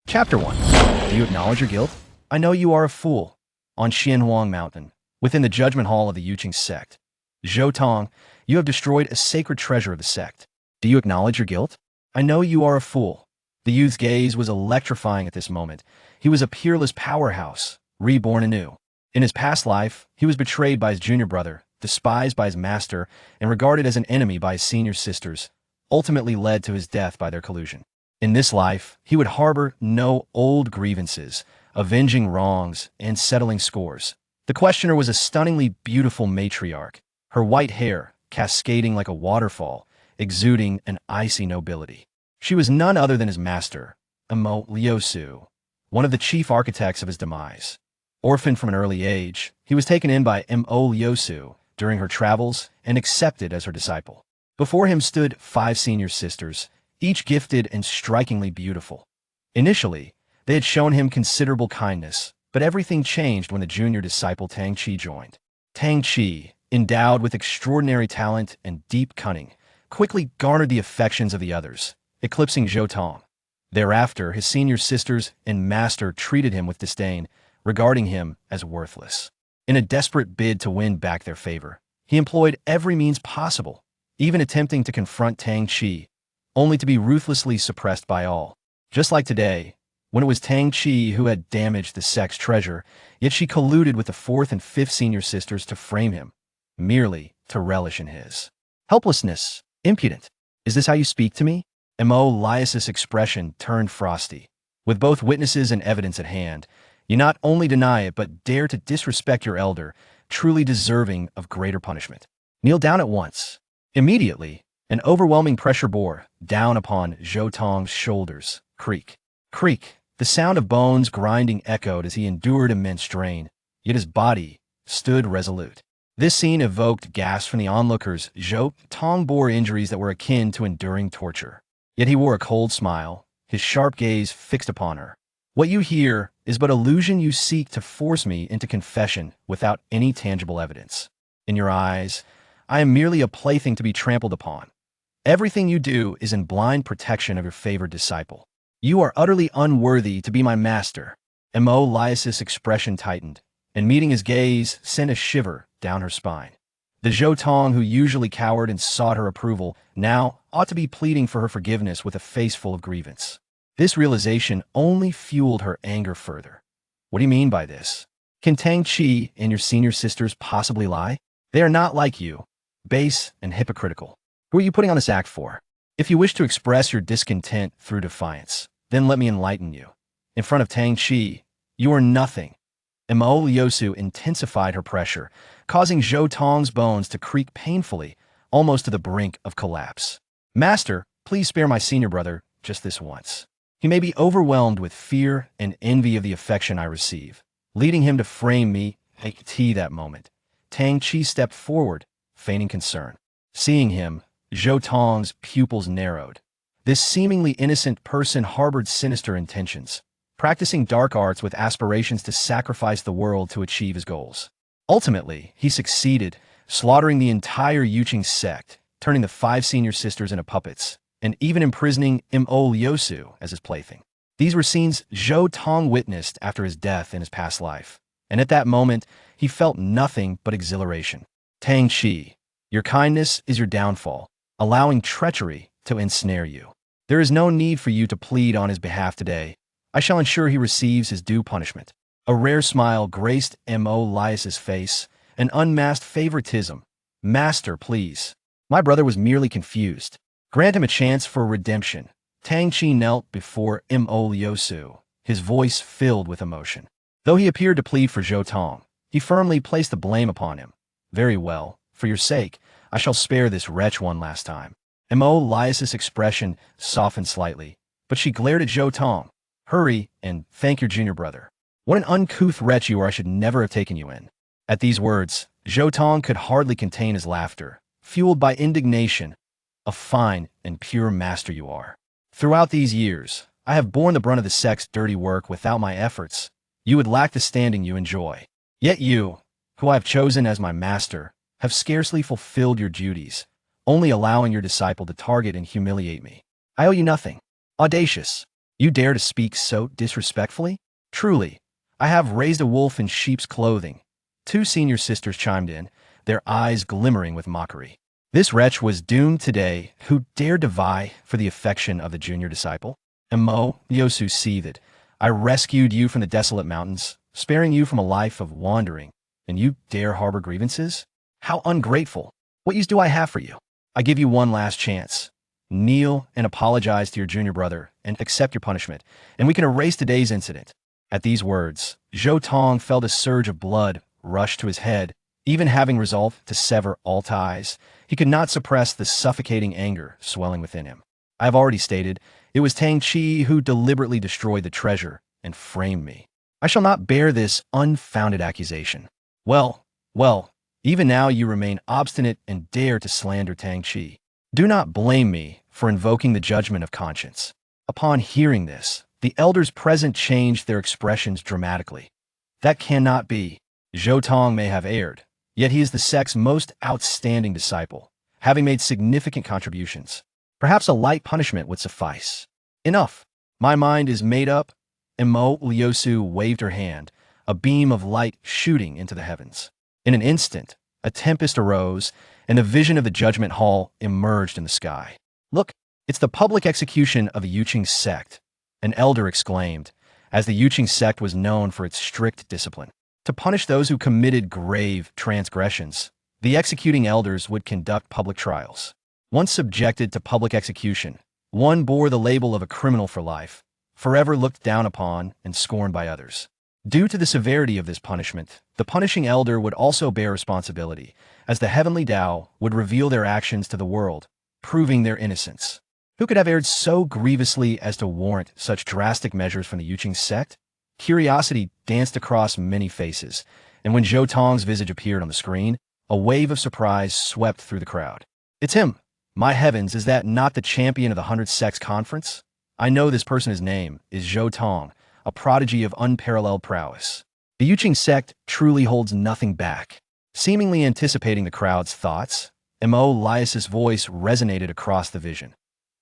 Chapter 1. Do you acknowledge your guilt? I know you are a fool. On Xianhuang Mountain, within the judgment hall of the Yuqing sect. Zhou Tong, you have destroyed a sacred treasure of the sect. Do you acknowledge your guilt? I know you are a fool. The youth's gaze was electrifying at this moment. He was a peerless powerhouse, reborn anew. In his past life, he was betrayed by his junior brother, despised by his master, and regarded as an enemy by his senior sisters, ultimately led to his death by their collusion. In this life, he would harbor no old grievances, avenging wrongs and settling scores. The questioner was a stunningly beautiful matriarch, her white hair cascading like a waterfall, exuding an icy nobility. She was none other than his master, Mo Liusu, one of the chief architects of his demise. Orphaned from an early age, he was taken in by Mo Liusu during her travels and accepted as her disciple. Before him stood 5 senior sisters, each gifted and strikingly beautiful. Initially, they had shown him considerable kindness, but everything changed when the junior disciple Tang Qi joined. Tang Qi, endowed with extraordinary talent and deep cunning, quickly garnered the affections of the others, eclipsing Zhou Tong. Thereafter, his senior sisters and master treated him with disdain, regarding him as worthless. In a desperate bid to win back their favor, he employed every means possible, even attempting to confront Tang Qi, only to be ruthlessly suppressed by all. Just like today, when it was Tang Qi who had damaged the sect's treasure, yet she colluded with the 4th and 5th senior sisters to frame him, merely to relish in his helplessness. Impudent. Is this how you speak to me? Mo Lius's expression turned frosty. With both witnesses and evidence at hand, you not only deny it but dare to disrespect your elder, truly deserving of greater punishment. Kneel down at once. Immediately, an overwhelming pressure bore down upon Zhou Tong's shoulders. Creak. Creak. The sound of bones grinding echoed as he endured immense strain, yet his body stood resolute. This scene evoked gasps from the onlookers. Zhou Tong bore injuries that were akin to enduring torture. Yet he wore a cold smile, his sharp gaze fixed upon her. What you hear is but illusion. You seek to force me into confession without any tangible evidence. In your eyes, I am merely a plaything to be trampled upon. Everything you do is in blind protection of your favored disciple. You are utterly unworthy to be my master. Mo Lius's expression tightened, and meeting his gaze sent a shiver down her spine. The Zhou Tong who usually cowered and sought her approval now ought to be pleading for her forgiveness with a face full of grievance. This realization only fueled her anger further. What do you mean by this? Can Tang Qi and your senior sisters possibly lie? They are not like you, base and hypocritical. Who are you putting on this act for? If you wish to express your discontent through defiance, then let me enlighten you. In front of Tang Qi, you are nothing. Mo Liusu intensified her pressure, causing Zhou Tong's bones to creak painfully, almost to the brink of collapse. Master, please spare my senior brother just this once. He may be overwhelmed with fear and envy of the affection I receive, leading him to frame me at that moment. Tang Qi stepped forward, feigning concern. Seeing him, Zhou Tong's pupils narrowed. This seemingly innocent person harbored sinister intentions, practicing dark arts with aspirations to sacrifice the world to achieve his goals. Ultimately, he succeeded, slaughtering the entire Yuqing sect, turning the 5 senior sisters into puppets, and even imprisoning Mo Liusu as his plaything. These were scenes Zhou Tong witnessed after his death in his past life, and at that moment, he felt nothing but exhilaration. Tang Qi, your kindness is your downfall, allowing treachery to ensnare you. There is no need for you to plead on his behalf today. I shall ensure he receives his due punishment. A rare smile graced Mo Lius's face, an unmasked favoritism. Master, please. My brother was merely confused. Grant him a chance for redemption. Tang Qi knelt before Mo Liusu, his voice filled with emotion. Though he appeared to plead for Zhou Tong, he firmly placed the blame upon him. Very well, for your sake, I shall spare this wretch one last time. Mo Lius's expression softened slightly, but she glared at Zhou Tong. Hurry and thank your junior brother. What an uncouth wretch you are. I should never have taken you in. At these words, Zhou Tong could hardly contain his laughter, fueled by indignation. A fine and pure master you are. Throughout these years, I have borne the brunt of the sect's dirty work without my efforts. You would lack the standing you enjoy. Yet you, who I have chosen as my master, have scarcely fulfilled your duties, only allowing your disciple to target and humiliate me. I owe you nothing. Audacious. You dare to speak so disrespectfully? Truly, I have raised a wolf in sheep's clothing. Two senior sisters chimed in, their eyes glimmering with mockery. This wretch was doomed today who dared to vie for the affection of the junior disciple. Mo, Yosu seethed. I rescued you from the desolate mountains, sparing you from a life of wandering, and you dare harbor grievances? How ungrateful! What use do I have for you? I give you one last chance. Kneel and apologize to your junior brother and accept your punishment, and we can erase today's incident. At these words, Zhou Tong felt a surge of blood rush to his head. Even having resolved to sever all ties, he could not suppress the suffocating anger swelling within him. I have already stated, it was Tang Chi who deliberately destroyed the treasure and framed me. I shall not bear this unfounded accusation. Well, even now you remain obstinate and dare to slander Tang Chi. Do not blame me for invoking the judgment of conscience. Upon hearing this, the elders present changed their expressions dramatically. That cannot be. Zhou Tong may have erred, yet he is the sect's most outstanding disciple, having made significant contributions. Perhaps a light punishment would suffice. Enough. My mind is made up. Mo Liusu waved her hand, a beam of light shooting into the heavens. In an instant, a tempest arose, and a vision of the judgment hall emerged in the sky. Look, it's the public execution of the Yuqing sect, an elder exclaimed, as the Yuqing sect was known for its strict discipline. To punish those who committed grave transgressions, the executing elders would conduct public trials. Once subjected to public execution, one bore the label of a criminal for life, forever looked down upon and scorned by others. Due to the severity of this punishment, the punishing elder would also bear responsibility, as the heavenly Tao would reveal their actions to the world, proving their innocence. Who could have erred so grievously as to warrant such drastic measures from the Yuqing sect? Curiosity danced across many faces, and when Zhou Tong's visage appeared on the screen, a wave of surprise swept through the crowd. It's him! My heavens, is that not the champion of the 100 Sects Conference? I know this person. His name is Zhou Tong, a prodigy of unparalleled prowess. The Yuqing sect truly holds nothing back. Seemingly anticipating the crowd's thoughts, Mo Lias's voice resonated across the vision.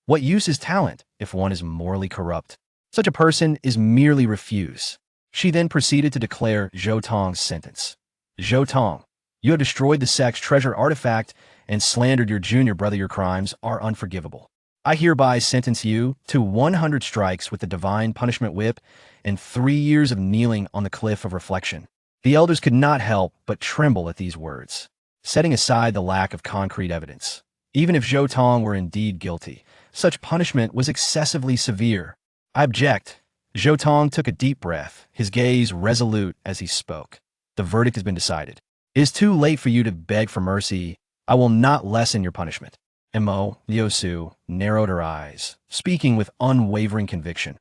What use is talent if one is morally corrupt? Such a person is merely refuse. She then proceeded to declare Zhou Tong's sentence. Zhou Tong, you have destroyed the sect's treasure artifact and slandered your junior brother. Your crimes are unforgivable. I hereby sentence you to 100 strikes with the divine punishment whip and 3 years of kneeling on the cliff of reflection. The elders could not help but tremble at these words. Setting aside the lack of concrete evidence, even if Zhou Tong were indeed guilty, such punishment was excessively severe. I object. Zhou Tong took a deep breath, his gaze resolute as he spoke. The verdict has been decided. It is too late for you to beg for mercy. I will not lessen your punishment. Mo Liusu narrowed her eyes, speaking with unwavering conviction.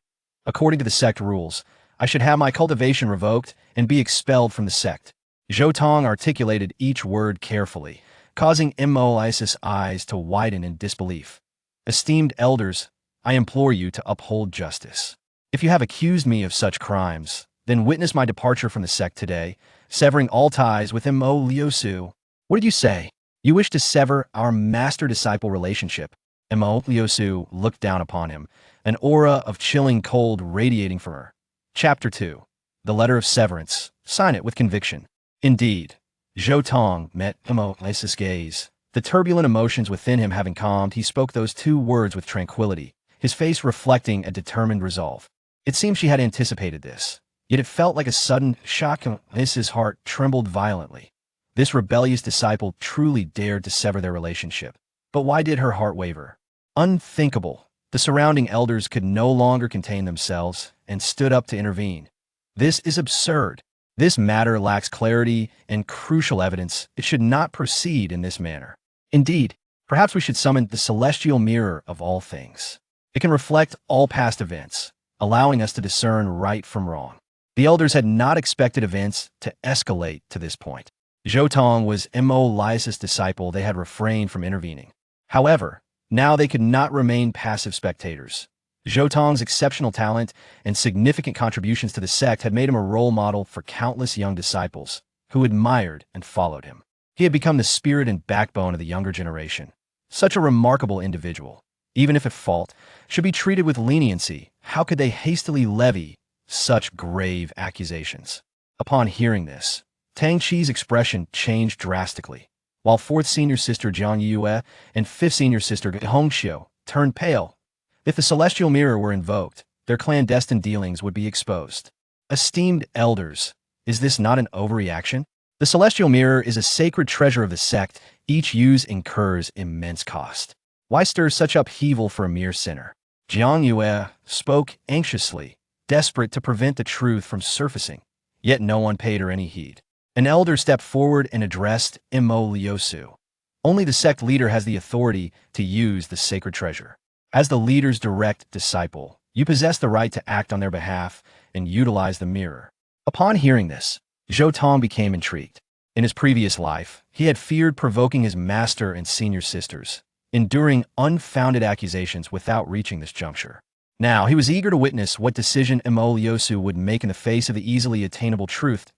According to the sect rules, I should have my cultivation revoked and be expelled from the sect. Zhou Tong articulated each word carefully, causing Mo Lias's eyes to widen in disbelief. Esteemed elders, I implore you to uphold justice. If you have accused me of such crimes, then witness my departure from the sect today, severing all ties with Mo Liusu. What did you say? You wish to sever our master-disciple relationship. Mo Liusu looked down upon him, an aura of chilling cold radiating from her. Chapter 2. The Letter of Severance. Sign it with conviction. Indeed. Zhou Tong met Mo Lias's gaze. The turbulent emotions within him having calmed, he spoke those 2 words with tranquility, his face reflecting a determined resolve. It seemed she had anticipated this, yet it felt like a sudden shock. Lias's heart trembled violently. This rebellious disciple truly dared to sever their relationship. But why did her heart waver? Unthinkable. The surrounding elders could no longer contain themselves and stood up to intervene. This is absurd. This matter lacks clarity and crucial evidence. It should not proceed in this manner. Indeed, perhaps we should summon the celestial mirror of all things. It can reflect all past events, allowing us to discern right from wrong. The elders had not expected events to escalate to this point. Zhou Tong was Mo Lias's disciple. They had refrained from intervening. However, now they could not remain passive spectators. Zhou Tong's exceptional talent and significant contributions to the sect had made him a role model for countless young disciples who admired and followed him. He had become the spirit and backbone of the younger generation. Such a remarkable individual. even if at fault, should be treated with leniency. How could they hastily levy such grave accusations? Upon hearing this, Tang Qi's expression changed drastically, while fourth senior sister Jiang Yue and fifth senior sister Hongxiu turned pale. If the celestial mirror were invoked, their clandestine dealings would be exposed. Esteemed elders, is this not an overreaction? The celestial mirror is a sacred treasure of the sect. Each use incurs immense cost. Why stir such upheaval for a mere sinner? Jiang Yue spoke anxiously, desperate to prevent the truth from surfacing, yet no one paid her any heed. An elder stepped forward and addressed Mo Liusu. Only the sect leader has the authority to use the sacred treasure. As the leader's direct disciple, you possess the right to act on their behalf and utilize the mirror. Upon hearing this, Zhou Tong became intrigued. In his previous life, he had feared provoking his master and senior sisters, enduring unfounded accusations without reaching this juncture. Now, he was eager to witness what decision Mo Liusu would make in the face of the easily attainable truth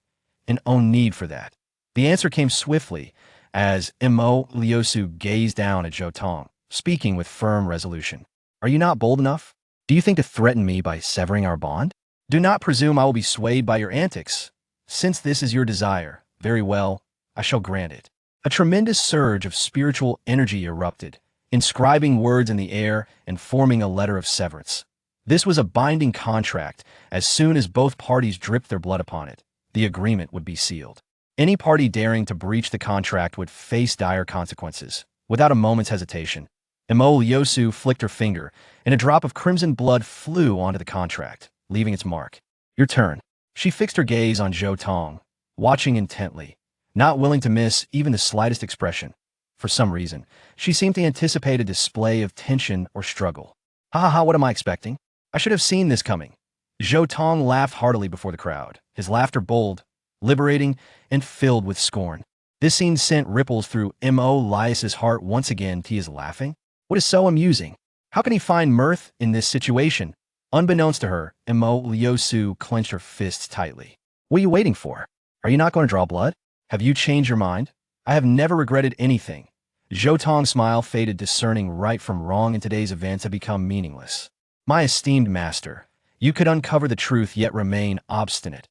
and own need for that. The answer came swiftly as Mo Liusu gazed down at Zhou Tong, speaking with firm resolution. Are you not bold enough? Do you think to threaten me by severing our bond? Do not presume I will be swayed by your antics. Since this is your desire, very well, I shall grant it. A tremendous surge of spiritual energy erupted, inscribing words in the air and forming a letter of severance. This was a binding contract. As soon as both parties dripped their blood upon it, the agreement would be sealed. Any party daring to breach the contract would face dire consequences. Without a moment's hesitation, Mo Liusu flicked her finger, and a drop of crimson blood flew onto the contract, leaving its mark. Your turn. She fixed her gaze on Zhou Tong, watching intently, not willing to miss even the slightest expression. For some reason, she seemed to anticipate a display of tension or struggle. Ha ha ha, what am I expecting? I should have seen this coming. Zhou Tong laughed heartily before the crowd, his laughter bold, liberating, and filled with scorn. This scene sent ripples through Mo Lius's heart once again. He is laughing? What is so amusing? How can he find mirth in this situation? Unbeknownst to her, Mo Liusu clenched her fists tightly. What are you waiting for? Are you not going to draw blood? Have you changed your mind? I have never regretted anything. Zhou Tong's smile faded, discerning right from wrong in today's events had become meaningless. My esteemed master, you could uncover the truth yet remain obstinate.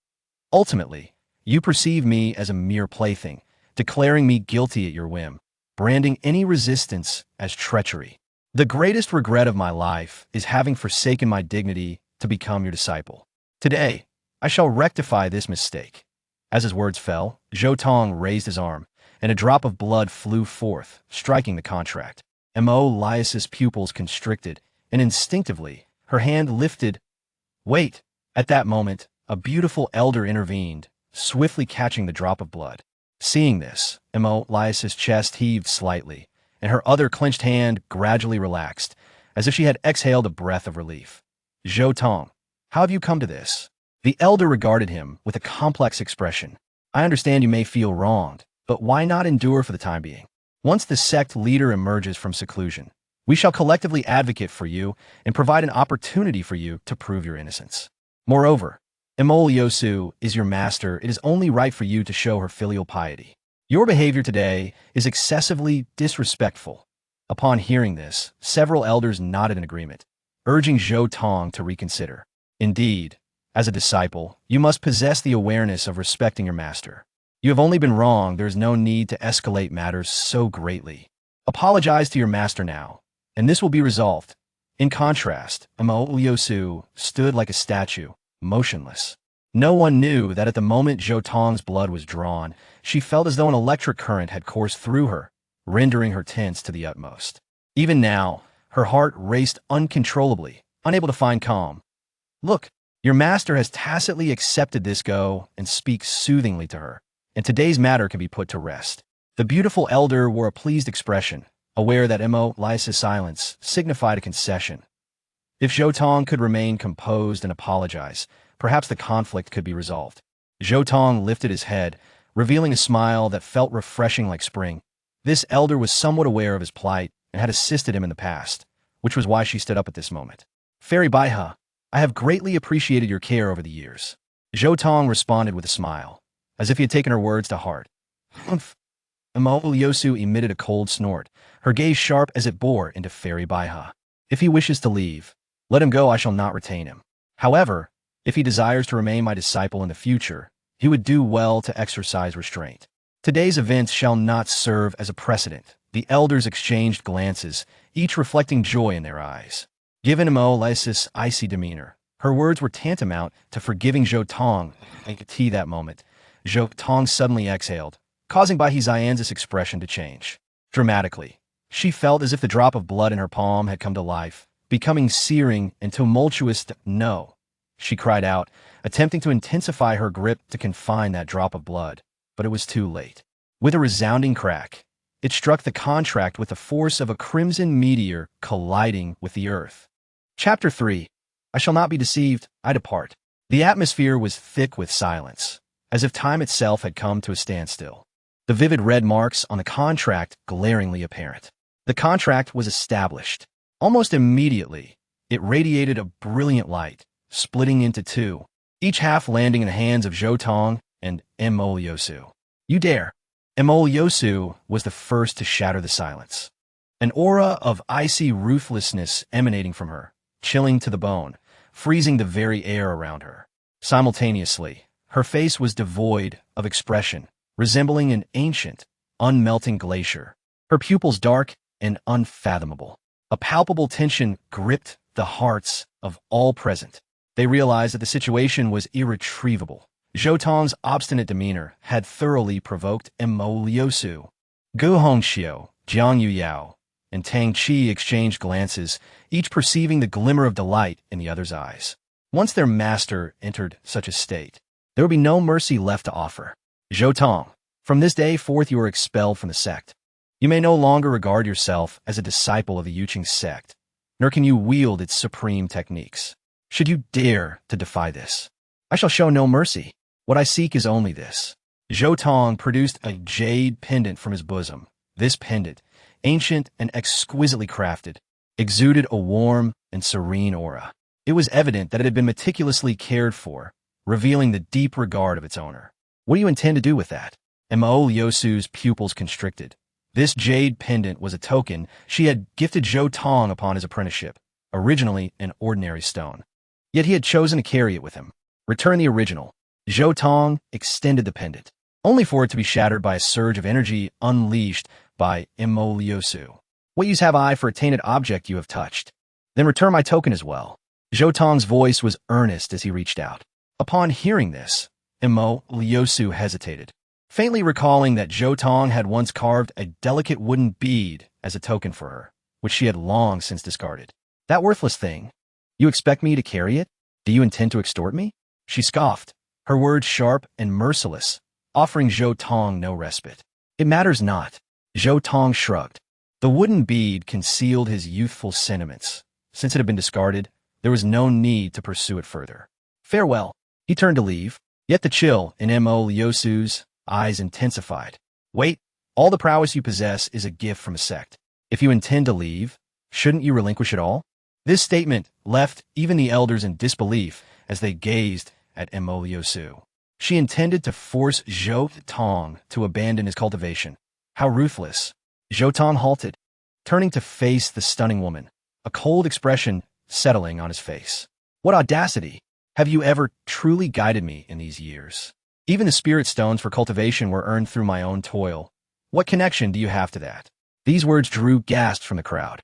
Ultimately, you perceive me as a mere plaything, declaring me guilty at your whim, branding any resistance as treachery. The greatest regret of my life is having forsaken my dignity to become your disciple. Today, I shall rectify this mistake. As his words fell, Zhou Tong raised his arm, and a drop of blood flew forth, striking the contract. Mo Lius's pupils constricted, and instinctively, her hand lifted. Wait! At that moment, a beautiful elder intervened, swiftly catching the drop of blood. Seeing this, Mo Lius's chest heaved slightly, and her other clenched hand gradually relaxed, as if she had exhaled a breath of relief. Zhou Tong, how have you come to this? The elder regarded him with a complex expression. I understand you may feel wronged, but why not endure for the time being? Once the sect leader emerges from seclusion, we shall collectively advocate for you and provide an opportunity for you to prove your innocence. Moreover, Mo Liusu is your master. It is only right for you to show her filial piety. Your behavior today is excessively disrespectful. Upon hearing this, several elders nodded in agreement, urging Zhou Tong to reconsider. Indeed, as a disciple, you must possess the awareness of respecting your master. You have only been wrong. There is no need to escalate matters so greatly. Apologize to your master now, and this will be resolved. In contrast, Mo Liusu stood like a statue, motionless. No one knew that at the moment Zhou Tong's blood was drawn, she felt as though an electric current had coursed through her, rendering her tense to the utmost. Even now, her heart raced uncontrollably, unable to find calm. Look, your master has tacitly accepted this. Go and speak soothingly to her, and today's matter can be put to rest. The beautiful elder wore a pleased expression, aware that Mo Lius's silence signified a concession. If Zhou Tong could remain composed and apologize, perhaps the conflict could be resolved. Zhou Tong lifted his head, revealing a smile that felt refreshing like spring. This elder was somewhat aware of his plight and had assisted him in the past, which was why she stood up at this moment. Fairy Baiha, I have greatly appreciated your care over the years. Zhou Tong responded with a smile, as if he had taken her words to heart. Humph. Mo Liusu emitted a cold snort, her gaze sharp as it bore into Fairy Baiha. If he wishes to leave, let him go, I shall not retain him. However, if he desires to remain my disciple in the future, he would do well to exercise restraint. Today's events shall not serve as a precedent. The elders exchanged glances, each reflecting joy in their eyes. Given Molesis' icy demeanor, her words were tantamount to forgiving Zhou Tong, and could see that moment. Zhou Tong suddenly exhaled, causing Bai Xian's expression to change. Dramatically, she felt as if the drop of blood in her palm had come to life, becoming searing and tumultuous. No, she cried out, attempting to intensify her grip to confine that drop of blood, but it was too late. With a resounding crack, it struck the contract with the force of a crimson meteor colliding with the earth. Chapter 3. I shall not be deceived, I depart. The atmosphere was thick with silence, as if time itself had come to a standstill. The vivid red marks on the contract glaringly apparent. The contract was established. Almost immediately, it radiated a brilliant light, splitting into two, each half landing in the hands of Zhou Tong and Emoliosu. You dare! Emoliosu was the first to shatter the silence. An aura of icy ruthlessness emanating from her, chilling to the bone, freezing the very air around her. Simultaneously, her face was devoid of expression, resembling an ancient, unmelting glacier. Her pupils dark and unfathomable. A palpable tension gripped the hearts of all present. They realized that the situation was irretrievable. Zhou Tong's obstinate demeanor had thoroughly provoked Emoliosu. Gu Hongxiu, Jiang Yuyao, and Tang Qi exchanged glances, each perceiving the glimmer of delight in the other's eyes. Once their master entered such a state, there would be no mercy left to offer. Zhou Tong, from this day forth you are expelled from the sect. You may no longer regard yourself as a disciple of the Yuqing sect, nor can you wield its supreme techniques. Should you dare to defy this, I shall show no mercy. What I seek is only this. Zhou Tong produced a jade pendant from his bosom. This pendant, ancient and exquisitely crafted, exuded a warm and serene aura. It was evident that it had been meticulously cared for, revealing the deep regard of its owner. What do you intend to do with that? Emoliosu's pupils constricted. This jade pendant was a token she had gifted Zhou Tong upon his apprenticeship, originally an ordinary stone. Yet he had chosen to carry it with him. Return the original. Zhou Tong extended the pendant, only for it to be shattered by a surge of energy unleashed by Emoliosu. What use have I for a tainted object you have touched? Then return my token as well. Zhou Tong's voice was earnest as he reached out. Upon hearing this, Emoliosu hesitated, faintly recalling that Zhou Tong had once carved a delicate wooden bead as a token for her, which she had long since discarded. That worthless thing. You expect me to carry it? Do you intend to extort me? She scoffed, her words sharp and merciless, offering Zhou Tong no respite. It matters not. Zhou Tong shrugged. The wooden bead concealed his youthful sentiments. Since it had been discarded, there was no need to pursue it further. Farewell. He turned to leave, yet the chill in Emoliosu's eyes intensified. Wait, all the prowess you possess is a gift from a sect. If you intend to leave, shouldn't you relinquish it all? This statement left even the elders in disbelief as they gazed at Emoliosu. She intended to force Zhou Tong to abandon his cultivation. How ruthless. Zhou Tong halted, turning to face the stunning woman, a cold expression settling on his face. What audacity! Have you ever truly guided me in these years? Even the spirit stones for cultivation were earned through my own toil. What connection do you have to that? These words drew gasps from the crowd.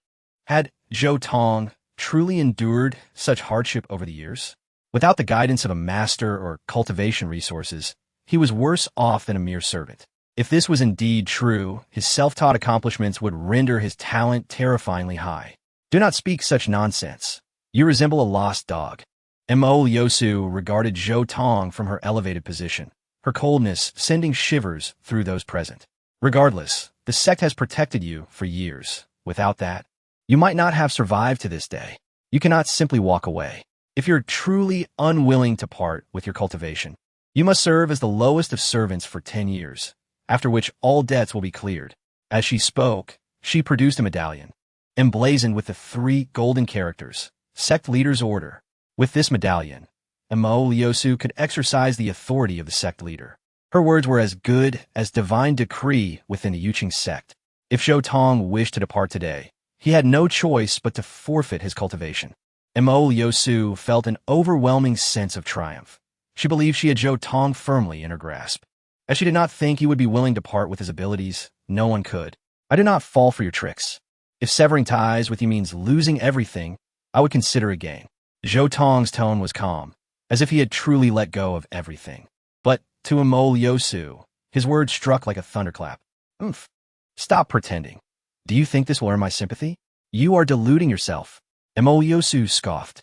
Had Zhou Tong truly endured such hardship over the years? Without the guidance of a master or cultivation resources, he was worse off than a mere servant. If this was indeed true, his self-taught accomplishments would render his talent terrifyingly high. Do not speak such nonsense. You resemble a lost dog. Emoliosu regarded Zhou Tong from her elevated position, her coldness sending shivers through those present. Regardless, the sect has protected you for years. Without that, you might not have survived to this day. You cannot simply walk away. If you're truly unwilling to part with your cultivation, you must serve as the lowest of servants for 10 years, after which all debts will be cleared. As she spoke, she produced a medallion, emblazoned with the 3 golden characters, Sect Leader's Order. With this medallion, Emoliosu could exercise the authority of the sect leader. Her words were as good as divine decree within the Yuqing sect. If Zhou Tong wished to depart today, He had no choice but to forfeit his cultivation. Mo Liusu felt an overwhelming sense of triumph. She believed she had Zhou Tong firmly in her grasp. As she did not think he would be willing to part with his abilities, no one could. I did not fall for your tricks. If severing ties with you means losing everything, I would consider a gain. Zhou Tong's tone was calm, as if he had truly let go of everything. But to Mo Liusu, his words struck like a thunderclap. Oomph. Stop pretending. Do you think this will earn my sympathy? You are deluding yourself. Mo Liusu scoffed,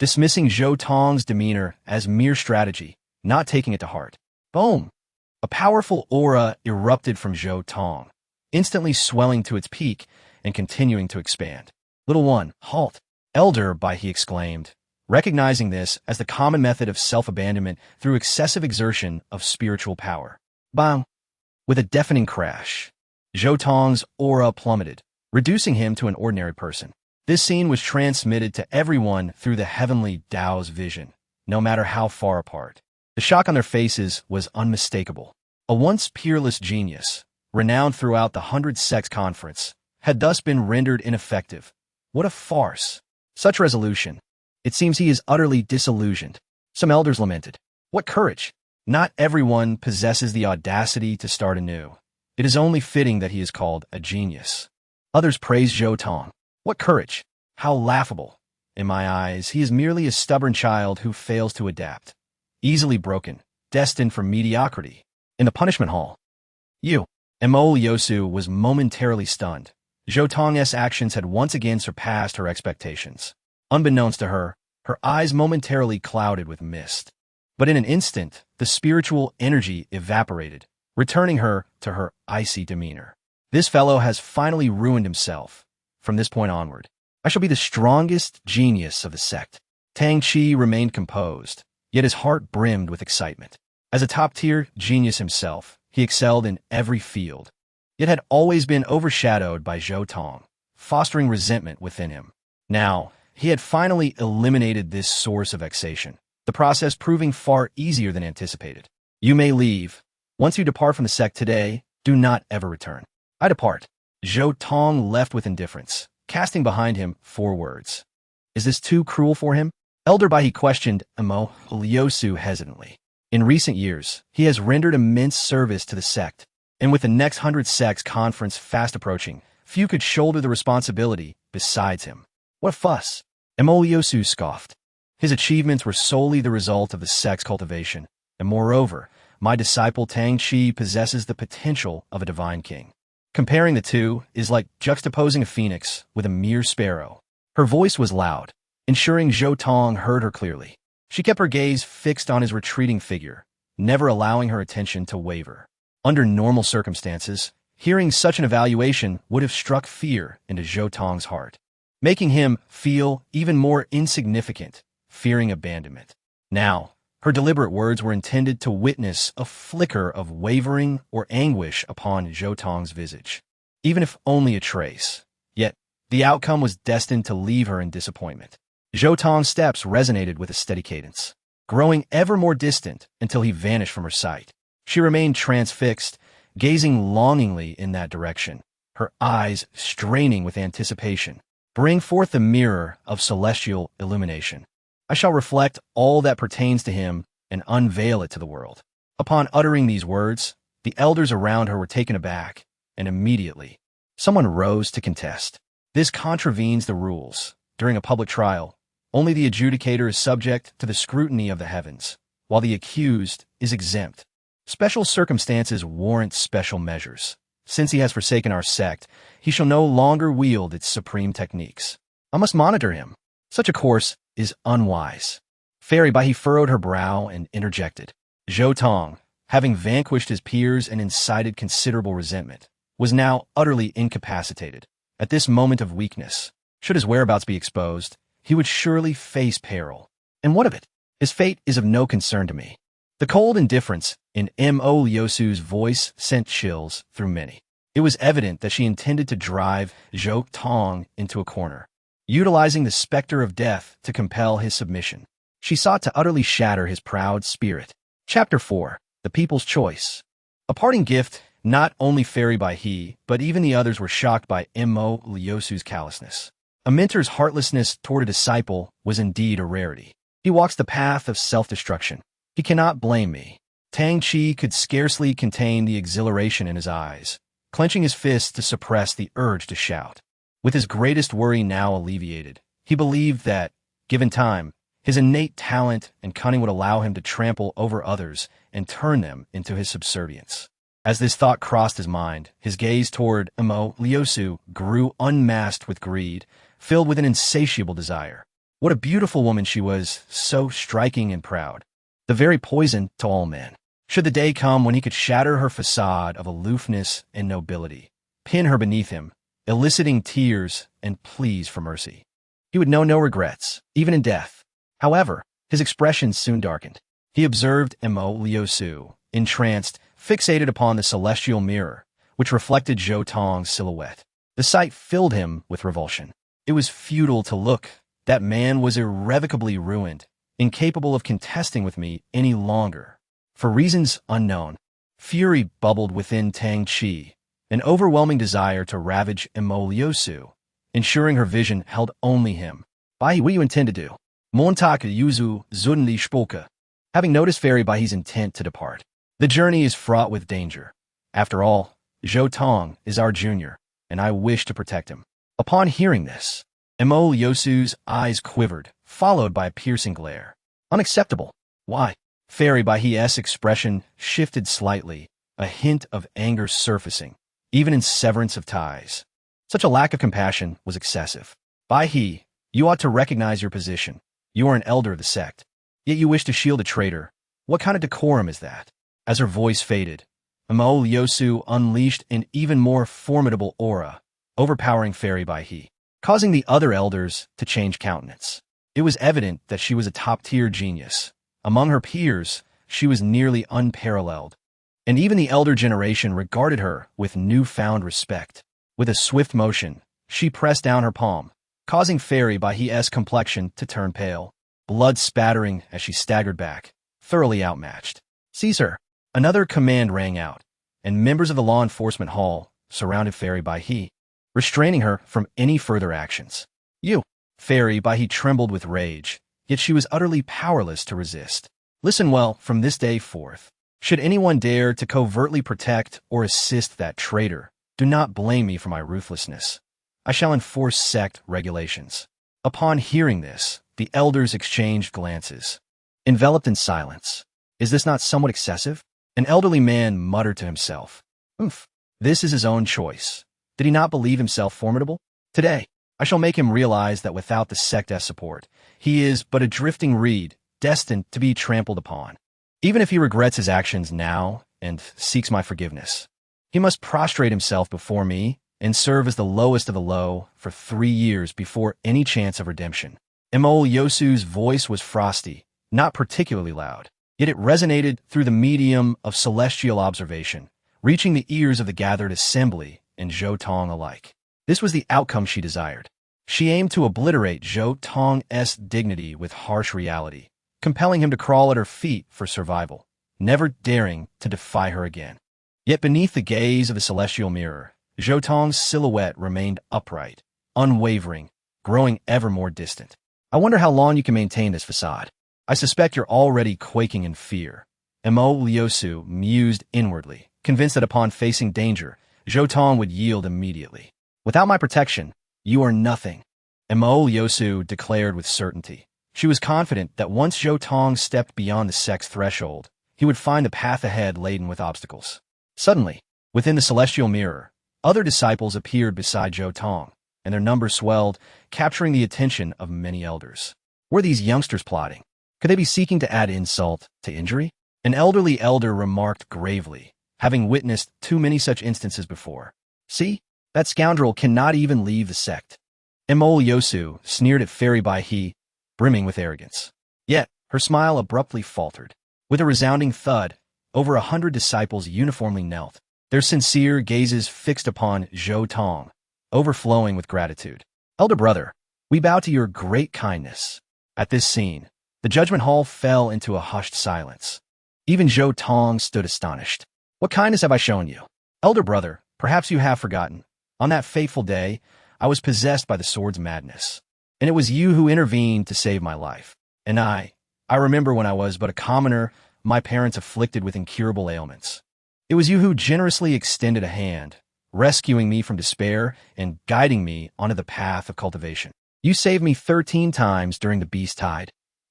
dismissing Zhou Tong's demeanor as mere strategy, not taking it to heart. Boom! A powerful aura erupted from Zhou Tong, instantly swelling to its peak and continuing to expand. Little one, halt. Elder, he exclaimed, recognizing this as the common method of self-abandonment through excessive exertion of spiritual power. Bang! With a deafening crash, Zhou Tong's aura plummeted, reducing him to an ordinary person. This scene was transmitted to everyone through the heavenly Tao's vision, no matter how far apart. The shock on their faces was unmistakable. A once peerless genius, renowned throughout the 100 Sects Conference, had thus been rendered ineffective. What a farce! Such resolution. It seems he is utterly disillusioned. Some elders lamented. What courage! Not everyone possesses the audacity to start anew. It is only fitting that he is called a genius. Others praised Zhou Tong. What courage! How laughable! In my eyes, he is merely a stubborn child who fails to adapt. Easily broken, destined for mediocrity. In the punishment hall, Mo Liusu was momentarily stunned. Zhou Tong's actions had once again surpassed her expectations. Unbeknownst to her, her eyes momentarily clouded with mist. But in an instant, the spiritual energy evaporated, returning her to her icy demeanor. This fellow has finally ruined himself. From this point onward, I shall be the strongest genius of the sect. Tang Chi remained composed, yet his heart brimmed with excitement. As a top-tier genius himself, he excelled in every field, yet had always been overshadowed by Zhou Tong, fostering resentment within him. Now, he had finally eliminated this source of vexation, the process proving far easier than anticipated. You may leave. Once you depart from the sect today, do not ever return. I depart. Zhou Tong left with indifference, casting behind him 4 words. Is this too cruel for him? Elder he questioned Mo Liusu hesitantly. In recent years, he has rendered immense service to the sect, and with the next 100 Sects Conference fast approaching, few could shoulder the responsibility besides him. What a fuss! Mo Liusu scoffed. His achievements were solely the result of the sect's cultivation, and moreover, my disciple Tang Chi possesses the potential of a divine king. Comparing the two is like juxtaposing a phoenix with a mere sparrow. Her voice was loud, ensuring Zhou Tong heard her clearly. She kept her gaze fixed on his retreating figure, never allowing her attention to waver. Under normal circumstances, hearing such an evaluation would have struck fear into Zhou Tong's heart, making him feel even more insignificant, fearing abandonment. Now, her deliberate words were intended to witness a flicker of wavering or anguish upon Zhou Tong's visage, even if only a trace. Yet, the outcome was destined to leave her in disappointment. Zhou Tong's steps resonated with a steady cadence, growing ever more distant until he vanished from her sight. She remained transfixed, gazing longingly in that direction, her eyes straining with anticipation. Bring forth the mirror of celestial illumination. I shall reflect all that pertains to him and unveil it to the world. Upon uttering these words, the elders around her were taken aback, and immediately, someone rose to contest. This contravenes the rules. During a public trial, only the adjudicator is subject to the scrutiny of the heavens, while the accused is exempt. Special circumstances warrant special measures. Since he has forsaken our sect, he shall no longer wield its supreme techniques. I must monitor him. Such a course is unwise. Fairy he furrowed her brow and interjected. Zhou Tong, having vanquished his peers and incited considerable resentment, was now utterly incapacitated. At this moment of weakness, should his whereabouts be exposed, he would surely face peril. And what of it? His fate is of no concern to me. The cold indifference in Mo Liusu's voice sent chills through many. It was evident that she intended to drive Zhou Tong into a corner, utilizing the specter of death to compel his submission. She sought to utterly shatter his proud spirit. Chapter 4. The People's Choice. A parting gift Not only Fairy Bai He, but even the others were shocked by Mo Liusu's callousness. A mentor's heartlessness toward a disciple was indeed a rarity. He walks the path of self-destruction. He cannot blame me. Tang Chi could scarcely contain the exhilaration in his eyes, clenching his fists to suppress the urge to shout. With his greatest worry now alleviated, he believed that, given time, his innate talent and cunning would allow him to trample over others and turn them into his subservience. As this thought crossed his mind, his gaze toward Mo Liusu grew unmasked with greed, filled with an insatiable desire. What a beautiful woman she was, so striking and proud. The very poison to all men. Should the day come when he could shatter her facade of aloofness and nobility, pin her beneath him, eliciting tears and pleas for mercy. He would know no regrets, even in death. However, his expression soon darkened. He observed Mo Liusu, entranced, fixated upon the celestial mirror, which reflected Zhou Tong's silhouette. The sight filled him with revulsion. It was futile to look. That man was irrevocably ruined, incapable of contesting with me any longer. For reasons unknown, fury bubbled within Tang Chi, an overwhelming desire to ravage Mo Liusu, ensuring her vision held only him. Bai, what do you intend to do? Montaka Yuzu Zunli Shpoka. Having noticed Fairy Bai's intent to depart. The journey is fraught with danger. After all, Zhou Tong is our junior, and I wish to protect him. Upon hearing this, Mo Liusu's eyes quivered, followed by a piercing glare. Unacceptable. Why? Fairy Bai's expression shifted slightly, a hint of anger surfacing, even in severance of ties. Such a lack of compassion was excessive. Bai, you ought to recognize your position. You are an elder of the sect. Yet you wish to shield a traitor. What kind of decorum is that? As her voice faded, Mo Liusu unleashed an even more formidable aura, overpowering Fairy Bai, causing the other elders to change countenance. It was evident that she was a top-tier genius. Among her peers, she was nearly unparalleled, and even the elder generation regarded her with newfound respect. With a swift motion, she pressed down her palm, causing Fairy Bai's complexion to turn pale, blood spattering as she staggered back, thoroughly outmatched. "Seize her!" Another command rang out, and members of the law enforcement hall surrounded Fairy Bai, restraining her from any further actions. "You!" Fairy Bai trembled with rage, yet she was utterly powerless to resist. "Listen well from this day forth. Should anyone dare to covertly protect or assist that traitor, do not blame me for my ruthlessness. I shall enforce sect regulations." Upon hearing this, the elders exchanged glances, enveloped in silence. "Is this not somewhat excessive?" An elderly man muttered to himself. This is his own choice. Did he not believe himself formidable? Today, I shall make him realize that without the sect's support, he is but a drifting reed, destined to be trampled upon. Even if he regrets his actions now and seeks my forgiveness, he must prostrate himself before me and serve as the lowest of the low for 3 years before any chance of redemption. Mo Liusu's voice was frosty, not particularly loud, yet it resonated through the medium of celestial observation, reaching the ears of the gathered assembly and Zhou Tong alike. This was the outcome she desired. She aimed to obliterate Zhou Tong's dignity with harsh reality, compelling him to crawl at her feet for survival, never daring to defy her again. Yet beneath the gaze of the celestial mirror, Zhou Tong's silhouette remained upright, unwavering, growing ever more distant. "I wonder how long you can maintain this facade. I suspect you're already quaking in fear." Mo Liusu mused inwardly, convinced that upon facing danger, Zhou Tong would yield immediately. "Without my protection, you are nothing," Mo Liusu declared with certainty. She was confident that once Zhou Tong stepped beyond the sect's threshold, he would find the path ahead laden with obstacles. Suddenly, within the celestial mirror, other disciples appeared beside Zhou Tong, and their numbers swelled, capturing the attention of many elders. Were these youngsters plotting? Could they be seeking to add insult to injury? An elderly elder remarked gravely, having witnessed too many such instances before. "See, that scoundrel cannot even leave the sect." Mo Liusu sneered at Fairy Bai, brimming with arrogance. Yet, her smile abruptly faltered. With a resounding thud, over 100 disciples uniformly knelt, their sincere gazes fixed upon Zhou Tong, overflowing with gratitude. "Elder brother, we bow to your great kindness." At this scene, the judgment hall fell into a hushed silence. Even Zhou Tong stood astonished. "What kindness have I shown you?" Elder brother, perhaps you have forgotten. On that fateful day, I was possessed by the sword's madness. And it was you who intervened to save my life. And I remember when I was but a commoner, my parents afflicted with incurable ailments. It was you who generously extended a hand, rescuing me from despair and guiding me onto the path of cultivation. You saved me 13 times during the beast tide.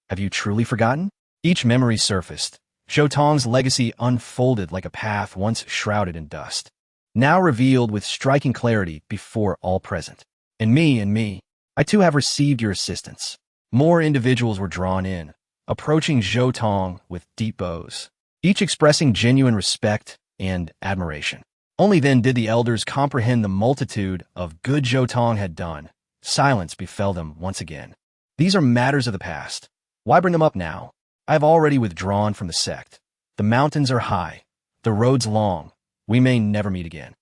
Have you truly forgotten? Each memory surfaced. Zhou Tong's legacy unfolded like a path once shrouded in dust, now revealed with striking clarity before all present. And me, I too have received your assistance. More individuals were drawn in, approaching Zhou Tong with deep bows, each expressing genuine respect and admiration. Only then did the elders comprehend the multitude of good Zhou Tong had done. Silence befell them once again. These are matters of the past. Why bring them up now? I have already withdrawn from the sect. The mountains are high, the roads long. We may never meet again.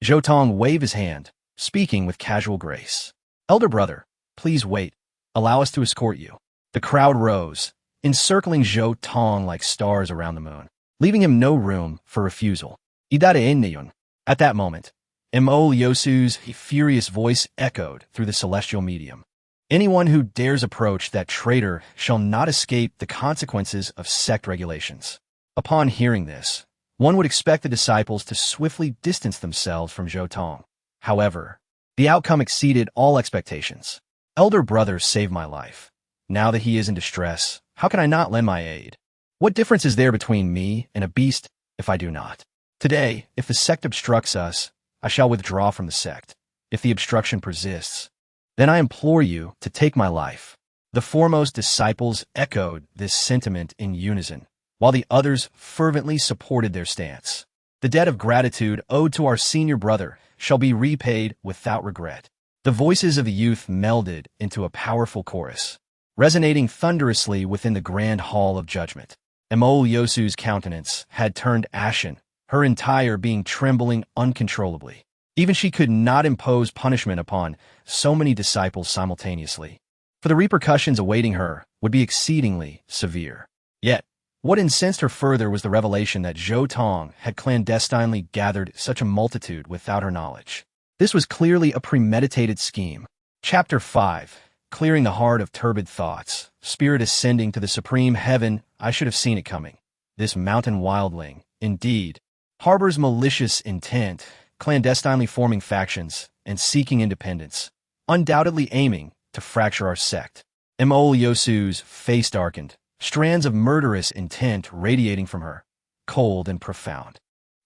Zhou Tong waved his hand, speaking with casual grace. Elder brother, please wait. Allow us to escort you. The crowd rose, encircling Zhou Tong like stars around the moon, leaving him no room for refusal. At that moment, Mo Liosu's furious voice echoed through the celestial medium. Anyone who dares approach that traitor shall not escape the consequences of sect regulations. Upon hearing this, one would expect the disciples to swiftly distance themselves from Zhou Tong. However, the outcome exceeded all expectations. Elder brother saved my life. Now that he is in distress, how can I not lend my aid? What difference is there between me and a beast if I do not? Today, if the sect obstructs us, I shall withdraw from the sect. If the obstruction persists, then I implore you to take my life. The foremost disciples echoed this sentiment in unison, while the others fervently supported their stance. The debt of gratitude owed to our senior brother shall be repaid without regret. The voices of the youth melded into a powerful chorus, resonating thunderously within the grand hall of judgment. Mo Yosu's countenance had turned ashen, her entire being trembling uncontrollably. Even she could not impose punishment upon so many disciples simultaneously, for the repercussions awaiting her would be exceedingly severe. Yet, what incensed her further was the revelation that Zhou Tong had clandestinely gathered such a multitude without her knowledge. This was clearly a premeditated scheme. Chapter 5. Clearing the heart of turbid thoughts, spirit ascending to the supreme heaven. I should have seen it coming. This mountain wildling, indeed, harbors malicious intent, clandestinely forming factions and seeking independence, undoubtedly aiming to fracture our sect. Mo Yosu's face darkened, strands of murderous intent radiating from her, cold and profound,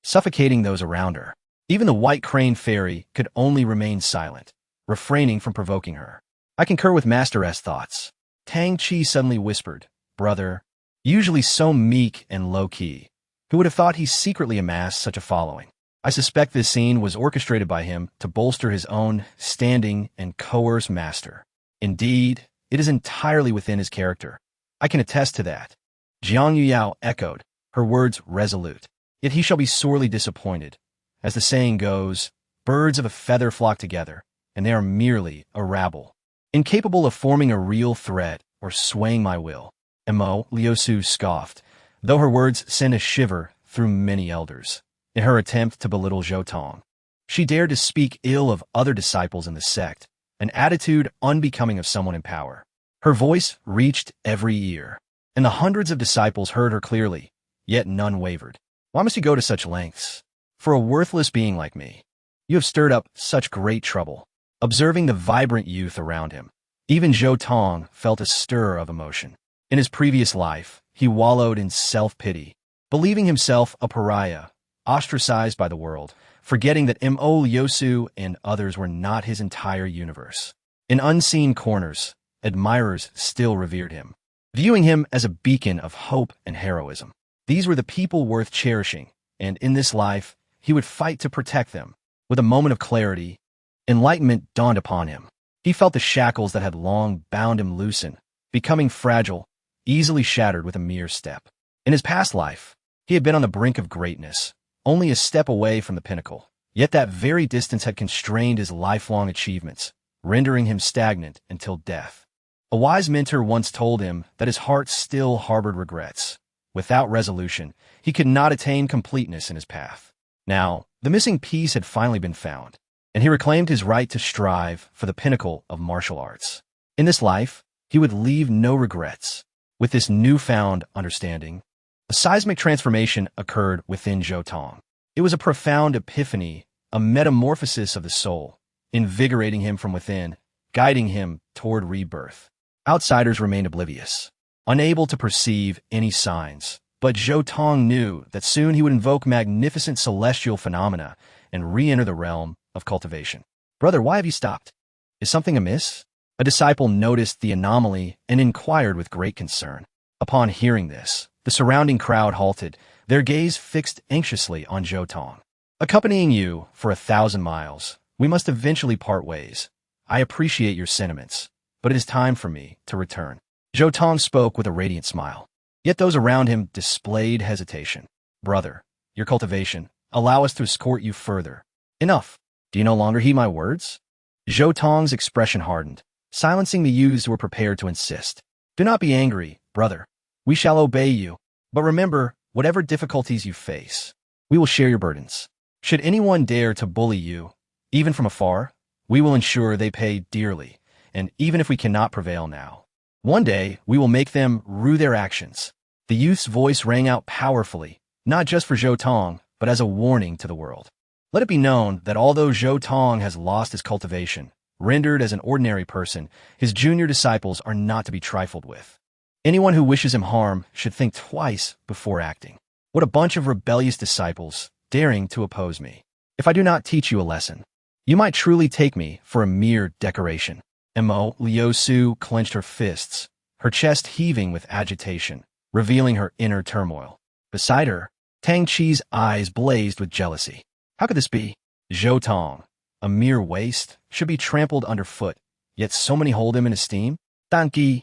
suffocating those around her. Even the white crane fairy could only remain silent, refraining from provoking her. I concur with Master S thoughts. Tang Chi suddenly whispered, brother, usually so meek and low-key, who would have thought he secretly amassed such a following? I suspect this scene was orchestrated by him to bolster his own standing and coerce master. Indeed, it is entirely within his character. I can attest to that. Jiang Yuyao echoed, her words resolute. Yet he shall be sorely disappointed. As the saying goes, birds of a feather flock together, and they are merely a rabble, incapable of forming a real threat or swaying my will. Mo Liosu scoffed, though her words sent a shiver through many elders. In her attempt to belittle Zhou Tong, she dared to speak ill of other disciples in the sect, an attitude unbecoming of someone in power. Her voice reached every ear, and the hundreds of disciples heard her clearly, yet none wavered. Why must you go to such lengths? For a worthless being like me, you have stirred up such great trouble. Observing the vibrant youth around him, even Zhou Tong felt a stir of emotion. In his previous life, he wallowed in self-pity, believing himself a pariah, ostracized by the world, forgetting that Mo Yosu and others were not his entire universe. In unseen corners, admirers still revered him, viewing him as a beacon of hope and heroism. These were the people worth cherishing, and in this life, he would fight to protect them. With a moment of clarity, enlightenment dawned upon him. He felt the shackles that had long bound him loosen, becoming fragile, easily shattered with a mere step. In his past life, he had been on the brink of greatness, only a step away from the pinnacle. Yet that very distance had constrained his lifelong achievements, rendering him stagnant until death. A wise mentor once told him that his heart still harbored regrets. Without resolution, he could not attain completeness in his path. Now, The missing piece had finally been found, and he reclaimed his right to strive for the pinnacle of martial arts. In this life, he would leave no regrets. With this newfound understanding, a seismic transformation occurred within Zhou Tong. It was a profound epiphany, a metamorphosis of the soul, invigorating him from within, guiding him toward rebirth. Outsiders remained oblivious, unable to perceive any signs, but Zhou Tong knew that soon he would invoke magnificent celestial phenomena and re-enter the realm of cultivation. "Brother, why have you stopped? Is something amiss?" A disciple noticed the anomaly and inquired with great concern. Upon hearing this, the surrounding crowd halted, their gaze fixed anxiously on Zhou Tong. "Accompanying you for 1,000 miles, we must eventually part ways. I appreciate your sentiments, but it is time for me to return." Zhou Tong spoke with a radiant smile. Yet those around him displayed hesitation. "Brother, your cultivation, allow us to escort you further." "Enough. Do you no longer heed my words?" Zhou Tong's expression hardened, silencing the youths who were prepared to insist. "Do not be angry, brother. We shall obey you. But remember, whatever difficulties you face, we will share your burdens. Should anyone dare to bully you, even from afar, we will ensure they pay dearly, and even if we cannot prevail now, one day we will make them rue their actions." The youth's voice rang out powerfully, not just for Zhou Tong, but as a warning to the world. Let it be known that although Zhou Tong has lost his cultivation, rendered as an ordinary person, his junior disciples are not to be trifled with. Anyone who wishes him harm should think twice before acting. What a bunch of rebellious disciples, daring to oppose me. If I do not teach you a lesson, you might truly take me for a mere decoration. Mo Liusu clenched her fists, her chest heaving with agitation, revealing her inner turmoil. Beside her, Tang Chi's eyes blazed with jealousy. How could this be? Zhou Tong, a mere waste, should be trampled underfoot, yet so many hold him in esteem? Dan Qi,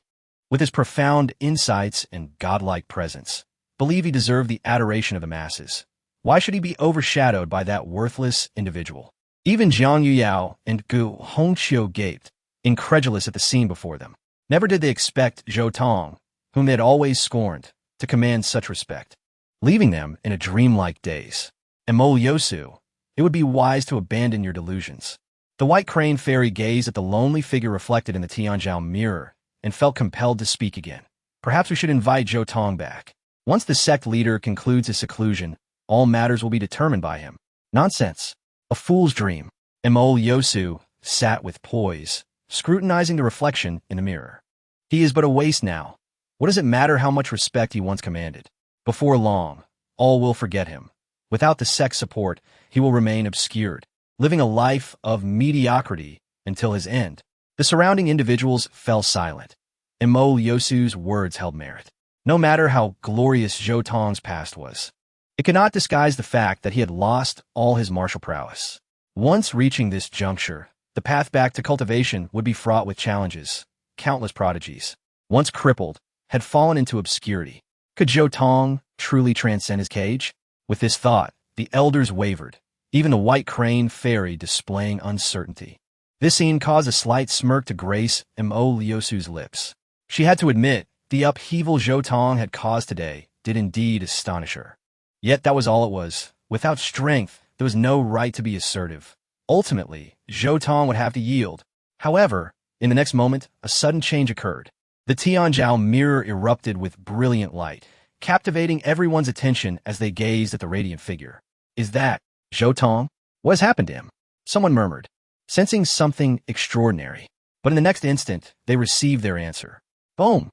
with his profound insights and godlike presence, believe he deserved the adoration of the masses. Why should he be overshadowed by that worthless individual? Even Jiang Yuyao and Gu Hongqiu gaped, incredulous at the scene before them. Never did they expect Zhou Tong, whom they had always scorned, to command such respect, leaving them in a dreamlike daze. Mo Yosu, it would be wise to abandon your delusions. The white crane fairy gazed at the lonely figure reflected in the Tianzhao mirror and felt compelled to speak again. Perhaps we should invite Zhou Tong back. Once the sect leader concludes his seclusion, all matters will be determined by him. Nonsense. A fool's dream. Mo Yosu sat with poise, scrutinizing the reflection in the mirror. He is but a waste now. What does it matter how much respect he once commanded? Before long, all will forget him. Without the sect's support, he will remain obscured, living a life of mediocrity until his end. The surrounding individuals fell silent. Mo Yosu's words held merit. No matter how glorious Zhou Tong's past was, it could not disguise the fact that he had lost all his martial prowess. Once reaching this juncture, the path back to cultivation would be fraught with challenges. Countless prodigies, once crippled, had fallen into obscurity. Could Zhou Tong truly transcend his cage? With this thought, the elders wavered, even the white crane fairy displaying uncertainty. This scene caused a slight smirk to grace Mo Liusu's lips. She had to admit, the upheaval Zhou Tong had caused today did indeed astonish her. Yet that was all it was. Without strength, there was no right to be assertive. Ultimately, Zhou Tong would have to yield. However, in the next moment, a sudden change occurred. The Tianzhao mirror erupted with brilliant light, captivating everyone's attention as they gazed at the radiant figure. Is that Zhou Tong? What has happened to him? Someone murmured, sensing something extraordinary. But in the next instant, they received their answer. Boom!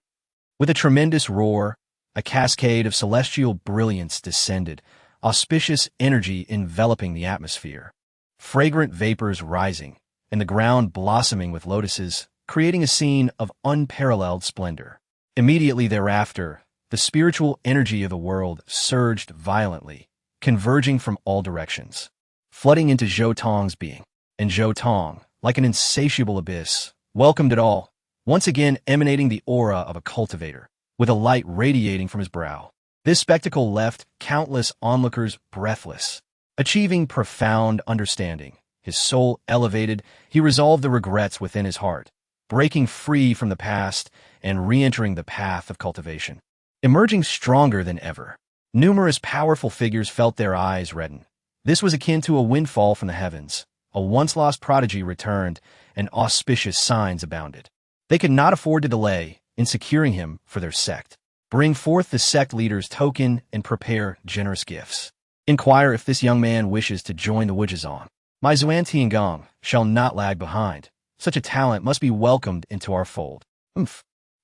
With a tremendous roar, a cascade of celestial brilliance descended, auspicious energy enveloping the atmosphere. Fragrant vapors rising, and the ground blossoming with lotuses, creating a scene of unparalleled splendor. Immediately thereafter, the spiritual energy of the world surged violently, converging from all directions, flooding into Zhou Tong's being. And Zhou Tong, like an insatiable abyss, welcomed it all, once again emanating the aura of a cultivator, with a light radiating from his brow. This spectacle left countless onlookers breathless. Achieving profound understanding, his soul elevated, he resolved the regrets within his heart, breaking free from the past and re-entering the path of cultivation. Emerging stronger than ever, numerous powerful figures felt their eyes redden, This was akin to a windfall from the heavens. A once-lost prodigy returned, and auspicious signs abounded. They could not afford to delay in securing him for their sect. Bring forth the sect leader's token and prepare generous gifts. Inquire if this young man wishes to join the Wujizong. My Xuantiangong shall not lag behind. Such a talent must be welcomed into our fold.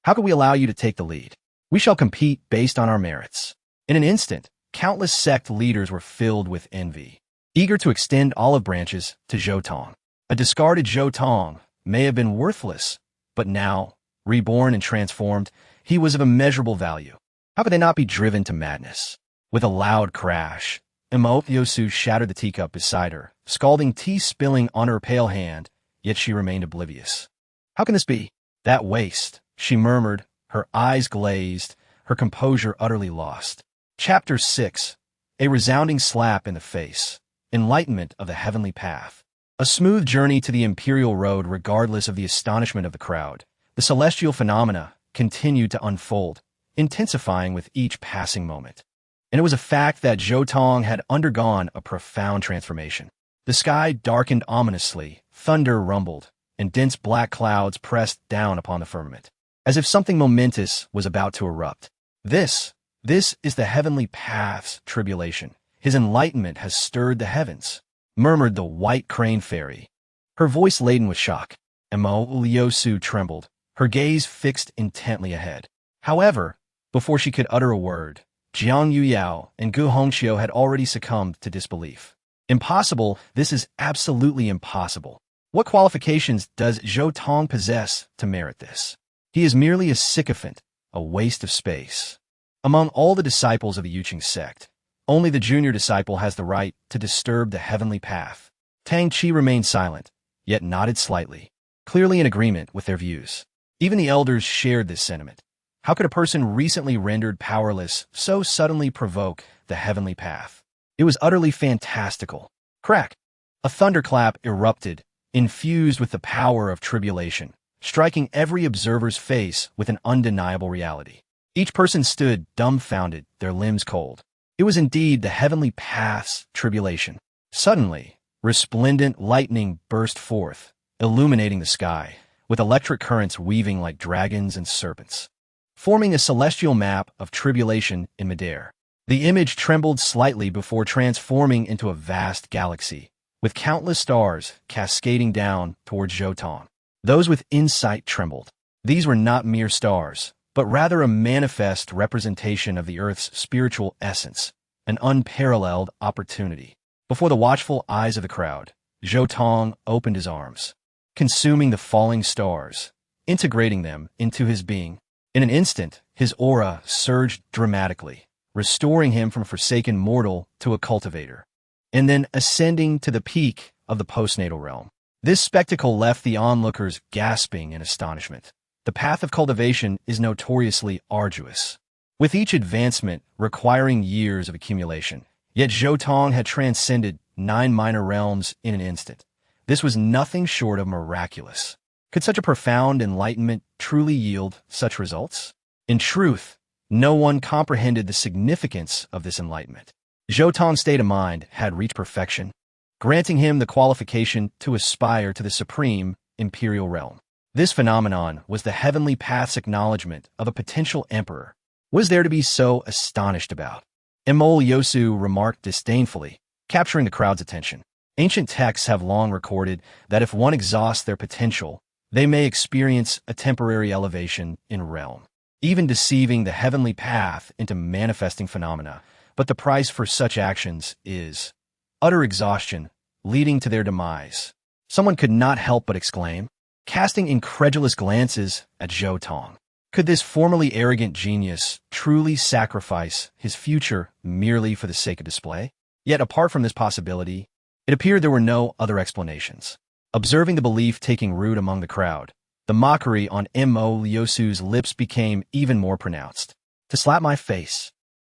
How could we allow you to take the lead? We shall compete based on our merits. In an instant, countless sect leaders were filled with envy, eager to extend olive branches to Zhou Tong. A discarded Zhou Tong may have been worthless, but now, reborn and transformed, he was of immeasurable value. How could they not be driven to madness? With a loud crash, Yosu shattered the teacup beside her, scalding tea spilling on her pale hand, yet she remained oblivious. How can this be? That waste, she murmured, her eyes glazed, her composure utterly lost. Chapter 6. A resounding slap in the face. Enlightenment of the heavenly path. A smooth journey to the imperial road regardless of the astonishment of the crowd. The celestial phenomena continued to unfold, intensifying with each passing moment. And it was a fact that Zhou Tong had undergone a profound transformation. The sky darkened ominously, thunder rumbled, and dense black clouds pressed down upon the firmament, as if something momentous was about to erupt. This is the heavenly path's tribulation. His enlightenment has stirred the heavens, murmured the white crane fairy, her voice laden with shock. Yosu trembled, her gaze fixed intently ahead. However, before she could utter a word, Jiang Yuyao and Gu Hongxiu had already succumbed to disbelief. Impossible, this is absolutely impossible. What qualifications does Zhou Tong possess to merit this? He is merely a sycophant, a waste of space. Among all the disciples of the Yuqing sect, only the junior disciple has the right to disturb the heavenly path. Tang Qi remained silent, yet nodded slightly, clearly in agreement with their views. Even the elders shared this sentiment. How could a person recently rendered powerless so suddenly provoke the heavenly path? It was utterly fantastical. Crack! A thunderclap erupted, infused with the power of tribulation, striking every observer's face with an undeniable reality. Each person stood dumbfounded, their limbs cold. It was indeed the heavenly path's tribulation. Suddenly, resplendent lightning burst forth, illuminating the sky, with electric currents weaving like dragons and serpents, forming a celestial map of tribulation in midair. The image trembled slightly before transforming into a vast galaxy, with countless stars cascading down towards Zhou Tong. Those with insight trembled. These were not mere stars, but rather a manifest representation of the Earth's spiritual essence, an unparalleled opportunity. Before the watchful eyes of the crowd, Zhou Tong opened his arms, consuming the falling stars, integrating them into his being. In an instant, his aura surged dramatically, restoring him from forsaken mortal to a cultivator, and then ascending to the peak of the postnatal realm. This spectacle left the onlookers gasping in astonishment. The path of cultivation is notoriously arduous, with each advancement requiring years of accumulation. Yet Zhou Tong had transcended 9 minor realms in an instant. This was nothing short of miraculous. Could such a profound enlightenment truly yield such results? In truth, no one comprehended the significance of this enlightenment. Zhou Tong's state of mind had reached perfection, granting him the qualification to aspire to the supreme imperial realm. This phenomenon was the heavenly path's acknowledgement of a potential emperor. Was there to be so astonished about? Yosu remarked disdainfully, capturing the crowd's attention. Ancient texts have long recorded that if one exhausts their potential, they may experience a temporary elevation in realm, even deceiving the heavenly path into manifesting phenomena. But the price for such actions is utter exhaustion, leading to their demise. Someone could not help but exclaim, casting incredulous glances at Zhou Tong. Could this formerly arrogant genius truly sacrifice his future merely for the sake of display? Yet apart from this possibility, it appeared there were no other explanations. Observing the belief taking root among the crowd, the mockery on Yosu's lips became even more pronounced. To slap my face.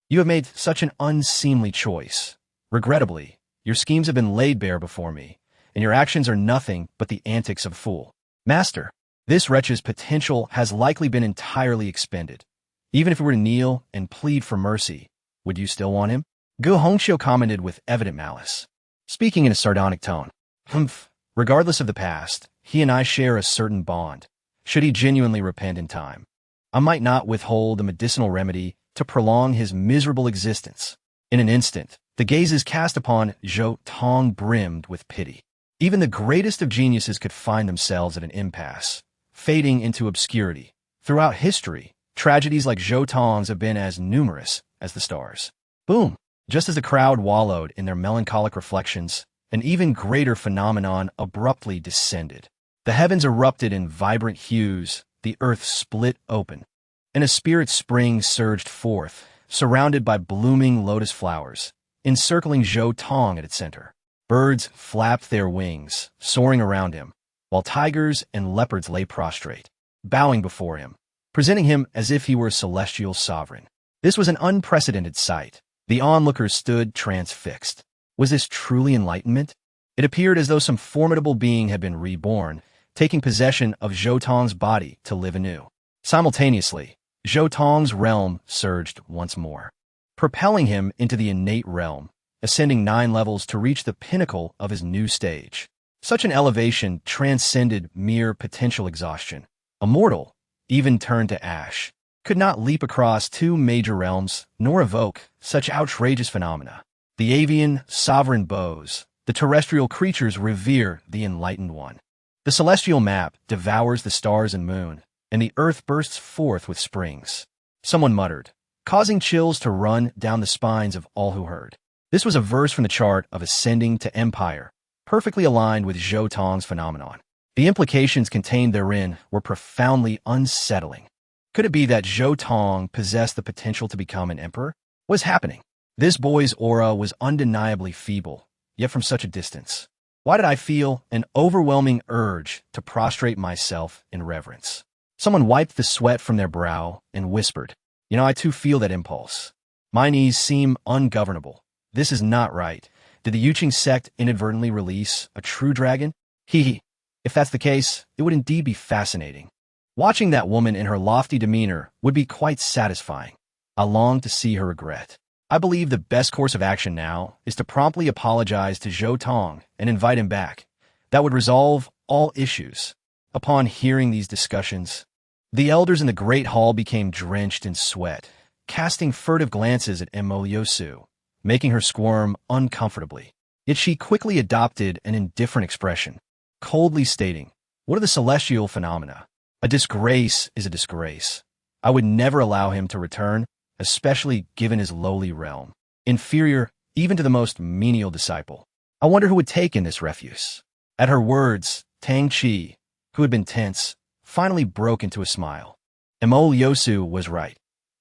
You have made such an unseemly choice. Regrettably, your schemes have been laid bare before me, and your actions are nothing but the antics of a fool. Master, this wretch's potential has likely been entirely expended. Even if he were to kneel and plead for mercy, would you still want him? Gu Hongxiu commented with evident malice. speaking in a sardonic tone. Humph. Regardless of the past, he and I share a certain bond. Should he genuinely repent in time, I might not withhold a medicinal remedy to prolong his miserable existence. In an instant, the gazes cast upon Zhou Tong brimmed with pity. Even the greatest of geniuses could find themselves at an impasse, fading into obscurity. Throughout history, tragedies like Zhou Tong's have been as numerous as the stars. Boom! Just as the crowd wallowed in their melancholic reflections, an even greater phenomenon abruptly descended. The heavens erupted in vibrant hues, the earth split open, and a spirit spring surged forth, surrounded by blooming lotus flowers, encircling Zhou Tong at its center. Birds flapped their wings, soaring around him, while tigers and leopards lay prostrate, bowing before him, presenting him as if he were a celestial sovereign. This was an unprecedented sight. The onlookers stood transfixed. Was this truly enlightenment? It appeared as though some formidable being had been reborn, taking possession of Zhou Tong's body to live anew. Simultaneously, Zhou Tong's realm surged once more, propelling him into the innate realm, ascending 9 levels to reach the pinnacle of his new stage. Such an elevation transcended mere potential exhaustion. A mortal, even turned to ash, could not leap across 2 major realms, nor evoke such outrageous phenomena. The avian, sovereign bows, the terrestrial creatures revere the enlightened one. The celestial map devours the stars and moon, and the earth bursts forth with springs. Someone muttered, causing chills to run down the spines of all who heard. This was a verse from the chart of ascending to empire, perfectly aligned with Zhou Tong's phenomenon. The implications contained therein were profoundly unsettling. Could it be that Zhou Tong possessed the potential to become an emperor? What was happening? This boy's aura was undeniably feeble, yet from such a distance. Why did I feel an overwhelming urge to prostrate myself in reverence? Someone wiped the sweat from their brow and whispered, I too feel that impulse. My knees seem ungovernable. This is not right. Did the Yuqing sect inadvertently release a true dragon? Hee. If that's the case, it would indeed be fascinating. Watching that woman in her lofty demeanor would be quite satisfying. I long to see her regret. I believe the best course of action now is to promptly apologize to Zhou Tong and invite him back. That would resolve all issues. Upon hearing these discussions, the elders in the great hall became drenched in sweat, casting furtive glances at Mo Yosu, making her squirm uncomfortably. Yet she quickly adopted an indifferent expression, coldly stating, "What are the celestial phenomena? A disgrace is a disgrace. I would never allow him to return, especially given his lowly realm. Inferior even to the most menial disciple. I wonder who would take in this refuse." At her words, Tang Chi, who had been tense, finally broke into a smile. Mo Yosu was right.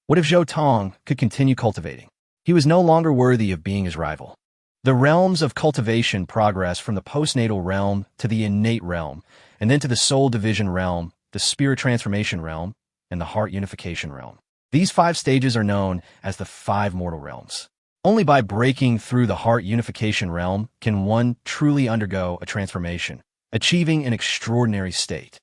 What if Zhou Tong could continue cultivating? He was no longer worthy of being his rival. The realms of cultivation progress from the postnatal realm to the innate realm, and then to the soul division realm, the spirit transformation realm, and the heart unification realm. These 5 stages are known as the 5 mortal realms. Only by breaking through the heart unification realm can one truly undergo a transformation, achieving an extraordinary state.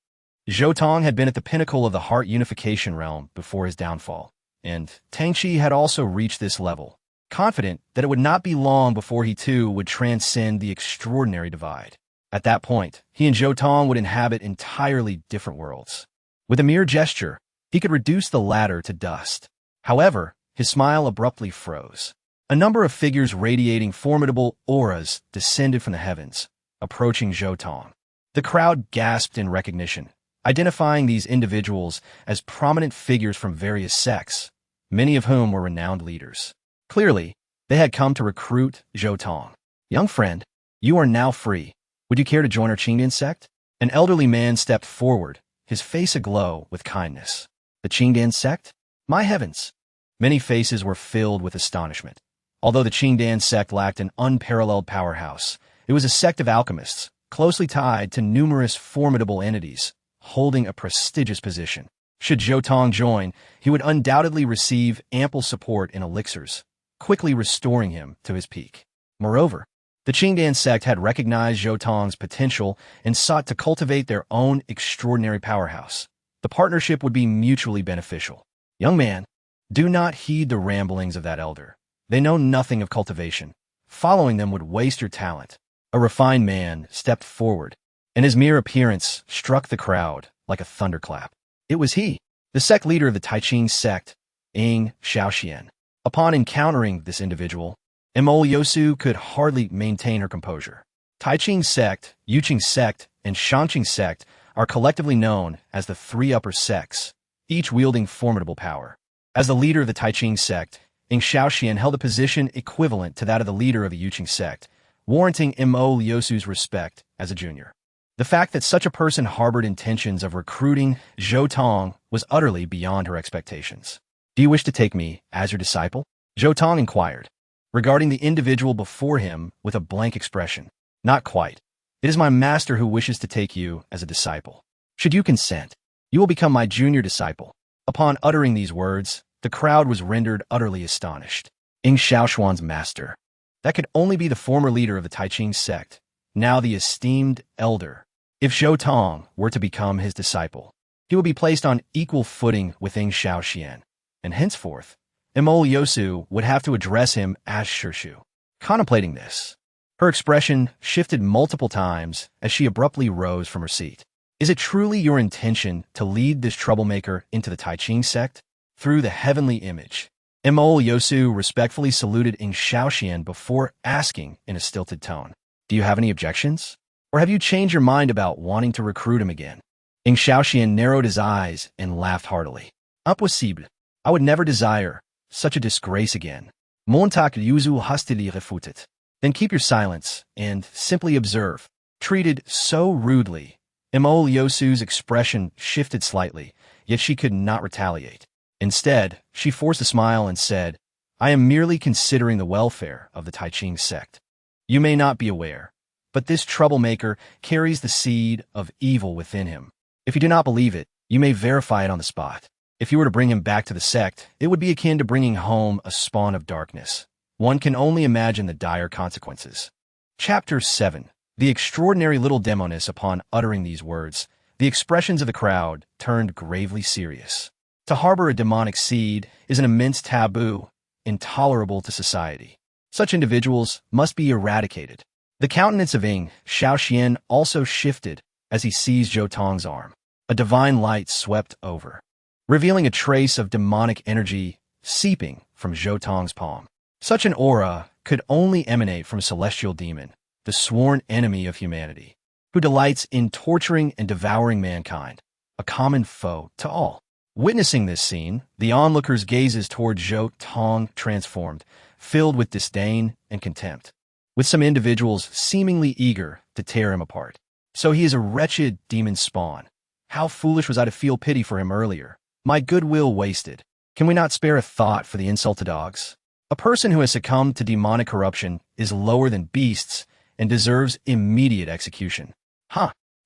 Zhou Tong had been at the pinnacle of the heart unification realm before his downfall, and Tang Chi had also reached this level, confident that it would not be long before he too would transcend the extraordinary divide. At that point, he and Zhou Tong would inhabit entirely different worlds. With a mere gesture, he could reduce the latter to dust. However, his smile abruptly froze. A number of figures radiating formidable auras descended from the heavens, approaching Zhou Tong. The crowd gasped in recognition, identifying these individuals as prominent figures from various sects, many of whom were renowned leaders. Clearly, they had come to recruit Zhou Tong. "Young friend, you are now free. Would you care to join our Qingdian sect?" An elderly man stepped forward, his face aglow with kindness. The Qingdian sect? My heavens! Many faces were filled with astonishment. Although the Qingdian sect lacked an unparalleled powerhouse, it was a sect of alchemists, closely tied to numerous formidable entities, holding a prestigious position. Should Zhou Tong join, he would undoubtedly receive ample support in elixirs, quickly restoring him to his peak. Moreover, the Qingdian sect had recognized Zhou Tong's potential and sought to cultivate their own extraordinary powerhouse. The partnership would be mutually beneficial. "Young man, do not heed the ramblings of that elder. They know nothing of cultivation. Following them would waste your talent. A refined man stepped forward, and his mere appearance struck the crowd like a thunderclap. It was he, the sect leader of the Taiqing sect, Ing Shaoxian. Upon encountering this individual, Yosu could hardly maintain her composure. Taiqing sect, Yuqing sect, and Shangqing sect are collectively known as the three upper sects, each wielding formidable power. As the leader of the Taiqing sect, Ing Shaoxian held a position equivalent to that of the leader of the Yuqing sect, warranting Yosu's respect as a junior. The fact that such a person harbored intentions of recruiting Zhou Tong was utterly beyond her expectations. "Do you wish to take me as your disciple?" Zhou Tong inquired, regarding the individual before him with a blank expression. "Not quite. It is my master who wishes to take you as a disciple. Should you consent, you will become my junior disciple." Upon uttering these words, the crowd was rendered utterly astonished. Ing Shaoxuan's master. That could only be the former leader of the Taiqing sect, now the esteemed elder. If Zhou Tong were to become his disciple, he would be placed on equal footing with Ing Shaoxian, and henceforth, Yosu would have to address him as Shirshu. Contemplating this, her expression shifted multiple times as she abruptly rose from her seat. "Is it truly your intention to lead this troublemaker into the Taiqing sect? Through the heavenly image." Yosu respectfully saluted Ing Shaoxian before asking in a stilted tone, "Do you have any objections? Or have you changed your mind about wanting to recruit him again?" Ing Shaoxian narrowed his eyes and laughed heartily. "Impossible. I would never desire such a disgrace again. Montak yuzu hastili refutet." "Then keep your silence and simply observe." Treated so rudely, Yosu's expression shifted slightly, yet she could not retaliate. Instead, she forced a smile and said, "I am merely considering the welfare of the Taiqing sect. You may not be aware, but this troublemaker carries the seed of evil within him. If you do not believe it, you may verify it on the spot. If you were to bring him back to the sect, it would be akin to bringing home a spawn of darkness. One can only imagine the dire consequences." Chapter 7. The extraordinary little demoness. Upon uttering these words, the expressions of the crowd turned gravely serious. To harbor a demonic seed is an immense taboo, intolerable to society. Such individuals must be eradicated. The countenance of Ing Shaoxian also shifted as he seized Zhou Tong's arm. A divine light swept over, revealing a trace of demonic energy seeping from Zhou Tong's palm. Such an aura could only emanate from a celestial demon, the sworn enemy of humanity, who delights in torturing and devouring mankind, a common foe to all. Witnessing this scene, the onlookers' gazes toward Zhou Tong transformed, filled with disdain and contempt, with some individuals seemingly eager to tear him apart. "So he is a wretched demon spawn. How foolish was I to feel pity for him earlier. My goodwill wasted. Can we not spare a thought for the insulted dogs? A person who has succumbed to demonic corruption is lower than beasts and deserves immediate execution."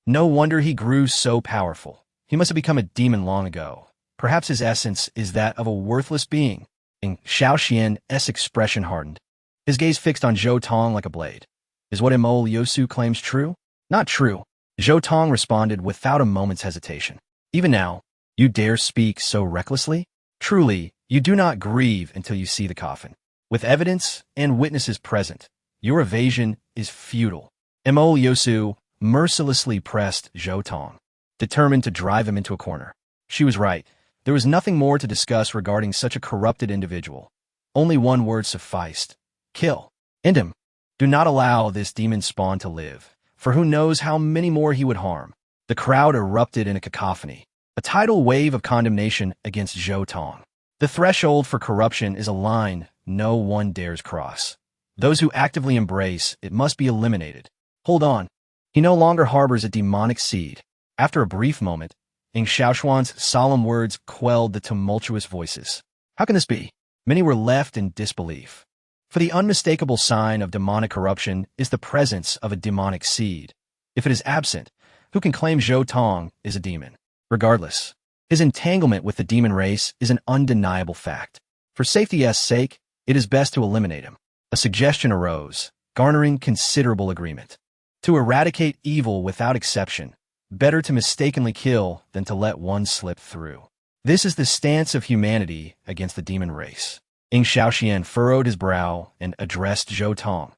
No wonder he grew so powerful. He must have become a demon long ago. Perhaps his essence is that of a worthless being. Ing Shaoxian's expression hardened, his gaze fixed on Zhou Tong like a blade. "Is what Yosu claims true?" "Not true," Zhou Tong responded without a moment's hesitation. "Even now, you dare speak so recklessly? Truly, you do not grieve until you see the coffin. With evidence and witnesses present, your evasion is futile." Yosu mercilessly pressed Zhou Tong, determined to drive him into a corner. She was right. There was nothing more to discuss regarding such a corrupted individual. Only one word sufficed: kill. End him. Do not allow this demon spawn to live, for who knows how many more he would harm. The crowd erupted in a cacophony, a tidal wave of condemnation against Zhou Tong. The threshold for corruption is a line no one dares cross. Those who actively embrace it must be eliminated. Hold on. He no longer harbors a demonic seed. After a brief moment, Ing Shaoxuan's solemn words quelled the tumultuous voices. How can this be? Many were left in disbelief. For the unmistakable sign of demonic corruption is the presence of a demonic seed. If it is absent, who can claim Zhou Tong is a demon? Regardless, his entanglement with the demon race is an undeniable fact. For safety's sake, it is best to eliminate him. A suggestion arose, garnering considerable agreement. To eradicate evil without exception, better to mistakenly kill than to let one slip through. This is the stance of humanity against the demon race. Xiaoxian furrowed his brow and addressed Zhou Tong.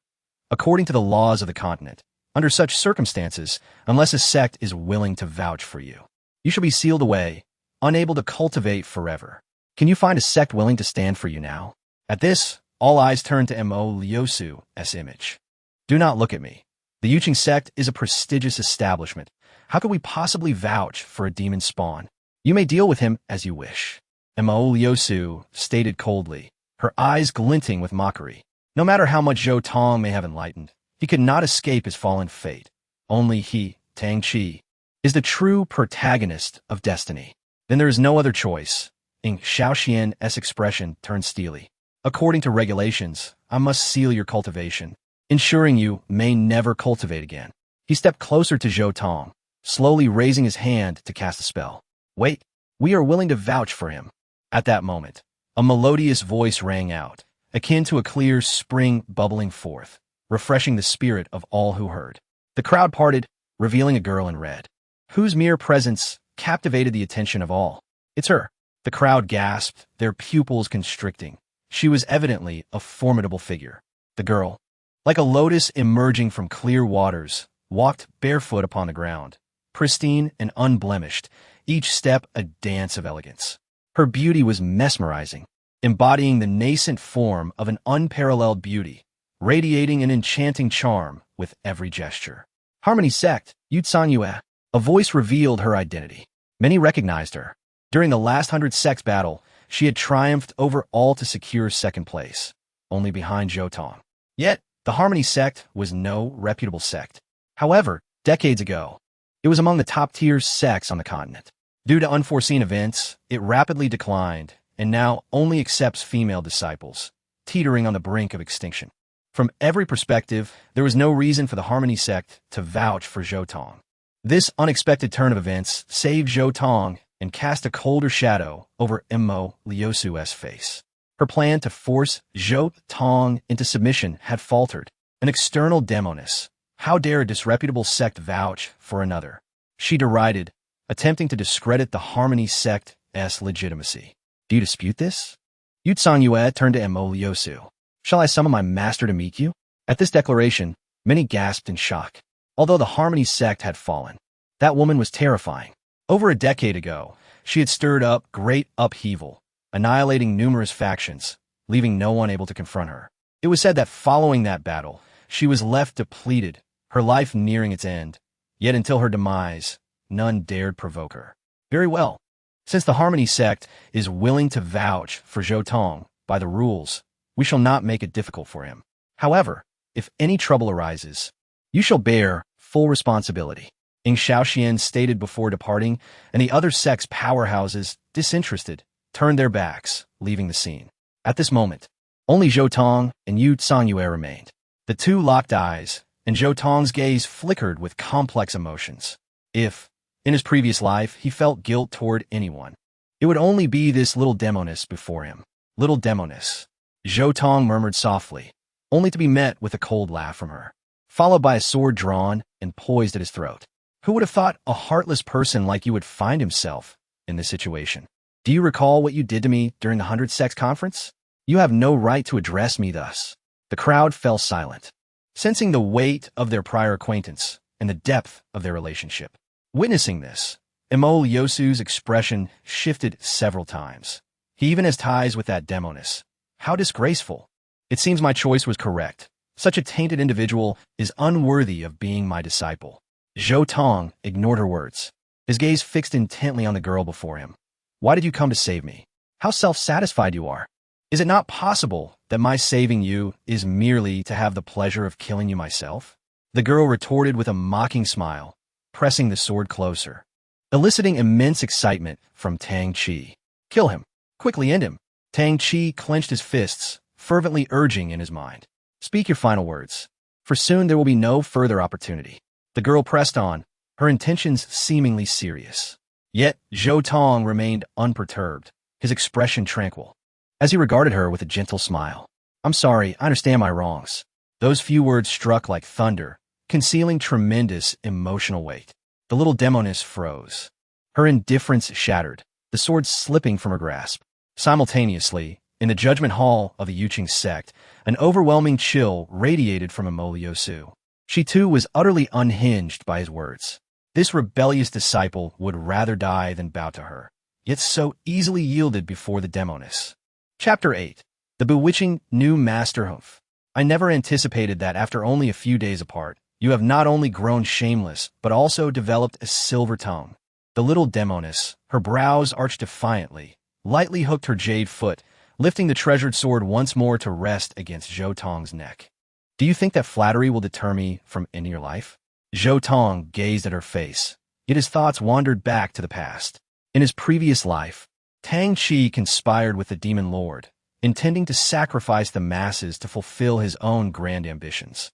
According to the laws of the continent, under such circumstances, unless a sect is willing to vouch for you, you shall be sealed away, unable to cultivate forever. Can you find a sect willing to stand for you now? At this, all eyes turned to Mo Liusu's image. Do not look at me. The Yuqing sect is a prestigious establishment. How could we possibly vouch for a demon spawn? You may deal with him as you wish. Mo Liusu stated coldly, her eyes glinting with mockery. No matter how much Zhou Tong may have enlightened, he could not escape his fallen fate. Only he, Tang Qi, is the true protagonist of destiny. Then there is no other choice. Xiaoxian's expression turned steely. According to regulations, I must seal your cultivation, ensuring you may never cultivate again. He stepped closer to Zhou Tong, slowly raising his hand to cast a spell. Wait, we are willing to vouch for him. At that moment, a melodious voice rang out, akin to a clear spring bubbling forth, refreshing the spirit of all who heard. The crowd parted, revealing a girl in red, whose mere presence captivated the attention of all. It's her. The crowd gasped, their pupils constricting. She was evidently a formidable figure. The girl, like a lotus emerging from clear waters, walked barefoot upon the ground, pristine and unblemished, each step a dance of elegance. Her beauty was mesmerizing, embodying the nascent form of an unparalleled beauty, radiating an enchanting charm with every gesture. Harmony Sect, Yue. A voice revealed her identity. Many recognized her. During the last 100 sects battle, she had triumphed over all to secure second place, only behind Zhou Tong. Yet, the Harmony Sect was no reputable sect. However, decades ago, it was among the top-tier sects on the continent. Due to unforeseen events, it rapidly declined and now only accepts female disciples, teetering on the brink of extinction. From every perspective, there was no reason for the Harmony Sect to vouch for Zhou Tong. This unexpected turn of events saved Zhou Tong and cast a colder shadow over Mo Liusu's face. Her plan to force Zhou Tong into submission had faltered. An external demoness. How dare a disreputable sect vouch for another? She derided, attempting to discredit the Harmony Sect's legitimacy. Do you dispute this? Yue turned to Mo Liusu. Shall I summon my master to meet you? At this declaration, many gasped in shock. Although the Harmony Sect had fallen, that woman was terrifying. Over a decade ago, she had stirred up great upheaval, annihilating numerous factions, leaving no one able to confront her. It was said that following that battle, she was left depleted, her life nearing its end. Yet until her demise, none dared provoke her. Very well. Since the Harmony Sect is willing to vouch for Zhou Tong by the rules, we shall not make it difficult for him. However, if any trouble arises, you shall bear full responsibility. Xiaoxian stated before departing, and the other sect's powerhouses, disinterested, turned their backs, leaving the scene. At this moment, only Zhou Tong and Yue remained. The two locked eyes, and Zhou Tong's gaze flickered with complex emotions. If, in his previous life, he felt guilt toward anyone, it would only be this little demoness before him. Little demoness. Zhou Tong murmured softly, only to be met with a cold laugh from her, followed by a sword drawn and poised at his throat. Who would have thought a heartless person like you would find himself in this situation? Do you recall what you did to me during the 100 Sects conference? You have no right to address me thus. The crowd fell silent, sensing the weight of their prior acquaintance and the depth of their relationship. Witnessing this, Mo Liusu's expression shifted several times. He even has ties with that demoness. How disgraceful. It seems my choice was correct. Such a tainted individual is unworthy of being my disciple. Zhou Tong ignored her words, his gaze fixed intently on the girl before him. Why did you come to save me? How self-satisfied you are. Is it not possible that my saving you is merely to have the pleasure of killing you myself? The girl retorted with a mocking smile, pressing the sword closer, eliciting immense excitement from Tang Qi. Kill him. Quickly end him. Tang Qi clenched his fists, fervently urging in his mind. Speak your final words, for soon there will be no further opportunity. The girl pressed on, her intentions seemingly serious. Yet Zhou Tong remained unperturbed, his expression tranquil, as he regarded her with a gentle smile. I'm sorry, I understand my wrongs. Those few words struck like thunder, concealing tremendous emotional weight. The little demoness froze, her indifference shattered, the sword slipping from her grasp. Simultaneously, In the judgment hall of the Yuqing sect, an overwhelming chill radiated from Emoliosu. She too was utterly unhinged by his words. This rebellious disciple would rather die than bow to her, yet so easily yielded before the demoness. Chapter 8. The Bewitching New Master Hoof. I never anticipated that after only a few days apart, you have not only grown shameless, but also developed a silver tongue. The little demoness, her brows arched defiantly, lightly hooked her jade foot, lifting the treasured sword once more to rest against Zhou Tong's neck. Do you think that flattery will deter me from ending your life? Zhou Tong gazed at her face, yet his thoughts wandered back to the past. In his previous life, Tang Qi conspired with the demon lord, intending to sacrifice the masses to fulfill his own grand ambitions.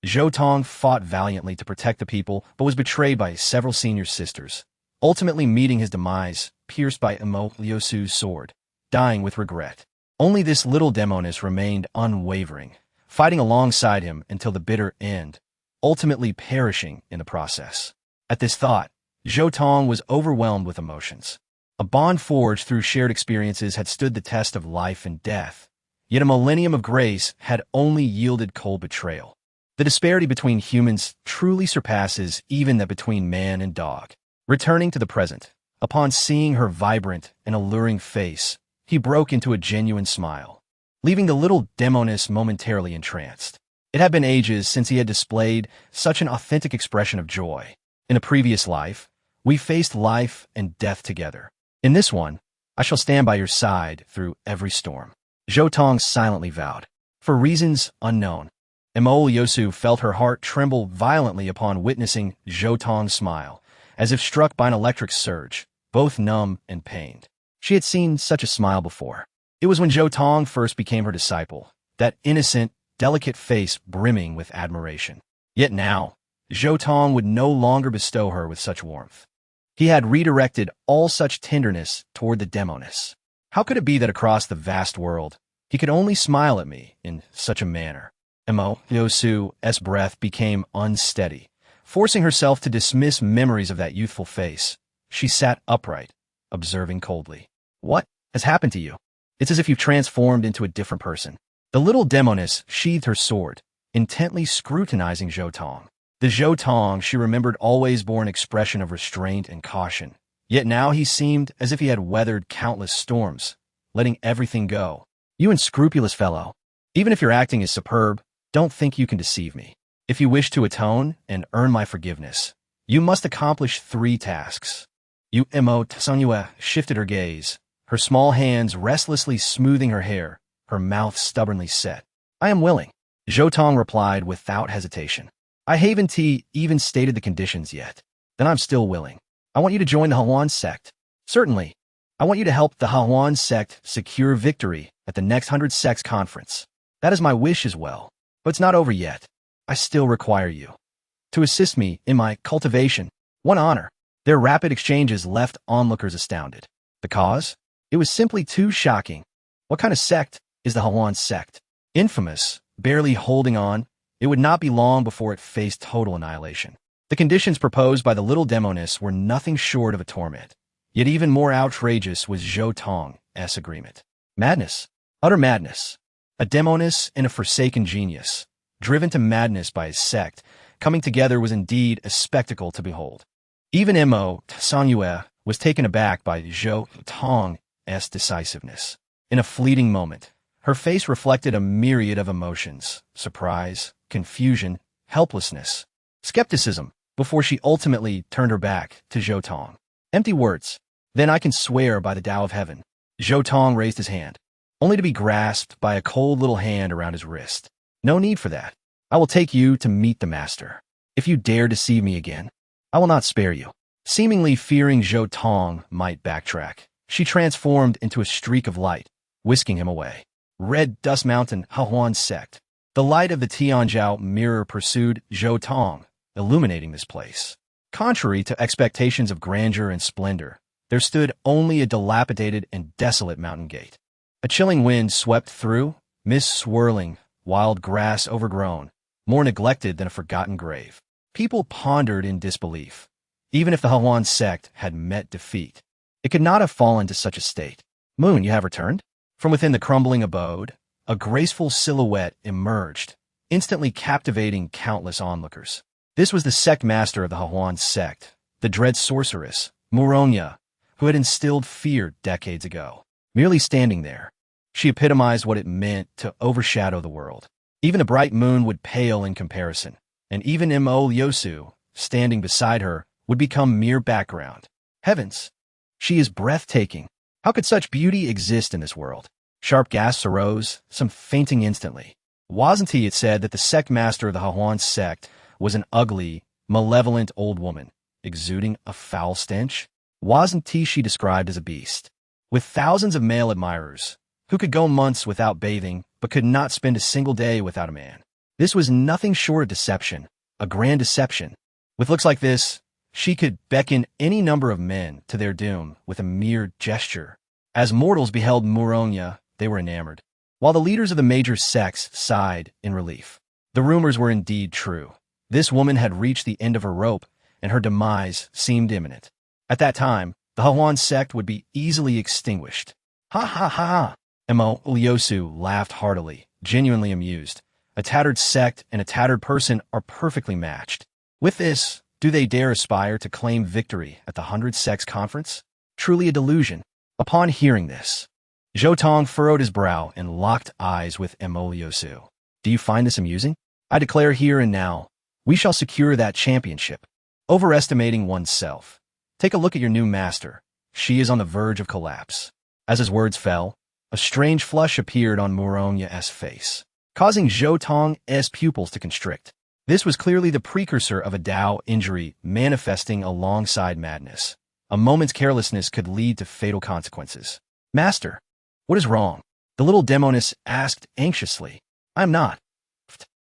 Zhou Tong fought valiantly to protect the people, but was betrayed by several senior sisters, ultimately meeting his demise, pierced by Emoliosu's sword, dying with regret. Only this little demoness remained unwavering, fighting alongside him until the bitter end, ultimately perishing in the process. At this thought, Zhou Tong was overwhelmed with emotions. A bond forged through shared experiences had stood the test of life and death, yet a millennium of grace had only yielded cold betrayal. The disparity between humans truly surpasses even that between man and dog. Returning to the present, upon seeing her vibrant and alluring face, he broke into a genuine smile, leaving the little demoness momentarily entranced. It had been ages since he had displayed such an authentic expression of joy. In a previous life, we faced life and death together. In this one, I shall stand by your side through every storm. Zhou Tong silently vowed. For reasons unknown, Emoliosu felt her heart tremble violently upon witnessing Zhou Tong's smile, as if struck by an electric surge, both numb and pained. She had seen such a smile before. It was when Zhou Tong first became her disciple, that innocent, delicate face brimming with admiration. Yet now, Zhou Tong would no longer bestow her with such warmth. He had redirected all such tenderness toward the demoness. How could it be that across the vast world, he could only smile at me in such a manner? Emoliosu's breath became unsteady. Forcing herself to dismiss memories of that youthful face, she sat upright, observing coldly. What has happened to you? It's as if you've transformed into a different person. The little demoness sheathed her sword, intently scrutinizing Zhou Tong. The Zhou Tong she remembered always bore an expression of restraint and caution, yet now he seemed as if he had weathered countless storms, letting everything go. You unscrupulous fellow, even if your acting is superb, don't think you can deceive me. If you wish to atone and earn my forgiveness, you must accomplish 3 tasks. Tsanyue shifted her gaze, her small hands restlessly smoothing her hair, her mouth stubbornly set. I am willing, Zhou Tong replied without hesitation. I haven't even stated the conditions yet. Then I'm still willing. I want you to join the Haluan sect. Certainly. I want you to help the Haluan sect secure victory at the next 100 Sects conference. That is my wish as well. But it's not over yet. I still require you to assist me in my cultivation. One honor. Their rapid exchanges left onlookers astounded. The cause? It was simply too shocking. What kind of sect is the Haluan sect? Infamous, barely holding on, it would not be long before it faced total annihilation. The conditions proposed by the little demoness were nothing short of a torment. Yet even more outrageous was Zhou Tong's agreement. Madness. Utter madness. A demoness and a forsaken genius, driven to madness by his sect, coming together was indeed a spectacle to behold. Even Tsanyue was taken aback by Zhou Tong's decisiveness. In a fleeting moment, her face reflected a myriad of emotions: surprise, confusion, helplessness, skepticism, before she ultimately turned her back to Zhou Tong. Empty words. Then I can swear by the Tao of Heaven. Zhou Tong raised his hand, only to be grasped by a cold little hand around his wrist. No need for that. I will take you to meet the master. If you dare deceive me again, I will not spare you. Seemingly fearing Zhou Tong might backtrack, she transformed into a streak of light, whisking him away. Red Dust Mountain Haluan sect. The light of the Tianzhao mirror pursued Zhou Tong, illuminating this place. Contrary to expectations of grandeur and splendor, there stood only a dilapidated and desolate mountain gate. A chilling wind swept through, mist swirling, wild grass overgrown, more neglected than a forgotten grave. People pondered in disbelief. Even if the Haluan sect had met defeat, it could not have fallen to such a state. Moon, you have returned? From within the crumbling abode, a graceful silhouette emerged, instantly captivating countless onlookers. This was the sect master of the Hahuan sect, the dread sorceress, Muronya, who had instilled fear decades ago. Merely standing there, she epitomized what it meant to overshadow the world. Even a bright moon would pale in comparison, and even Mo Lyosu, standing beside her, would become mere background. Heavens! She is breathtaking. How could such beauty exist in this world? Sharp gasps arose, some fainting instantly. Wasn't it said that the sect master of the Hahuan sect was an ugly, malevolent old woman, exuding a foul stench? Wasn't she described as a beast? With thousands of male admirers, who could go months without bathing, but could not spend a single day without a man. This was nothing short of deception, a grand deception. With looks like this, she could beckon any number of men to their doom with a mere gesture. As mortals beheld Muronya, they were enamored, while the leaders of the major sects sighed in relief. The rumors were indeed true. This woman had reached the end of her rope, and her demise seemed imminent. At that time, the Hahuan sect would be easily extinguished. Ha ha ha! Mo Lyosu laughed heartily, genuinely amused. A tattered sect and a tattered person are perfectly matched. With this, do they dare aspire to claim victory at the 100 Sects Conference? Truly a delusion. Upon hearing this, Zhou Tong furrowed his brow and locked eyes with Mo Lyosu. Do you find this amusing? I declare here and now, we shall secure that championship. Overestimating oneself. Take a look at your new master. She is on the verge of collapse. As his words fell, a strange flush appeared on Muronya's face, causing Zhou Tong's pupils to constrict. This was clearly the precursor of a Dao injury manifesting alongside madness. A moment's carelessness could lead to fatal consequences. Master, what is wrong? The little demoness asked anxiously. I'm not.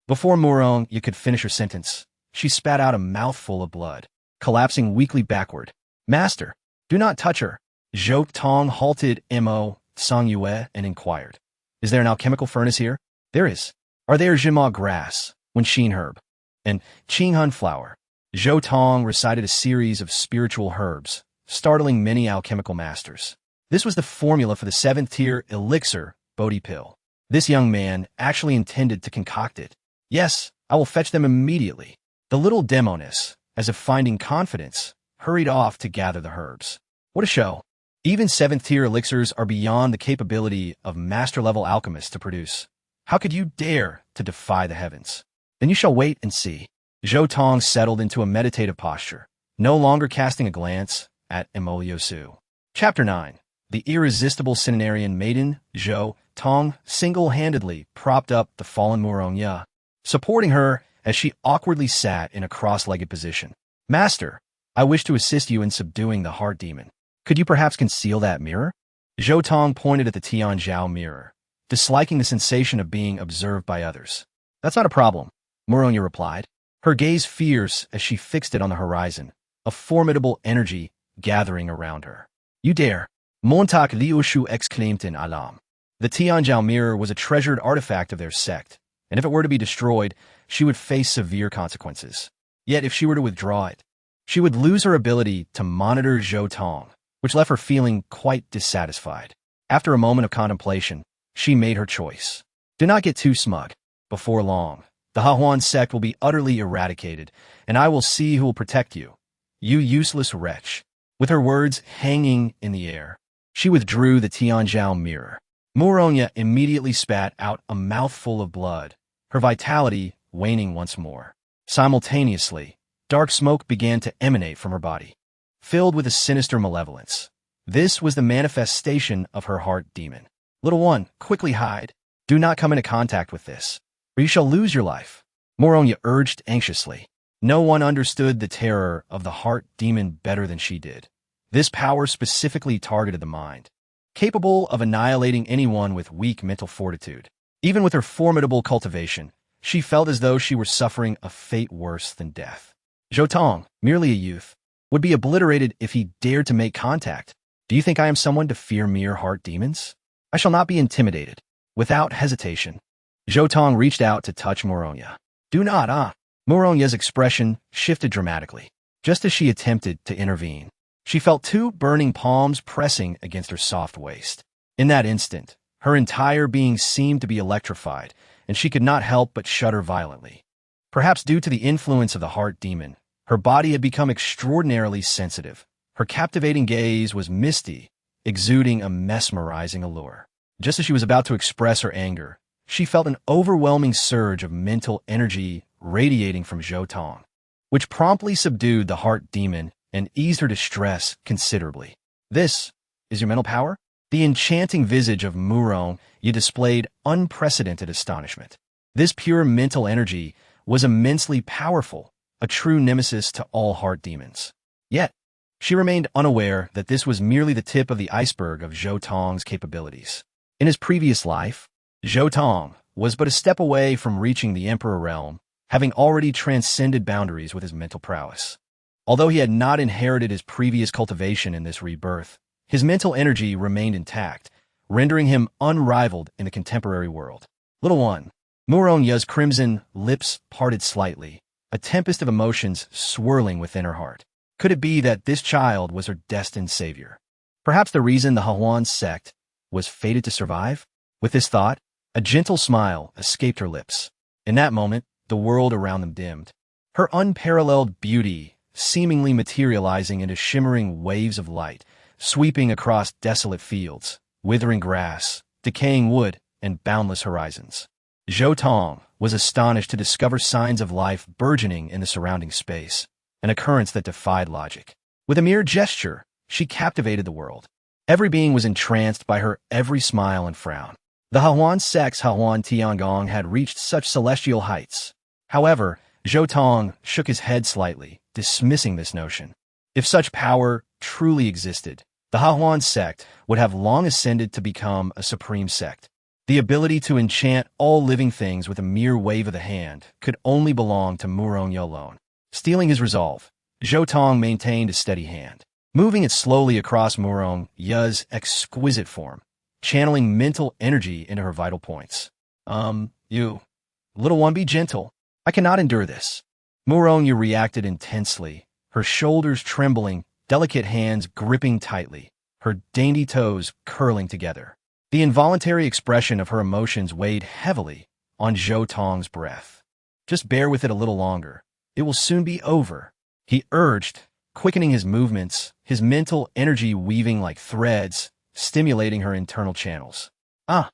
Before Muronya could finish her sentence, she spat out a mouthful of blood, collapsing weakly backward. Master, do not touch her. Zhou Tong halted Mo Songyue and inquired. Is there an alchemical furnace here? There is. Are there Jima grass, Wenxin herb, and Qinghun flower? Zhou Tong recited a series of spiritual herbs, startling many alchemical masters. This was the formula for the 7th-tier elixir, Bodhi pill. This young man actually intended to concoct it. Yes, I will fetch them immediately. The little demoness, as if finding confidence, hurried off to gather the herbs. What a show! Even 7th-tier elixirs are beyond the capability of master-level alchemists to produce. How could you dare to defy the heavens? Then you shall wait and see. Zhou Tong settled into a meditative posture, no longer casting a glance at Mo Lyosu. Chapter 9. The irresistible centenarian maiden, Zhou Tong, single-handedly propped up the fallen Muronya, supporting her as she awkwardly sat in a cross-legged position. Master, I wish to assist you in subduing the heart demon. Could you perhaps conceal that mirror? Zhou Tong pointed at the Tianzhao mirror, disliking the sensation of being observed by others. That's not a problem, Muronya replied, her gaze fierce as she fixed it on the horizon, a formidable energy gathering around her. You dare. Montak Liushu exclaimed in alarm. The Tianzhao mirror was a treasured artifact of their sect, and if it were to be destroyed, she would face severe consequences. Yet if she were to withdraw it, she would lose her ability to monitor Zhou Tong, which left her feeling quite dissatisfied. After a moment of contemplation, she made her choice. Do not get too smug. Before long, the Hahuan sect will be utterly eradicated, and I will see who will protect you. You useless wretch. With her words hanging in the air, she withdrew the Tianzhao mirror. Muronya immediately spat out a mouthful of blood, her vitality waning once more. Simultaneously, dark smoke began to emanate from her body, filled with a sinister malevolence. This was the manifestation of her heart demon. Little one, quickly hide. Do not come into contact with this, or you shall lose your life, Muronya urged anxiously. No one understood the terror of the heart demon better than she did. This power specifically targeted the mind, capable of annihilating anyone with weak mental fortitude. Even with her formidable cultivation, she felt as though she were suffering a fate worse than death. Zhou Tong, merely a youth, would be obliterated if he dared to make contact. Do you think I am someone to fear mere heart demons? I shall not be intimidated. Without hesitation, Zhou Tong reached out to touch Muronya. Do not, Muronya's expression shifted dramatically. Just as she attempted to intervene, she felt two burning palms pressing against her soft waist. In that instant, Her entire being seemed to be electrified, and she could not help but shudder violently. Perhaps due to the influence of the heart demon, her body had become extraordinarily sensitive. Her captivating gaze was misty, exuding a mesmerizing allure. Just as she was about to express her anger, she felt an overwhelming surge of mental energy radiating from Zhou Tong, which promptly subdued the heart demon and eased her distress considerably. "This is your mental power?" The enchanting visage of Murong Yi displayed unprecedented astonishment. This pure mental energy was immensely powerful, a true nemesis to all heart demons. Yet, she remained unaware that this was merely the tip of the iceberg of Zhou Tong's capabilities. In his previous life, Zhou Tong was but a step away from reaching the Emperor realm, having already transcended boundaries with his mental prowess. Although he had not inherited his previous cultivation in this rebirth, his mental energy remained intact, rendering him unrivaled in the contemporary world. Little one, Murong Yi's crimson lips parted slightly, a tempest of emotions swirling within her heart. Could it be that this child was her destined savior? Perhaps the reason the Hahuan sect was fated to survive? With this thought, a gentle smile escaped her lips. In that moment, the world around them dimmed. Her unparalleled beauty seemingly materializing into shimmering waves of light, sweeping across desolate fields, withering grass, decaying wood, and boundless horizons. Zhou Tong was astonished to discover signs of life burgeoning in the surrounding space, an occurrence that defied logic. With a mere gesture, she captivated the world. Every being was entranced by her every smile and frown. The Hahuan sect's Hahuan Tiangong had reached such celestial heights. However, Zhou Tong shook his head slightly, dismissing this notion. If such power truly existed, the Hahuan sect would have long ascended to become a supreme sect. The ability to enchant all living things with a mere wave of the hand could only belong to Murong Yi alone. Stealing his resolve, Zhou Tong maintained a steady hand, moving it slowly across Murong Yi's exquisite form, channeling mental energy into her vital points. You, little one, be gentle. I cannot endure this." Murong Yi reacted intensely, her shoulders trembling, delicate hands gripping tightly, her dainty toes curling together. The involuntary expression of her emotions weighed heavily on Zhou Tong's breath. "Just bear with it a little longer. It will soon be over," he urged, quickening his movements, his mental energy weaving like threads, stimulating her internal channels. "Ah!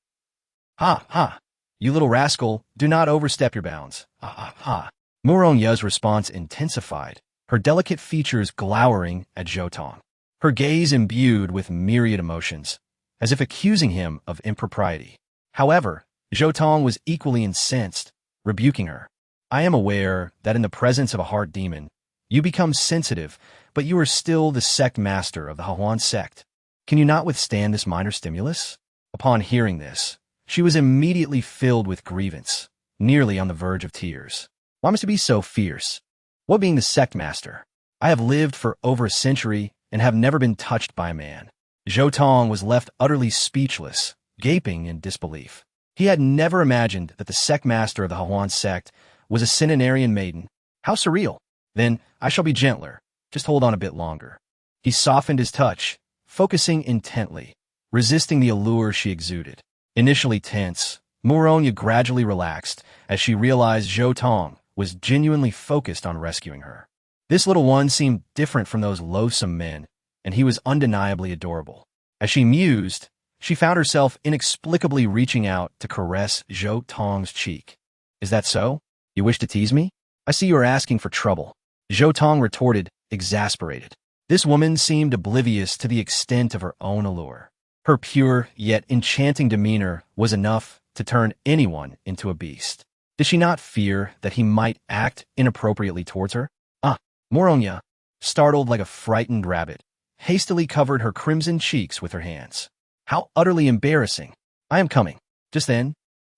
Ha! Ha! You little rascal, do not overstep your bounds. Ah! Ah! Ha!" Murong Yi's response intensified, her delicate features glowering at Zhou Tong, her gaze imbued with myriad emotions, as if accusing him of impropriety. However, Zhou Tong was equally incensed, rebuking her. "I am aware that in the presence of a heart demon, you become sensitive, but you are still the sect master of the Hahuan sect. Can you not withstand this minor stimulus?" Upon hearing this, she was immediately filled with grievance, nearly on the verge of tears. "Why must it be so fierce? What being the sect master? I have lived for over a century and have never been touched by a man." Zhou Tong was left utterly speechless, gaping in disbelief. He had never imagined that the sect master of the Hahuan sect was a centenarian maiden. How surreal. "Then I shall be gentler. Just hold on a bit longer." He softened his touch, focusing intently, resisting the allure she exuded. Initially tense, Murong Yi gradually relaxed as she realized Zhou Tong was genuinely focused on rescuing her. This little one seemed different from those loathsome men, and he was undeniably adorable. As she mused, she found herself inexplicably reaching out to caress Zhou Tong's cheek. "Is that so? You wish to tease me? I see you are asking for trouble." Zhou Tong retorted, exasperated. This woman seemed oblivious to the extent of her own allure. Her pure yet enchanting demeanor was enough to turn anyone into a beast. Did she not fear that he might act inappropriately towards her? Murong Yi, startled like a frightened rabbit, hastily covered her crimson cheeks with her hands. "How utterly embarrassing. I am coming." Just then,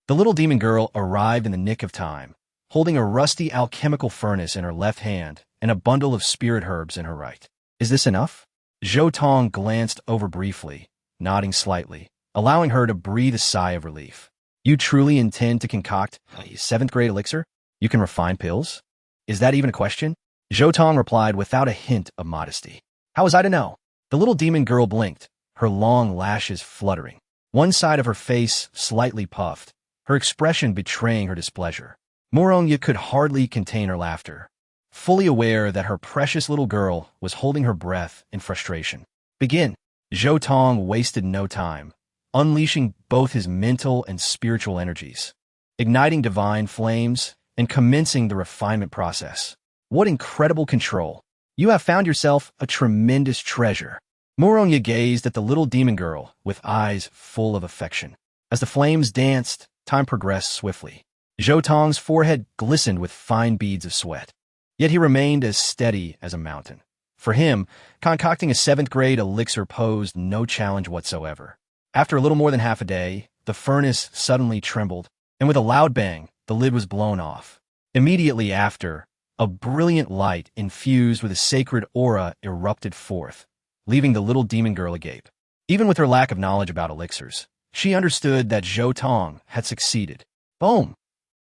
the little demon girl arrived in the nick of time, holding a rusty alchemical furnace in her left hand and a bundle of spirit herbs in her right. "Is this enough?" Zhou Tong glanced over briefly, nodding slightly, allowing her to breathe a sigh of relief. "You truly intend to concoct a seventh-grade elixir? You can refine pills? Is that even a question?" Zhou Tong replied without a hint of modesty. "How was I to know?" The little demon girl blinked, her long lashes fluttering. one side of her face slightly puffed, her expression betraying her displeasure. Moronya could hardly contain her laughter, fully aware that her precious little girl was holding her breath in frustration. Begin. Zhou Tong wasted no time, unleashing both his mental and spiritual energies, igniting divine flames, and commencing the refinement process. What incredible control! You have found yourself a tremendous treasure. Moronya gazed at the little demon girl with eyes full of affection. As the flames danced, time progressed swiftly. Zhou Tong's forehead glistened with fine beads of sweat, yet he remained as steady as a mountain. For him, concocting a 7th-grade elixir posed no challenge whatsoever. After a little more than half a day, the furnace suddenly trembled, and with a loud bang, the lid was blown off. Immediately after, a brilliant light infused with a sacred aura erupted forth, leaving the little demon girl agape. Even with her lack of knowledge about elixirs, she understood that Zhou Tong had succeeded. Boom!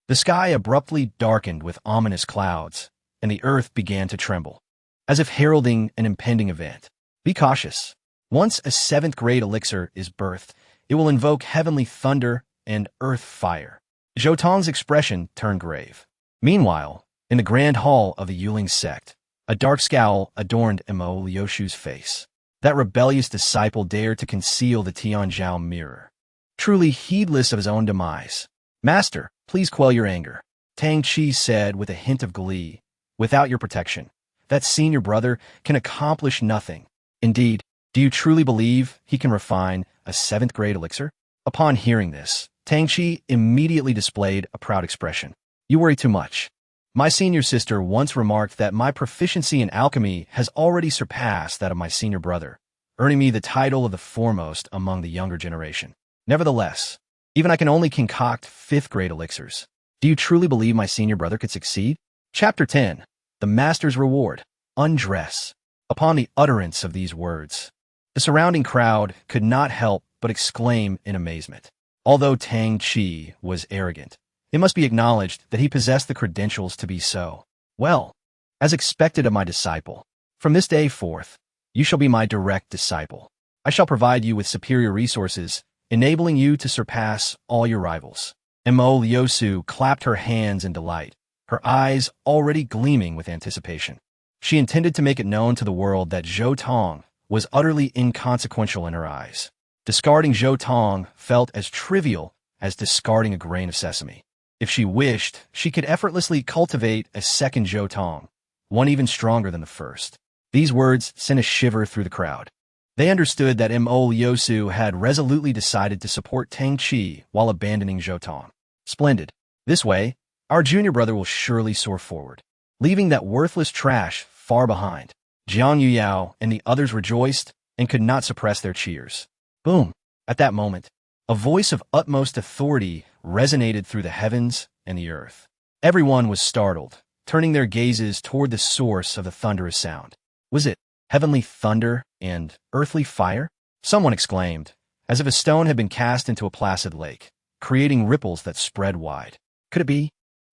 The sky abruptly darkened with ominous clouds, and the earth began to tremble, as if heralding an impending event. Be cautious. Once a 7th-grade elixir is birthed, it will invoke heavenly thunder and earth fire. Zhou Tong's expression turned grave. Meanwhile, in the grand hall of the Yuling sect, a dark scowl adorned Mo Liushu's face. That rebellious disciple dared to conceal the Tianzhao mirror, truly heedless of his own demise. Master, please quell your anger, Tang Qi said with a hint of glee. Without your protection, that senior brother can accomplish nothing. Indeed, do you truly believe he can refine a 7th-grade elixir? Upon hearing this, Tang Qi immediately displayed a proud expression. You worry too much. My senior sister once remarked that my proficiency in alchemy has already surpassed that of my senior brother, earning me the title of the foremost among the younger generation. Nevertheless, even I can only concoct 5th-grade elixirs. Do you truly believe my senior brother could succeed? Chapter 10. The Master's Reward. Undress. Upon the utterance of these words, the surrounding crowd could not help but exclaim in amazement. Although Tang Qi was arrogant, it must be acknowledged that he possessed the credentials to be so. Well, as expected of my disciple, from this day forth, you shall be my direct disciple. I shall provide you with superior resources, enabling you to surpass all your rivals. Mo Liushu clapped her hands in delight, her eyes already gleaming with anticipation. She intended to make it known to the world that Zhou Tong was utterly inconsequential in her eyes. Discarding Zhou Tong felt as trivial as discarding a grain of sesame. If she wished, she could effortlessly cultivate a second Zhou Tong, one even stronger than the first. These words sent a shiver through the crowd. They understood that Mo Liushu had resolutely decided to support Tang Qi while abandoning Zhou Tong. Splendid. This way, our junior brother will surely soar forward, leaving that worthless trash far behind. Jiang Yuyao and the others rejoiced and could not suppress their cheers. Boom! At that moment, a voice of utmost authority resonated through the heavens and the earth. Everyone was startled, turning their gazes toward the source of the thunderous sound. Was it heavenly thunder and earthly fire? Someone exclaimed, as if a stone had been cast into a placid lake, creating ripples that spread wide. Could it be?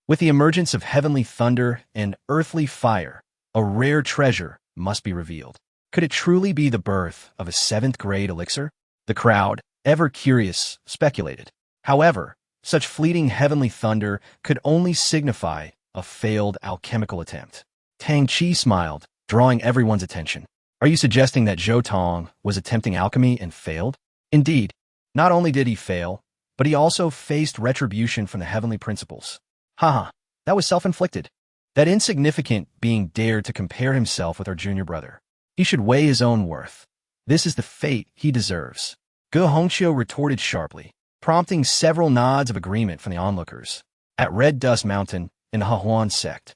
With the emergence of heavenly thunder and earthly fire, a rare treasure must be revealed. Could it truly be the birth of a 7th-grade elixir? The crowd, ever curious, speculated. However, such fleeting heavenly thunder could only signify a failed alchemical attempt. Tang Qi smiled, drawing everyone's attention. Are you suggesting that Zhou Tong was attempting alchemy and failed? Indeed, not only did he fail, but he also faced retribution from the heavenly principles. Haha, that was self-inflicted. That insignificant being dared to compare himself with our junior brother. He should weigh his own worth. This is the fate he deserves. Ge Hongqiu retorted sharply, prompting several nods of agreement from the onlookers. At Red Dust Mountain, in the Hahuan sect,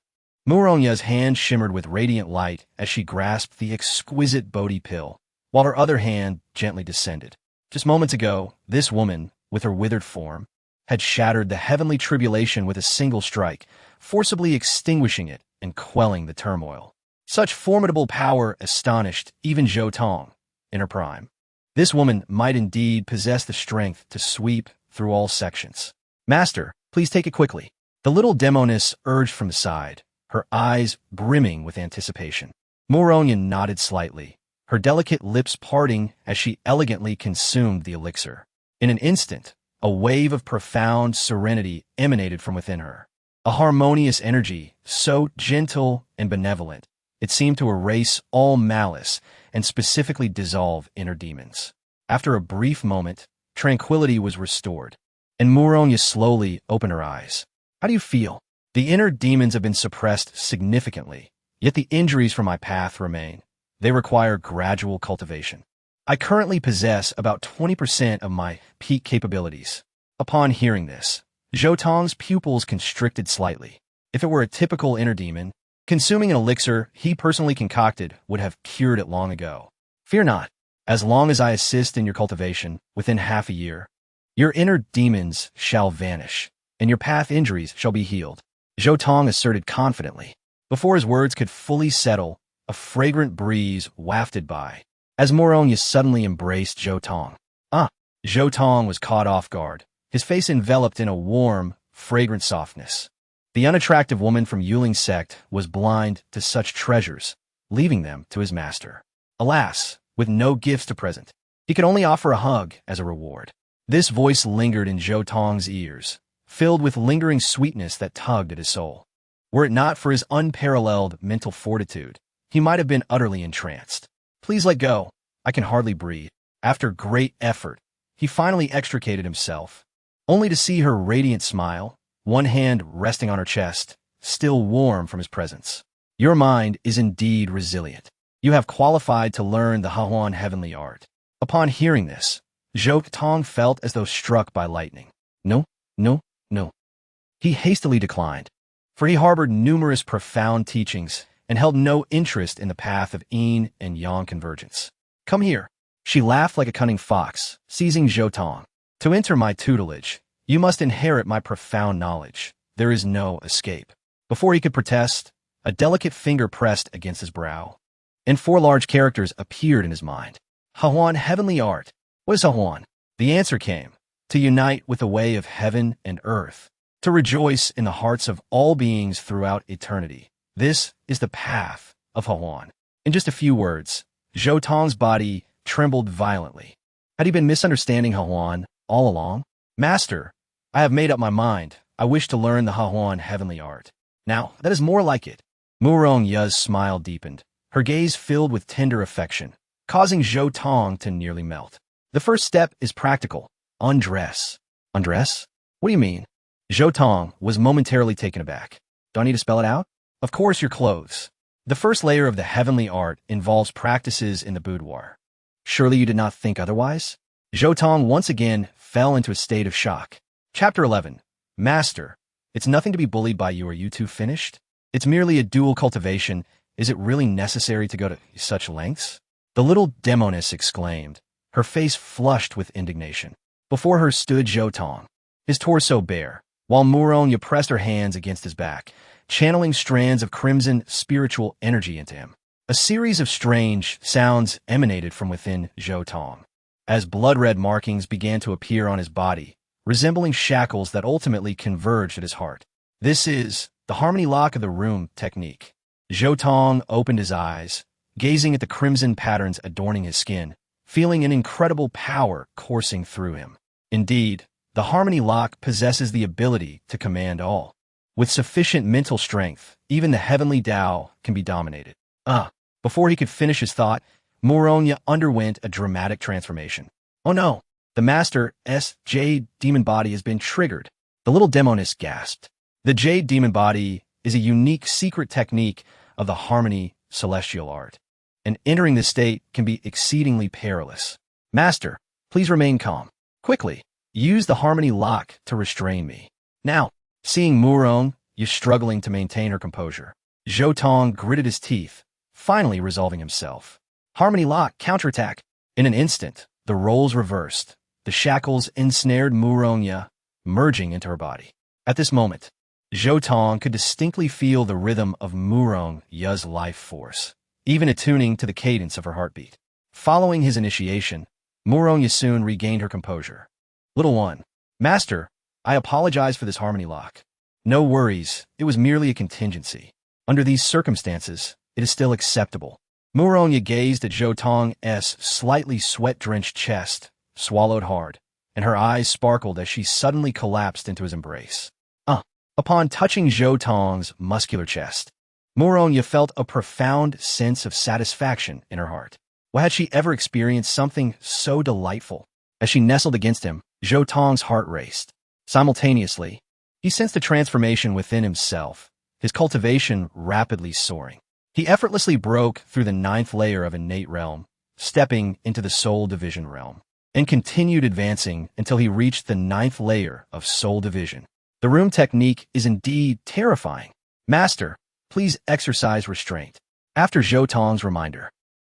Muronya's hand shimmered with radiant light as she grasped the exquisite Bodhi pill, while her other hand gently descended. Just moments ago, this woman, with her withered form, had shattered the heavenly tribulation with a single strike, forcibly extinguishing it and quelling the turmoil. Such formidable power astonished even Zhou Tong in her prime. This woman might indeed possess the strength to sweep through all sections. Master, please take it quickly. The little demoness urged from the side, her eyes brimming with anticipation. Moronya nodded slightly, her delicate lips parting as she elegantly consumed the elixir. In an instant, a wave of profound serenity emanated from within her. A harmonious energy, so gentle and benevolent, it seemed to erase all malice and specifically dissolve inner demons. After a brief moment, tranquility was restored, and Muronya slowly opened her eyes. How do you feel? The inner demons have been suppressed significantly, yet the injuries from my path remain. They require gradual cultivation. I currently possess about 20% of my peak capabilities. Upon hearing this, Zhou Tong's pupils constricted slightly. If it were a typical inner demon, consuming an elixir he personally concocted would have cured it long ago. Fear not. As long as I assist in your cultivation, within half a year, your inner demons shall vanish, and your path injuries shall be healed, Zhou Tong asserted confidently. Before his words could fully settle, a fragrant breeze wafted by, as Muronya suddenly embraced Zhou Tong. Zhou Tong was caught off guard, his face enveloped in a warm, fragrant softness. The unattractive woman from Yuling's sect was blind to such treasures, leaving them to his master. Alas, with no gifts to present, he could only offer a hug as a reward. This voice lingered in Zhou Tong's ears, filled with lingering sweetness that tugged at his soul. Were it not for his unparalleled mental fortitude, he might have been utterly entranced. Please let go. I can hardly breathe. After great effort, he finally extricated himself, only to see her radiant smile, one hand resting on her chest, still warm from his presence. Your mind is indeed resilient. You have qualified to learn the Hahuan heavenly art. Upon hearing this, Zhou Tong felt as though struck by lightning. No. He hastily declined, for he harbored numerous profound teachings and held no interest in the path of yin and yang convergence. Come here. She laughed like a cunning fox, seizing Zhou Tong. To enter my tutelage, you must inherit my profound knowledge. There is no escape. Before he could protest, a delicate finger pressed against his brow, and 4 large characters appeared in his mind. Hahuan heavenly art. What is Hahuan? The answer came. To unite with the way of heaven and earth. To rejoice in the hearts of all beings throughout eternity. This is the path of Hahuan. In just a few words, Zhou Tong's body trembled violently. Had he been misunderstanding Hahuan all along? Master, I have made up my mind. I wish to learn the Hahuan heavenly art. Now, that is more like it. Muronya's smile deepened, her gaze filled with tender affection, causing Zhou Tong to nearly melt. The first step is practical. Undress. Undress? What do you mean? Zhou Tong was momentarily taken aback. Do I need to spell it out? Of course, your clothes. The first layer of the heavenly art involves practices in the boudoir. Surely you did not think otherwise? Zhou Tong once again fell into a state of shock. Chapter 11. Master, it's nothing to be bullied by you. Are you two finished? It's merely a dual cultivation. Is it really necessary to go to such lengths? The little demoness exclaimed, her face flushed with indignation. Before her stood Zhou Tong, his torso bare, while Muronya pressed her hands against his back, channeling strands of crimson spiritual energy into him. A series of strange sounds emanated from within Zhou Tong, as blood-red markings began to appear on his body, resembling shackles that ultimately converged at his heart. This is the harmony lock of the room technique. Zhou Tong opened his eyes, gazing at the crimson patterns adorning his skin, feeling an incredible power coursing through him. Indeed, the harmony lock possesses the ability to command all. With sufficient mental strength, even the heavenly Tao can be dominated. Before he could finish his thought, Muronya underwent a dramatic transformation. Oh no, the Master's Jade Demon Body has been triggered. The little demoness gasped. The Jade Demon Body is a unique secret technique of the Harmony Celestial Art, and entering this state can be exceedingly perilous. Master, please remain calm. Quickly, use the Harmony Lock to restrain me. Now, seeing Muronya struggling to maintain her composure, Zhou Tong gritted his teeth, finally resolving himself. Harmony Lock, counterattack. In an instant, the roles reversed. The shackles ensnared Muronya, merging into her body. At this moment, Zhou Tong could distinctly feel the rhythm of Muronya's life force, even attuning to the cadence of her heartbeat. Following his initiation, Muronya soon regained her composure. Little one, Master, I apologize for this harmony lock. No worries, it was merely a contingency. Under these circumstances, it is still acceptable. Muronya gazed at Zhou Tong's slightly sweat-drenched chest, swallowed hard, and her eyes sparkled as she suddenly collapsed into his embrace. Upon touching Zhou Tong's muscular chest, Moronya felt a profound sense of satisfaction in her heart. Why had she ever experienced something so delightful? As she nestled against him, Zhou Tong's heart raced. Simultaneously, he sensed a transformation within himself, his cultivation rapidly soaring. He effortlessly broke through the 9th layer of innate realm, stepping into the soul division realm, and continued advancing until he reached the 9th layer of soul division. The room technique is indeed terrifying. Master, please exercise restraint. After Zhou Tong's reminder,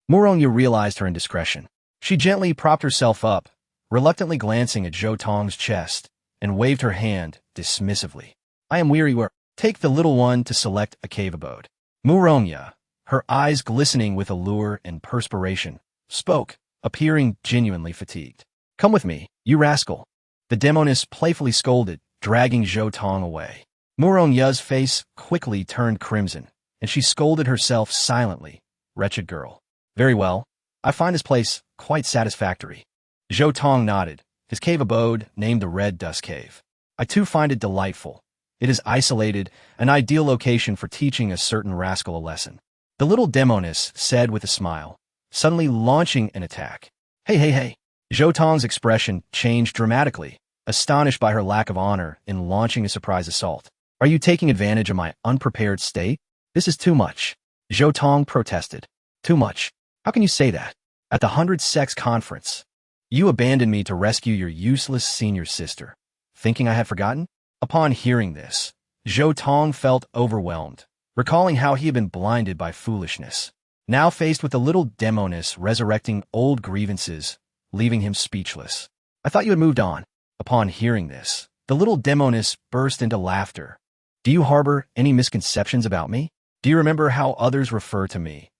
Moronya realized her indiscretion. She gently propped herself up, reluctantly glancing at Zhou Tong's chest, and waved her hand dismissively. I am weary where. Take the little one to select a cave abode. Moronya, her eyes glistening with allure and perspiration, spoke, appearing genuinely fatigued. Come with me, you rascal. The demoness playfully scolded, dragging Zhou Tong away. Moronya's face quickly turned crimson, and she scolded herself silently. Wretched girl. Very well. I find this place quite satisfactory. Zhou Tong nodded, his cave abode named the Red Dust Cave. I too find it delightful. It is isolated, an ideal location for teaching a certain rascal a lesson. The little demoness said with a smile, suddenly launching an attack. Hey. Zhou Tong's expression changed dramatically, astonished by her lack of honor in launching a surprise assault. Are you taking advantage of my unprepared state? This is too much. Zhou Tong protested. Too much? How can you say that? At the 100 Sects conference, you abandoned me to rescue your useless senior sister. Thinking I had forgotten? Upon hearing this, Zhou Tong felt overwhelmed, recalling how he had been blinded by foolishness. Now faced with the little demoness resurrecting old grievances, leaving him speechless. I thought you had moved on. Upon hearing this, the little demoness burst into laughter. Do you harbor any misconceptions about me? Do you remember how others refer to me?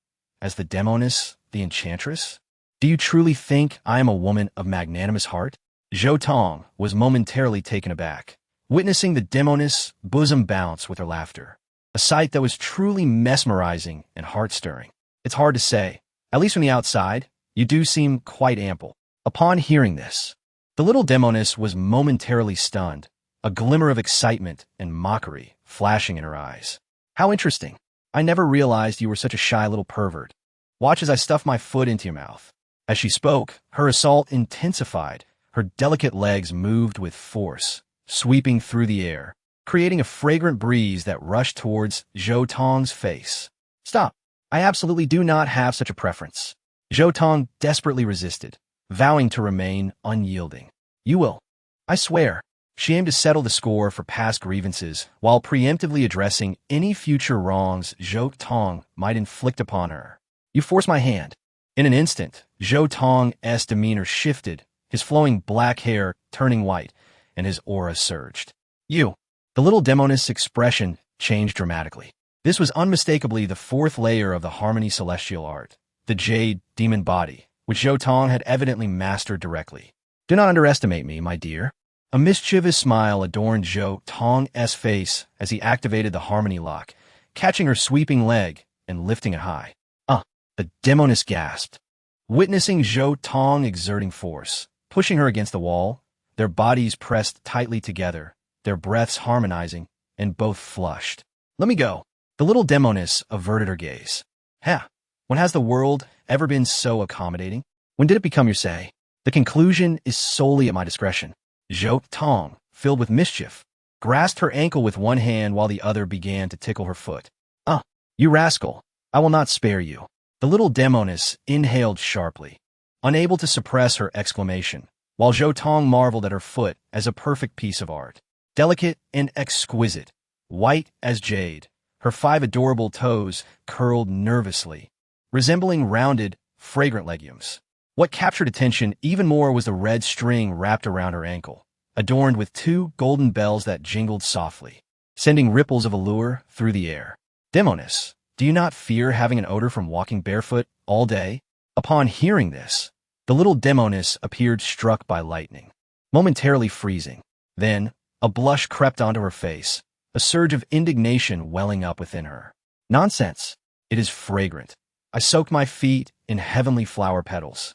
As the demoness, the enchantress? Do you truly think I am a woman of magnanimous heart? Zhou Tong was momentarily taken aback, witnessing the demoness' bosom bounce with her laughter, a sight that was truly mesmerizing and heart-stirring. It's hard to say. At least from the outside, you do seem quite ample. Upon hearing this, the little demoness was momentarily stunned, a glimmer of excitement and mockery flashing in her eyes. How interesting. I never realized you were such a shy little pervert. Watch as I stuff my foot into your mouth. As she spoke, her assault intensified. Her delicate legs moved with force, sweeping through the air, creating a fragrant breeze that rushed towards Zhou Tong's face. Stop. I absolutely do not have such a preference. Zhou Tong desperately resisted, vowing to remain unyielding. You will. I swear. She aimed to settle the score for past grievances while preemptively addressing any future wrongs Zhou Tong might inflict upon her. You force my hand. In an instant, Zhou Tong's demeanor shifted, his flowing black hair turning white, and his aura surged. You. The little demoness' expression changed dramatically. This was unmistakably the 4th layer of the Harmony Celestial Art, the Jade Demon Body, which Zhou Tong had evidently mastered directly. Do not underestimate me, my dear. A mischievous smile adorned Zhou Tong's face as he activated the Harmony Lock, catching her sweeping leg and lifting it high. The demoness gasped, witnessing Zhou Tong exerting force, pushing her against the wall, their bodies pressed tightly together, their breaths harmonizing, and both flushed. Let me go. The little demoness averted her gaze. When has the world ever been so accommodating? When did it become your say? The conclusion is solely at my discretion. Zhou Tong, filled with mischief, grasped her ankle with one hand while the other began to tickle her foot. You rascal, I will not spare you. The little demoness inhaled sharply, unable to suppress her exclamation, while Zhou Tong marveled at her foot as a perfect piece of art. Delicate and exquisite, white as jade, her 5 adorable toes curled nervously, resembling rounded, fragrant legumes. What captured attention even more was the red string wrapped around her ankle, adorned with 2 golden bells that jingled softly, sending ripples of allure through the air. Demoness, do you not fear having an odor from walking barefoot all day? Upon hearing this, the little demoness appeared struck by lightning, momentarily freezing. Then, a blush crept onto her face, a surge of indignation welling up within her. Nonsense. It is fragrant. I soaked my feet in heavenly flower petals.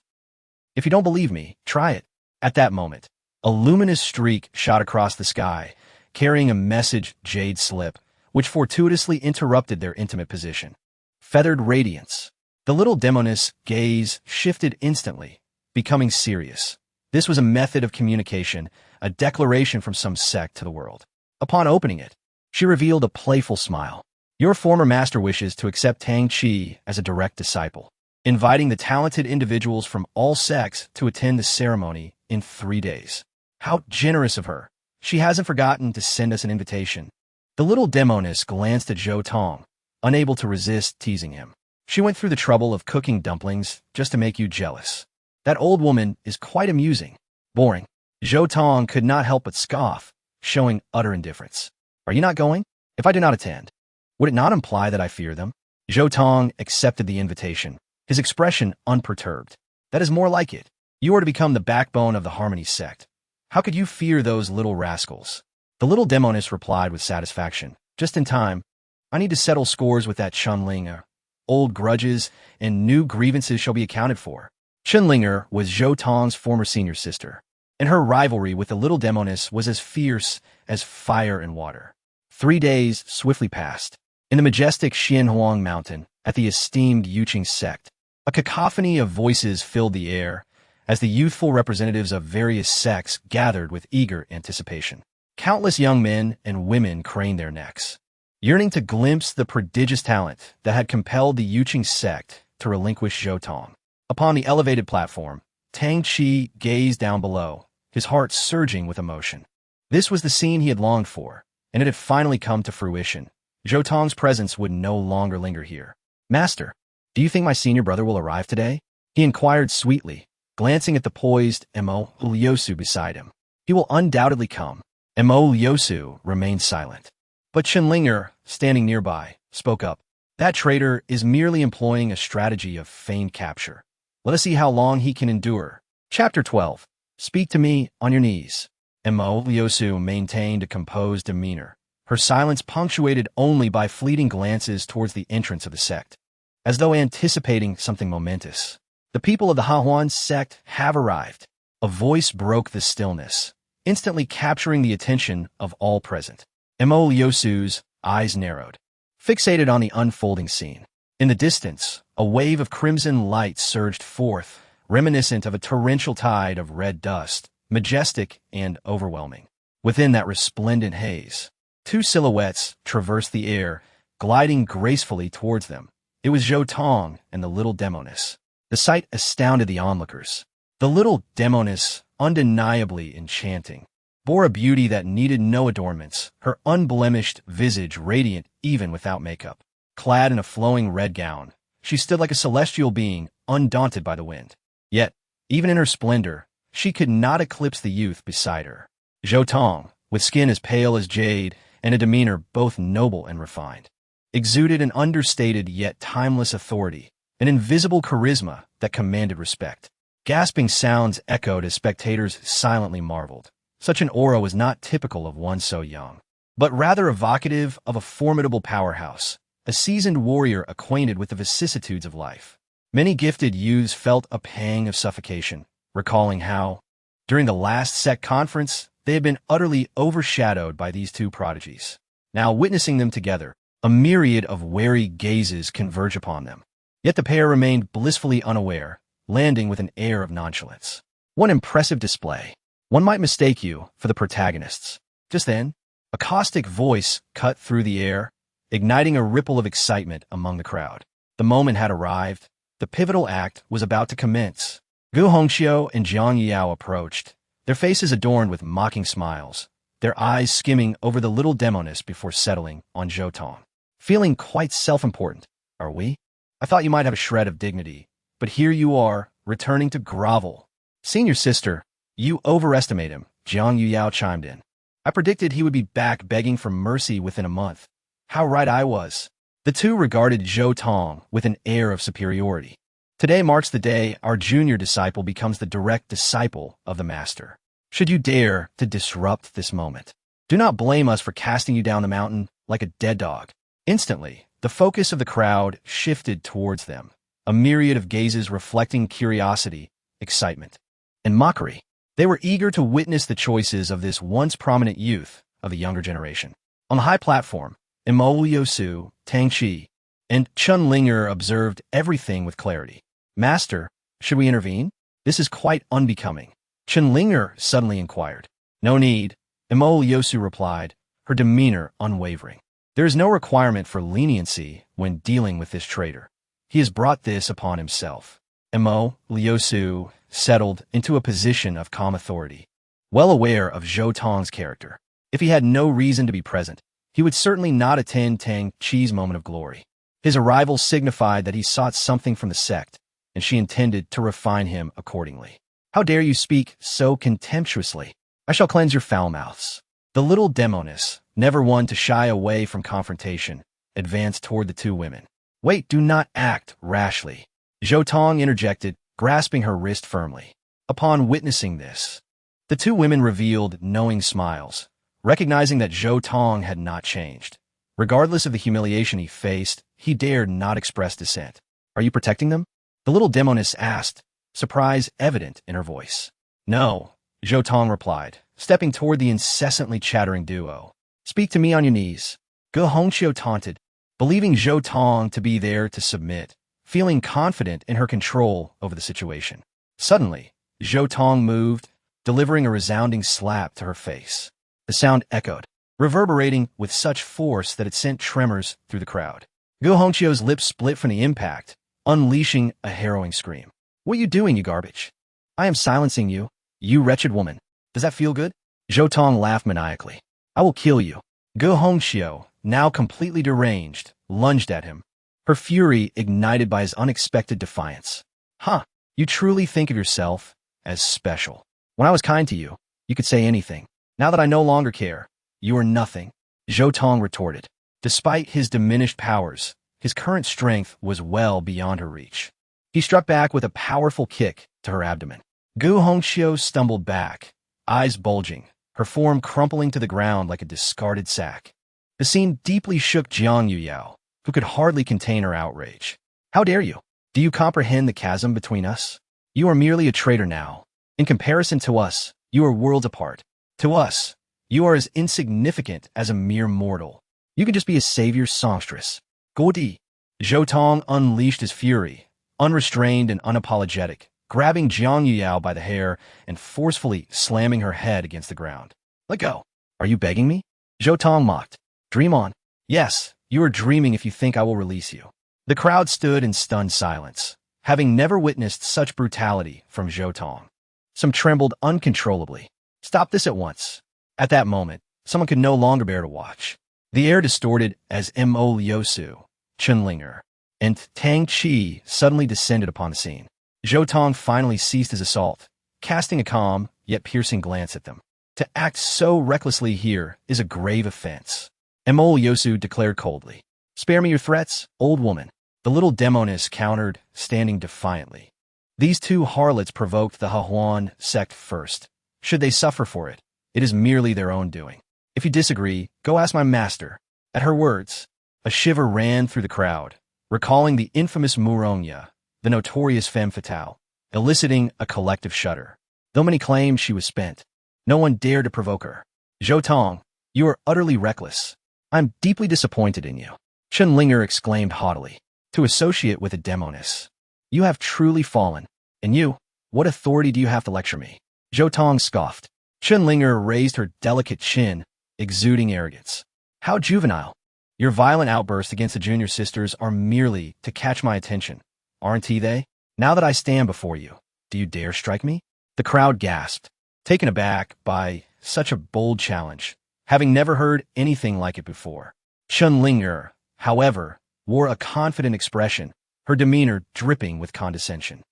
If you don't believe me, try it. At that moment, A luminous streak shot across the sky, carrying a message jade slip, which fortuitously interrupted their intimate position. Feathered radiance. The little demoness' gaze shifted instantly, becoming serious. This was a method of communication, a declaration from some sect to the world. Upon opening it, she revealed a playful smile. Your former master wishes to accept Tang Qi as a direct disciple, inviting the talented individuals from all sects to attend the ceremony in 3 days. How generous of her. She hasn't forgotten to send us an invitation. The little demoness glanced at Zhou Tong, unable to resist teasing him. She went through the trouble of cooking dumplings just to make you jealous. That old woman is quite amusing. Boring. Zhou Tong could not help but scoff, showing utter indifference. Are you not going? If I do not attend, would it not imply that I fear them? Zhou Tong accepted the invitation, his expression unperturbed. That is more like it. You are to become the backbone of the Harmony sect. How could you fear those little rascals? The little demoness replied with satisfaction. Just in time. I need to settle scores with that Chunlinger. Old grudges and new grievances shall be accounted for. Chunlinger was Zhou Tong's former senior sister, and her rivalry with the little demoness was as fierce as fire and water. 3 days swiftly passed. In the majestic Xianhuang mountain, at the esteemed Yuqing sect, a cacophony of voices filled the air as the youthful representatives of various sects gathered with eager anticipation. Countless young men and women craned their necks, yearning to glimpse the prodigious talent that had compelled the Yuqing sect to relinquish Zhou Tong. Upon the elevated platform, Tang Qi gazed down below, his heart surging with emotion. This was the scene he had longed for, and it had finally come to fruition. Zhou Tong's presence would no longer linger here. Master, do you think my senior brother will arrive today? He inquired sweetly, glancing at the poised Mo Liusu beside him. He will undoubtedly come. Mo Liusu remained silent. But Chunlinger, standing nearby, spoke up. That traitor is merely employing a strategy of feigned capture. Let us see how long he can endure. Chapter 12. Speak to me on your knees. Mo Liusu maintained a composed demeanor, her silence punctuated only by fleeting glances towards the entrance of the sect, as though anticipating something momentous. The people of the Hahuan sect have arrived. A voice broke the stillness, instantly capturing the attention of all present. Mo Liusu's eyes narrowed, fixated on the unfolding scene. In the distance, a wave of crimson light surged forth, reminiscent of a torrential tide of red dust, majestic and overwhelming. Within that resplendent haze, 2 silhouettes traversed the air, gliding gracefully towards them. It was Zhou Tong and the little demoness. The sight astounded the onlookers. The little demoness, undeniably enchanting, bore a beauty that needed no adornments, her unblemished visage radiant even without makeup. Clad in a flowing red gown, she stood like a celestial being, undaunted by the wind. Yet, even in her splendor, she could not eclipse the youth beside her. Zhou Tong, with skin as pale as jade and a demeanor both noble and refined, exuded an understated yet timeless authority, an invisible charisma that commanded respect. Gasping sounds echoed as spectators silently marveled. Such an aura was not typical of one so young, but rather evocative of a formidable powerhouse, a seasoned warrior acquainted with the vicissitudes of life. Many gifted youths felt a pang of suffocation, recalling how, during the last sect conference, they had been utterly overshadowed by these 2 prodigies. Now witnessing them together, a myriad of wary gazes converge upon them. Yet the pair remained blissfully unaware, landing with an air of nonchalance. One impressive display. One might mistake you for the protagonists. Just then, a caustic voice cut through the air, igniting a ripple of excitement among the crowd. The moment had arrived. The pivotal act was about to commence. Gu Hongxiu and Jiang Yao approached, their faces adorned with mocking smiles, their eyes skimming over the little demoness before settling on Zhou Tong. Feeling quite self-important, are we? I thought you might have a shred of dignity, but here you are, returning to grovel. Senior sister, you overestimate him, Jiang Yao chimed in. I predicted he would be back begging for mercy within a month. How right I was. The 2 regarded Zhou Tong with an air of superiority. Today marks the day our junior disciple becomes the direct disciple of the master. Should you dare to disrupt this moment, do not blame us for casting you down the mountain like a dead dog. Instantly, the focus of the crowd shifted towards them, a myriad of gazes reflecting curiosity, excitement, and mockery. They were eager to witness the choices of this once prominent youth of the younger generation. On the high platform, Imo Yosu, Tang Chi, and Chun Linger observed everything with clarity. Master, should we intervene? This is quite unbecoming. Chun Linger suddenly inquired. No need, Imo Yosu replied, her demeanor unwavering. There is no requirement for leniency when dealing with this traitor. He has brought this upon himself. Imo Yosu settled into a position of calm authority, well aware of Zhou Tong's character. If he had no reason to be present, he would certainly not attend Tang Chi's moment of glory. His arrival signified that he sought something from the sect, and she intended to refine him accordingly. How dare you speak so contemptuously? I shall cleanse your foul mouths. The little demoness, never one to shy away from confrontation, advanced toward the two women. Wait, do not act rashly. Zhou Tong interjected, grasping her wrist firmly. Upon witnessing this, the two women revealed knowing smiles, recognizing that Zhou Tong had not changed. Regardless of the humiliation he faced, he dared not express dissent. Are you protecting them? The little demoness asked, surprise evident in her voice. No, Zhou Tong replied, stepping toward the incessantly chattering duo. Speak to me on your knees. Ge Hongqiu taunted, believing Zhou Tong to be there to submit, feeling confident in her control over the situation. Suddenly, Zhou Tong moved, delivering a resounding slap to her face. The sound echoed, reverberating with such force that it sent tremors through the crowd. Ge Hongqiu's lips split from the impact, unleashing a harrowing scream. What are you doing, you garbage? I am silencing you, you wretched woman. Does that feel good? Zhou Tong laughed maniacally. I will kill you. Ge Hongqiu, now completely deranged, lunged at him, her fury ignited by his unexpected defiance. Huh, you truly think of yourself as special. When I was kind to you, you could say anything. Now that I no longer care, you are nothing, Zhou Tong retorted. Despite his diminished powers, his current strength was well beyond her reach. He struck back with a powerful kick to her abdomen. Ge Hongqiu stumbled back, eyes bulging, her form crumpling to the ground like a discarded sack. The scene deeply shook Jiang Yuyao, who could hardly contain her outrage. How dare you? Do you comprehend the chasm between us? You are merely a traitor now. In comparison to us, you are worlds apart. To us, you are as insignificant as a mere mortal. You can just be a savior's songstress. Godi. Zhou Tong unleashed his fury, unrestrained and unapologetic, grabbing Jiang Yuyao by the hair and forcefully slamming her head against the ground. Let go. Are you begging me? Zhou Tong mocked. Dream on. Yes, you are dreaming if you think I will release you. The crowd stood in stunned silence, having never witnessed such brutality from Zhou Tong. Some trembled uncontrollably. Stop this at once. At that moment, someone could no longer bear to watch. The air distorted as Mo Yosu, Chun Linger, and Tang Chi suddenly descended upon the scene. Zhou Tong finally ceased his assault, casting a calm yet piercing glance at them. To act so recklessly here is a grave offense. Mo Yosu declared coldly. Spare me your threats, old woman. The little demoness countered, standing defiantly. These two harlots provoked the Hahuan sect first. Should they suffer for it, it is merely their own doing. If you disagree, go ask my master. At her words, a shiver ran through the crowd, recalling the infamous Muronya, the notorious femme fatale, eliciting a collective shudder. Though many claimed she was spent, no one dared to provoke her. Zhou Tong, you are utterly reckless. I'm deeply disappointed in you. Chun Linger exclaimed haughtily. To associate with a demoness. You have truly fallen. And you, what authority do you have to lecture me? Zhou Tong scoffed. Chun Linger raised her delicate chin, exuding arrogance. How juvenile. Your violent outbursts against the junior sisters are merely to catch my attention, aren't they? Now that I stand before you, do you dare strike me? The crowd gasped, taken aback by such a bold challenge, having never heard anything like it before. Chun Linger, however, wore a confident expression, her demeanor dripping with condescension.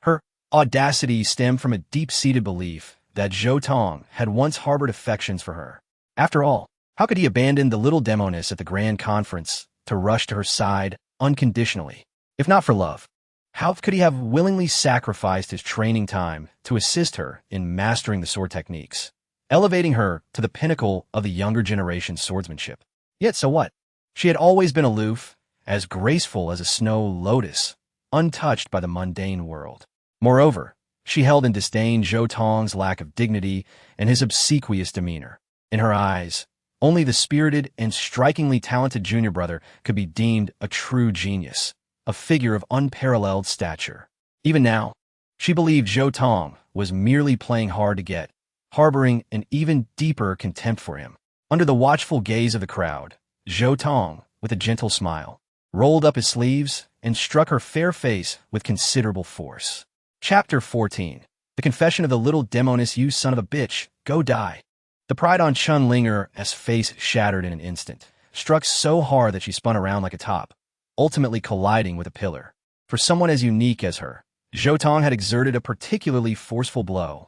Her audacity stemmed from a deep-seated belief that Zhou Tong had once harbored affections for her. After all, how could he abandon the little demoness at the grand conference to rush to her side unconditionally? If not for love, how could he have willingly sacrificed his training time to assist her in mastering the sword techniques, elevating her to the pinnacle of the younger generation's swordsmanship? Yet so what? She had always been aloof, as graceful as a snow lotus, untouched by the mundane world. Moreover, She held in disdain Zhou Tong's lack of dignity and his obsequious demeanor. In her eyes, only the spirited and strikingly talented junior brother could be deemed a true genius, a figure of unparalleled stature. Even now, she believed Zhou Tong was merely playing hard to get, harboring an even deeper contempt for him. Under the watchful gaze of the crowd, Zhou Tong, with a gentle smile, rolled up his sleeves and struck her fair face with considerable force. Chapter 14. The Confession of the Little Demoness. You son of a bitch, go die. The pride on Chun Linger's face shattered in an instant, struck so hard that she spun around like a top, ultimately colliding with a pillar. For someone as unique as her, Zhou Tong had exerted a particularly forceful blow.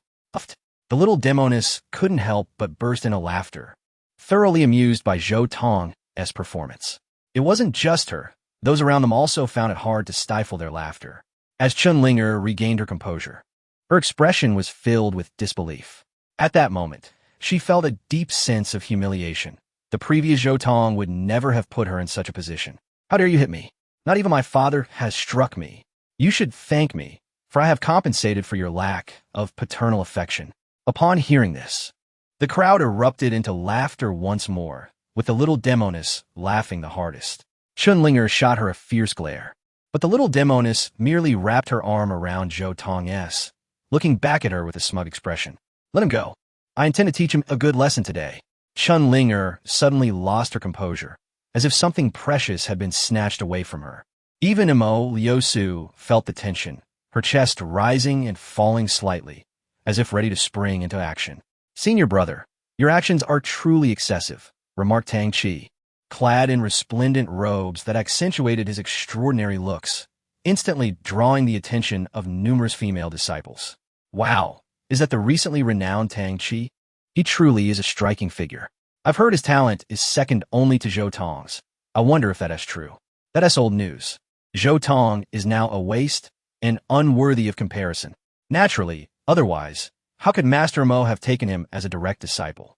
The little demoness couldn't help but burst into laughter, thoroughly amused by Zhou Tong's performance. It wasn't just her. Those around them also found it hard to stifle their laughter. As Chun Linger regained her composure, her expression was filled with disbelief. At that moment, she felt a deep sense of humiliation. The previous Zhou Tong would never have put her in such a position. How dare you hit me? Not even my father has struck me. You should thank me, for I have compensated for your lack of paternal affection. Upon hearing this, the crowd erupted into laughter once more, with the little demoness laughing the hardest. Chun Linger shot her a fierce glare, but the little demoness merely wrapped her arm around Zhou Tong's, looking back at her with a smug expression. Let him go. I intend to teach him a good lesson today. Chun Linger suddenly lost her composure, as if something precious had been snatched away from her. Even Imo Liusu felt the tension, her chest rising and falling slightly, as if ready to spring into action. Senior brother, your actions are truly excessive, remarked Tang Chi, clad in resplendent robes that accentuated his extraordinary looks, instantly drawing the attention of numerous female disciples. Wow, is that the recently renowned Tang Chi? He truly is a striking figure. I've heard his talent is second only to Zhou Tong's. I wonder if that is true. That is old news. Zhou Tong is now a waste and unworthy of comparison. Naturally, otherwise, how could Master Mo have taken him as a direct disciple?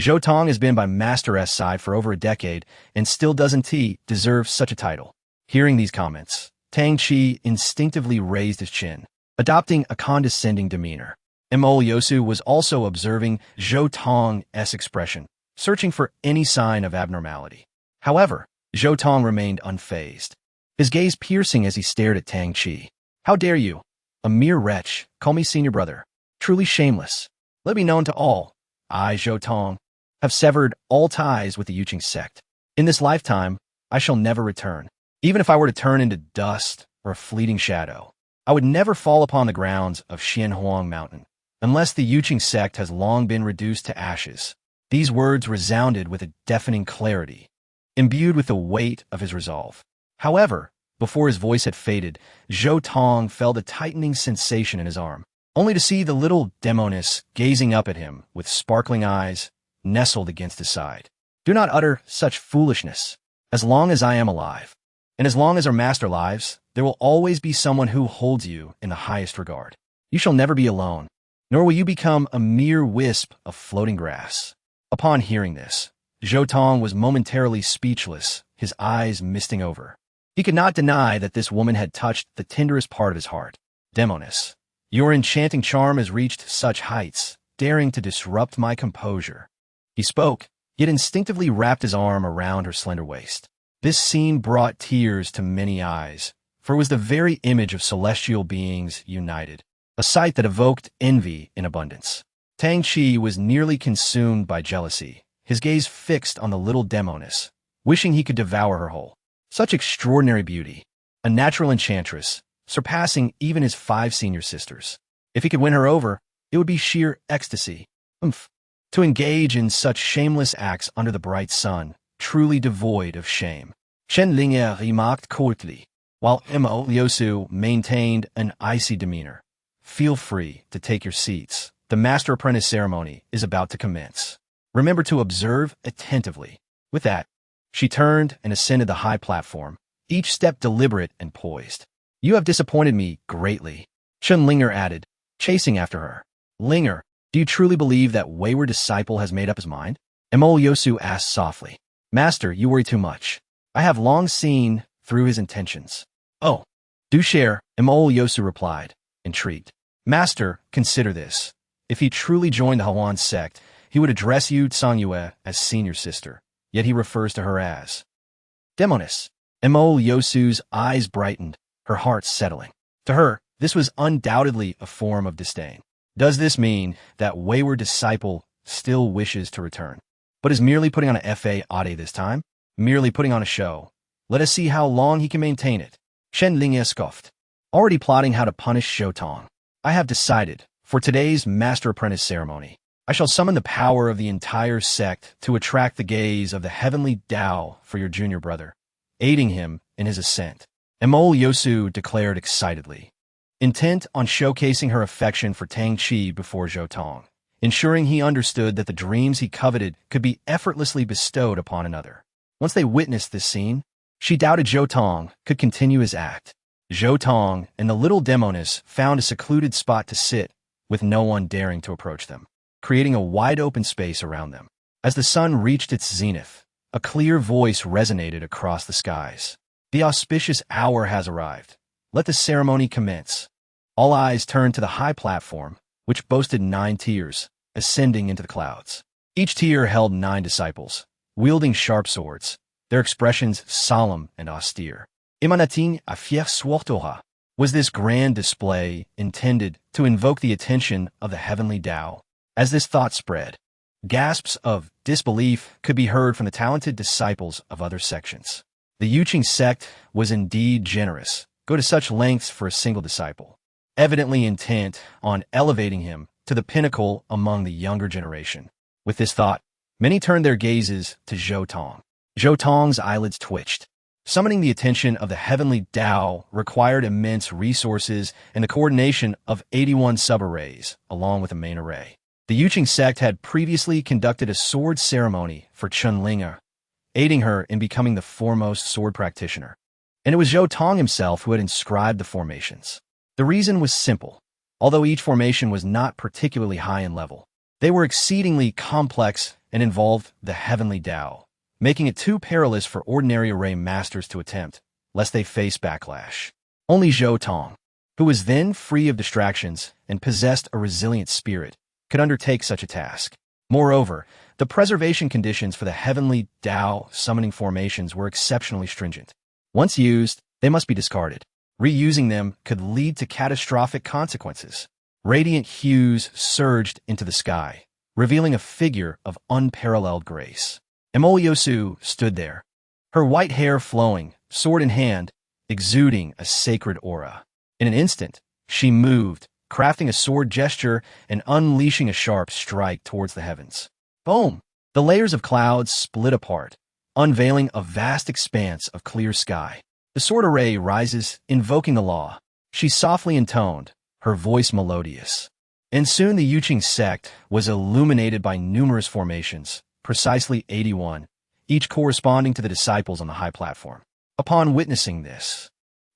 Zhou Tong has been by Master's side for over a decade and still doesn't deserve such a title. Hearing these comments, Tang Chi instinctively raised his chin, adopting a condescending demeanor. Imo Yosu was also observing Zhou Tong's expression, searching for any sign of abnormality. However, Zhou Tong remained unfazed, his gaze piercing as he stared at Tang Chi. How dare you, a mere wretch, call me senior brother? Truly shameless. Let me known to all, I, Zhou Tong, have severed all ties with the Yuqing sect. In this lifetime, I shall never return. Even if I were to turn into dust or a fleeting shadow, I would never fall upon the grounds of Xianhuang Mountain, unless the Yuqing sect has long been reduced to ashes. These words resounded with a deafening clarity, imbued with the weight of his resolve. However, before his voice had faded, Zhou Tong felt a tightening sensation in his arm, only to see the little demoness gazing up at him with sparkling eyes, nestled against his side. Do not utter such foolishness. As long as I am alive, and as long as our master lives, there will always be someone who holds you in the highest regard. You shall never be alone, nor will you become a mere wisp of floating grass. Upon hearing this, Zhou Tong was momentarily speechless, his eyes misting over. He could not deny that this woman had touched the tenderest part of his heart. Demoness, your enchanting charm has reached such heights, daring to disrupt my composure. He spoke, yet instinctively wrapped his arm around her slender waist. This scene brought tears to many eyes, for it was the very image of celestial beings united, a sight that evoked envy in abundance. Tang Chi was nearly consumed by jealousy, his gaze fixed on the little demoness, wishing he could devour her whole. Such extraordinary beauty, a natural enchantress, surpassing even his 5 senior sisters. If he could win her over, it would be sheer ecstasy. To engage in such shameless acts under the bright sun, truly devoid of shame. Chen Linger remarked coldly, while Imo Liusu maintained an icy demeanor. Feel free to take your seats. The master-apprentice ceremony is about to commence. Remember to observe attentively. With that, she turned and ascended the high platform, each step deliberate and poised. You have disappointed me greatly, Chun Linger added, chasing after her. Linger, do you truly believe that wayward disciple has made up his mind? Imo Yosu asked softly. Master, you worry too much. I have long seen through his intentions. Oh, do share, Imo Yosu replied, intrigued. Master, consider this. If he truly joined the Huan sect, he would address Yu Tsangyue as senior sister, yet he refers to her as demoness. Mo Yosu's eyes brightened, her heart settling. To her, this was undoubtedly a form of disdain. Does this mean that wayward disciple still wishes to return, but is merely putting on a fa ade this time? Merely putting on a show. Let us see how long he can maintain it. Shen Ling scoffed, already plotting how to punish Zhou Tong. I have decided, for today's master-apprentice ceremony, I shall summon the power of the entire sect to attract the gaze of the heavenly Tao for your junior brother, aiding him in his ascent. Mo Yosu declared excitedly, intent on showcasing her affection for Tang Qi before Zhou Tong, ensuring he understood that the dreams he coveted could be effortlessly bestowed upon another. Once they witnessed this scene, she doubted Zhou Tong could continue his act. Zhou Tong and the little demoness found a secluded spot to sit, with no one daring to approach them, creating a wide-open space around them. As the sun reached its zenith, a clear voice resonated across the skies. The auspicious hour has arrived. Let the ceremony commence. All eyes turned to the high platform, which boasted 9 tiers, ascending into the clouds. Each tier held 9 disciples, wielding sharp swords, their expressions solemn and austere. Emanating a fier swordsmanship. Was this grand display intended to invoke the attention of the heavenly Tao? As this thought spread, gasps of disbelief could be heard from the talented disciples of other sections. The Yuqing sect was indeed generous, go to such lengths for a single disciple, evidently intent on elevating him to the pinnacle among the younger generation. With this thought, many turned their gazes to Zhou Tong. Zhou Tong's eyelids twitched. Summoning the attention of the heavenly Tao required immense resources and the coordination of 81 sub-arrays, along with a main array. The Yuqing sect had previously conducted a sword ceremony for Chunlinga, aiding her in becoming the foremost sword practitioner. And it was Zhou Tong himself who had inscribed the formations. The reason was simple. Although each formation was not particularly high in level, they were exceedingly complex and involved the heavenly Tao, making it too perilous for ordinary array masters to attempt, lest they face backlash. Only Zhou Tong, who was then free of distractions and possessed a resilient spirit, could undertake such a task. Moreover, the preservation conditions for the heavenly Tao summoning formations were exceptionally stringent. Once used, they must be discarded. Reusing them could lead to catastrophic consequences. Radiant hues surged into the sky, revealing a figure of unparalleled grace. Emolyosu stood there, her white hair flowing, sword in hand, exuding a sacred aura. In an instant, she moved, crafting a sword gesture and unleashing a sharp strike towards the heavens. Boom! The layers of clouds split apart, unveiling a vast expanse of clear sky. The sword array rises, invoking the law. She softly intoned, her voice melodious. And soon the Yuqing sect was illuminated by numerous formations, precisely 81, each corresponding to the disciples on the high platform. Upon witnessing this,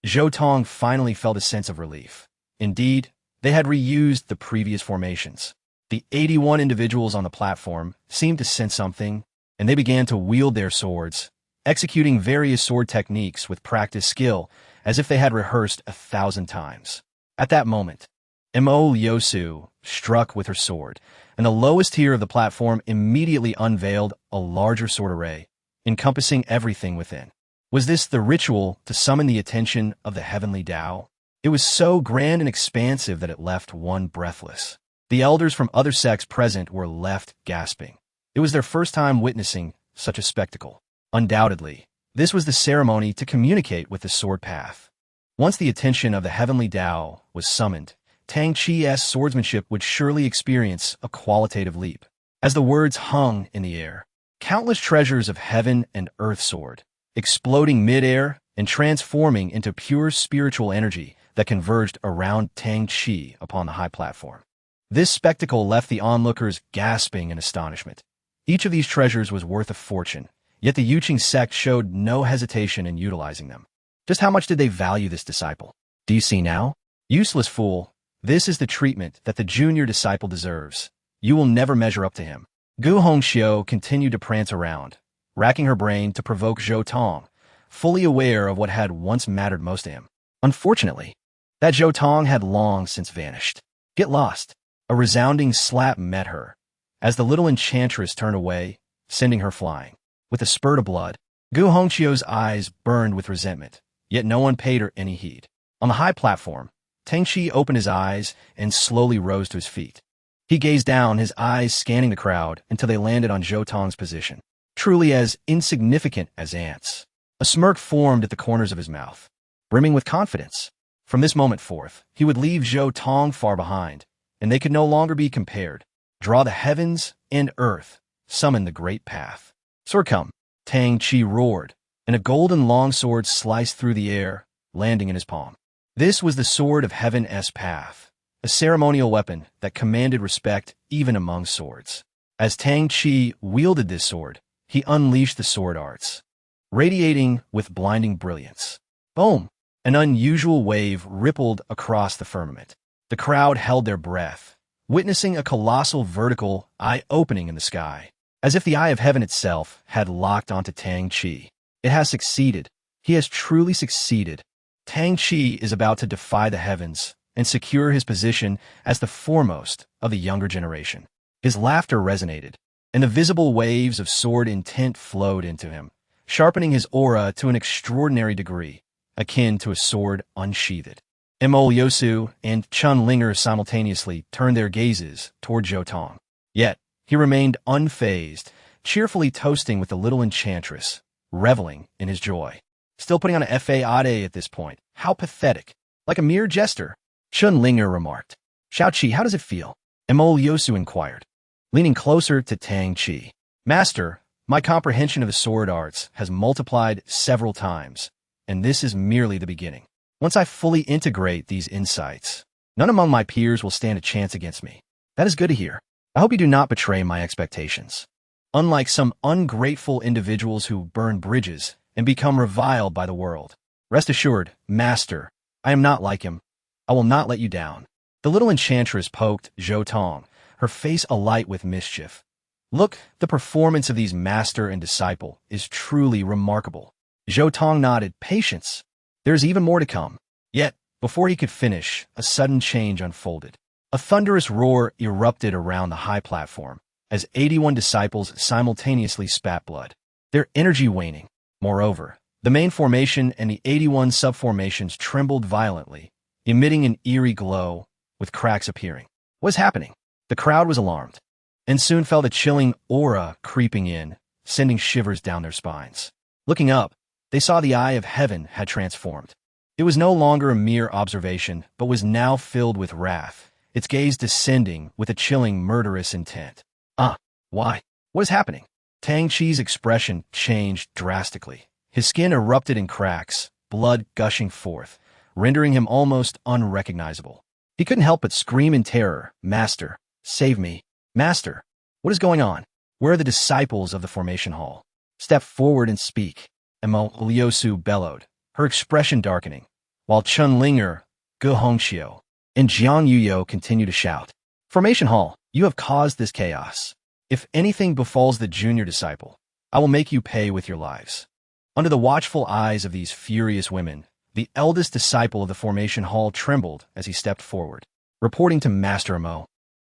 Zhou Tong finally felt a sense of relief. Indeed, they had reused the previous formations. The 81 individuals on the platform seemed to sense something, and they began to wield their swords, executing various sword techniques with practiced skill, as if they had rehearsed 1,000 times. At that moment, Mo Yosu struck with her sword, and the lowest tier of the platform immediately unveiled a larger sword array, encompassing everything within. Was this the ritual to summon the attention of the heavenly Tao? It was so grand and expansive that it left one breathless. The elders from other sects present were left gasping. It was their first time witnessing such a spectacle. Undoubtedly, this was the ceremony to communicate with the sword path. Once the attention of the heavenly Tao was summoned, Tang Qi's swordsmanship would surely experience a qualitative leap. As the words hung in the air, countless treasures of heaven and earth soared, exploding mid-air and transforming into pure spiritual energy that converged around Tang Qi upon the high platform. This spectacle left the onlookers gasping in astonishment. Each of these treasures was worth a fortune, yet the Yuqing sect showed no hesitation in utilizing them. Just how much did they value this disciple? Do you see now? Useless fool. This is the treatment that the junior disciple deserves. You will never measure up to him. Gu Hongxiu continued to prance around, racking her brain to provoke Zhou Tong, fully aware of what had once mattered most to him. Unfortunately, that Zhou Tong had long since vanished. Get lost. A resounding slap met her, as the little enchantress turned away, sending her flying. With a spurt of blood, Gu Hongqiu's eyes burned with resentment, yet no one paid her any heed. On the high platform, Tang Qi opened his eyes and slowly rose to his feet. He gazed down, his eyes scanning the crowd until they landed on Zhou Tong's position, truly as insignificant as ants. A smirk formed at the corners of his mouth, brimming with confidence. From this moment forth, he would leave Zhou Tong far behind, and they could no longer be compared. Draw the heavens and earth, summon the great path. Sword come, Tang Qi roared, and a golden longsword sliced through the air, landing in his palm. This was the sword of Heaven's path, a ceremonial weapon that commanded respect even among swords. As Tang Qi wielded this sword, he unleashed the sword arts, radiating with blinding brilliance. Boom! An unusual wave rippled across the firmament. The crowd held their breath, witnessing a colossal vertical eye-opening in the sky, as if the eye of heaven itself had locked onto Tang Qi. It has succeeded. He has truly succeeded. Tang Qi is about to defy the heavens and secure his position as the foremost of the younger generation. His laughter resonated, and the visible waves of sword intent flowed into him, sharpening his aura to an extraordinary degree, akin to a sword unsheathed. Mo Liusu and Chun Linger simultaneously turned their gazes toward Zhou Tong. Yet, he remained unfazed, cheerfully toasting with the little enchantress, reveling in his joy. Still putting on a fade at this point. How pathetic. Like a mere jester. Chun Linger remarked. Xiaoqi, how does it feel? Mo Liusu inquired, leaning closer to Tang Qi. Master, my comprehension of the sword arts has multiplied several times, and this is merely the beginning. Once I fully integrate these insights, none among my peers will stand a chance against me. That is good to hear. I hope you do not betray my expectations. Unlike some ungrateful individuals who burn bridges and become reviled by the world. Rest assured, Master, I am not like him. I will not let you down. The little enchantress poked Zhou Tong, her face alight with mischief. Look, the performance of these master and disciple is truly remarkable. Zhou Tong nodded. Patience. There's even more to come. Yet, before he could finish, a sudden change unfolded. A thunderous roar erupted around the high platform, as 81 disciples simultaneously spat blood, their energy waning. Moreover, the main formation and the 81 subformations trembled violently, emitting an eerie glow, with cracks appearing. What was happening? The crowd was alarmed, and soon felt a chilling aura creeping in, sending shivers down their spines. Looking up, they saw the eye of heaven had transformed. It was no longer a mere observation, but was now filled with wrath, its gaze descending with a chilling, murderous intent. Why? What is happening? Tang Qi's expression changed drastically. His skin erupted in cracks, blood gushing forth, rendering him almost unrecognizable. He couldn't help but scream in terror, Master, save me. Master, what is going on? Where are the disciples of the formation hall? Step forward and speak. Mo Liusu bellowed, her expression darkening, while Chun Linger, Gu Hongqiu, and Jiang Yuyo continued to shout. Formation hall, you have caused this chaos. If anything befalls the junior disciple, I will make you pay with your lives. Under the watchful eyes of these furious women, the eldest disciple of the formation hall trembled as he stepped forward, reporting to Master Mo.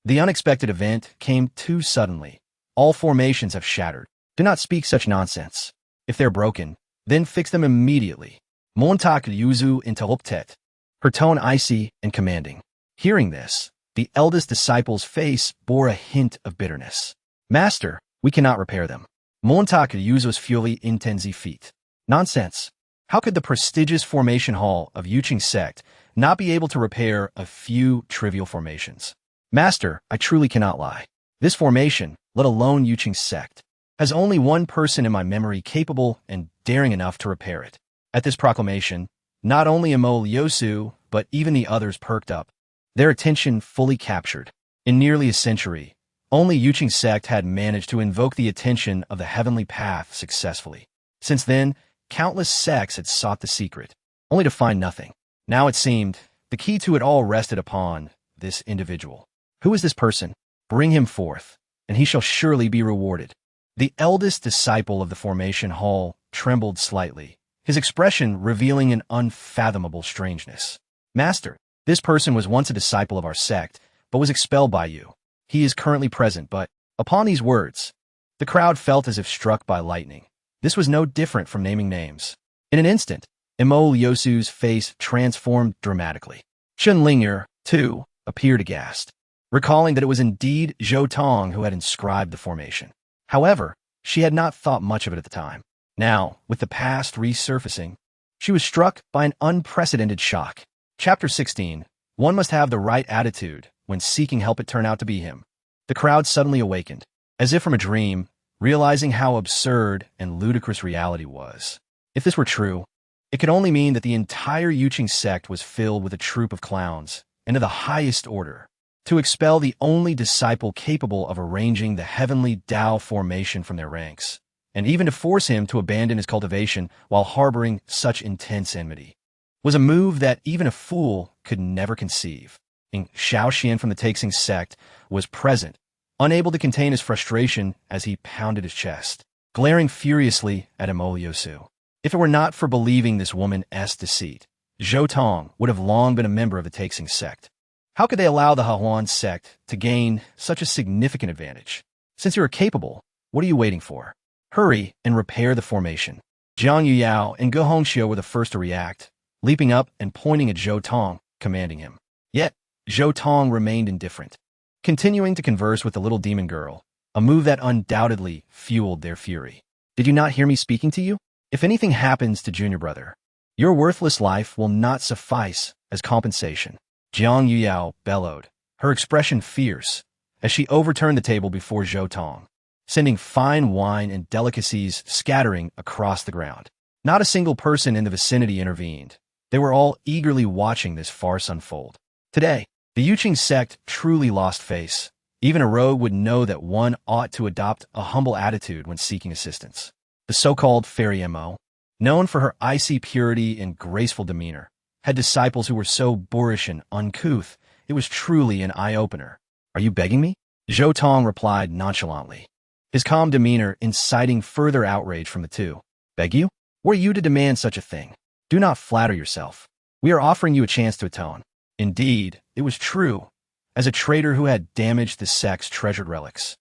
The unexpected event came too suddenly. All formations have shattered. Do not speak such nonsense. If they're broken, then fix them immediately. Montak Yuzu interrupted, her tone icy and commanding. Hearing this, the eldest disciple's face bore a hint of bitterness. Master, we cannot repair them. Montak Yuzu's fury intensified. Nonsense. How could the prestigious formation hall of Yuqing sect not be able to repair a few trivial formations? Master, I truly cannot lie. This formation, let alone Yuqing sect, has only one person in my memory capable and daring enough to repair it. At this proclamation, not only Mo Liusu, but even the others perked up, their attention fully captured. In nearly a century, only Yuqing sect had managed to invoke the attention of the heavenly path successfully. Since then, countless sects had sought the secret, only to find nothing. Now it seemed, the key to it all rested upon this individual. Who is this person? Bring him forth, and he shall surely be rewarded. The eldest disciple of the formation hall trembled slightly, his expression revealing an unfathomable strangeness. Master, this person was once a disciple of our sect, but was expelled by you. He is currently present, but upon these words, the crowd felt as if struck by lightning. This was no different from naming names. In an instant, Emo Liosu's face transformed dramatically. Chun Ling'er, too, appeared aghast, recalling that it was indeed Zhou Tong who had inscribed the formation. However, she had not thought much of it at the time. Now, with the past resurfacing, she was struck by an unprecedented shock. Chapter 16. One must have the right attitude when seeking help it turn out to be him. The crowd suddenly awakened, as if from a dream, realizing how absurd and ludicrous reality was. If this were true, it could only mean that the entire Yuqing sect was filled with a troop of clowns, and of the highest order. To expel the only disciple capable of arranging the heavenly Tao formation from their ranks, and even to force him to abandon his cultivation while harboring such intense enmity, was a move that even a fool could never conceive. And Xiaoxian from the Taixing sect was present, unable to contain his frustration as he pounded his chest, glaring furiously at Emoliosu. If it were not for believing this woman's deceit, Zhou Tong would have long been a member of the Taixing sect. How could they allow the Hahuan sect to gain such a significant advantage? Since you are capable, what are you waiting for? Hurry and repair the formation. Jiang Yuyao and Ge Hongxiu were the first to react, leaping up and pointing at Zhou Tong, commanding him. Yet, Zhou Tong remained indifferent, continuing to converse with the little demon girl, a move that undoubtedly fueled their fury. Did you not hear me speaking to you? If anything happens to Junior Brother, your worthless life will not suffice as compensation. Jiang Yuyao bellowed, her expression fierce, as she overturned the table before Zhou Tong, sending fine wine and delicacies scattering across the ground. Not a single person in the vicinity intervened. They were all eagerly watching this farce unfold. Today, the Yuqing sect truly lost face. Even a rogue would know that one ought to adopt a humble attitude when seeking assistance. The so-called Fairy Mo, known for her icy purity and graceful demeanor, had disciples who were so boorish and uncouth, it was truly an eye-opener. Are you begging me? Zhou Tong replied nonchalantly, his calm demeanor inciting further outrage from the two. Beg you? Were you to demand such a thing? Do not flatter yourself. We are offering you a chance to atone. Indeed, it was true. As a traitor who had damaged the sect's treasured relics,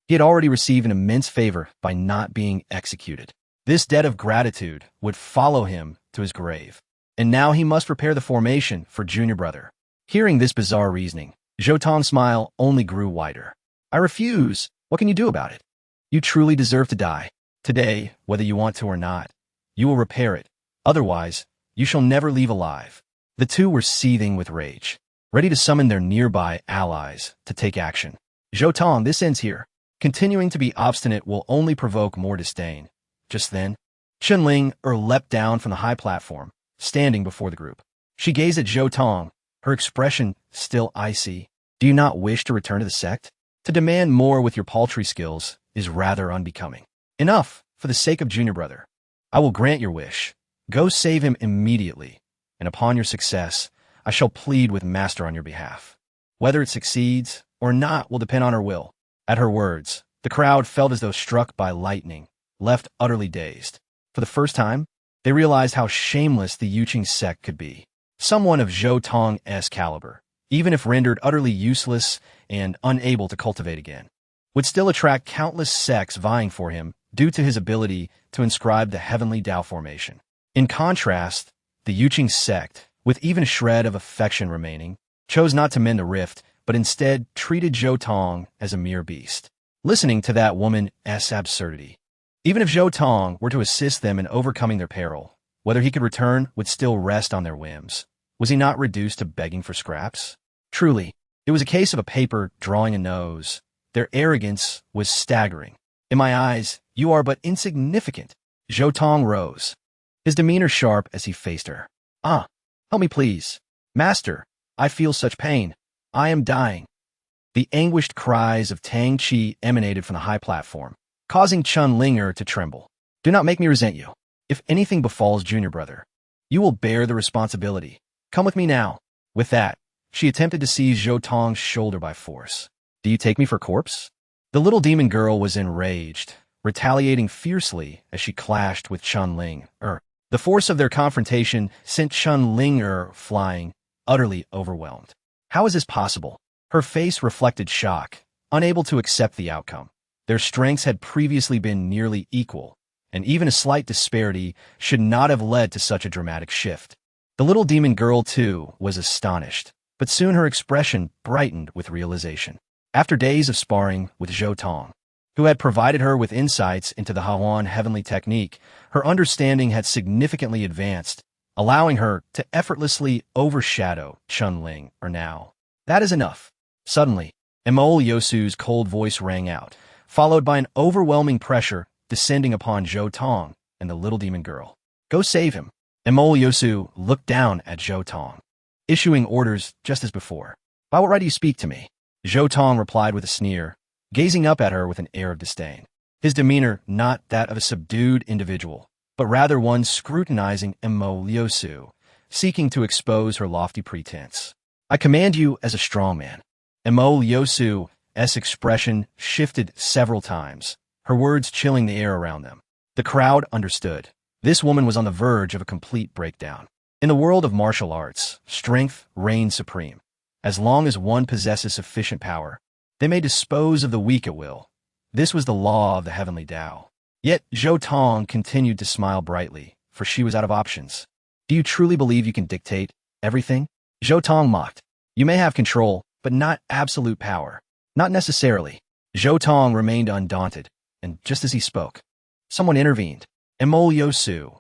he had already received an immense favor by not being executed. This debt of gratitude would follow him to his grave. And now he must repair the formation for Junior Brother. Hearing this bizarre reasoning, Zhou Tong's smile only grew wider. I refuse. What can you do about it? You truly deserve to die. Today, whether you want to or not, you will repair it. Otherwise, you shall never leave alive. The two were seething with rage, ready to summon their nearby allies to take action. Zhou Tong, this ends here. Continuing to be obstinate will only provoke more disdain. Just then, Chun Ling'er leapt down from the high platform, standing before the group. She gazed at Zhou Tong, her expression still icy. Do you not wish to return to the sect? To demand more with your paltry skills is rather unbecoming. Enough, for the sake of Junior Brother. I will grant your wish. Go save him immediately, and upon your success, I shall plead with Master on your behalf. Whether it succeeds or not will depend on her will. At her words, the crowd felt as though struck by lightning, left utterly dazed. For the first time, they realized how shameless the Yuqing sect could be. Someone of Zhou Tong's caliber, even if rendered utterly useless and unable to cultivate again, would still attract countless sects vying for him due to his ability to inscribe the heavenly Tao formation. In contrast, the Yuqing sect, with even a shred of affection remaining, chose not to mend the rift, but instead treated Zhou Tong as a mere beast. Listening to that woman's absurdity, even if Zhou Tong were to assist them in overcoming their peril, whether he could return would still rest on their whims. Was he not reduced to begging for scraps? Truly, it was a case of a paper drawing a nose. Their arrogance was staggering. In my eyes, you are but insignificant. Zhou Tong rose, his demeanor sharp as he faced her. Ah, help me please. Master, I feel such pain. I am dying. The anguished cries of Tang Qi emanated from the high platform, causing Chun Ling'er to tremble. Do not make me resent you. If anything befalls Junior Brother, you will bear the responsibility. Come with me now. With that, she attempted to seize Zhou Tong's shoulder by force. Do you take me for corpse? The little demon girl was enraged, retaliating fiercely as she clashed with Chun Ling'er. The force of their confrontation sent Chun Ling'er flying, utterly overwhelmed. How is this possible? Her face reflected shock, unable to accept the outcome. Their strengths had previously been nearly equal, and even a slight disparity should not have led to such a dramatic shift. The little demon girl, too, was astonished, but soon her expression brightened with realization. After days of sparring with Zhou Tong, who had provided her with insights into the Hawan heavenly technique, her understanding had significantly advanced, allowing her to effortlessly overshadow Chunling or now. That is enough. Suddenly, Emol Yosu's cold voice rang out, followed by an overwhelming pressure descending upon Zhou Tong and the little demon girl. Go save him. Emol Yosu looked down at Zhou Tong, issuing orders just as before. By what right do you speak to me? Zhou Tong replied with a sneer, gazing up at her with an air of disdain. His demeanor not that of a subdued individual, but rather one scrutinizing Emol Yosu, seeking to expose her lofty pretense. I command you as a strong man. Emol Yosu's expression shifted several times, her words chilling the air around them. The crowd understood. This woman was on the verge of a complete breakdown. In the world of martial arts, strength reigns supreme. As long as one possesses sufficient power, they may dispose of the weak at will. This was the law of the heavenly Tao. Yet Zhou Tong continued to smile brightly, for she was out of options. Do you truly believe you can dictate everything? Zhou Tong mocked. You may have control, but not absolute power. Not necessarily. Zhou Tong remained undaunted, and just as he spoke, someone intervened. Emol Yosu,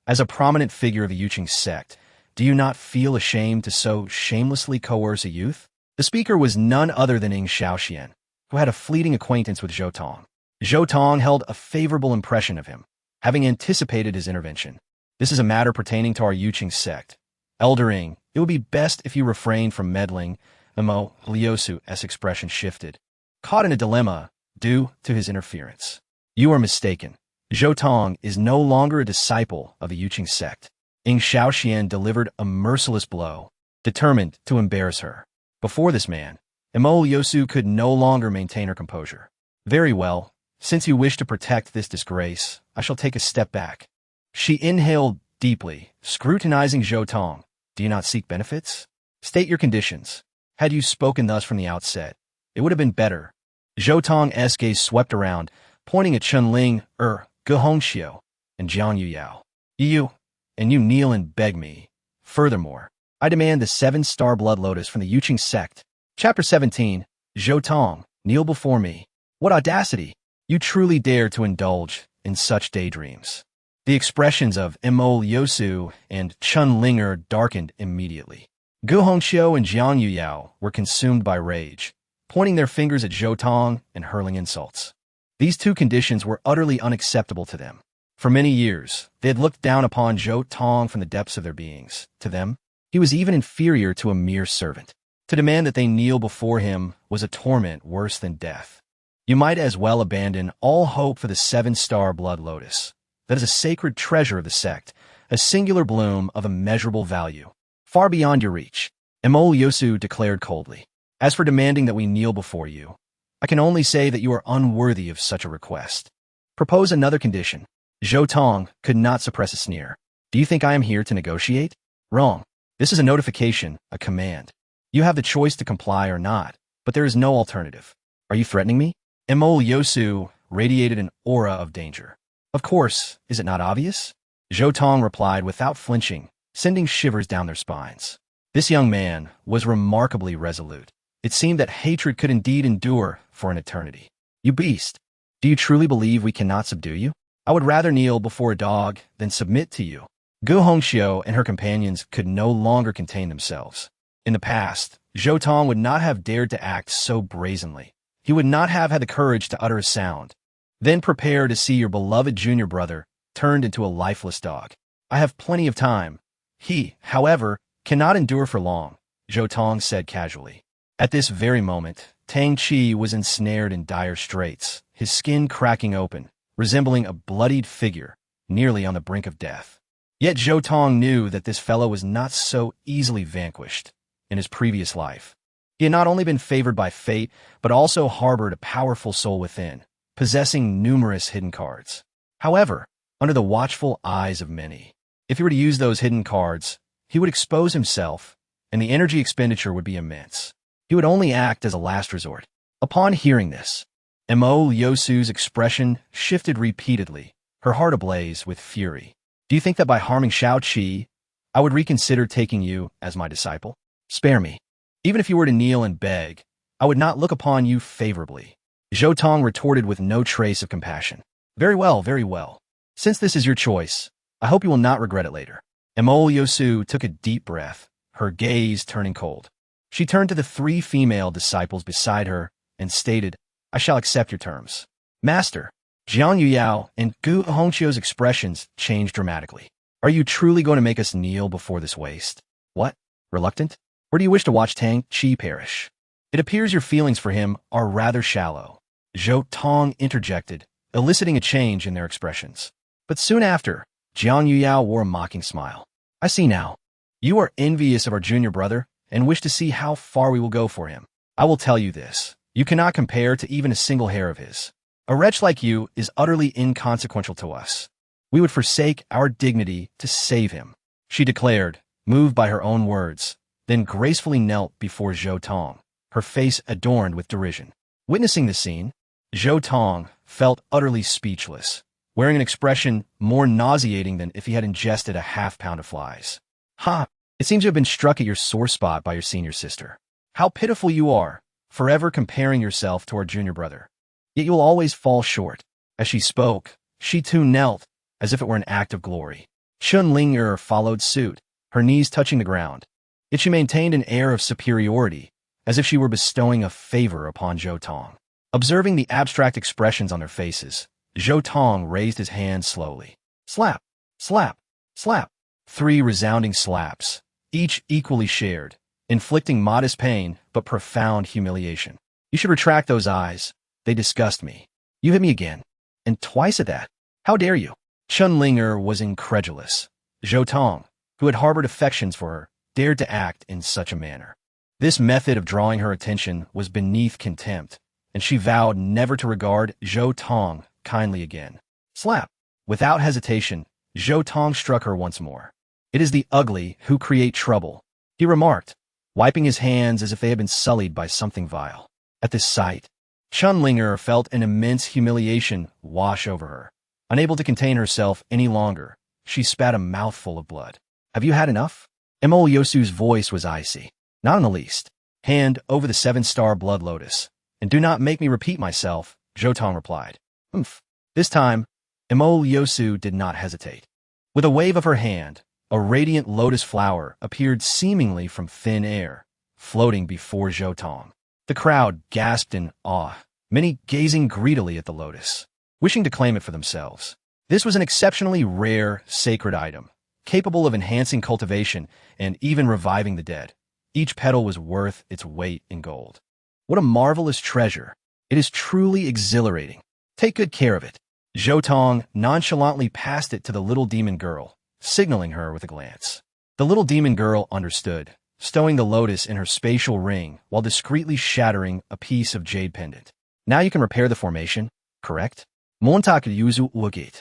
as a prominent figure of the Yuqing sect, do you not feel ashamed to so shamelessly coerce a youth? The speaker was none other than Ing Shaoxian, who had a fleeting acquaintance with Zhou Tong. Zhou Tong held a favorable impression of him, having anticipated his intervention. This is a matter pertaining to our Yuqing sect. Elder Ing, it would be best if you refrain from meddling. Emol Yosu's expression shifted, caught in a dilemma due to his interference. You are mistaken. Zhou Tong is no longer a disciple of the Yuqing sect. Ing Shaoxian delivered a merciless blow, determined to embarrass her. Before this man, Emol Yosu could no longer maintain her composure. Very well, since you wish to protect this disgrace, I shall take a step back. She inhaled deeply, scrutinizing Zhou Tong. Do you not seek benefits? State your conditions. Had you spoken thus from the outset, it would have been better. Zhou Tong's gaze swept around, pointing at Chunling, Gu Hongxiu, and Jiang Yuyao. You kneel and beg me. Furthermore, I demand the 7-star blood lotus from the Yuqing sect. Chapter 17, Zhou Tong, kneel before me. What audacity! You truly dare to indulge in such daydreams. The expressions of Emol Yosu and Chunlinger darkened immediately. Gu Hongxiu and Jiang Yuyao were consumed by rage, pointing their fingers at Zhou Tong and hurling insults. These two conditions were utterly unacceptable to them. For many years, they had looked down upon Zhou Tong from the depths of their beings. To them, he was even inferior to a mere servant. To demand that they kneel before him was a torment worse than death. You might as well abandon all hope for the 7-star blood lotus. That is a sacred treasure of the sect, a singular bloom of immeasurable value, far beyond your reach. Emol Yosu declared coldly. As for demanding that we kneel before you, I can only say that you are unworthy of such a request. Propose another condition. Zhou Tong could not suppress a sneer. Do you think I am here to negotiate? Wrong. This is a notification, a command. You have the choice to comply or not, but there is no alternative. Are you threatening me? Emol Yosu radiated an aura of danger. Of course, is it not obvious? Zhou Tong replied without flinching, sending shivers down their spines. This young man was remarkably resolute. It seemed that hatred could indeed endure for an eternity. You beast! Do you truly believe we cannot subdue you? I would rather kneel before a dog than submit to you. Gu Hongxiu and her companions could no longer contain themselves. In the past, Zhou Tong would not have dared to act so brazenly. He would not have had the courage to utter a sound. Then prepare to see your beloved junior brother turned into a lifeless dog. I have plenty of time. He, however, cannot endure for long, Zhou Tong said casually. At this very moment, Tang Chi was ensnared in dire straits, his skin cracking open, resembling a bloodied figure, nearly on the brink of death. Yet Zhou Tong knew that this fellow was not so easily vanquished. In his previous life, he had not only been favored by fate, but also harbored a powerful soul within, possessing numerous hidden cards. However, under the watchful eyes of many, if he were to use those hidden cards, he would expose himself, and the energy expenditure would be immense. He He would only act as a last resort. Upon hearing this, Mo Liosu's expression shifted repeatedly, her heart ablaze with fury. Do you think that by harming Shao Qi, I would reconsider taking you as my disciple? Spare me. Even if you were to kneel and beg, I would not look upon you favorably. Zhou Tong retorted with no trace of compassion. Very well, very well. Since this is your choice, I hope you will not regret it later. Mo Liosu took a deep breath, her gaze turning cold. She turned to the 3 female disciples beside her and stated, I shall accept your terms. Master, Jiang Yuyao and Gu Hongqiu's expressions changed dramatically. Are you truly going to make us kneel before this waste? What? Reluctant? Or do you wish to watch Tang Qi perish? It appears your feelings for him are rather shallow. Zhou Tong interjected, eliciting a change in their expressions. But soon after, Jiang Yuyao wore a mocking smile. I see now. You are envious of our junior brother and wish to see how far we will go for him. I will tell you this. You cannot compare to even a single hair of his. A wretch like you is utterly inconsequential to us. We would forsake our dignity to save him, she declared, moved by her own words, then gracefully knelt before Zhou Tong, her face adorned with derision. Witnessing the scene, Zhou Tong felt utterly speechless, wearing an expression more nauseating than if he had ingested a half-pound of flies. Ha! It seems you have been struck at your sore spot by your senior sister. How pitiful you are, forever comparing yourself to our junior brother. Yet you will always fall short. As she spoke, she too knelt, as if it were an act of glory. Chun Ling followed suit, her knees touching the ground. Yet she maintained an air of superiority, as if she were bestowing a favor upon Zhou Tong. Observing the abstract expressions on their faces, Zhou Tong raised his hand slowly. Slap, slap, slap. 3 resounding slaps, each equally shared, inflicting modest pain but profound humiliation. You should retract those eyes. They disgust me. You hit me again. And twice at that. How dare you? Chun Ling was incredulous. Zhou Tong, who had harbored affections for her, dared to act in such a manner. This method of drawing her attention was beneath contempt, and she vowed never to regard Zhou Tong kindly again. Slap. Without hesitation, Zhou Tong struck her once more. It is the ugly who create trouble, he remarked, wiping his hands as if they had been sullied by something vile. At this sight, Chun Ling felt an immense humiliation wash over her. Unable to contain herself any longer, she spat a mouthful of blood. Have you had enough? Mo Liosu's voice was icy. Not in the least. Hand over the 7-star blood lotus. And do not make me repeat myself, Zhou Tong replied. Oomph. This time, Mo Liosu did not hesitate. With a wave of her hand, a radiant lotus flower appeared seemingly from thin air, floating before Zhou Tong. The crowd gasped in awe, many gazing greedily at the lotus, wishing to claim it for themselves. This was an exceptionally rare, sacred item, capable of enhancing cultivation and even reviving the dead. Each petal was worth its weight in gold. What a marvelous treasure! It is truly exhilarating. Take good care of it. Zhou Tong nonchalantly passed it to the little demon girl, signaling her with a glance. The little demon girl understood, stowing the lotus in her spatial ring while discreetly shattering a piece of jade pendant. Now you can repair the formation, correct? Montak yuzu wugit.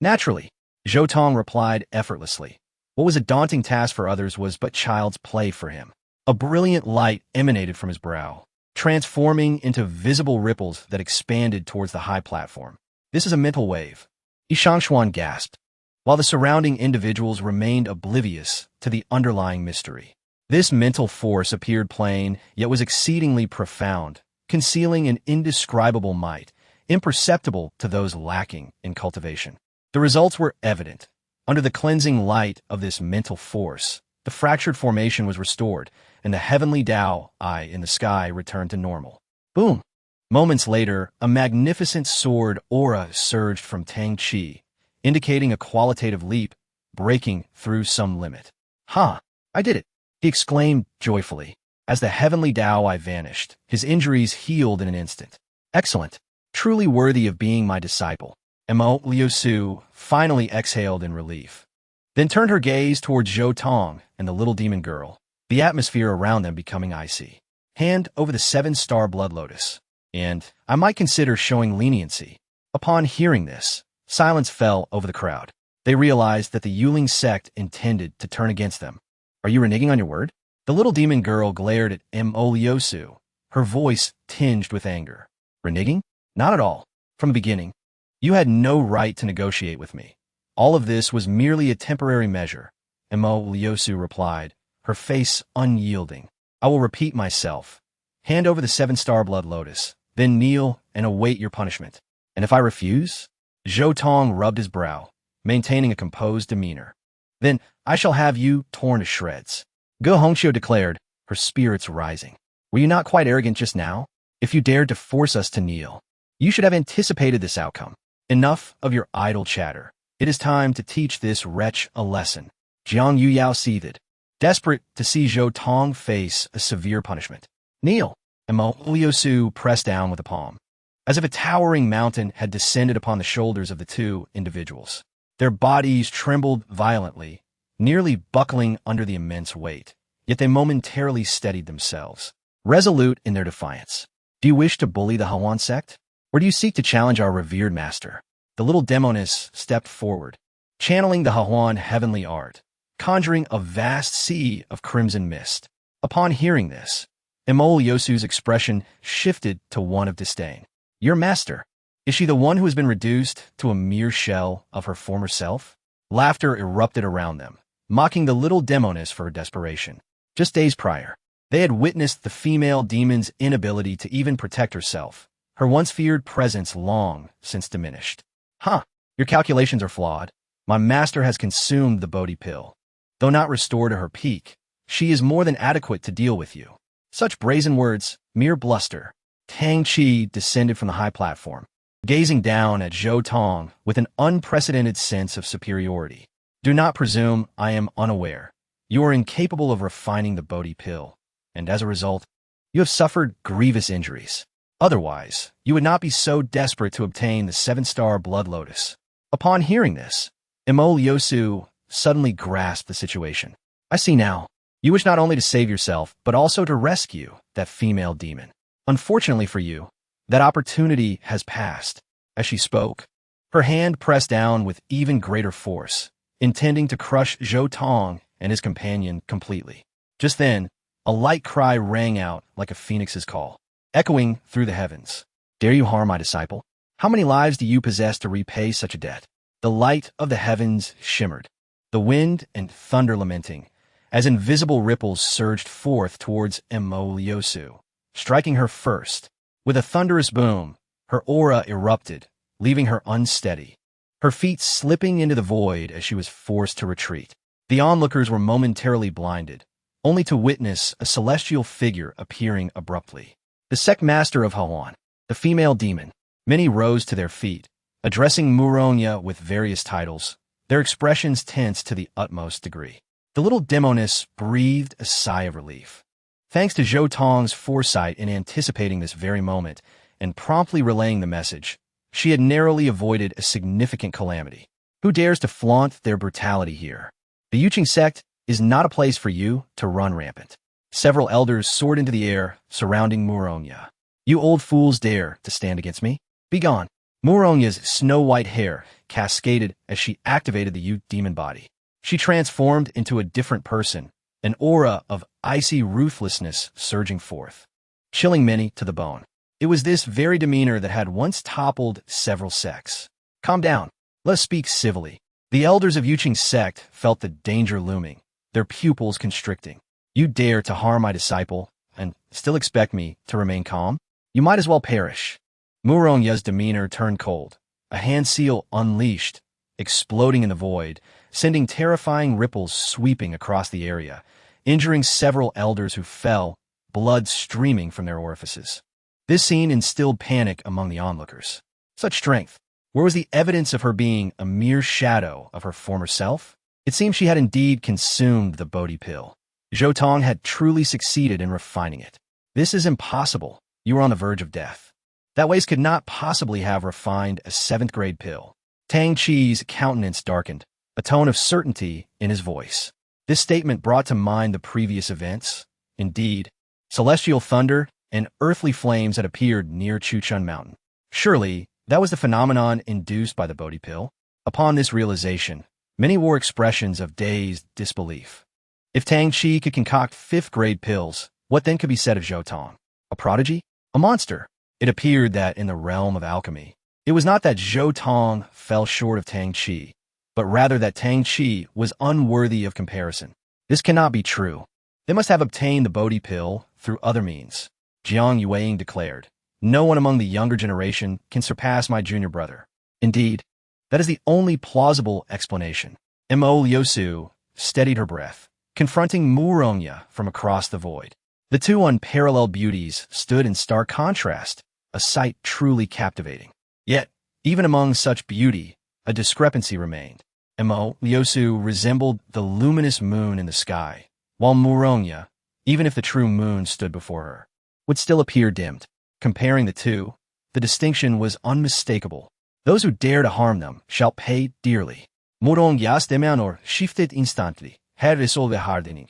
Naturally, Zhou Tong replied effortlessly. What was a daunting task for others was but child's play for him. A brilliant light emanated from his brow, transforming into visible ripples that expanded towards the high platform. This is a mental wave. Yishangshuan gasped, while the surrounding individuals remained oblivious to the underlying mystery. This mental force appeared plain, yet was exceedingly profound, concealing an indescribable might, imperceptible to those lacking in cultivation. The results were evident. Under the cleansing light of this mental force, the fractured formation was restored, and the heavenly Tao eye in the sky returned to normal. Boom! Moments later, a magnificent sword aura surged from Tang Qi, indicating a qualitative leap, breaking through some limit. Ha! I did it! He exclaimed joyfully. As the heavenly Tao eye vanished, his injuries healed in an instant. Excellent! Truly worthy of being my disciple. Mo Liosu finally exhaled in relief, then turned her gaze towards Zhou Tong and the little demon girl, the atmosphere around them becoming icy. Hand over the 7-star blood lotus. And I might consider showing leniency. Upon hearing this, silence fell over the crowd. They realized that the Yuling sect intended to turn against them. Are you reneging on your word? The little demon girl glared at Liusu, her voice tinged with anger. Reneging? Not at all. From the beginning, you had no right to negotiate with me. All of this was merely a temporary measure, Liusu replied, her face unyielding. I will repeat myself. Hand over the 7-star blood lotus, then kneel and await your punishment. And if I refuse? Zhou Tong rubbed his brow, maintaining a composed demeanor. Then I shall have you torn to shreds. Ge Hongqiu declared, her spirits rising. Were you not quite arrogant just now? If you dared to force us to kneel, you should have anticipated this outcome. Enough of your idle chatter. It is time to teach this wretch a lesson. Jiang Yuyao seethed, desperate to see Zhou Tong face a severe punishment. Kneel. Liusu pressed down with a palm, as if a towering mountain had descended upon the shoulders of the two individuals. Their bodies trembled violently, nearly buckling under the immense weight, yet they momentarily steadied themselves, resolute in their defiance. Do you wish to bully the Hawan sect? Or do you seek to challenge our revered master? The little demoness stepped forward, channeling the Hawan heavenly art, conjuring a vast sea of crimson mist. Upon hearing this, Liusu's expression shifted to one of disdain. Your master? Is she the one who has been reduced to a mere shell of her former self? Laughter erupted around them, mocking the little demoness for her desperation. Just days prior, they had witnessed the female demon's inability to even protect herself, her once feared presence long since diminished. Your calculations are flawed. My master has consumed the Bodhi pill. Though not restored to her peak, she is more than adequate to deal with you. Such brazen words, mere bluster. Tang Qi descended from the high platform, gazing down at Zhou Tong with an unprecedented sense of superiority. Do not presume I am unaware. You are incapable of refining the Bodhi pill, and as a result, you have suffered grievous injuries. Otherwise, you would not be so desperate to obtain the 7-star blood lotus. Upon hearing this, Liusu suddenly grasped the situation. I see now. You wish not only to save yourself, but also to rescue that female demon. Unfortunately for you, that opportunity has passed. As she spoke, her hand pressed down with even greater force, intending to crush Zhou Tong and his companion completely. Just then, a light cry rang out like a phoenix's call, echoing through the heavens. Dare you harm my disciple? How many lives do you possess to repay such a debt? The light of the heavens shimmered, the wind and thunder lamenting, as invisible ripples surged forth towards Liusu, striking her first. With a thunderous boom, her aura erupted, leaving her unsteady, her feet slipping into the void as she was forced to retreat. The onlookers were momentarily blinded, only to witness a celestial figure appearing abruptly. The sect master of Hawan, the female demon. Many rose to their feet, addressing Muronya with various titles, their expressions tense to the utmost degree. The little demoness breathed a sigh of relief. Thanks to Zhou Tong's foresight in anticipating this very moment and promptly relaying the message, she had narrowly avoided a significant calamity. Who dares to flaunt their brutality here? The Yuqing sect is not a place for you to run rampant. Several elders soared into the air, surrounding Muronya. You old fools dare to stand against me? Begone. Muronya's snow-white hair cascaded as she activated the Yu demon body. She transformed into a different person, an aura of icy ruthlessness surging forth, chilling many to the bone. It was this very demeanor that had once toppled several sects. Calm down. Let us speak civilly. The elders of Yuqing sect felt the danger looming, their pupils constricting. You dare to harm my disciple and still expect me to remain calm? You might as well perish. Muronya's demeanor turned cold, a hand seal unleashed, exploding in the void, sending terrifying ripples sweeping across the area, injuring several elders who fell, blood streaming from their orifices. This scene instilled panic among the onlookers. Such strength! Where was the evidence of her being a mere shadow of her former self? It seemed she had indeed consumed the Bodhi pill. Zhou Tong had truly succeeded in refining it. This is impossible. You were on the verge of death. That waste could not possibly have refined a 7th-grade pill. Tang Qi's countenance darkened, a tone of certainty in his voice. This statement brought to mind the previous events. Indeed, celestial thunder and earthly flames had appeared near Chuchun Mountain. Surely, that was the phenomenon induced by the Bodhi pill. Upon this realization, many wore expressions of dazed disbelief. If Tang Chi could concoct fifth-grade pills, what then could be said of Zhou Tong? A prodigy? A monster? It appeared that in the realm of alchemy, it was not that Zhou Tong fell short of Tang Chi, but rather that Tang Chi was unworthy of comparison. This cannot be true. They must have obtained the Bodhi pill through other means. Jiang Yueying declared, "No one among the younger generation can surpass my junior brother." Indeed, that is the only plausible explanation. Mo Liusu steadied her breath, confronting Murongya from across the void. The two unparalleled beauties stood in stark contrast, a sight truly captivating. Yet, even among such beauty, a discrepancy remained. Mo Liusu resembled the luminous moon in the sky, while Murongya, even if the true moon stood before her, would still appear dimmed. Comparing the two, the distinction was unmistakable. Those who dare to harm them shall pay dearly. Murongya's demeanor shifted instantly. Her resolve hardening.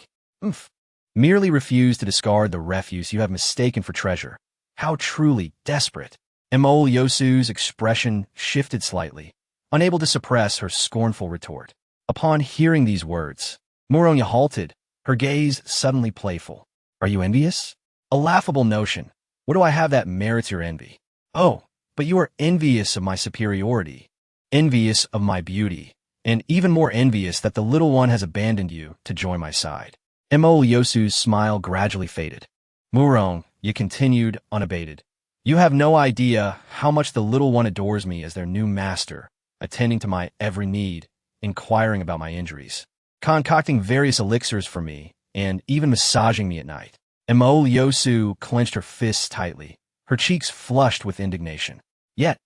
Merely refuse to discard the refuse you have mistaken for treasure. How truly desperate. Mo Liusu's expression shifted slightly, unable to suppress her scornful retort. Upon hearing these words, Murongya halted, her gaze suddenly playful. Are you envious? A laughable notion. What do I have that merits your envy? Oh, but you are envious of my superiority, envious of my beauty, and even more envious that the little one has abandoned you to join my side. Mo Liusu's smile gradually faded. Murong, you continued unabated. You have no idea how much the little one adores me as their new master, attending to my every need, inquiring about my injuries, concocting various elixirs for me, and even massaging me at night. Mo Liusu clenched her fists tightly, her cheeks flushed with indignation. Yet,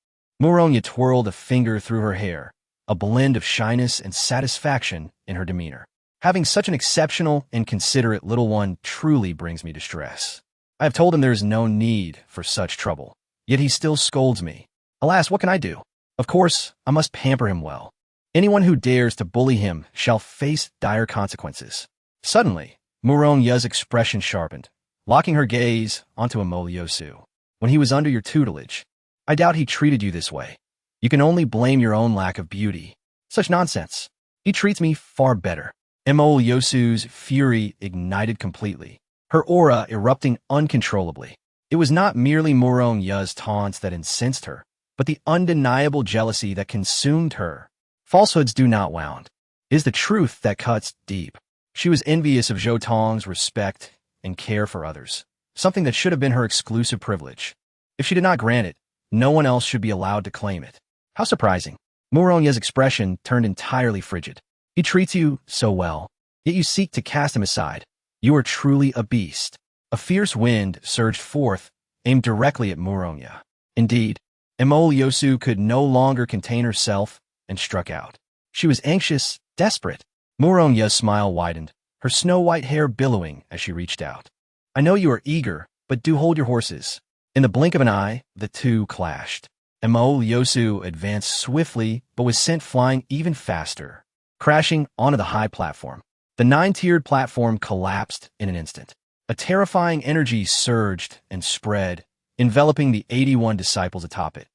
Murongya twirled a finger through her hair, a blend of shyness and satisfaction in her demeanor. Having such an exceptional and considerate little one truly brings me distress. I have told him there is no need for such trouble, yet he still scolds me. Alas, what can I do? Of course, I must pamper him well. Anyone who dares to bully him shall face dire consequences. Suddenly, Murongya's expression sharpened, locking her gaze onto Mo Liusu. When he was under your tutelage, I doubt he treated you this way. You can only blame your own lack of beauty. Such nonsense. He treats me far better. Mo Liusu's fury ignited completely, her aura erupting uncontrollably. It was not merely Murongya's taunts that incensed her, but the undeniable jealousy that consumed her. Falsehoods do not wound. It is the truth that cuts deep. She was envious of Zhou Tong's respect and care for others, something that should have been her exclusive privilege. If she did not grant it, no one else should be allowed to claim it. How surprising. Murongya's expression turned entirely frigid. He treats you so well, yet you seek to cast him aside. You are truly a beast. A fierce wind surged forth, aimed directly at Murongya. Indeed, Mo Liusu could no longer contain herself and struck out. She was anxious, desperate. Murongya's smile widened, her snow-white hair billowing as she reached out. I know you are eager, but do hold your horses. In the blink of an eye, the two clashed. Mo Liusu advanced swiftly, but was sent flying even faster, crashing onto the high platform. The 9-tiered platform collapsed in an instant. A terrifying energy surged and spread, enveloping the 81 disciples atop it,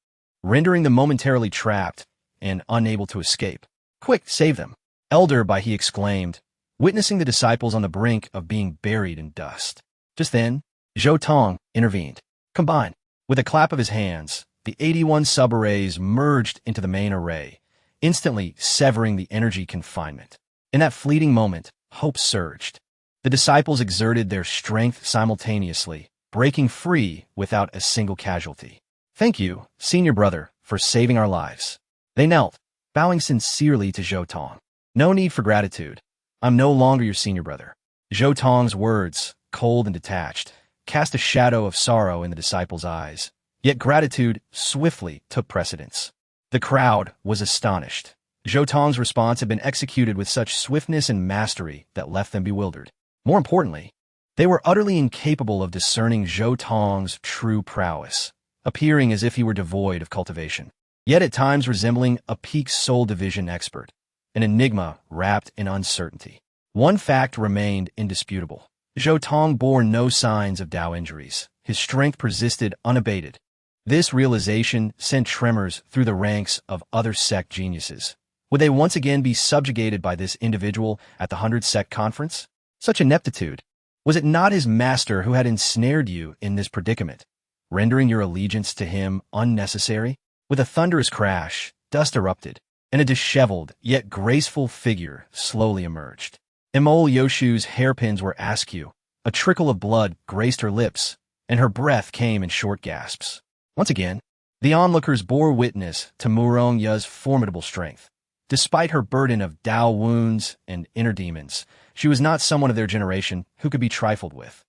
rendering them momentarily trapped and unable to escape. Quick, save them! Elder Bai he exclaimed, witnessing the disciples on the brink of being buried in dust. Just then, Zhou Tong intervened. Combined, with a clap of his hands, the 81 sub-arrays merged into the main array, instantly severing the energy confinement. In that fleeting moment, hope surged. The disciples exerted their strength simultaneously, breaking free without a single casualty. Thank you, senior brother, for saving our lives. They knelt, bowing sincerely to Zhou Tong. No need for gratitude. I'm no longer your senior brother. Zhou Tong's words, cold and detached, cast a shadow of sorrow in the disciples' eyes. Yet gratitude swiftly took precedence. The crowd was astonished. Zhou Tong's response had been executed with such swiftness and mastery that left them bewildered. More importantly, they were utterly incapable of discerning Zhou Tong's true prowess, appearing as if he were devoid of cultivation, yet at times resembling a peak soul division expert, an enigma wrapped in uncertainty. One fact remained indisputable. Zhou Tong bore no signs of Dao injuries. His strength persisted unabated. This realization sent tremors through the ranks of other sect geniuses. Would they once again be subjugated by this individual at the 100 Sect Conference? Such ineptitude. Was it not his master who had ensnared you in this predicament, rendering your allegiance to him unnecessary? With a thunderous crash, dust erupted, and a disheveled yet graceful figure slowly emerged. Emole Yoshu's hairpins were askew, a trickle of blood graced her lips, and her breath came in short gasps. Once again, the onlookers bore witness to Murong Ya's formidable strength. Despite her burden of Dao wounds and inner demons, she was not someone of their generation who could be trifled with.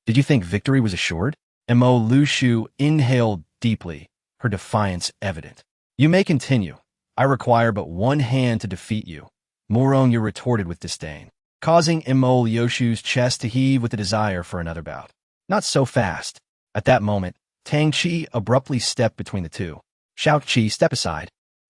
Did you think victory was assured? Emole Yoshu inhaled deeply, her defiance evident. You may continue. I require but one hand to defeat you, Murong Ya retorted with disdain, causing Emole Yoshu's chest to heave with the desire for another bout. Not so fast. At that moment, Tang Chi abruptly stepped between the two. Shao Qi, step aside.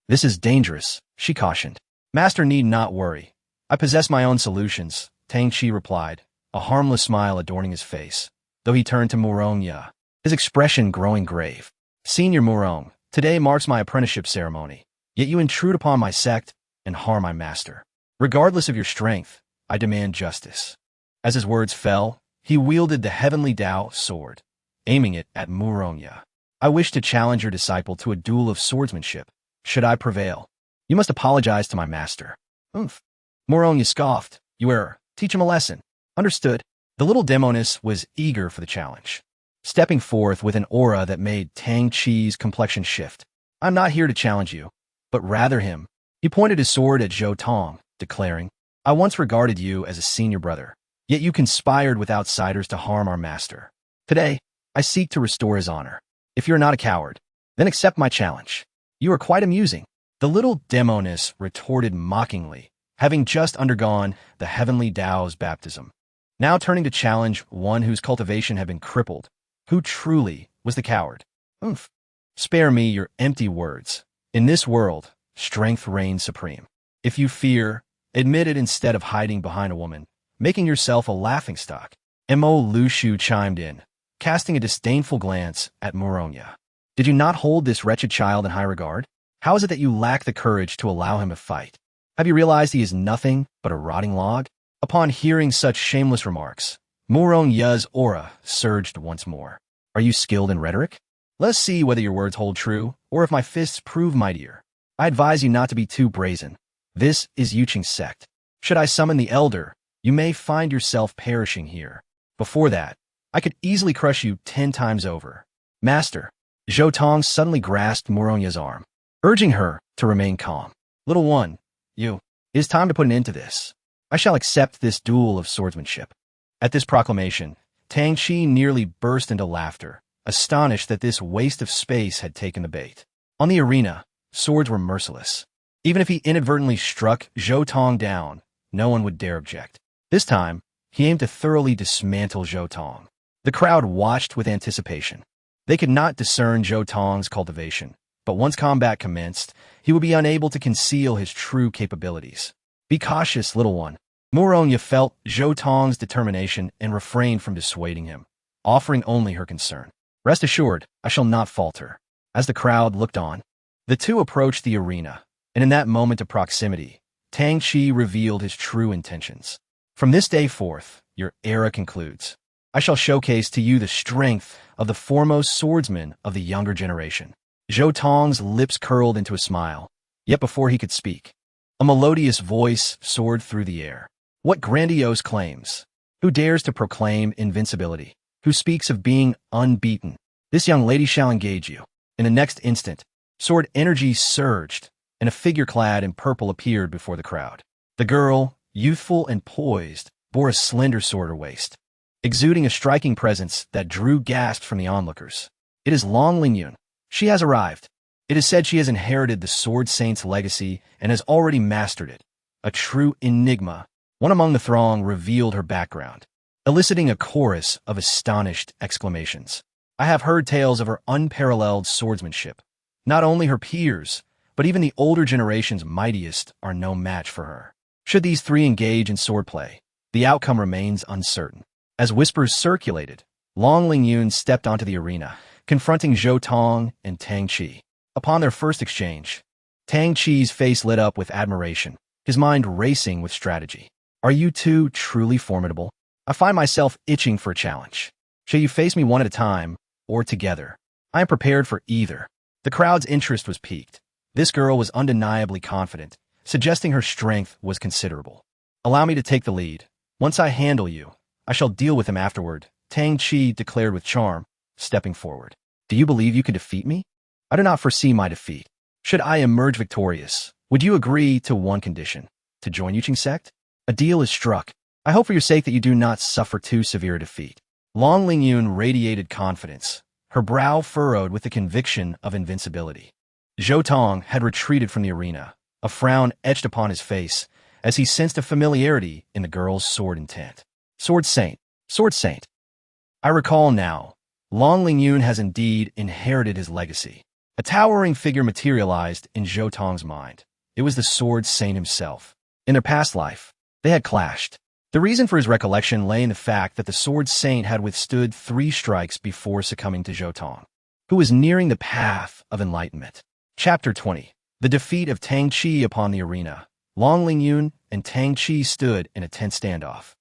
This is dangerous, she cautioned. Master need not worry. I possess my own solutions, Tang Chi replied, a harmless smile adorning his face, though he turned to Murong Ya, his expression growing grave. Senior Murong, today marks my apprenticeship ceremony, yet you intrude upon my sect and harm my master. Regardless of your strength, I demand justice. As his words fell, he wielded the heavenly Dao sword, aiming it at Murong Ya. I wish to challenge your disciple to a duel of swordsmanship. Should I prevail, you must apologize to my master. Oomph. Murong Ya scoffed. You err. Teach him a lesson. Understood. The little demoness was eager for the challenge, stepping forth with an aura that made Tang Chi's complexion shift. I'm not here to challenge you, but rather him. He pointed his sword at Zhou Tong, declaring, I once regarded you as a senior brother, yet you conspired with outsiders to harm our master. Today, I seek to restore his honor. If you're not a coward, then accept my challenge. You are quite amusing. The little demoness retorted mockingly, having just undergone the heavenly Dao's baptism. Now turning to challenge one whose cultivation had been crippled. Who truly was the coward? Oomph. Spare me your empty words. In this world, strength reigns supreme. If you fear, admit it instead of hiding behind a woman, making yourself a laughingstock. Emole Yoshu chimed in, casting a disdainful glance at Murong Ya. Did you not hold this wretched child in high regard? How is it that you lack the courage to allow him to fight? Have you realized he is nothing but a rotting log? Upon hearing such shameless remarks, Murong Ya's aura surged once more. Are you skilled in rhetoric? Let's see whether your words hold true, or if my fists prove mightier. I advise you not to be too brazen. This is Yuqing's sect. Should I summon the elder, you may find yourself perishing here. Before that, I could easily crush you 10 times over. Master, Zhou Tong suddenly grasped Murong Ya's arm, urging her to remain calm. Little one, it is time to put an end to this. I shall accept this duel of swordsmanship. At this proclamation, Tang Chi nearly burst into laughter, astonished that this waste of space had taken the bait. On the arena, swords were merciless. Even if he inadvertently struck Zhou Tong down, no one would dare object. This time, he aimed to thoroughly dismantle Zhou Tong. The crowd watched with anticipation. They could not discern Zhou Tong's cultivation, but once combat commenced, he would be unable to conceal his true capabilities. Be cautious, little one. Murong Ya felt Zhou Tong's determination and refrained from dissuading him, offering only her concern. Rest assured, I shall not falter. As the crowd looked on, the two approached the arena, and in that moment of proximity, Tang Chi revealed his true intentions. From this day forth, your era concludes. I shall showcase to you the strength of the foremost swordsman of the younger generation. Zhou Tong's lips curled into a smile, yet before he could speak, a melodious voice soared through the air. What grandiose claims! Who dares to proclaim invincibility? Who speaks of being unbeaten? This young lady shall engage you. In the next instant, sword energy surged, and a figure clad in purple appeared before the crowd. The girl, youthful and poised, bore a slender sword at her waist, exuding a striking presence that drew gasps from the onlookers. It is Long Lingyun. She has arrived. It is said she has inherited the Sword Saint's legacy and has already mastered it. A true enigma. One among the throng revealed her background, eliciting a chorus of astonished exclamations. I have heard tales of her unparalleled swordsmanship. Not only her peers, but even the older generation's mightiest are no match for her. Should these three engage in swordplay, the outcome remains uncertain. As whispers circulated, Long Lingyun stepped onto the arena, confronting Zhou Tong and Tang Chi. Upon their first exchange, Tang Chi's face lit up with admiration, his mind racing with strategy. Are you two truly formidable? I find myself itching for a challenge. Shall you face me one at a time, or together? I am prepared for either. The crowd's interest was piqued. This girl was undeniably confident, suggesting her strength was considerable. Allow me to take the lead. Once I handle you, I shall deal with him afterward, Tang Chi declared with charm, stepping forward. Do you believe you can defeat me? I do not foresee my defeat. Should I emerge victorious, would you agree to one condition? To join Yuqing sect? A deal is struck. I hope for your sake that you do not suffer too severe a defeat. Long Lingyun radiated confidence, her brow furrowed with the conviction of invincibility. Zhou Tong had retreated from the arena, a frown etched upon his face, as he sensed a familiarity in the girl's sword intent. Sword Saint. Sword Saint. I recall now. Long Lingyun has indeed inherited his legacy. A towering figure materialized in Zhou Tong's mind. It was the Sword Saint himself. In their past life, they had clashed. The reason for his recollection lay in the fact that the Sword Saint had withstood 3 strikes before succumbing to Zhou Tong, who was nearing the path of enlightenment. Chapter 20. The defeat of Tang Chi upon the arena. Long Lingyun and Tang Chi stood in a tense standoff.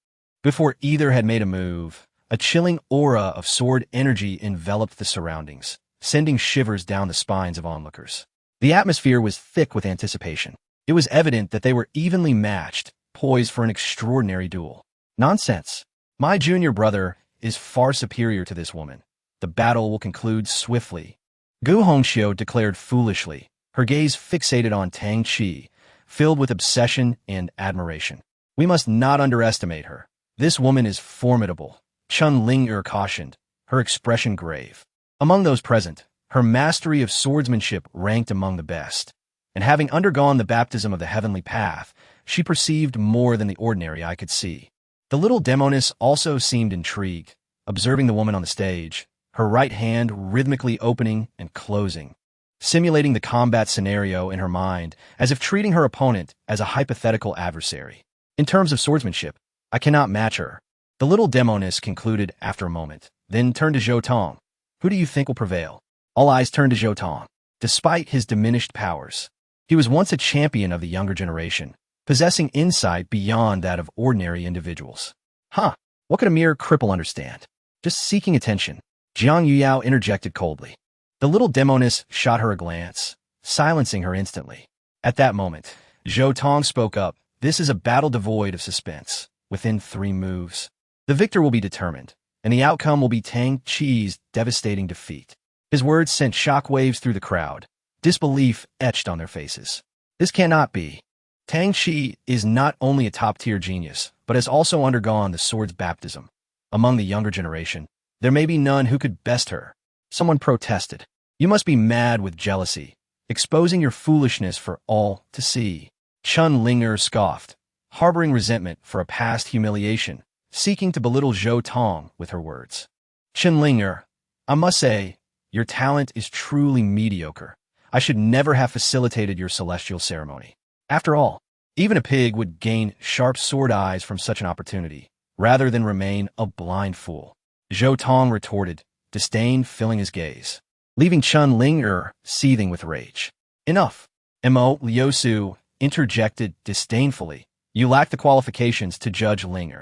Before either had made a move, a chilling aura of sword energy enveloped the surroundings, sending shivers down the spines of onlookers. The atmosphere was thick with anticipation. It was evident that they were evenly matched, poised for an extraordinary duel. Nonsense. My junior brother is far superior to this woman. The battle will conclude swiftly. Gu Hongxiu declared foolishly, her gaze fixated on Tang Chi, filled with obsession and admiration. We must not underestimate her. This woman is formidable, Chun Ling cautioned, her expression grave. Among those present, her mastery of swordsmanship ranked among the best, and having undergone the baptism of the heavenly path, she perceived more than the ordinary eye could see. The little demoness also seemed intrigued, observing the woman on the stage, her right hand rhythmically opening and closing, simulating the combat scenario in her mind as if treating her opponent as a hypothetical adversary. In terms of swordsmanship, I cannot match her. The little demoness concluded after a moment, then turned to Zhou Tong. Who do you think will prevail? All eyes turned to Zhou Tong. Despite his diminished powers, he was once a champion of the younger generation, possessing insight beyond that of ordinary individuals. What could a mere cripple understand? Just seeking attention. Jiang Yuyao interjected coldly. The little demoness shot her a glance, silencing her instantly. At that moment, Zhou Tong spoke up. This is a battle devoid of suspense. Within 3 moves, the victor will be determined, and the outcome will be Tang Chi's devastating defeat. His words sent shockwaves through the crowd, disbelief etched on their faces. This cannot be. Tang Chi is not only a top-tier genius, but has also undergone the sword's baptism. Among the younger generation, there may be none who could best her. Someone protested. You must be mad with jealousy, exposing your foolishness for all to see. Chun Ling scoffed, harboring resentment for a past humiliation, seeking to belittle Zhou Tong with her words. Chun Ling, I must say, your talent is truly mediocre. I should never have facilitated your celestial ceremony. After all, even a pig would gain sharp sword eyes from such an opportunity, rather than remain a blind fool. Zhou Tong retorted, disdain filling his gaze, leaving Chun Ling seething with rage. Enough. Mo Liusu interjected disdainfully. You lack the qualifications to judge Ling.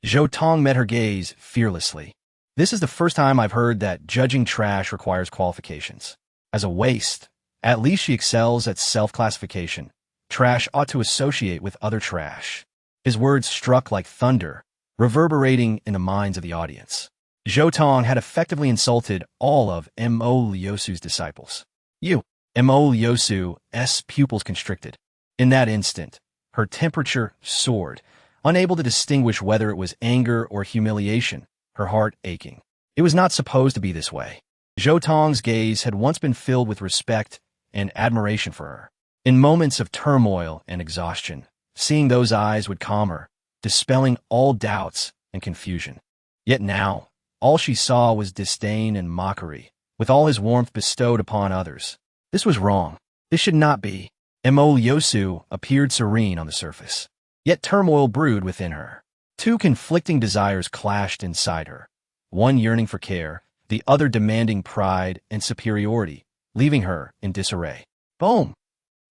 Zhou Tong met her gaze fearlessly. This is the first time I've heard that judging trash requires qualifications. As a waste, at least she excels at self-classification. Trash ought to associate with other trash. His words struck like thunder, reverberating in the minds of the audience. Zhou Tong had effectively insulted all of Mo Liusu's disciples. Mo Liusu's pupils constricted. In that instant, her temperature soared, unable to distinguish whether it was anger or humiliation, her heart aching. It was not supposed to be this way. Zhou Tong's gaze had once been filled with respect and admiration for her. In moments of turmoil and exhaustion, seeing those eyes would calm her, dispelling all doubts and confusion. Yet now, all she saw was disdain and mockery, with all his warmth bestowed upon others. This was wrong. This should not be. Mo Liusu appeared serene on the surface. Yet turmoil brewed within her. 2 conflicting desires clashed inside her, one yearning for care, the other demanding pride and superiority, leaving her in disarray. Boom!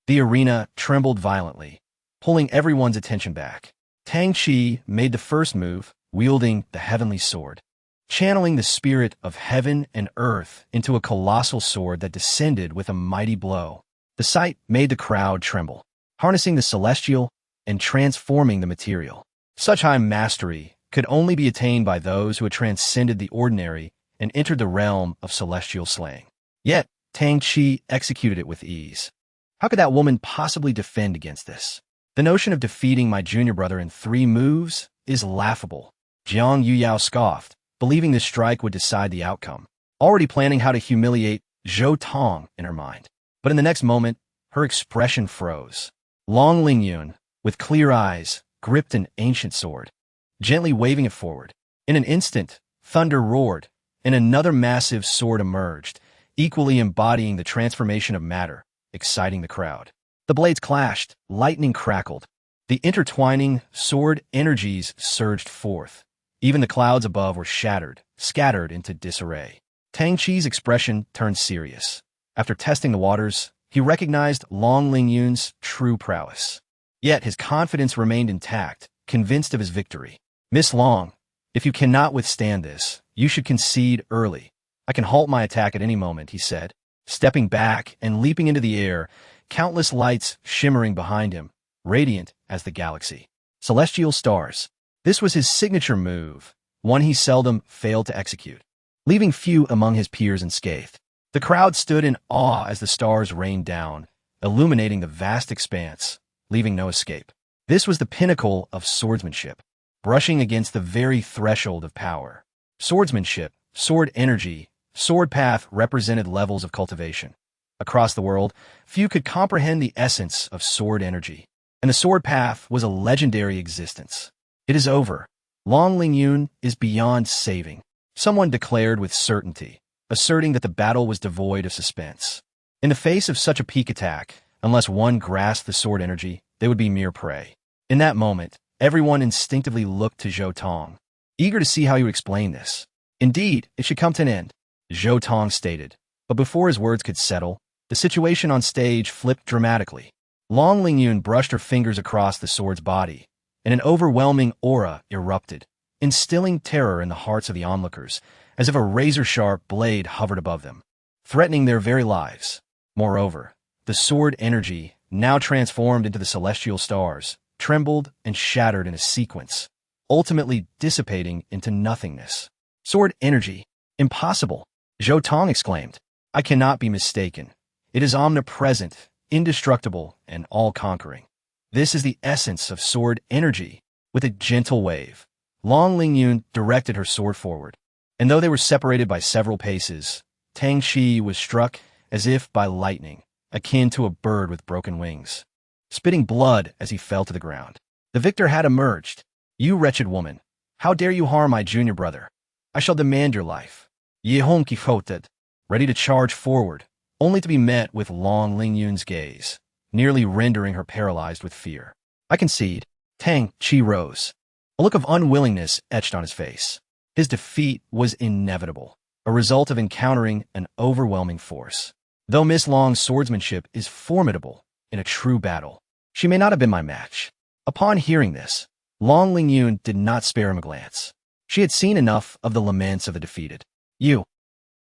The arena trembled violently, pulling everyone's attention back. Tang Qi made the first move, wielding the heavenly sword, channeling the spirit of heaven and earth into a colossal sword that descended with a mighty blow. The sight made the crowd tremble, harnessing the celestial and transforming the material. Such high mastery could only be attained by those who had transcended the ordinary and entered the realm of celestial slaying. Yet, Tang Qi executed it with ease. How could that woman possibly defend against this? The notion of defeating my junior brother in 3 moves is laughable. Jiang Yuyao scoffed, believing this strike would decide the outcome, already planning how to humiliate Zhou Tong in her mind. But in the next moment, her expression froze. Long Lingyun, with clear eyes, gripped an ancient sword, gently waving it forward. In an instant, thunder roared, and another massive sword emerged, equally embodying the transformation of matter, exciting the crowd. The blades clashed, lightning crackled. The intertwining sword energies surged forth. Even the clouds above were shattered, scattered into disarray. Tang Qi's expression turned serious. After testing the waters, he recognized Long Lingyun's true prowess. Yet his confidence remained intact, convinced of his victory. Miss Long, if you cannot withstand this, you should concede early. I can halt my attack at any moment, he said. Stepping back and leaping into the air, countless lights shimmering behind him, radiant as the galaxy. Celestial stars. This was his signature move, one he seldom failed to execute, leaving few among his peers unscathed. The crowd stood in awe as the stars rained down, illuminating the vast expanse, leaving no escape. This was the pinnacle of swordsmanship, brushing against the very threshold of power. Swordsmanship, sword energy, sword path represented levels of cultivation. Across the world, few could comprehend the essence of sword energy, and the sword path was a legendary existence. It is over. Long Lingyun is beyond saving, someone declared with certainty, asserting that the battle was devoid of suspense. In the face of such a peak attack, unless one grasped the sword energy, they would be mere prey. In that moment, everyone instinctively looked to Zhou Tong, eager to see how he would explain this. Indeed, it should come to an end, Zhou Tong stated. But before his words could settle, the situation on stage flipped dramatically. Long Lingyun brushed her fingers across the sword's body, and an overwhelming aura erupted, instilling terror in the hearts of the onlookers, as if a razor-sharp blade hovered above them, threatening their very lives. Moreover, the sword energy, now transformed into the celestial stars, trembled and shattered in a sequence, ultimately dissipating into nothingness. Sword energy? Impossible! Zhou Tong exclaimed. I cannot be mistaken. It is omnipresent, indestructible, and all-conquering. This is the essence of sword energy. With a gentle wave, Long Lingyun directed her sword forward, and though they were separated by several paces, Tang Qi was struck as if by lightning, akin to a bird with broken wings, spitting blood as he fell to the ground. The victor had emerged. You wretched woman, how dare you harm my junior brother? I shall demand your life. Ye Hong Quixoted, ready to charge forward, only to be met with Long Lingyun's gaze, nearly rendering her paralyzed with fear. I concede. Tang Qi rose. A look of unwillingness etched on his face. His defeat was inevitable, a result of encountering an overwhelming force. Though Miss Long's swordsmanship is formidable in a true battle, she may not have been my match. Upon hearing this, Long Lingyun did not spare him a glance. She had seen enough of the laments of the defeated. You.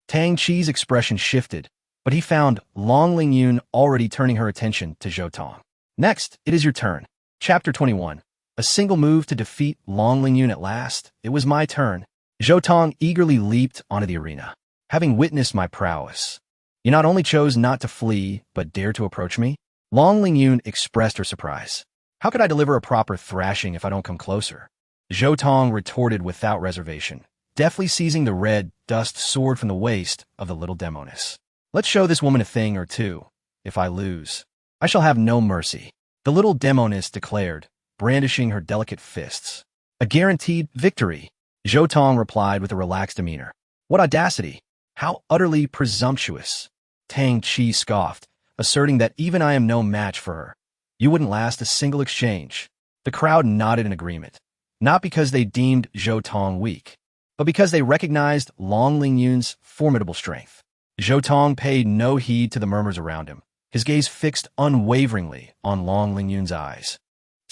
Tang Qi's expression shifted, but he found Long Lingyun already turning her attention to Zhou Tong. Next, it is your turn. Chapter 21. A single move to defeat Long Lingyun at last. It was my turn. Zhou Tong eagerly leaped onto the arena. Having witnessed my prowess, you not only chose not to flee, but dared to approach me? Long Lingyun expressed her surprise. How could I deliver a proper thrashing if I don't come closer? Zhou Tong retorted without reservation, deftly seizing the red dust sword from the waist of the little demoness. Let's show this woman a thing or two. If I lose, I shall have no mercy. The little demoness declared, brandishing her delicate fists. A guaranteed victory, Zhou Tong replied with a relaxed demeanor. What audacity! How utterly presumptuous! Tang Qi scoffed, asserting that even I am no match for her. You wouldn't last a single exchange. The crowd nodded in agreement, not because they deemed Zhou Tong weak, but because they recognized Long Lingyun's formidable strength. Zhou Tong paid no heed to the murmurs around him, his gaze fixed unwaveringly on Long Lingyun's eyes.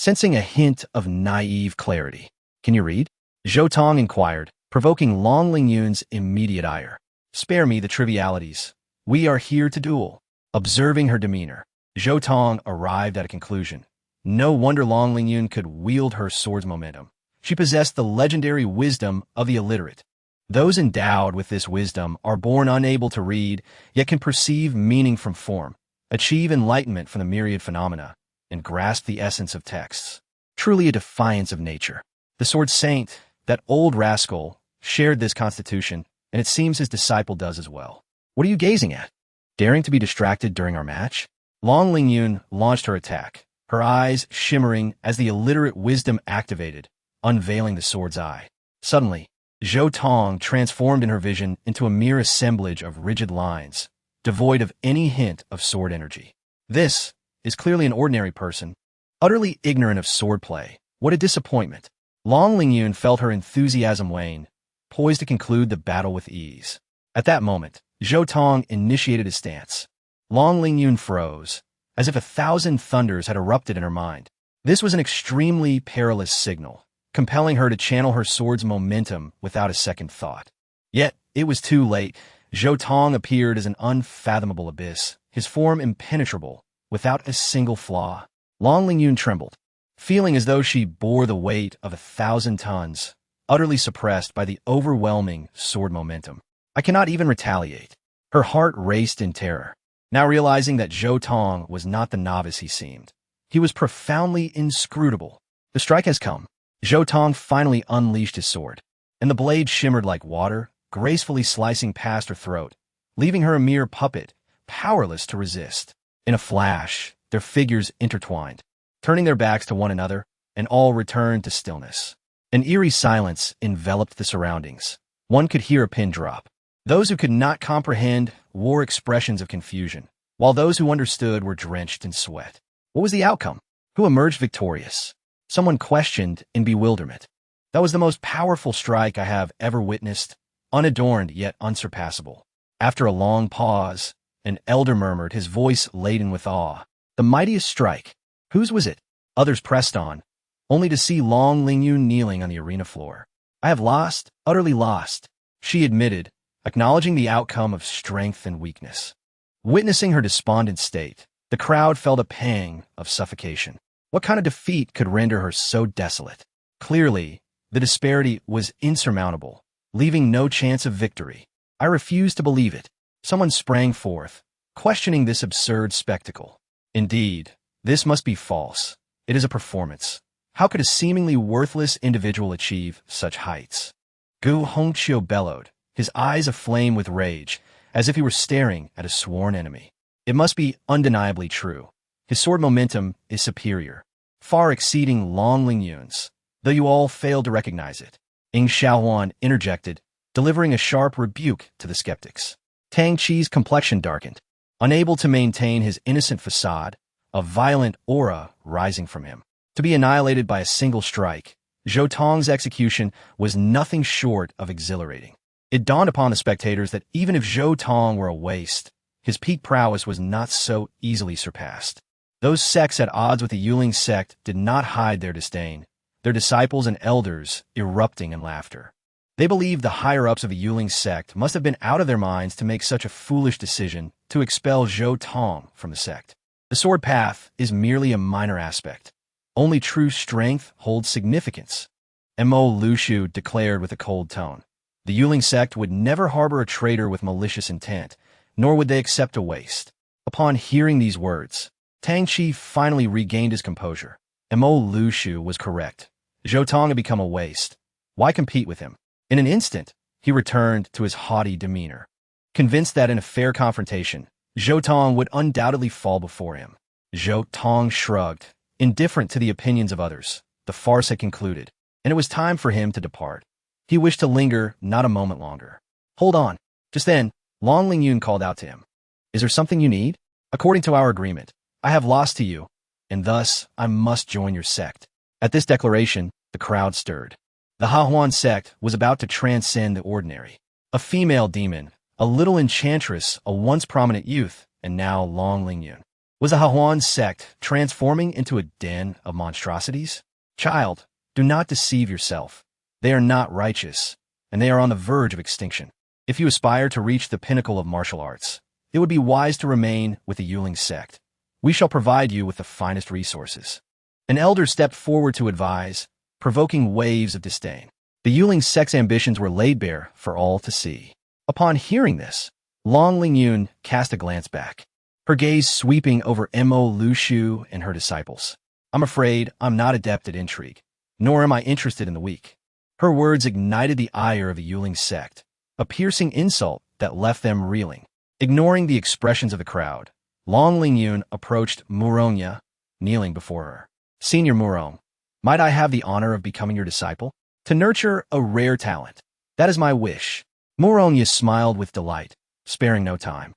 sensing a hint of naive clarity. Can you read? Zhou Tong inquired, provoking Long Lingyun's immediate ire. Spare me the trivialities. We are here to duel. Observing her demeanor, Zhou Tong arrived at a conclusion. No wonder Long Lingyun could wield her sword's momentum. She possessed the legendary wisdom of the illiterate. Those endowed with this wisdom are born unable to read, yet can perceive meaning from form, achieve enlightenment from the myriad phenomena, and grasp the essence of texts. Truly a defiance of nature. The sword saint, that old rascal, shared this constitution, and it seems his disciple does as well. What are you gazing at? Daring to be distracted during our match? Long Lingyun launched her attack, her eyes shimmering as the illiterate wisdom activated, unveiling the sword's eye. Suddenly, Zhou Tong transformed in her vision into a mere assemblage of rigid lines, devoid of any hint of sword energy. This is clearly an ordinary person, utterly ignorant of swordplay. What a disappointment. Long Lingyun felt her enthusiasm wane, poised to conclude the battle with ease. At that moment, Zhou Tong initiated his stance. Long Lingyun froze, as if 1,000 thunders had erupted in her mind. This was an extremely perilous signal, compelling her to channel her sword's momentum without a second thought. Yet, it was too late. Zhou Tong appeared as an unfathomable abyss, his form impenetrable, without a single flaw. Long Lingyun trembled, feeling as though she bore the weight of 1,000 tons, utterly suppressed by the overwhelming sword momentum. I cannot even retaliate. Her heart raced in terror, now realizing that Zhou Tong was not the novice he seemed. He was profoundly inscrutable. The strike has come. Zhou Tong finally unleashed his sword, and the blade shimmered like water, gracefully slicing past her throat, leaving her a mere puppet, powerless to resist. In a flash, their figures intertwined, turning their backs to one another, and all returned to stillness. An eerie silence enveloped the surroundings. One could hear a pin drop. Those who could not comprehend wore expressions of confusion, while those who understood were drenched in sweat. What was the outcome? Who emerged victorious? Someone questioned in bewilderment. That was the most powerful strike I have ever witnessed, unadorned yet unsurpassable. After a long pause, an elder murmured, his voice laden with awe. The mightiest strike. Whose was it? Others pressed on, only to see Long Lingyun kneeling on the arena floor. I have lost, utterly lost, she admitted, acknowledging the outcome of strength and weakness. Witnessing her despondent state, the crowd felt a pang of suffocation. What kind of defeat could render her so desolate? Clearly, the disparity was insurmountable, leaving no chance of victory. I refused to believe it. Someone sprang forth, questioning this absurd spectacle. Indeed, this must be false. It is a performance. How could a seemingly worthless individual achieve such heights? Gu Hongqiu bellowed, his eyes aflame with rage, as if he were staring at a sworn enemy. It must be undeniably true. His sword momentum is superior, far exceeding Long Lingyun's, though you all failed to recognize it. Ying Xiaohuan interjected, delivering a sharp rebuke to the skeptics. Tang Qi's complexion darkened, unable to maintain his innocent facade, a violent aura rising from him. To be annihilated by a single strike, Zhou Tong's execution was nothing short of exhilarating. It dawned upon the spectators that even if Zhou Tong were a waste, his peak prowess was not so easily surpassed. Those sects at odds with the Yuling sect did not hide their disdain, their disciples and elders erupting in laughter. They believed the higher-ups of the Yuling sect must have been out of their minds to make such a foolish decision to expel Zhou Tong from the sect. The sword path is merely a minor aspect. Only true strength holds significance, Mo Lushu declared with a cold tone. The Yuling sect would never harbor a traitor with malicious intent, nor would they accept a waste. Upon hearing these words, Tang Qi finally regained his composure. Mo Lushu was correct. Zhou Tong had become a waste. Why compete with him? In an instant, he returned to his haughty demeanor, convinced that in a fair confrontation, Zhou Tong would undoubtedly fall before him. Zhou Tong shrugged, indifferent to the opinions of others. The farce had concluded, and it was time for him to depart. He wished to linger not a moment longer. Hold on. Just then, Long Lingyun called out to him. Is there something you need? According to our agreement, I have lost to you, and thus I must join your sect. At this declaration, the crowd stirred. The Hahuan sect was about to transcend the ordinary. A female demon, a little enchantress, a once prominent youth, and now Long Lingyun. Was the Hahuan sect transforming into a den of monstrosities? Child, do not deceive yourself. They are not righteous, and they are on the verge of extinction. If you aspire to reach the pinnacle of martial arts, it would be wise to remain with the EXILED sect. We shall provide you with the finest resources. An elder stepped forward to advise, provoking waves of disdain. The EXILED sect's ambitions were laid bare for all to see. Upon hearing this, Long Lingyun cast a glance back, her gaze sweeping over Mo Lu Shu and her disciples. I'm afraid I'm not adept at intrigue, nor am I interested in the weak. Her words ignited the ire of the EXILED sect, a piercing insult that left them reeling. Ignoring the expressions of the crowd, Long Lingyun approached Muronya, kneeling before her. Senior Murong, might I have the honor of becoming your disciple? To nurture a rare talent. That is my wish. Muronya smiled with delight, sparing no time,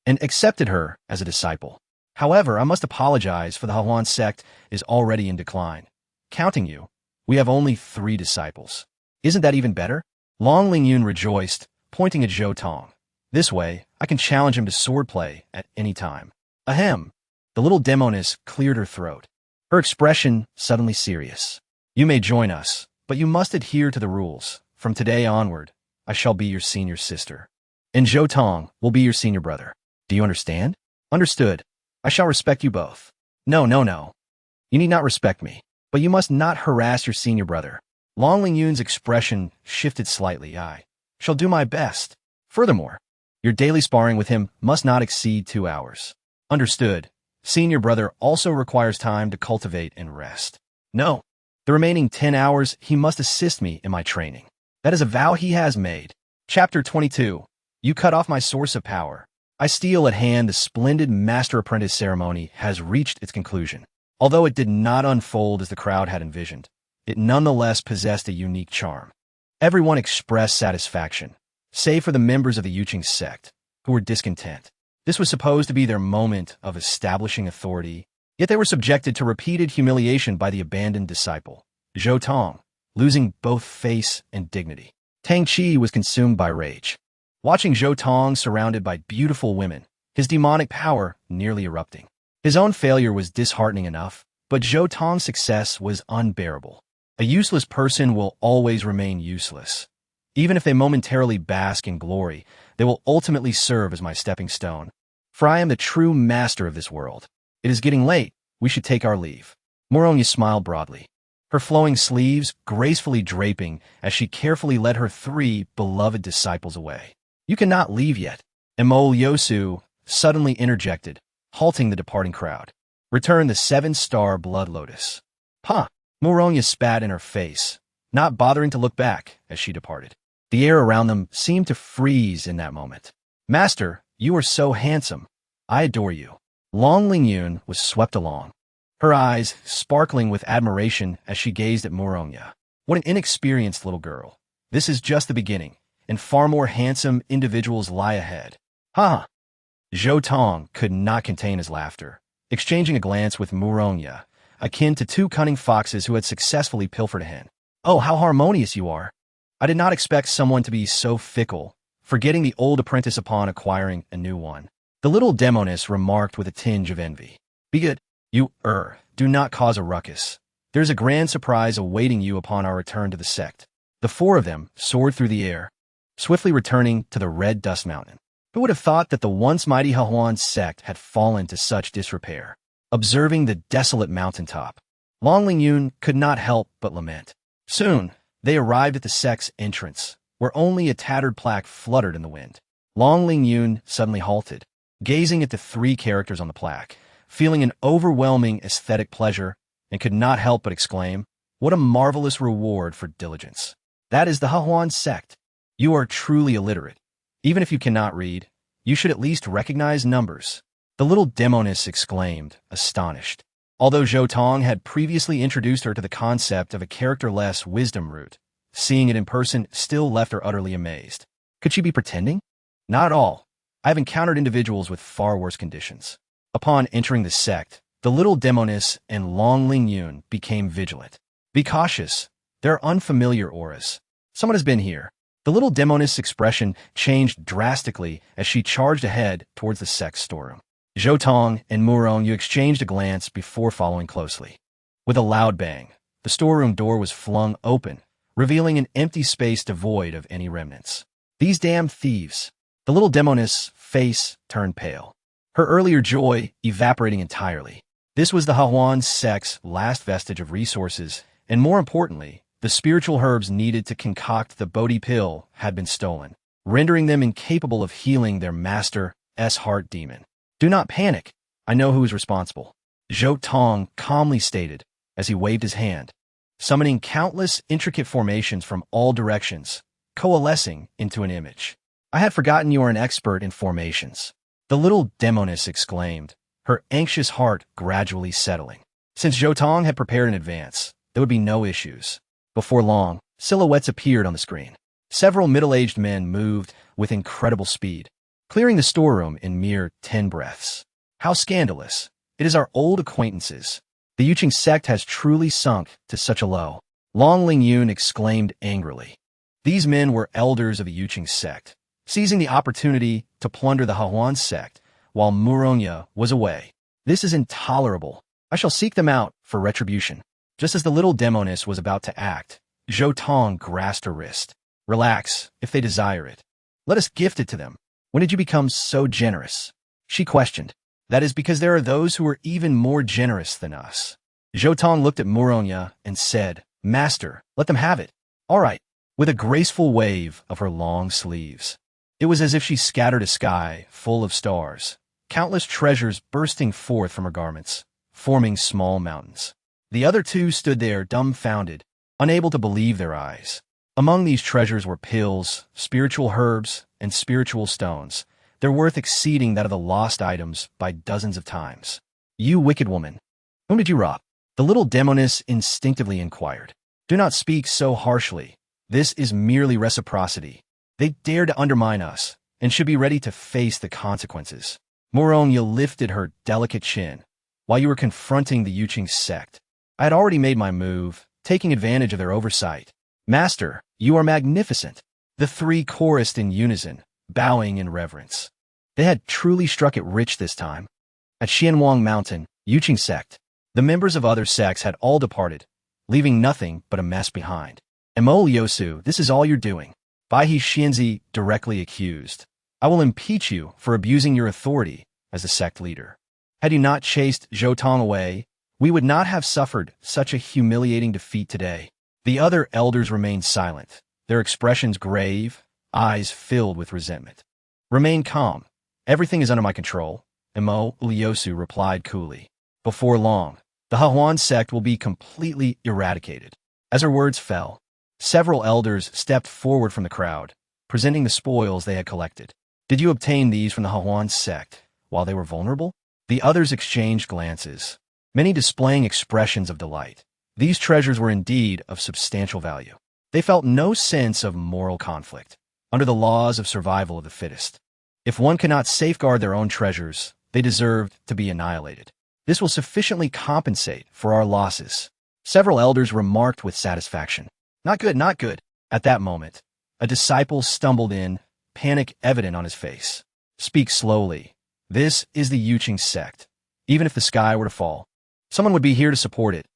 and accepted her as a disciple. However, I must apologize, for the Hahuan sect is already in decline. Counting you, we have only 3 disciples. Isn't that even better? Long Lingyun rejoiced, pointing at Zhou Tong. This way, I can challenge him to swordplay at any time. Ahem. The little demoness cleared her throat, her expression suddenly serious. You may join us, but you must adhere to the rules. From today onward, I shall be your senior sister, and Zhou Tong will be your senior brother. Do you understand? Understood. I shall respect you both. No. You need not respect me, but you must not harass your senior brother. Long Lingyun's expression shifted slightly. I shall do my best. Furthermore, your daily sparring with him must not exceed 2 hours. Understood. Senior brother also requires time to cultivate and rest. No. The remaining 10 hours he must assist me in my training. That is a vow he has made. Chapter 22. You cut off my source of power. I steal at hand. The splendid master-apprentice ceremony has reached its conclusion. Although it did not unfold as the crowd had envisioned, it nonetheless possessed a unique charm. Everyone expressed satisfaction, save for the members of the EXILED sect, who were discontent. This was supposed to be their moment of establishing authority, yet they were subjected to repeated humiliation by the abandoned disciple, Zhou Tong, losing both face and dignity. Tang Qi was consumed by rage. Watching Zhou Tong surrounded by beautiful women, his demonic power nearly erupting. His own failure was disheartening enough, but Zhou Tong's success was unbearable. A useless person will always remain useless. Even if they momentarily bask in glory, they will ultimately serve as my stepping stone. For I am the true master of this world. It is getting late. We should take our leave. Muronya smiled broadly, her flowing sleeves gracefully draping as she carefully led her 3 beloved disciples away. You cannot leave yet. Mo Yosu suddenly interjected, halting the departing crowd. Return the 7-star blood lotus. Huh! Muronya spat in her face, not bothering to look back as she departed. The air around them seemed to freeze in that moment. Master, you are so handsome. I adore you. Long Lingyun was swept along, her eyes sparkling with admiration as she gazed at Muronya. What an inexperienced little girl. This is just the beginning, and far more handsome individuals lie ahead. Ha! Zhou Tong could not contain his laughter, exchanging a glance with Muronya, akin to 2 cunning foxes who had successfully pilfered a hen. Oh, how harmonious you are! I did not expect someone to be so fickle, forgetting the old apprentice upon acquiring a new one. The little demoness remarked with a tinge of envy. Be good. You, do not cause a ruckus. There's a grand surprise awaiting you upon our return to the sect. The 4 of them soared through the air, swiftly returning to the red dust mountain. Who would have thought that the once mighty Hahuan sect had fallen to such disrepair? Observing the desolate mountaintop, Long Lingyun could not help but lament. Soon, they arrived at the sect's entrance, where only a tattered plaque fluttered in the wind. Long Lingyun suddenly halted, gazing at the 3 characters on the plaque, feeling an overwhelming aesthetic pleasure, and could not help but exclaim, what a marvelous reward for diligence. That is the Hahuan sect. You are truly illiterate. Even if you cannot read, you should at least recognize numbers. The little demoness exclaimed, astonished. Although Zhou Tong had previously introduced her to the concept of a characterless wisdom root, seeing it in person still left her utterly amazed. Could she be pretending? Not at all. I have encountered individuals with far worse conditions. Upon entering the sect, the little demoness and Long Lingyun became vigilant. Be cautious. There are unfamiliar auras. Someone has been here. The little demoness' expression changed drastically as she charged ahead towards the sect's storeroom. Zhou Tong and Murong, you exchanged a glance before following closely. With a loud bang, the storeroom door was flung open, revealing an empty space devoid of any remnants. These damn thieves! The little demoness' face turned pale, her earlier joy evaporating entirely. This was the Hahuan sect's last vestige of resources, and more importantly, the spiritual herbs needed to concoct the Bodhi pill had been stolen, rendering them incapable of healing their master's heart demon. Do not panic. I know who is responsible, Zhou Tong calmly stated as he waved his hand, summoning countless intricate formations from all directions, coalescing into an image. I had forgotten you are an expert in formations, the little demoness exclaimed, her anxious heart gradually settling. Since Zhou Tong had prepared in advance, there would be no issues. Before long, silhouettes appeared on the screen. Several middle-aged men moved with incredible speed, clearing the storeroom in mere 10 breaths. How scandalous. It is our old acquaintances. The Yuqing sect has truly sunk to such a low. Long Ling Yun exclaimed angrily. These men were elders of the Yuqing sect, seizing the opportunity to plunder the Hahuan sect while Muronya was away. This is intolerable. I shall seek them out for retribution. Just as the little demoness was about to act, Zhou Tong grasped her wrist. Relax, if they desire it. Let us gift it to them. When did you become so generous? She questioned. That is because there are those who are even more generous than us. Zhou Tong looked at Muronya and said, Master, let them have it. All right, with a graceful wave of her long sleeves. It was as if she scattered a sky full of stars, countless treasures bursting forth from her garments, forming small mountains. The other two stood there dumbfounded, unable to believe their eyes. Among these treasures were pills, spiritual herbs, and spiritual stones, their worth exceeding that of the lost items by dozens of times. You wicked woman, whom did you rob? The little demoness instinctively inquired. Do not speak so harshly. This is merely reciprocity. They dare to undermine us, and should be ready to face the consequences. Moronya lifted her delicate chin, while you were confronting the Yuqing sect. I had already made my move, taking advantage of their oversight. Master, you are magnificent. The three chorused in unison, bowing in reverence. They had truly struck it rich this time. At Xianwang Mountain, Yuqing sect, the members of other sects had all departed, leaving nothing but a mess behind. Emo Liosu, this is all you're doing. Baihe Xianzi directly accused. I will impeach you for abusing your authority as a sect leader. Had you not chased Zhou Tong away, we would not have suffered such a humiliating defeat today. The other elders remained silent, their expressions grave, eyes filled with resentment. Remain calm. Everything is under my control, Emo Liosu replied coolly. Before long, the Hahuan sect will be completely eradicated. As her words fell, several elders stepped forward from the crowd, presenting the spoils they had collected. Did you obtain these from the Hahuan sect while they were vulnerable? The others exchanged glances, many displaying expressions of delight. These treasures were indeed of substantial value. They felt no sense of moral conflict, under the laws of survival of the fittest. If one cannot safeguard their own treasures, they deserved to be annihilated. This will sufficiently compensate for our losses. Several elders remarked with satisfaction. Not good, not good. At that moment, a disciple stumbled in, panic evident on his face. Speak slowly. This is the Yuqing sect. Even if the sky were to fall, someone would be here to support it.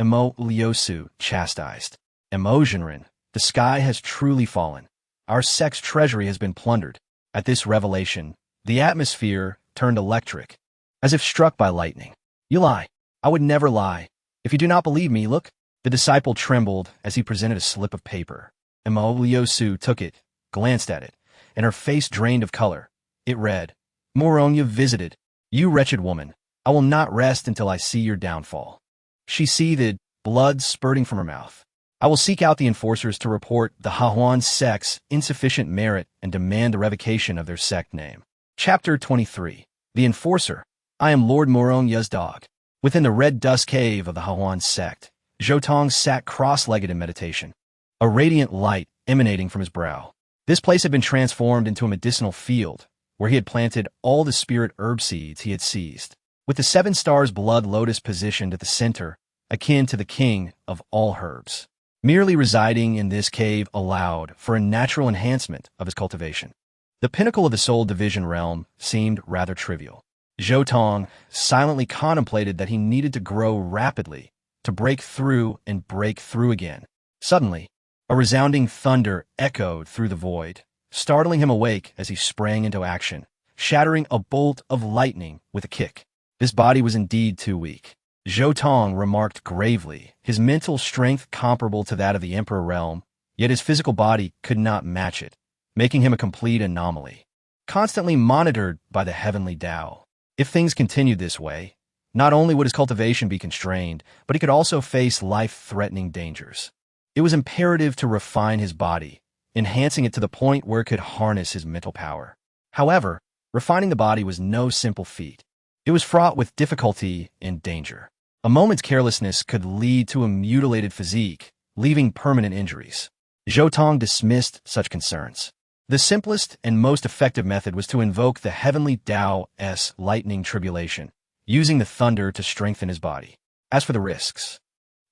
Emo Liosu chastised. Emotionrin, the sky has truly fallen. Our sect's treasury has been plundered. At this revelation, the atmosphere turned electric, as if struck by lightning. You lie. I would never lie. If you do not believe me, look. The disciple trembled as he presented a slip of paper. Emo Liosu took it, glanced at it, and her face drained of color. It read, Moronya visited. You wretched woman, I will not rest until I see your downfall. She seethed, blood spurting from her mouth. I will seek out the enforcers to report the Hahuan sect's insufficient merit and demand the revocation of their sect name. Chapter 23. The Enforcer. I am Lord Moronya's dog. Within the red dust cave of the Hahuan sect, Zhou Tong sat cross-legged in meditation, a radiant light emanating from his brow. This place had been transformed into a medicinal field, where he had planted all the spirit herb seeds he had seized, with the 7 stars blood lotus positioned at the center, akin to the king of all herbs. Merely residing in this cave allowed for a natural enhancement of his cultivation. The pinnacle of the soul division realm seemed rather trivial. Zhou Tong silently contemplated that he needed to grow rapidly, to break through and break through again. Suddenly, a resounding thunder echoed through the void, startling him awake as he sprang into action, shattering a bolt of lightning with a kick. This body was indeed too weak. Zhou Tong remarked gravely, his mental strength comparable to that of the Emperor realm, yet his physical body could not match it, making him a complete anomaly, constantly monitored by the heavenly Tao. If things continued this way, not only would his cultivation be constrained, but he could also face life-threatening dangers. It was imperative to refine his body, enhancing it to the point where it could harness his mental power. However, refining the body was no simple feat. It was fraught with difficulty and danger. A moment's carelessness could lead to a mutilated physique, leaving permanent injuries. Zhou Tong dismissed such concerns. The simplest and most effective method was to invoke the heavenly Tao's lightning tribulation, using the thunder to strengthen his body. As for the risks,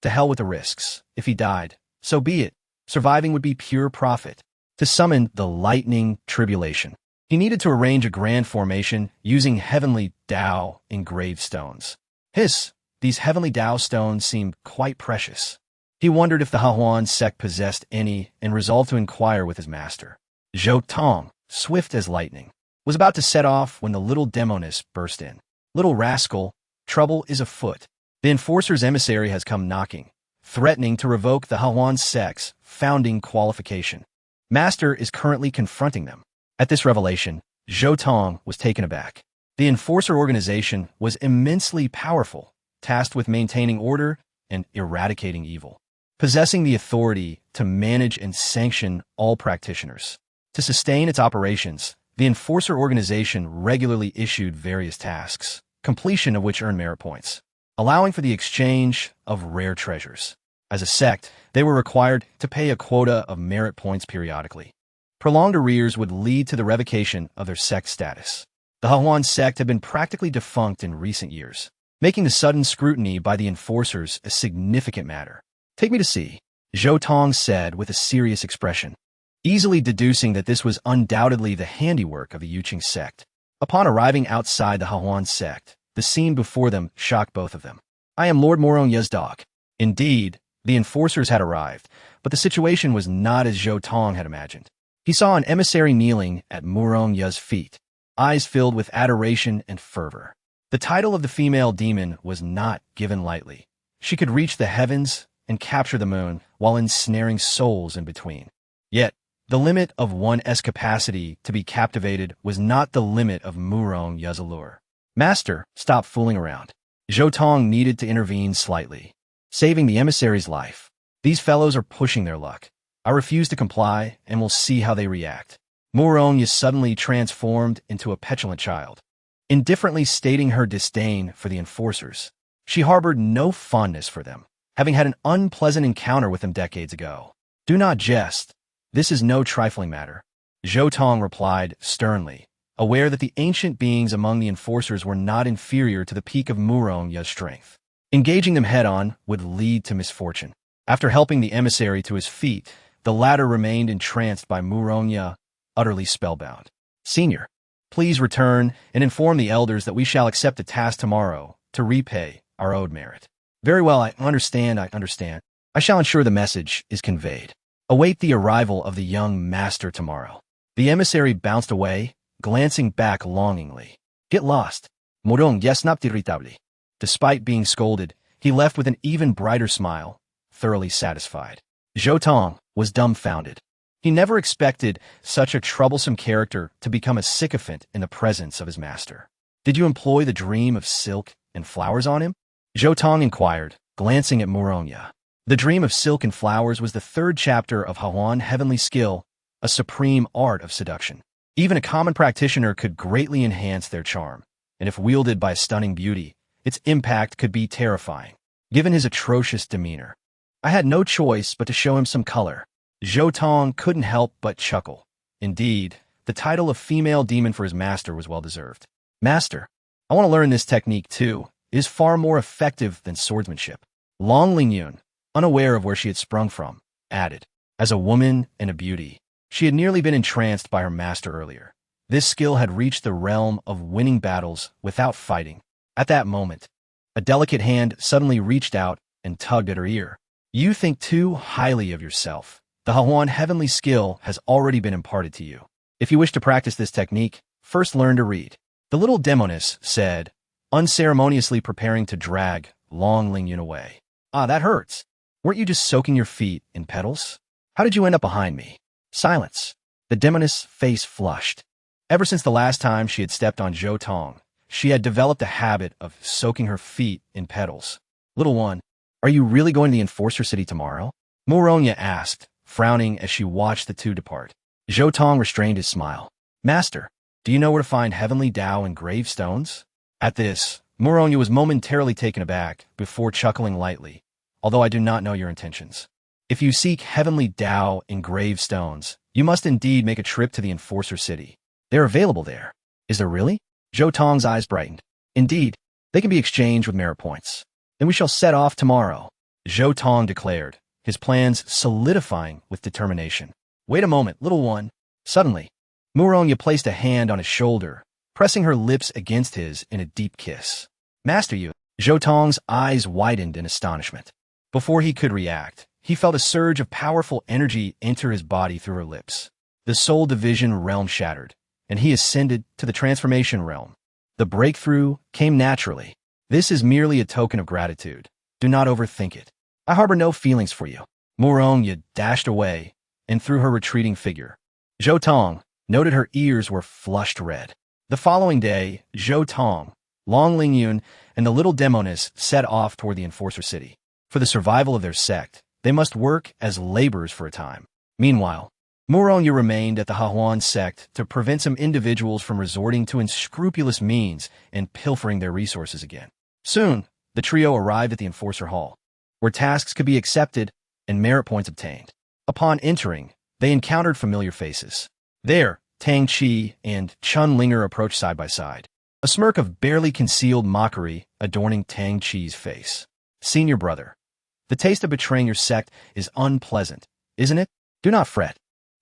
to hell with the risks. If he died, so be it. Surviving would be pure profit. To summon the lightning tribulation, he needed to arrange a grand formation using heavenly Tao engraved stones. These heavenly Tao stones seemed quite precious. He wondered if the Hahuan sect possessed any and resolved to inquire with his master. Zhou Tong, swift as lightning, was about to set off when the little demoness burst in. "Little rascal, trouble is afoot. The enforcer's emissary has come knocking, threatening to revoke the Hahuan sect's founding qualification. Master is currently confronting them." At this revelation, Zhou Tong was taken aback. The enforcer organization was immensely powerful, tasked with maintaining order and eradicating evil, possessing the authority to manage and sanction all practitioners. To sustain its operations, the enforcer organization regularly issued various tasks, completion of which earned merit points, allowing for the exchange of rare treasures. As a sect, they were required to pay a quota of merit points periodically. Prolonged arrears would lead to the revocation of their sect status. The Hahuan sect had been practically defunct in recent years, making the sudden scrutiny by the enforcers a significant matter. "Take me to see," Zhou Tong said with a serious expression, easily deducing that this was undoubtedly the handiwork of the Yuqing sect. Upon arriving outside the Hahuan sect, the scene before them shocked both of them. "I am Lord Moronya's dog." Indeed, the enforcers had arrived, but the situation was not as Zhou Tong had imagined. He saw an emissary kneeling at Moronya's feet, eyes filled with adoration and fervor. The title of the female demon was not given lightly. She could reach the heavens and capture the moon while ensnaring souls in between. Yet, the limit of one's capacity to be captivated was not the limit of Moronya's allure. "Master, stop fooling around." Zhou Tong needed to intervene slightly, saving the emissary's life. "These fellows are pushing their luck. I refuse to comply, and we'll see how they react." Moronya suddenly transformed into a petulant child, indifferently stating her disdain for the enforcers. She harbored no fondness for them, having had an unpleasant encounter with them decades ago. "Do not jest. This is no trifling matter," Zhou Tong replied sternly, aware that the ancient beings among the enforcers were not inferior to the peak of Moronya's strength. Engaging them head-on would lead to misfortune. After helping the emissary to his feet, the latter remained entranced by Moronya, utterly spellbound. "Senior, please return and inform the elders that we shall accept a task tomorrow to repay our owed merit." "Very well, I understand. I shall ensure the message is conveyed. Await the arrival of the young master tomorrow." The emissary bounced away, glancing back longingly. "Get lost. Morong yesnap irritable." Despite being scolded, he left with an even brighter smile, thoroughly satisfied. Zhou Tong was dumbfounded. He never expected such a troublesome character to become a sycophant in the presence of his master. "Did you employ the dream of silk and flowers on him?" Zhou Tong inquired, glancing at Moronya. The dream of silk and flowers was the third chapter of Hahuan heavenly skill, a supreme art of seduction. Even a common practitioner could greatly enhance their charm, and if wielded by a stunning beauty, its impact could be terrifying. Given his atrocious demeanor, I had no choice but to show him some color. Zhou Tong couldn't help but chuckle. Indeed, the title of female demon for his master was well-deserved. "Master, I want to learn this technique too. It is far more effective than swordsmanship." Long Lingyun, unaware of where she had sprung from, added, "As a woman and a beauty, she had nearly been entranced by her master earlier. This skill had reached the realm of winning battles without fighting. At that moment, a delicate hand suddenly reached out and tugged at her ear. You think too highly of yourself. The Hahuan heavenly skill has already been imparted to you. If you wish to practice this technique, first learn to read. The little demoness said, unceremoniously preparing to drag Long Lingyun away. Ah, that hurts. Weren't you just soaking your feet in petals? How did you end up behind me? Silence. The demoness' face flushed. Ever since the last time she had stepped on Zhou Tong, she had developed a habit of soaking her feet in petals. Little one, are you really going to the Enforcer City tomorrow? Moronya asked, frowning as she watched the two depart. Zhou Tong restrained his smile. Master, do you know where to find heavenly Tao and gravestones? At this, Moronya was momentarily taken aback before chuckling lightly. Although I do not know your intentions. If you seek heavenly Tao and gravestones, you must indeed make a trip to the Enforcer City. They're available there. Is there really? Zhou Tong's eyes brightened. Indeed, they can be exchanged with merit points. Then we shall set off tomorrow, Zhou Tong declared, his plans solidifying with determination. Wait a moment, little one. Suddenly, Moronya placed a hand on his shoulder, pressing her lips against his in a deep kiss. Master you. Zhou Tong's eyes widened in astonishment. Before he could react, he felt a surge of powerful energy enter his body through her lips. The soul division realm shattered, and he ascended to the transformation realm. The breakthrough came naturally. This is merely a token of gratitude. Do not overthink it. I harbor no feelings for you. Moronya dashed away, and through her retreating figure. Zhou Tong noted her ears were flushed red. The following day, Zhou Tong, Long Lingyun, and the little demoness set off toward the Enforcer City. For the survival of their sect, they must work as laborers for a time. Meanwhile, Moronya remained at the Hahuan sect to prevent some individuals from resorting to unscrupulous means and pilfering their resources again. Soon, the trio arrived at the Enforcer Hall, where tasks could be accepted and merit points obtained. Upon entering, they encountered familiar faces. There, Tang Qi and Chun Linger approached side by side, a smirk of barely concealed mockery adorning Tang Qi's face. Senior brother, the taste of betraying your sect is unpleasant, isn't it? Do not fret.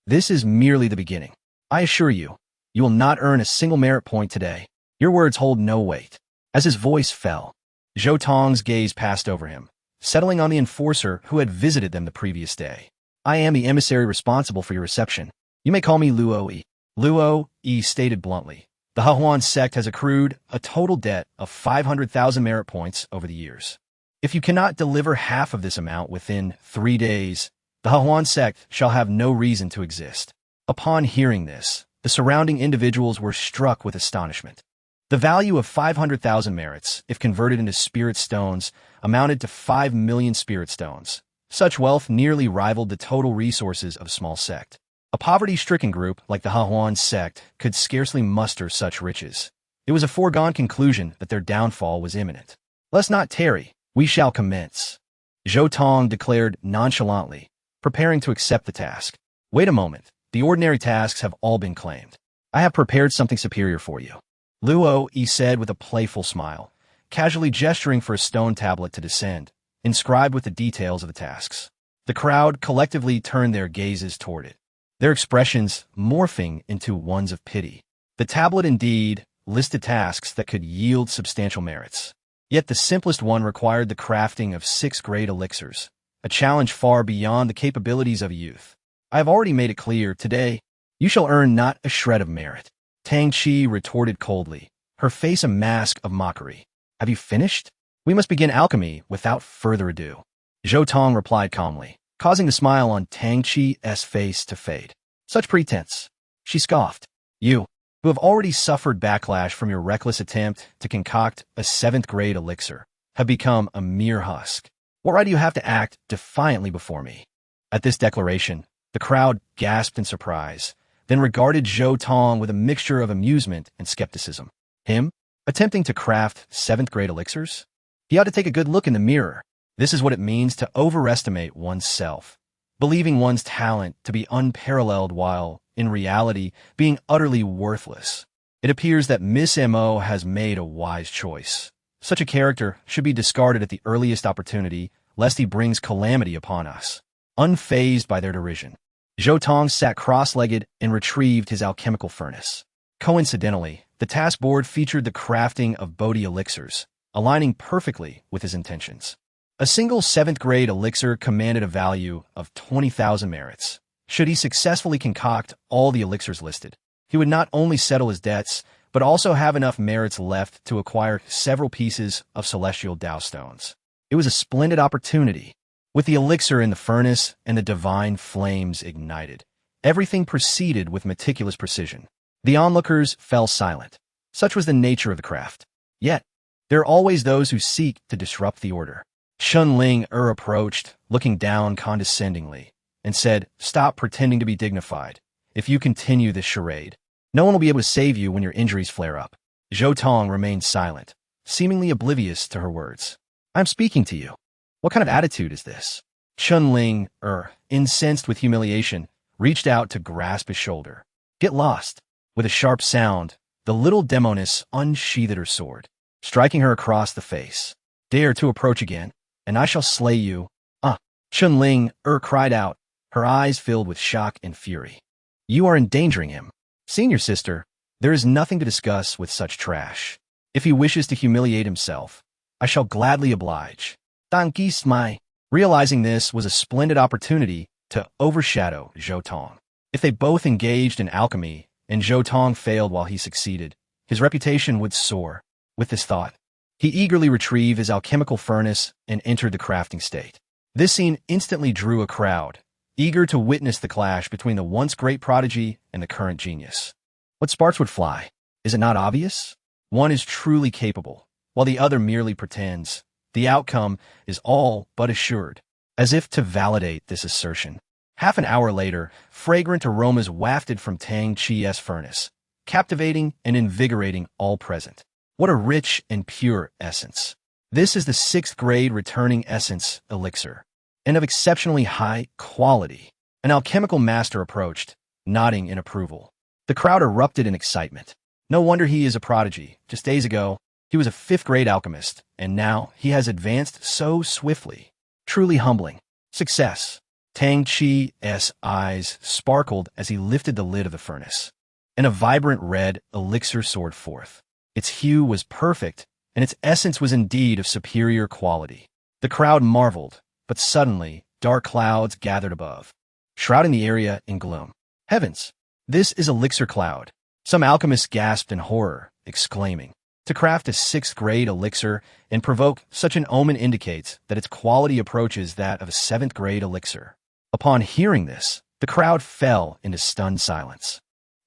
This is merely the beginning. I assure you, you will not earn a single merit point today. Your words hold no weight. As his voice fell, Zhou Tong's gaze passed over him, settling on the enforcer who had visited them the previous day. I am the emissary responsible for your reception. You may call me Luo Yi. Luo Yi stated bluntly. The Hahuan sect has accrued a total debt of 500,000 merit points over the years. If you cannot deliver half of this amount within 3 days, the Hahuan sect shall have no reason to exist. Upon hearing this, the surrounding individuals were struck with astonishment. The value of 500,000 merits, if converted into spirit stones, amounted to 5 million spirit stones. Such wealth nearly rivaled the total resources of a small sect. A poverty-stricken group like the Hahuan sect could scarcely muster such riches. It was a foregone conclusion that their downfall was imminent. Let's not tarry. We shall commence, Zhou Tong declared nonchalantly, preparing to accept the task. Wait a moment. The ordinary tasks have all been claimed. I have prepared something superior for you. Luo Yi said with a playful smile, casually gesturing for a stone tablet to descend, inscribed with the details of the tasks. The crowd collectively turned their gazes toward it, their expressions morphing into ones of pity. The tablet indeed listed tasks that could yield substantial merits. Yet the simplest one required the crafting of 6 great elixirs, a challenge far beyond the capabilities of a youth. I have already made it clear, today, you shall earn not a shred of merit. Tang Qi retorted coldly, her face a mask of mockery. Have you finished? We must begin alchemy without further ado. Zhou Tong replied calmly, causing the smile on Tang Qi's face to fade. Such pretense. She scoffed. You, who have already suffered backlash from your reckless attempt to concoct a 7th grade elixir, have become a mere husk. What right do you have to act defiantly before me? At this declaration, the crowd gasped in surprise, then regarded Zhou Tong with a mixture of amusement and skepticism. Him? Attempting to craft 7th grade elixirs? He ought to take a good look in the mirror. This is what it means to overestimate one's self, believing one's talent to be unparalleled while, in reality, being utterly worthless. It appears that Miss M.O. has made a wise choice. Such a character should be discarded at the earliest opportunity, lest he brings calamity upon us. Unfazed by their derision, Zhou Tong sat cross-legged and retrieved his alchemical furnace. Coincidentally, the task board featured the crafting of Bodhi elixirs, aligning perfectly with his intentions. A single 7th grade elixir commanded a value of 20,000 merits. Should he successfully concoct all the elixirs listed, he would not only settle his debts, but also have enough merits left to acquire several pieces of celestial Tao stones. It was a splendid opportunity. With the elixir in the furnace and the divine flames ignited, everything proceeded with meticulous precision. The onlookers fell silent. Such was the nature of the craft. Yet, there are always those who seek to disrupt the order. Chun-Ling approached, looking down condescendingly, and said, "Stop pretending to be dignified. If you continue this charade, no one will be able to save you when your injuries flare up." Zhou Tong remained silent, seemingly oblivious to her words. "I'm speaking to you. What kind of attitude is this?" Chun-Ling, incensed with humiliation, reached out to grasp his shoulder. "Get lost." With a sharp sound, the little demoness unsheathed her sword, striking her across the face. "Dare to approach again, and I shall slay you." Chun-Ling cried out, her eyes filled with shock and fury. "You are endangering him. Senior sister, there is nothing to discuss with such trash. If he wishes to humiliate himself, I shall gladly oblige." Realizing this was a splendid opportunity to overshadow Zhou Tong. If they both engaged in alchemy, and Zhou Tong failed while he succeeded, his reputation would soar. With this thought, he eagerly retrieved his alchemical furnace and entered the crafting state. This scene instantly drew a crowd, eager to witness the clash between the once great prodigy and the current genius. What sparks would fly? Is it not obvious? One is truly capable, while the other merely pretends. The outcome is all but assured. As if to validate this assertion, half an hour later, fragrant aromas wafted from Tang Chi's furnace, captivating and invigorating all present. What a rich and pure essence. This is the 6th grade returning essence elixir, and of exceptionally high quality. An alchemical master approached, nodding in approval. The crowd erupted in excitement. No wonder he is a prodigy. Just days ago, he was a 5th grade alchemist, and now he has advanced so swiftly. Truly humbling. Success. Tang Chi's eyes sparkled as he lifted the lid of the furnace, and a vibrant red elixir soared forth. Its hue was perfect, and its essence was indeed of superior quality. The crowd marveled, but suddenly dark clouds gathered above, shrouding the area in gloom. Heavens! This is elixir cloud. Some alchemists gasped in horror, exclaiming, "To craft a 6th grade elixir and provoke such an omen indicates that its quality approaches that of a 7th grade elixir." Upon hearing this, the crowd fell into stunned silence,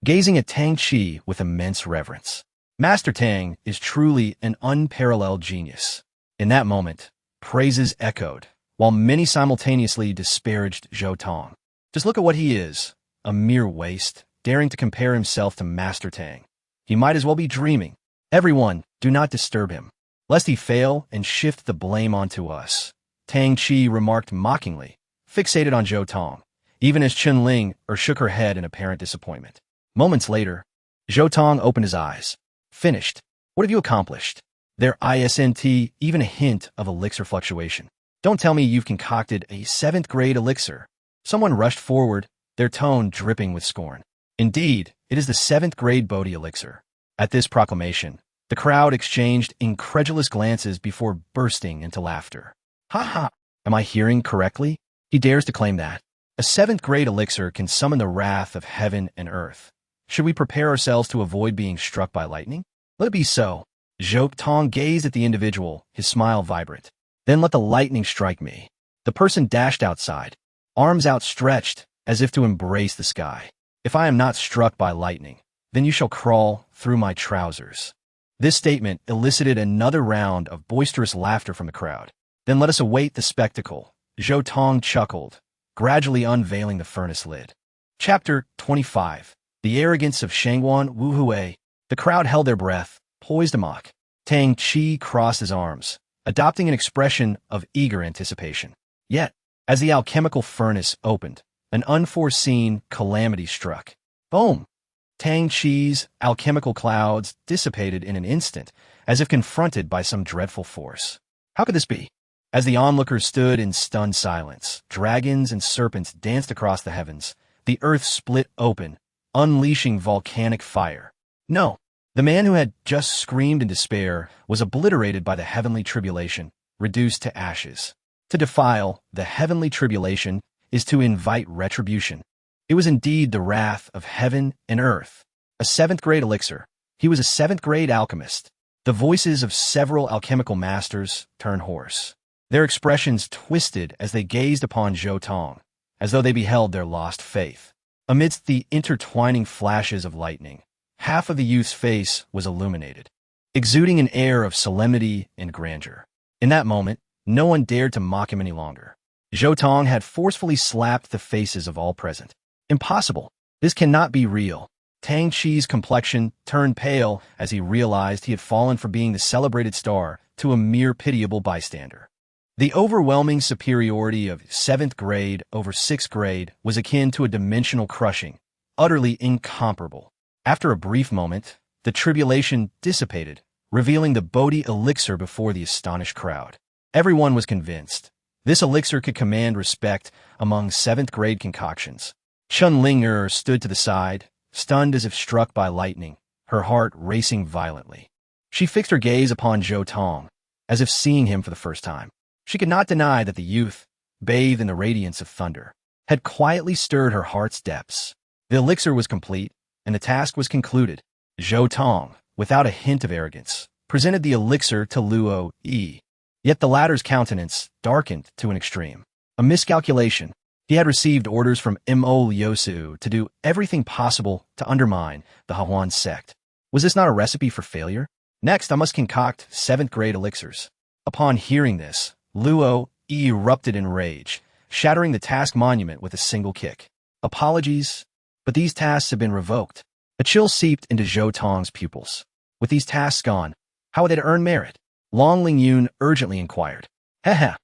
gazing at Tang Chi with immense reverence. Master Tang is truly an unparalleled genius. In that moment, praises echoed, while many simultaneously disparaged Zhou Tong. Just look at what he is, a mere waste, daring to compare himself to Master Tang. He might as well be dreaming. Everyone, do not disturb him, lest he fail and shift the blame onto us. Tang Chi remarked mockingly, fixated on Zhou Tong, even as Chun-Ling shook her head in apparent disappointment. Moments later, Zhou Tong opened his eyes. "Finished. What have you accomplished?" "There isn't even a hint of elixir fluctuation. Don't tell me you've concocted a 7th grade elixir." Someone rushed forward, their tone dripping with scorn. "Indeed, it is the 7th grade Bodhi elixir." At this proclamation, the crowd exchanged incredulous glances before bursting into laughter. "Ha ha! Am I hearing correctly? He dares to claim that a 7th grade elixir can summon the wrath of heaven and earth. Should we prepare ourselves to avoid being struck by lightning? Let it be so." Zhou Tong gazed at the individual, his smile vibrant. "Then let the lightning strike me." The person dashed outside, arms outstretched as if to embrace the sky. "If I am not struck by lightning, then you shall crawl through my trousers." This statement elicited another round of boisterous laughter from the crowd. "Then let us await the spectacle." Zhou Tong chuckled, gradually unveiling the furnace lid. Chapter 25. The Arrogance of Shangguan Wuhui. The crowd held their breath, poised to mock. Tang Chi crossed his arms, adopting an expression of eager anticipation. Yet, as the alchemical furnace opened, an unforeseen calamity struck. Boom! Tang Chi's alchemical clouds dissipated in an instant, as if confronted by some dreadful force. How could this be? As the onlookers stood in stunned silence, dragons and serpents danced across the heavens. The earth split open, unleashing volcanic fire. No. The man who had just screamed in despair was obliterated by the heavenly tribulation, reduced to ashes. To defile the heavenly tribulation is to invite retribution. It was indeed the wrath of heaven and earth. A seventh-grade elixir. He was a seventh-grade alchemist. The voices of several alchemical masters turned hoarse. Their expressions twisted as they gazed upon Zhou Tong, as though they beheld their lost faith. Amidst the intertwining flashes of lightning, half of the youth's face was illuminated, exuding an air of solemnity and grandeur. In that moment, no one dared to mock him any longer. Zhou Tong had forcefully slapped the faces of all present. Impossible! This cannot be real. Tang Qi's complexion turned pale as he realized he had fallen from being the celebrated star to a mere pitiable bystander. The overwhelming superiority of 7th grade over 6th grade was akin to a dimensional crushing, utterly incomparable. After a brief moment, the tribulation dissipated, revealing the Bodhi elixir before the astonished crowd. Everyone was convinced. This elixir could command respect among 7th grade concoctions. Chun Ling stood to the side, stunned as if struck by lightning, her heart racing violently. She fixed her gaze upon Zhou Tong, as if seeing him for the first time. She could not deny that the youth, bathed in the radiance of thunder, had quietly stirred her heart's depths. The elixir was complete, and the task was concluded. Zhou Tong, without a hint of arrogance, presented the elixir to Luo-E. Yet the latter's countenance darkened to an extreme. A miscalculation. He had received orders from Mo Liusu to do everything possible to undermine the Hahuan sect. Was this not a recipe for failure? Next, I must concoct 7th grade elixirs. Upon hearing this, Luo-E erupted in rage, shattering the task monument with a single kick. Apologies, but these tasks have been revoked. A chill seeped into Zhou Tong's pupils. With these tasks gone, how would they earn merit? Long Lingyun urgently inquired. Heh.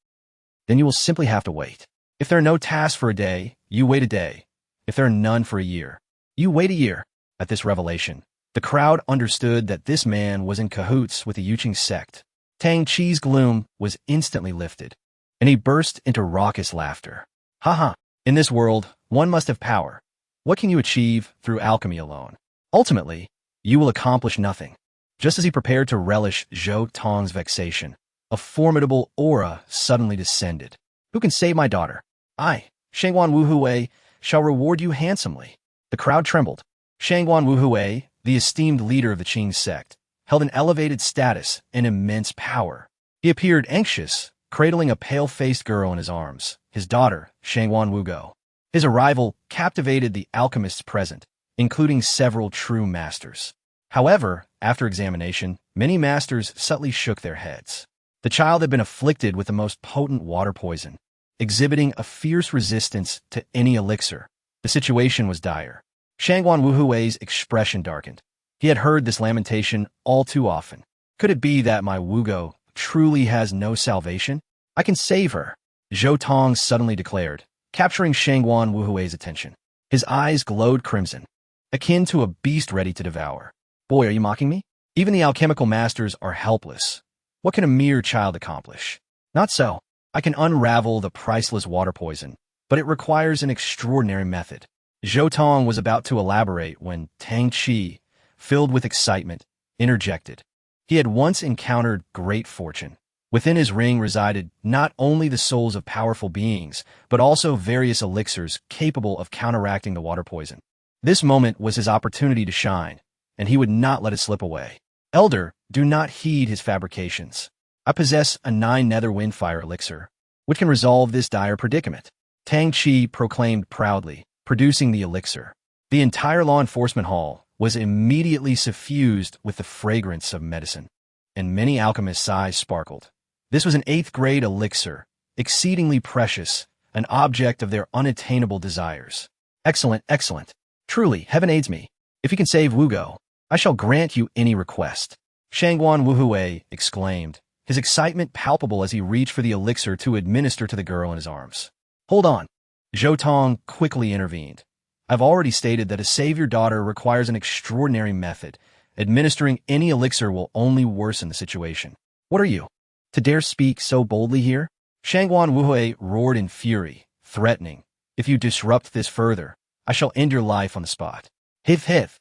Then you will simply have to wait. If there are no tasks for a day, you wait a day. If there are none for a year, you wait a year. At this revelation, the crowd understood that this man was in cahoots with the Yuqing sect. Tang Qi's gloom was instantly lifted, and he burst into raucous laughter. Ha! In this world, one must have power. What can you achieve through alchemy alone? Ultimately, you will accomplish nothing. Just as he prepared to relish Zhou Tong's vexation, a formidable aura suddenly descended. Who can save my daughter? I, Shangguan Wuhui, shall reward you handsomely. The crowd trembled. Shangguan Wuhui, the esteemed leader of the Qing sect, held an elevated status and immense power. He appeared anxious, cradling a pale-faced girl in his arms, his daughter, Shangguan Wugo. His arrival captivated the alchemists present, including several true masters. However, after examination, many masters subtly shook their heads. The child had been afflicted with the most potent water poison, exhibiting a fierce resistance to any elixir. The situation was dire. Shangguan Wuhui's expression darkened. He had heard this lamentation all too often. Could it be that my Wugo truly has no salvation? I can save her, Zhou Tong suddenly declared, capturing Shangguan Wuhui's attention. His eyes glowed crimson, akin to a beast ready to devour. Boy, are you mocking me? Even the alchemical masters are helpless. What can a mere child accomplish? Not so. I can unravel the priceless water poison, but it requires an extraordinary method. Zhou Tong was about to elaborate when Tang Qi, filled with excitement, interjected. He had once encountered great fortune. Within his ring resided not only the souls of powerful beings, but also various elixirs capable of counteracting the water poison. This moment was his opportunity to shine, and he would not let it slip away. Elder, do not heed his fabrications. I possess a 9 nether windfire elixir, which can resolve this dire predicament. Tang Qi proclaimed proudly, producing the elixir. The entire law enforcement hall was immediately suffused with the fragrance of medicine, and many alchemists' eyes sparkled. This was an 8th grade elixir, exceedingly precious, an object of their unattainable desires. Excellent, excellent. Truly, heaven aids me. If you can save Wugo, I shall grant you any request. Shangguan Wuhui exclaimed, his excitement palpable as he reached for the elixir to administer to the girl in his arms. Hold on. Zhou Tong quickly intervened. I've already stated that to save your daughter requires an extraordinary method. Administering any elixir will only worsen the situation. What are you, to dare speak so boldly here? Shangguan Wuhui roared in fury, threatening, if you disrupt this further, I shall end your life on the spot. Hith.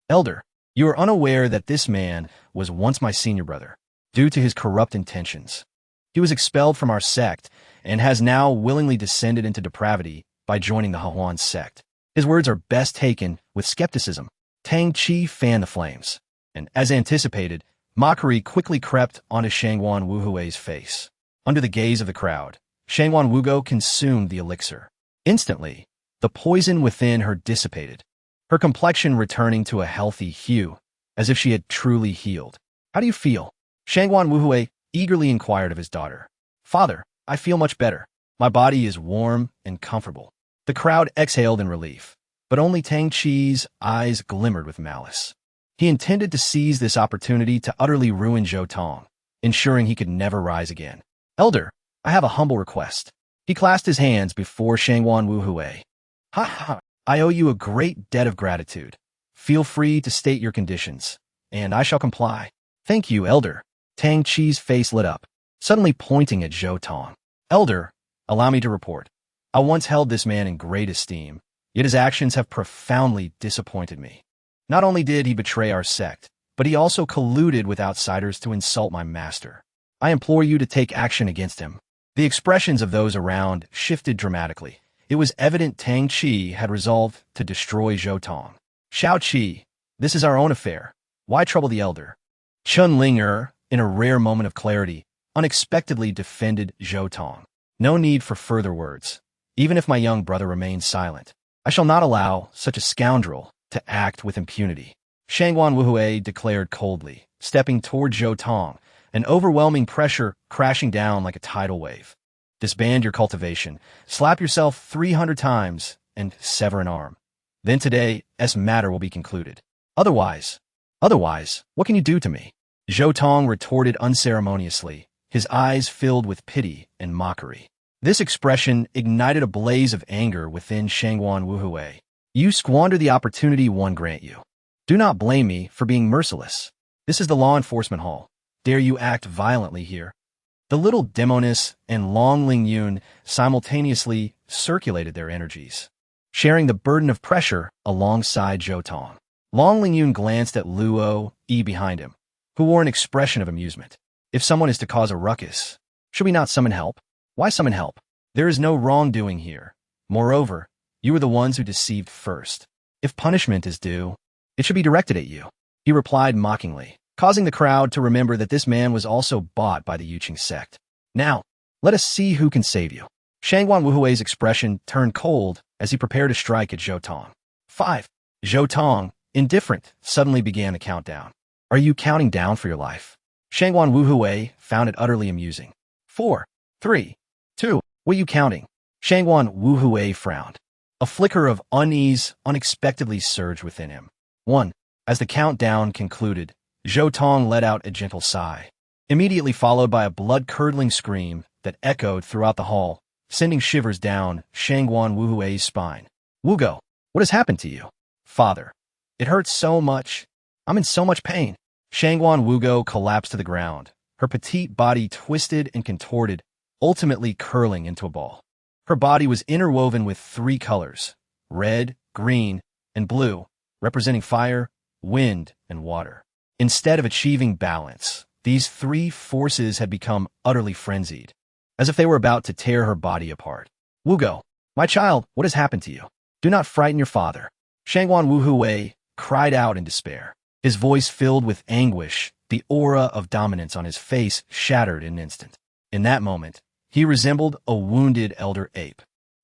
Elder, You are unaware that this man was once my senior brother, due to his corrupt intentions. He was expelled from our sect and has now willingly descended into depravity by joining the Hahuan sect. His words are best taken with skepticism. Tang Chi fanned the flames, and as anticipated, mockery quickly crept onto Shangguan Wuhui's face. Under the gaze of the crowd, Shangguan Wugo consumed the elixir. Instantly, the poison within her dissipated, her complexion returning to a healthy hue, as if she had truly healed. How do you feel? Shangguan Wuhui eagerly inquired of his daughter. Father, I feel much better. My body is warm and comfortable. The crowd exhaled in relief, but only Tang Chi's eyes glimmered with malice. He intended to seize this opportunity to utterly ruin Zhou Tong, ensuring he could never rise again. Elder, I have a humble request. He clasped his hands before Shangguan Wuhui. Ha ha, I owe you a great debt of gratitude. Feel free to state your conditions, and I shall comply. Thank you, Elder. Tang Chi's face lit up, suddenly pointing at Zhou Tong. Elder, allow me to report. I once held this man in great esteem, yet his actions have profoundly disappointed me. Not only did he betray our sect, but he also colluded with outsiders to insult my master. I implore you to take action against him. The expressions of those around shifted dramatically. It was evident Tang Chi had resolved to destroy Zhou Tong. Shao Qi, this is our own affair. Why trouble the elder? Chun Ling-er, in a rare moment of clarity, unexpectedly defended Zhou Tong. No need for further words. Even if my young brother remains silent, I shall not allow such a scoundrel to act with impunity. Shangguan Wuhui declared coldly, stepping toward Zhou Tong, an overwhelming pressure crashing down like a tidal wave. Disband your cultivation, slap yourself 300 times, and sever an arm. Then today's matter will be concluded. Otherwise, what can you do to me? Zhou Tong retorted unceremoniously, his eyes filled with pity and mockery. This expression ignited a blaze of anger within Shangguan Wuhui. You squander the opportunity one grant you. Do not blame me for being merciless. This is the law enforcement hall. Dare you act violently here? The little demoness and Long Ling Yun simultaneously circulated their energies, sharing the burden of pressure alongside Zhou Tong. Long Ling Yun glanced at Luo Yi behind him, who wore an expression of amusement. If someone is to cause a ruckus, should we not summon help? Why summon help? There is no wrongdoing here. Moreover, you were the ones who deceived first. If punishment is due, it should be directed at you. He replied mockingly, causing the crowd to remember that this man was also bought by the Yuqing sect. Now, let us see who can save you. Shangguan Wuhui's expression turned cold as he prepared to strike at Zhou Tong. 5. Zhou Tong, indifferent, suddenly began the countdown. Are you counting down for your life? Shangguan Wuhui found it utterly amusing. 4, 3, 2, what are you counting? Shangguan Wuhui frowned. A flicker of unease unexpectedly surged within him. 1. As the countdown concluded, Zhou Tong let out a gentle sigh, immediately followed by a blood-curdling scream that echoed throughout the hall, sending shivers down Shangguan Wuhui's spine. Wugo, what has happened to you? Father, it hurts so much. I'm in so much pain. Shangguan Wugo collapsed to the ground, her petite body twisted and contorted, ultimately curling into a ball. Her body was interwoven with 3 colors, red, green, and blue, representing fire, wind, and water. Instead of achieving balance, these 3 forces had become utterly frenzied, as if they were about to tear her body apart. Wugo, my child, what has happened to you? Do not frighten your father. Shangguan Wuhui cried out in despair. His voice filled with anguish, the aura of dominance on his face shattered in an instant. In that moment, he resembled a wounded elder ape,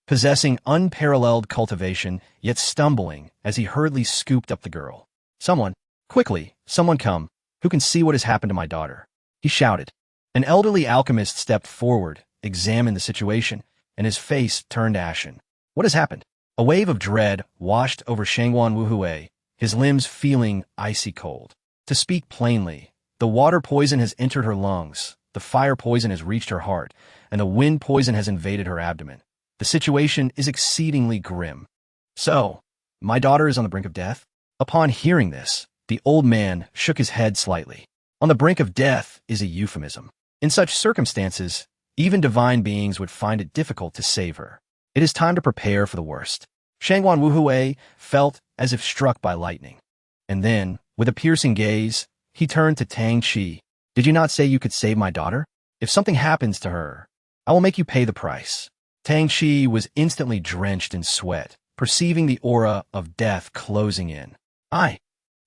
possessing unparalleled cultivation, yet stumbling as he hurriedly scooped up the girl. Someone, quickly, someone come, who can see what has happened to my daughter? He shouted. An elderly alchemist stepped forward, examined the situation, and his face turned ashen. What has happened? A wave of dread washed over Shangguan Wuhui, his limbs feeling icy cold. To speak plainly, the water poison has entered her lungs, the fire poison has reached her heart, and the wind poison has invaded her abdomen. The situation is exceedingly grim. So, my daughter is on the brink of death? Upon hearing this, the old man shook his head slightly. On the brink of death is a euphemism. In such circumstances, even divine beings would find it difficult to save her. It is time to prepare for the worst. Shangguan Wuhui felt as if struck by lightning. And then, With a piercing gaze, he turned to Tang Qi. Did you not say you could save my daughter? If something happens to her, I will make you pay the price. Tang Qi was instantly drenched in sweat, perceiving the aura of death closing in. I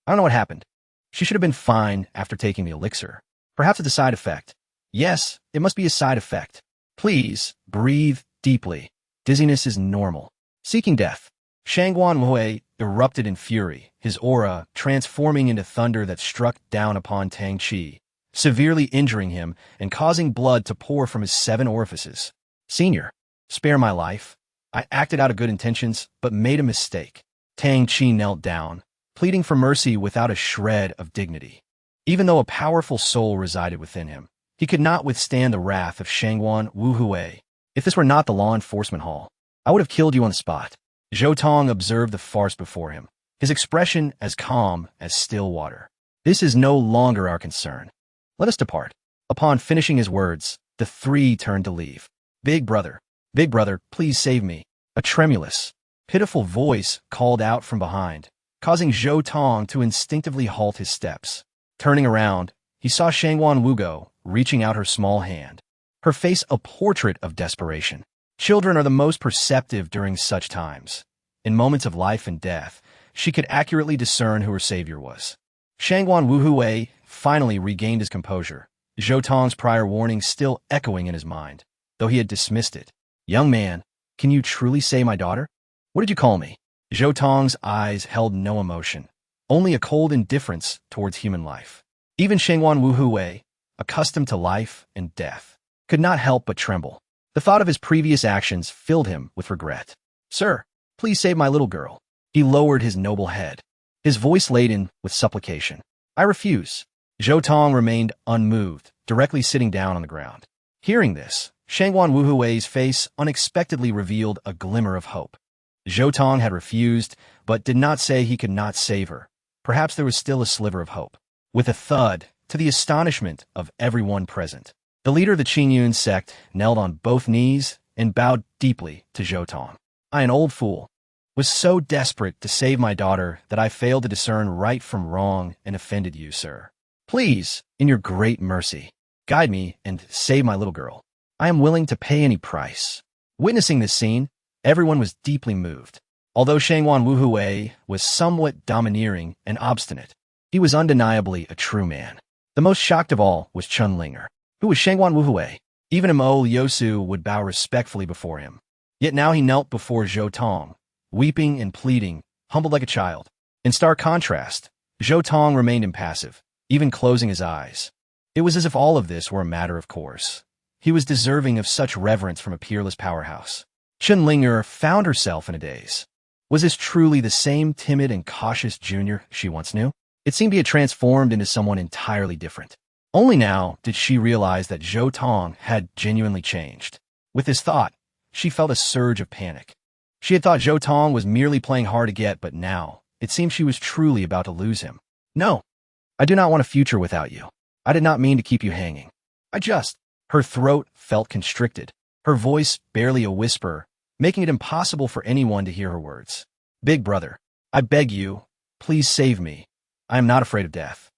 don't know what happened. She should have been fine after taking the elixir. Perhaps it's a side effect. Yes, it must be a side effect. Please, breathe deeply. Dizziness is normal. Seeking death. Shangguan Hui erupted in fury, his aura transforming into thunder that struck down upon Tang Qi, severely injuring him and causing blood to pour from his 7 orifices. Senior, spare my life. I acted out of good intentions, but made a mistake. Tang Qi knelt down, pleading for mercy without a shred of dignity. Even though a powerful soul resided within him, he could not withstand the wrath of Shangguan Wuhui. If this were not the law enforcement hall, I would have killed you on the spot. Zhou Tong observed the farce before him, his expression as calm as still water. This is no longer our concern. Let us depart. Upon finishing his words, the 3 turned to leave. Big brother, please save me. A tremulous, pitiful voice called out from behind, causing Zhou Tong to instinctively halt his steps. Turning around, he saw Shangguan Wugo reaching out her small hand, her face a portrait of desperation. Children are the most perceptive during such times. In moments of life and death, she could accurately discern who her savior was. Shangguan Wuhui finally regained his composure, Zhou Tong's prior warning still echoing in his mind, though he had dismissed it. Young man, can you truly say my daughter? What did you call me? Zhou Tong's eyes held no emotion, only a cold indifference towards human life. Even Shangguan Wuhui, accustomed to life and death, could not help but tremble. The thought of his previous actions filled him with regret. Sir, please save my little girl. He lowered his noble head, his voice laden with supplication. I refuse. Zhou Tong remained unmoved, directly sitting down on the ground. Hearing this, Shangguan Wuhui's face unexpectedly revealed a glimmer of hope. Zhou Tong had refused, but did not say he could not save her. Perhaps there was still a sliver of hope. With a thud, to the astonishment of everyone present, the leader of the Qingyun sect knelt on both knees and bowed deeply to Zhou Tong. I, an old fool, was so desperate to save my daughter that I failed to discern right from wrong and offended you, sir. Please, in your great mercy, guide me and save my little girl. I am willing to pay any price. Witnessing this scene, everyone was deeply moved. Although Shangguan Wuhui was somewhat domineering and obstinate, he was undeniably a true man. The most shocked of all was Chun Linger, who was Shangguan Wuhui. Even Mo Yosu would bow respectfully before him. Yet now he knelt before Zhou Tong, weeping and pleading, humbled like a child. In stark contrast, Zhou Tong remained impassive, even closing his eyes. It was as if all of this were a matter of course. He was deserving of such reverence from a peerless powerhouse. Chun Linger found herself in a daze. Was this truly the same timid and cautious junior she once knew? It seemed he had transformed into someone entirely different. Only now did she realize that Zhou Tong had genuinely changed. With this thought, she felt a surge of panic. She had thought Zhou Tong was merely playing hard to get, but now it seemed she was truly about to lose him. No, I do not want a future without you. I did not mean to keep you hanging. Her throat felt constricted, her voice barely a whisper, making it impossible for anyone to hear her words. Big brother, I beg you, please save me. I am not afraid of death.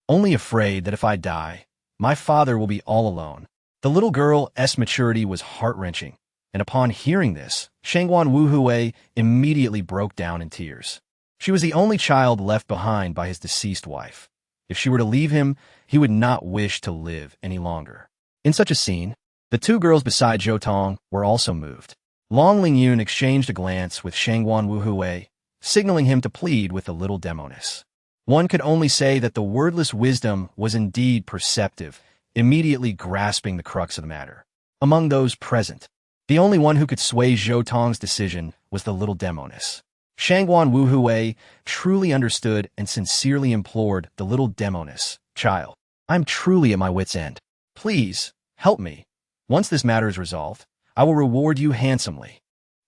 Only afraid that if I die, my father will be all alone. The little girl's maturity was heart-wrenching, and upon hearing this, Shangguan Wuhui immediately broke down in tears. She was the only child left behind by his deceased wife. If she were to leave him, he would not wish to live any longer. In such a scene, the 2 girls beside Zhou Tong were also moved. Long Lingyun exchanged a glance with Shangguan Wuhui, signaling him to plead with the little demoness. One could only say that the wordless wisdom was indeed perceptive, immediately grasping the crux of the matter. Among those present, the only one who could sway Zhou Tong's decision was the little demoness. Shangguan Wuhui truly understood and sincerely implored the little demoness, Child, I'm truly at my wit's end. Please, help me. Once this matter is resolved, I will reward you handsomely.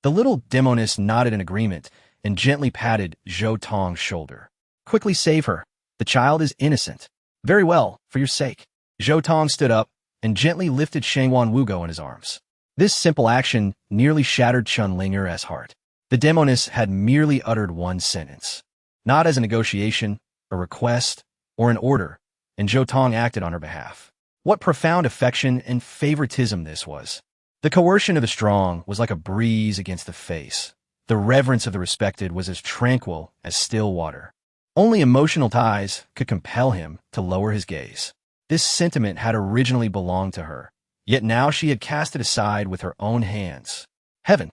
The little demoness nodded in agreement and gently patted Zhou Tong's shoulder. Quickly save her. The child is innocent. Very well, for your sake. Zhou Tong stood up and gently lifted Shangguan Wugo in his arms. This simple action nearly shattered Chun Linger's heart. The demoness had merely uttered one sentence. Not as a negotiation, a request, or an order, and Zhou Tong acted on her behalf. What profound affection and favoritism this was. The coercion of the strong was like a breeze against the face. The reverence of the respected was as tranquil as still water. Only emotional ties could compel him to lower his gaze. This sentiment had originally belonged to her, yet now she had cast it aside with her own hands. Heaven!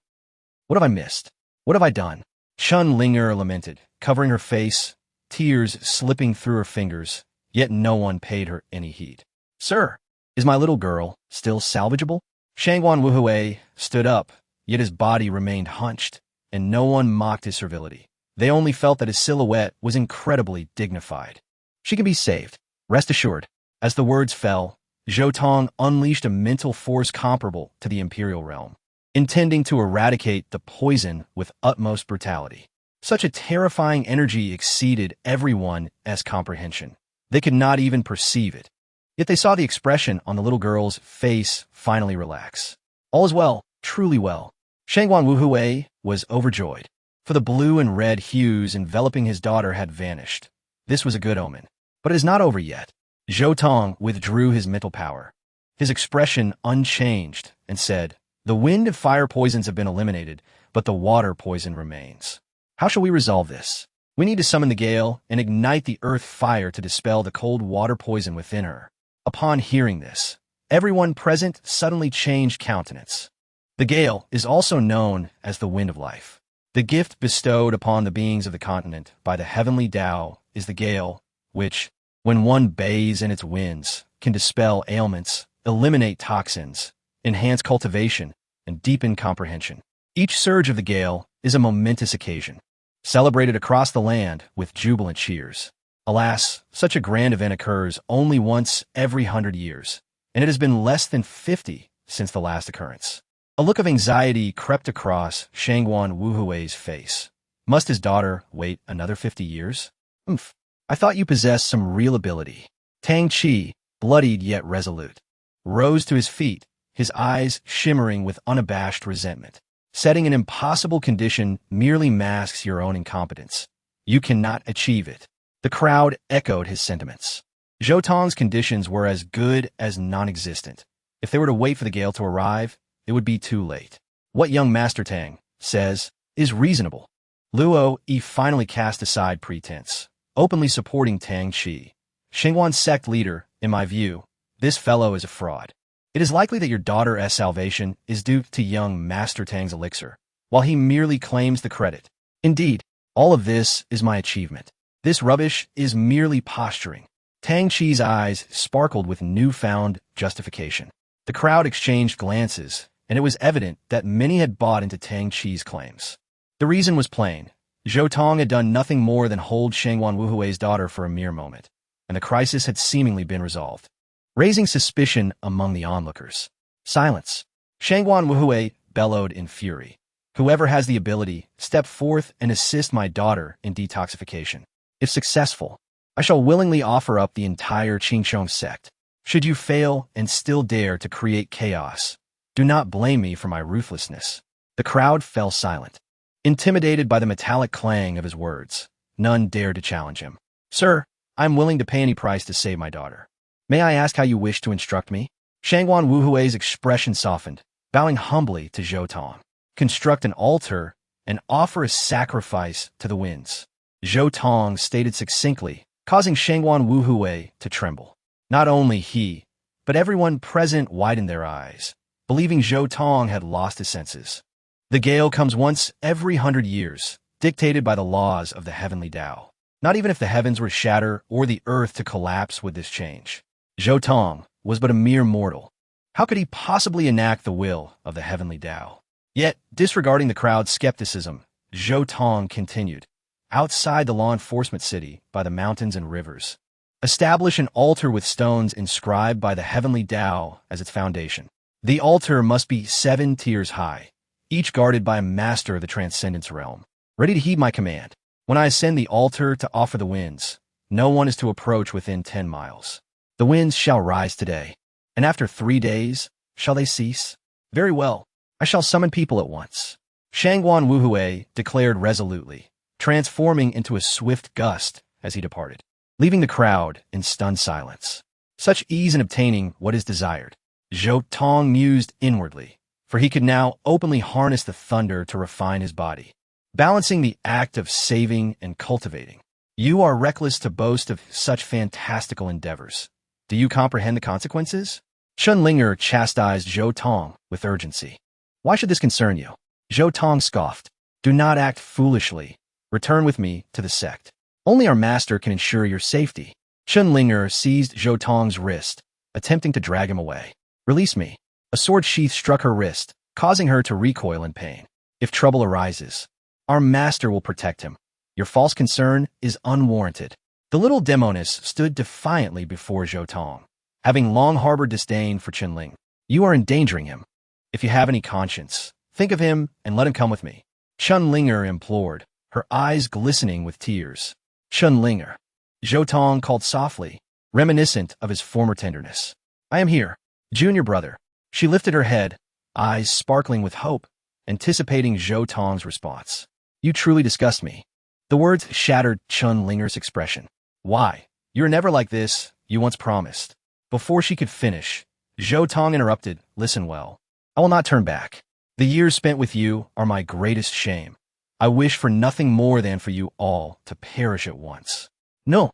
What have I missed? What have I done? Chun Linger lamented, covering her face, tears slipping through her fingers, yet no one paid her any heed. Sir, is my little girl still salvageable? Shangguan Wuhui stood up, yet his body remained hunched, and no one mocked his servility. They only felt that his silhouette was incredibly dignified. She can be saved, rest assured. As the words fell, Zhou Tong unleashed a mental force comparable to the imperial realm, intending to eradicate the poison with utmost brutality. Such a terrifying energy exceeded everyone's comprehension. They could not even perceive it. Yet they saw the expression on the little girl's face finally relax. All is well, truly well. Shangguan Wuhui was overjoyed, for the blue and red hues enveloping his daughter had vanished. This was a good omen. But it is not over yet. Zhou Tong withdrew his mental power, his expression unchanged, and said, "The wind and fire poisons have been eliminated, but the water poison remains. How shall we resolve this? We need to summon the gale and ignite the earth fire to dispel the cold water poison within her." Upon hearing this, everyone present suddenly changed countenance. The gale is also known as the wind of life. The gift bestowed upon the beings of the continent by the heavenly Tao is the gale, which, when one bathes in its winds, can dispel ailments, eliminate toxins, enhance cultivation, and deepen comprehension. Each surge of the gale is a momentous occasion, celebrated across the land with jubilant cheers. Alas, such a grand event occurs only once every 100 years, and it has been less than 50 since the last occurrence. A look of anxiety crept across Shangguan Wuhui's face. Must his daughter wait another 50 years? Oomph. I thought you possessed some real ability. Tang Qi, bloodied yet resolute, rose to his feet, his eyes shimmering with unabashed resentment. Setting an impossible condition merely masks your own incompetence. You cannot achieve it. The crowd echoed his sentiments. Zhou Tong's conditions were as good as non-existent. If they were to wait for the gale to arrive, it would be too late. What young Master Tang says is reasonable. Luo Yi finally cast aside pretense, openly supporting Tang Qi. Xingguan's sect leader, in my view, this fellow is a fraud. It is likely that your daughter's salvation is due to young Master Tang's elixir, while he merely claims the credit. Indeed, all of this is my achievement. This rubbish is merely posturing. Tang Qi's eyes sparkled with newfound justification. The crowd exchanged glances, and it was evident that many had bought into Tang Qi's claims. The reason was plain. Zhou Tong had done nothing more than hold Shangguan Wuhui's daughter for a mere moment, and the crisis had seemingly been resolved, raising suspicion among the onlookers. Silence. Shangguan Wuhui bellowed in fury. Whoever has the ability, step forth and assist my daughter in detoxification. If successful, I shall willingly offer up the entire Qingsheng sect. Should you fail and still dare to create chaos, do not blame me for my ruthlessness. The crowd fell silent. Intimidated by the metallic clang of his words, none dared to challenge him. Sir, I am willing to pay any price to save my daughter. May I ask how you wish to instruct me? Shangguan Wuhui's expression softened, bowing humbly to Zhou Tong. Construct an altar and offer a sacrifice to the winds. Zhou Tong stated succinctly, causing Shangguan Wuhui to tremble. Not only he, but everyone present widened their eyes, believing Zhou Tong had lost his senses. The gale comes once every 100 years, dictated by the laws of the heavenly Tao. Not even if the heavens were to shatter or the earth to collapse would this change. Zhou Tong was but a mere mortal. How could he possibly enact the will of the heavenly Tao? Yet, disregarding the crowd's skepticism, Zhou Tong continued. Outside the law enforcement city, by the mountains and rivers, establish an altar with stones inscribed by the heavenly Tao as its foundation. The altar must be 7 tiers high, each guarded by a master of the transcendence realm, ready to heed my command. When I ascend the altar to offer the winds, no one is to approach within 10 miles. The winds shall rise today, and after 3 days shall they cease? Very well, I shall summon people at once. Shangguan Wuhui declared resolutely, transforming into a swift gust as he departed. leaving the crowd in stunned silence. Such ease in obtaining what is desired. Zhou Tong mused inwardly, for he could now openly harness the thunder to refine his body, balancing the act of saving and cultivating. You are reckless to boast of such fantastical endeavors. Do you comprehend the consequences? Chunlinger chastised Zhou Tong with urgency. Why should this concern you? Zhou Tong scoffed. Do not act foolishly. Return with me to the sect. Only our master can ensure your safety. Chunlinger seized Zhou Tong's wrist, attempting to drag him away. Release me. A sword sheath struck her wrist, causing her to recoil in pain. If trouble arises, our master will protect him. Your false concern is unwarranted. The little demoness stood defiantly before Zhou Tong, having long harbored disdain for Chunling. You are endangering him. If you have any conscience, think of him and let him come with me. Chunlinger implored, her eyes glistening with tears. Chunlinger. Zhou Tong called softly, reminiscent of his former tenderness. I am here, junior brother. She lifted her head, eyes sparkling with hope, anticipating Zhou Tong's response. You truly disgust me. The words shattered Chunlinger's expression. Why? You're never like this, you once promised. Before she could finish, Zhou Tong interrupted, listen well. I will not turn back. The years spent with you are my greatest shame. I wish for nothing more than for you all to perish at once. No,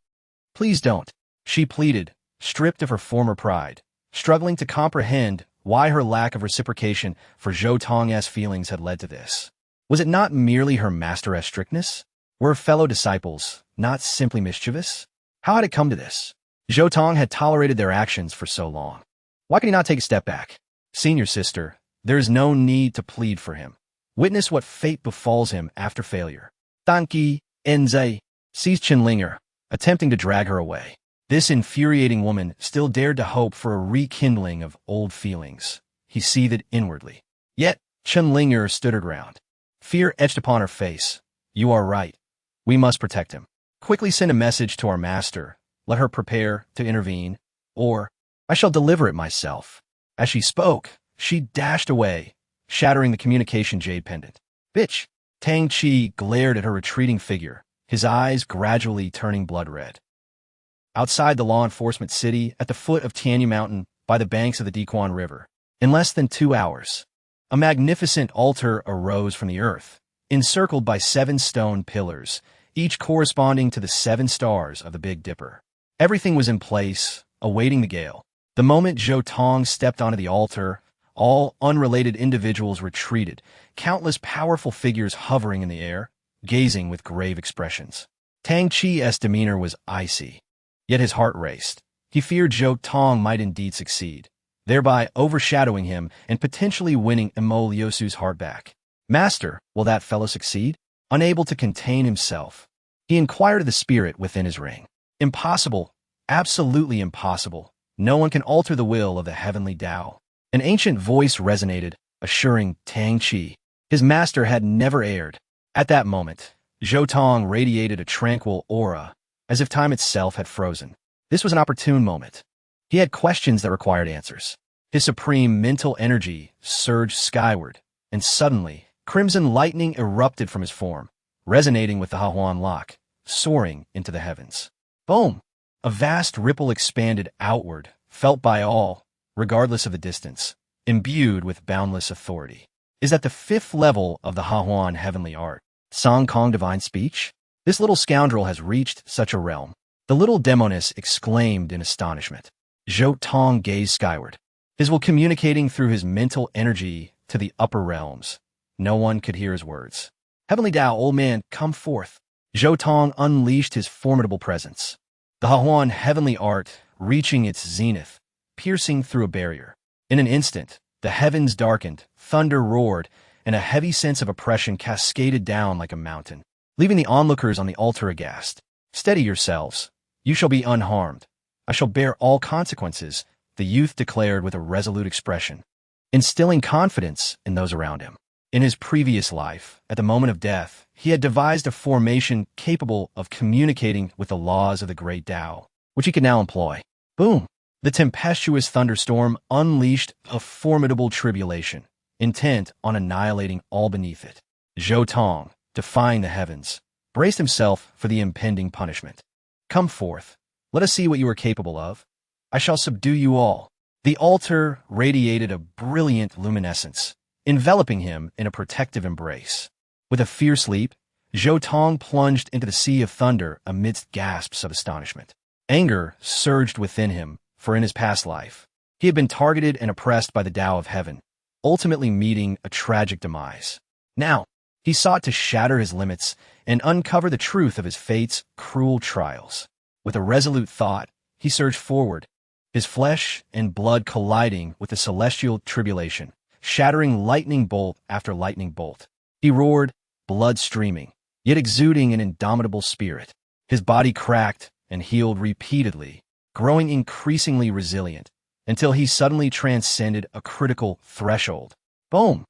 please don't, she pleaded, stripped of her former pride, struggling to comprehend why her lack of reciprocation for Zhou Tong's feelings had led to this. Was it not merely her master's strictness? Were her fellow disciples not simply mischievous? How had it come to this? Zhou Tong had tolerated their actions for so long. Why could he not take a step back? Senior sister, there is no need to plead for him. Witness what fate befalls him after failure. Danqi, Enzai, seized Chunlinger, attempting to drag her away. This infuriating woman still dared to hope for a rekindling of old feelings. He seethed inwardly. Yet, Chunlinger stood her ground. Fear etched upon her face. You are right. We must protect him. Quickly send a message to our master. Let her prepare to intervene, or I shall deliver it myself. As she spoke, she dashed away, shattering the communication jade pendant. Bitch! Tang Chi glared at her retreating figure, his eyes gradually turning blood red. Outside the law enforcement city, at the foot of Tianyu Mountain, by the banks of the Diquan River, in less than 2 hours, a magnificent altar arose from the earth, encircled by 7 stone pillars, each corresponding to the 7 stars of the Big Dipper. Everything was in place, awaiting the gale. The moment Zhou Tong stepped onto the altar, all unrelated individuals retreated, countless powerful figures hovering in the air, gazing with grave expressions. Tang Chi's demeanor was icy, yet his heart raced. He feared Zhou Tong might indeed succeed, thereby overshadowing him and potentially winning Emo Liusu's heart back. Master, will that fellow succeed? Unable to contain himself, he inquired of the spirit within his ring. Impossible, absolutely impossible. No one can alter the will of the heavenly Tao. An ancient voice resonated, assuring Tang Chi his master had never erred. At that moment, Zhou Tong radiated a tranquil aura, as if time itself had frozen. This was an opportune moment. He had questions that required answers. His supreme mental energy surged skyward, and suddenly, crimson lightning erupted from his form, resonating with the Hahuan lock, soaring into the heavens. Boom! A vast ripple expanded outward, felt by all, regardless of the distance, imbued with boundless authority. Is that the 5th level of the Hahuan heavenly art? Song Kong divine speech? This little scoundrel has reached such a realm. The little demoness exclaimed in astonishment. Zhou Tong gazed skyward, his will communicating through his mental energy to the upper realms. No one could hear his words. Heavenly Tao, old man, come forth. Zhou Tong unleashed his formidable presence. The Hahuan heavenly art reaching its zenith, piercing through a barrier. In an instant, the heavens darkened, thunder roared, and a heavy sense of oppression cascaded down like a mountain, leaving the onlookers on the altar aghast. Steady yourselves. You shall be unharmed. I shall bear all consequences, the youth declared with a resolute expression, instilling confidence in those around him. In his previous life, at the moment of death, he had devised a formation capable of communicating with the laws of the great Tao, which he could now employ. Boom! The tempestuous thunderstorm unleashed a formidable tribulation, intent on annihilating all beneath it. Zhou Tong, defying the heavens, braced himself for the impending punishment. Come forth. Let us see what you are capable of. I shall subdue you all." The altar radiated a brilliant luminescence, enveloping him in a protective embrace. With a fierce leap, Zhou Tong plunged into the sea of thunder amidst gasps of astonishment. Anger surged within him, for in his past life, he had been targeted and oppressed by the Tao of Heaven, ultimately meeting a tragic demise. Now, he sought to shatter his limits and uncover the truth of his fate's cruel trials. With a resolute thought, he surged forward, his flesh and blood colliding with the celestial tribulation, shattering lightning bolt after lightning bolt. He roared, blood streaming, yet exuding an indomitable spirit. His body cracked and healed repeatedly, growing increasingly resilient, until he suddenly transcended a critical threshold. Boom!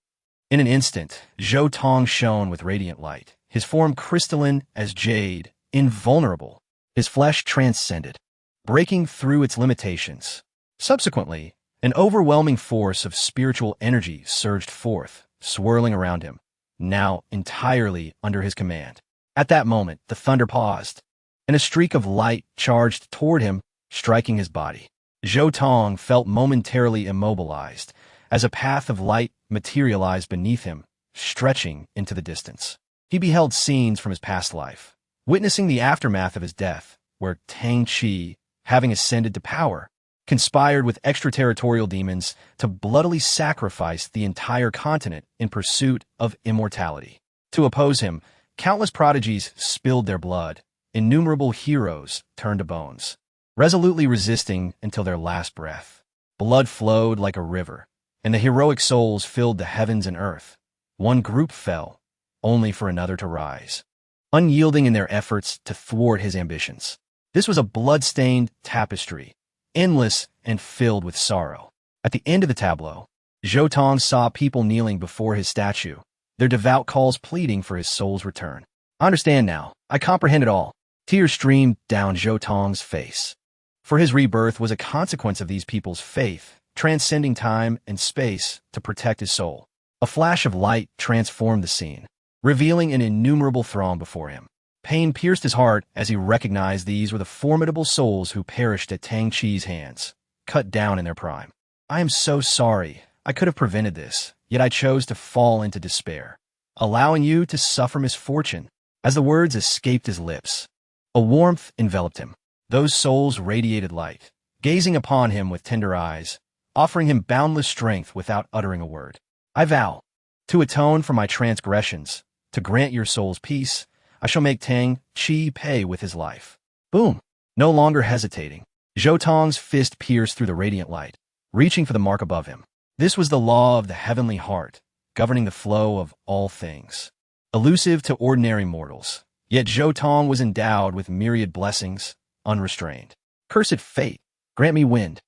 In an instant, Zhou Tong shone with radiant light, his form crystalline as jade, invulnerable. His flesh transcended, breaking through its limitations. Subsequently, an overwhelming force of spiritual energy surged forth, swirling around him, now entirely under his command. At that moment, the thunder paused, and a streak of light charged toward him, striking his body. Zhou Tong felt momentarily immobilized, as a path of light materialized beneath him, stretching into the distance. He beheld scenes from his past life, witnessing the aftermath of his death, where Tang Qi, having ascended to power, conspired with extraterritorial demons to bloodily sacrifice the entire continent in pursuit of immortality. To oppose him, countless prodigies spilled their blood, innumerable heroes turned to bones, resolutely resisting until their last breath. Blood flowed like a river, and the heroic souls filled the heavens and earth. One group fell, only for another to rise, unyielding in their efforts to thwart his ambitions. This was a blood-stained tapestry, endless and filled with sorrow. At the end of the tableau, Zhou Tong saw people kneeling before his statue, their devout calls pleading for his soul's return. "I understand now. I comprehend it all." Tears streamed down Zhou Tong's face. For his rebirth was a consequence of these people's faith, transcending time and space to protect his soul. A flash of light transformed the scene, revealing an innumerable throng before him. Pain pierced his heart as he recognized these were the formidable souls who perished at Tang Qi's hands, cut down in their prime. "I am so sorry. I could have prevented this, yet I chose to fall into despair, allowing you to suffer misfortune." As the words escaped his lips, a warmth enveloped him. Those souls radiated light, gazing upon him with tender eyes, offering him boundless strength without uttering a word. "I vow to atone for my transgressions, to grant your soul's peace. I shall make Tang Qi pay with his life." Boom! No longer hesitating, Zhou Tong's fist pierced through the radiant light, reaching for the mark above him. This was the law of the heavenly heart, governing the flow of all things. Elusive to ordinary mortals, yet Zhou Tong was endowed with myriad blessings, unrestrained. Cursed fate, grant me wind.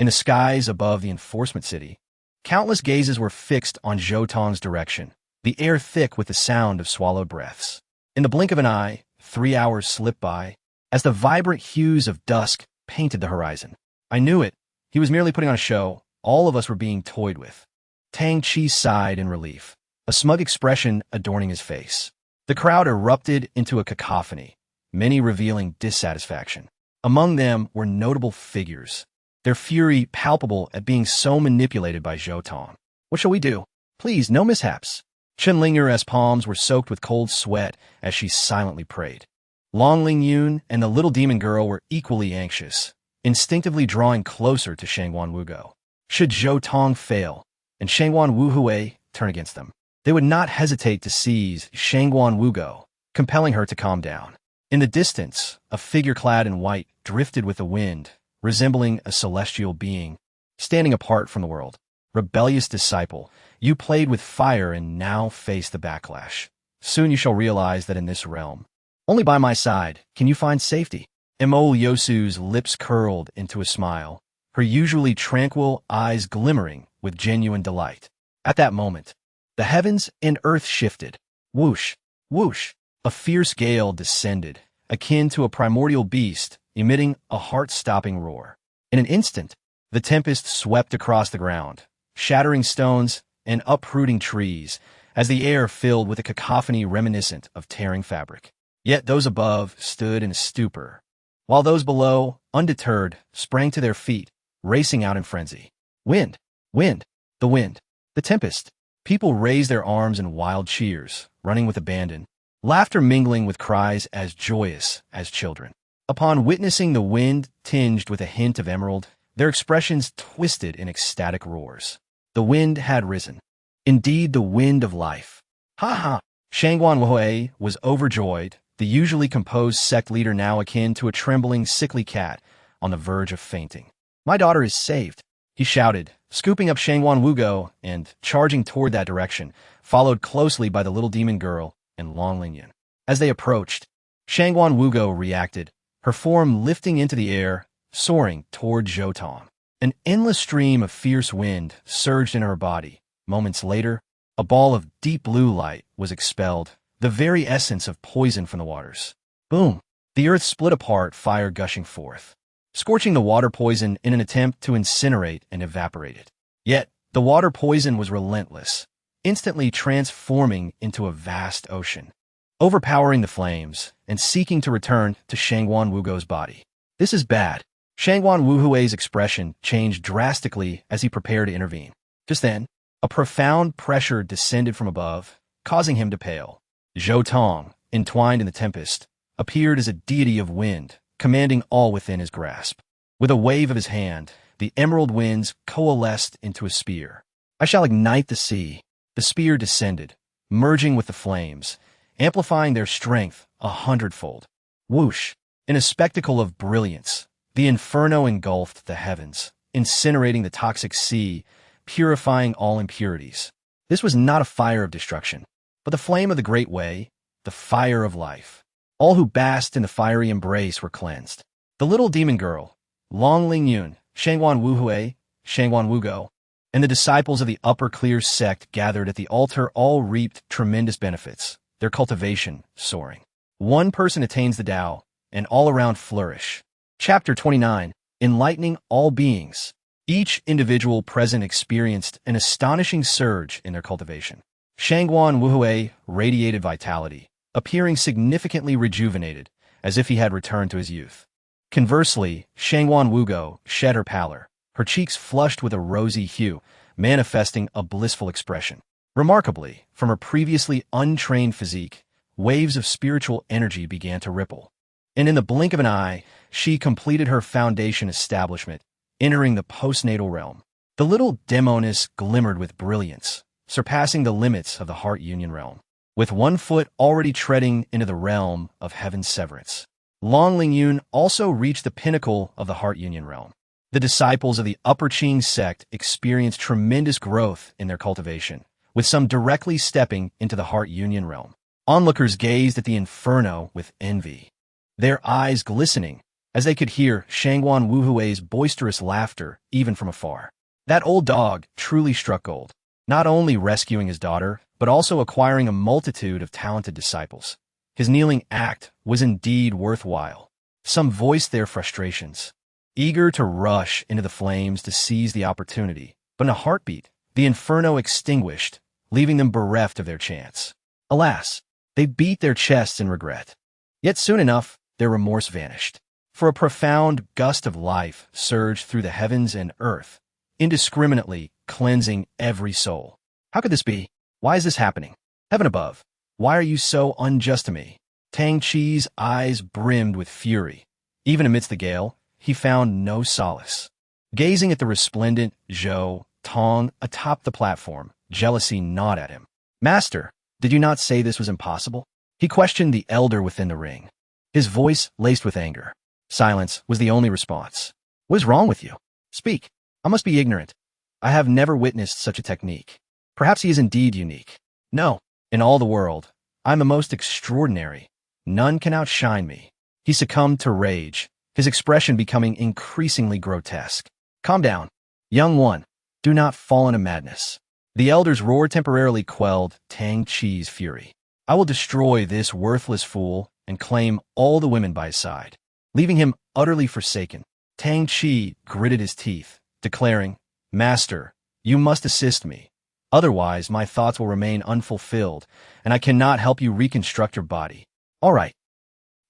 In the skies above the enforcement city, countless gazes were fixed on Zhou Tong's direction, the air thick with the sound of swallowed breaths. In the blink of an eye, 3 hours slipped by, as the vibrant hues of dusk painted the horizon. "I knew it. He was merely putting on a show. All of us were being toyed with." Tang Qi sighed in relief, a smug expression adorning his face. The crowd erupted into a cacophony, many revealing dissatisfaction. Among them were notable figures, their fury palpable at being so manipulated by Zhou Tong. "What shall we do? Please, no mishaps." Chen Ling'er's palms were soaked with cold sweat as she silently prayed. Long Ling Yun and the little demon girl were equally anxious, instinctively drawing closer to Shangwan Wugo. Should Zhou Tong fail, and Shangwan Wuhui turn against them, they would not hesitate to seize Shangwan Wugo, compelling her to calm down. In the distance, a figure clad in white drifted with the wind, resembling a celestial being, standing apart from the world. "Rebellious disciple, you played with fire and now face the backlash. Soon you shall realize that in this realm, only by my side can you find safety." Mo Yosu's lips curled into a smile, her usually tranquil eyes glimmering with genuine delight. At that moment, the heavens and earth shifted. Whoosh, whoosh, a fierce gale descended, akin to a primordial beast, emitting a heart-stopping roar. In an instant, the tempest swept across the ground, shattering stones and uprooting trees, as the air filled with a cacophony reminiscent of tearing fabric. Yet those above stood in a stupor, while those below, undeterred, sprang to their feet, racing out in frenzy. Wind! Wind! The wind! The tempest! People raised their arms in wild cheers, running with abandon, laughter mingling with cries as joyous as children. Upon witnessing the wind tinged with a hint of emerald, their expressions twisted in ecstatic roars. The wind had risen. Indeed, the wind of life. Ha ha! Shangguan Wuhui was overjoyed, the usually composed sect leader now akin to a trembling, sickly cat on the verge of fainting. My daughter is saved, he shouted, scooping up Shangguan Wugo and charging toward that direction, followed closely by the little demon girl and Long Lingyan. As they approached, Shangguan Wugo reacted, her form lifting into the air, soaring toward Zhou Tong. An endless stream of fierce wind surged in her body. Moments later, a ball of deep blue light was expelled, the very essence of poison from the waters. Boom! The earth split apart, fire gushing forth, scorching the water poison in an attempt to incinerate and evaporate it. Yet, the water poison was relentless, instantly transforming into a vast ocean, overpowering the flames and seeking to return to Shangguan Wugo's body. This is bad. Shangguan Wuhui's expression changed drastically as he prepared to intervene. Just then, a profound pressure descended from above, causing him to pale. Zhou Tong, entwined in the tempest, appeared as a deity of wind, commanding all within his grasp. With a wave of his hand, the emerald winds coalesced into a spear. I shall ignite the sea. The spear descended, merging with the flames, amplifying their strength 100-fold. Whoosh! In a spectacle of brilliance, the inferno engulfed the heavens, incinerating the toxic sea, purifying all impurities. This was not a fire of destruction, but the flame of the Great Way, the fire of life. All who basked in the fiery embrace were cleansed. The little demon girl, Long Lingyun, Shangguan Wuhui, Shangguan Wugo, and the disciples of the Upper Clear sect gathered at the altar all reaped tremendous benefits, their cultivation soaring. One person attains the Tao, and all around flourish. Chapter 29, Enlightening All Beings. Each individual present experienced an astonishing surge in their cultivation. Shangguan Wuhui radiated vitality, appearing significantly rejuvenated, as if he had returned to his youth. Conversely, Shangguan Wugo shed her pallor, her cheeks flushed with a rosy hue, manifesting a blissful expression. Remarkably, from her previously untrained physique, waves of spiritual energy began to ripple. And in the blink of an eye, she completed her foundation establishment, entering the postnatal realm. The little demoness glimmered with brilliance, surpassing the limits of the heart union realm, with one foot already treading into the realm of heaven's severance. Long Lingyun also reached the pinnacle of the heart union realm. The disciples of the Upper Qing sect experienced tremendous growth in their cultivation, with some directly stepping into the heart union realm. Onlookers gazed at the inferno with envy, their eyes glistening as they could hear Shangguan Wuhui's boisterous laughter even from afar. That old dog truly struck gold, not only rescuing his daughter, but also acquiring a multitude of talented disciples. His kneeling act was indeed worthwhile. Some voiced their frustrations, eager to rush into the flames to seize the opportunity, but in a heartbeat, the inferno extinguished, leaving them bereft of their chance. Alas, they beat their chests in regret. Yet soon enough, their remorse vanished. For a profound gust of life surged through the heavens and earth, indiscriminately cleansing every soul. How could this be? Why is this happening? Heaven above, why are you so unjust to me? Tang Chi's eyes brimmed with fury. Even amidst the gale, he found no solace. Gazing at the resplendent Zhou Tong atop the platform, jealousy gnawed at him. Master, did you not say this was impossible? He questioned the elder within the ring, his voice laced with anger. Silence was the only response. What is wrong with you? Speak. I must be ignorant. I have never witnessed such a technique. Perhaps he is indeed unique. No, in all the world, I am the most extraordinary. None can outshine me. He succumbed to rage, his expression becoming increasingly grotesque. Calm down, young one. Do not fall into madness. The elder's roar temporarily quelled Tang Chi's fury. I will destroy this worthless fool and claim all the women by his side. Leaving him utterly forsaken, Tang Chi gritted his teeth, declaring, Master, you must assist me. Otherwise, my thoughts will remain unfulfilled, and I cannot help you reconstruct your body. All right.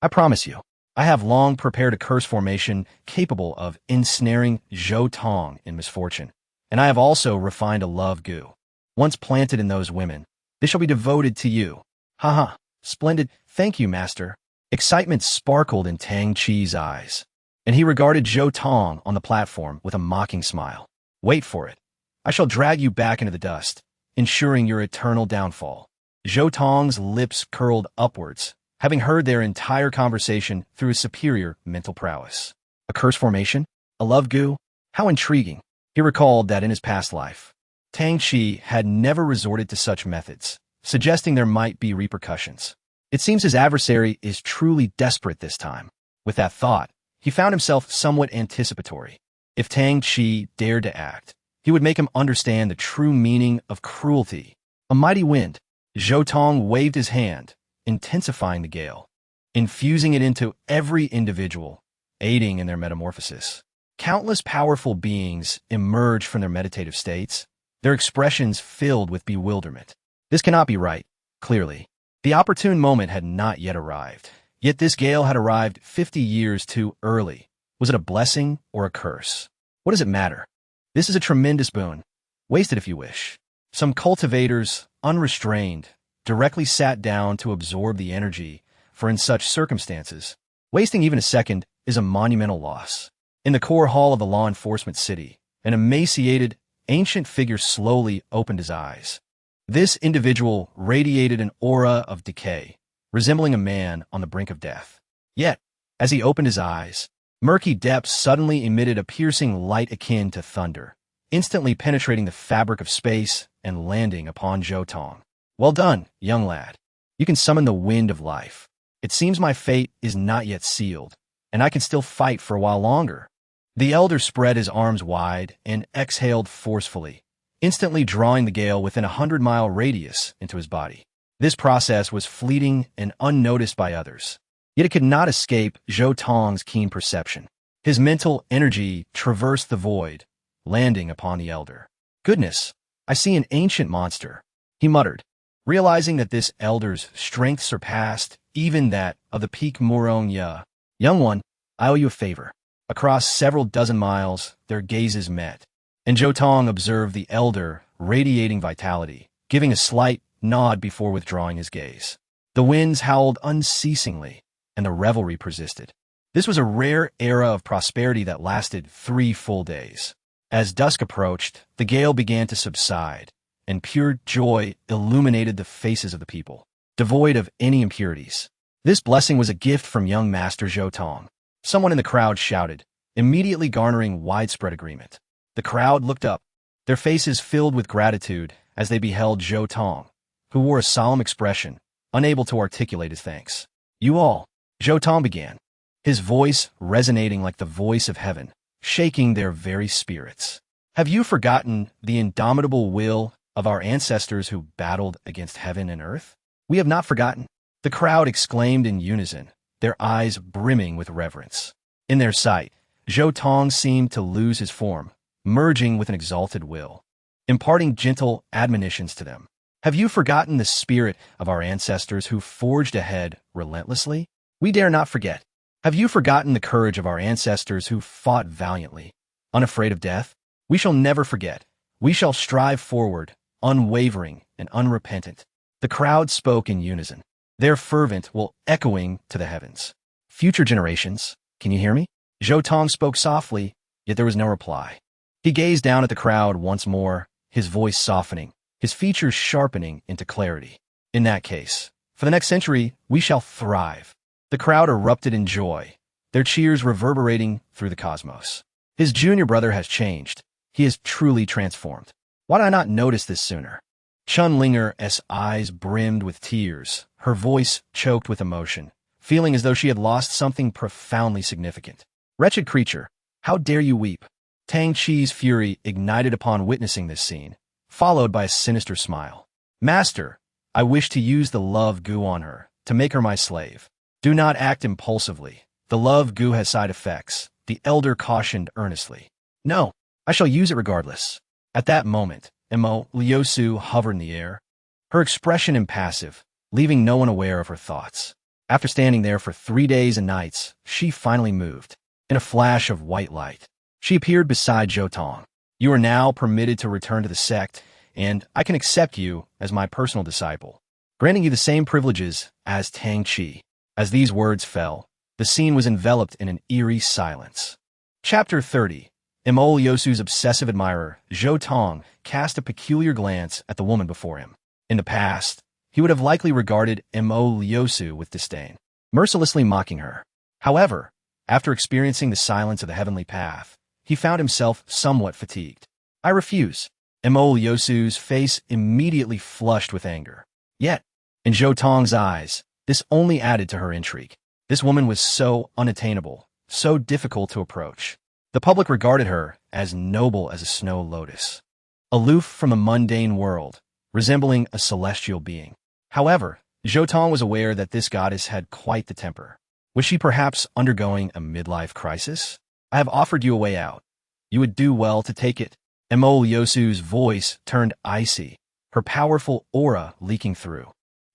I promise you. I have long prepared a curse formation capable of ensnaring Zhou Tong in misfortune, and I have also refined a love goo. Once planted in those women, they shall be devoted to you. Haha, splendid, thank you, master. Excitement sparkled in Tang Chi's eyes, and he regarded Zhou Tong on the platform with a mocking smile. Wait for it. I shall drag you back into the dust, ensuring your eternal downfall. Zhou Tong's lips curled upwards, having heard their entire conversation through his superior mental prowess. A curse formation? A love goo? How intriguing. He recalled that in his past life, Tang Chi had never resorted to such methods, suggesting there might be repercussions. It seems his adversary is truly desperate this time. With that thought, he found himself somewhat anticipatory. If Tang Chi dared to act, he would make him understand the true meaning of cruelty. A mighty wind. Zhou Tong waved his hand, intensifying the gale, infusing it into every individual, aiding in their metamorphosis. Countless powerful beings emerged from their meditative states, their expressions filled with bewilderment. This cannot be right, clearly. The opportune moment had not yet arrived. Yet this gale had arrived 50 years too early. Was it a blessing or a curse? What does it matter? This is a tremendous boon. Waste it if you wish. Some cultivators, unrestrained, directly sat down to absorb the energy, for in such circumstances, wasting even a second is a monumental loss. In the core hall of the law enforcement city, an emaciated, ancient figure slowly opened his eyes. This individual radiated an aura of decay, resembling a man on the brink of death. Yet, as he opened his eyes, murky depths suddenly emitted a piercing light akin to thunder, instantly penetrating the fabric of space and landing upon Zhou Tong. Well done, young lad. You can summon the wind of life. It seems my fate is not yet sealed, and I can still fight for a while longer. The elder spread his arms wide and exhaled forcefully, instantly drawing the gale within a 100-mile radius into his body. This process was fleeting and unnoticed by others, yet it could not escape Zhou Tong's keen perception. His mental energy traversed the void, landing upon the elder. Goodness, I see an ancient monster, he muttered, realizing that this elder's strength surpassed even that of the peak Murong Ya. Young one, I owe you a favor. Across several dozen miles, their gazes met, and Zhou Tong observed the elder radiating vitality, giving a slight nod before withdrawing his gaze. The winds howled unceasingly, and the revelry persisted. This was a rare era of prosperity that lasted 3 full days. As dusk approached, the gale began to subside, and pure joy illuminated the faces of the people, devoid of any impurities. This blessing was a gift from young Master Zhou Tong. Someone in the crowd shouted, immediately garnering widespread agreement. The crowd looked up, their faces filled with gratitude as they beheld Zhou Tong, who wore a solemn expression, unable to articulate his thanks. You all, Zhou Tong began, his voice resonating like the voice of heaven, shaking their very spirits. Have you forgotten the indomitable will of our ancestors who battled against heaven and earth? We have not forgotten. The crowd exclaimed in unison, their eyes brimming with reverence. In their sight, Zhou Tong seemed to lose his form, merging with an exalted will, imparting gentle admonitions to them. Have you forgotten the spirit of our ancestors who forged ahead relentlessly? We dare not forget. Have you forgotten the courage of our ancestors who fought valiantly, unafraid of death? We shall never forget. We shall strive forward, unwavering and unrepentant. The crowd spoke in unison, their fervent will echoing to the heavens. Future generations, can you hear me? Zhou Tong spoke softly, yet there was no reply. He gazed down at the crowd once more, his voice softening, his features sharpening into clarity. In that case, for the next century, we shall thrive. The crowd erupted in joy, their cheers reverberating through the cosmos. His junior brother has changed. He is truly transformed. Why did I not notice this sooner? Chun Linger's eyes brimmed with tears, her voice choked with emotion, feeling as though she had lost something profoundly significant. Wretched creature, how dare you weep? Tang Chi's fury ignited upon witnessing this scene, followed by a sinister smile. Master, I wish to use the love goo on her, to make her my slave. Do not act impulsively. The love goo has side effects, the elder cautioned earnestly. No, I shall use it regardless. At that moment, Mo Liusu hovered in the air, her expression impassive, leaving no one aware of her thoughts. After standing there for 3 days and nights, she finally moved. In a flash of white light, she appeared beside Zhou Tong. You are now permitted to return to the sect, and I can accept you as my personal disciple, granting you the same privileges as Tang Qi. As these words fell, the scene was enveloped in an eerie silence. Chapter 30. Mo Liusu's obsessive admirer, Zhou Tong, cast a peculiar glance at the woman before him. In the past, he would have likely regarded Mo Liusu with disdain, mercilessly mocking her. However, after experiencing the silence of the heavenly path, he found himself somewhat fatigued. I refuse. Mo Liusu's face immediately flushed with anger. Yet, in Zhou Tong's eyes, this only added to her intrigue. This woman was so unattainable, so difficult to approach. The public regarded her as noble as a snow lotus, aloof from the mundane world, resembling a celestial being. However, Zhou Tong was aware that this goddess had quite the temper. Was she perhaps undergoing a midlife crisis? I have offered you a way out. You would do well to take it. Mo Liusu's voice turned icy, her powerful aura leaking through.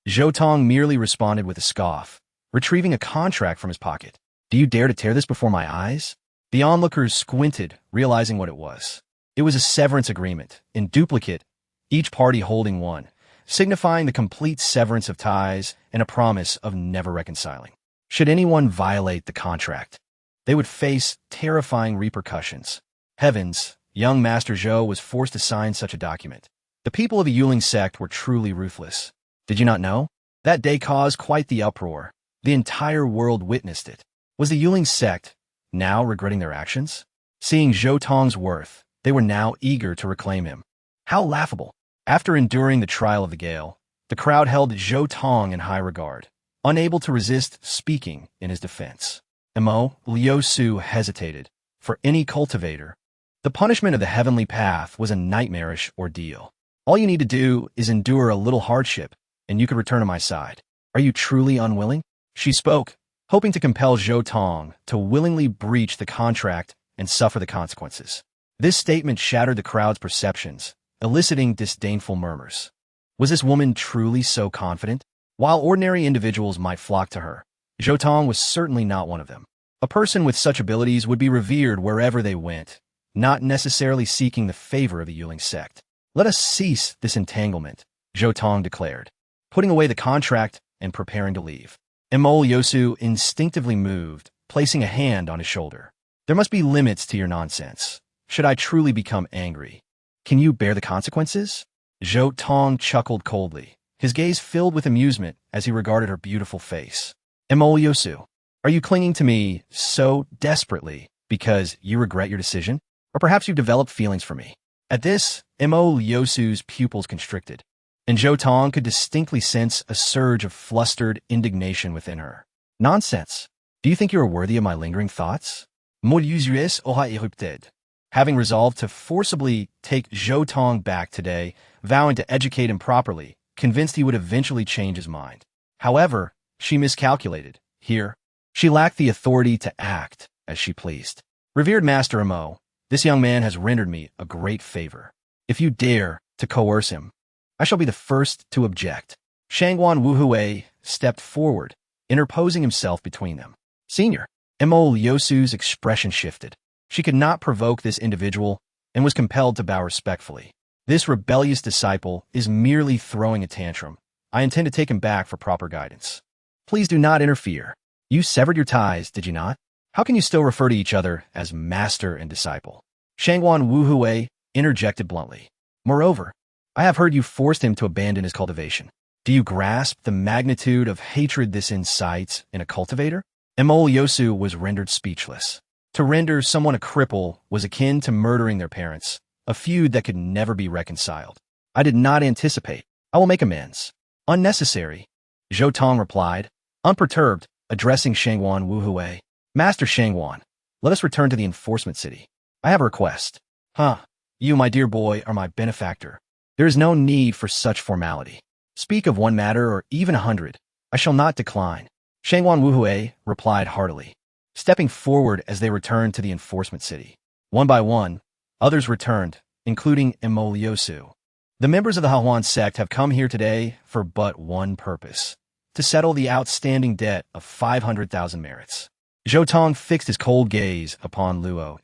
Zhou Tong merely responded with a scoff, retrieving a contract from his pocket. Do you dare to tear this before my eyes? The onlookers squinted, realizing what it was. It was a severance agreement, in duplicate, each party holding one, signifying the complete severance of ties and a promise of never reconciling. Should anyone violate the contract, they would face terrifying repercussions. Heavens, young Master Zhou was forced to sign such a document. The people of the Yuling sect were truly ruthless. Did you not know? That day caused quite the uproar. The entire world witnessed it. Was the Yuling sect now regretting their actions? Seeing Zhou Tong's worth, they were now eager to reclaim him. How laughable! After enduring the trial of the gale, the crowd held Zhou Tong in high regard, unable to resist speaking in his defense. Mo Liusu hesitated. For any cultivator, the punishment of the heavenly path was a nightmarish ordeal. All you need to do is endure a little hardship, and you could return to my side. Are you truly unwilling? She spoke, hoping to compel Zhou Tong to willingly breach the contract and suffer the consequences. This statement shattered the crowd's perceptions, eliciting disdainful murmurs. Was this woman truly so confident? While ordinary individuals might flock to her, Zhou Tong was certainly not one of them. A person with such abilities would be revered wherever they went, not necessarily seeking the favor of the Yuling sect. Let us cease this entanglement, Zhou Tong declared, putting away the contract and preparing to leave. Mo Liusu instinctively moved, placing a hand on his shoulder. There must be limits to your nonsense. Should I truly become angry, can you bear the consequences? Zhou Tong chuckled coldly, his gaze filled with amusement as he regarded her beautiful face. Mo Liusu, are you clinging to me so desperately because you regret your decision? Or perhaps you've developed feelings for me? At this, Mo Liusu's pupils constricted, and Zhou Tong could distinctly sense a surge of flustered indignation within her. Nonsense! Do you think you are worthy of my lingering thoughts? Mo Liusu aura érupté. Having resolved to forcibly take Zhou Tong back today, vowing to educate him properly, convinced he would eventually change his mind. However, she miscalculated. Here, she lacked the authority to act as she pleased. Revered Master Mo, this young man has rendered me a great favor. If you dare to coerce him, I shall be the first to object. Shangguan Wuhui stepped forward, interposing himself between them. Senior, Mo Liusu's expression shifted. She could not provoke this individual and was compelled to bow respectfully. This rebellious disciple is merely throwing a tantrum. I intend to take him back for proper guidance. Please do not interfere. You severed your ties, did you not? How can you still refer to each other as master and disciple? Shangguan Wuhui interjected bluntly. Moreover, I have heard you forced him to abandon his cultivation. Do you grasp the magnitude of hatred this incites in a cultivator? Mo Liusu was rendered speechless. To render someone a cripple was akin to murdering their parents, a feud that could never be reconciled. I did not anticipate. I will make amends. Unnecessary, Zhou Tong replied, unperturbed, addressing Shangguan Wuhui. Master Shangguan, let us return to the enforcement city. I have a request. You, my dear boy, are my benefactor. There is no need for such formality. Speak of one matter or even 100. I shall not decline. Shangguan Wuhui replied heartily, stepping forward as they returned to the enforcement city. One by one, others returned, including Mo Liusu. The members of the Hahuan sect have come here today for but one purpose, to settle the outstanding debt of 500,000 merits. Zhou Tong fixed his cold gaze upon Luo.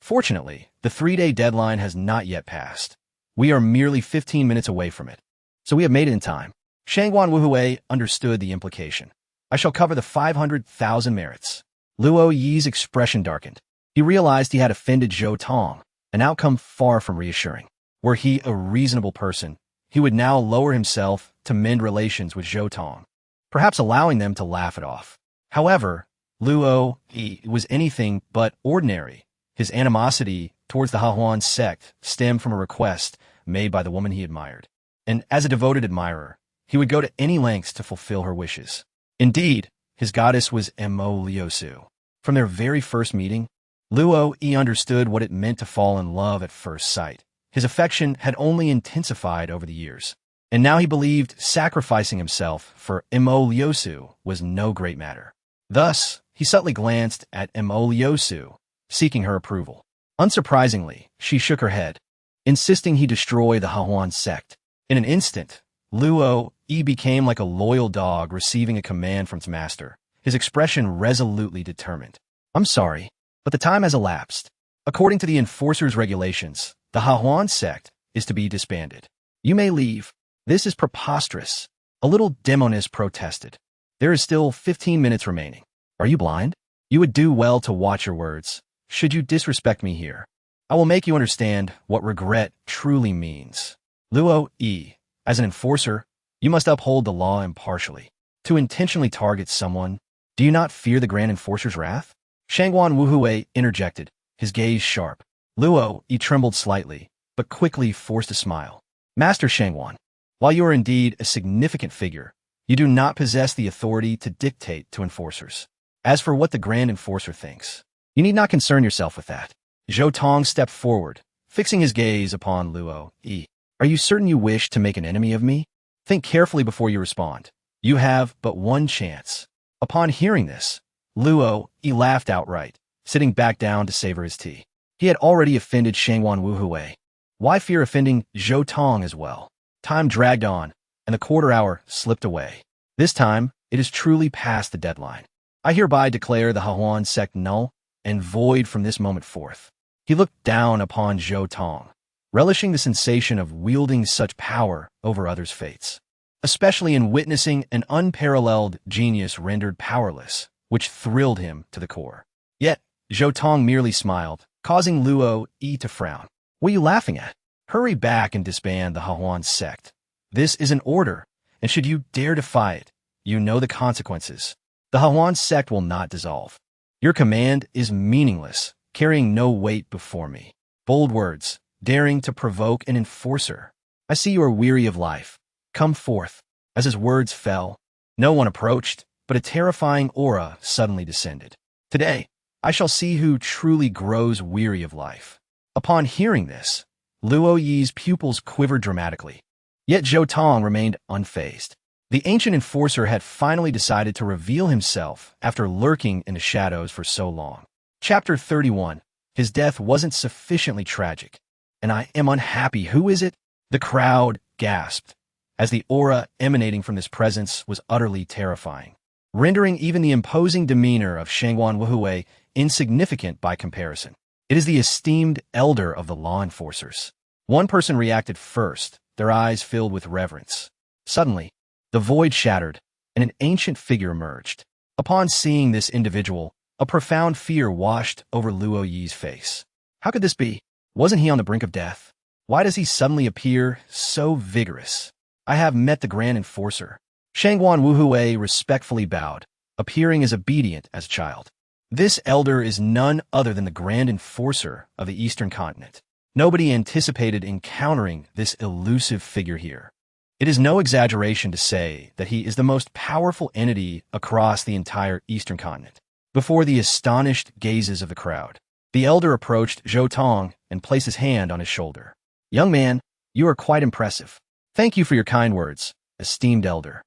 Fortunately, the 3-day deadline has not yet passed. We are merely 15 minutes away from it, so we have made it in time. Shangguan Wuhui understood the implication. I shall cover the 500,000 merits. Luo Yi's expression darkened. He realized he had offended Zhou Tong, an outcome far from reassuring. Were he a reasonable person, he would now lower himself to mend relations with Zhou Tong, perhaps allowing them to laugh it off. However, Luo Yi was anything but ordinary. His animosity towards the Hahuan sect stemmed from a request made by the woman he admired. And as a devoted admirer, he would go to any lengths to fulfill her wishes. Indeed, his goddess was Mo Liusu. From their very first meeting, Luo Yi understood what it meant to fall in love at first sight. His affection had only intensified over the years, and now he believed sacrificing himself for Mo Liusu was no great matter. Thus, he subtly glanced at Mo Liusu, seeking her approval. Unsurprisingly, she shook her head, insisting he destroy the Hahuan sect. In an instant, Luo Yi became like a loyal dog receiving a command from its master, his expression resolutely determined. I'm sorry, but the time has elapsed. According to the enforcer's regulations, the Hahuan sect is to be disbanded. You may leave. This is preposterous. A little demoness protested. There is still 15 minutes remaining. Are you blind? You would do well to watch your words. Should you disrespect me here, I will make you understand what regret truly means. Luo Yi, as an enforcer, you must uphold the law impartially. To intentionally target someone, do you not fear the Grand Enforcer's wrath? Shangguan Wuhui interjected, his gaze sharp. Luo Yi trembled slightly, but quickly forced a smile. Master Shangguan, while you are indeed a significant figure, you do not possess the authority to dictate to enforcers. As for what the Grand Enforcer thinks, you need not concern yourself with that. Zhou Tong stepped forward, fixing his gaze upon Luo Yi. Are you certain you wish to make an enemy of me? Think carefully before you respond. You have but one chance. Upon hearing this, Luo Yi laughed outright, sitting back down to savor his tea. He had already offended Shangguan Wuhui. Why fear offending Zhou Tong as well? Time dragged on, and the quarter hour slipped away. This time, it is truly past the deadline. I hereby declare the Hahuan sect null and void from this moment forth. He looked down upon Zhou Tong, relishing the sensation of wielding such power over others' fates, especially in witnessing an unparalleled genius rendered powerless, which thrilled him to the core. Yet, Zhou Tong merely smiled, causing Luo Yi to frown. What are you laughing at? Hurry back and disband the Hahuan sect. This is an order, and should you dare defy it, you know the consequences. The Hahuan sect will not dissolve. Your command is meaningless, carrying no weight before me. Bold words, daring to provoke an enforcer. I see you are weary of life. Come forth. As his words fell, no one approached, but a terrifying aura suddenly descended. Today, I shall see who truly grows weary of life. Upon hearing this, Luo Yi's pupils quivered dramatically. Yet Zhou Tong remained unfazed. The ancient enforcer had finally decided to reveal himself after lurking in the shadows for so long. Chapter 31. His death wasn't sufficiently tragic, and I am unhappy. Who is it? The crowd gasped, as the aura emanating from this presence was utterly terrifying, rendering even the imposing demeanor of Shangguan Wuhui insignificant by comparison. It is the esteemed elder of the law enforcers. One person reacted first, their eyes filled with reverence. Suddenly, the void shattered, and an ancient figure emerged. Upon seeing this individual, a profound fear washed over Luo Yi's face. How could this be? Wasn't he on the brink of death? Why does he suddenly appear so vigorous? I have met the Grand Enforcer. Shangguan Wuhui respectfully bowed, appearing as obedient as a child. This elder is none other than the Grand Enforcer of the Eastern Continent. Nobody anticipated encountering this elusive figure here. It is no exaggeration to say that he is the most powerful entity across the entire Eastern Continent. Before the astonished gazes of the crowd, the elder approached Zhou Tong and placed his hand on his shoulder. Young man, you are quite impressive. Thank you for your kind words, esteemed elder.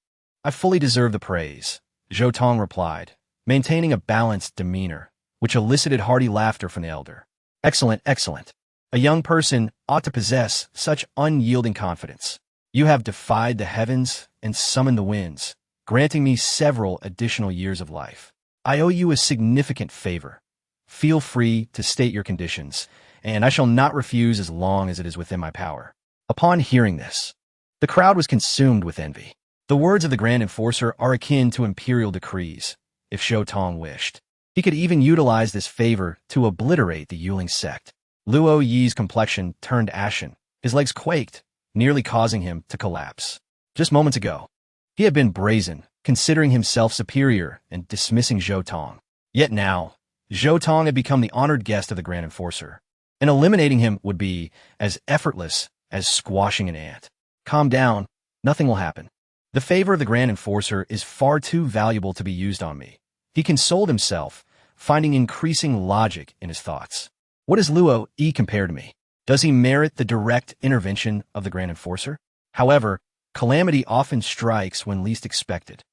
I fully deserve the praise, Zhou Tong replied, maintaining a balanced demeanor, which elicited hearty laughter from the elder. Excellent, excellent. A young person ought to possess such unyielding confidence. You have defied the heavens and summoned the winds, granting me several additional years of life. I owe you a significant favor. Feel free to state your conditions, and I shall not refuse as long as it is within my power." Upon hearing this, the crowd was consumed with envy. The words of the Grand Enforcer are akin to imperial decrees. If Zhou Tong wished, he could even utilize this favor to obliterate the Yuling sect. Luo Yi's complexion turned ashen. His legs quaked, nearly causing him to collapse. Just moments ago, he had been brazen, considering himself superior and dismissing Zhou Tong. Yet now, Zhou Tong had become the honored guest of the Grand Enforcer, and eliminating him would be as effortless as squashing an ant. Calm down, nothing will happen. The favor of the Grand Enforcer is far too valuable to be used on me. He consoled himself, finding increasing logic in his thoughts. What is Luo Yi compared to me? Does he merit the direct intervention of the Grand Enforcer? However, calamity often strikes when least expected.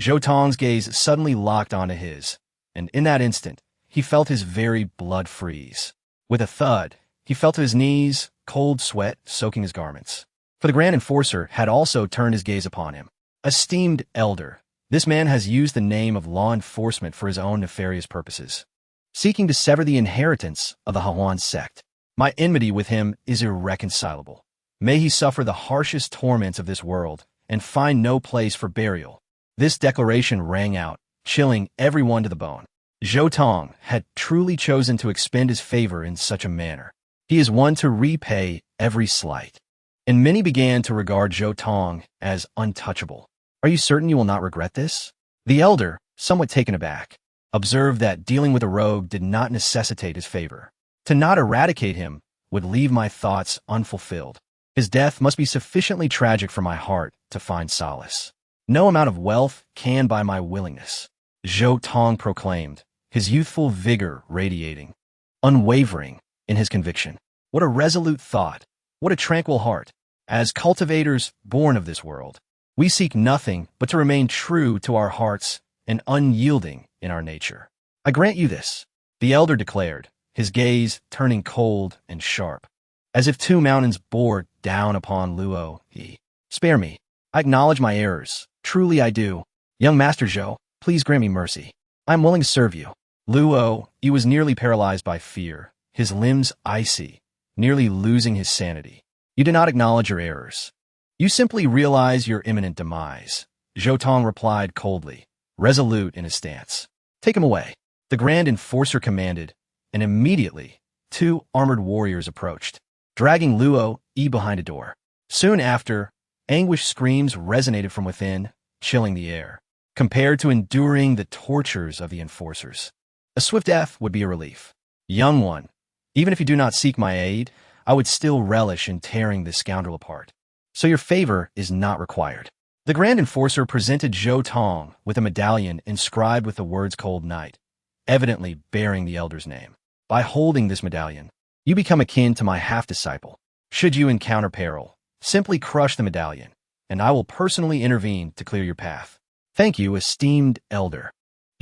Zhou Tong's gaze suddenly locked onto his, and in that instant, he felt his very blood freeze. With a thud, he fell to his knees, cold sweat soaking his garments. For the Grand Enforcer had also turned his gaze upon him. Esteemed elder, this man has used the name of law enforcement for his own nefarious purposes, seeking to sever the inheritance of the Hahuan sect. My enmity with him is irreconcilable. May he suffer the harshest torments of this world and find no place for burial. This declaration rang out, chilling everyone to the bone. Zhou Tong had truly chosen to expend his favor in such a manner. He is one to repay every slight. And many began to regard Zhou Tong as untouchable. Are you certain you will not regret this? The elder, somewhat taken aback, observed that dealing with a rogue did not necessitate his favor. To not eradicate him would leave my thoughts unfulfilled. His death must be sufficiently tragic for my heart to find solace. No amount of wealth can buy my willingness, Zhou Tong proclaimed, his youthful vigor radiating, unwavering in his conviction. What a resolute thought, what a tranquil heart. As cultivators born of this world, we seek nothing but to remain true to our hearts and unyielding in our nature. I grant you this, the elder declared, his gaze turning cold and sharp, as if two mountains bore down upon Luo Yi. Spare me. I acknowledge my errors. Truly I do. Young Master Zhou, please grant me mercy. I am willing to serve you. Luo Yi was nearly paralyzed by fear, his limbs icy, nearly losing his sanity. You do not acknowledge your errors. You simply realize your imminent demise, Zhou Tong replied coldly, resolute in his stance. Take him away. The Grand Enforcer commanded, and immediately, two armored warriors approached, dragging Luo Yi behind a door. Soon after, anguished screams resonated from within, chilling the air. Compared to enduring the tortures of the enforcers, a swift death would be a relief. Young one, even if you do not seek my aid, I would still relish in tearing this scoundrel apart. So your favor is not required. The Grand Enforcer presented Zhou Tong with a medallion inscribed with the words Cold Night, evidently bearing the elder's name. By holding this medallion, you become akin to my half-disciple. Should you encounter peril, simply crush the medallion, and I will personally intervene to clear your path. Thank you, esteemed elder.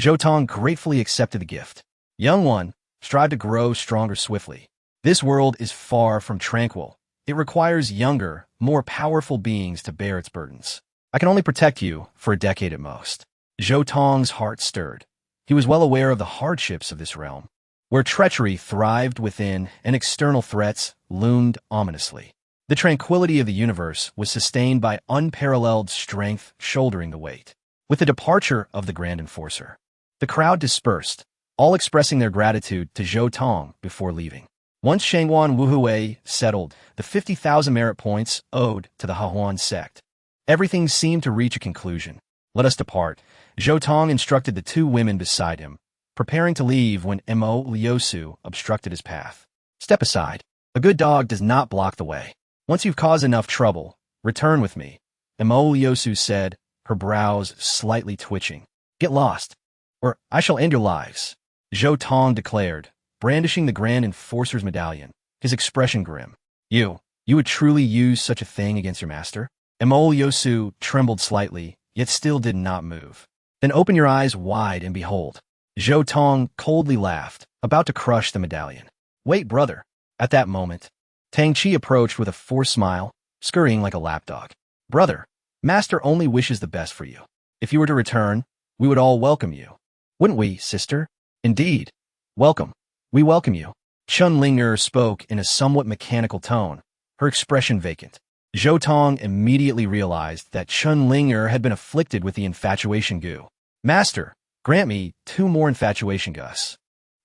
Zhou Tong gratefully accepted the gift. Young one, strive to grow stronger swiftly. This world is far from tranquil. It requires younger, more powerful beings to bear its burdens. I can only protect you for a decade at most. Zhou Tong's heart stirred. He was well aware of the hardships of this realm, where treachery thrived within and external threats loomed ominously. The tranquility of the universe was sustained by unparalleled strength shouldering the weight. With the departure of the Grand Enforcer, the crowd dispersed, all expressing their gratitude to Zhou Tong before leaving. Once Shangguan Wuhui settled the 50,000 merit points owed to the Hahuan sect, everything seemed to reach a conclusion. Let us depart, Zhou Tong instructed the two women beside him, preparing to leave when Mo Liusu obstructed his path. Step aside. A good dog does not block the way. Once you've caused enough trouble, return with me, Mo Liusu said, her brows slightly twitching. Get lost, or I shall end your lives, Zhou Tong declared, brandishing the Grand Enforcer's medallion, his expression grim. You would truly use such a thing against your master? Mo Liusu trembled slightly, yet still did not move. Then open your eyes wide and behold. Zhou Tong coldly laughed, about to crush the medallion. Wait, brother. At that moment, Tang Chi approached with a forced smile, scurrying like a lapdog. Brother, master only wishes the best for you. If you were to return, we would all welcome you. Wouldn't we, sister? Indeed. Welcome. We welcome you. Chun Ling spoke in a somewhat mechanical tone, her expression vacant. Zhou Tong immediately realized that Chun Ling had been afflicted with the infatuation goo. Master, grant me 2 more infatuation gus.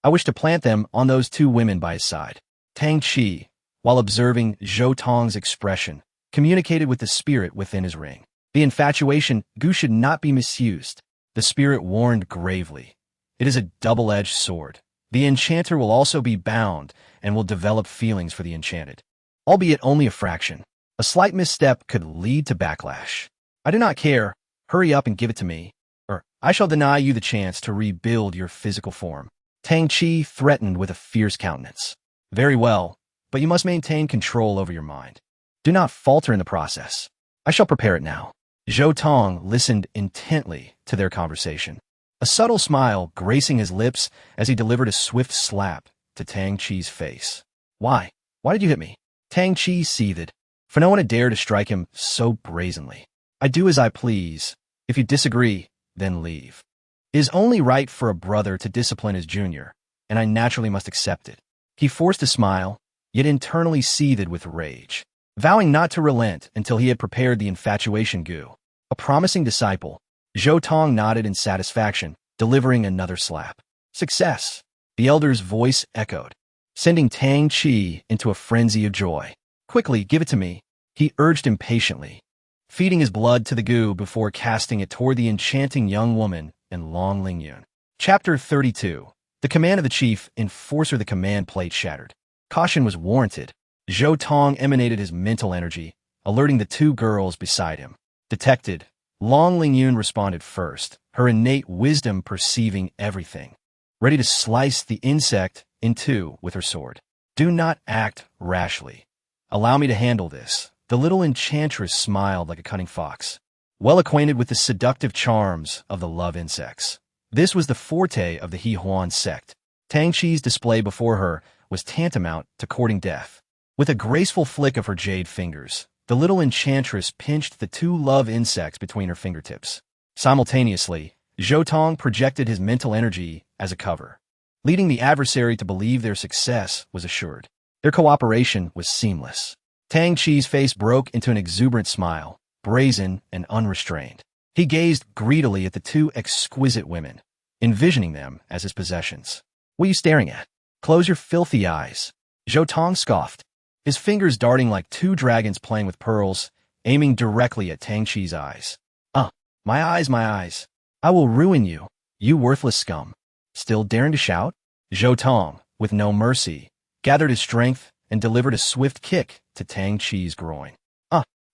I wish to plant them on those 2 women by his side. Tang Qi, while observing Zhou Tong's expression, communicated with the spirit within his ring. The infatuation goo should not be misused. The spirit warned gravely. It is a double-edged sword. The enchanter will also be bound and will develop feelings for the enchanted, albeit only a fraction. A slight misstep could lead to backlash. I do not care. Hurry up and give it to me, or I shall deny you the chance to rebuild your physical form. Tang Qi threatened with a fierce countenance. Very well, but you must maintain control over your mind. Do not falter in the process. I shall prepare it now. Zhou Tong listened intently to their conversation, a subtle smile gracing his lips as he delivered a swift slap to Tang Qi's face. Why? Why did you hit me? Tang Qi seethed, for no one had dared to strike him so brazenly. I do as I please. If you disagree, then leave. It is only right for a brother to discipline his junior, and I naturally must accept it. He forced a smile, yet internally seethed with rage, vowing not to relent until he had prepared the infatuation goo. A promising disciple, Zhou Tong nodded in satisfaction, delivering another slap. Success! The elder's voice echoed, sending Tang Qi into a frenzy of joy. Quickly, give it to me, he urged impatiently, feeding his blood to the goo before casting it toward the enchanting young woman and Long Lingyun. Chapter 32. The command of the chief enforcer. The command plate shattered. Caution was warranted. Zhou Tong emanated his mental energy, alerting the 2 girls beside him. Detected. Long Lingyun responded first, her innate wisdom perceiving everything, ready to slice the insect in 2 with her sword. Do not act rashly. Allow me to handle this. The little enchantress smiled like a cunning fox, well acquainted with the seductive charms of the love insects. This was the forte of the He Huan sect. Tang Qi's display before her was tantamount to courting death. With a graceful flick of her jade fingers, the little enchantress pinched the 2 love insects between her fingertips. Simultaneously, Zhou Tong projected his mental energy as a cover, leading the adversary to believe their success was assured. Their cooperation was seamless. Tang Qi's face broke into an exuberant smile, brazen and unrestrained. He gazed greedily at the 2 exquisite women, envisioning them as his possessions. What are you staring at? Close your filthy eyes. Zhou Tong scoffed, his fingers darting like 2 dragons playing with pearls, aiming directly at Tang Qi's eyes. My eyes, my eyes. I will ruin you, you worthless scum. Still daring to shout? Zhou Tong, with no mercy, gathered his strength and delivered a swift kick to Tang Qi's groin.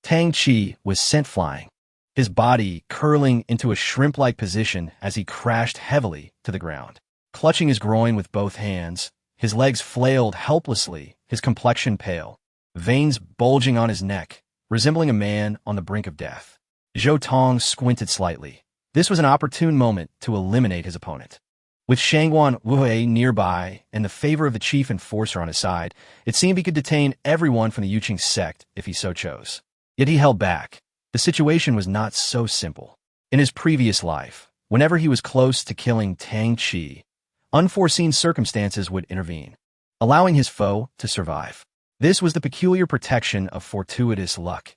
Tang Qi was sent flying, his body curling into a shrimp-like position as he crashed heavily to the ground. Clutching his groin with both hands, his legs flailed helplessly, his complexion pale, veins bulging on his neck, resembling a man on the brink of death. Zhou Tong squinted slightly. This was an opportune moment to eliminate his opponent. With Shangguan Wuhui nearby and the favor of the chief enforcer on his side, it seemed he could detain everyone from the Yuqing sect if he so chose. Yet he held back. The situation was not so simple. In his previous life, whenever he was close to killing Tang Qi, unforeseen circumstances would intervene, allowing his foe to survive. This was the peculiar protection of fortuitous luck,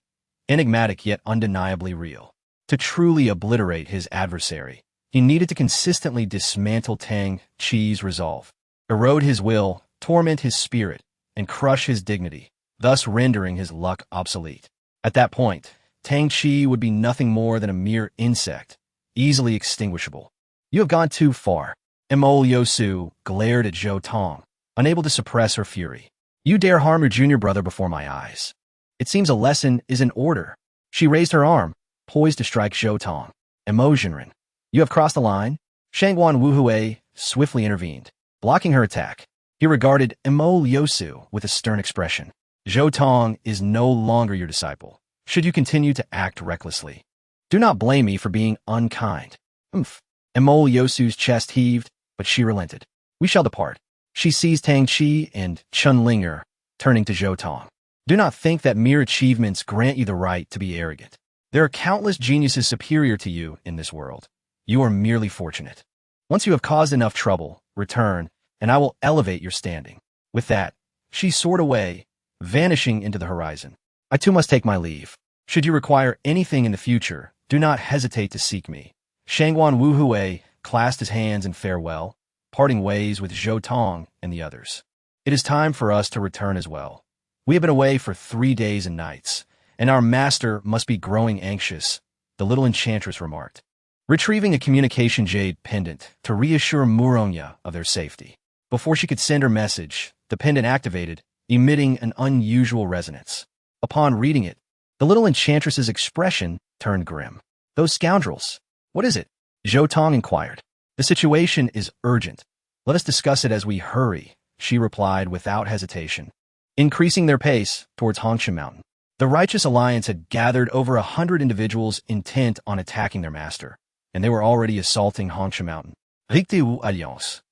enigmatic yet undeniably real. To truly obliterate his adversary, he needed to consistently dismantle Tang Qi's resolve, erode his will, torment his spirit, and crush his dignity, thus rendering his luck obsolete. At that point, Tang Qi would be nothing more than a mere insect, easily extinguishable. You have gone too far. Mo Yosu glared at Zhou Tong, unable to suppress her fury. You dare harm your junior brother before my eyes. It seems a lesson is in order. She raised her arm, poised to strike Zhou Tong. Mo Zhenren, you have crossed the line. Shangguan Wuhui swiftly intervened, blocking her attack. He regarded Mo Yosu with a stern expression. Zhou Tong is no longer your disciple, should you continue to act recklessly. Do not blame me for being unkind. Mo Yosu's chest heaved, but she relented. We shall depart. She seized Tang Qi and Chun Ling, turning to Zhou Tong. Do not think that mere achievements grant you the right to be arrogant. There are countless geniuses superior to you in this world. You are merely fortunate. Once you have caused enough trouble, return, and I will elevate your standing." With that, she soared away, vanishing into the horizon. I too must take my leave. Should you require anything in the future, do not hesitate to seek me. Shangguan Wu Hui clasped his hands in farewell, parting ways with Zhou Tong and the others. It is time for us to return as well. We have been away for 3 days and nights, and our master must be growing anxious, the little enchantress remarked, retrieving a communication jade pendant to reassure Muronya of their safety. Before she could send her message, the pendant activated, emitting an unusual resonance. Upon reading it, the little enchantress's expression turned grim. "Those scoundrels! What is it?" Zhou Tong inquired. "The situation is urgent. Let us discuss it as we hurry," she replied without hesitation. Increasing their pace towards Hongsha Mountain, the Righteous Alliance had gathered over 100 individuals intent on attacking their master, and they were already assaulting Hongsha Mountain. Rictu Alliance.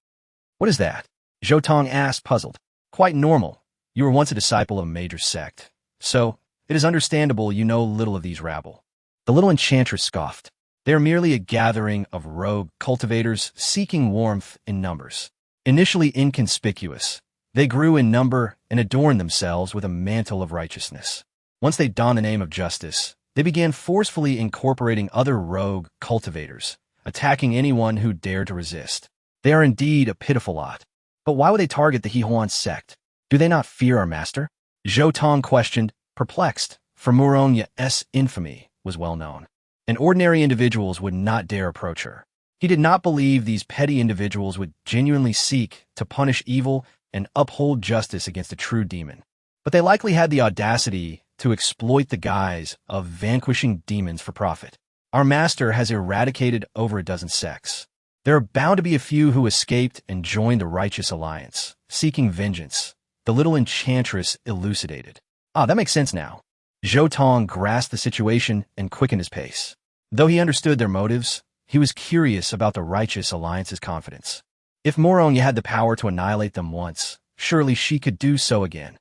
"What is that?" Zhou Tong asked, puzzled. "Quite normal. You were once a disciple of a major sect, so it is understandable you know little of these rabble." The little enchantress scoffed. "They are merely a gathering of rogue cultivators seeking warmth in numbers. Initially inconspicuous, they grew in number and adorned themselves with a mantle of righteousness. Once they donned the name of justice, they began forcefully incorporating other rogue cultivators, attacking anyone who dared to resist. They are indeed a pitiful lot. But why would they target the Hehuan sect? Do they not fear our master?" Zhou Tong questioned, perplexed, for Muronya's infamy was well known, and ordinary individuals would not dare approach her. He did not believe these petty individuals would genuinely seek to punish evil and uphold justice against a true demon. But they likely had the audacity to exploit the guise of vanquishing demons for profit. Our master has eradicated over a dozen sects. There are bound to be a few who escaped and joined the Righteous Alliance, seeking vengeance, the little enchantress elucidated. "Ah, that makes sense now." Zhou Tong grasped the situation and quickened his pace. Though he understood their motives, he was curious about the Righteous Alliance's confidence. If Muronya had the power to annihilate them once, surely she could do so again.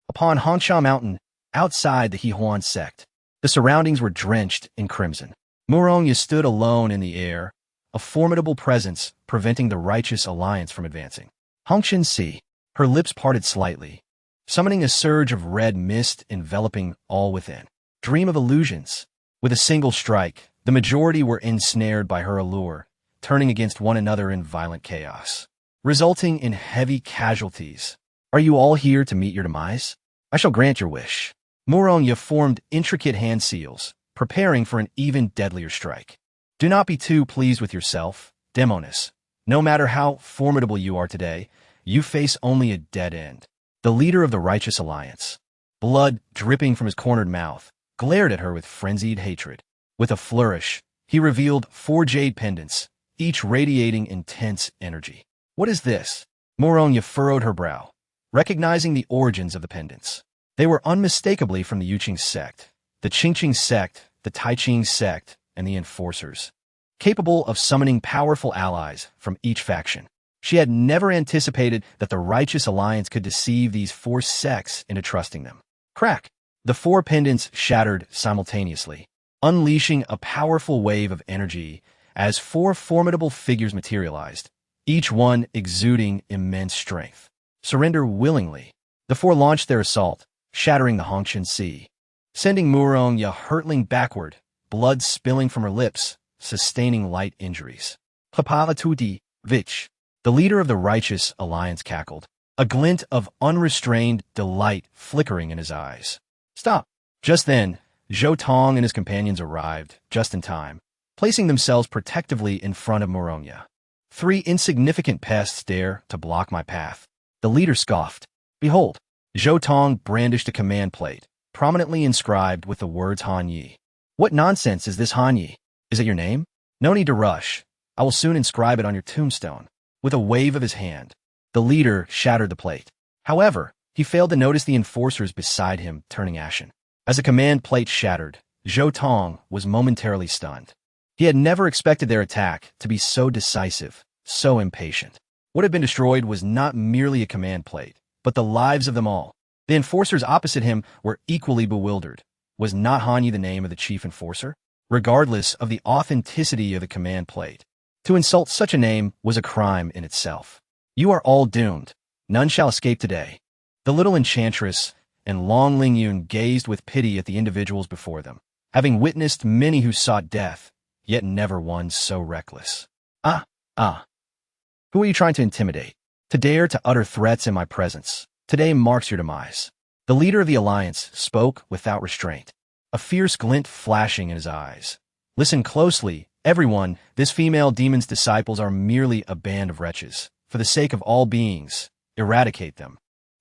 Upon Hongsha Mountain, outside the Hehuan sect, the surroundings were drenched in crimson. Muronya stood alone in the air, a formidable presence preventing the Righteous Alliance from advancing. Hongshan Si, her lips parted slightly, summoning a surge of red mist enveloping all within. Dream of illusions. With a single strike, the majority were ensnared by her allure, turning against one another in violent chaos, resulting in heavy casualties. "Are you all here to meet your demise? I shall grant your wish." Muronya formed intricate hand seals, preparing for an even deadlier strike. "Do not be too pleased with yourself, demoness. No matter how formidable you are today, you face only a dead end." The leader of the Righteous Alliance, blood dripping from his cornered mouth, glared at her with frenzied hatred. With a flourish, he revealed 4 jade pendants, each radiating intense energy. "What is this?" Muronya furrowed her brow, recognizing the origins of the pendants. They were unmistakably from the Yuqing sect, the Qingqing sect, the Taiqing sect, and the Enforcers, capable of summoning powerful allies from each faction. She had never anticipated that the Righteous Alliance could deceive these 4 sects into trusting them. Crack! The 4 pendants shattered simultaneously, unleashing a powerful wave of energy as 4 formidable figures materialized, each one exuding immense strength. "Surrender willingly." The 4 launched their assault, shattering the Hongshan Sea, sending Muronya hurtling backward, blood spilling from her lips, sustaining light injuries. "Papalatuti, Vich." The leader of the Righteous Alliance cackled, a glint of unrestrained delight flickering in his eyes. "Stop!" Just then, Zhou Tong and his companions arrived, just in time, placing themselves protectively in front of Muronya. "3 insignificant pests dare to block my path." The leader scoffed. "Behold." Zhou Tong brandished a command plate, prominently inscribed with the words Han Yi. "What nonsense is this Han Yi? Is it your name? No need to rush. I will soon inscribe it on your tombstone." With a wave of his hand, the leader shattered the plate. However, he failed to notice the enforcers beside him turning ashen. As the command plate shattered, Zhou Tong was momentarily stunned. He had never expected their attack to be so decisive, so impatient. What had been destroyed was not merely a command plate, but the lives of them all. The enforcers opposite him were equally bewildered, Was not Hanyi the name of the chief enforcer? Regardless of the authenticity of the command plate, to insult such a name was a crime in itself. You are all doomed. None shall escape today. The little enchantress and Long Lingyun gazed with pity at the individuals before them, having witnessed many who sought death, yet never one so reckless. Ah. Who are you trying to intimidate? To dare to utter threats in my presence today marks your demise. The leader of the alliance spoke without restraint, a fierce glint flashing in his eyes. Listen closely, everyone. This female demon's disciples are merely a band of wretches. For the sake of all beings, eradicate them.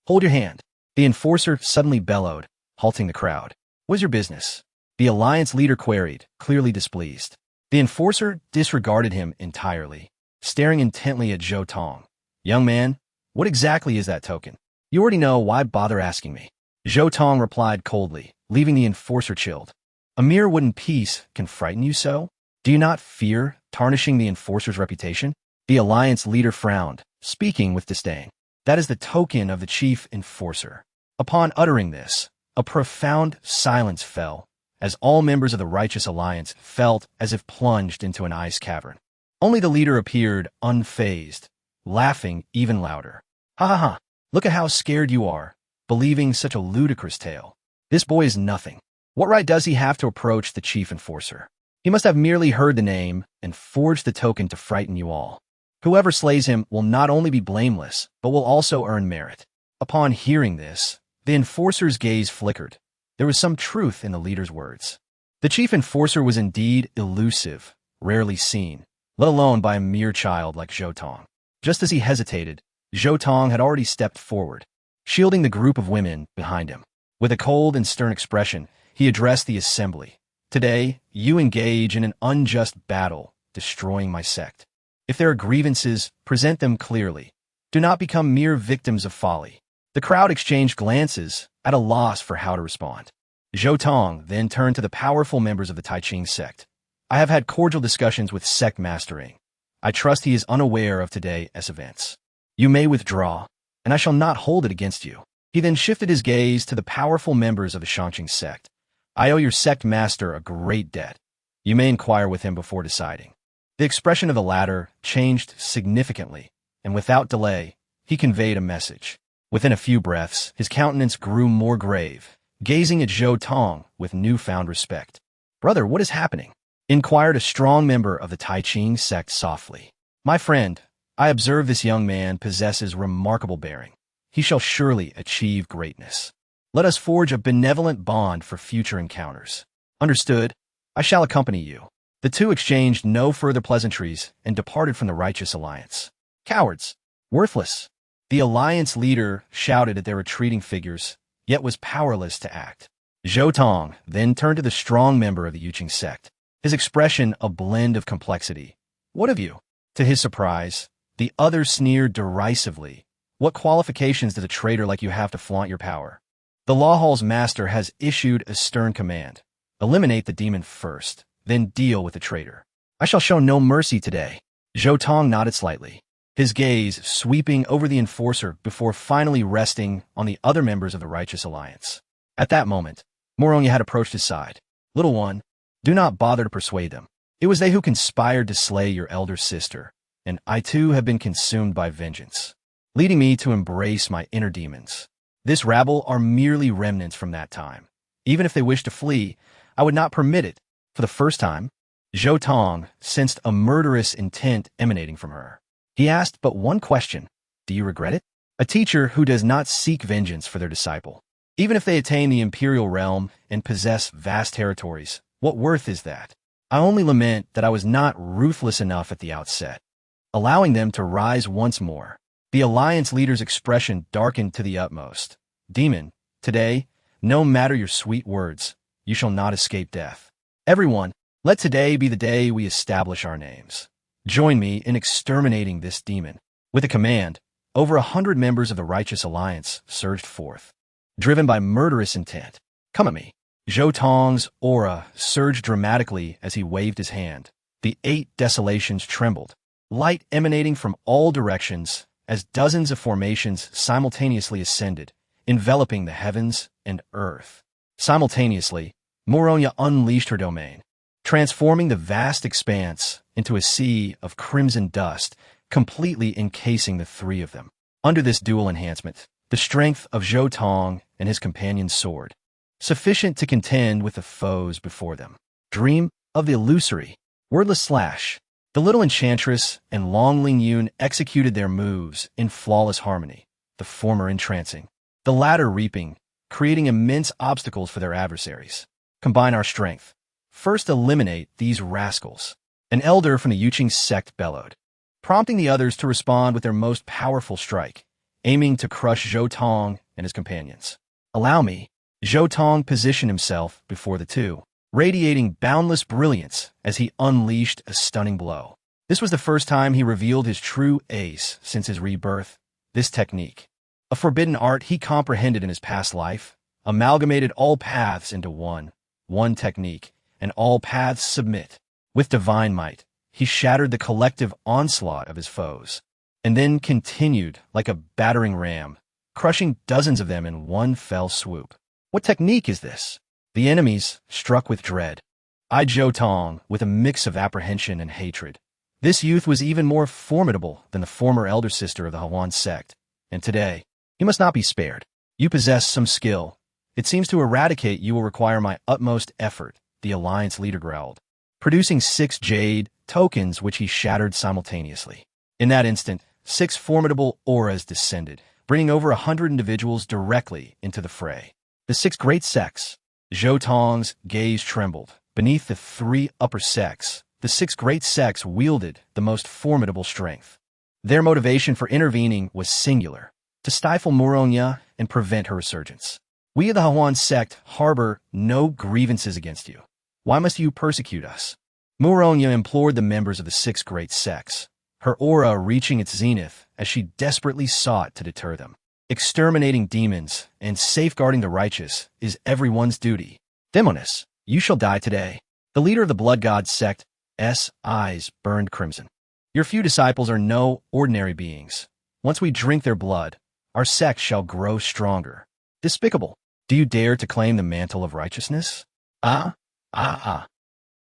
Hold your hand. The enforcer suddenly bellowed, halting the crowd. What is your business? The alliance leader queried, clearly displeased. The enforcer disregarded him entirely, staring intently at Zhou Tong. Young man, what exactly is that token? You already know, why bother asking me? Zhou Tong replied coldly, leaving the enforcer chilled. A mere wooden piece can frighten you so? Do you not fear tarnishing the enforcer's reputation? The alliance leader frowned, speaking with disdain. That is the token of the chief enforcer. Upon uttering this, a profound silence fell, as all members of the righteous alliance felt as if plunged into an ice cavern. Only the leader appeared unfazed, laughing even louder. Ha ha ha, look at how scared you are, believing such a ludicrous tale. This boy is nothing. What right does he have to approach the chief enforcer? He must have merely heard the name and forged the token to frighten you all. Whoever slays him will not only be blameless, but will also earn merit. Upon hearing this, the enforcer's gaze flickered. There was some truth in the leader's words. The chief enforcer was indeed elusive, rarely seen, let alone by a mere child like Zhou Tong. Just as he hesitated, Zhou Tong had already stepped forward, shielding the group of women behind him. With a cold and stern expression, he addressed the assembly. Today, you engage in an unjust battle, destroying my sect. If there are grievances, present them clearly. Do not become mere victims of folly. The crowd exchanged glances, at a loss for how to respond. Zhou Tong then turned to the powerful members of the Taiching sect. I have had cordial discussions with sect mastering. I trust he is unaware of today's events. You may withdraw, and I shall not hold it against you. He then shifted his gaze to the powerful members of the Shangqing sect. I owe your sect master a great debt. You may inquire with him before deciding. The expression of the latter changed significantly, and without delay, he conveyed a message. Within a few breaths, his countenance grew more grave, gazing at Zhou Tong with newfound respect. Brother, what is happening? Inquired a strong member of the Taiching sect softly. My friend, I observe this young man possesses remarkable bearing. He shall surely achieve greatness. Let us forge a benevolent bond for future encounters. Understood? I shall accompany you. The two exchanged no further pleasantries and departed from the righteous alliance. Cowards! Worthless! The alliance leader shouted at their retreating figures, yet was powerless to act. Zhou Tong then turned to the strong member of the Yuqing sect, his expression a blend of complexity. What of you? To his surprise, the other sneered derisively. What qualifications does a traitor like you have to flaunt your power? The Law Hall's master has issued a stern command. Eliminate the demon first, then deal with the traitor. I shall show no mercy today. Zhou Tong nodded slightly, his gaze sweeping over the enforcer before finally resting on the other members of the righteous alliance. At that moment, Morongya had approached his side. Little one, do not bother to persuade them. It was they who conspired to slay your elder sister, and I too have been consumed by vengeance, leading me to embrace my inner demons. This rabble are merely remnants from that time. Even if they wish to flee, I would not permit it. For the first time, Zhou Tong sensed a murderous intent emanating from her. He asked but one question. Do you regret it? A teacher who does not seek vengeance for their disciple. Even if they attain the imperial realm and possess vast territories, what worth is that? I only lament that I was not ruthless enough at the outset, allowing them to rise once more. The alliance leader's expression darkened to the utmost. Demon, today, no matter your sweet words, you shall not escape death. Everyone, let today be the day we establish our names. Join me in exterminating this demon. With a command, over 100 members of the righteous alliance surged forth, driven by murderous intent. Come at me. Zhou Tong's aura surged dramatically as he waved his hand. The 8 desolations trembled, light emanating from all directions as dozens of formations simultaneously ascended, enveloping the heavens and earth. Simultaneously, Moronya unleashed her domain, transforming the vast expanse into a sea of crimson dust, completely encasing the three of them. Under this dual enhancement, the strength of Zhou Tong and his companion's sword, sufficient to contend with the foes before them. Dream of the illusory, wordless slash. The little enchantress and Long Ling Yun executed their moves in flawless harmony, the former entrancing, the latter reaping, creating immense obstacles for their adversaries. Combine our strength. First eliminate these rascals. An elder from the Yuqing sect bellowed, prompting the others to respond with their most powerful strike, aiming to crush Zhou Tong and his companions. Allow me. Zhou Tong positioned himself before the two, radiating boundless brilliance as he unleashed a stunning blow. This was the first time he revealed his true ace since his rebirth. This technique, a forbidden art he comprehended in his past life, amalgamated all paths into one technique, and all paths submit. With divine might, he shattered the collective onslaught of his foes, and then continued like a battering ram, crushing dozens of them in one fell swoop. What technique is this? The enemies struck with dread, eyed Zhou Tong with a mix of apprehension and hatred. This youth was even more formidable than the former elder sister of the Huan sect, and today, he must not be spared. You possess some skill. It seems to eradicate you will require my utmost effort, the alliance leader growled, producing 6 jade tokens which he shattered simultaneously. In that instant, 6 formidable auras descended, bringing over 100 individuals directly into the fray. The 6 great sects. Zhou Tong's gaze trembled. Beneath the 3 upper sects, the 6 great sects wielded the most formidable strength. Their motivation for intervening was singular, to stifle Moronya and prevent her resurgence. We of the Huan sect harbor no grievances against you. Why must you persecute us? Moronya implored the members of the 6 great sects, her aura reaching its zenith as she desperately sought to deter them. Exterminating demons and safeguarding the righteous is everyone's duty. Demoness, you shall die today. The leader of the blood god sect, eyes burned crimson. Your few disciples are no ordinary beings. Once we drink their blood, our sect shall grow stronger. Despicable. Do you dare to claim the mantle of righteousness?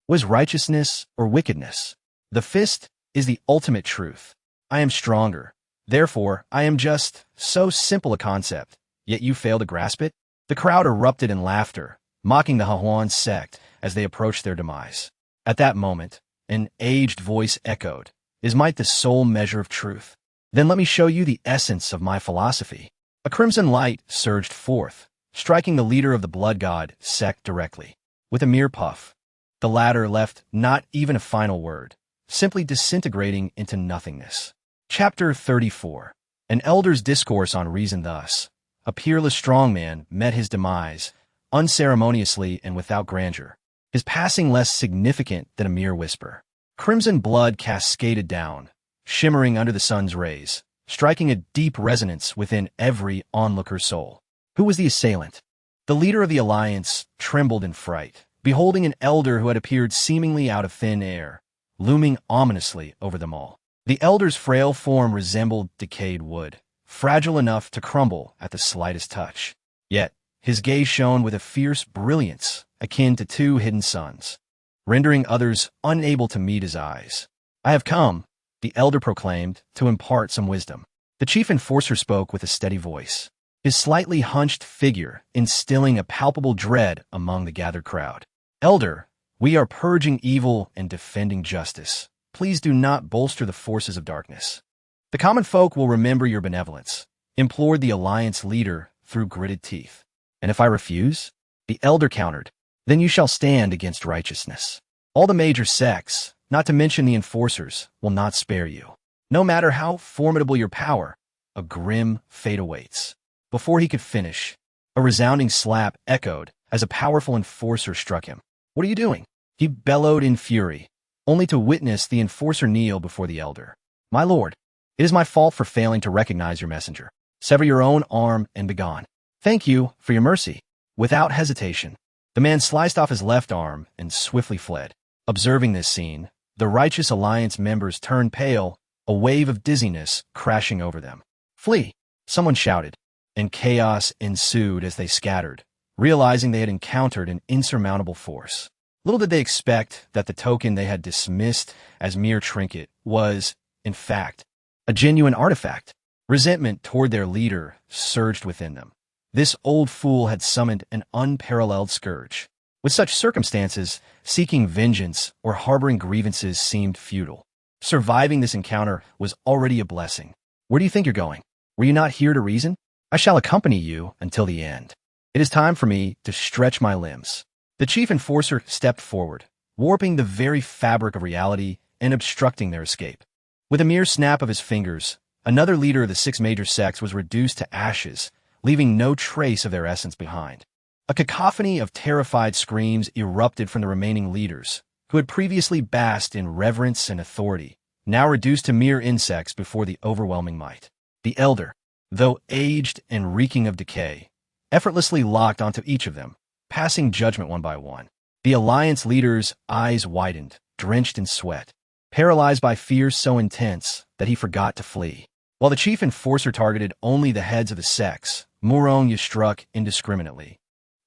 Was righteousness or wickedness? The fist is the ultimate truth. I am stronger. Therefore, I am just so simple a concept, yet you fail to grasp it? The crowd erupted in laughter, mocking the Huan sect as they approached their demise. At that moment, an aged voice echoed, "Is might the sole measure of truth? Then let me show you the essence of my philosophy." A crimson light surged forth, striking the leader of the blood god sect directly. With a mere puff, the latter left not even a final word, simply disintegrating into nothingness. Chapter 34. An elder's discourse on reason thus. A peerless strongman met his demise, unceremoniously and without grandeur, his passing less significant than a mere whisper. Crimson blood cascaded down, shimmering under the sun's rays, striking a deep resonance within every onlooker's soul. Who was the assailant? The leader of the alliance trembled in fright, beholding an elder who had appeared seemingly out of thin air, looming ominously over them all. The elder's frail form resembled decayed wood, fragile enough to crumble at the slightest touch. Yet, his gaze shone with a fierce brilliance akin to 2 hidden suns, rendering others unable to meet his eyes. "I have come," the elder proclaimed, "to impart some wisdom." The chief enforcer spoke with a steady voice, his slightly hunched figure instilling a palpable dread among the gathered crowd. "Elder, we are purging evil and defending justice. Please do not bolster the forces of darkness. The common folk will remember your benevolence," implored the alliance leader through gritted teeth. "And if I refuse?" the elder countered. "Then you shall stand against righteousness. All the major sects, not to mention the enforcers, will not spare you. No matter how formidable your power, a grim fate awaits." Before he could finish, a resounding slap echoed as a powerful enforcer struck him. "What are you doing?" he bellowed in fury, only to witness the enforcer kneel before the elder. "My lord, it is my fault for failing to recognize your messenger. Sever your own arm and begone." "Thank you for your mercy." Without hesitation, the man sliced off his left arm and swiftly fled. Observing this scene, the righteous alliance members turned pale, a wave of dizziness crashing over them. "Flee!" someone shouted, and chaos ensued as they scattered, realizing they had encountered an insurmountable force. Little did they expect that the token they had dismissed as mere trinket was, in fact, a genuine artifact. Resentment toward their leader surged within them. This old fool had summoned an unparalleled scourge. With such circumstances, seeking vengeance or harboring grievances seemed futile. Surviving this encounter was already a blessing. Where do you think you're going? Were you not here to reason? I shall accompany you until the end. It is time for me to stretch my limbs. The chief enforcer stepped forward, warping the very fabric of reality and obstructing their escape. With a mere snap of his fingers, another leader of the 6 major sects was reduced to ashes, leaving no trace of their essence behind. A cacophony of terrified screams erupted from the remaining leaders, who had previously basked in reverence and authority, now reduced to mere insects before the overwhelming might. The elder, though aged and reeking of decay, effortlessly locked onto each of them, passing judgment one by one. The alliance leader's eyes widened, drenched in sweat, paralyzed by fear so intense that he forgot to flee. While the chief enforcer targeted only the heads of the sects, Murong struck indiscriminately,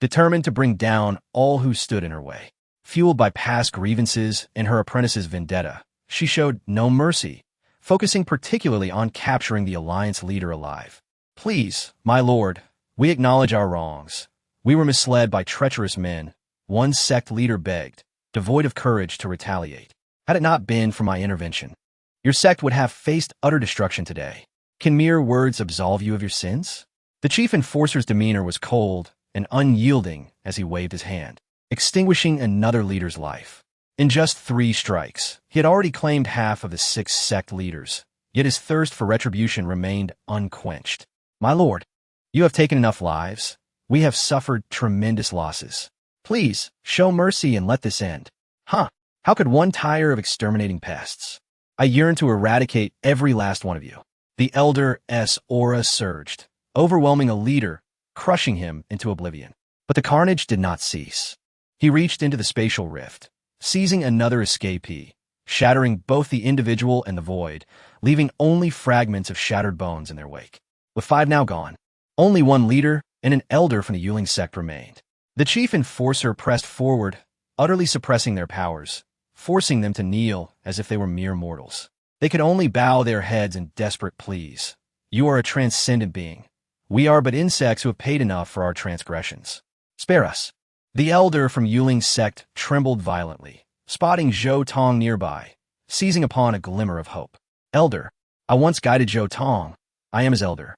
determined to bring down all who stood in her way. Fueled by past grievances and her apprentice's vendetta, she showed no mercy, focusing particularly on capturing the alliance leader alive. Please, my lord, we acknowledge our wrongs. We were misled by treacherous men, one sect leader begged, devoid of courage to retaliate. Had it not been for my intervention, your sect would have faced utter destruction today. Can mere words absolve you of your sins? The chief enforcer's demeanor was cold and unyielding as he waved his hand, extinguishing another leader's life. In just 3 strikes, he had already claimed half of the 6 sect leaders, yet his thirst for retribution remained unquenched. My lord, you have taken enough lives. We have suffered tremendous losses. Please, show mercy and let this end. How could one tire of exterminating pests? I yearn to eradicate every last one of you. The elder's aura surged, overwhelming a leader, crushing him into oblivion. But the carnage did not cease. He reached into the spatial rift, seizing another escapee, shattering both the individual and the void, leaving only fragments of shattered bones in their wake. With 5 now gone, only 1 leader and an elder from the Yuling sect remained. The chief enforcer pressed forward, utterly suppressing their powers, forcing them to kneel as if they were mere mortals. They could only bow their heads in desperate pleas. You are a transcendent being. We are but insects who have paid enough for our transgressions. Spare us. The elder from Yuling's sect trembled violently, spotting Zhou Tong nearby, seizing upon a glimmer of hope. Elder, I once guided Zhou Tong. I am his elder.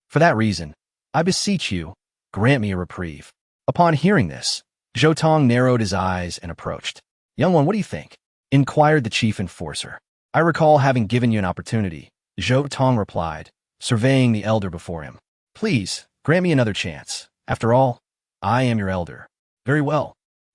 For that reason, I beseech you, grant me a reprieve. Upon hearing this, Zhou Tong narrowed his eyes and approached. Young one, what do you think? Inquired the chief enforcer. I recall having given you an opportunity, Zhou Tong replied, surveying the elder before him. Please, grant me another chance. After all, I am your elder. Very well.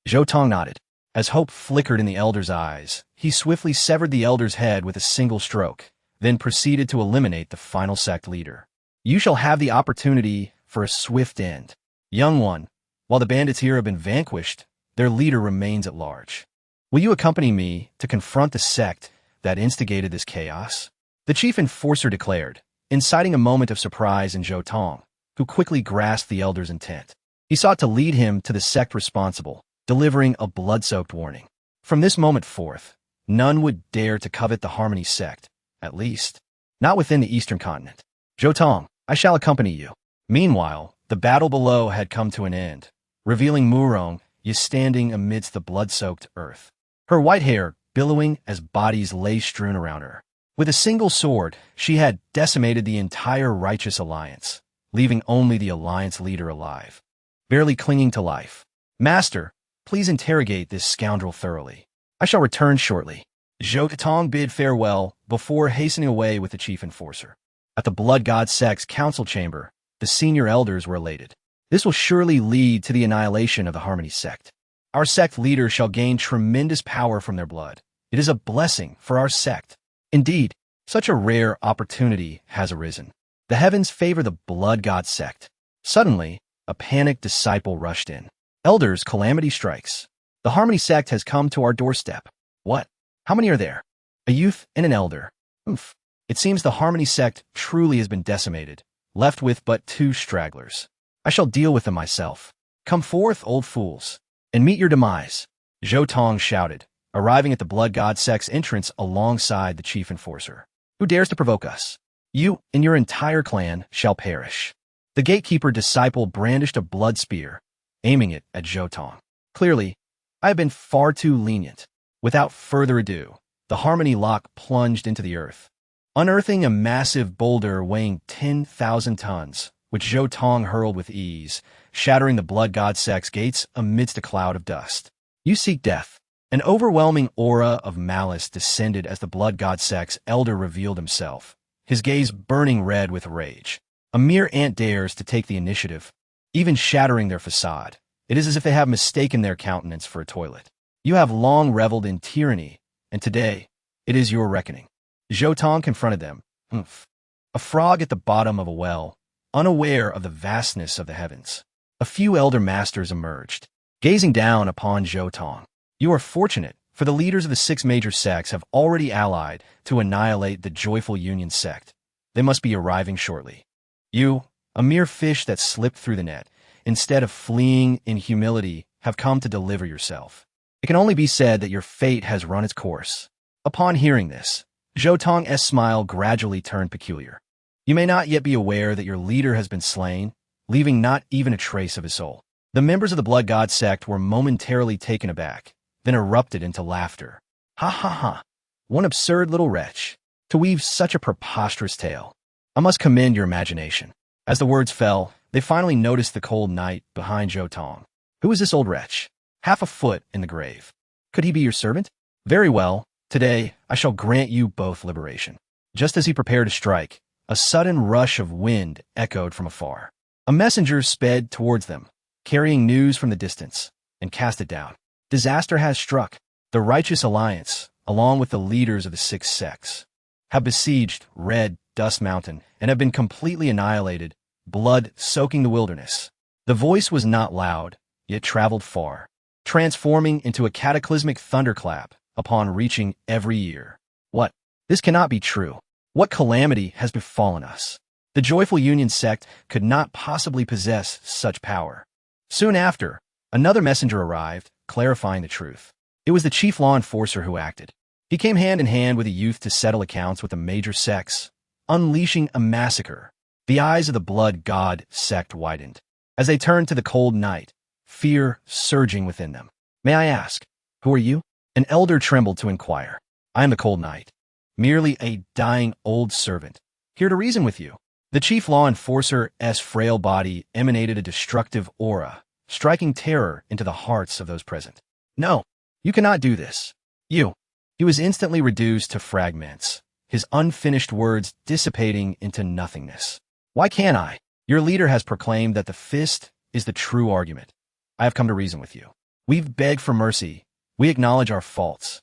Zhou Tong nodded. As hope flickered in the elder's eyes, he swiftly severed the elder's head with a single stroke, then proceeded to eliminate the final sect leader. You shall have the opportunity for a swift end. Young one, while the bandits here have been vanquished, their leader remains at large. Will you accompany me to confront the sect that instigated this chaos? The chief enforcer declared, inciting a moment of surprise in Zhou Tong, who quickly grasped the elder's intent. He sought to lead him to the sect responsible, delivering a blood-soaked warning. From this moment forth, none would dare to covet the Harmony sect, at least, not within the eastern continent. Zhou Tong, I shall accompany you. Meanwhile, the battle below had come to an end, revealing Murong standing amidst the blood-soaked earth, her white hair billowing as bodies lay strewn around her. With a single sword, she had decimated the entire righteous alliance, leaving only the alliance leader alive, barely clinging to life. Master, please interrogate this scoundrel thoroughly. I shall return shortly. Zhou Tong bid farewell before hastening away with the chief enforcer. At the Blood God sect's council chamber, the senior elders were elated. This will surely lead to the annihilation of the Harmony sect. Our sect leader shall gain tremendous power from their blood. It is a blessing for our sect. Indeed, such a rare opportunity has arisen. The heavens favor the Blood God sect. Suddenly, a panicked disciple rushed in. Elders, calamity strikes. The Harmony sect has come to our doorstep. What? How many are there? A youth and an elder. Oof. It seems the Harmony sect truly has been decimated, left with but 2 stragglers. I shall deal with them myself. "Come forth, old fools, and meet your demise," Zhou Tong shouted, arriving at the blood god sect's entrance alongside the chief enforcer. "Who dares to provoke us? You and your entire clan shall perish." The gatekeeper disciple brandished a blood spear, aiming it at Zhou Tong. "Clearly, I have been far too lenient." Without further ado, the harmony lock plunged into the earth, unearthing a massive boulder weighing 10,000 tons, which Zhou Tong hurled with ease, shattering the blood god sect's gates amidst a cloud of dust. "You seek death." An overwhelming aura of malice descended as the blood god sect's elder revealed himself, his gaze burning red with rage. A mere ant dares to take the initiative, even shattering their facade. It is as if they have mistaken their countenance for a toilet. "You have long reveled in tyranny, and today it is your reckoning." Zhou Tong confronted them, a frog at the bottom of a well, unaware of the vastness of the heavens. A few elder masters emerged, gazing down upon Zhou Tong. "You are fortunate, for the leaders of the 6 major sects have already allied to annihilate the Joyful Union sect. They must be arriving shortly. You, a mere fish that slipped through the net, instead of fleeing in humility, have come to deliver yourself. It can only be said that your fate has run its course." Upon hearing this, Zhou Tong's smile gradually turned peculiar. "You may not yet be aware that your leader has been slain, leaving not even a trace of his soul." The members of the Blood God sect were momentarily taken aback, then erupted into laughter. "Ha ha ha! One absurd little wretch, to weave such a preposterous tale. I must commend your imagination." As the words fell, they finally noticed the cold night behind Zhou Tong. "Who is this old wretch? Half a foot in the grave. Could he be your servant? Very well, today I shall grant you both liberation." Just as he prepared to strike, a sudden rush of wind echoed from afar. A messenger sped towards them, carrying news from the distance, and cast it down. "Disaster has struck. The righteous alliance, along with the leaders of the 6 sects, have besieged Red Dust Mountain and have been completely annihilated, blood soaking the wilderness." The voice was not loud, yet traveled far, transforming into a cataclysmic thunderclap upon reaching every ear. "What? This cannot be true. What calamity has befallen us? The Joyful Union sect could not possibly possess such power." Soon after, another messenger arrived, clarifying the truth. It was the chief law enforcer who acted. He came hand in hand with a youth to settle accounts with the major sects, unleashing a massacre. The eyes of the blood god sect widened, as they turned to the cold night, fear surging within them. "May I ask, who are you?" An elder trembled to inquire. "I am the cold night, merely a dying old servant, here to reason with you." The chief law enforcer's frail body emanated a destructive aura, striking terror into the hearts of those present. "No, you cannot do this. You." He was instantly reduced to fragments, his unfinished words dissipating into nothingness. "Why can't I? Your leader has proclaimed that the fist is the true argument. I have come to reason with you. We've begged for mercy. We acknowledge our faults.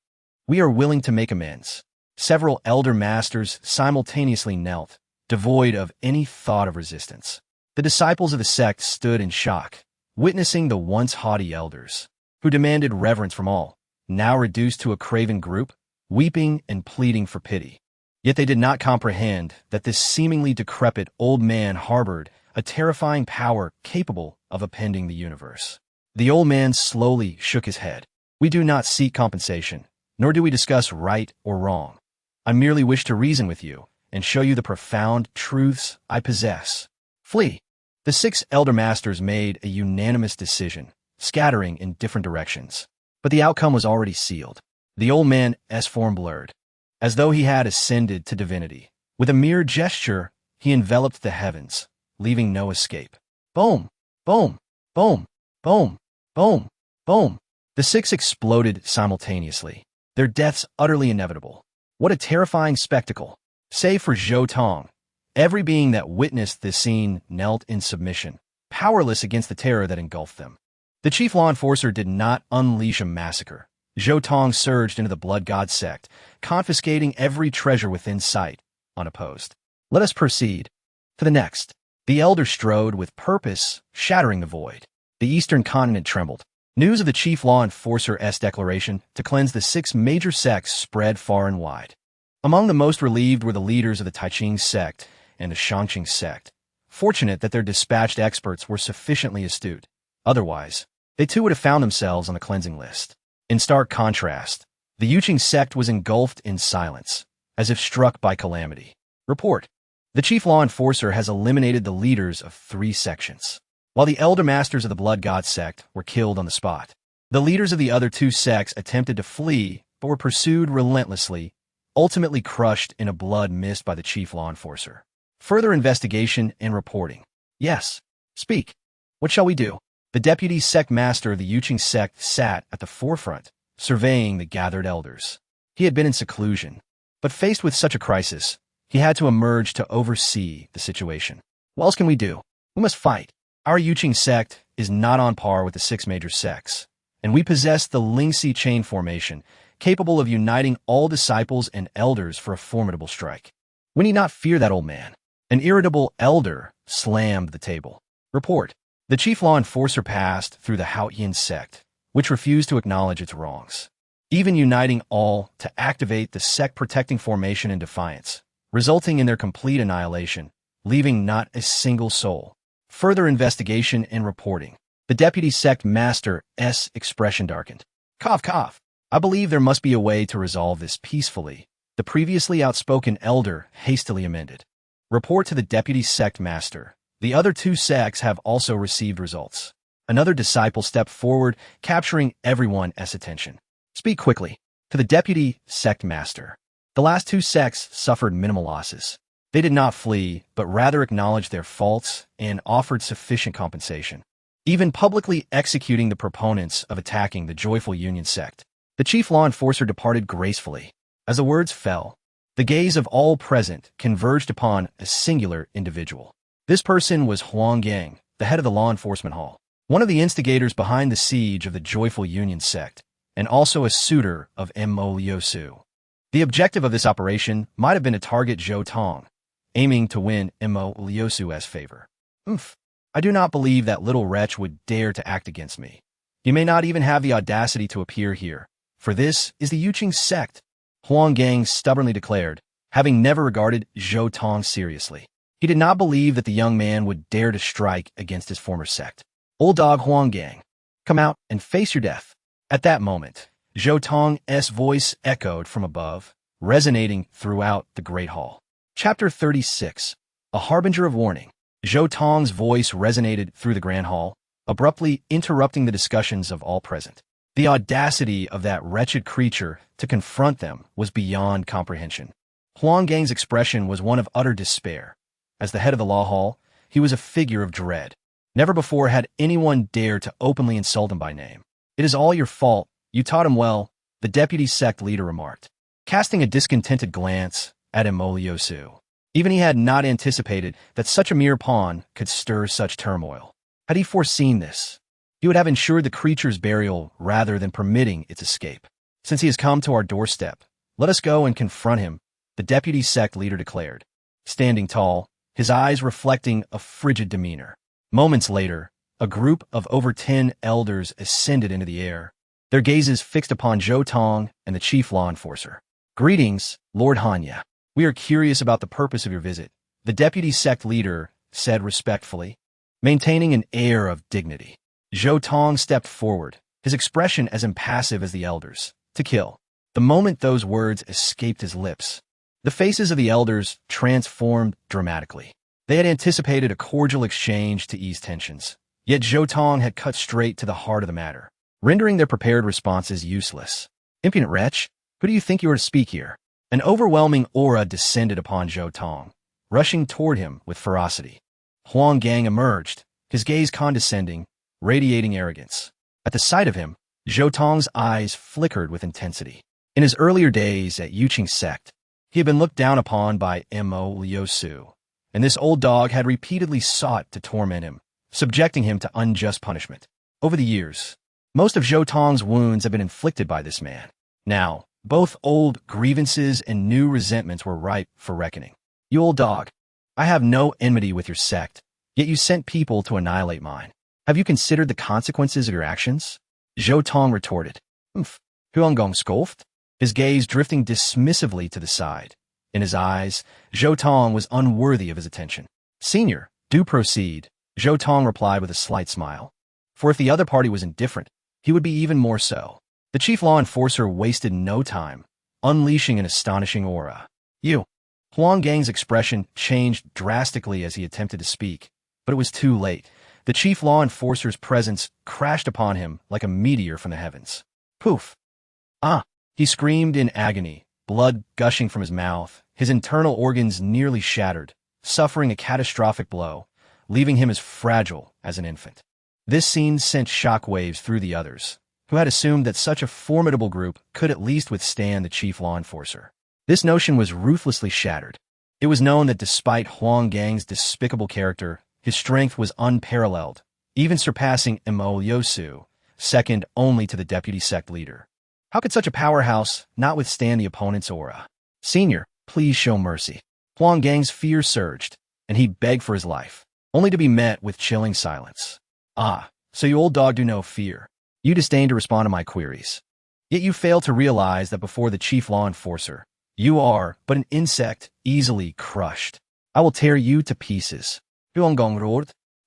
We are willing to make amends." Several elder masters simultaneously knelt, devoid of any thought of resistance. The disciples of the sect stood in shock, witnessing the once haughty elders, who demanded reverence from all, now reduced to a craven group, weeping and pleading for pity. Yet they did not comprehend that this seemingly decrepit old man harbored a terrifying power capable of upending the universe. The old man slowly shook his head. "We do not seek compensation, nor do we discuss right or wrong. I merely wish to reason with you and show you the profound truths I possess. Flee." The 6 elder masters made a unanimous decision, scattering in different directions. But the outcome was already sealed. The old man's form blurred, as though he had ascended to divinity. With a mere gesture, he enveloped the heavens, leaving no escape. Boom! Boom! Boom! Boom! Boom! Boom! The 6 exploded simultaneously, their deaths utterly inevitable. What a terrifying spectacle! Save for Zhou Tong, every being that witnessed this scene knelt in submission, powerless against the terror that engulfed them. The chief law enforcer did not unleash a massacre. Zhou Tong surged into the blood god sect, confiscating every treasure within sight, unopposed. "Let us proceed to the next." The elder strode with purpose, shattering the void. The eastern continent trembled. News of the chief law enforcer's declaration to cleanse the 6 major sects spread far and wide. Among the most relieved were the leaders of the Taiqing sect and the Shangqing sect, fortunate that their dispatched experts were sufficiently astute. Otherwise, they too would have found themselves on the cleansing list. In stark contrast, the Yuqing sect was engulfed in silence, as if struck by calamity. Report. The chief law enforcer has eliminated the leaders of 3 sections, while the elder masters of the blood god sect were killed on the spot. The leaders of the other 2 sects attempted to flee, but were pursued relentlessly, ultimately crushed in a blood mist by the chief law enforcer. Further investigation and reporting. Yes. Speak. What shall we do? The deputy sect master of the Yuqing sect sat at the forefront, surveying the gathered elders. He had been in seclusion, but faced with such a crisis, he had to emerge to oversee the situation. What else can we do? We must fight. Our Yuqing sect is not on par with the 6 major sects, and we possess the Lingxi chain formation, capable of uniting all disciples and elders for a formidable strike. We need not fear that old man. An irritable elder slammed the table. Report. The chief law enforcer passed through the Haotian sect, which refused to acknowledge its wrongs, even uniting all to activate the sect-protecting formation in defiance, resulting in their complete annihilation, leaving not a single soul. Further investigation and reporting. The deputy sect master's expression darkened. Cough, cough. I believe there must be a way to resolve this peacefully. The previously outspoken elder hastily amended. Report to the deputy sect master. The other 2 sects have also received results. Another disciple stepped forward, capturing everyone's attention. Speak quickly. To the deputy sect master. The last 2 sects suffered minimal losses. They did not flee, but rather acknowledged their faults and offered sufficient compensation, even publicly executing the proponents of attacking the Joyful Union sect. The chief law enforcer departed gracefully. As the words fell, the gaze of all present converged upon a singular individual. This person was Huang Yang, the head of the law enforcement hall, one of the instigators behind the siege of the Joyful Union sect, and also a suitor of Mo Liusu. The objective of this operation might have been to target Zhou Tong, aiming to win Mo Liusu's favor. I do not believe that little wretch would dare to act against me. He may not even have the audacity to appear here, for this is the Yuqing sect, Huang Yang stubbornly declared, having never regarded Zhou Tong seriously. He did not believe that the young man would dare to strike against his former sect. Old dog Huang Yang, come out and face your death. At that moment, Zhou Tong's voice echoed from above, resonating throughout the great hall. Chapter 36. A Harbinger of Warning. Zhou Tong's voice resonated through the grand hall, abruptly interrupting the discussions of all present. The audacity of that wretched creature to confront them was beyond comprehension. Huang Gang's expression was one of utter despair. As the head of the law hall, he was a figure of dread. Never before had anyone dared to openly insult him by name. It is all your fault. You taught him well, the deputy sect leader remarked, casting a discontented glance at Mo Liusu. Even he had not anticipated that such a mere pawn could stir such turmoil. Had he foreseen this, he would have ensured the creature's burial rather than permitting its escape. Since he has come to our doorstep, let us go and confront him, the deputy sect leader declared, standing tall, his eyes reflecting a frigid demeanor. Moments later, a group of over 10 elders ascended into the air, their gazes fixed upon Zhou Tong and the chief law enforcer. Greetings, Lord Hanya. We are curious about the purpose of your visit, the deputy sect leader said respectfully, maintaining an air of dignity. Zhou Tong stepped forward, his expression as impassive as the elders. To kill. The moment those words escaped his lips, the faces of the elders transformed dramatically. They had anticipated a cordial exchange to ease tensions, yet Zhou Tong had cut straight to the heart of the matter, rendering their prepared responses useless. Impudent wretch, who do you think you are to speak here? An overwhelming aura descended upon Zhou Tong, rushing toward him with ferocity. Huang Gang emerged, his gaze condescending, radiating arrogance. At the sight of him, Zhou Tong's eyes flickered with intensity. In his earlier days at Yuqing sect, he had been looked down upon by Mo Liusu, and this old dog had repeatedly sought to torment him, subjecting him to unjust punishment. Over the years, most of Zhou Tong's wounds had been inflicted by this man. Now, both old grievances and new resentments were ripe for reckoning. You old dog, I have no enmity with your sect, yet you sent people to annihilate mine. Have you considered the consequences of your actions? Zhou Tong retorted. Huang Gong scoffed, his gaze drifting dismissively to the side. In his eyes, Zhou Tong was unworthy of his attention. Senior, do proceed, Zhou Tong replied with a slight smile. For if the other party was indifferent, he would be even more so. The chief law enforcer wasted no time, unleashing an astonishing aura. You. Huang Gang's expression changed drastically as he attempted to speak, but it was too late. The chief law enforcer's presence crashed upon him like a meteor from the heavens. Poof! Ah! He screamed in agony, blood gushing from his mouth, his internal organs nearly shattered, suffering a catastrophic blow, leaving him as fragile as an infant. This scene sent shockwaves through the others, who had assumed that such a formidable group could at least withstand the chief law enforcer. This notion was ruthlessly shattered. It was known that despite Huang Gang's despicable character, his strength was unparalleled, even surpassing Emo Liusu, second only to the deputy sect leader. How could such a powerhouse not withstand the opponent's aura? Senior, please show mercy. Huang Gang's fear surged, and he begged for his life, only to be met with chilling silence. Ah, so you old dog do no fear. You disdain to respond to my queries. Yet you fail to realize that before the chief law enforcer, you are but an insect easily crushed. I will tear you to pieces.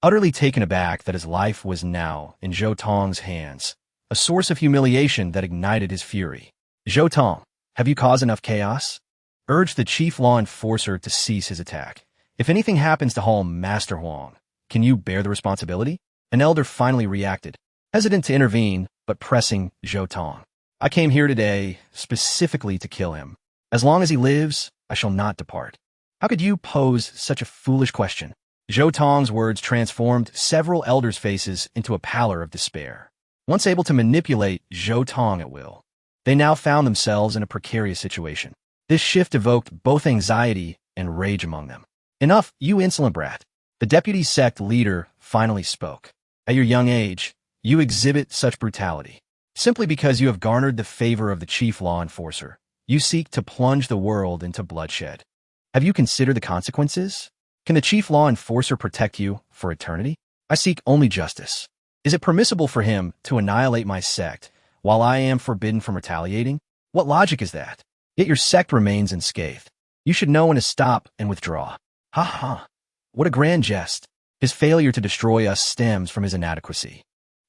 Utterly taken aback that his life was now in Zhou Tong's hands, a source of humiliation that ignited his fury. Zhou Tong, have you caused enough chaos? Urged the chief law enforcer to cease his attack. If anything happens to Hall Master Huang, can you bear the responsibility? An elder finally reacted, hesitant to intervene, but pressing Zhou Tong. I came here today specifically to kill him. As long as he lives, I shall not depart. How could you pose such a foolish question? Zhou Tong's words transformed several elders' faces into a pallor of despair. Once able to manipulate Zhou Tong at will, they now found themselves in a precarious situation. This shift evoked both anxiety and rage among them. Enough, you insolent brat. The deputy sect leader finally spoke. At your young age, you exhibit such brutality. Simply because you have garnered the favor of the chief law enforcer, you seek to plunge the world into bloodshed. Have you considered the consequences? Can the chief law enforcer protect you for eternity? I seek only justice. Is it permissible for him to annihilate my sect while I am forbidden from retaliating? What logic is that? Yet your sect remains unscathed. You should know when to stop and withdraw. Ha ha. What a grand jest. His failure to destroy us stems from his inadequacy,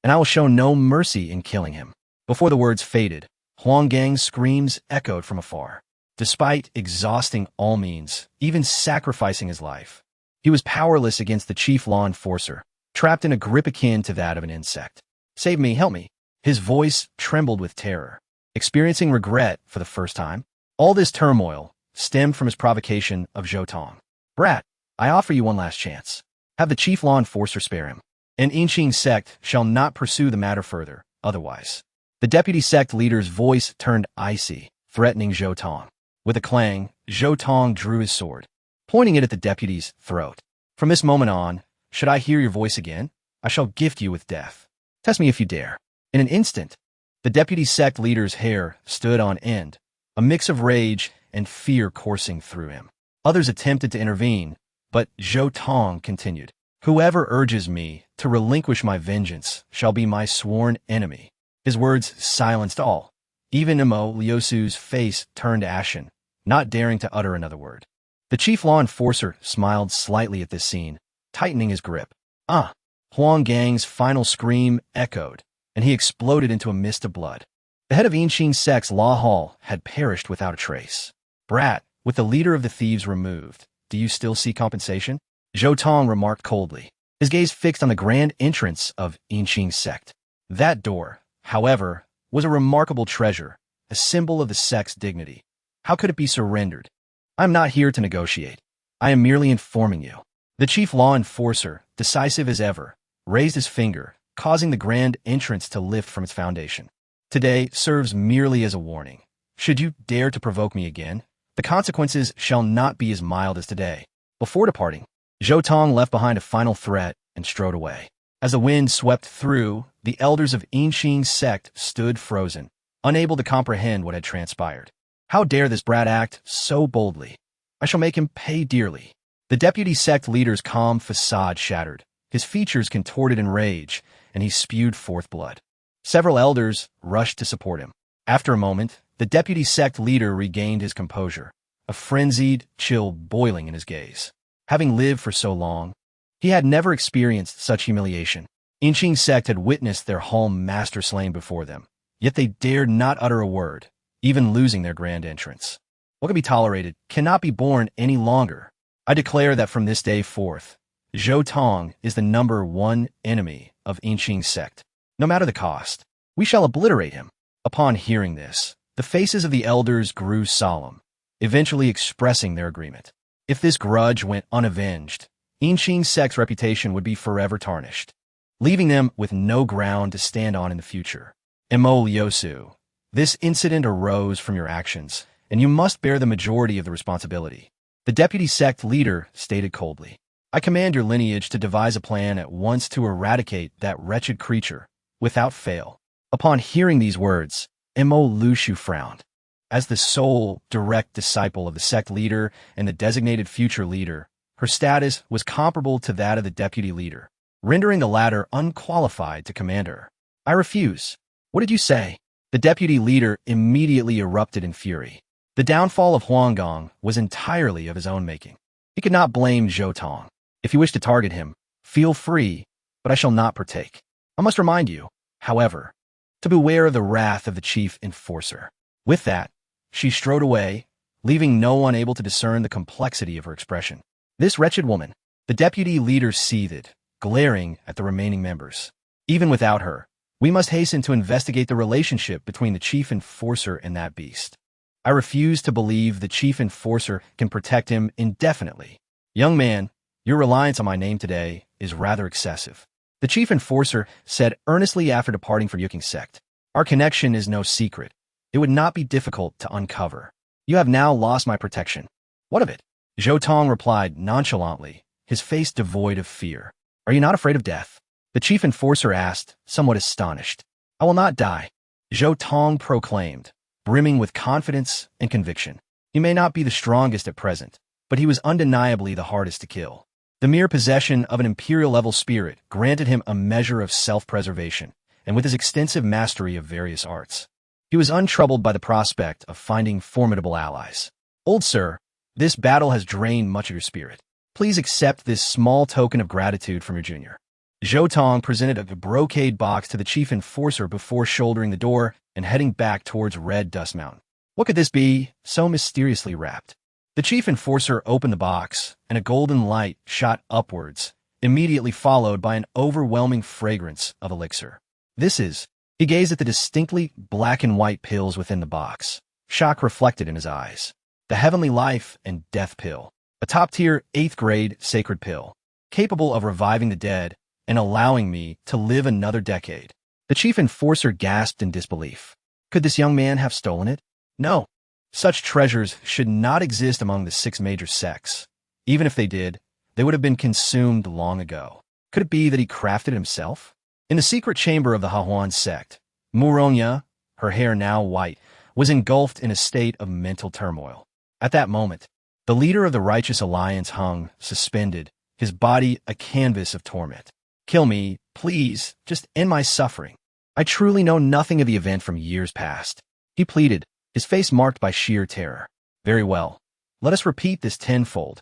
and I will show no mercy in killing him. Before the words faded, Huang Gang's screams echoed from afar. Despite exhausting all means, even sacrificing his life, he was powerless against the chief law enforcer, trapped in a grip akin to that of an insect. Save me, help me. His voice trembled with terror, experiencing regret for the first time. All this turmoil stemmed from his provocation of Zhou Tong. Brat, I offer you one last chance. Have the chief law enforcer spare him. An Inqing sect shall not pursue the matter further, otherwise. The deputy sect leader's voice turned icy, threatening Zhou Tong. With a clang, Zhou Tong drew his sword, pointing it at the deputy's throat. From this moment on, should I hear your voice again, I shall gift you with death. Test me if you dare. In an instant, the deputy sect leader's hair stood on end, a mix of rage and fear coursing through him. Others attempted to intervene, but Zhou Tong continued. Whoever urges me to relinquish my vengeance shall be my sworn enemy. His words silenced all. Even Emo Liusu's face turned ashen, not daring to utter another word. The chief law enforcer smiled slightly at this scene, tightening his grip. Ah! Huang Gang's final scream echoed, and he exploded into a mist of blood. The head of Inqing sect's law hall had perished without a trace. Brat, with the leader of the thieves removed, do you still see compensation? Zhou Tong remarked coldly, his gaze fixed on the grand entrance of Inqing sect. That door, however, was a remarkable treasure, a symbol of the sect's dignity. How could it be surrendered? I am not here to negotiate. I am merely informing you. The chief law enforcer, decisive as ever, raised his finger, causing the grand entrance to lift from its foundation. Today serves merely as a warning. Should you dare to provoke me again, the consequences shall not be as mild as today. Before departing, Zhou Tong left behind a final threat and strode away. As the wind swept through, the elders of Inqing sect stood frozen, unable to comprehend what had transpired. How dare this brat act so boldly? I shall make him pay dearly. The deputy sect leader's calm facade shattered, his features contorted in rage, and he spewed forth blood. Several elders rushed to support him. After a moment, the deputy sect leader regained his composure, a frenzied chill boiling in his gaze. Having lived for so long, he had never experienced such humiliation. Inching sect had witnessed their home master slain before them, yet they dared not utter a word, even losing their grand entrance. What can be tolerated cannot be borne any longer. I declare that from this day forth, Zhou Tong is the #1 enemy of Inching sect. No matter the cost, we shall obliterate him. Upon hearing this, the faces of the elders grew solemn, eventually expressing their agreement. If this grudge went unavenged, Inching sect's reputation would be forever tarnished, leaving them with no ground to stand on in the future. Mo Liosu, this incident arose from your actions, and you must bear the majority of the responsibility. The deputy sect leader stated coldly. I command your lineage to devise a plan at once to eradicate that wretched creature, without fail. Upon hearing these words, Mo Lushu frowned. As the sole, direct disciple of the sect leader and the designated future leader, her status was comparable to that of the deputy leader, rendering the latter unqualified to command her. I refuse. What did you say? The deputy leader immediately erupted in fury. The downfall of Huanggong was entirely of his own making. He could not blame Zhou Tong. If you wish to target him, feel free, but I shall not partake. I must remind you, however, to beware of the wrath of the chief enforcer. With that, she strode away, leaving no one able to discern the complexity of her expression. This wretched woman, the deputy leader seethed, glaring at the remaining members. Even without her, we must hasten to investigate the relationship between the chief enforcer and that beast. I refuse to believe the chief enforcer can protect him indefinitely. Young man, your reliance on my name today is rather excessive. The chief enforcer said earnestly after departing from Yuking sect. Our connection is no secret. It would not be difficult to uncover. You have now lost my protection. What of it? Zhou Tong replied nonchalantly, his face devoid of fear. Are you not afraid of death? The chief enforcer asked, somewhat astonished. I will not die, Zhou Tong proclaimed, brimming with confidence and conviction. He may not be the strongest at present, but he was undeniably the hardest to kill. The mere possession of an imperial-level spirit granted him a measure of self-preservation, and with his extensive mastery of various arts, he was untroubled by the prospect of finding formidable allies. Old sir, this battle has drained much of your spirit. Please accept this small token of gratitude from your junior. Zhou Tong presented a brocade box to the chief enforcer before shouldering the door and heading back towards Red Dust Mountain. What could this be, so mysteriously wrapped? The chief enforcer opened the box, and a golden light shot upwards, immediately followed by an overwhelming fragrance of elixir. This is... He gazed at the distinctly black and white pills within the box, shock reflected in his eyes. The Heavenly Life and Death Pill, a top-tier 8th-grade sacred pill, capable of reviving the dead and allowing me to live another decade. The chief enforcer gasped in disbelief. Could this young man have stolen it? No. Such treasures should not exist among the 6 major sects. Even if they did, they would have been consumed long ago. Could it be that he crafted it himself? In the secret chamber of the Hahuan sect, Muronya, her hair now white, was engulfed in a state of mental turmoil. At that moment, the leader of the Righteous Alliance hung, suspended, his body a canvas of torment. Kill me, please, just end my suffering. I truly know nothing of the event from years past. He pleaded, his face marked by sheer terror. Very well. Let us repeat this tenfold.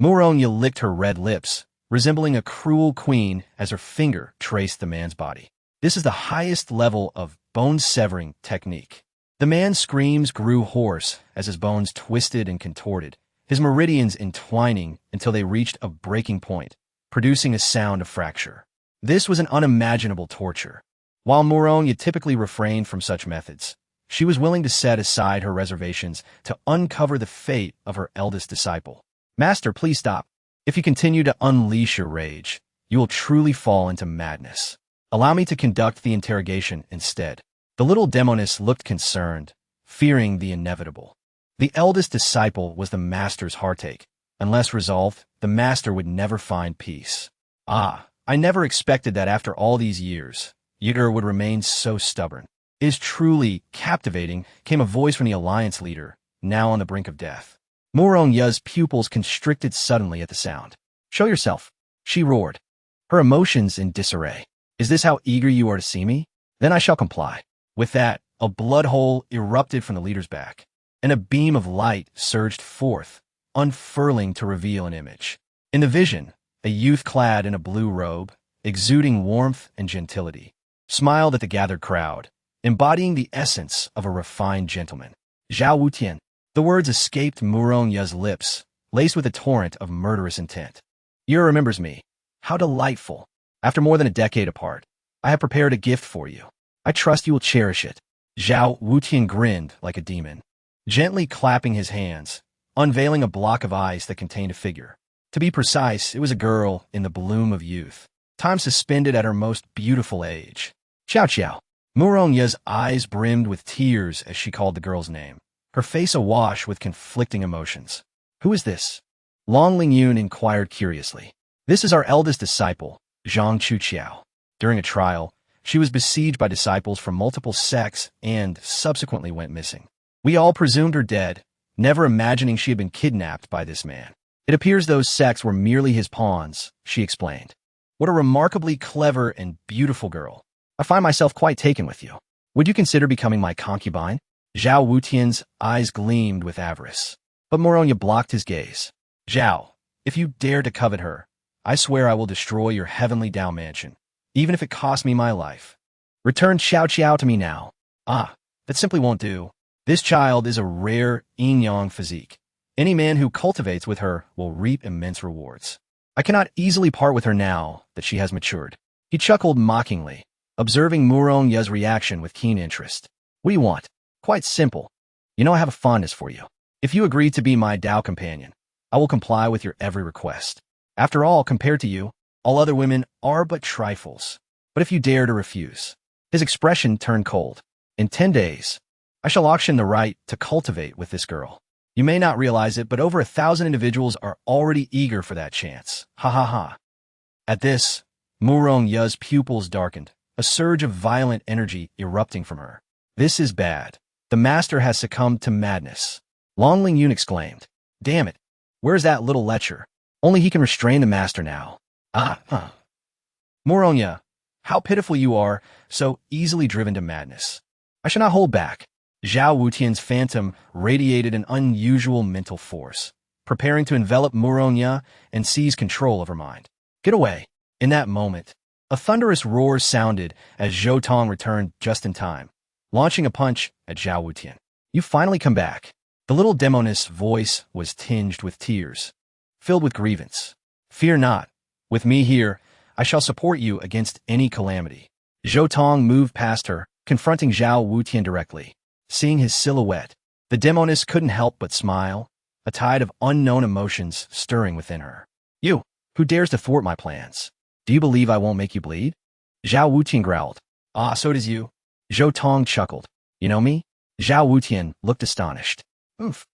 Muronya licked her red lips, resembling a cruel queen as her finger traced the man's body. This is the highest level of bone-severing technique. The man's screams grew hoarse as his bones twisted and contorted, his meridians entwining until they reached a breaking point, producing a sound of fracture. This was an unimaginable torture. While Muronya typically refrained from such methods, she was willing to set aside her reservations to uncover the fate of her eldest disciple. Master, please stop. If you continue to unleash your rage, you will truly fall into madness. Allow me to conduct the interrogation instead. The little demoness looked concerned, fearing the inevitable. The eldest disciple was the master's heartache. Unless resolved, the master would never find peace. Ah, I never expected that after all these years, Yiger would remain so stubborn. It is truly captivating, came a voice from the alliance leader, now on the brink of death. Muronya's pupils constricted suddenly at the sound. Show yourself, she roared, her emotions in disarray. Is this how eager you are to see me? Then I shall comply. With that, a blood hole erupted from the leader's back, and a beam of light surged forth, unfurling to reveal an image. In the vision, a youth clad in a blue robe, exuding warmth and gentility, smiled at the gathered crowd, embodying the essence of a refined gentleman. Zhao Wutian. The words escaped Murongya's lips, laced with a torrent of murderous intent. You remembers me. How delightful. After more than a decade apart, I have prepared a gift for you. I trust you will cherish it. Zhao Wutian grinned like a demon, gently clapping his hands, unveiling a block of ice that contained a figure. To be precise, it was a girl in the bloom of youth, time suspended at her most beautiful age. Xiao Xiao. Murongya's eyes brimmed with tears as she called the girl's name, her face awash with conflicting emotions. Who is this? Long Lingyun inquired curiously. This is our eldest disciple, Zhang Chuqiao. During a trial, she was besieged by disciples from multiple sects and subsequently went missing. We all presumed her dead, never imagining she had been kidnapped by this man. It appears those sects were merely his pawns, she explained. What a remarkably clever and beautiful girl. I find myself quite taken with you. Would you consider becoming my concubine? Zhao Wutian's eyes gleamed with avarice, but Murongya blocked his gaze. Zhao, if you dare to covet her, I swear I will destroy your heavenly Dao mansion, even if it costs me my life. Return Xiao Qiao to me now. Ah, that simply won't do. This child is a rare yin-yang physique. Any man who cultivates with her will reap immense rewards. I cannot easily part with her now that she has matured. He chuckled mockingly, observing Murongya's reaction with keen interest. What do you want? Quite simple. You know I have a fondness for you. If you agree to be my Dao companion, I will comply with your every request. After all, compared to you, all other women are but trifles. But if you dare to refuse. His expression turned cold. In 10 days, I shall auction the right to cultivate with this girl. You may not realize it, but over 1,000 individuals are already eager for that chance. Ha ha ha. At this, Murongya's pupils darkened, a surge of violent energy erupting from her. This is bad. The master has succumbed to madness. Long Lingyun exclaimed. Damn it. Where's that little lecher? Only he can restrain the master now. Murongya, how pitiful you are, so easily driven to madness. I shall not hold back. Zhao Wutian's phantom radiated an unusual mental force, preparing to envelop Murongya and seize control of her mind. Get away. In that moment, a thunderous roar sounded as Zhou Tong returned just in time, launching a punch at Zhao Wutian. You finally come back. The little demoness voice was tinged with tears, filled with grievance. Fear not. With me here, I shall support you against any calamity. Zhou Tong moved past her, confronting Zhao Wutian directly. Seeing his silhouette, the demoness couldn't help but smile, a tide of unknown emotions stirring within her. You, who dares to thwart my plans? Do you believe I won't make you bleed? Zhao Wutian growled. Ah, so does you. Zhou Tong chuckled. You know me? Zhao Wutian looked astonished. Oof.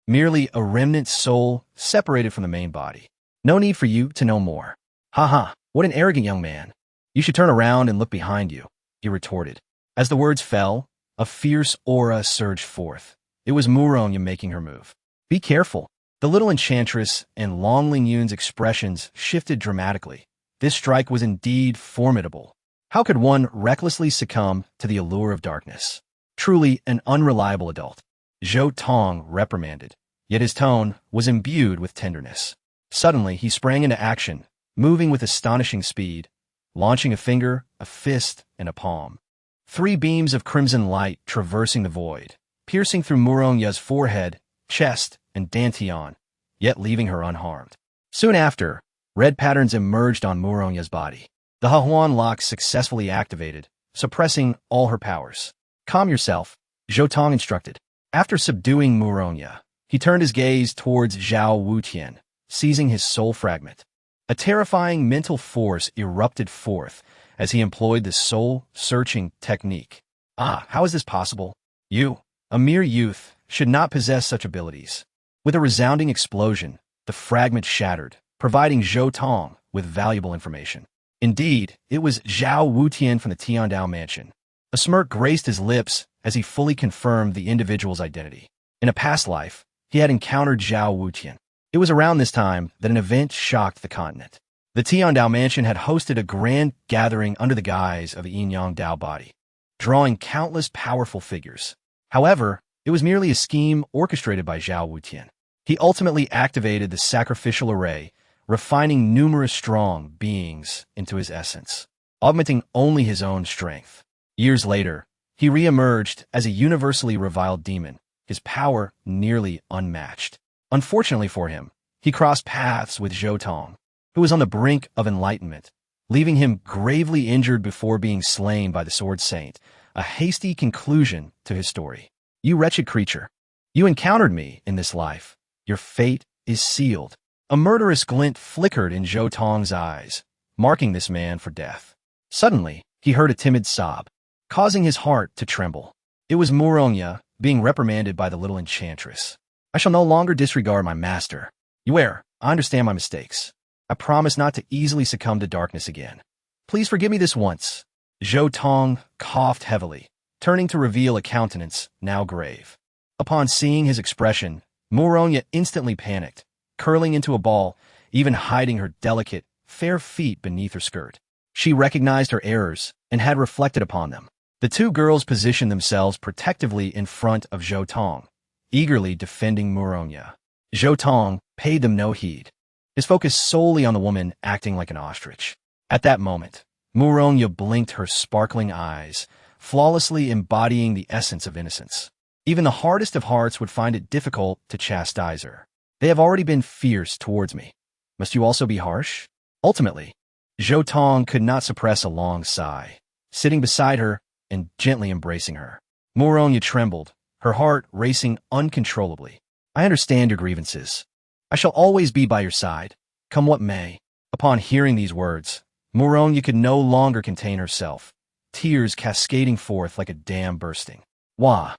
Merely a remnant soul separated from the main body. No need for you to know more. Ha ha, what an arrogant young man. You should turn around and look behind you, he retorted. As the words fell, a fierce aura surged forth. It was Murongya making her move. Be careful. The little enchantress and Long Lingyun's expressions shifted dramatically. This strike was indeed formidable. How could one recklessly succumb to the allure of darkness? Truly an unreliable adult. Zhou Tong reprimanded, yet his tone was imbued with tenderness. Suddenly, he sprang into action, moving with astonishing speed, launching a finger, a fist, and a palm. 3 beams of crimson light traversing the void, piercing through Murongya's forehead, chest, and dantian, yet leaving her unharmed. Soon after, red patterns emerged on Murongya's body. The Hahuan lock successfully activated, suppressing all her powers. Calm yourself, Zhou Tong instructed. After subduing Murongya, he turned his gaze towards Zhao Wutian, seizing his soul fragment. A terrifying mental force erupted forth as he employed the soul-searching technique. Ah, how is this possible? You, a mere youth, should not possess such abilities. With a resounding explosion, the fragment shattered, providing Zhou Tong with valuable information. Indeed, it was Zhao Wutian from the Tiandao mansion. A smirk graced his lips as he fully confirmed the individual's identity. In a past life, he had encountered Zhao Wutian. It was around this time that an event shocked the continent. The Tiandao mansion had hosted a grand gathering under the guise of a yin-yang Dao body, drawing countless powerful figures. However, it was merely a scheme orchestrated by Zhao Wutian. He ultimately activated the sacrificial array, refining numerous strong beings into his essence, augmenting only his own strength. Years later, he re-emerged as a universally reviled demon, his power nearly unmatched. Unfortunately for him, he crossed paths with Zhou Tong, who was on the brink of enlightenment, leaving him gravely injured before being slain by the Sword Saint, a hasty conclusion to his story. You wretched creature, you encountered me in this life. Your fate is sealed. A murderous glint flickered in Zhou Tong's eyes, marking this man for death. Suddenly, he heard a timid sob, causing his heart to tremble. It was Murongya being reprimanded by the little enchantress. I shall no longer disregard my master. You err. I understand my mistakes. I promise not to easily succumb to darkness again. Please forgive me this once. Zhou Tong coughed heavily, turning to reveal a countenance now grave. Upon seeing his expression, Murongya instantly panicked, curling into a ball, even hiding her delicate, fair feet beneath her skirt. She recognized her errors and had reflected upon them. The two girls positioned themselves protectively in front of Zhou Tong, eagerly defending Murongya. Zhou Tong paid them no heed, his focus solely on the woman acting like an ostrich. At that moment, Murongya blinked her sparkling eyes, flawlessly embodying the essence of innocence. Even the hardest of hearts would find it difficult to chastise her. They have already been fierce towards me. Must you also be harsh? Ultimately, Zhou Tong could not suppress a long sigh, sitting beside her and gently embracing her. Murongya trembled, her heart racing uncontrollably. I understand your grievances. I shall always be by your side, come what may. Upon hearing these words, Murongya could no longer contain herself, tears cascading forth like a dam bursting. Wah!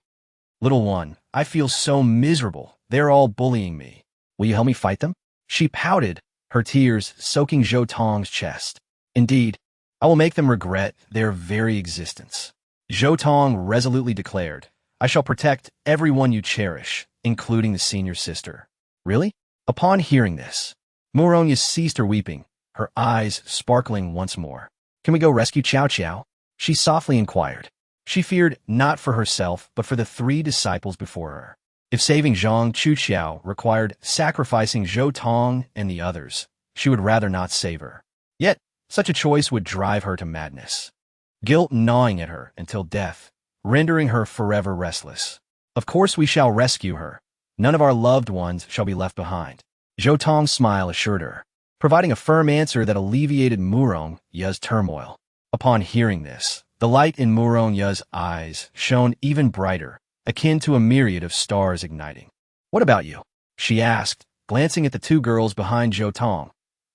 Little one, I feel so miserable. They're all bullying me. Will you help me fight them? She pouted, her tears soaking Zhou Tong's chest. Indeed, I will make them regret their very existence. Zhou Tong resolutely declared, I shall protect everyone you cherish, including the senior sister. Really? Upon hearing this, Murongya ceased her weeping, her eyes sparkling once more. Can we go rescue Qiao Qiao? She softly inquired. She feared not for herself, but for the 3 disciples before her. If saving Zhang Chuqiao required sacrificing Zhou Tong and the others, she would rather not save her. Yet, such a choice would drive her to madness, guilt gnawing at her until death, rendering her forever restless. Of course we shall rescue her. None of our loved ones shall be left behind. Zhou Tong's smile assured her, providing a firm answer that alleviated Murongya's turmoil. Upon hearing this, the light in Murongya's eyes shone even brighter, akin to a myriad of stars igniting. What about you? She asked, glancing at the 2 girls behind Zhou Tong,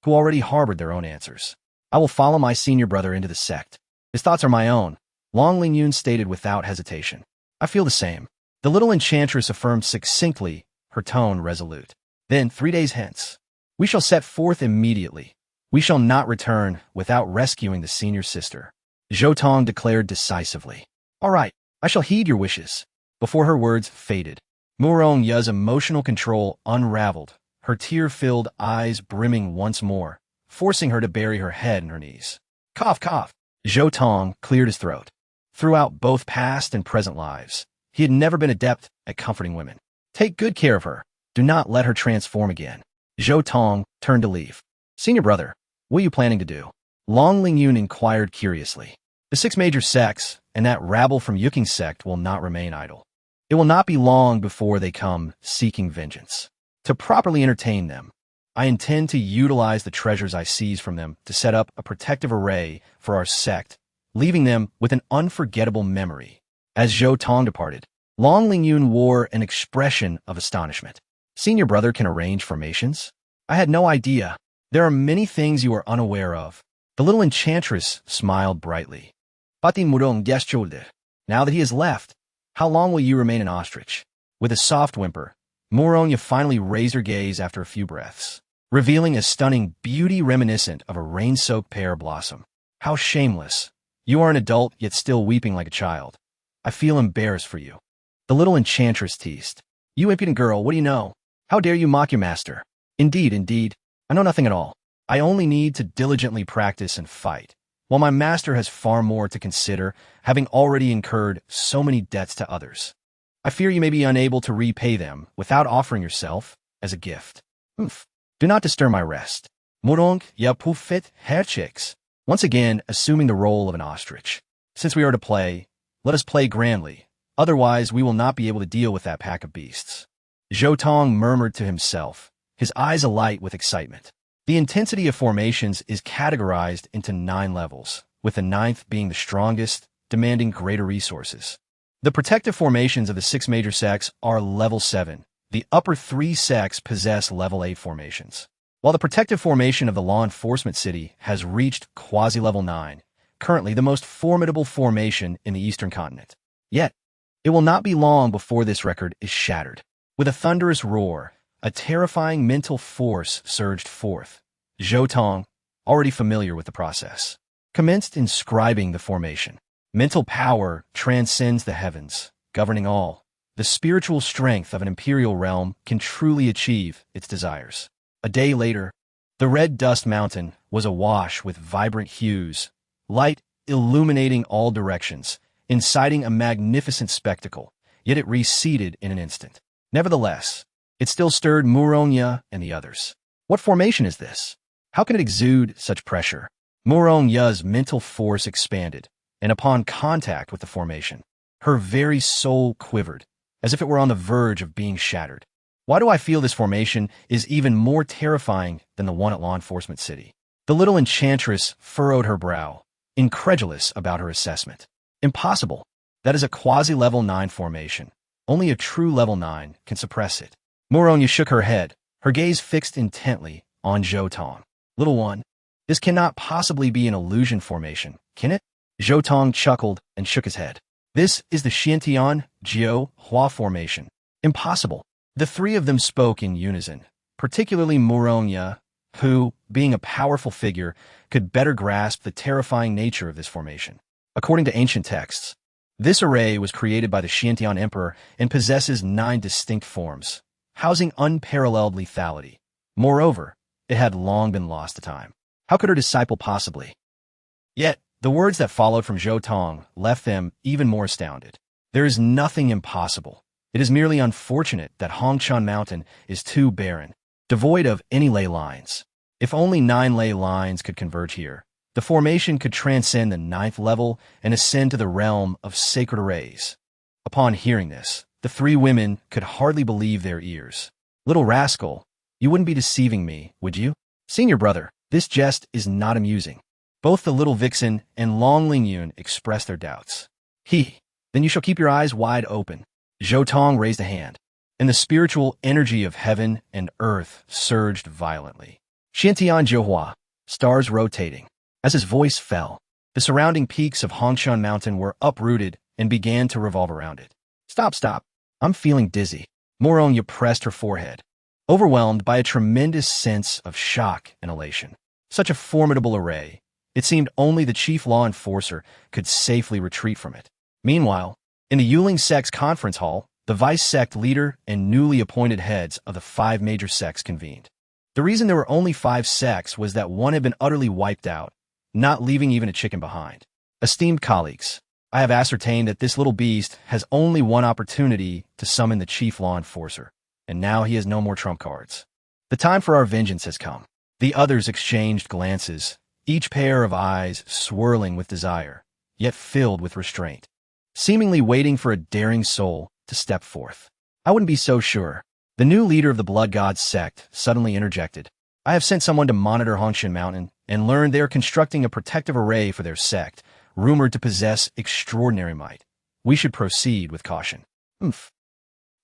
who already harbored their own answers. I will follow my senior brother into the sect. His thoughts are my own, Long Lingyun stated without hesitation. I feel the same. The little enchantress affirmed succinctly, her tone resolute. Then, 3 days hence, we shall set forth immediately. We shall not return without rescuing the senior sister. Zhou Tong declared decisively. All right, I shall heed your wishes. Before her words faded, Murongya's emotional control unraveled, her tear-filled eyes brimming once more, forcing her to bury her head in her knees. Cough, cough. Zhou Tong cleared his throat. Throughout both past and present lives, he had never been adept at comforting women. Take good care of her. Do not let her transform again. Zhou Tong turned to leave. Senior brother, what are you planning to do? Long Lingyun inquired curiously. The 6 major sects and that rabble from Yuking's sect will not remain idle. It will not be long before they come seeking vengeance. To properly entertain them, I intend to utilize the treasures I seize from them to set up a protective array for our sect, leaving them with an unforgettable memory. As Zhou Tong departed, Long Lingyun wore an expression of astonishment. Senior brother can arrange formations? I had no idea. There are many things you are unaware of. The little enchantress smiled brightly. Pati murong gestualde. Now that he has left, how long will you remain an ostrich? With a soft whimper, Murongya finally raised her gaze after a few breaths, revealing a stunning beauty reminiscent of a rain-soaked pear blossom. How shameless. You are an adult, yet still weeping like a child. I feel embarrassed for you. The little enchantress teased. You impudent girl, what do you know? How dare you mock your master? Indeed, indeed, I know nothing at all. I only need to diligently practice and fight, while my master has far more to consider, having already incurred so many debts to others. I fear you may be unable to repay them without offering yourself as a gift. Do not disturb my rest. Murong ya pufit herchix. Once again, assuming the role of an ostrich. Since we are to play, let us play grandly. Otherwise, we will not be able to deal with that pack of beasts. Zhou Tong murmured to himself, his eyes alight with excitement. The intensity of formations is categorized into 9 levels, with the 9th being the strongest, demanding greater resources. The protective formations of the 6 major sects are level 7. The upper 3 sects possess level 8 formations. While the protective formation of the law enforcement city has reached quasi-level 9, currently the most formidable formation in the eastern continent. Yet, it will not be long before this record is shattered. With a thunderous roar, a terrifying mental force surged forth. Zhou Tong, already familiar with the process, commenced inscribing the formation. Mental power transcends the heavens, governing all. The spiritual strength of an imperial realm can truly achieve its desires. A day later, the red dust mountain was awash with vibrant hues, light illuminating all directions, inciting a magnificent spectacle, yet it receded in an instant. Nevertheless, it still stirred Murong and the others. What formation is this? How can it exude such pressure? Murong's mental force expanded, and upon contact with the formation, her very soul quivered, as if it were on the verge of being shattered. Why do I feel this formation is even more terrifying than the one at Law Enforcement City? The little enchantress furrowed her brow, incredulous about her assessment. Impossible. That is a quasi-level 9 formation. Only a true level 9 can suppress it. Murong shook her head, her gaze fixed intently on Zhou Tong. Little one, this cannot possibly be an illusion formation, can it? Zhou Tong chuckled and shook his head. This is the Xiantian Jiu Hua formation. Impossible. The 3 of them spoke in unison, particularly Murong, who, being a powerful figure, could better grasp the terrifying nature of this formation. According to ancient texts, this array was created by the Xiantian Emperor and possesses 9 distinct forms, housing unparalleled lethality. Moreover, it had long been lost to time. How could her disciple possibly? Yet, the words that followed from Zhou Tong left them even more astounded. There is nothing impossible. It is merely unfortunate that Hongshan Mountain is too barren, devoid of any ley lines. If only 9 ley lines could converge here, the formation could transcend the 9th level and ascend to the realm of sacred arrays. Upon hearing this, the 3 women could hardly believe their ears. Little rascal, you wouldn't be deceiving me, would you? Senior brother, this jest is not amusing. Both the little vixen and Long Lingyun expressed their doubts. Then you shall keep your eyes wide open. Zhou Tong raised a hand, and the spiritual energy of heaven and earth surged violently. Xiantian Jiuhua, stars rotating. As his voice fell, the surrounding peaks of Hongshan Mountain were uprooted and began to revolve around it. Stop. I'm feeling dizzy. Murong pressed her forehead, overwhelmed by a tremendous sense of shock and elation. Such a formidable array, it seemed only the chief law enforcer could safely retreat from it. Meanwhile, in the Yuling sect's conference hall, the vice sect leader and newly appointed heads of the 5 major sects convened. The reason there were only 5 sects was that one had been utterly wiped out, not leaving even a chicken behind. Esteemed colleagues, I have ascertained that this little beast has only one opportunity to summon the chief law enforcer, and now he has no more trump cards. The time for our vengeance has come. The others exchanged glances, each pair of eyes swirling with desire, yet filled with restraint, seemingly waiting for a daring soul to step forth. I wouldn't be so sure. The new leader of the Blood God sect suddenly interjected. I have sent someone to monitor Hongshan Mountain and learned they are constructing a protective array for their sect, rumored to possess extraordinary might. We should proceed with caution.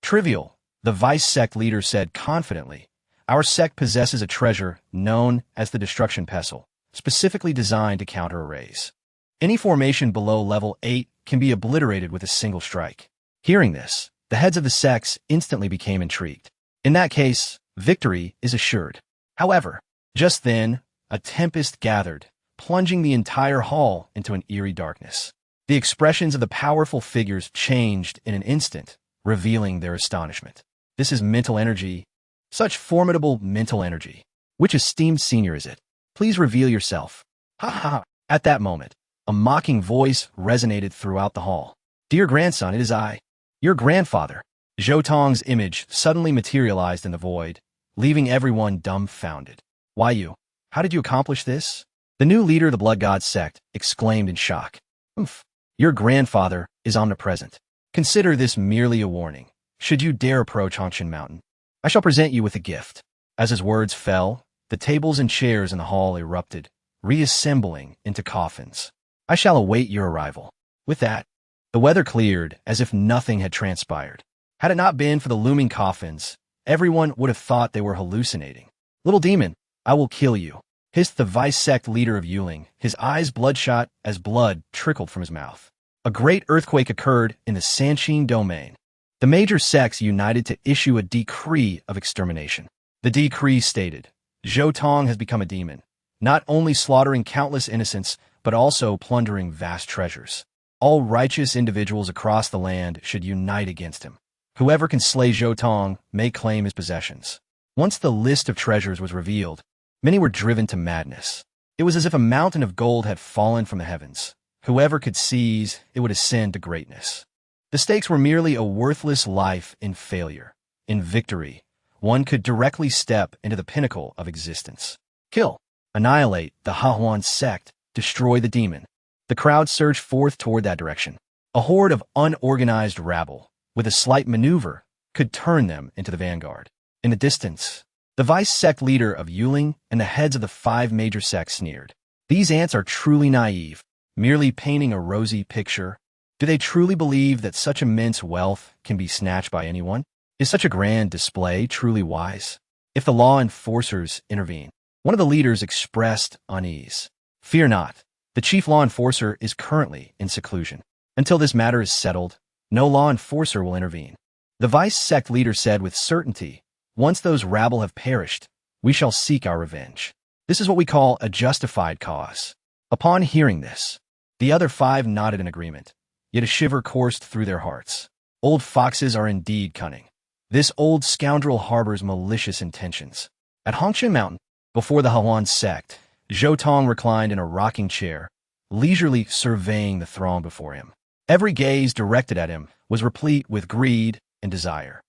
Trivial, the vice sect leader said confidently. Our sect possesses a treasure known as the Destruction Pestle, specifically designed to counter arrays. Any formation below level 8 can be obliterated with a single strike. Hearing this, the heads of the sects instantly became intrigued. In that case, victory is assured. However, just then, a tempest gathered, plunging the entire hall into an eerie darkness. The expressions of the powerful figures changed in an instant, revealing their astonishment. This is mental energy. Such formidable mental energy. Which esteemed senior is it? Please reveal yourself. Ha ha! At that moment, a mocking voice resonated throughout the hall. Dear grandson, it is I, your grandfather. Zhou Tong's image suddenly materialized in the void, leaving everyone dumbfounded. Why you? How did you accomplish this? The new leader of the Blood God sect exclaimed in shock. Oof. Your grandfather is omnipresent. Consider this merely a warning. Should you dare approach Hongshan Mountain, I shall present you with a gift. As his words fell, the tables and chairs in the hall erupted, reassembling into coffins. I shall await your arrival. With that, the weather cleared as if nothing had transpired. Had it not been for the looming coffins, everyone would have thought they were hallucinating. Little demon, I will kill you, hissed the vice sect leader of Yuling, his eyes bloodshot as blood trickled from his mouth. A great earthquake occurred in the Sanqin domain. The major sects united to issue a decree of extermination. The decree stated, Zhou Tong has become a demon, not only slaughtering countless innocents, but also plundering vast treasures. All righteous individuals across the land should unite against him. Whoever can slay Zhou Tong may claim his possessions. Once the list of treasures was revealed, many were driven to madness. It was as if a mountain of gold had fallen from the heavens. Whoever could seize it would ascend to greatness. The stakes were merely a worthless life in failure. In victory, one could directly step into the pinnacle of existence. Kill, annihilate the Hahuan sect, destroy the demon. The crowd surged forth toward that direction. A horde of unorganized rabble, with a slight maneuver, could turn them into the vanguard. In the distance, the vice sect leader of Yuling and the heads of the 5 major sects sneered. These ants are truly naive, merely painting a rosy picture. Do they truly believe that such immense wealth can be snatched by anyone? Is such a grand display truly wise? If the law enforcers intervene, one of the leaders expressed unease. Fear not. The chief law enforcer is currently in seclusion. Until this matter is settled, no law enforcer will intervene. The vice sect leader said with certainty, once those rabble have perished, we shall seek our revenge. This is what we call a justified cause. Upon hearing this, the other 5 nodded in agreement, yet a shiver coursed through their hearts. Old foxes are indeed cunning. This old scoundrel harbors malicious intentions. At Hongshan Mountain, before the Hahuan sect, Zhou Tong reclined in a rocking chair, leisurely surveying the throng before him. Every gaze directed at him was replete with greed and desire.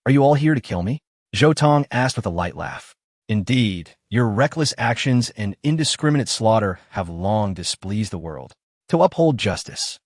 Are you all here to kill me? Zhou Tong asked with a light laugh. Indeed, your reckless actions and indiscriminate slaughter have long displeased the world. To uphold justice.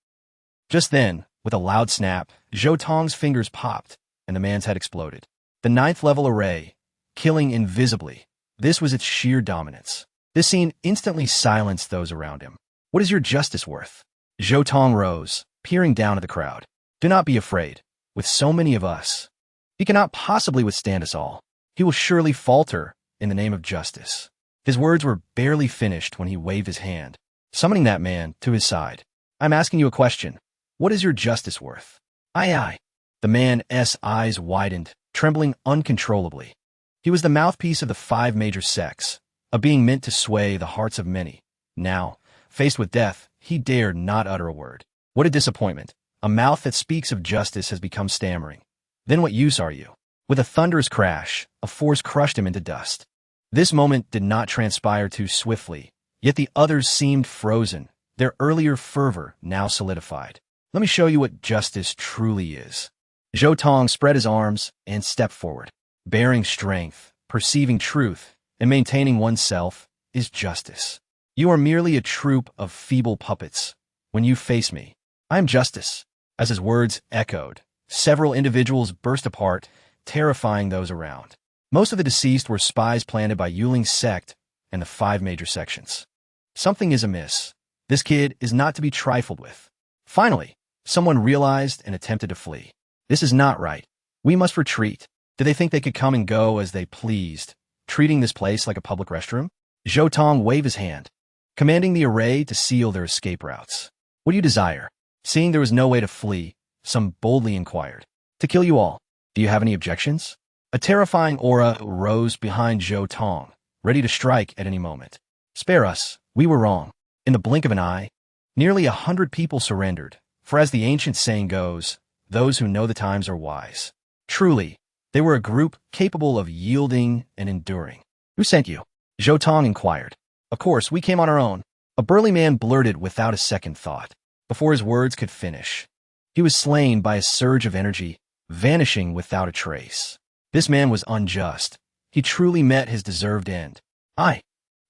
Just then, with a loud snap, Zhou Tong's fingers popped, and the man's head exploded. The 9th level array, killing invisibly. This was its sheer dominance. This scene instantly silenced those around him. What is your justice worth? Zhou Tong rose, peering down at the crowd. Do not be afraid. With so many of us, he cannot possibly withstand us all. He will surely falter in the name of justice. His words were barely finished when he waved his hand, summoning that man to his side. I'm asking you a question. What is your justice worth? Aye. The man's eyes widened, trembling uncontrollably. He was the mouthpiece of the 5 major sects, a being meant to sway the hearts of many. Now, faced with death, he dared not utter a word. What a disappointment. A mouth that speaks of justice has become stammering. Then what use are you? With a thunderous crash, a force crushed him into dust. This moment did not transpire too swiftly, yet the others seemed frozen, their earlier fervor now solidified. Let me show you what justice truly is. Zhou Tong spread his arms and stepped forward. Bearing strength, perceiving truth, and maintaining oneself is justice. You are merely a troop of feeble puppets. When you face me, I am justice. As his words echoed, several individuals burst apart, terrifying those around. Most of the deceased were spies planted by Yuling's sect and the 5 major sections. Something is amiss. This kid is not to be trifled with. Finally, someone realized and attempted to flee. This is not right. We must retreat. Did they think they could come and go as they pleased, treating this place like a public restroom? Zhou Tong waved his hand, commanding the array to seal their escape routes. What do you desire? Seeing there was no way to flee, some boldly inquired. To kill you all. Do you have any objections? A terrifying aura rose behind Zhou Tong, ready to strike at any moment. Spare us. We were wrong. In the blink of an eye, nearly 100 people surrendered, for as the ancient saying goes, those who know the times are wise. Truly, they were a group capable of yielding and enduring. Who sent you? Zhou Tong inquired. Of course, we came on our own. A burly man blurted without a second thought. Before his words could finish, he was slain by a surge of energy, vanishing without a trace. This man was unjust. He truly met his deserved end. Aye.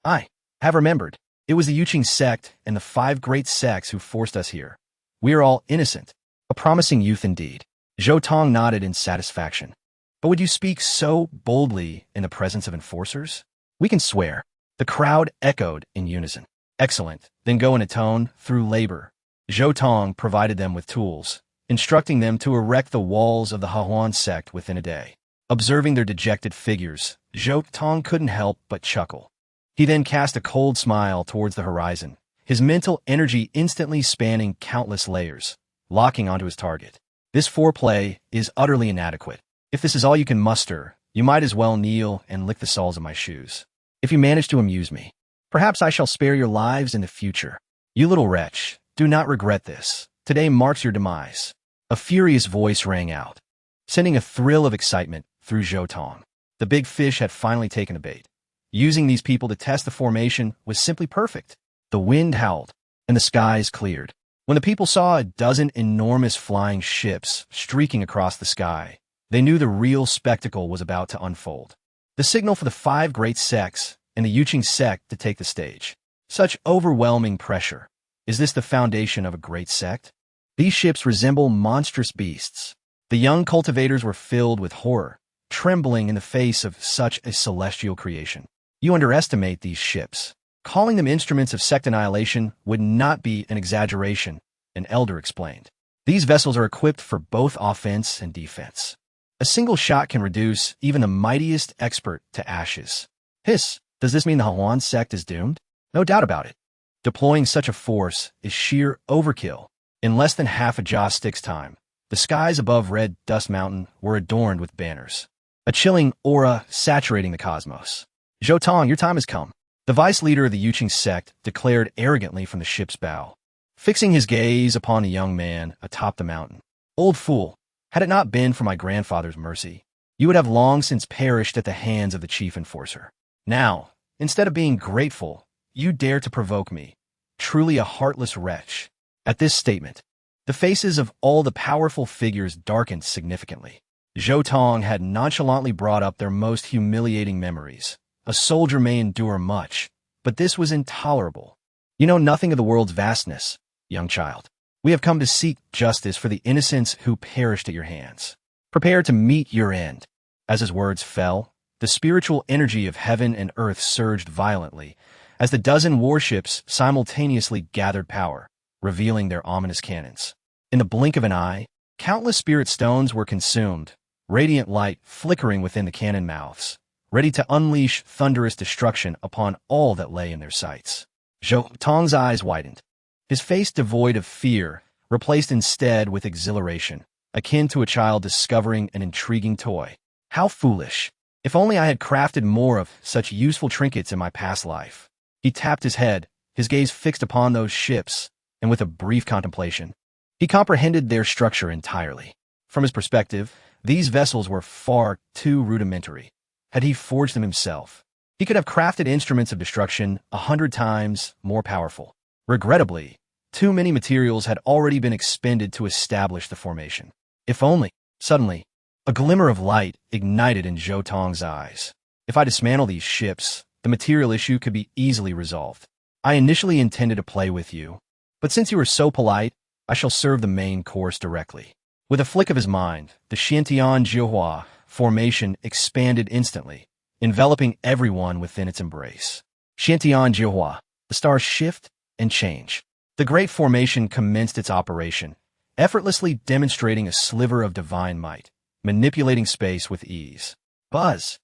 I have remembered. It was the Yuqing sect and the 5 great sects who forced us here. We are all innocent. A promising youth indeed. Zhou Tong nodded in satisfaction. But would you speak so boldly in the presence of enforcers? We can swear. The crowd echoed in unison. Excellent. Then go and atone through labor. Zhou Tong provided them with tools, instructing them to erect the walls of the Hahuan sect within a day. Observing their dejected figures, Zhou Tong couldn't help but chuckle. He then cast a cold smile towards the horizon, his mental energy instantly spanning countless layers, locking onto his target. This foreplay is utterly inadequate. If this is all you can muster, you might as well kneel and lick the soles of my shoes. If you manage to amuse me, perhaps I shall spare your lives in the future. You little wretch, do not regret this. Today marks your demise. A furious voice rang out, sending a thrill of excitement through Zhou Tong. The big fish had finally taken a bait. Using these people to test the formation was simply perfect. The wind howled, and the skies cleared. When the people saw a dozen enormous flying ships streaking across the sky, they knew the real spectacle was about to unfold. The signal for the 5 great sects and the Yuqing sect to take the stage. Such overwhelming pressure. Is this the foundation of a great sect? These ships resemble monstrous beasts. The young cultivators were filled with horror, trembling in the face of such a celestial creation. You underestimate these ships. Calling them instruments of sect annihilation would not be an exaggeration, an elder explained. These vessels are equipped for both offense and defense. A single shot can reduce even the mightiest expert to ashes. Hiss, does this mean the Hahuan sect is doomed? No doubt about it. Deploying such a force is sheer overkill. In less than half a jaw stick's time, the skies above Red Dust Mountain were adorned with banners, a chilling aura saturating the cosmos. Zhou Tong, your time has come. The vice leader of the Yuqing sect declared arrogantly from the ship's bow, fixing his gaze upon a young man atop the mountain. Old fool, had it not been for my grandfather's mercy, you would have long since perished at the hands of the chief enforcer. Now, instead of being grateful, you dare to provoke me. Truly a heartless wretch. At this statement, the faces of all the powerful figures darkened significantly. Zhou Tong had nonchalantly brought up their most humiliating memories. A soldier may endure much, but this was intolerable. You know nothing of the world's vastness, young child. We have come to seek justice for the innocents who perished at your hands. Prepare to meet your end. As his words fell, the spiritual energy of heaven and earth surged violently as the dozen warships simultaneously gathered power, revealing their ominous cannons. In the blink of an eye, countless spirit stones were consumed, radiant light flickering within the cannon mouths, ready to unleash thunderous destruction upon all that lay in their sights. Zhou Tong's eyes widened, his face devoid of fear, replaced instead with exhilaration, akin to a child discovering an intriguing toy. How foolish! If only I had crafted more of such useful trinkets in my past life. He tapped his head, his gaze fixed upon those ships, and with a brief contemplation, he comprehended their structure entirely. From his perspective, these vessels were far too rudimentary. Had he forged them himself, he could have crafted instruments of destruction 100 times more powerful. Regrettably, too many materials had already been expended to establish the formation. If only, suddenly, a glimmer of light ignited in Zhou Tong's eyes. If I dismantle these ships, the material issue could be easily resolved. I initially intended to play with you, but since you are so polite, I shall serve the main course directly. With a flick of his mind, the Xiantian Jiuhua formation expanded instantly, enveloping everyone within its embrace. Xiantian Jiuhua, the stars shift and change. The great formation commenced its operation, effortlessly demonstrating a sliver of divine might, manipulating space with ease. Buzz!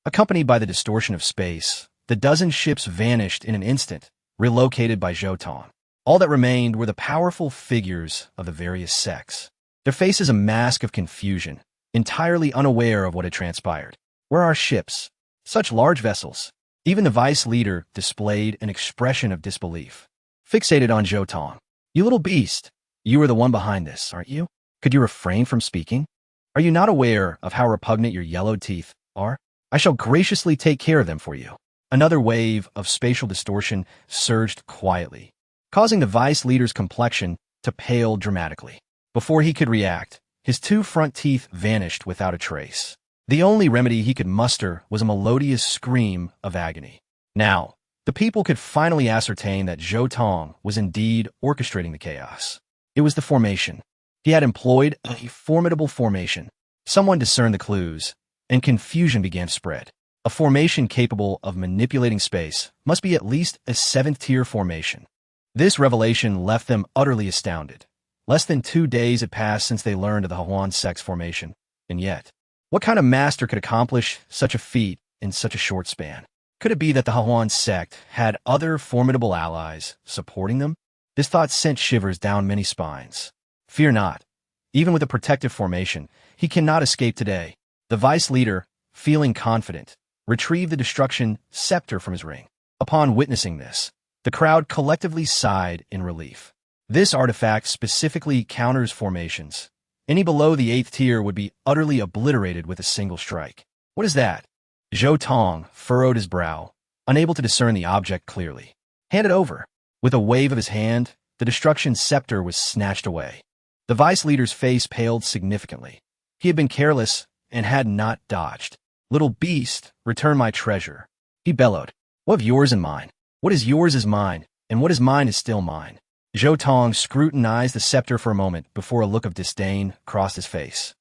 Accompanied by the distortion of space, the dozen ships vanished in an instant, relocated by Zhou Tong. All that remained were the powerful figures of the various sects, their faces a mask of confusion, entirely unaware of what had transpired. Where are ships? Such large vessels. Even the vice leader displayed an expression of disbelief, fixated on Zhou Tong. You little beast, you are the one behind this, aren't you? Could you refrain from speaking? Are you not aware of how repugnant your yellowed teeth are? I shall graciously take care of them for you. Another wave of spatial distortion surged quietly, causing the vice leader's complexion to pale dramatically. Before he could react, his 2 front teeth vanished without a trace. The only remedy he could muster was a melodious scream of agony. Now, The people could finally ascertain that Zhou Tong was indeed orchestrating the chaos. It was the formation. He had employed a formidable formation. Someone discerned the clues, and confusion began to spread. A formation capable of manipulating space must be at least a 7th-tier formation. This revelation left them utterly astounded. Less than 2 days had passed since they learned of the Huan sect's formation, and yet, what kind of master could accomplish such a feat in such a short span? Could it be that the Huan sect had other formidable allies supporting them? This thought sent shivers down many spines. Fear not. Even with a protective formation, he cannot escape today. The vice leader, feeling confident, retrieved the destruction scepter from his ring. Upon witnessing this, the crowd collectively sighed in relief. This artifact specifically counters formations. Any below the 8th tier would be utterly obliterated with a single strike. What is that? Zhou Tong furrowed his brow, unable to discern the object clearly. Hand it over. With a wave of his hand, the destruction scepter was snatched away. The vice leader's face paled significantly. He had been careless and had not dodged. Little beast, return my treasure. He bellowed. What of yours and mine? What is yours is mine, and what is mine is still mine. Zhou Tong scrutinized the scepter for a moment before a look of disdain crossed his face.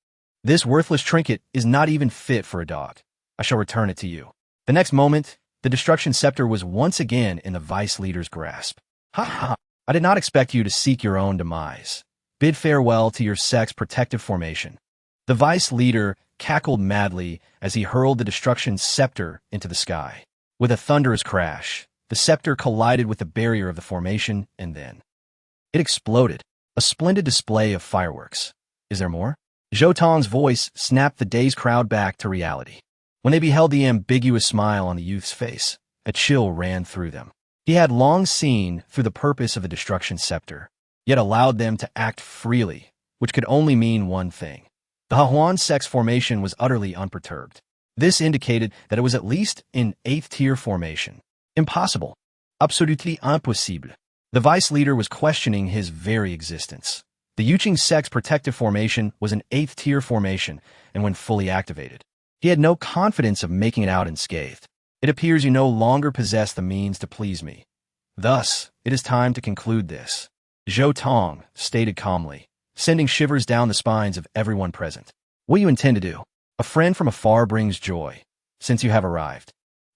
This worthless trinket is not even fit for a dog. I shall return it to you. The next moment, the destruction scepter was once again in the vice leader's grasp. Ha ha! I did not expect you to seek your own demise. Bid farewell to your sect's protective formation. The vice leader cackled madly as he hurled the destruction scepter into the sky. With a thunderous crash, the scepter collided with the barrier of the formation, and then it exploded. A splendid display of fireworks. Is there more? Zhou Tong's voice snapped the dazed crowd back to reality. When they beheld the ambiguous smile on the youth's face, a chill ran through them. He had long seen through the purpose of the destruction scepter, yet allowed them to act freely, which could only mean one thing. The Huan sect's formation was utterly unperturbed. This indicated that it was at least in 8th-tier formation. Impossible. Absolutely impossible. The vice leader was questioning his very existence. The Yuqing sect's protective formation was an 8th-tier formation, and when fully activated, he had no confidence of making it out unscathed. It appears you no longer possess the means to please me. Thus, it is time to conclude this. Zhou Tong stated calmly, sending shivers down the spines of everyone present. What do you intend to do? A friend from afar brings joy, since you have arrived.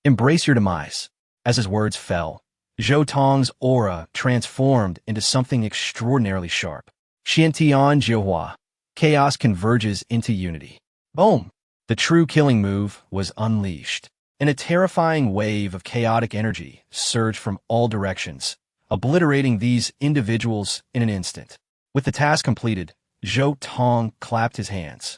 Embrace your demise. As his words fell, Zhou Tong's aura transformed into something extraordinarily sharp. Xiantian Jiuhua. Chaos converges into unity. Boom! The true killing move was unleashed, and a terrifying wave of chaotic energy surged from all directions, obliterating these individuals in an instant. With the task completed, Zhou Tong clapped his hands,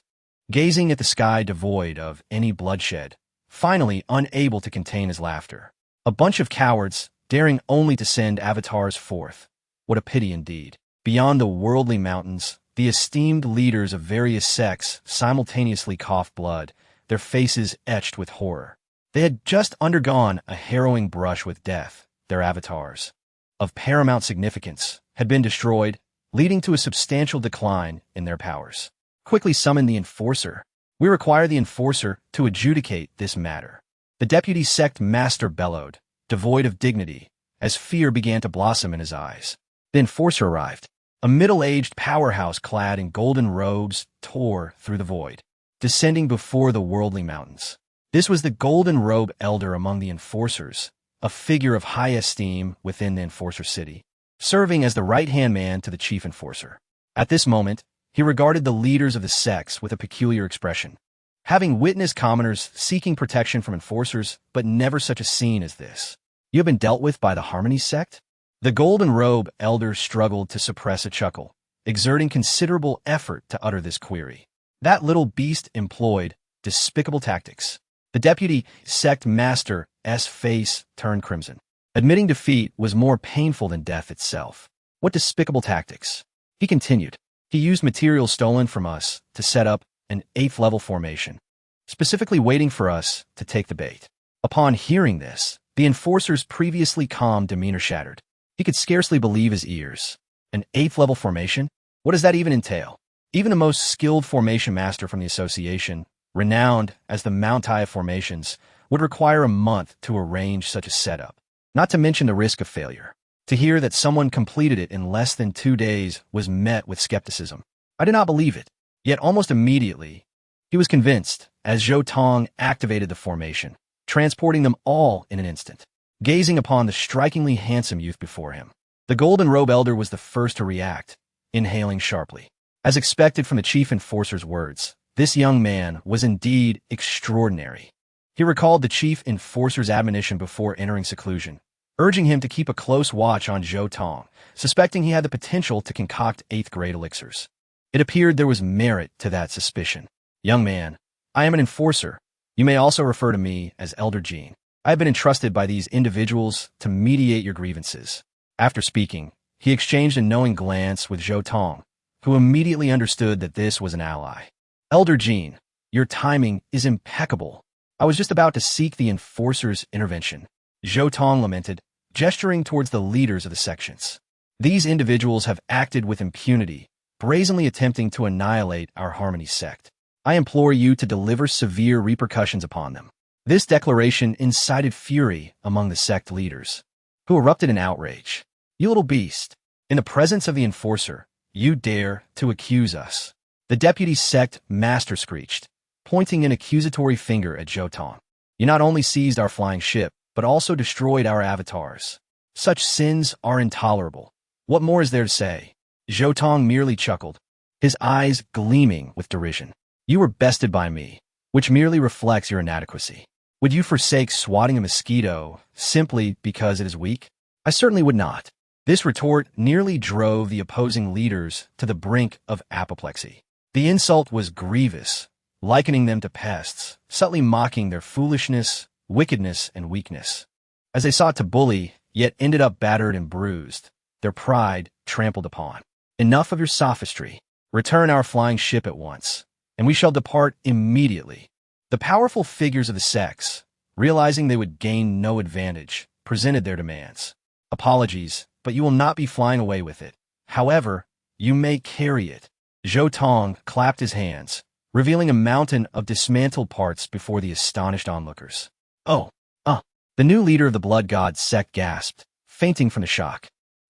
gazing at the sky devoid of any bloodshed, finally unable to contain his laughter. A bunch of cowards, daring only to send avatars forth. What a pity indeed. Beyond the worldly mountains, the esteemed leaders of various sects simultaneously coughed blood, their faces etched with horror. They had just undergone a harrowing brush with death. Their avatars, of paramount significance, had been destroyed, leading to a substantial decline in their powers. Quickly summon the enforcer. We require the enforcer to adjudicate this matter. The deputy sect master bellowed, devoid of dignity, as fear began to blossom in his eyes. The enforcer arrived. A middle-aged powerhouse clad in golden robes tore through the void, descending before the worldly mountains. This was the golden robe elder among the enforcers, a figure of high esteem within the enforcer city, serving as the right-hand man to the chief enforcer. At this moment, he regarded the leaders of the sects with a peculiar expression. Having witnessed commoners seeking protection from enforcers, but never such a scene as this. You have been dealt with by the Harmony sect? The golden robe elder struggled to suppress a chuckle, exerting considerable effort to utter this query. That little beast employed despicable tactics. The deputy sect master's face turned crimson. Admitting defeat was more painful than death itself. What despicable tactics? He continued. He used materials stolen from us to set up an 8th-level formation, specifically waiting for us to take the bait. Upon hearing this, the enforcer's previously calm demeanor shattered. He could scarcely believe his ears. An 8th-level formation? What does that even entail? Even the most skilled formation master from the association, renowned as the Mount High of formations, would require a month to arrange such a setup. not to mention the risk of failure. To hear that someone completed it in less than 2 days was met with skepticism. I did not believe it. Yet almost immediately, he was convinced as Zhou Tong activated the formation, transporting them all in an instant. Gazing upon the strikingly handsome youth before him, the golden robe elder was the first to react, inhaling sharply. As expected from the chief enforcer's words, this young man was indeed extraordinary. He recalled the chief enforcer's admonition before entering seclusion, urging him to keep a close watch on Zhou Tong, suspecting he had the potential to concoct 8th-grade elixirs. It appeared there was merit to that suspicion. Young man, I am an enforcer. You may also refer to me as Elder Jean. I have been entrusted by these individuals to mediate your grievances. After speaking, he exchanged a knowing glance with Zhou Tong, who immediately understood that this was an ally. Elder Jean, your timing is impeccable. I was just about to seek the enforcer's intervention. Zhou Tong lamented, gesturing towards the leaders of the sections. These individuals have acted with impunity, brazenly attempting to annihilate our Harmony sect. I implore you to deliver severe repercussions upon them. This declaration incited fury among the sect leaders, who erupted in outrage. You little beast, in the presence of the enforcer, you dare to accuse us. The deputy sect master screeched, pointing an accusatory finger at Zhou Tong. You not only seized our flying ship, but also destroyed our avatars. Such sins are intolerable. What more is there to say? Zhou Tong merely chuckled, his eyes gleaming with derision. You were bested by me, which merely reflects your inadequacy. Would you forsake swatting a mosquito simply because it is weak? I certainly would not. This retort nearly drove the opposing leaders to the brink of apoplexy. The insult was grievous, likening them to pests, subtly mocking their foolishness, wickedness, and weakness. As they sought to bully, yet ended up battered and bruised, their pride trampled upon. Enough of your sophistry. Return our flying ship at once, and we shall depart immediately. The powerful figures of the sects, realizing they would gain no advantage, presented their demands. Apologies, but you will not be flying away with it. However, you may carry it. Zhou Tong clapped his hands, revealing a mountain of dismantled parts before the astonished onlookers. The new leader of the blood god sect gasped, fainting from the shock.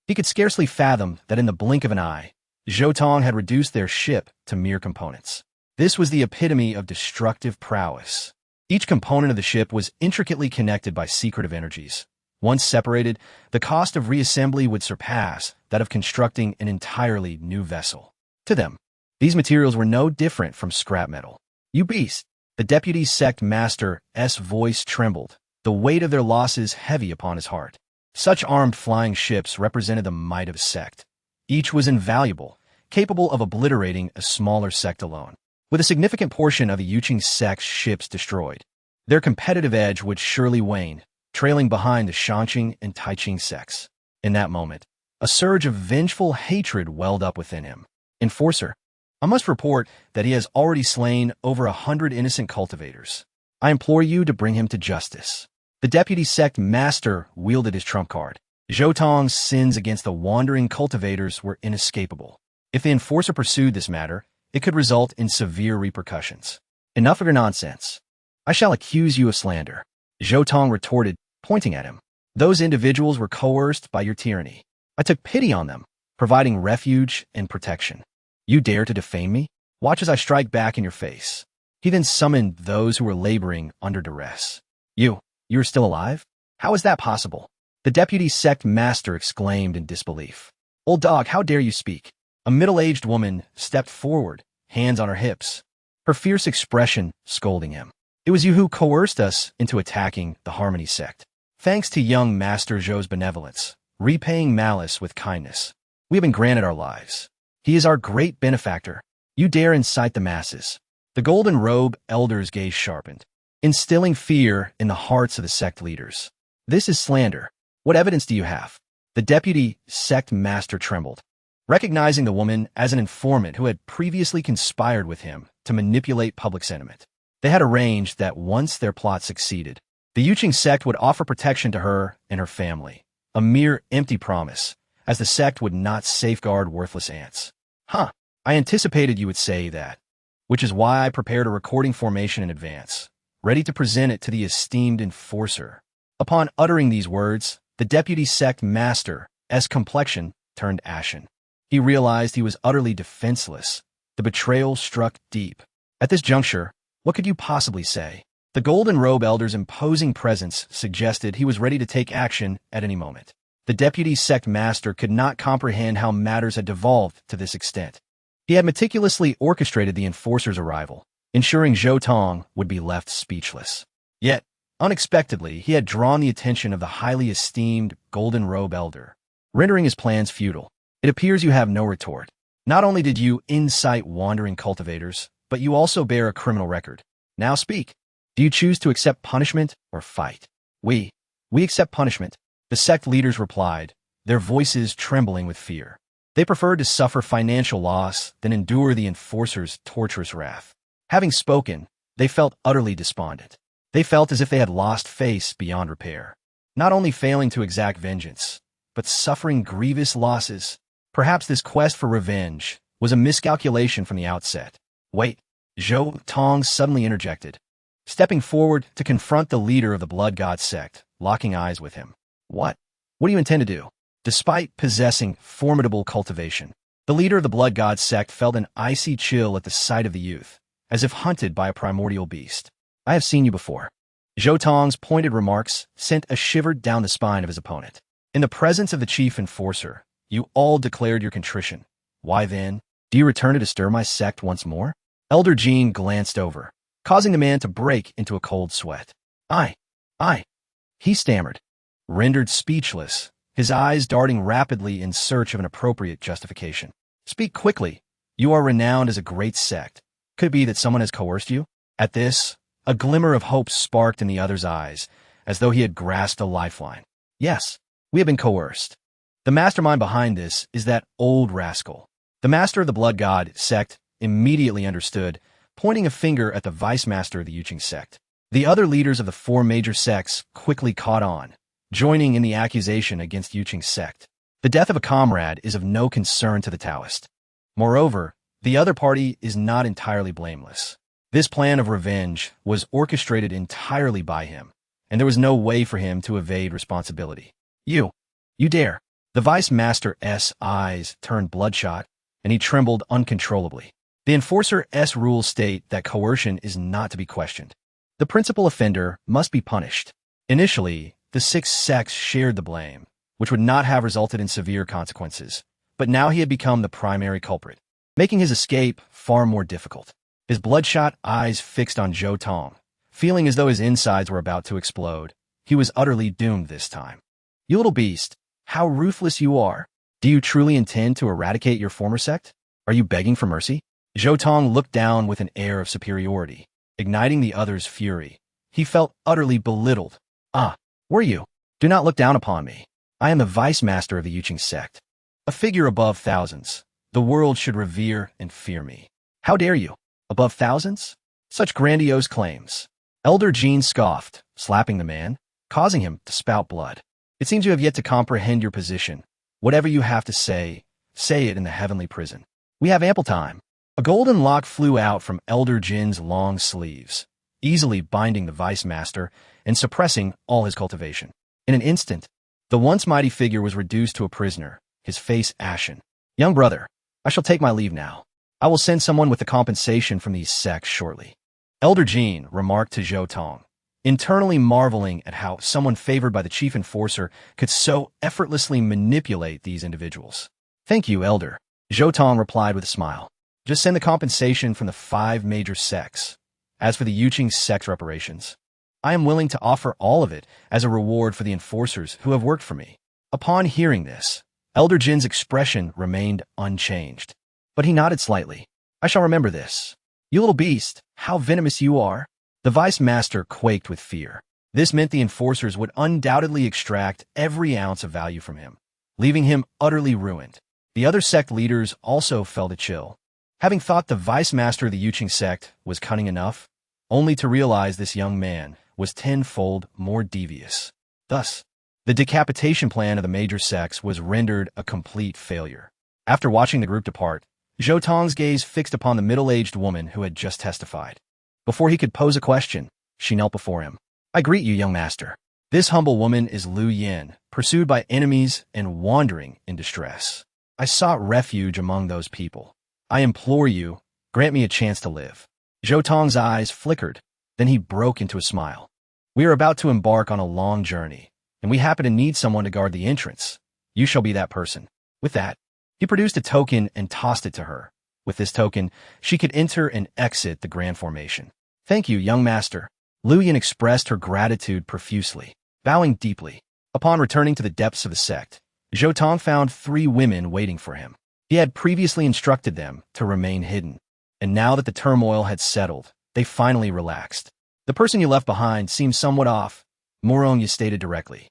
He could scarcely fathom that in the blink of an eye, Zhou Tong had reduced their ship to mere components. This was the epitome of destructive prowess. Each component of the ship was intricately connected by secretive energies. Once separated, the cost of reassembly would surpass that of constructing an entirely new vessel. To them, these materials were no different from scrap metal. You beast! The deputy sect master's voice trembled, the weight of their losses heavy upon his heart. Such armed flying ships represented the might of a sect. Each was invaluable, capable of obliterating a smaller sect alone. With a significant portion of the Yuqing sect's ships destroyed, their competitive edge would surely wane, trailing behind the Shanqing and Taiqing sects. In that moment, a surge of vengeful hatred welled up within him. Enforcer, I must report that he has already slain over 100 innocent cultivators. I implore you to bring him to justice. The deputy sect master wielded his trump card. Zhou Tong's sins against the wandering cultivators were inescapable. If the enforcer pursued this matter, it could result in severe repercussions. Enough of your nonsense. I shall accuse you of slander. Zhou Tong retorted, pointing at him. Those individuals were coerced by your tyranny. I took pity on them, providing refuge and protection. You dare to defame me? Watch as I strike back in your face. He then summoned those who were laboring under duress. You're still alive? How is that possible? The deputy sect master exclaimed in disbelief. Old dog, how dare you speak? A middle-aged woman stepped forward, hands on her hips, her fierce expression scolding him. It was you who coerced us into attacking the Harmony sect. Thanks to young Master Zhou's benevolence, repaying malice with kindness, we have been granted our lives. He is our great benefactor. You dare incite the masses. The golden robe elder's gaze sharpened, instilling fear in the hearts of the sect leaders. This is slander. What evidence do you have? The deputy sect master trembled, recognizing the woman as an informant who had previously conspired with him to manipulate public sentiment. They had arranged that once their plot succeeded, the Yuqing sect would offer protection to her and her family, a mere empty promise, as the sect would not safeguard worthless ants. I anticipated you would say that, which is why I prepared a recording formation in advance, ready to present it to the esteemed enforcer. Upon uttering these words, The deputy sect master's complexion turned ashen. He realized he was utterly defenseless. The betrayal struck deep. At this juncture, what could you possibly say? The golden robe elder's imposing presence suggested he was ready to take action at any moment. The deputy sect master could not comprehend how matters had devolved to this extent. He had meticulously orchestrated the enforcer's arrival, ensuring Zhou Tong would be left speechless. Yet, unexpectedly, he had drawn the attention of the highly esteemed golden robe elder, rendering his plans futile. It appears you have no retort. Not only did you incite wandering cultivators, but you also bear a criminal record. Now speak. Do you choose to accept punishment or fight? We accept punishment, the sect leaders replied, their voices trembling with fear. They preferred to suffer financial loss than endure the enforcer's torturous wrath. Having spoken, they felt utterly despondent. They felt as if they had lost face beyond repair, not only failing to exact vengeance, but suffering grievous losses. Perhaps this quest for revenge was a miscalculation from the outset. Wait, Zhou Tong suddenly interjected, stepping forward to confront the leader of the Blood God sect, locking eyes with him. What do you intend to do? Despite possessing formidable cultivation, the leader of the Blood God sect felt an icy chill at the sight of the youth, as if hunted by a primordial beast. I have seen you before. Zhou Tong's pointed remarks sent a shiver down the spine of his opponent. In the presence of the chief enforcer, you all declared your contrition. Why then, do you return to disturb my sect once more? Elder Jean glanced over, causing the man to break into a cold sweat. I, he stammered, rendered speechless, his eyes darting rapidly in search of an appropriate justification. Speak quickly. You are renowned as a great sect. Could it be that someone has coerced you? At this, a glimmer of hope sparked in the other's eyes, as though he had grasped a lifeline. Yes, we have been coerced. The mastermind behind this is that old rascal. The master of the Blood God sect immediately understood, pointing a finger at the vice master of the Yuching sect. The other leaders of the four major sects quickly caught on, joining in the accusation against Yuching sect. The death of a comrade is of no concern to the Taoist. Moreover, the other party is not entirely blameless. This plan of revenge was orchestrated entirely by him, and there was no way for him to evade responsibility. You dare. The vice master's eyes turned bloodshot, and he trembled uncontrollably. The enforcer's rules state that coercion is not to be questioned. The principal offender must be punished. Initially, the six sects shared the blame, which would not have resulted in severe consequences, but now he had become the primary culprit, making his escape far more difficult. His bloodshot eyes fixed on Zhou Tong, feeling as though his insides were about to explode. He was utterly doomed this time. You little beast, how ruthless you are. Do you truly intend to eradicate your former sect? Are you begging for mercy? Zhou Tong looked down with an air of superiority, igniting the other's fury. He felt utterly belittled. Were you? Do not look down upon me. I am the vice master of the Yuching sect, a figure above thousands. The world should revere and fear me. How dare you? Above thousands? Such grandiose claims. Elder Jean scoffed, slapping the man, causing him to spout blood. It seems you have yet to comprehend your position. Whatever you have to say it in the heavenly prison. We have ample time. A golden lock flew out from Elder Jin's long sleeves, easily binding the vice master and suppressing all his cultivation. In an instant, the once mighty figure was reduced to a prisoner, his face ashen. Young brother, I shall take my leave now. I will send someone with the compensation from these sects shortly. Elder Jean remarked to Zhou Tong, internally marveling at how someone favored by the chief enforcer could so effortlessly manipulate these individuals. Thank you, Elder. Zhou Tong replied with a smile. Just send the compensation from the 5 major sects. As for the Yuching sect reparations, I am willing to offer all of it as a reward for the enforcers who have worked for me. Upon hearing this, Elder Jin's expression remained unchanged, but he nodded slightly. I shall remember this. You little beast, how venomous you are. The vice master quaked with fear. This meant the enforcers would undoubtedly extract every ounce of value from him, leaving him utterly ruined. The other sect leaders also felt a chill, having thought the vice master of the Yuching sect was cunning enough, only to realize this young man was tenfold more devious. Thus, the decapitation plan of the major sects was rendered a complete failure. After watching the group depart, Zhou Tong's gaze fixed upon the middle-aged woman who had just testified. Before he could pose a question, she knelt before him. I greet you, young master. This humble woman is Lu Yin, pursued by enemies and wandering in distress. I sought refuge among those people. I implore you, grant me a chance to live. Zhou Tong's eyes flickered, then he broke into a smile. We are about to embark on a long journey, and we happen to need someone to guard the entrance. You shall be that person. With that, he produced a token and tossed it to her. With this token, she could enter and exit the grand formation. Thank you, young master. Lu Yin expressed her gratitude profusely, bowing deeply. Upon returning to the depths of the sect, Zhou Tong found 3 women waiting for him. He had previously instructed them to remain hidden, and now that the turmoil had settled, they finally relaxed. The person you left behind seems somewhat off, Morong stated directly.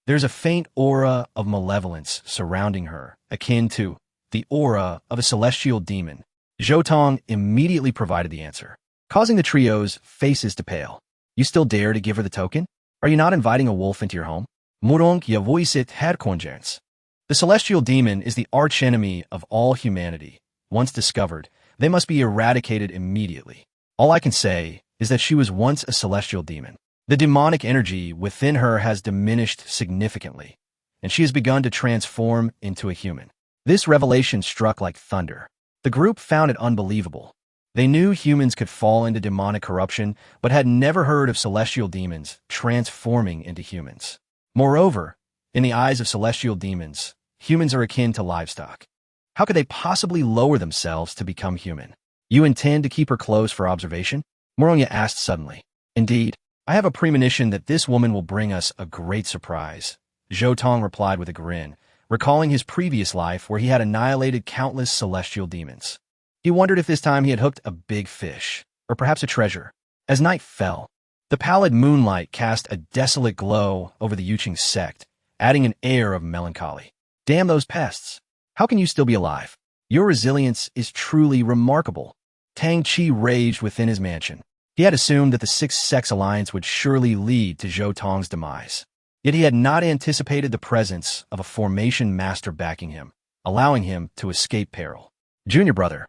There's a faint aura of malevolence surrounding her, akin to the aura of a celestial demon. Zhou Tong immediately provided the answer, causing the trio's faces to pale. You still dare to give her the token? Are you not inviting a wolf into your home? Morong voiced had concerns. The celestial demon is the archenemy of all humanity. Once discovered, they must be eradicated immediately. All I can say is that she was once a celestial demon. The demonic energy within her has diminished significantly, and she has begun to transform into a human. This revelation struck like thunder. The group found it unbelievable. They knew humans could fall into demonic corruption, but had never heard of celestial demons transforming into humans. Moreover, in the eyes of celestial demons, humans are akin to livestock. How could they possibly lower themselves to become human? You intend to keep her close for observation? Moronya asked suddenly. Indeed, I have a premonition that this woman will bring us a great surprise. Zhou Tong replied with a grin, recalling his previous life where he had annihilated countless celestial demons. He wondered if this time he had hooked a big fish, or perhaps a treasure. As night fell, the pallid moonlight cast a desolate glow over the Yuqing sect, adding an air of melancholy. Damn those pests! How can you still be alive? Your resilience is truly remarkable. Tang Qi raged within his mansion. He had assumed that the six-sex alliance would surely lead to Zhou Tong's demise. Yet he had not anticipated the presence of a formation master backing him, allowing him to escape peril. Junior brother,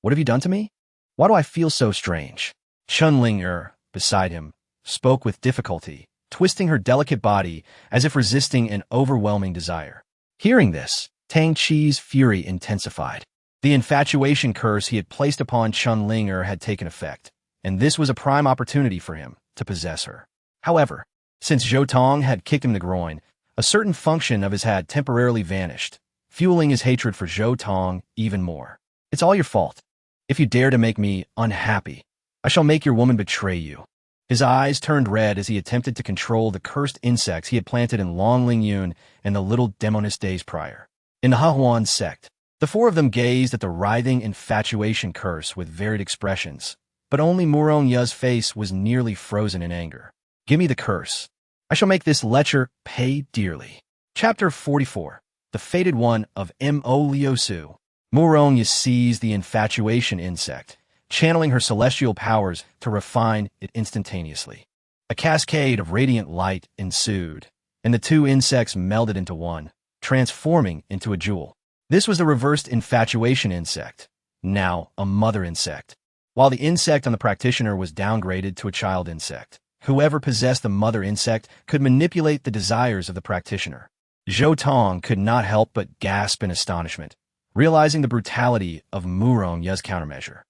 what have you done to me? Why do I feel so strange? Chun Ling beside him, spoke with difficulty, twisting her delicate body as if resisting an overwhelming desire. Hearing this, Tang Qi's fury intensified. The infatuation curse he had placed upon Chun Ling had taken effect, and this was a prime opportunity for him to possess her. However, since Zhou Tong had kicked him in the groin, a certain function of his had temporarily vanished, fueling his hatred for Zhou Tong even more. It's all your fault. If you dare to make me unhappy, I shall make your woman betray you. His eyes turned red as he attempted to control the cursed insects he had planted in Longling Yun and the little demoness days prior. In the Hahuan sect, the 4 of them gazed at the writhing infatuation curse with varied expressions, but only Murong Ya's face was nearly frozen in anger. Give me the curse. I shall make this lecher pay dearly. Chapter 44. The Fated One of Mo Liusu. Murong Ya seized the infatuation insect, channeling her celestial powers to refine it instantaneously. A cascade of radiant light ensued, and the 2 insects melded into one, transforming into a jewel. This was the reversed infatuation insect, now a mother insect. While the insect on the practitioner was downgraded to a child insect, whoever possessed the mother insect could manipulate the desires of the practitioner. Zhou Tong could not help but gasp in astonishment, realizing the brutality of Murong Ya's countermeasure.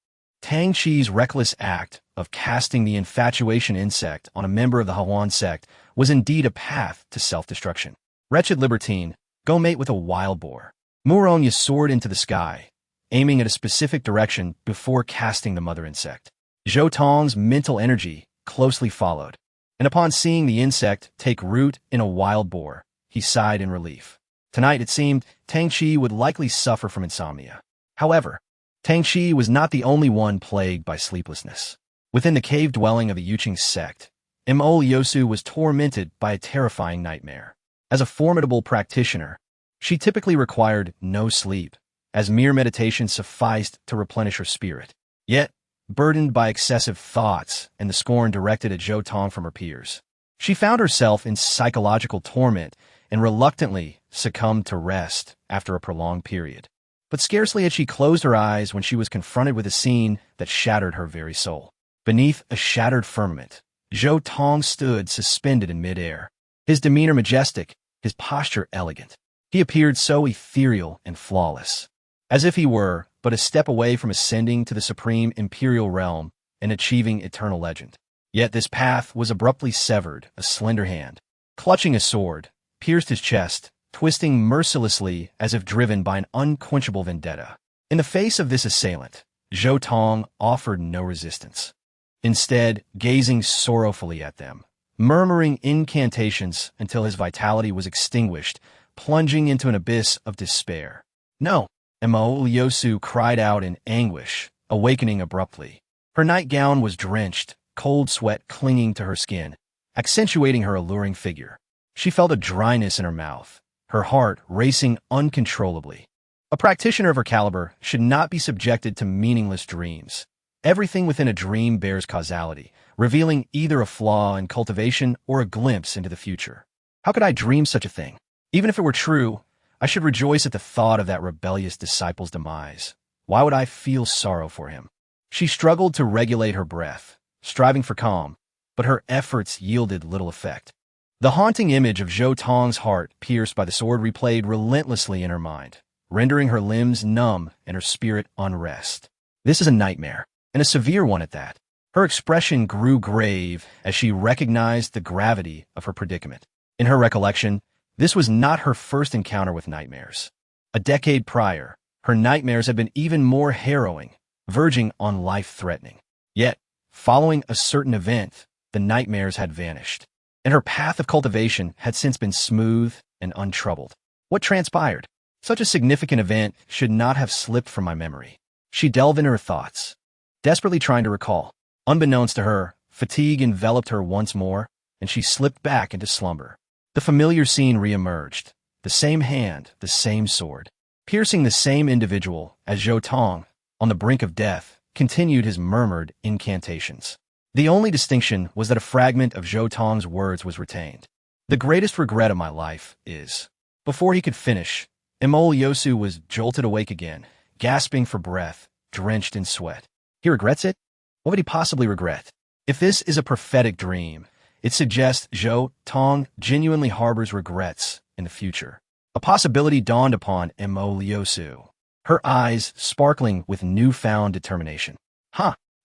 Tang Qi's reckless act of casting the infatuation insect on a member of the Hahuan sect was indeed a path to self-destruction. Wretched libertine, go mate with a wild boar. Murong Ya soared into the sky, aiming at a specific direction before casting the mother insect. Zhou Tong's mental energy closely followed, and upon seeing the insect take root in a wild boar, he sighed in relief. Tonight, it seemed, Tang Qi would likely suffer from insomnia. However, Tang Qi was not the only one plagued by sleeplessness. Within the cave dwelling of the Yuqing sect, Mo Liusu was tormented by a terrifying nightmare. As a formidable practitioner, she typically required no sleep, as mere meditation sufficed to replenish her spirit. Yet, burdened by excessive thoughts and the scorn directed at Zhou Tong from her peers, she found herself in psychological torment and reluctantly succumbed to rest after a prolonged period. But scarcely had she closed her eyes when she was confronted with a scene that shattered her very soul. Beneath a shattered firmament, Zhou Tong stood suspended in midair, his demeanor majestic, his posture elegant. He appeared so ethereal and flawless, as if he were but a step away from ascending to the supreme imperial realm and achieving eternal legend. Yet this path was abruptly severed. A slender hand, clutching a sword, pierced his chest, twisting mercilessly as if driven by an unquenchable vendetta. In the face of this assailant, Zhou Tong offered no resistance. Instead, gazing sorrowfully at them, murmuring incantations until his vitality was extinguished, plunging into an abyss of despair. "No!" Emo Liosu cried out in anguish, awakening abruptly. Her nightgown was drenched, cold sweat clinging to her skin, accentuating her alluring figure. She felt a dryness in her mouth, her heart racing uncontrollably. A practitioner of her caliber should not be subjected to meaningless dreams. Everything within a dream bears causality, revealing either a flaw in cultivation or a glimpse into the future. How could I dream such a thing? Even if it were true, I should rejoice at the thought of that rebellious disciple's demise. Why would I feel sorrow for him? She struggled to regulate her breath, striving for calm, but her efforts yielded little effect. The haunting image of Zhou Tong's heart pierced by the sword replayed relentlessly in her mind, rendering her limbs numb and her spirit unrest. This is a nightmare, and a severe one at that. Her expression grew grave as she recognized the gravity of her predicament. In her recollection, this was not her first encounter with nightmares. A decade prior, her nightmares had been even more harrowing, verging on life-threatening. Yet, following a certain event, the nightmares had vanished, and her path of cultivation had since been smooth and untroubled. What transpired? Such a significant event should not have slipped from my memory. She delved into her thoughts, desperately trying to recall. Unbeknownst to her, fatigue enveloped her once more, and she slipped back into slumber. The familiar scene reemerged. The same hand, the same sword, piercing the same individual as Zhou Tong, on the brink of death, continued his murmured incantations. The only distinction was that a fragment of Zhou Tong's words was retained. "The greatest regret of my life is..." Before he could finish, Emo Yosu was jolted awake again, gasping for breath, drenched in sweat. He regrets it? What would he possibly regret? If this is a prophetic dream, it suggests Zhou Tong genuinely harbors regrets in the future. A possibility dawned upon Emo Liosu, her eyes sparkling with newfound determination.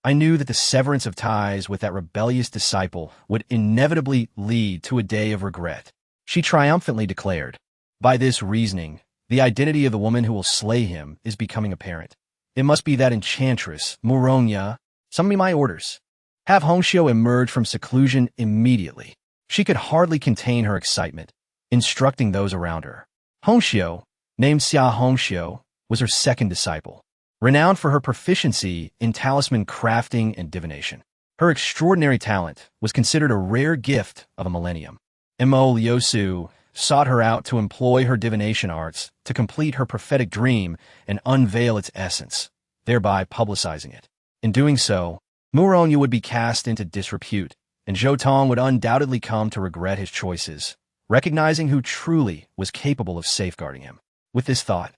I knew that the severance of ties with that rebellious disciple would inevitably lead to a day of regret. She triumphantly declared, "By this reasoning, the identity of the woman who will slay him is becoming apparent. It must be that enchantress, Muronya. Summon me my orders." Have Hongxiu emerge from seclusion immediately. She could hardly contain her excitement, instructing those around her. Hongxiu, named Xia Hongxiu, was her second disciple, renowned for her proficiency in talisman crafting and divination. Her extraordinary talent was considered a rare gift of a millennium. Emo Liosu sought her out to employ her divination arts to complete her prophetic dream and unveil its essence, thereby publicizing it. In doing so, Muronya would be cast into disrepute, and Zhou Tong would undoubtedly come to regret his choices, recognizing who truly was capable of safeguarding him. With this thought,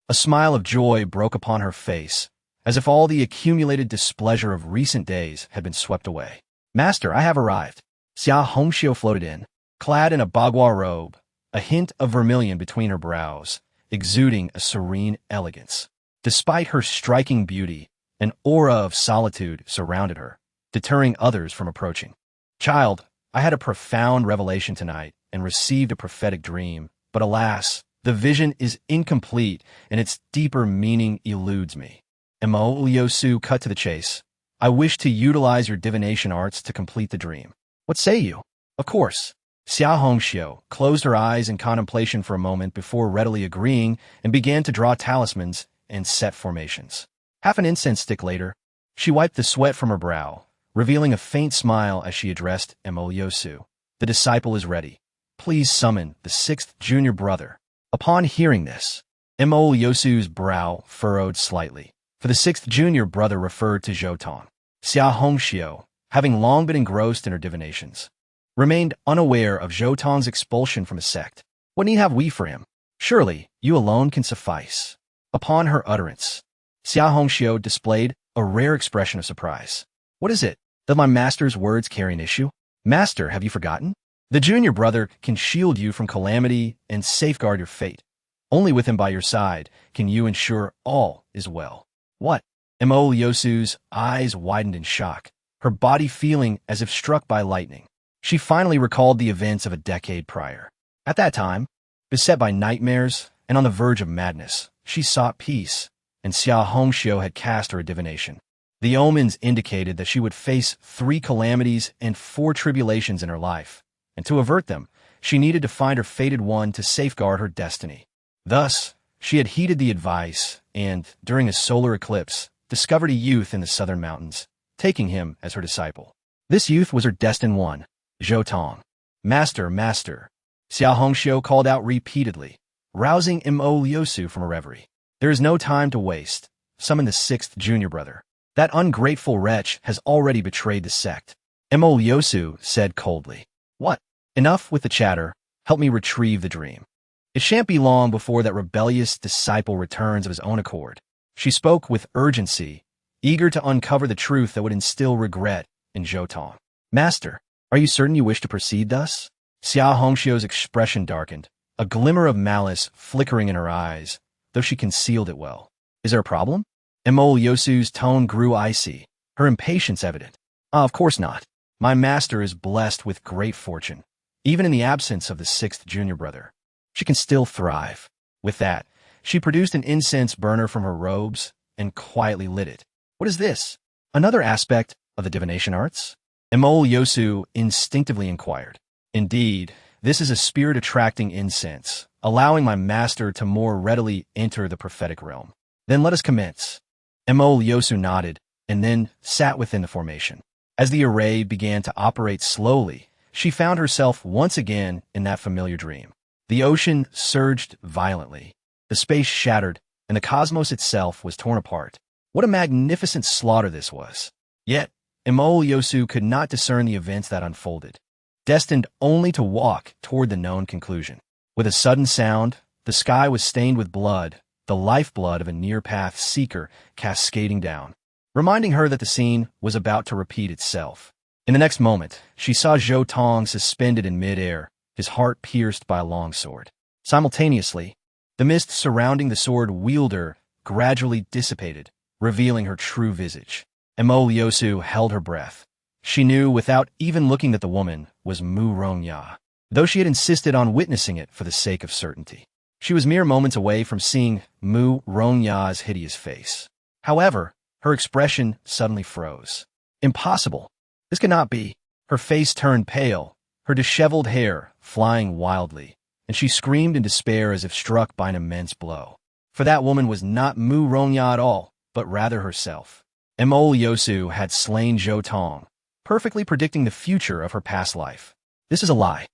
a smile of joy broke upon her face, as if all the accumulated displeasure of recent days had been swept away. "Master, I have arrived." Xia Hongxiu floated in, clad in a bagua robe, a hint of vermilion between her brows, exuding a serene elegance. Despite her striking beauty, an aura of solitude surrounded her, deterring others from approaching. "Child, I had a profound revelation tonight and received a prophetic dream, but alas, the vision is incomplete and its deeper meaning eludes me." Emo Liosu cut to the chase. "I wish to utilize your divination arts to complete the dream. What say you?" "Of course." Xia Hongxiu closed her eyes in contemplation for a moment before readily agreeing and began to draw talismans and set formations. Half an incense stick later, she wiped the sweat from her brow, revealing a faint smile as she addressed Emo Liosu. "The disciple is ready. Please summon the sixth junior brother." Upon hearing this, Emo Liosu's brow furrowed slightly, for the sixth junior brother referred to Zhou Tong. Xia Hongxiu, having long been engrossed in her divinations, remained unaware of Zhou Tong's expulsion from a sect. "What need have we for him? Surely, you alone can suffice." Upon her utterance, Xia Hongxiu displayed a rare expression of surprise. "What is it? Does my master's words carry an issue?" "Master, have you forgotten? The junior brother can shield you from calamity and safeguard your fate. Only with him by your side can you ensure all is well. What? Mo Yosu's eyes widened in shock, her body feeling as if struck by lightning. She finally recalled the events of a decade prior. At that time, beset by nightmares and on the verge of madness, she sought peace, and Xia Hongxiu had cast her a divination. The omens indicated that she would face 3 calamities and 4 tribulations in her life, and to avert them, she needed to find her fated one to safeguard her destiny. Thus, she had heeded the advice and, during a solar eclipse, discovered a youth in the southern mountains, taking him as her disciple. This youth was her destined one, Zhou Tong. Master, master, Xia Hongxiu called out repeatedly, rousing Mo Yosu from a reverie. There is no time to waste. Summon the 6th junior brother. That ungrateful wretch has already betrayed the sect. Mo Yosu said coldly. What? Enough with the chatter. Help me retrieve the dream. It shan't be long before that rebellious disciple returns of his own accord. She spoke with urgency, eager to uncover the truth that would instill regret in Zhou Tong. Master, are you certain you wish to proceed thus? Xia Hongxiu's expression darkened, a glimmer of malice flickering in her eyes, though she concealed it well. Is there a problem? Mo Yosu's tone grew icy, her impatience evident. Of course not. My master is blessed with great fortune. Even in the absence of the 6th junior brother, she can still thrive. With that, she produced an incense burner from her robes and quietly lit it. What is this? Another aspect of the divination arts? Mo Yosu instinctively inquired. Indeed, this is a spirit-attracting incense, allowing my master to more readily enter the prophetic realm. Then let us commence. Mo Yosu nodded, and then sat within the formation. As the array began to operate slowly, she found herself once again in that familiar dream. The ocean surged violently, the space shattered, and the cosmos itself was torn apart. What a magnificent slaughter this was! Yet, Mo Yosu could not discern the events that unfolded, destined only to walk toward the known conclusion. With a sudden sound, the sky was stained with blood, the lifeblood of a near-path seeker cascading down, reminding her that the scene was about to repeat itself. In the next moment, she saw Zhou Tong suspended in mid-air, his heart pierced by a long sword. Simultaneously, the mist surrounding the sword wielder gradually dissipated, revealing her true visage. Mo Yosu held her breath. She knew without even looking that the woman was Mu Rongya, though she had insisted on witnessing it for the sake of certainty. She was mere moments away from seeing Mu Rongya's hideous face. However, her expression suddenly froze. Impossible. This could not be. Her face turned pale, her disheveled hair flying wildly, and she screamed in despair as if struck by an immense blow. For that woman was not Mu Rongya at all, but rather herself. Mo Yosu had slain Zhou Tong, perfectly predicting the future of her past life. This is a lie.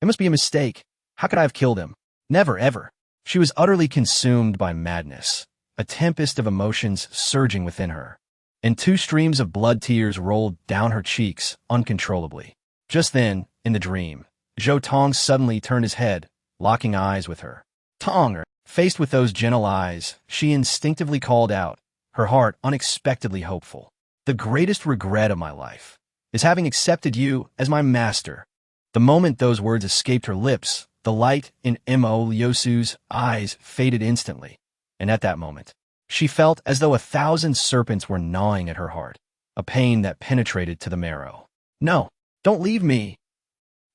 It must be a mistake. How could I have killed him? Never, ever. She was utterly consumed by madness, a tempest of emotions surging within her, and 2 streams of blood tears rolled down her cheeks uncontrollably. Just then, in the dream, Zhou Tong suddenly turned his head, locking eyes with her. Tong, faced with those gentle eyes, she instinctively called out, her heart unexpectedly hopeful. The greatest regret of my life is having accepted you as my master. The moment those words escaped her lips, the light in Mo Yosu's eyes faded instantly, and at that moment, she felt as though 1,000 serpents were gnawing at her heart, a pain that penetrated to the marrow. No, don't leave me.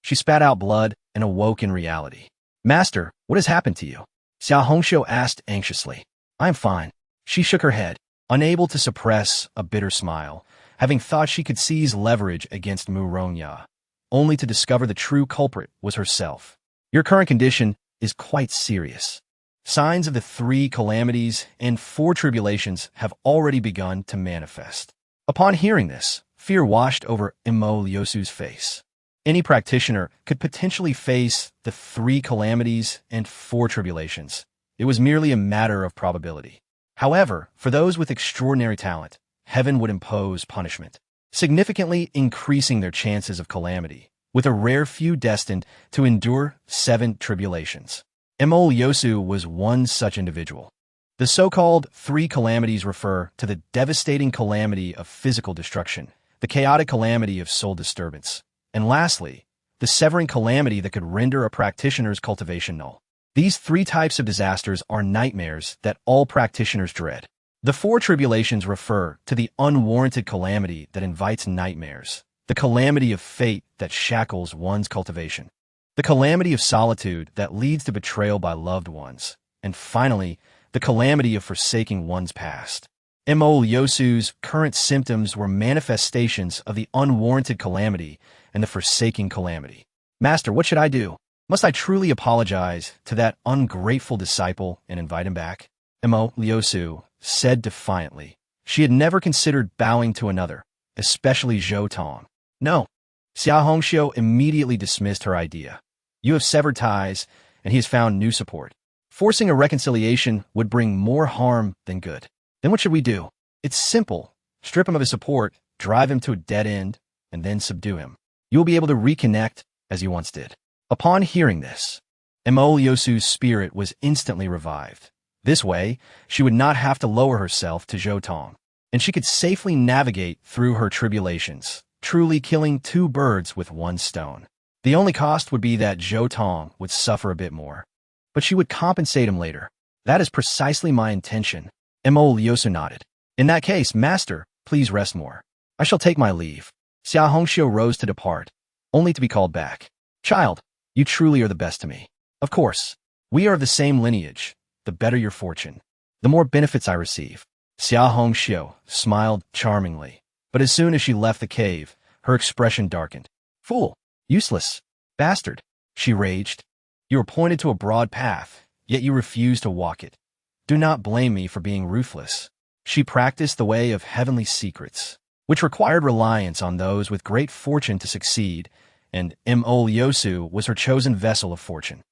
She spat out blood and awoke in reality. Master, what has happened to you? Xia Hongxiu asked anxiously. I'm fine. She shook her head, unable to suppress a bitter smile, having thought she could seize leverage against Mu Rongya, only to discover the true culprit was herself. Your current condition is quite serious. Signs of the 3 calamities and 4 tribulations have already begun to manifest. Upon hearing this, fear washed over Mo Yosu's face. Any practitioner could potentially face the 3 calamities and 4 tribulations. It was merely a matter of probability. However, for those with extraordinary talent, heaven would impose punishment, significantly increasing their chances of calamity, with a rare few destined to endure 7 tribulations. Mo Yosu was one such individual. The so-called 3 calamities refer to the devastating calamity of physical destruction, the chaotic calamity of soul disturbance, and lastly, the severing calamity that could render a practitioner's cultivation null. These three types of disasters are nightmares that all practitioners dread. The four tribulations refer to the unwarranted calamity that invites nightmares, the calamity of fate that shackles one's cultivation, the calamity of solitude that leads to betrayal by loved ones, and finally, the calamity of forsaking one's past. Mo Lyosu's current symptoms were manifestations of the unwarranted calamity and the forsaking calamity. Master, what should I do? Must I truly apologize to that ungrateful disciple and invite him back? Mo Lyosu said defiantly. She had never considered bowing to another, especially Zhou Tong. No. Xia Hongxiu immediately dismissed her idea. You have severed ties, and he has found new support. Forcing a reconciliation would bring more harm than good. Then what should we do? It's simple. Strip him of his support, drive him to a dead end, and then subdue him. You will be able to reconnect as you once did. Upon hearing this, Mo Lyosu's spirit was instantly revived. This way, she would not have to lower herself to Zhou Tong, and she could safely navigate through her tribulations, truly killing two birds with one stone. The only cost would be that Zhou Tong would suffer a bit more, but she would compensate him later. That is precisely my intention. Mo Lyosu nodded. In that case, master, please rest more. I shall take my leave. Xia Hongxiu rose to depart, only to be called back. Child, you truly are the best to me. Of course, we are of the same lineage. The better your fortune, the more benefits I receive. Xia Hongxiu smiled charmingly, but as soon as she left the cave, her expression darkened. Fool! Useless! Bastard! She raged. You were pointed to a broad path, yet you refused to walk it. Do not blame me for being ruthless. She practiced the way of heavenly secrets, which required reliance on those with great fortune to succeed, and Mo Lyosu was her chosen vessel of fortune.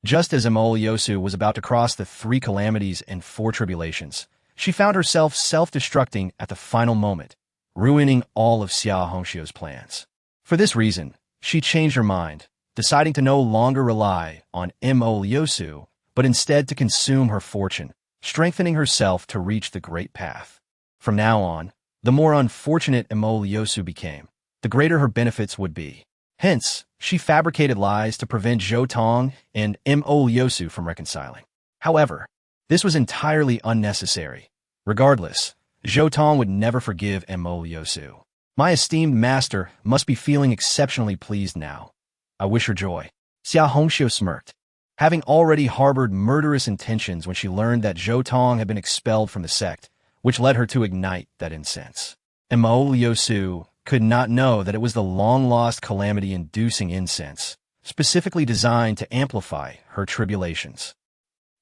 Just as Mo Lyosu was about to cross the three calamities and four tribulations, she found herself self-destructing at the final moment, ruining all of Xia Hongxiu's plans. For this reason, she changed her mind, deciding to no longer rely on Mo Lyosu, but instead to consume her fortune, strengthening herself to reach the great path. From now on, the more unfortunate Mo Lyosu became, the greater her benefits would be. Hence, she fabricated lies to prevent Zhou Tong and Mo Lyosu from reconciling. However, this was entirely unnecessary. Regardless, Zhou Tong would never forgive Mo Lyosu. My esteemed master must be feeling exceptionally pleased now. I wish her joy. Xia Hongxiu smirked. Having already harbored murderous intentions when she learned that Zhou Tong had been expelled from the sect, which led her to ignite that incense. Mo Lyosu could not know that it was the long-lost calamity-inducing incense, specifically designed to amplify her tribulations.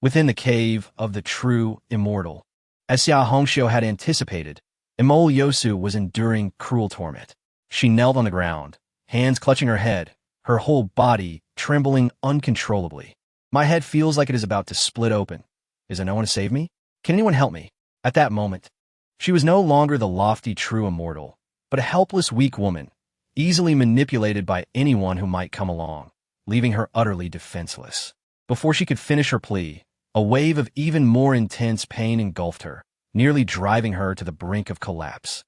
Within the cave of the true immortal, as Xia Hongxiu had anticipated, Mo Lyosu was enduring cruel torment. She knelt on the ground, hands clutching her head, her whole body trembling uncontrollably. My head feels like it is about to split open. Is there no one to save me? Can anyone help me? At that moment, she was no longer the lofty true immortal, but a helpless weak woman, easily manipulated by anyone who might come along, leaving her utterly defenseless. Before she could finish her plea, a wave of even more intense pain engulfed her, nearly driving her to the brink of collapse.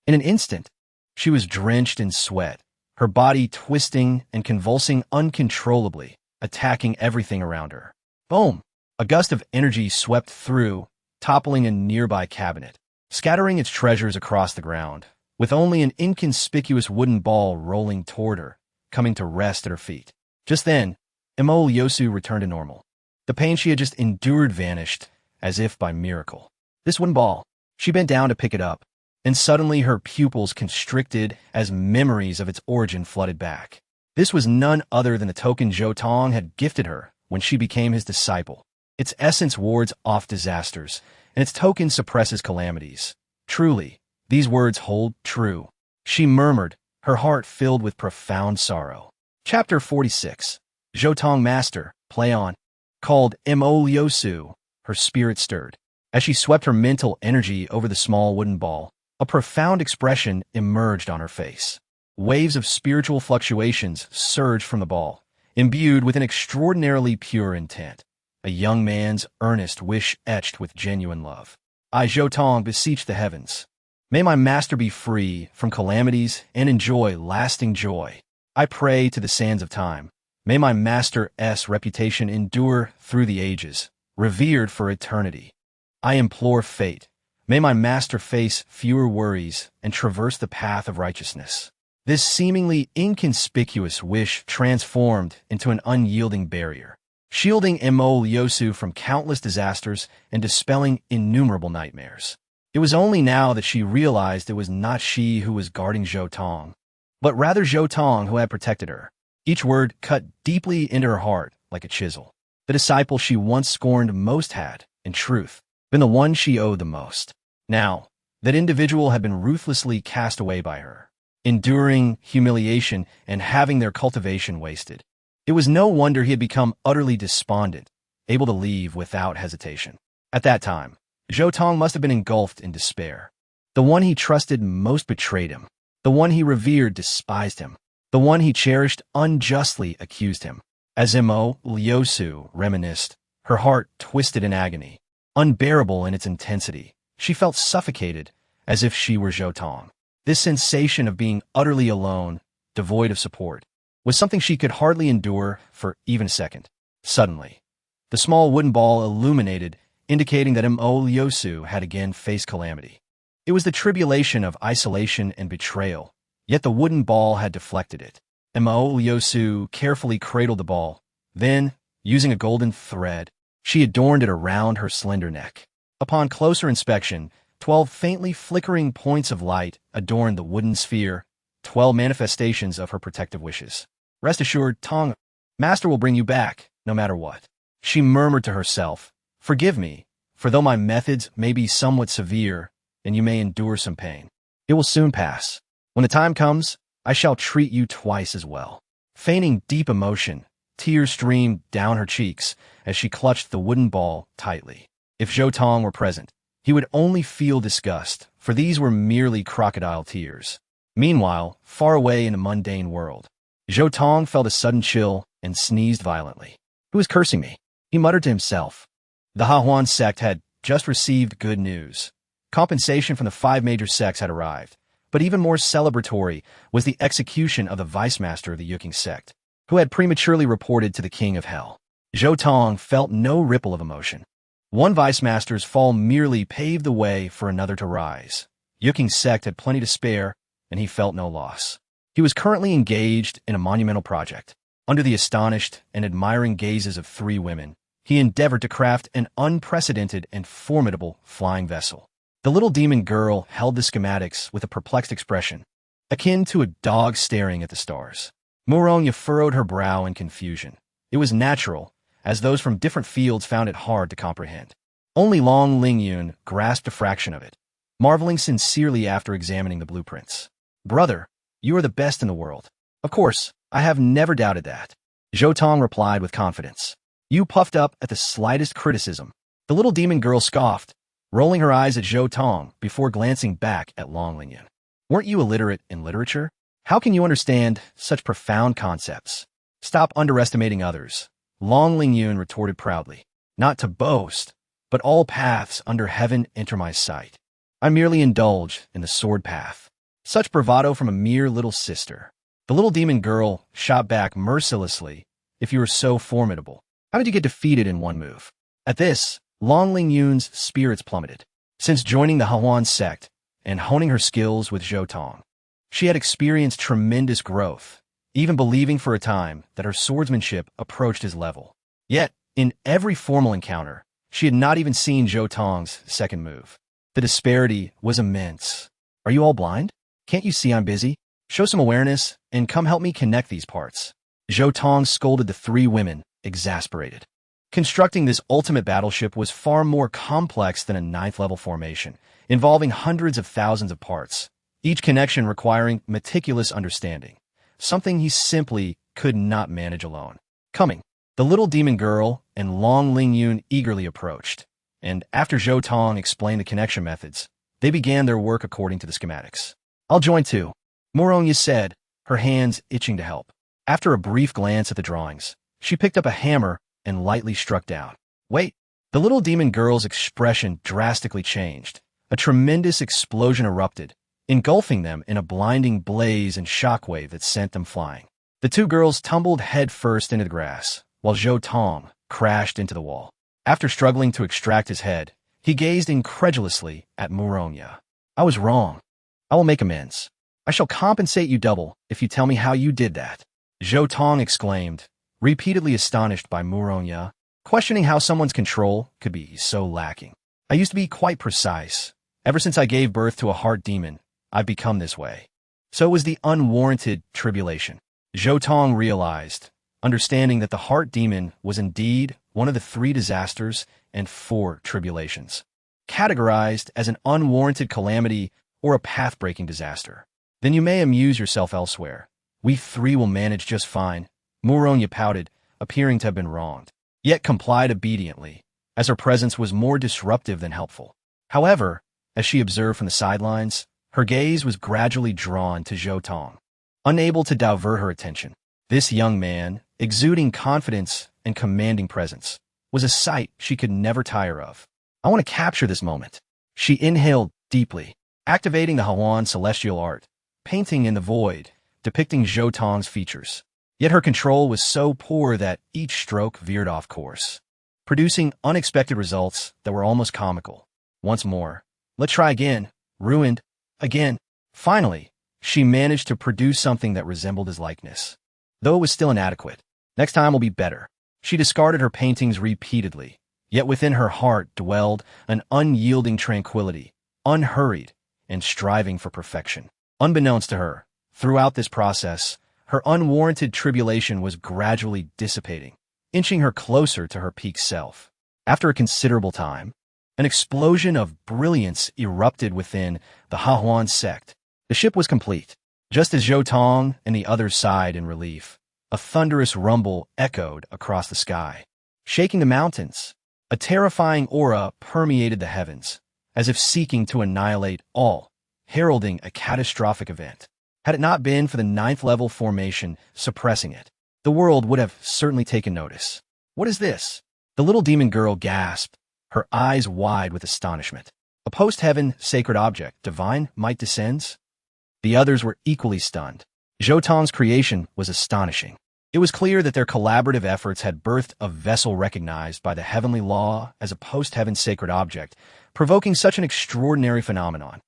In an instant, she was drenched in sweat, her body twisting and convulsing uncontrollably, attacking everything around her. Boom! A gust of energy swept through, toppling a nearby cabinet, scattering its treasures across the ground, with only an inconspicuous wooden ball rolling toward her, coming to rest at her feet. Just then, Mo Lyosu returned to normal. The pain she had just endured vanished, as if by miracle. This wooden ball. She bent down to pick it up, and suddenly her pupils constricted as memories of its origin flooded back. This was none other than the token Zhou Tong had gifted her when she became his disciple. Its essence wards off disasters, and its token suppresses calamities. Truly, these words hold true. She murmured, her heart filled with profound sorrow. Chapter 46. Zhou Tong Master, play on. Called Mo Lyosu, her spirit stirred. As she swept her mental energy over the small wooden ball, a profound expression emerged on her face. Waves of spiritual fluctuations surged from the ball, imbued with an extraordinarily pure intent. A young man's earnest wish etched with genuine love. I, Zhou Tong, beseech the heavens. May my master be free from calamities and enjoy lasting joy. I pray to the sands of time. May my master's reputation endure through the ages, revered for eternity. I implore fate. May my master face fewer worries and traverse the path of righteousness. This seemingly inconspicuous wish transformed into an unyielding barrier, shielding Mo Liosu from countless disasters and dispelling innumerable nightmares. It was only now that she realized it was not she who was guarding Zhou Tong, but rather Zhou Tong who had protected her. Each word cut deeply into her heart like a chisel. The disciple she once scorned most had, in truth, been the one she owed the most. Now, that individual had been ruthlessly cast away by her, enduring humiliation and having their cultivation wasted. It was no wonder he had become utterly despondent, able to leave without hesitation. At that time, Zhou Tong must have been engulfed in despair. The one he trusted most betrayed him. The one he revered despised him. The one he cherished unjustly accused him. As Mo Liosu reminisced, her heart twisted in agony. Unbearable in its intensity, she felt suffocated as if she were Zhou Tong. This sensation of being utterly alone, devoid of support, was something she could hardly endure for even a second. Suddenly, the small wooden ball illuminated, indicating that Mo Liosu had again faced calamity. It was the tribulation of isolation and betrayal, yet the wooden ball had deflected it. Mo Liosu carefully cradled the ball. Then, using a golden thread, she adorned it around her slender neck. Upon closer inspection, 12 faintly flickering points of light adorned the wooden sphere, 12 manifestations of her protective wishes. Rest assured, Tong, Master will bring you back, no matter what. She murmured to herself, forgive me, for though my methods may be somewhat severe, and you may endure some pain, it will soon pass. When the time comes, I shall treat you twice as well. Feigning deep emotion, tears streamed down her cheeks as she clutched the wooden ball tightly. If Zhou Tong were present, he would only feel disgust, for these were merely crocodile tears. Meanwhile, far away in the mundane world, Zhou Tong felt a sudden chill and sneezed violently. Who is cursing me? He muttered to himself. The Hahuan sect had just received good news. Compensation from the 5 major sects had arrived, but even more celebratory was the execution of the vice-master of the Yuking sect, who had prematurely reported to the king of hell. Zhou Tong felt no ripple of emotion. One vice-master's fall merely paved the way for another to rise. Yuking's sect had plenty to spare, and he felt no loss. He was currently engaged in a monumental project. Under the astonished and admiring gazes of 3 women, he endeavored to craft an unprecedented and formidable flying vessel. The little demon girl held the schematics with a perplexed expression, akin to a dog staring at the stars. Murongya furrowed her brow in confusion. It was natural, as those from different fields found it hard to comprehend. Only Long Lingyun grasped a fraction of it, marveling sincerely after examining the blueprints. Brother, you are the best in the world. Of course, I have never doubted that. Zhou Tong replied with confidence. You puffed up at the slightest criticism. The little demon girl scoffed, rolling her eyes at Zhou Tong before glancing back at Long Lingyun. Weren't you illiterate in literature? How can you understand such profound concepts? Stop underestimating others. Long Lingyun retorted proudly. Not to boast, but all paths under heaven enter my sight. I merely indulge in the sword path. Such bravado from a mere little sister. The little demon girl shot back mercilessly. If you were so formidable, how did you get defeated in one move? At this, Long Lingyun's spirits plummeted. Since joining the Hahuan sect and honing her skills with Zhou Tong, she had experienced tremendous growth, even believing for a time that her swordsmanship approached his level. Yet, in every formal encounter, she had not even seen Zhou Tong's second move. The disparity was immense. Are you all blind? Can't you see I'm busy? Show some awareness and come help me connect these parts. Zhou Tong scolded the 3 women, exasperated. Constructing this ultimate battleship was far more complex than a 9th-level formation, involving hundreds of thousands of parts, each connection requiring meticulous understanding, something he simply could not manage alone. Coming, the little demon girl and Long Lingyun eagerly approached, and after Zhou Tong explained the connection methods, they began their work according to the schematics. I'll join too, Murongya said, her hands itching to help. After a brief glance at the drawings, she picked up a hammer and lightly struck down. Wait, the little demon girl's expression drastically changed. A tremendous explosion erupted, engulfing them in a blinding blaze and shockwave that sent them flying. The two girls tumbled headfirst into the grass, while Zhou Tong crashed into the wall. After struggling to extract his head, he gazed incredulously at Muronya. I was wrong. I will make amends. I shall compensate you double if you tell me how you did that. Zhou Tong exclaimed, repeatedly astonished by Muronya, questioning how someone's control could be so lacking. I used to be quite precise. Ever since I gave birth to a heart demon, I've become this way. So it was the unwarranted tribulation. Zhou Tong realized, understanding that the heart demon was indeed one of the 3 disasters and 4 tribulations, categorized as an unwarranted calamity or a path-breaking disaster. Then you may amuse yourself elsewhere. We 3 will manage just fine. Muronya pouted, appearing to have been wronged, yet complied obediently, as her presence was more disruptive than helpful. However, as she observed from the sidelines, her gaze was gradually drawn to Zhou Tong. Unable to divert her attention, this young man, exuding confidence and commanding presence, was a sight she could never tire of. I want to capture this moment. She inhaled deeply, activating the Hawan celestial art, painting in the void, depicting Zhou Tong's features. Yet her control was so poor that each stroke veered off course, producing unexpected results that were almost comical. Once more. Let's try again. Ruined. Again. Finally, she managed to produce something that resembled his likeness, though it was still inadequate. Next time will be better. She discarded her paintings repeatedly, yet within her heart dwelled an unyielding tranquility, unhurried, and striving for perfection. Unbeknownst to her, throughout this process, her unwarranted tribulation was gradually dissipating, inching her closer to her peak self. After a considerable time, an explosion of brilliance erupted within the Hahuan sect. The ship was complete. Just as Zhou Tong and the others sighed in relief, a thunderous rumble echoed across the sky, shaking the mountains. A terrifying aura permeated the heavens, as if seeking to annihilate all, heralding a catastrophic event. Had it not been for the 9th level formation suppressing it, the world would have certainly taken notice. What is this? The little demon girl gasped, her eyes wide with astonishment. A post-heaven sacred object, divine might descends? The others were equally stunned. Zhou Tong's creation was astonishing. It was clear that their collaborative efforts had birthed a vessel recognized by the heavenly law as a post-heaven sacred object, provoking such an extraordinary phenomenon.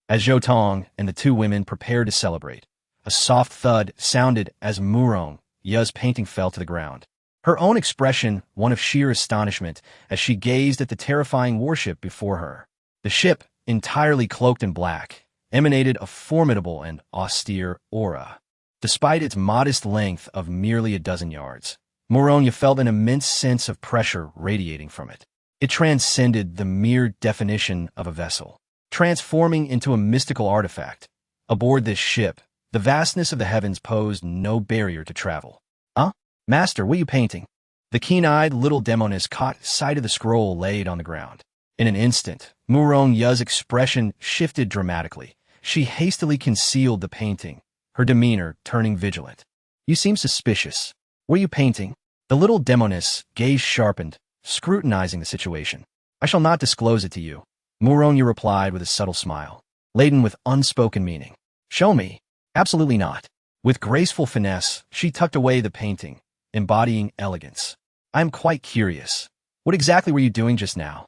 As Zhou Tong and the 2 women prepared to celebrate, a soft thud sounded as Muronya's painting fell to the ground. Her own expression one of sheer astonishment as she gazed at the terrifying warship before her. The ship, entirely cloaked in black, emanated a formidable and austere aura. Despite its modest length of merely a dozen yards, Muronya felt an immense sense of pressure radiating from it. It transcended the mere definition of a vessel, transforming into a mystical artifact. Aboard this ship, the vastness of the heavens posed no barrier to travel. Master, what are you painting? The keen-eyed little demoness caught sight of the scroll laid on the ground. In an instant, Muronya's expression shifted dramatically. She hastily concealed the painting, her demeanor turning vigilant. You seem suspicious. What are you painting? The little demoness gaze sharpened, scrutinizing the situation. I shall not disclose it to you, Muronya replied with a subtle smile, laden with unspoken meaning. Show me. Absolutely not. With graceful finesse, she tucked away the painting, embodying elegance. I am quite curious. What exactly were you doing just now?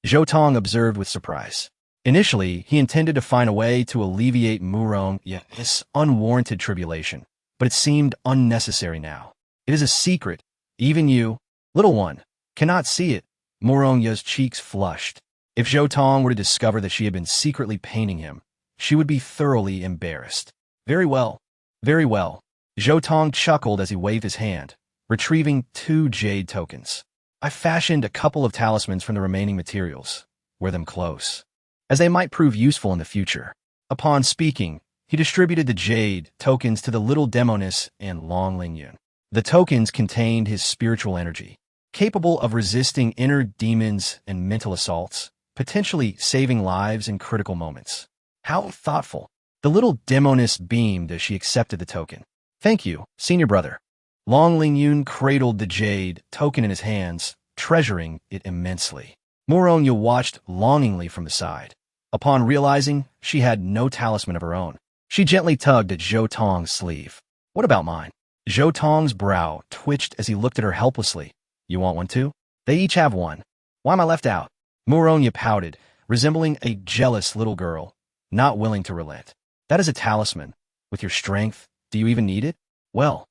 Zhou Tong observed with surprise. Initially, he intended to find a way to alleviate Muronya's unwarranted tribulation, but it seemed unnecessary now. It is a secret. Even you, little one, cannot see it. Muronya's cheeks flushed. If Zhou Tong were to discover that she had been secretly painting him, she would be thoroughly embarrassed. Very well. Very well. Zhou Tong chuckled as he waved his hand, retrieving 2 jade tokens. I fashioned a couple of talismans from the remaining materials. Wear them close, as they might prove useful in the future. Upon speaking, he distributed the jade tokens to the little demoness and Long Lingyun. The tokens contained his spiritual energy, capable of resisting inner demons and mental assaults, potentially saving lives in critical moments. How thoughtful. The little demoness beamed as she accepted the token. Thank you, senior brother. Long Lingyun cradled the jade token in his hands, treasuring it immensely. Muronya watched longingly from the side. Upon realizing she had no talisman of her own, she gently tugged at Zhou Tong's sleeve. What about mine? Zhou Tong's brow twitched as he looked at her helplessly. You want one too? They each have one. Why am I left out? Muronya pouted, resembling a jealous little girl, not willing to relent. That is a talisman. With your strength, do you even need it? Well,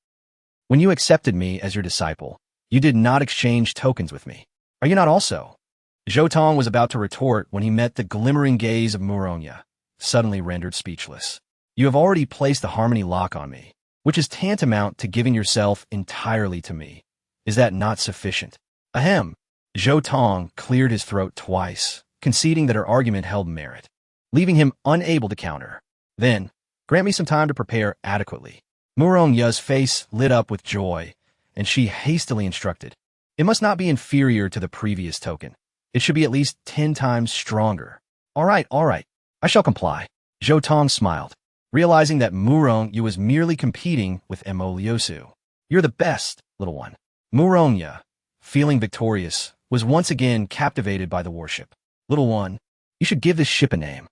when you accepted me as your disciple, you did not exchange tokens with me. Are you not also? Zhou Tong was about to retort when he met the glimmering gaze of Muronya, suddenly rendered speechless. You have already placed the harmony lock on me, which is tantamount to giving yourself entirely to me. Is that not sufficient? Ahem. Zhou Tong cleared his throat twice, conceding that her argument held merit, leaving him unable to counter. Then, grant me some time to prepare adequately. Muronya's face lit up with joy, and she hastily instructed. It must not be inferior to the previous token. It should be at least 10 times stronger. All right. I shall comply. Zhou Tong smiled, realizing that Muronya was merely competing with Mo Liusu. You're the best, little one. Muronya, feeling victorious, was once again captivated by the warship. Little one, you should give this ship a name.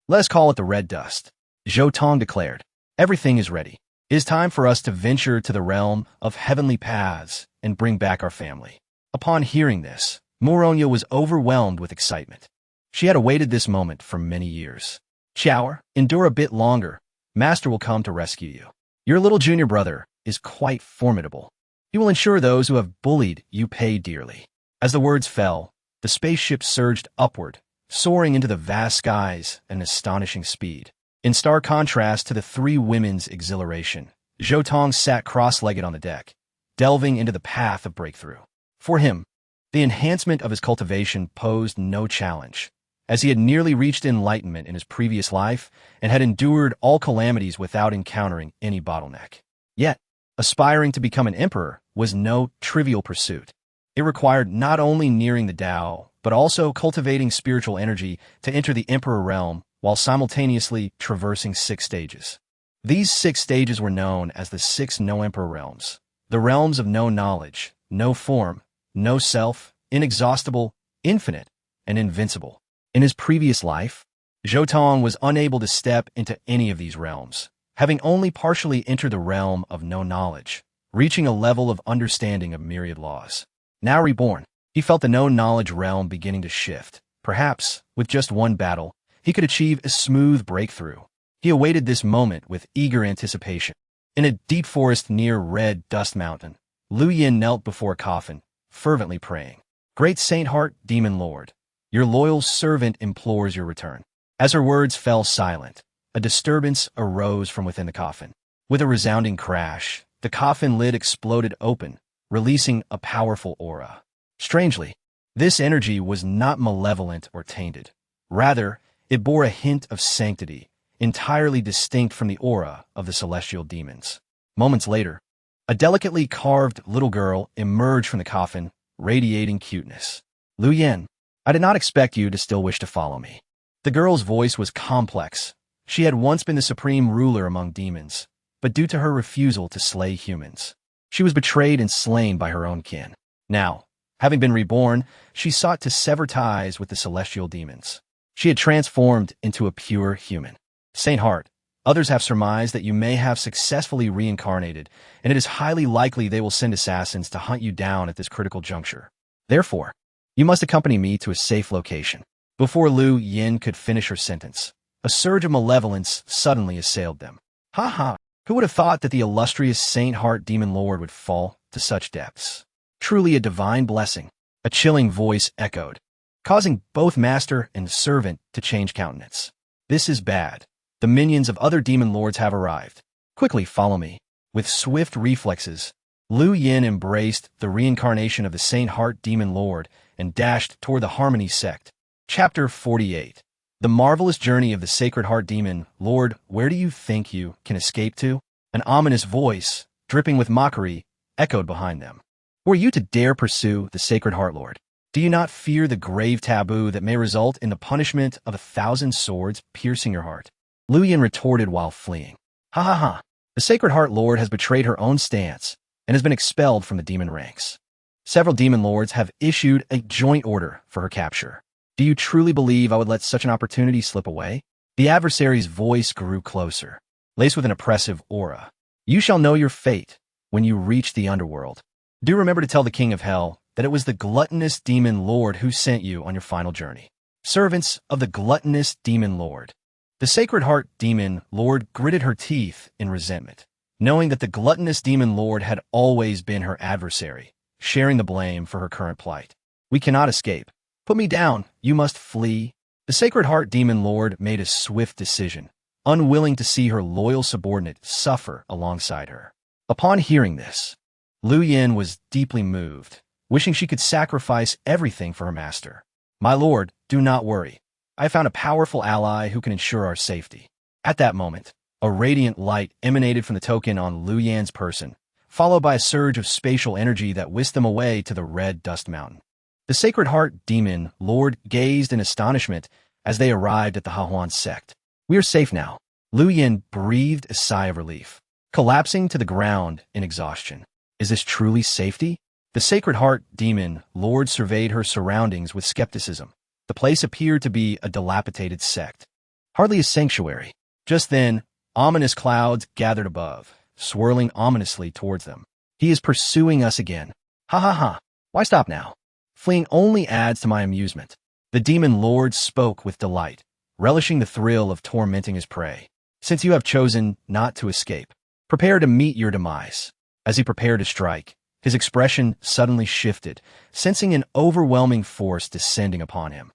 Let us call it the Red Dust. Zhou Tong declared. Everything is ready. It is time for us to venture to the realm of heavenly paths and bring back our family. Upon hearing this, Muronya was overwhelmed with excitement. She had awaited this moment for many years. Chower, endure a bit longer. Master will come to rescue you. Your little junior brother is quite formidable. He will ensure those who have bullied you pay dearly. As the words fell, the spaceship surged upward, soaring into the vast skies at an astonishing speed. In stark contrast to the three women's exhilaration, Zhou Tong sat cross-legged on the deck, delving into the path of breakthrough. For him, the enhancement of his cultivation posed no challenge, as he had nearly reached enlightenment in his previous life and had endured all calamities without encountering any bottleneck. Yet, aspiring to become an emperor was no trivial pursuit. It required not only nearing the Tao, but also cultivating spiritual energy to enter the emperor realm while simultaneously traversing 6 stages. These 6 stages were known as the 6 no-emperor realms, the realms of no knowledge, no form, no self, inexhaustible, infinite, and invincible. In his previous life, Zhou Tong was unable to step into any of these realms, having only partially entered the realm of no knowledge, reaching a level of understanding of myriad laws. Now reborn, he felt the no-knowledge realm beginning to shift. Perhaps, with just one battle, he could achieve a smooth breakthrough. He awaited this moment with eager anticipation. In a deep forest near Red Dust Mountain, Lu Yin knelt before a coffin, fervently praying. Great Saint Heart, Demon Lord, your loyal servant implores your return. As her words fell silent, a disturbance arose from within the coffin. With a resounding crash, the coffin lid exploded open, releasing a powerful aura. Strangely, this energy was not malevolent or tainted. Rather, it bore a hint of sanctity, entirely distinct from the aura of the celestial demons. Moments later, a delicately carved little girl emerged from the coffin, radiating cuteness. Lu Yin, I did not expect you to still wish to follow me. The girl's voice was complex. She had once been the supreme ruler among demons, but due to her refusal to slay humans, she was betrayed and slain by her own kin. Now, having been reborn, she sought to sever ties with the celestial demons. She had transformed into a pure human. Saint Heart, others have surmised that you may have successfully reincarnated, and it is highly likely they will send assassins to hunt you down at this critical juncture. Therefore, you must accompany me to a safe location. Before Lu Yin could finish her sentence, a surge of malevolence suddenly assailed them. Who would have thought that the illustrious Saint Heart Demon Lord would fall to such depths? Truly a divine blessing, a chilling voice echoed, causing both master and servant to change countenance. This is bad. The minions of other demon lords have arrived. Quickly follow me. With swift reflexes, Lu Yin embraced the reincarnation of the Saint Heart Demon Lord and dashed toward the Harmony sect. Chapter 48. The marvelous journey of the Sacred Heart Demon Lord, where do you think you can escape to? An ominous voice, dripping with mockery, echoed behind them. Were you to dare pursue the Sacred Heart Lord, do you not fear the grave taboo that may result in the punishment of 1,000 swords piercing your heart? Lu Yin retorted while fleeing. The Sacred Heart Lord has betrayed her own stance and has been expelled from the demon ranks. Several demon lords have issued a joint order for her capture. Do you truly believe I would let such an opportunity slip away? The adversary's voice grew closer, laced with an oppressive aura. You shall know your fate when you reach the underworld. Do remember to tell the king of hell that it was the gluttonous demon lord who sent you on your final journey. Servants of the gluttonous demon lord. The Sacred Heart demon lord gritted her teeth in resentment, knowing that the gluttonous demon lord had always been her adversary, sharing the blame for her current plight. We cannot escape. Put me down. You must flee. The Sacred Heart demon lord made a swift decision, unwilling to see her loyal subordinate suffer alongside her. Upon hearing this, Lu Yin was deeply moved, wishing she could sacrifice everything for her master. My lord, do not worry. I found a powerful ally who can ensure our safety. At that moment, a radiant light emanated from the token on Lu Yan's person, followed by a surge of spatial energy that whisked them away to the red dust mountain. The Sacred Heart demon lord gazed in astonishment as they arrived at the Hahuan sect. We are safe now. Lu Yin breathed a sigh of relief, collapsing to the ground in exhaustion. Is this truly safety? The Sacred Heart demon lord surveyed her surroundings with skepticism. The place appeared to be a dilapidated sect, hardly a sanctuary. Just then, ominous clouds gathered above, swirling ominously towards them. He is pursuing us again. Ha ha ha. Why stop now? Fleeing only adds to my amusement. The demon lord spoke with delight, relishing the thrill of tormenting his prey. Since you have chosen not to escape, prepare to meet your demise. As he prepared to strike, his expression suddenly shifted, sensing an overwhelming force descending upon him.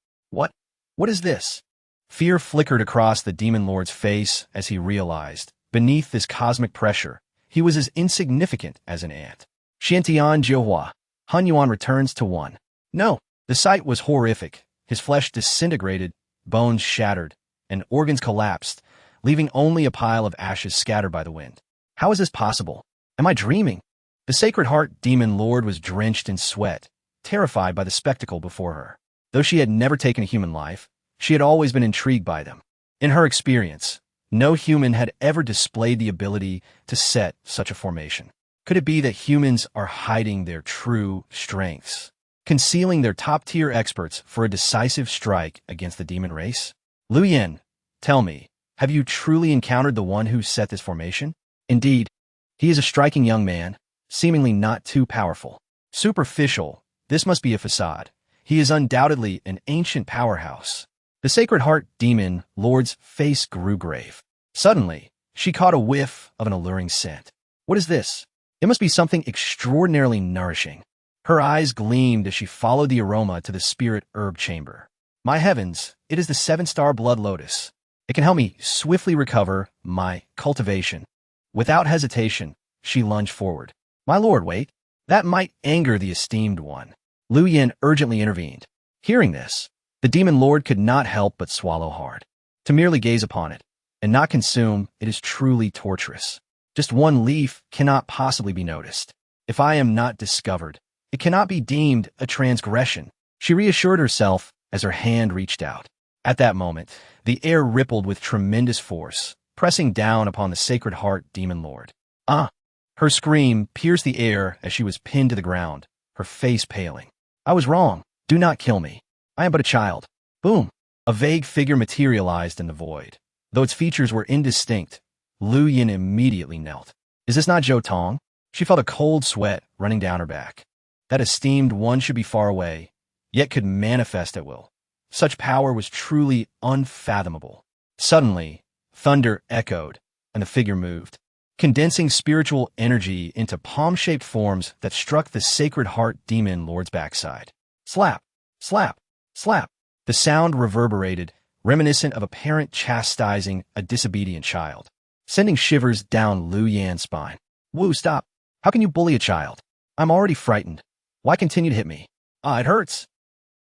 What is this? Fear flickered across the demon lord's face as he realized, beneath this cosmic pressure, he was as insignificant as an ant. Xiantian Jiuhua, Han Yuan returns to one. No, the sight was horrific. His flesh disintegrated, bones shattered, and organs collapsed, leaving only a pile of ashes scattered by the wind. How is this possible? Am I dreaming? The Sacred Heart demon lord was drenched in sweat, terrified by the spectacle before her. Though she had never taken a human life, she had always been intrigued by them. In her experience, no human had ever displayed the ability to set such a formation. Could it be that humans are hiding their true strengths, concealing their top-tier experts for a decisive strike against the demon race? Lu Yin, tell me, have you truly encountered the one who set this formation? Indeed, he is a striking young man, seemingly not too powerful. Superficial, this must be a facade. He is undoubtedly an ancient powerhouse. The Sacred Heart demon lord's face grew grave. Suddenly, she caught a whiff of an alluring scent. What is this? It must be something extraordinarily nourishing. Her eyes gleamed as she followed the aroma to the spirit herb chamber. My heavens, it is the 7-star blood lotus. It can help me swiftly recover my cultivation. Without hesitation, she lunged forward. My lord, wait. That might anger the esteemed one. Lu Yin urgently intervened. Hearing this, the demon lord could not help but swallow hard. To merely gaze upon it, and not consume, it is truly torturous. Just one leaf cannot possibly be noticed. If I am not discovered, it cannot be deemed a transgression. She reassured herself as her hand reached out. At that moment, the air rippled with tremendous force, pressing down upon the Sacred Heart demon lord. Ah! Her scream pierced the air as she was pinned to the ground, her face paling. I was wrong. Do not kill me. I am but a child. Boom! A vague figure materialized in the void. Though its features were indistinct, Lu Yin immediately knelt. Is this not Zhou Tong? She felt a cold sweat running down her back. That esteemed one should be far away, yet could manifest at will. Such power was truly unfathomable. Suddenly, thunder echoed, and the figure moved, condensing spiritual energy into palm-shaped forms that struck the Sacred Heart demon lord's backside. Slap! Slap! Slap! The sound reverberated, reminiscent of a parent chastising a disobedient child, sending shivers down Lu Yan's spine. Woo, stop! How can you bully a child? I'm already frightened. Why continue to hit me? Ah, it hurts!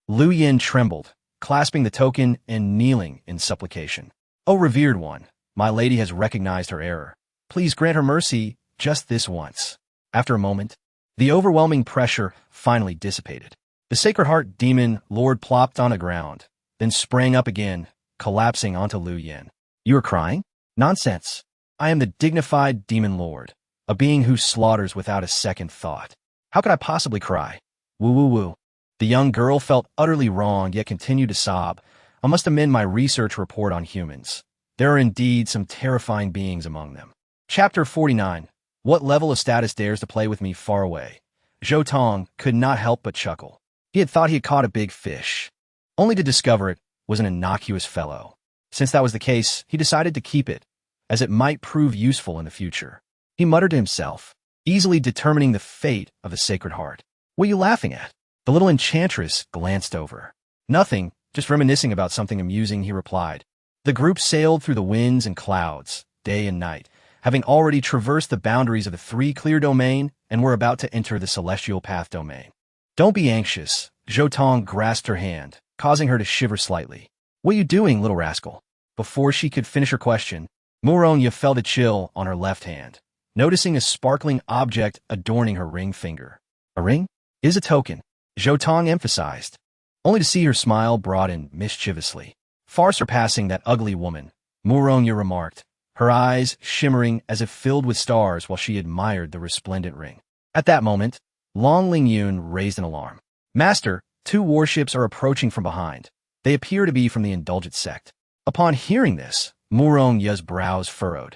Lu Yin trembled, clasping the token and kneeling in supplication. O revered one, my lady has recognized her error. Please grant her mercy just this once. After a moment, the overwhelming pressure finally dissipated. The Sacred Heart demon lord plopped on the ground, then sprang up again, collapsing onto Lu Yin. You are crying? Nonsense. I am the dignified demon lord, a being who slaughters without a second thought. How could I possibly cry? Woo woo woo. The young girl felt utterly wrong, yet continued to sob. I must amend my research report on humans. There are indeed some terrifying beings among them. Chapter 49. What level of status dares to play with me far away? Zhou Tong could not help but chuckle. He had thought he had caught a big fish, only to discover it was an innocuous fellow. Since that was the case, he decided to keep it, as it might prove useful in the future. He muttered to himself, easily determining the fate of the Sacred Heart. What are you laughing at? The little enchantress glanced over. Nothing, just reminiscing about something amusing, he replied. The group sailed through the winds and clouds, day and night, having already traversed the boundaries of the three clear domain and were about to enter the celestial path domain. Don't be anxious. Zhou Tong grasped her hand, causing her to shiver slightly. What are you doing, little rascal? Before she could finish her question, Muronya felt a chill on her left hand, noticing a sparkling object adorning her ring finger. A ring? It is a token, Zhou Tong emphasized, only to see her smile broaden mischievously. Far surpassing that ugly woman, Muronya remarked, her eyes shimmering as if filled with stars while she admired the resplendent ring. At that moment, Long Lingyun raised an alarm. Master, 2 warships are approaching from behind. They appear to be from the indulgent sect. Upon hearing this, Muronya's brows furrowed,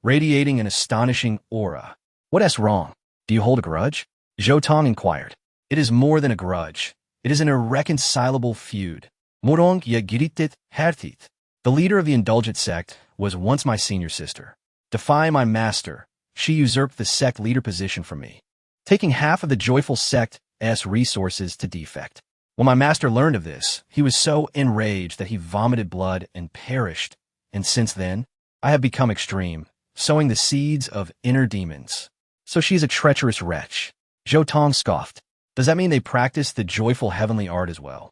radiating an astonishing aura. What's wrong? Do you hold a grudge? Zhou Tong inquired. It is more than a grudge. It is an irreconcilable feud. Muronya giritit hertit. The leader of the indulgent sect was once my senior sister. Defy my master, she usurped the sect leader position from me, taking half of the joyful sect's resources to defect. When my master learned of this, he was so enraged that he vomited blood and perished, and since then, I have become extreme, sowing the seeds of inner demons. So she is a treacherous wretch. Zhou Tong scoffed. Does that mean they practice the joyful heavenly art as well?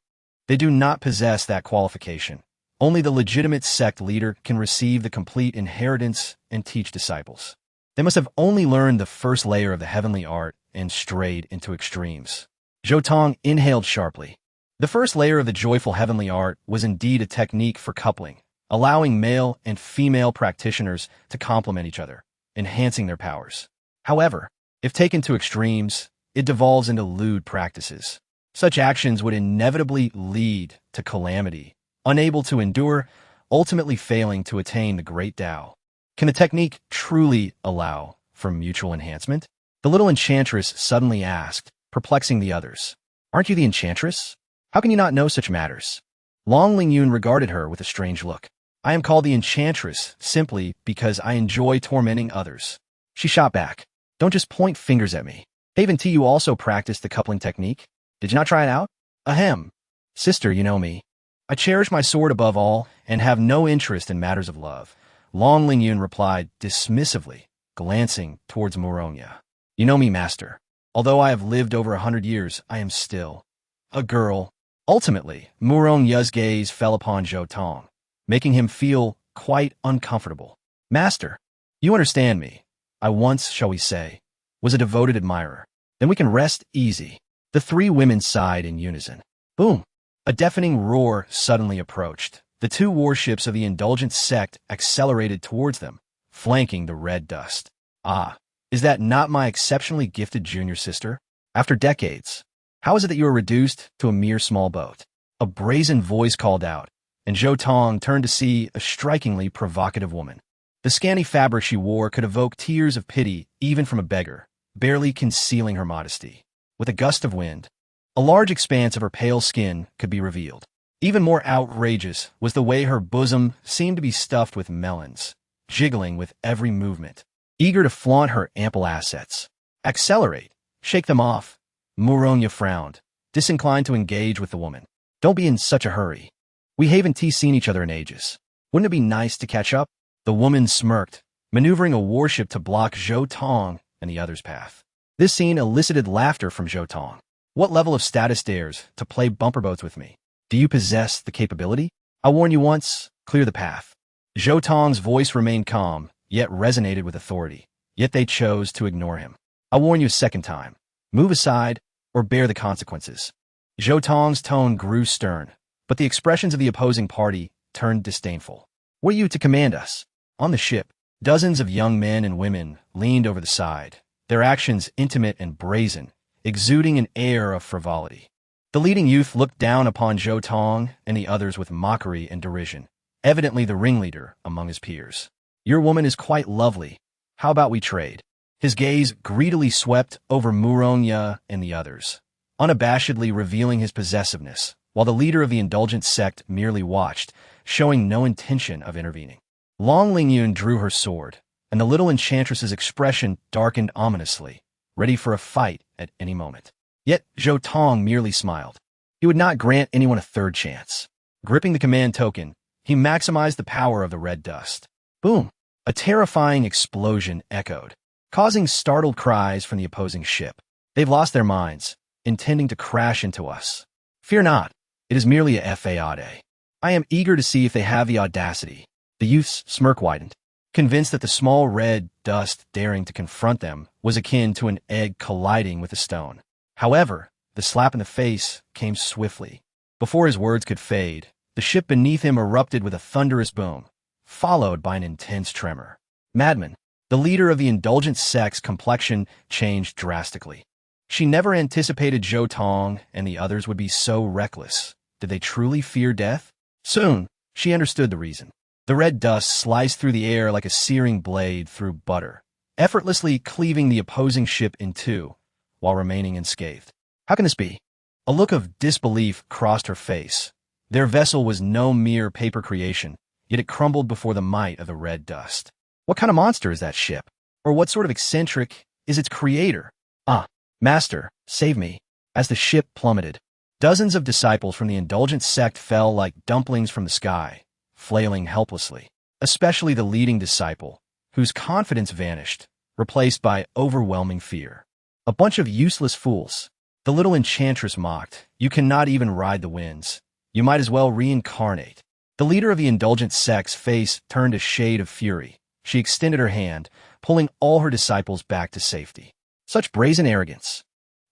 They do not possess that qualification. Only the legitimate sect leader can receive the complete inheritance and teach disciples. They must have only learned the first layer of the heavenly art and strayed into extremes. Zhou Tong inhaled sharply. The first layer of the joyful heavenly art was indeed a technique for coupling, allowing male and female practitioners to complement each other, enhancing their powers. However, if taken to extremes, it devolves into lewd practices. Such actions would inevitably lead to calamity, unable to endure, ultimately failing to attain the great Tao. Can the technique truly allow for mutual enhancement? The little enchantress suddenly asked, perplexing the others. Aren't you the enchantress? How can you not know such matters? Long Lingyun regarded her with a strange look. I am called the enchantress simply because I enjoy tormenting others. She shot back. Don't just point fingers at me. Haven't you also practiced the coupling technique? Did you not try it out? Ahem. Sister, you know me. I cherish my sword above all and have no interest in matters of love. Long Lingyun replied dismissively, glancing towards Muronya. You know me, master. Although I have lived over 100 years, I am still a girl. Ultimately, Muronya's gaze fell upon Zhou Tong, making him feel quite uncomfortable. Master, you understand me. I once, shall we say, was a devoted admirer. Then we can rest easy. The 3 women sighed in unison. Boom! A deafening roar suddenly approached. The 2 warships of the indulgent sect accelerated towards them, flanking the red dust. Ah, is that not my exceptionally gifted junior sister? After decades, how is it that you are reduced to a mere small boat? A brazen voice called out, and Zhou Tong turned to see a strikingly provocative woman. The scanty fabric she wore could evoke tears of pity even from a beggar, barely concealing her modesty. With a gust of wind, a large expanse of her pale skin could be revealed. Even more outrageous was the way her bosom seemed to be stuffed with melons, jiggling with every movement, eager to flaunt her ample assets. Accelerate, shake them off. Muronya frowned, disinclined to engage with the woman. Don't be in such a hurry. We haven't seen each other in ages. Wouldn't it be nice to catch up? The woman smirked, maneuvering a warship to block Zhou Tong and the other's path. This scene elicited laughter from Zhou Tong. What level of status dares to play bumper boats with me? Do you possess the capability? I warn you once, clear the path. Zhou Tong's voice remained calm, yet resonated with authority. Yet they chose to ignore him. I warn you a second time. Move aside, or bear the consequences. Zhou Tong's tone grew stern, but the expressions of the opposing party turned disdainful. What are you to command us? On the ship, dozens of young men and women leaned over the side, their actions intimate and brazen, exuding an air of frivolity. The leading youth looked down upon Zhou Tong and the others with mockery and derision, evidently the ringleader among his peers. Your woman is quite lovely. How about we trade? His gaze greedily swept over Murongya and the others, unabashedly revealing his possessiveness, while the leader of the indulgent sect merely watched, showing no intention of intervening. Long Lingyun drew her sword, and the little enchantress's expression darkened ominously, ready for a fight at any moment. Yet Zhou Tong merely smiled. He would not grant anyone a third chance. Gripping the command token, he maximized the power of the red dust. Boom! A terrifying explosion echoed, causing startled cries from the opposing ship. They've lost their minds, intending to crash into us. Fear not, it is merely a fade. I am eager to see if they have the audacity. The youth's smirk widened, convinced that the small red dust daring to confront them was akin to an egg colliding with a stone. However, the slap in the face came swiftly. Before his words could fade, the ship beneath him erupted with a thunderous boom, followed by an intense tremor. Madman, the leader of the indulgent sect's complexion changed drastically. She never anticipated Zhou Tong and the others would be so reckless. Did they truly fear death? Soon, she understood the reason. The red dust sliced through the air like a searing blade through butter, effortlessly cleaving the opposing ship in two, while remaining unscathed. How can this be? A look of disbelief crossed her face. Their vessel was no mere paper creation, yet it crumbled before the might of the red dust. What kind of monster is that ship? Or what sort of eccentric is its creator? Ah, master, save me. As the ship plummeted, dozens of disciples from the indulgent sect fell like dumplings from the sky, flailing helplessly, especially the leading disciple, whose confidence vanished, replaced by overwhelming fear. A bunch of useless fools. The little enchantress mocked. You cannot even ride the winds. You might as well reincarnate. The leader of the indulgent sect's face turned a shade of fury. She extended her hand, pulling all her disciples back to safety. Such brazen arrogance.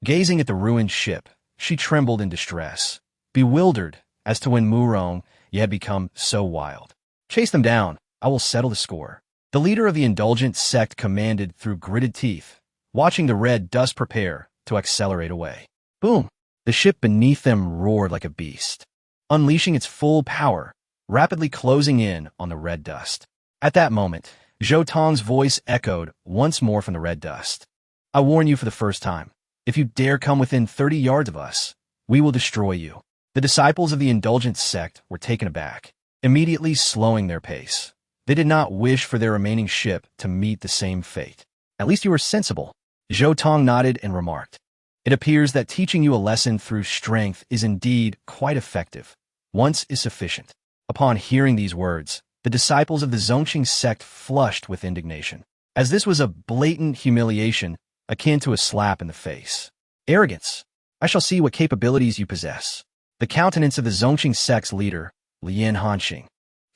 Gazing at the ruined ship, she trembled in distress, bewildered as to when Murong had become so wild. Chase them down. I will settle the score. The leader of the indulgent sect commanded through gritted teeth, watching the red dust prepare to accelerate away. Boom! The ship beneath them roared like a beast, unleashing its full power, rapidly closing in on the red dust. At that moment, Zhou Tong's voice echoed once more from the red dust. I warn you for the first time. If you dare come within 30 yards of us, we will destroy you. The disciples of the indulgent sect were taken aback, immediately slowing their pace. They did not wish for their remaining ship to meet the same fate. At least you were sensible. Zhou Tong nodded and remarked. It appears that teaching you a lesson through strength is indeed quite effective. Once is sufficient. Upon hearing these words, the disciples of the Zhongqing sect flushed with indignation, as this was a blatant humiliation akin to a slap in the face. Arrogance. I shall see what capabilities you possess. The countenance of the Zhongqing sect's leader, Lian Hanxing,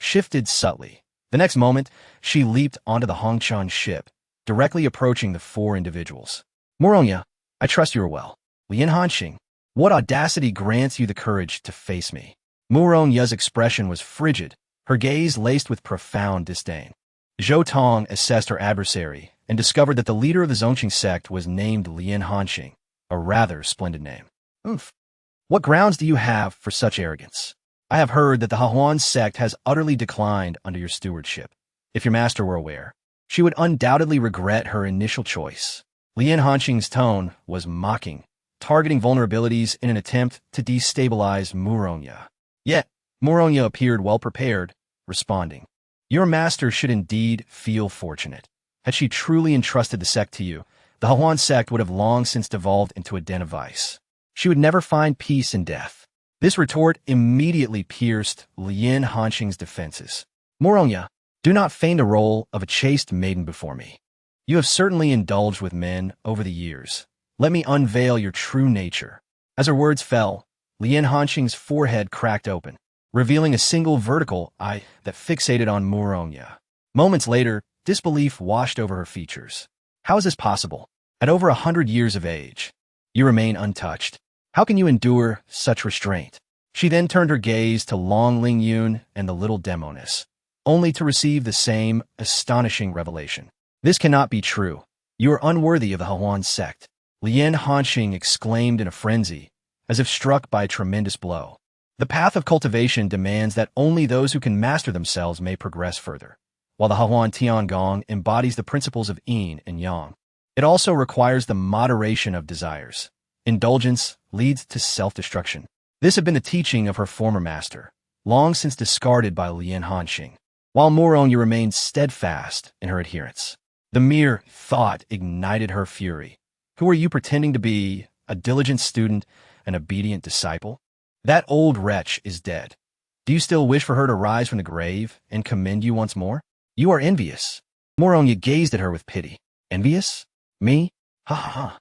shifted subtly. The next moment, she leaped onto the Hongchuan ship, directly approaching the four individuals. Murongya, I trust you are well. Lian Hanxing, what audacity grants you the courage to face me? Murongya's expression was frigid, her gaze laced with profound disdain. Zhou Tong assessed her adversary and discovered that the leader of the Zhongqing sect was named Lian Hanxing, a rather splendid name. Oof. What grounds do you have for such arrogance? I have heard that the Hahuan sect has utterly declined under your stewardship. If your master were aware, she would undoubtedly regret her initial choice. Lian Hanxing's tone was mocking, targeting vulnerabilities in an attempt to destabilize Murongya. Yet, Murongya appeared well prepared, responding. Your master should indeed feel fortunate. Had she truly entrusted the sect to you, the Hahuan sect would have long since devolved into a den of vice. She would never find peace in death. This retort immediately pierced Lian Hanxing's defenses. Murongya, do not feign the role of a chaste maiden before me. You have certainly indulged with men over the years. Let me unveil your true nature. As her words fell, Lian Hanxing's forehead cracked open, revealing a single vertical eye that fixated on Murongya. Moments later, disbelief washed over her features. How is this possible? At over 100 years of age, you remain untouched. How can you endure such restraint? She then turned her gaze to Long Lingyun and the little demoness, only to receive the same astonishing revelation. This cannot be true. You are unworthy of the Hahuan sect. Lian Hanxing exclaimed in a frenzy, as if struck by a tremendous blow. The path of cultivation demands that only those who can master themselves may progress further, while the Hahuan Tiangong embodies the principles of yin and yang. It also requires the moderation of desires. Indulgence leads to self-destruction. This had been the teaching of her former master, long since discarded by Lien Hanxing, while Murongya remained steadfast in her adherence. The mere thought ignited her fury. Who are you pretending to be, a diligent student, an obedient disciple? That old wretch is dead. Do you still wish for her to rise from the grave and commend you once more? You are envious. Murongya gazed at her with pity. Envious? Me? Ha ha ha.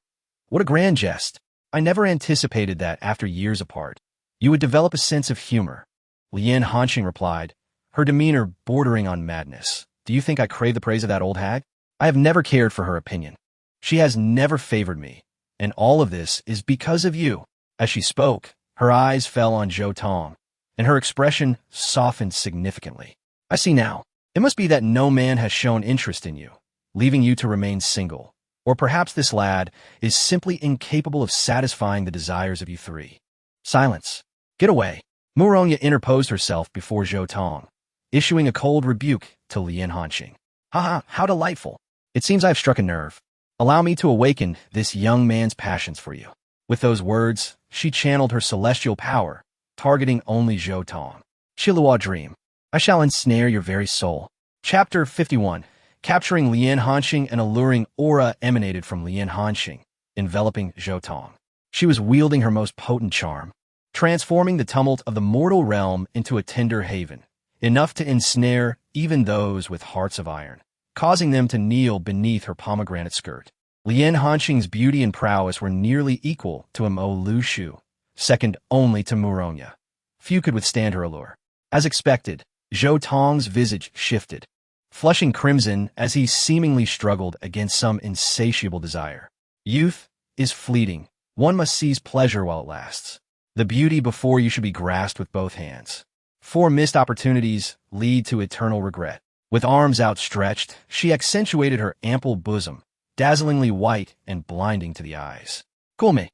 What a grand jest. I never anticipated that after years apart, you would develop a sense of humor. Lien Hanxing replied, her demeanor bordering on madness. Do you think I crave the praise of that old hag? I have never cared for her opinion. She has never favored me, and all of this is because of you. As she spoke, her eyes fell on Zhou Tong, and her expression softened significantly. I see now. It must be that no man has shown interest in you, leaving you to remain single. Or perhaps this lad is simply incapable of satisfying the desires of you three. Silence. Get away. Murongya interposed herself before Zhou Tong, issuing a cold rebuke to Lien Hanxing. Haha, how delightful. It seems I have struck a nerve. Allow me to awaken this young man's passions for you. With those words, she channeled her celestial power, targeting only Zhou Tong. Chilua dream. I shall ensnare your very soul. Chapter 51. Capturing Lien Hanxing. An alluring aura emanated from Lien Hanxing, enveloping Zhou Tong. She was wielding her most potent charm, transforming the tumult of the mortal realm into a tender haven, enough to ensnare even those with hearts of iron, causing them to kneel beneath her pomegranate skirt. Lien Hanxing's beauty and prowess were nearly equal to Mo Lu Shu, second only to Murongya. Few could withstand her allure. As expected, Zhou Tong's visage shifted, flushing crimson as he seemingly struggled against some insatiable desire. Youth is fleeting. One must seize pleasure while it lasts. The beauty before you should be grasped with both hands. 4 missed opportunities lead to eternal regret. With arms outstretched, she accentuated her ample bosom, dazzlingly white and blinding to the eyes. Call me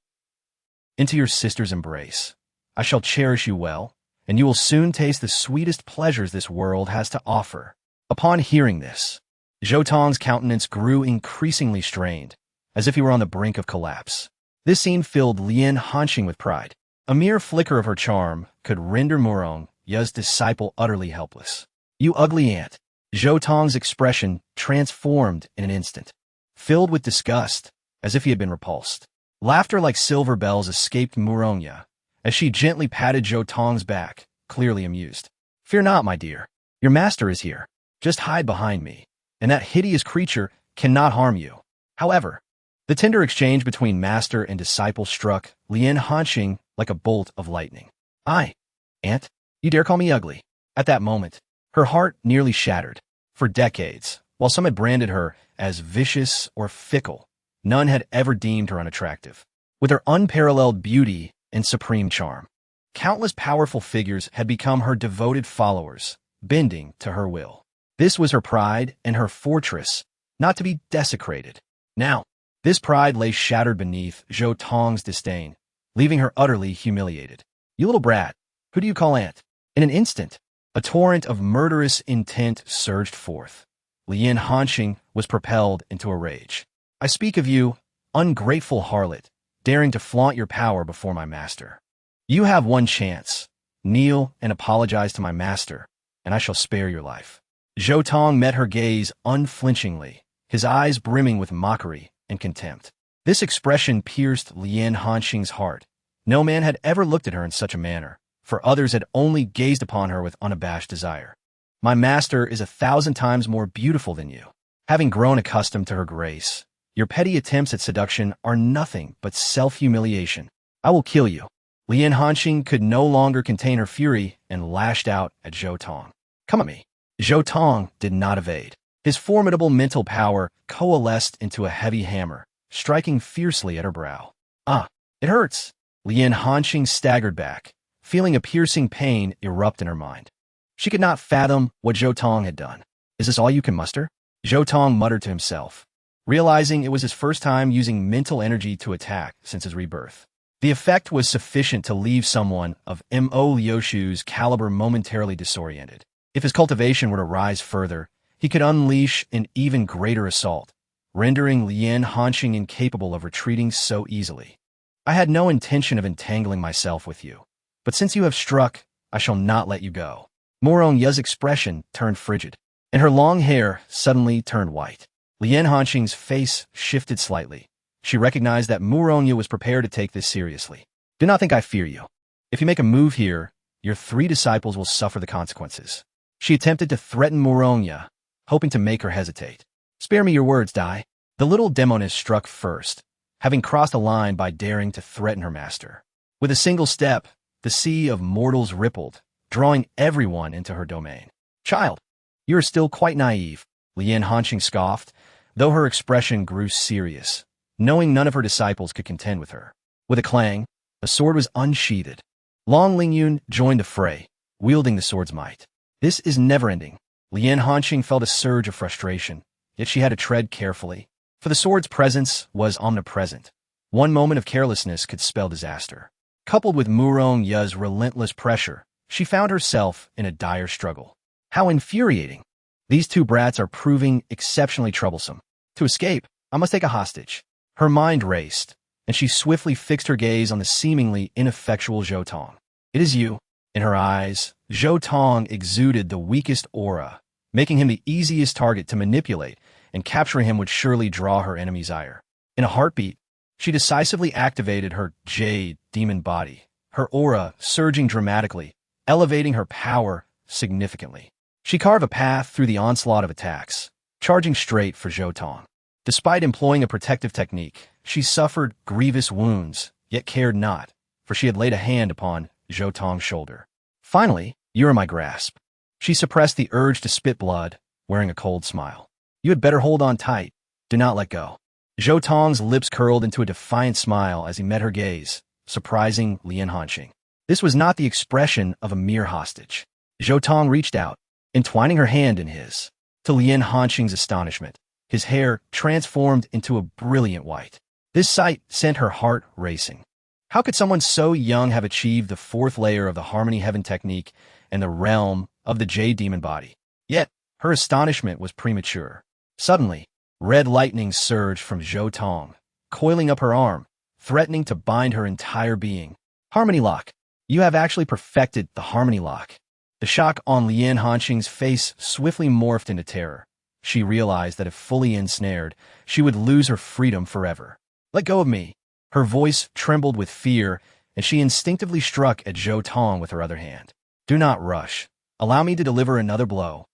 into your sister's embrace. I shall cherish you well, and you will soon taste the sweetest pleasures this world has to offer. Upon hearing this, Zhou Tong's countenance grew increasingly strained, as if he were on the brink of collapse. This scene filled Lien Hanxing with pride. A mere flicker of her charm could render Murongya's disciple utterly helpless. You ugly ant. Zhou Tong's expression transformed in an instant, filled with disgust, as if he had been repulsed. Laughter like silver bells escaped Murongya, as she gently patted Zhou Tong's back, clearly amused. Fear not, my dear. Your master is here. Just hide behind me, and that hideous creature cannot harm you. However, the tender exchange between master and disciple struck Lien Hanxing like a bolt of lightning. I, aunt, you dare call me ugly? At that moment, her heart nearly shattered. For decades, while some had branded her as vicious or fickle, none had ever deemed her unattractive. With her unparalleled beauty and supreme charm, countless powerful figures had become her devoted followers, bending to her will. This was her pride and her fortress, not to be desecrated. Now, this pride lay shattered beneath Zhou Tong's disdain, leaving her utterly humiliated. You little brat, who do you call aunt? In an instant, a torrent of murderous intent surged forth. Lien Hanxing was propelled into a rage. I speak of you, ungrateful harlot, daring to flaunt your power before my master. You have one chance. Kneel and apologize to my master, and I shall spare your life. Zhou Tong met her gaze unflinchingly, his eyes brimming with mockery and contempt. This expression pierced Lien Hanxing's heart. No man had ever looked at her in such a manner, for others had only gazed upon her with unabashed desire. My master is 1,000 times more beautiful than you. Having grown accustomed to her grace, your petty attempts at seduction are nothing but self-humiliation. I will kill you. Lien Hanxing could no longer contain her fury and lashed out at Zhou Tong. Come at me. Zhou Tong did not evade. His formidable mental power coalesced into a heavy hammer, striking fiercely at her brow. Ah, it hurts. Lien Hanxing staggered back, feeling a piercing pain erupt in her mind. She could not fathom what Zhou Tong had done. Is this all you can muster? Zhou Tong muttered to himself, realizing it was his first time using mental energy to attack since his rebirth. The effect was sufficient to leave someone of Mo Liushu's caliber momentarily disoriented. If his cultivation were to rise further, he could unleash an even greater assault, rendering Lien Hanqing incapable of retreating so easily. I had no intention of entangling myself with you, but since you have struck, I shall not let you go. Murong Ye's expression turned frigid, and her long hair suddenly turned white. Lien Hanqing's face shifted slightly. She recognized that Murong Ye was prepared to take this seriously. Do not think I fear you. If you make a move here, your 3 disciples will suffer the consequences. She attempted to threaten Murong Ye, hoping to make her hesitate. Spare me your words, Dai. The little demoness struck first, having crossed a line by daring to threaten her master. With a single step, the sea of mortals rippled, drawing everyone into her domain. Child, you are still quite naive, Lien Hanqing scoffed, though her expression grew serious, knowing none of her disciples could contend with her. With a clang, a sword was unsheathed. Long Lingyun joined the fray, wielding the sword's might. This is never-ending. Lien Hanqing felt a surge of frustration, yet she had to tread carefully, for the sword's presence was omnipresent. One moment of carelessness could spell disaster. Coupled with Murong Ye's relentless pressure, she found herself in a dire struggle. How infuriating! These 2 brats are proving exceptionally troublesome. To escape, I must take a hostage. Her mind raced, and she swiftly fixed her gaze on the seemingly ineffectual Zhou Tong. It is you. In her eyes, Zhou Tong exuded the weakest aura, making him the easiest target to manipulate, and capturing him would surely draw her enemy's ire. In a heartbeat, she decisively activated her jade demon body, her aura surging dramatically, elevating her power significantly. She carved a path through the onslaught of attacks, charging straight for Zhou Tong. Despite employing a protective technique, she suffered grievous wounds, yet cared not, for she had laid a hand upon Zhou Tong's shoulder. Finally, you are in my grasp. She suppressed the urge to spit blood, wearing a cold smile. You had better hold on tight. Do not let go. Zhou Tong's lips curled into a defiant smile as he met her gaze, surprising Lien Hanqing. This was not the expression of a mere hostage. Zhou Tong reached out, entwining her hand in his. To Lien Hanqing's astonishment, his hair transformed into a brilliant white. This sight sent her heart racing. How could someone so young have achieved the 4th layer of the Harmony Heaven technique and the realm of the Jade Demon body? Yet, her astonishment was premature. Suddenly, red lightning surged from Zhou Tong, coiling up her arm, threatening to bind her entire being. Harmony Lock. You have actually perfected the Harmony Lock. The shock on Lien Hanqing's face swiftly morphed into terror. She realized that if fully ensnared, she would lose her freedom forever. Let go of me. Her voice trembled with fear, and she instinctively struck at Zhou Tong with her other hand. Do not rush. Allow me to deliver another blow.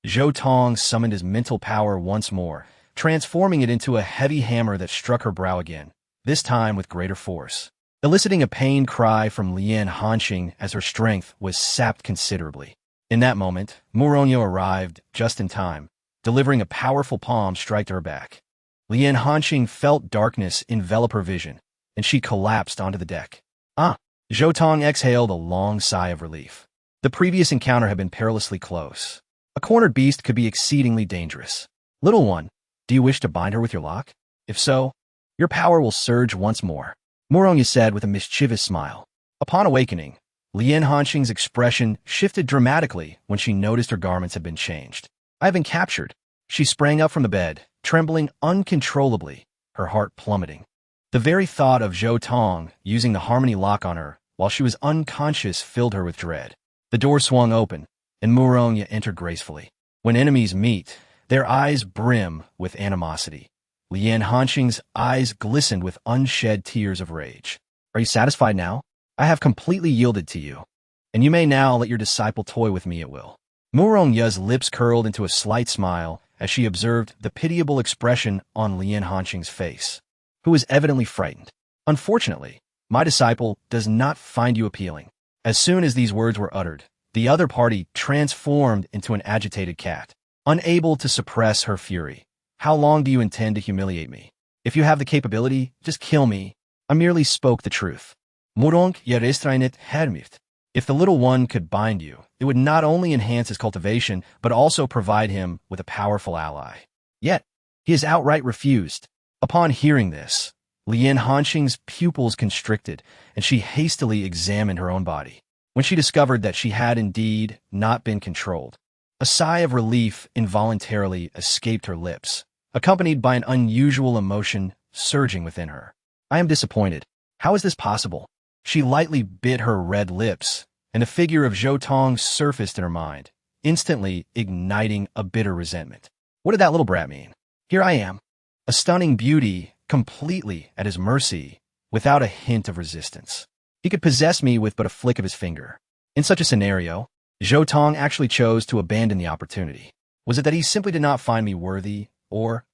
Zhou Tong summoned his mental power once more, transforming it into a heavy hammer that struck her brow again, this time with greater force, eliciting a pained cry from Lien Hanqing as her strength was sapped considerably. In that moment, Murong Ye arrived just in time, delivering a powerful palm strike to her back. Lien Hanqing felt darkness envelop her vision, and she collapsed onto the deck. Zhou Tong exhaled a long sigh of relief. The previous encounter had been perilously close. A cornered beast could be exceedingly dangerous. Little one, do you wish to bind her with your lock? If so, your power will surge once more, Murong Ye said with a mischievous smile. Upon awakening, Lien Hanqing's expression shifted dramatically when she noticed her garments had been changed. I have been captured. She sprang up from the bed, trembling uncontrollably, her heart plummeting. The very thought of Zhou Tong using the Harmony Lock on her while she was unconscious filled her with dread. The door swung open, and Murong Ye entered gracefully. When enemies meet, their eyes brim with animosity. Lien Hanqing's eyes glistened with unshed tears of rage. Are you satisfied now? I have completely yielded to you, and you may now let your disciple toy with me at will. Murong Ye's lips curled into a slight smile as she observed the pitiable expression on Lien Hanqing's face, who was evidently frightened. Unfortunately, my disciple does not find you appealing. As soon as these words were uttered, the other party transformed into an agitated cat, unable to suppress her fury. How long do you intend to humiliate me? If you have the capability, just kill me. I merely spoke the truth. Murong Ye restrainet hermift. If the little one could bind you, it would not only enhance his cultivation, but also provide him with a powerful ally. Yet, he has outright refused. Upon hearing this, Lien Hanqing's pupils constricted, and she hastily examined her own body. When she discovered that she had indeed not been controlled, a sigh of relief involuntarily escaped her lips, accompanied by an unusual emotion surging within her. I am disappointed. How is this possible? She lightly bit her red lips, and the figure of Zhou Tong surfaced in her mind, instantly igniting a bitter resentment. What did that little brat mean? Here I am, a stunning beauty, completely at his mercy, without a hint of resistance. He could possess me with but a flick of his finger. In such a scenario, Zhou Tong actually chose to abandon the opportunity. Was it that he simply did not find me worthy, or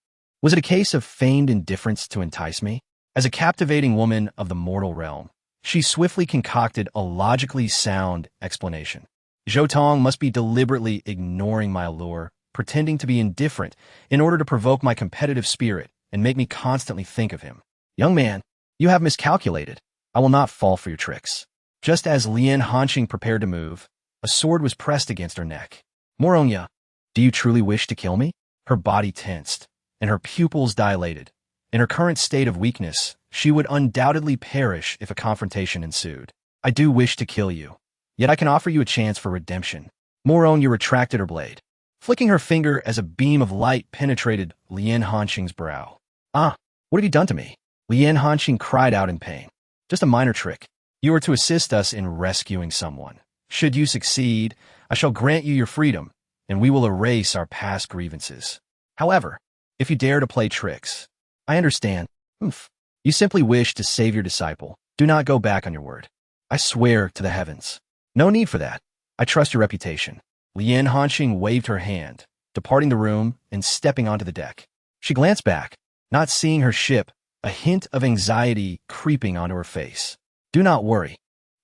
was it a case of feigned indifference to entice me? As a captivating woman of the mortal realm, she swiftly concocted a logically sound explanation. Zhou Tong must be deliberately ignoring my allure, pretending to be indifferent in order to provoke my competitive spirit and make me constantly think of him. Young man, you have miscalculated. I will not fall for your tricks. Just as Lian Hanqing prepared to move, a sword was pressed against her neck. Moronya, do you truly wish to kill me? Her body tensed, and her pupils dilated. In her current state of weakness, she would undoubtedly perish if a confrontation ensued. I do wish to kill you, yet I can offer you a chance for redemption. Moronya retracted her blade, flicking her finger as a beam of light penetrated Lian Hanqing's brow. Ah, what have you done to me? Lian Hanqing cried out in pain. Just a minor trick. You are to assist us in rescuing someone. Should you succeed, I shall grant you your freedom, and we will erase our past grievances. However, if you dare to play tricks, I understand. You simply wish to save your disciple. Do not go back on your word. I swear to the heavens. No need for that. I trust your reputation. Lian Hanqing waved her hand, departing the room and stepping onto the deck. She glanced back, not seeing her ship, a hint of anxiety creeping onto her face. Do not worry.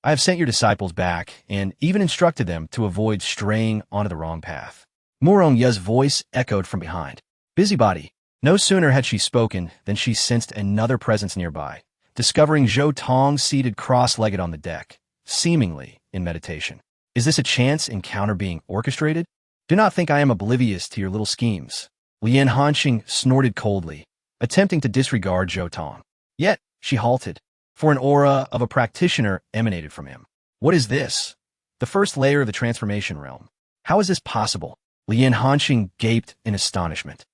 I have sent your disciples back and even instructed them to avoid straying onto the wrong path. Moronya's voice echoed from behind. Busybody. No sooner had she spoken than she sensed another presence nearby, discovering Zhou Tong seated cross-legged on the deck, seemingly in meditation. Is this a chance encounter being orchestrated? Do not think I am oblivious to your little schemes. Lian Hanqing snorted coldly, attempting to disregard Zhou Tong. Yet, she halted, for an aura of a practitioner emanated from him. What is this? The first layer of the transformation realm. How is this possible? Lian Hanqing gaped in astonishment.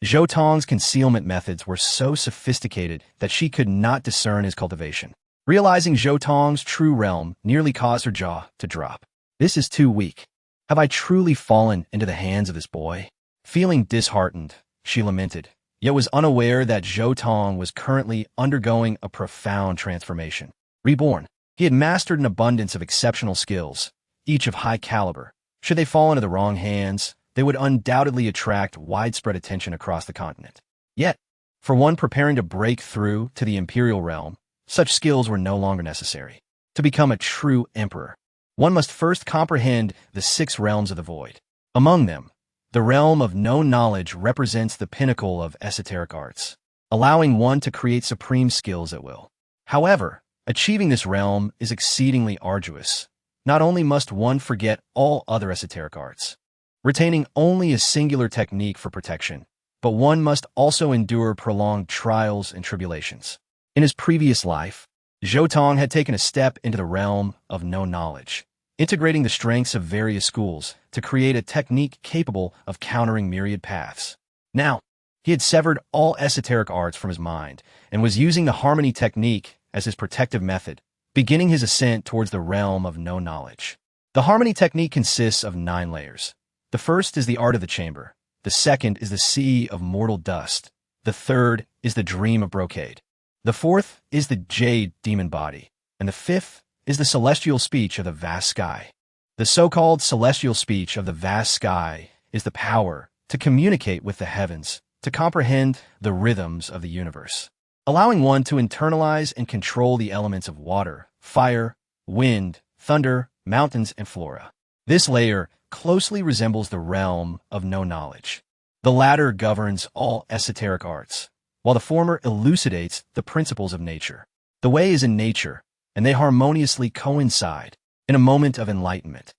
Zhou Tong's concealment methods were so sophisticated that she could not discern his cultivation. Realizing Zhou Tong's true realm nearly caused her jaw to drop. This is too weak. Have I truly fallen into the hands of this boy? Feeling disheartened, she lamented, yet was unaware that Zhou Tong was currently undergoing a profound transformation. Reborn, he had mastered an abundance of exceptional skills, each of high caliber. Should they fall into the wrong hands, they would undoubtedly attract widespread attention across the continent. Yet, for one preparing to break through to the imperial realm, such skills were no longer necessary. To become a true emperor, one must first comprehend the 6 realms of the void. Among them, the realm of known knowledge represents the pinnacle of esoteric arts, allowing one to create supreme skills at will. However, achieving this realm is exceedingly arduous. Not only must one forget all other esoteric arts, retaining only a singular technique for protection, but one must also endure prolonged trials and tribulations. In his previous life, Zhou Tong had taken a step into the realm of known knowledge, integrating the strengths of various schools to create a technique capable of countering myriad paths. Now, he had severed all esoteric arts from his mind and was using the harmony technique as his protective method, beginning his ascent towards the realm of known knowledge. The harmony technique consists of 9 layers. The first is the art of the chamber. The second is the sea of mortal dust. The third is the dream of brocade. The fourth is the jade demon body. And the fifth is the celestial speech of the vast sky. The so-called celestial speech of the vast sky is the power to communicate with the heavens, to comprehend the rhythms of the universe, allowing one to internalize and control the elements of water, fire, wind, thunder, mountains, and flora. This layer closely resembles the realm of known knowledge. The latter governs all esoteric arts, while the former elucidates the principles of nature. The way is in nature, and they harmoniously coincide in a moment of enlightenment.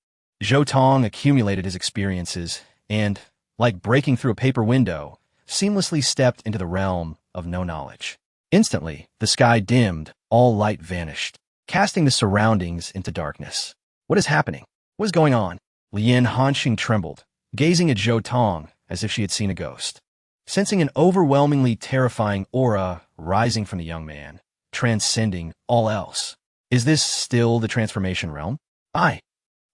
Zhou Tong accumulated his experiences and, like breaking through a paper window, seamlessly stepped into the realm of known knowledge. Instantly, the sky dimmed, all light vanished, casting the surroundings into darkness. What is happening? What is going on? Lian Hanqing trembled, gazing at Zhou Tong as if she had seen a ghost. sensing an overwhelmingly terrifying aura rising from the young man, transcending all else. Is this still the transformation realm? I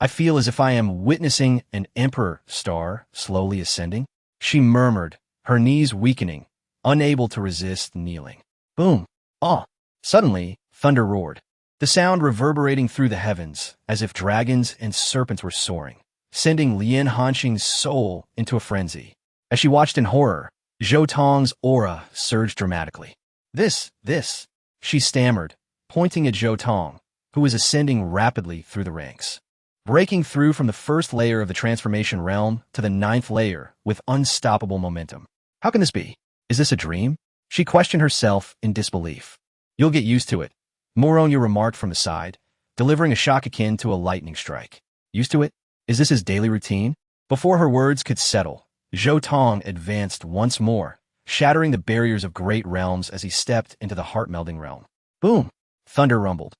feel as if I am witnessing an emperor star slowly ascending. She murmured, her knees weakening, unable to resist kneeling. Boom! Ah! Suddenly, thunder roared, the sound reverberating through the heavens as if dragons and serpents were soaring, sending Lien Hanxing's soul into a frenzy. As she watched in horror, Zhou Tong's aura surged dramatically. This, she stammered, pointing at Zhou Tong, who was ascending rapidly through the ranks, breaking through from the first layer of the transformation realm to the 9th layer with unstoppable momentum. How can this be? Is this a dream? She questioned herself in disbelief. You'll get used to it, Moronya remarked from the side, delivering a shock akin to a lightning strike. Used to it? Is this his daily routine? Before her words could settle, Zhou Tong advanced once more, shattering the barriers of great realms as he stepped into the heart-melding realm. Boom! Thunder rumbled,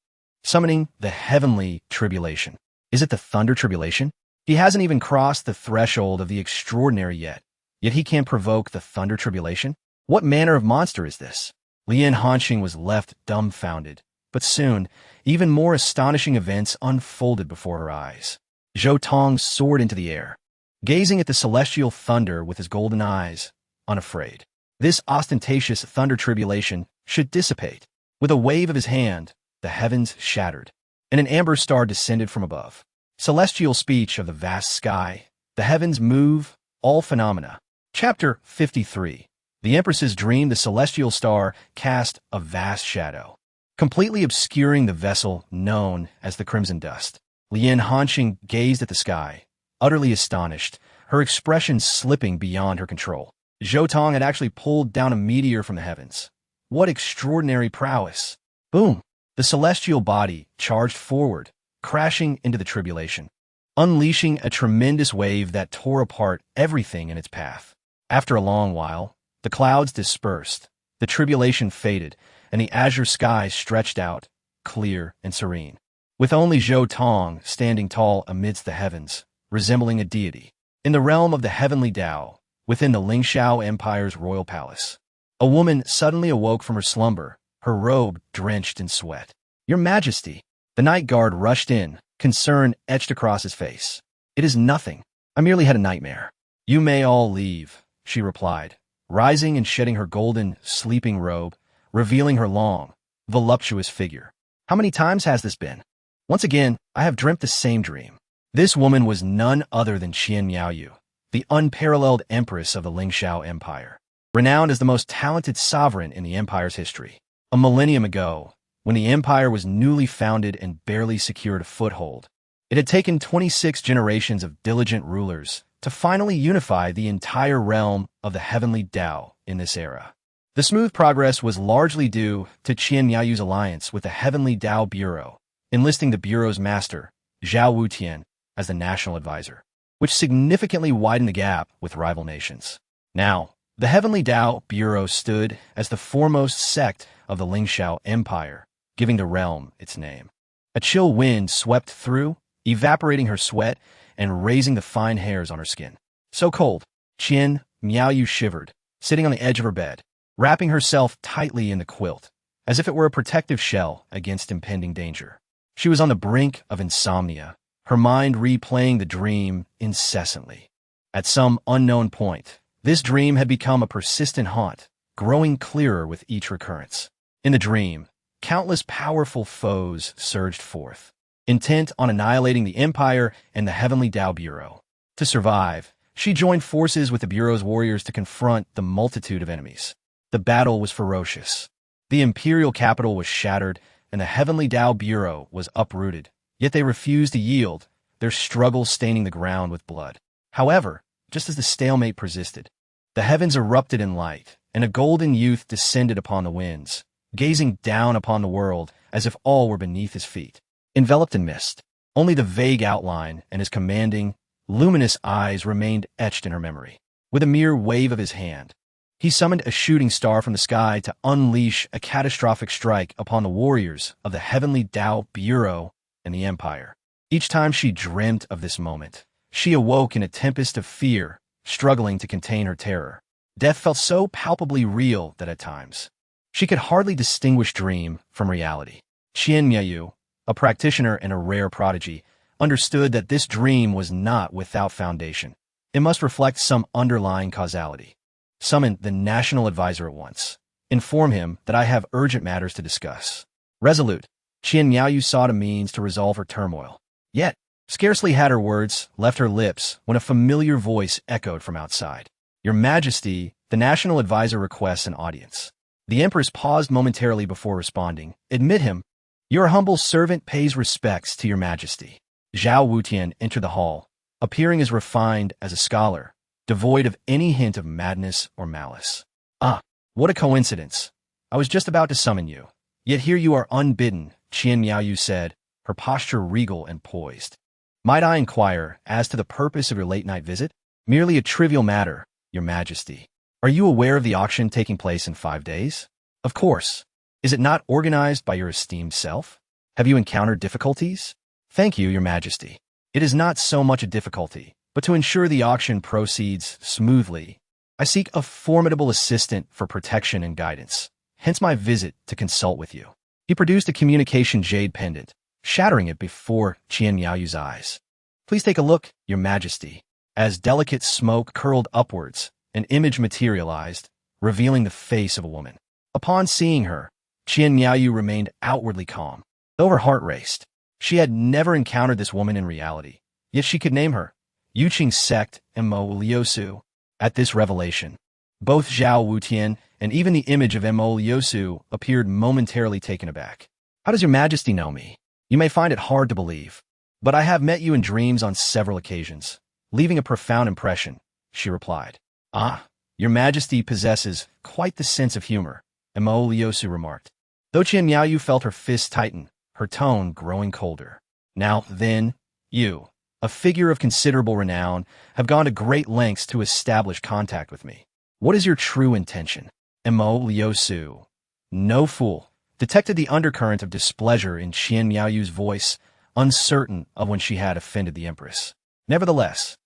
summoning the heavenly tribulation. Is it the thunder tribulation? He hasn't even crossed the threshold of the extraordinary yet he can provoke the thunder tribulation? What manner of monster is this? Lien Hanxing was left dumbfounded, but soon, even more astonishing events unfolded before her eyes. Zhou Tong soared into the air, gazing at the celestial thunder with his golden eyes, unafraid. This ostentatious thunder tribulation should dissipate. With a wave of his hand, the heavens shattered, and an amber star descended from above. Celestial speech of the vast sky, the heavens move, all phenomena. Chapter 53. The Empress's dream. The celestial star cast a vast shadow, completely obscuring the vessel known as the Crimson Dust. Lien Hanxing gazed at the sky, utterly astonished, her expression slipping beyond her control. Zhou Tong had actually pulled down a meteor from the heavens. What extraordinary prowess! Boom! The celestial body charged forward, crashing into the tribulation, unleashing a tremendous wave that tore apart everything in its path. After a long while, the clouds dispersed, the tribulation faded, and the azure sky stretched out, clear and serene, with only Zhou Tong standing tall amidst the heavens, resembling a deity. In the realm of the heavenly Tao, within the Lingxiao Empire's royal palace, a woman suddenly awoke from her slumber, her robe drenched in sweat. Your Majesty! The night guard rushed in, concern etched across his face. It is nothing. I merely had a nightmare. You may all leave, she replied, rising and shedding her golden, sleeping robe, revealing her long, voluptuous figure. How many times has this been? Once again, I have dreamt the same dream. This woman was none other than Qian Miaoyu, the unparalleled empress of the Lingxiao Empire, renowned as the most talented sovereign in the empire's history. A millennium ago, when the empire was newly founded and barely secured a foothold, it had taken 26 generations of diligent rulers to finally unify the entire realm of the heavenly Tao in this era. The smooth progress was largely due to Qian Miaoyu's alliance with the Heavenly Tao Bureau, enlisting the Bureau's master, Zhao Wutian, as the national advisor, which significantly widened the gap with rival nations. Now, the Heavenly Tao Bureau stood as the foremost sect of the Lingxiao Empire, giving the realm its name. A chill wind swept through, evaporating her sweat and raising the fine hairs on her skin. So cold, Qian Miaoyu shivered, sitting on the edge of her bed, wrapping herself tightly in the quilt, as if it were a protective shell against impending danger. She was on the brink of insomnia, her mind replaying the dream incessantly. At some unknown point, this dream had become a persistent haunt, growing clearer with each recurrence. In the dream, countless powerful foes surged forth, intent on annihilating the Empire and the Heavenly Tao Bureau. To survive, she joined forces with the Bureau's warriors to confront the multitude of enemies. The battle was ferocious. The imperial capital was shattered, and the Heavenly Tao Bureau was uprooted. Yet they refused to yield, their struggle staining the ground with blood. However, just as the stalemate persisted, the heavens erupted in light, and a golden youth descended upon the winds, gazing down upon the world as if all were beneath his feet. Enveloped in mist, only the vague outline and his commanding, luminous eyes remained etched in her memory. With a mere wave of his hand, he summoned a shooting star from the sky to unleash a catastrophic strike upon the warriors of the Heavenly Tao Bureau and the Empire. Each time she dreamt of this moment, she awoke in a tempest of fear, struggling to contain her terror. Death felt so palpably real that at times, she could hardly distinguish dream from reality. Qian Miaoyu, a practitioner and a rare prodigy, understood that this dream was not without foundation. It must reflect some underlying causality. Summon the national advisor at once. Inform him that I have urgent matters to discuss. Resolute, Qian Miaoyu sought a means to resolve her turmoil. Yet, scarcely had her words left her lips when a familiar voice echoed from outside. Your Majesty, the national advisor requests an audience. The Empress paused momentarily before responding. Admit him. Your humble servant pays respects to your Majesty. Zhao Wutian entered the hall, appearing as refined as a scholar, devoid of any hint of madness or malice. Ah, what a coincidence. I was just about to summon you. Yet here you are unbidden, Qian Miaoyu said, her posture regal and poised. Might I inquire as to the purpose of your late-night visit? Merely a trivial matter, your Majesty. Are you aware of the auction taking place in 5 days? Of course. Is it not organized by your esteemed self? Have you encountered difficulties? Thank you, your Majesty. It is not so much a difficulty, but to ensure the auction proceeds smoothly, I seek a formidable assistant for protection and guidance, hence my visit to consult with you. He produced a communication jade pendant, shattering it before Qian Miaoyu's eyes. Please take a look, your Majesty. As delicate smoke curled upwards, an image materialized, revealing the face of a woman. Upon seeing her, Qian Miaoyu remained outwardly calm, though her heart raced. She had never encountered this woman in reality, yet she could name her, Yuqing sect Mo Liusu. At this revelation, both Zhao Wutian and even the image of Mo Liusu appeared momentarily taken aback. How does your Majesty know me? You may find it hard to believe, but I have met you in dreams on several occasions, leaving a profound impression, she replied. Ah, your Majesty possesses quite the sense of humor, Mo Liusu remarked. Though Qian Miaoyu felt her fists tighten, her tone growing colder. Now, then, you, a figure of considerable renown, have gone to great lengths to establish contact with me. What is your true intention? Mo Liusu, no fool, detected the undercurrent of displeasure in Qian Miaoyu's voice, uncertain of when she had offended the Empress. Nevertheless,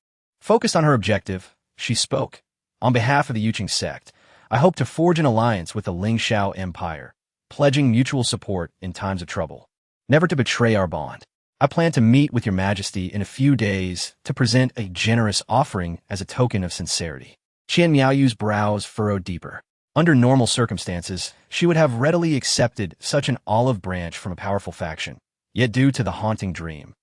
focused on her objective, she spoke. On behalf of the Yuqing sect, I hope to forge an alliance with the Lingxiao Empire, pledging mutual support in times of trouble, never to betray our bond. I plan to meet with your Majesty in a few days to present a generous offering as a token of sincerity. Qian Miaoyu's brows furrowed deeper. Under normal circumstances, she would have readily accepted such an olive branch from a powerful faction, yet due to the haunting dream,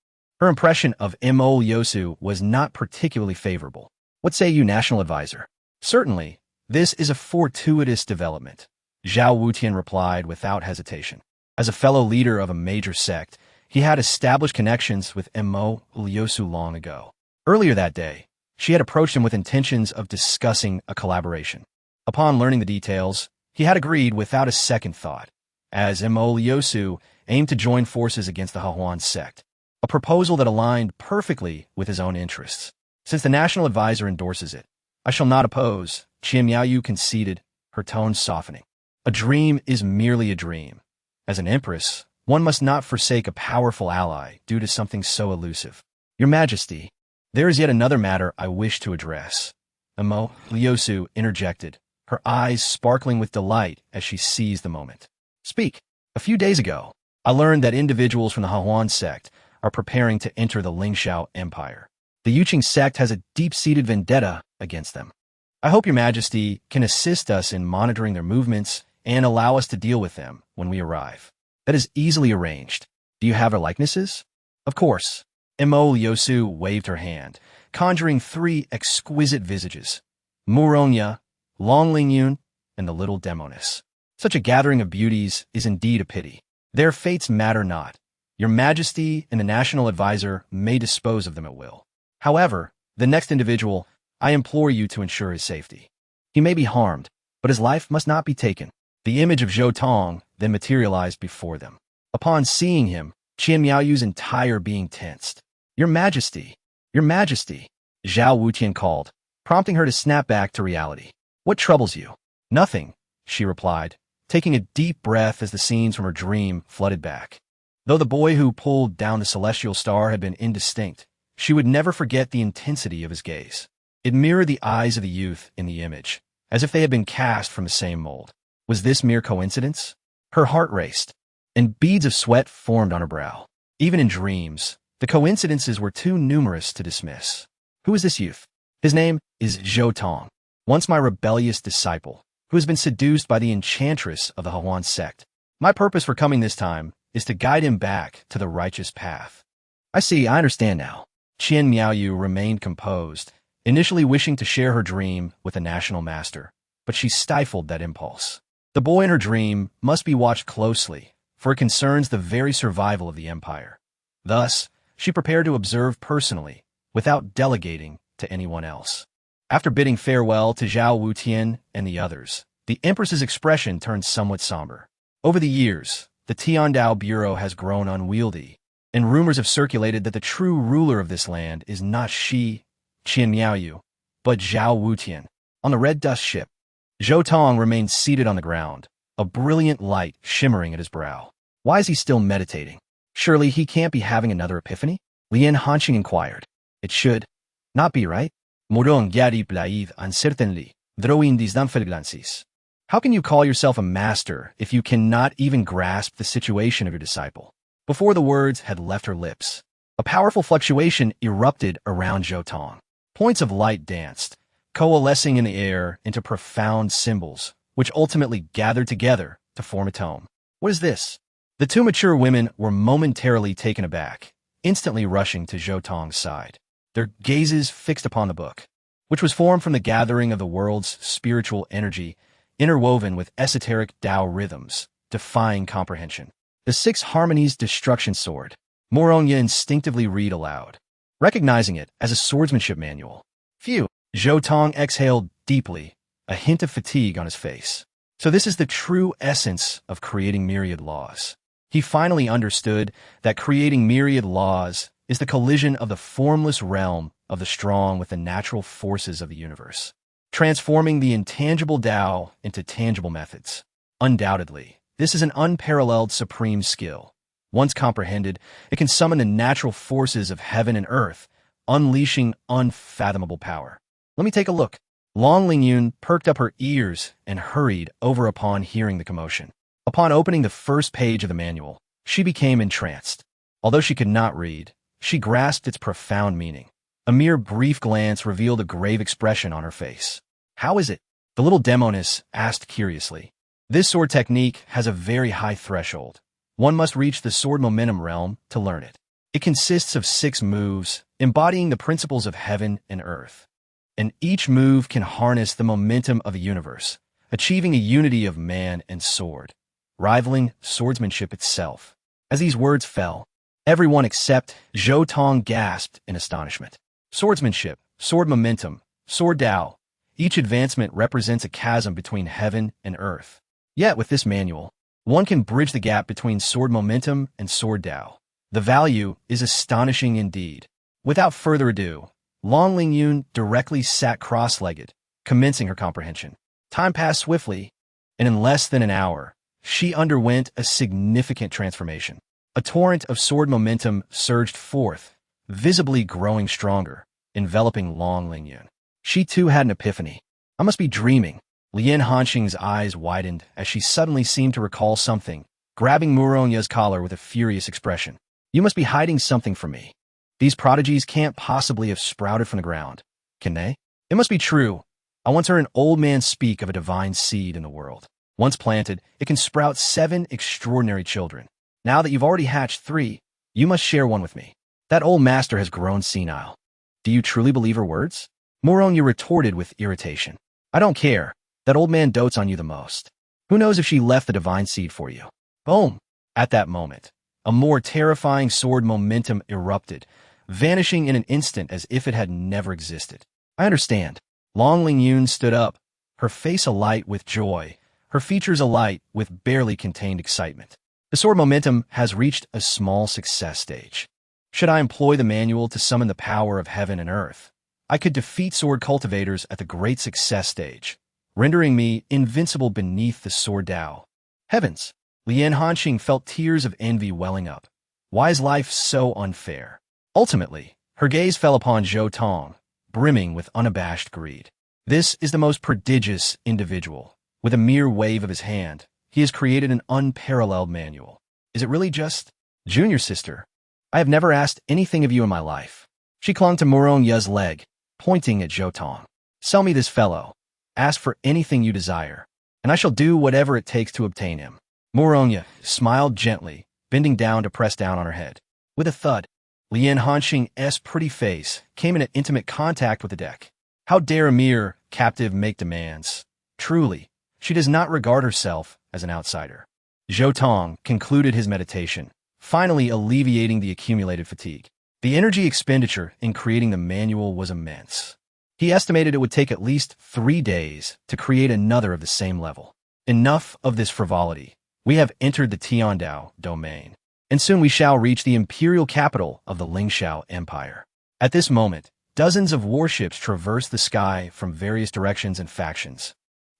her impression of Mo Liusu was not particularly favorable. What say you, National Advisor? Certainly, this is a fortuitous development, Zhao Wutian replied without hesitation. As a fellow leader of a major sect, he had established connections with Mo Liusu long ago. Earlier that day, she had approached him with intentions of discussing a collaboration. Upon learning the details, he had agreed without a second thought, as Mo Liusu aimed to join forces against the Hahuan sect, a proposal that aligned perfectly with his own interests. Since the National Advisor endorses it, I shall not oppose, Qian Miaoyu conceded, her tone softening. A dream is merely a dream. As an empress, one must not forsake a powerful ally due to something so elusive. Your Majesty, there is yet another matter I wish to address. Mo Liusu interjected, her eyes sparkling with delight as she seized the moment. Speak. A few days ago, I learned that individuals from the Hahuan sect are preparing to enter the Lingxiao Empire. The Yuqing sect has a deep-seated vendetta against them. I hope your Majesty can assist us in monitoring their movements and allow us to deal with them when we arrive. That is easily arranged. Do you have their likenesses? Of course. Mo Liusu waved her hand, conjuring 3 exquisite visages, Muronya, Long Lingyun, and the little demoness. Such a gathering of beauties is indeed a pity. Their fates matter not. Your Majesty and the National Advisor may dispose of them at will. However, the next individual, I implore you to ensure his safety. He may be harmed, but his life must not be taken. The image of Zhou Tong then materialized before them. Upon seeing him, Qian Miaoyu's entire being tensed. Your Majesty, your Majesty, Zhao Wutian called, prompting her to snap back to reality. What troubles you? Nothing, she replied, taking a deep breath as the scenes from her dream flooded back. Though the boy who pulled down the celestial star had been indistinct, she would never forget the intensity of his gaze. It mirrored the eyes of the youth in the image, as if they had been cast from the same mold. Was this mere coincidence? Her heart raced, and beads of sweat formed on her brow. Even in dreams, the coincidences were too numerous to dismiss. Who is this youth? His name is Zhou Tong, once my rebellious disciple, who has been seduced by the enchantress of the Huan sect. My purpose for coming this time is to guide him back to the righteous path. I understand now. Qian Miaoyu remained composed, initially wishing to share her dream with the national master, but she stifled that impulse. The boy in her dream must be watched closely, for it concerns the very survival of the empire. Thus, she prepared to observe personally, without delegating to anyone else. After bidding farewell to Zhao Wutian and the others, the empress's expression turned somewhat somber. Over the years, the Tiandao Bureau has grown unwieldy, and rumors have circulated that the true ruler of this land is not Qian Miaoyu, but Zhao Wutian. On the red dust ship, Zhou Tong remained seated on the ground, a brilliant light shimmering at his brow. Why is he still meditating? Surely he can't be having another epiphany? Lien Hanqing inquired. It should not be, right? Morong yadi blaid uncertainly, drawing these danfelglances. How can you call yourself a master if you cannot even grasp the situation of your disciple? Before the words had left her lips, a powerful fluctuation erupted around Zhou Tong. Points of light danced, coalescing in the air into profound symbols, which ultimately gathered together to form a tome. What is this? The two mature women were momentarily taken aback, instantly rushing to Zhou Tong's side, their gazes fixed upon the book, which was formed from the gathering of the world's spiritual energy, interwoven with esoteric Tao rhythms, defying comprehension. The Six Harmonies Destruction Sword. Moronya instinctively read aloud, recognizing it as a swordsmanship manual. Phew! Zhou Tong exhaled deeply, a hint of fatigue on his face. So this is the true essence of creating myriad laws. He finally understood that creating myriad laws is the collision of the formless realm of the strong with the natural forces of the universe, transforming the intangible Tao into tangible methods. Undoubtedly, this is an unparalleled supreme skill. Once comprehended, it can summon the natural forces of heaven and earth, unleashing unfathomable power. Let me take a look. Long Lingyun perked up her ears and hurried over upon hearing the commotion. Upon opening the first page of the manual, she became entranced. Although she could not read, she grasped its profound meaning. A mere brief glance revealed a grave expression on her face. How is it? The little demoness asked curiously. This sword technique has a very high threshold. One must reach the sword momentum realm to learn it. It consists of 6 moves, embodying the principles of heaven and earth. And each move can harness the momentum of the universe, achieving a unity of man and sword, rivaling swordsmanship itself. As these words fell, everyone except Zhou Tong gasped in astonishment. Swordsmanship, sword momentum, sword Tao. Each advancement represents a chasm between heaven and earth. Yet with this manual, one can bridge the gap between sword momentum and sword Tao. The value is astonishing indeed. Without further ado, Long Lingyun directly sat cross-legged, commencing her comprehension. Time passed swiftly, and in less than an hour, she underwent a significant transformation. A torrent of sword momentum surged forth, visibly growing stronger, enveloping Long Lingyun. She too had an epiphany. I must be dreaming. Lien Hanqing's eyes widened as she suddenly seemed to recall something, grabbing Muronya's collar with a furious expression. You must be hiding something from me. These prodigies can't possibly have sprouted from the ground, can they? It must be true. I once heard an old man speak of a divine seed in the world. Once planted, it can sprout 7 extraordinary children. Now that you've already hatched 3, you must share one with me. That old master has grown senile. Do you truly believe her words? Moronya retorted with irritation. I don't care. That old man dotes on you the most. Who knows if she left the divine seed for you? Boom! At that moment, a more terrifying sword momentum erupted, vanishing in an instant as if it had never existed. I understand. Long Lingyun stood up, her face alight with joy, her features alight with barely contained excitement. The sword momentum has reached a small success stage. Should I employ the manual to summon the power of heaven and earth, I could defeat sword cultivators at the great success stage, rendering me invincible beneath the sword Tao. Heavens! Lien Hanqing felt tears of envy welling up. Why is life so unfair? Ultimately, her gaze fell upon Zhou Tong, brimming with unabashed greed. This is the most prodigious individual. With a mere wave of his hand, he has created an unparalleled manual. Is it really just junior sister? I have never asked anything of you in my life. She clung to Muronya's leg, pointing at Zhou Tong. Sell me this fellow. Ask for anything you desire, and I shall do whatever it takes to obtain him. Muronya smiled gently, bending down to press down on her head. With a thud, Lian Hanxing's pretty face came in at intimate contact with the deck. How dare a mere captive make demands? Truly, she does not regard herself as an outsider. Zhou Tong concluded his meditation, finally alleviating the accumulated fatigue. The energy expenditure in creating the manual was immense. He estimated it would take at least 3 days to create another of the same level. Enough of this frivolity. We have entered the Tiandao domain, and soon we shall reach the imperial capital of the Lingxiao Empire. At this moment, dozens of warships traverse the sky from various directions and factions,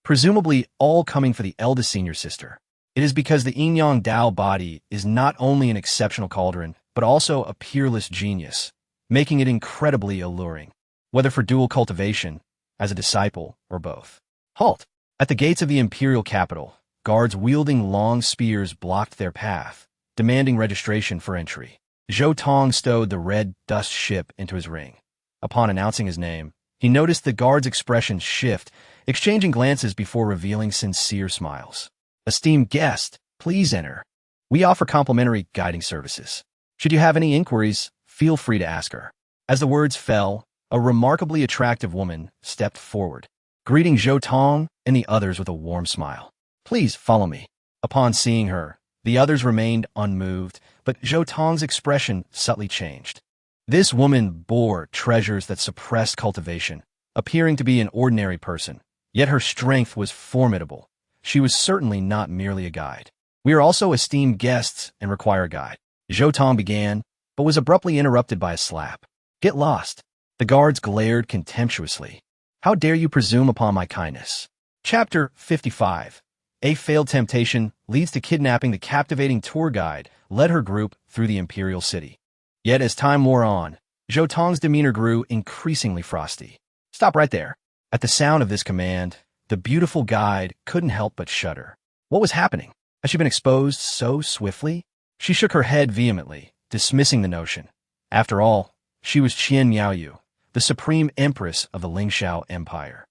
presumably all coming for the eldest senior sister. It is because the Yingyang Dao body is not only an exceptional cauldron, but also a peerless genius, making it incredibly alluring, whether for dual cultivation, as a disciple, or both. Halt! At the gates of the imperial capital, guards wielding long spears blocked their path, demanding registration for entry. Zhou Tong stowed the red dust ship into his ring. Upon announcing his name, he noticed the guards' expressions shift, exchanging glances before revealing sincere smiles. Esteemed guest, please enter. We offer complimentary guiding services. Should you have any inquiries, feel free to ask her. As the words fell, a remarkably attractive woman stepped forward, greeting Zhou Tong and the others with a warm smile. Please follow me. Upon seeing her, the others remained unmoved, but Zhou Tong's expression subtly changed. This woman bore treasures that suppressed cultivation, appearing to be an ordinary person, yet her strength was formidable. She was certainly not merely a guide. We are also esteemed guests and require a guide. Zhou Tong began, but was abruptly interrupted by a slap. Get lost. The guards glared contemptuously. How dare you presume upon my kindness? Chapter 55. A failed temptation leads to kidnapping. The captivating tour guide led her group through the imperial city. Yet as time wore on, Zhou Tong's demeanor grew increasingly frosty. Stop right there. At the sound of this command, the beautiful guide couldn't help but shudder. What was happening? Had she been exposed so swiftly? She shook her head vehemently, dismissing the notion. After all, she was Qian Miaoyu, the supreme empress of the Lingxiao Empire,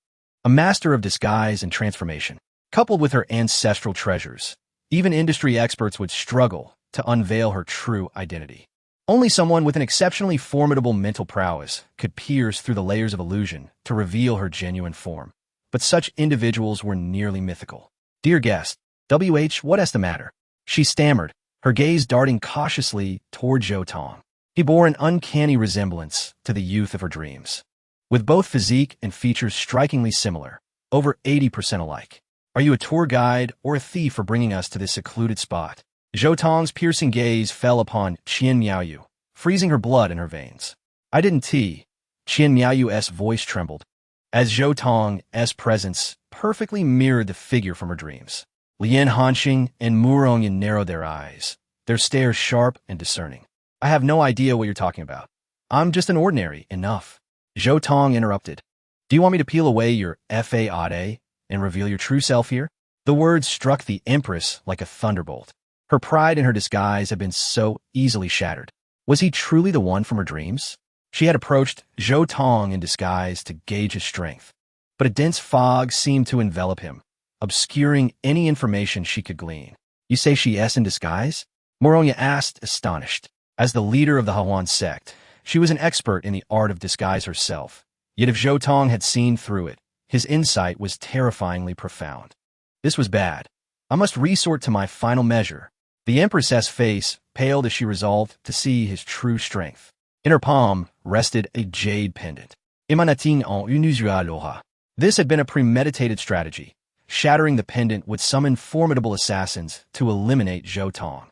a master of disguise and transformation. Coupled with her ancestral treasures, even industry experts would struggle to unveil her true identity. Only someone with an exceptionally formidable mental prowess could pierce through the layers of illusion to reveal her genuine form. But such individuals were nearly mythical. Dear guest, what is the matter? She stammered, her gaze darting cautiously toward Zhou Tong. He bore an uncanny resemblance to the youth of her dreams, with both physique and features strikingly similar, over 80% alike. Are you a tour guide or a thief for bringing us to this secluded spot? Zhou Tong's piercing gaze fell upon Qian Miaoyu, freezing her blood in her veins. I didn't tea. Qian Miaoyu's voice trembled, as Zhou Tong's presence perfectly mirrored the figure from her dreams. Lian Hanxing and Muronyan narrowed their eyes, their stares sharp and discerning. I have no idea what you're talking about. I'm just an ordinary, enough. Zhou Tong interrupted. Do you want me to peel away your fade and reveal your true self here? The words struck the Empress like a thunderbolt. Her pride in her disguise had been so easily shattered. Was he truly the one from her dreams? She had approached Zhou Tong in disguise to gauge his strength, but a dense fog seemed to envelop him, obscuring any information she could glean. You say she is in disguise? Moronya asked, astonished. As the leader of the Hawan sect, she was an expert in the art of disguise herself. Yet if Zhou Tong had seen through it, his insight was terrifyingly profound. This was bad. I must resort to my final measure. The Empress's face paled as she resolved to see his true strength. In her palm rested a jade pendant. Emanating en unusual aura. This had been a premeditated strategy. Shattering the pendant would summon formidable assassins to eliminate Zhou Tong.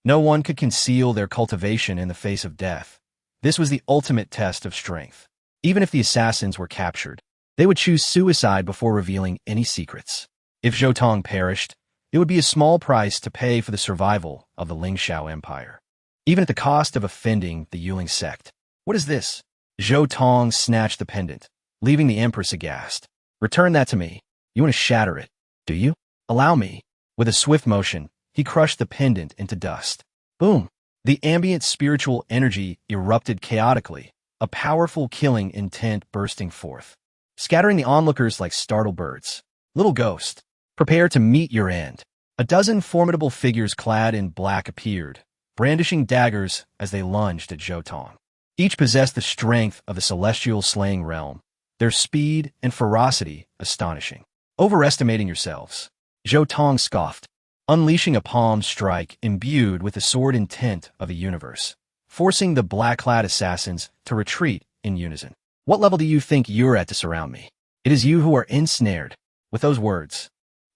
No one could conceal their cultivation in the face of death. This was the ultimate test of strength. Even if the assassins were captured, they would choose suicide before revealing any secrets. If Zhou Tong perished, it would be a small price to pay for the survival of the Lingxiao Empire, even at the cost of offending the Yuling sect. What is this? Zhou Tong snatched the pendant, leaving the Empress aghast. Return that to me. You want to shatter it, do you? Allow me. With a swift motion, he crushed the pendant into dust. Boom! The ambient spiritual energy erupted chaotically, a powerful killing intent bursting forth, scattering the onlookers like startled birds. Little ghost, prepare to meet your end. A dozen formidable figures clad in black appeared, brandishing daggers as they lunged at Zhou Tong. Each possessed the strength of the celestial slaying realm, their speed and ferocity astonishing. Overestimating yourselves, Zhou Tong scoffed, unleashing a palm strike imbued with the sword intent of the universe, forcing the black-clad assassins to retreat in unison. What level do you think you're at to surround me? It is you who are ensnared. With those words,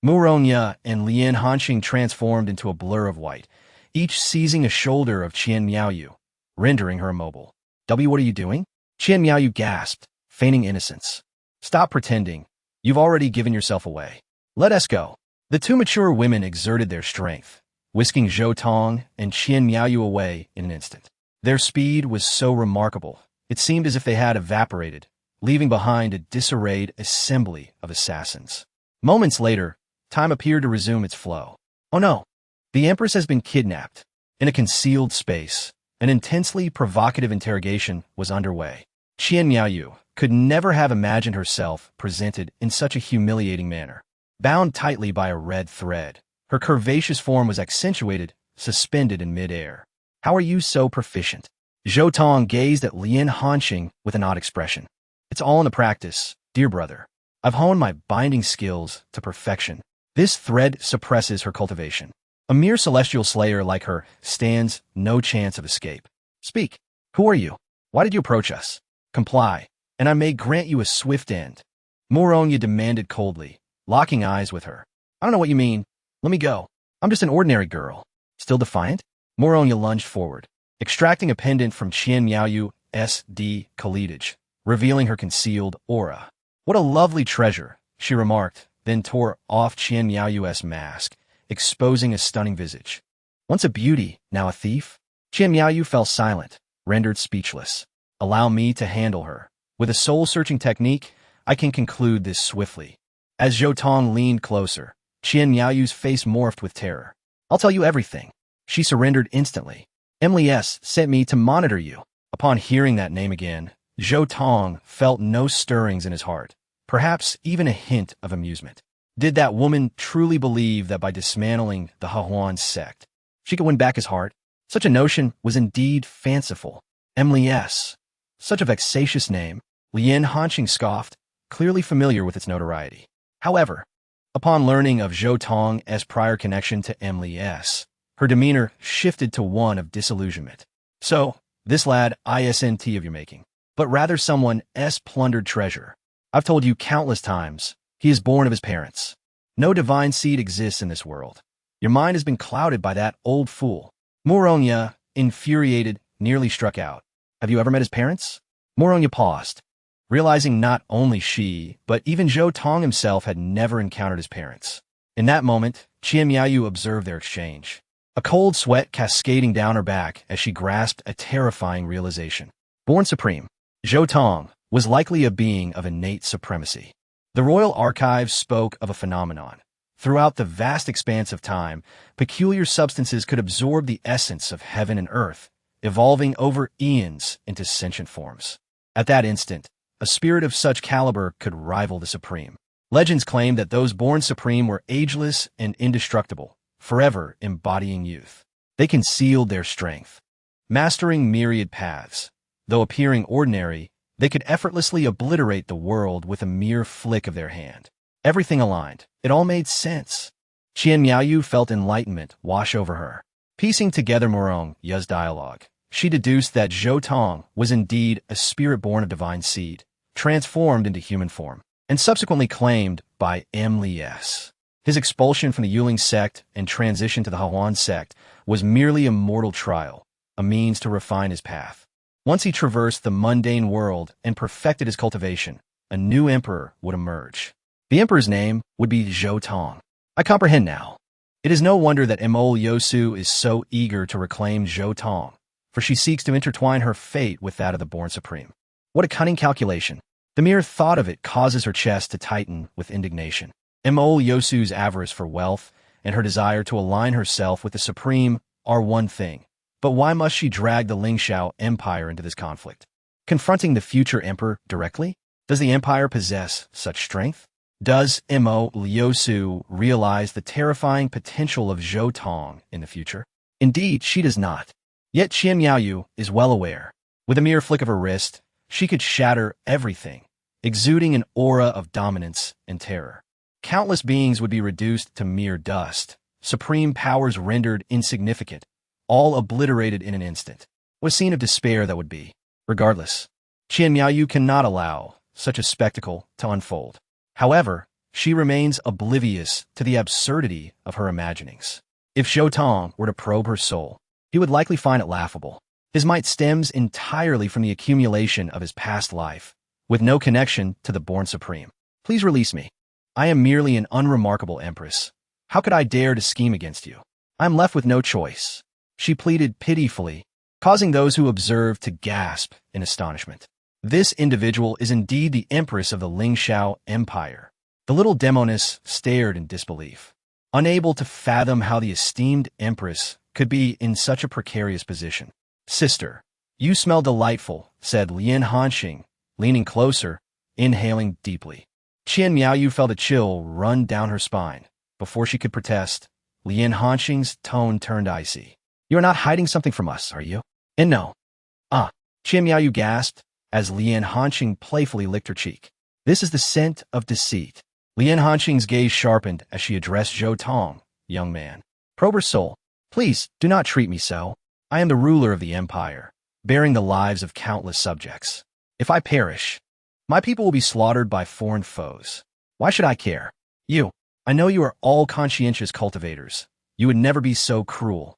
Muronya and Lian Hanxing transformed into a blur of white, each seizing a shoulder of Qian Miaoyu, rendering her immobile. What are you doing? Qian Miaoyu gasped, feigning innocence. Stop pretending. You've already given yourself away. Let us go. The two mature women exerted their strength, whisking Zhou Tong and Qian Miaoyu away in an instant. Their speed was so remarkable, it seemed as if they had evaporated, leaving behind a disarrayed assembly of assassins. Moments later, time appeared to resume its flow. Oh no! The Empress has been kidnapped. In a concealed space, an intensely provocative interrogation was underway. Qian Miaoyu could never have imagined herself presented in such a humiliating manner. Bound tightly by a red thread, her curvaceous form was accentuated, suspended in mid-air. How are you so proficient? Zhou Tong gazed at Lian Hanxing with an odd expression. It's all in the practice, dear brother. I've honed my binding skills to perfection. This thread suppresses her cultivation. A mere celestial slayer like her stands no chance of escape. Speak. Who are you? Why did you approach us? Comply, and I may grant you a swift end. Muronya demanded coldly, locking eyes with her. I don't know what you mean. Let me go. I'm just an ordinary girl. Still defiant? Muronya lunged forward, extracting a pendant from Qian Miaoyu's colletage, revealing her concealed aura. What a lovely treasure, she remarked, then tore off Qian Miaoyu's mask, exposing a stunning visage. Once a beauty, now a thief? Qian Miaoyu fell silent, rendered speechless. Allow me to handle her. With a soul-searching technique, I can conclude this swiftly. As Zhou Tong leaned closer, Qian Miaoyu's face morphed with terror. I'll tell you everything. She surrendered instantly. Emily S. sent me to monitor you. Upon hearing that name again, Zhou Tong felt no stirrings in his heart, perhaps even a hint of amusement. Did that woman truly believe that by dismantling the Hahuan sect, she could win back his heart? Such a notion was indeed fanciful. Emily S. Such a vexatious name. Lian Hanxing scoffed, clearly familiar with its notoriety. However, upon learning of Zhou Tong's prior connection to Emily S., her demeanor shifted to one of disillusionment. So, this lad isn't of your making, but rather someone's plundered treasure. I've told you countless times, he is born of his parents. No divine seed exists in this world. Your mind has been clouded by that old fool. Muronya, infuriated, nearly struck out. Have you ever met his parents? Muronya paused, realizing not only she, but even Zhou Tong himself had never encountered his parents. In that moment, Qian Miaoyu observed their exchange, a cold sweat cascading down her back as she grasped a terrifying realization. Born supreme, Zhou Tong was likely a being of innate supremacy. The royal archives spoke of a phenomenon. Throughout the vast expanse of time, peculiar substances could absorb the essence of heaven and earth, evolving over eons into sentient forms. At that instant, a spirit of such caliber could rival the supreme. Legends claim that those born supreme were ageless and indestructible, forever embodying youth. They concealed their strength, mastering myriad paths. Though appearing ordinary, they could effortlessly obliterate the world with a mere flick of their hand. Everything aligned. It all made sense. Qian Miaoyu felt enlightenment wash over her. Piecing together Muronya's dialogue, she deduced that Zhou Tong was indeed a spirit born of divine seed, transformed into human form, and subsequently claimed by Emily S. His expulsion from the Yuling sect and transition to the Hahuan sect was merely a mortal trial, a means to refine his path. Once he traversed the mundane world and perfected his cultivation, a new emperor would emerge. The emperor's name would be Zhou Tong. I comprehend now. It is no wonder that Emole Yosu is so eager to reclaim Zhou Tong, for she seeks to intertwine her fate with that of the born supreme. What a cunning calculation. The mere thought of it causes her chest to tighten with indignation. Mo Yosu's avarice for wealth and her desire to align herself with the supreme are one thing. But why must she drag the Lingxiao Empire into this conflict? Confronting the future emperor directly? Does the empire possess such strength? Does Mo Yosu realize the terrifying potential of Zhou Tong in the future? Indeed, she does not. Yet Qian Miaoyu is well aware. With a mere flick of her wrist, she could shatter everything, exuding an aura of dominance and terror. Countless beings would be reduced to mere dust, supreme powers rendered insignificant, all obliterated in an instant. What a scene of despair that would be. Regardless, Qian Miaoyu cannot allow such a spectacle to unfold. However, she remains oblivious to the absurdity of her imaginings. If Zhou Tong were to probe her soul, he would likely find it laughable. His might stems entirely from the accumulation of his past life, with no connection to the born supreme. Please release me. I am merely an unremarkable empress. How could I dare to scheme against you? I am left with no choice. She pleaded pitifully, causing those who observed to gasp in astonishment. This individual is indeed the empress of the Lingxiao Empire. The little demoness stared in disbelief, unable to fathom how the esteemed empress could be in such a precarious position. Sister, you smell delightful, said Lian Hanxing, leaning closer, inhaling deeply. Qian Miaoyu felt a chill run down her spine. Before she could protest, Lian Hanxing's tone turned icy. You are not hiding something from us, are you? And no. Qian Miaoyu gasped as Lian Hanxing playfully licked her cheek. This is the scent of deceit. Lian Hanxing's gaze sharpened as she addressed Zhou Tong. Young man, probe her soul. Please, do not treat me so. I am the ruler of the empire, bearing the lives of countless subjects. If I perish, my people will be slaughtered by foreign foes. Why should I care? I know you are all conscientious cultivators. You would never be so cruel.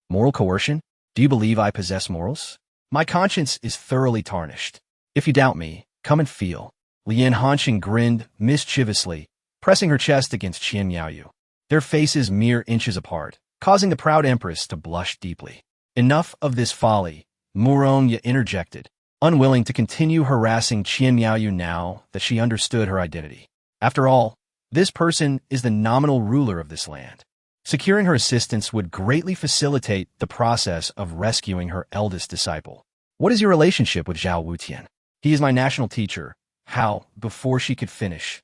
Moral coercion? Do you believe I possess morals? My conscience is thoroughly tarnished. If you doubt me, come and feel. Lian Hanxing grinned mischievously, pressing her chest against Qian Miaoyu. Their faces mere inches apart, causing the proud empress to blush deeply. Enough of this folly, Murong interjected, unwilling to continue harassing Qian Miaoyu now that she understood her identity. After all, this person is the nominal ruler of this land. Securing her assistance would greatly facilitate the process of rescuing her eldest disciple. What is your relationship with Zhao Wutian? He is my national teacher. How? Before she could finish,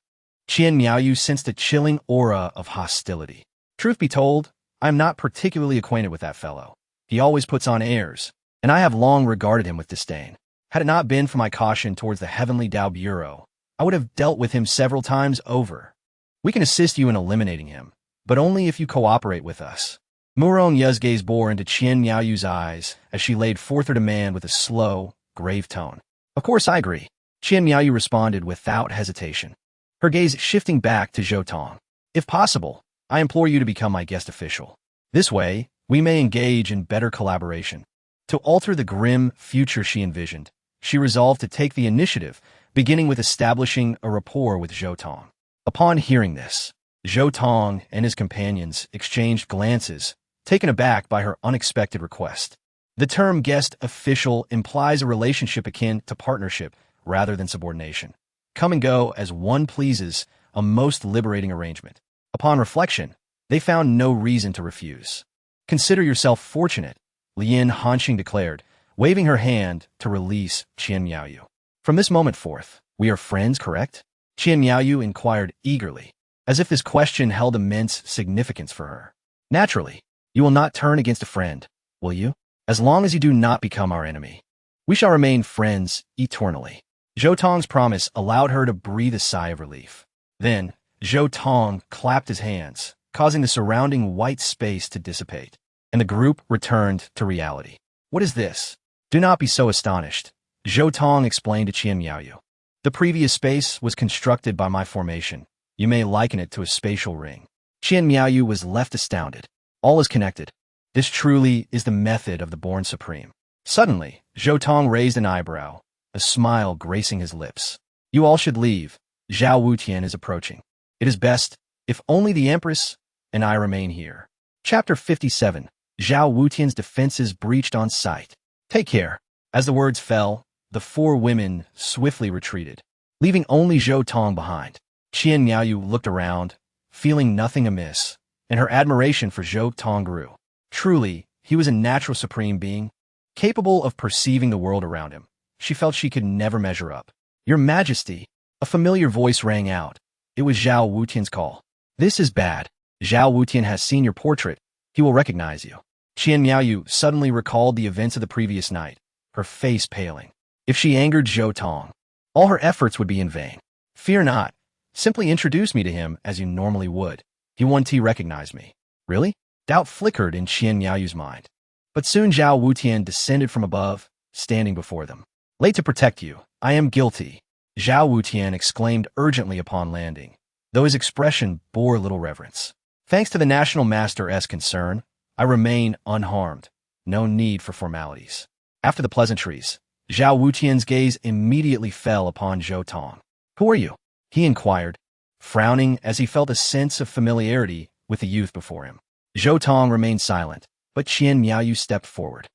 Qian Miaoyu sensed a chilling aura of hostility. Truth be told, I am not particularly acquainted with that fellow. He always puts on airs, and I have long regarded him with disdain. Had it not been for my caution towards the Heavenly Dao Bureau, I would have dealt with him several times over. We can assist you in eliminating him, but only if you cooperate with us. Murong Ye's gaze bore into Qian Miaoyu's eyes as she laid forth her demand with a slow, grave tone. Of course I agree. Qian Miaoyu responded without hesitation, her gaze shifting back to Zhou Tong. If possible, I implore you to become my guest official. This way, we may engage in better collaboration. To alter the grim future she envisioned, she resolved to take the initiative, beginning with establishing a rapport with Zhou Tong. Upon hearing this, Zhou Tong and his companions exchanged glances, taken aback by her unexpected request. The term guest official implies a relationship akin to partnership rather than subordination. Come and go as one pleases, a most liberating arrangement. Upon reflection, they found no reason to refuse. Consider yourself fortunate, Lian Hanxing declared, waving her hand to release Qian Miaoyu. From this moment forth, we are friends, correct? Qian Miaoyu inquired eagerly, as if this question held immense significance for her. Naturally, you will not turn against a friend, will you? As long as you do not become our enemy, we shall remain friends eternally. Zhou Tong's promise allowed her to breathe a sigh of relief. Then, Zhou Tong clapped his hands, causing the surrounding white space to dissipate, and the group returned to reality. What is this? Do not be so astonished, Zhou Tong explained to Qian Miaoyu. The previous space was constructed by my formation. You may liken it to a spatial ring. Qian Miaoyu was left astounded. All is connected. This truly is the method of the Born Supreme. Suddenly, Zhou Tong raised an eyebrow, a smile gracing his lips. You all should leave. Zhao Wutian is approaching. It is best, if only the Empress and I remain here. Chapter 57. Zhao Wutian's defenses breached on sight. Take care. As the words fell, the four women swiftly retreated, leaving only Zhou Tong behind. Qian Miaoyu looked around, feeling nothing amiss, and her admiration for Zhou Tong grew. Truly, he was a natural supreme being, capable of perceiving the world around him. She felt she could never measure up. "Your Majesty," a familiar voice rang out. It was Zhao Wutian's call. "This is bad. Zhao Wutian has seen your portrait. He will recognize you." Qian Miaoyu suddenly recalled the events of the previous night, her face paling. If she angered Zhou Tong, all her efforts would be in vain. "Fear not. Simply introduce me to him as you normally would. He won't recognize me." Really? Doubt flickered in Qian Miaoyu's mind. But soon Zhao Wutian descended from above, standing before them. "Late to protect you. I am guilty," Zhao Wutian exclaimed urgently upon landing, though his expression bore little reverence. "Thanks to the National Master's concern, I remain unharmed. No need for formalities." After the pleasantries, Zhao Wutian's gaze immediately fell upon Zhou Tong. "Who are you?" he inquired, frowning as he felt a sense of familiarity with the youth before him. Zhou Tong remained silent, but Qian Miaoyu stepped forward.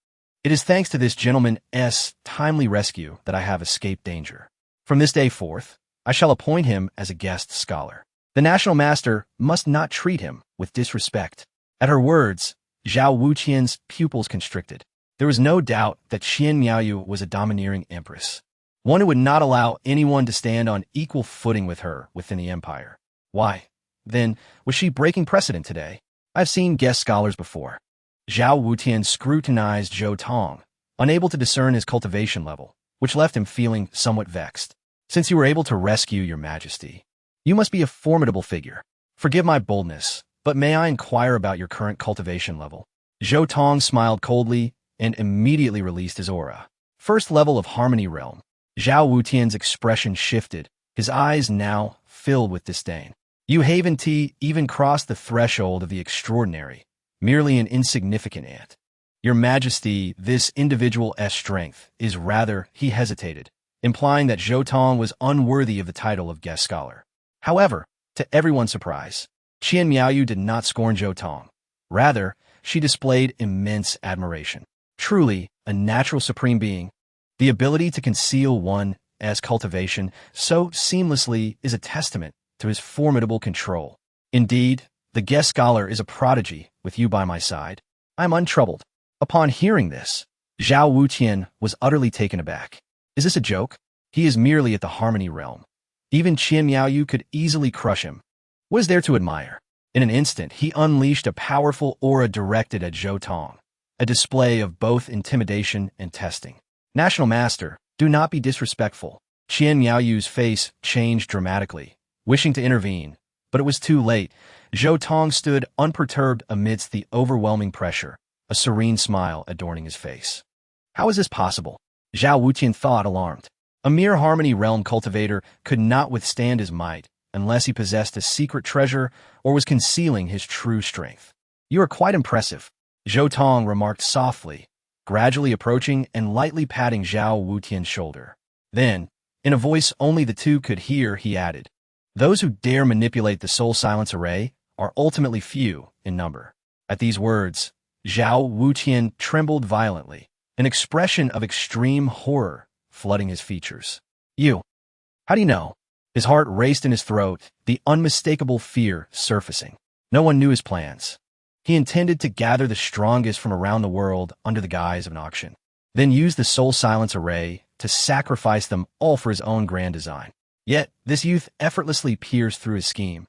"It is thanks to this gentleman's timely rescue that I have escaped danger. From this day forth, I shall appoint him as a guest scholar. The National Master must not treat him with disrespect." At her words, Zhao Wutian's pupils constricted. There was no doubt that Qian Miaoyu was a domineering empress, one who would not allow anyone to stand on equal footing with her within the empire. Why, then, was she breaking precedent today? I've seen guest scholars before. Zhao Wutian scrutinized Zhou Tong, unable to discern his cultivation level, which left him feeling somewhat vexed. "Since you were able to rescue your Majesty, you must be a formidable figure. Forgive my boldness, but may I inquire about your current cultivation level?" Zhou Tong smiled coldly and immediately released his aura. First level of Harmony Realm. Zhao Wutian's expression shifted, his eyes now filled with disdain. "You haven't even crossed the threshold of the extraordinary, merely an insignificant ant. Your Majesty, this individual's strength is rather," he hesitated, implying that Zhou Tong was unworthy of the title of guest scholar. However, to everyone's surprise, Qian Miaoyu did not scorn Zhou Tong. Rather, she displayed immense admiration. Truly, a natural supreme being, the ability to conceal one's cultivation so seamlessly is a testament to his formidable control. Indeed, the guest scholar is a prodigy with you by my side. I am untroubled. Upon hearing this, Zhao Wutian was utterly taken aback. Is this a joke? He is merely at the Harmony Realm. Even Qian Miaoyu could easily crush him. What is there to admire? In an instant, he unleashed a powerful aura directed at Zhou Tong, a display of both intimidation and testing. "National Master, do not be disrespectful." Qian Miaoyu's face changed dramatically, wishing to intervene, but it was too late. Zhou Tong stood unperturbed amidst the overwhelming pressure, a serene smile adorning his face. How is this possible? Zhao Wutian thought, alarmed. A mere Harmony Realm cultivator could not withstand his might unless he possessed a secret treasure or was concealing his true strength. "You are quite impressive," Zhou Tong remarked softly, gradually approaching and lightly patting Zhao Wutian's shoulder. Then, in a voice only the two could hear, he added, "Those who dare manipulate the soul silence array are ultimately few in number." At these words, Zhao Wutian trembled violently, an expression of extreme horror flooding his features. "You? How do you know?" His heart raced in his throat, the unmistakable fear surfacing. No one knew his plans. He intended to gather the strongest from around the world under the guise of an auction, then use the soul silence array to sacrifice them all for his own grand design. Yet, this youth effortlessly pierced through his scheme.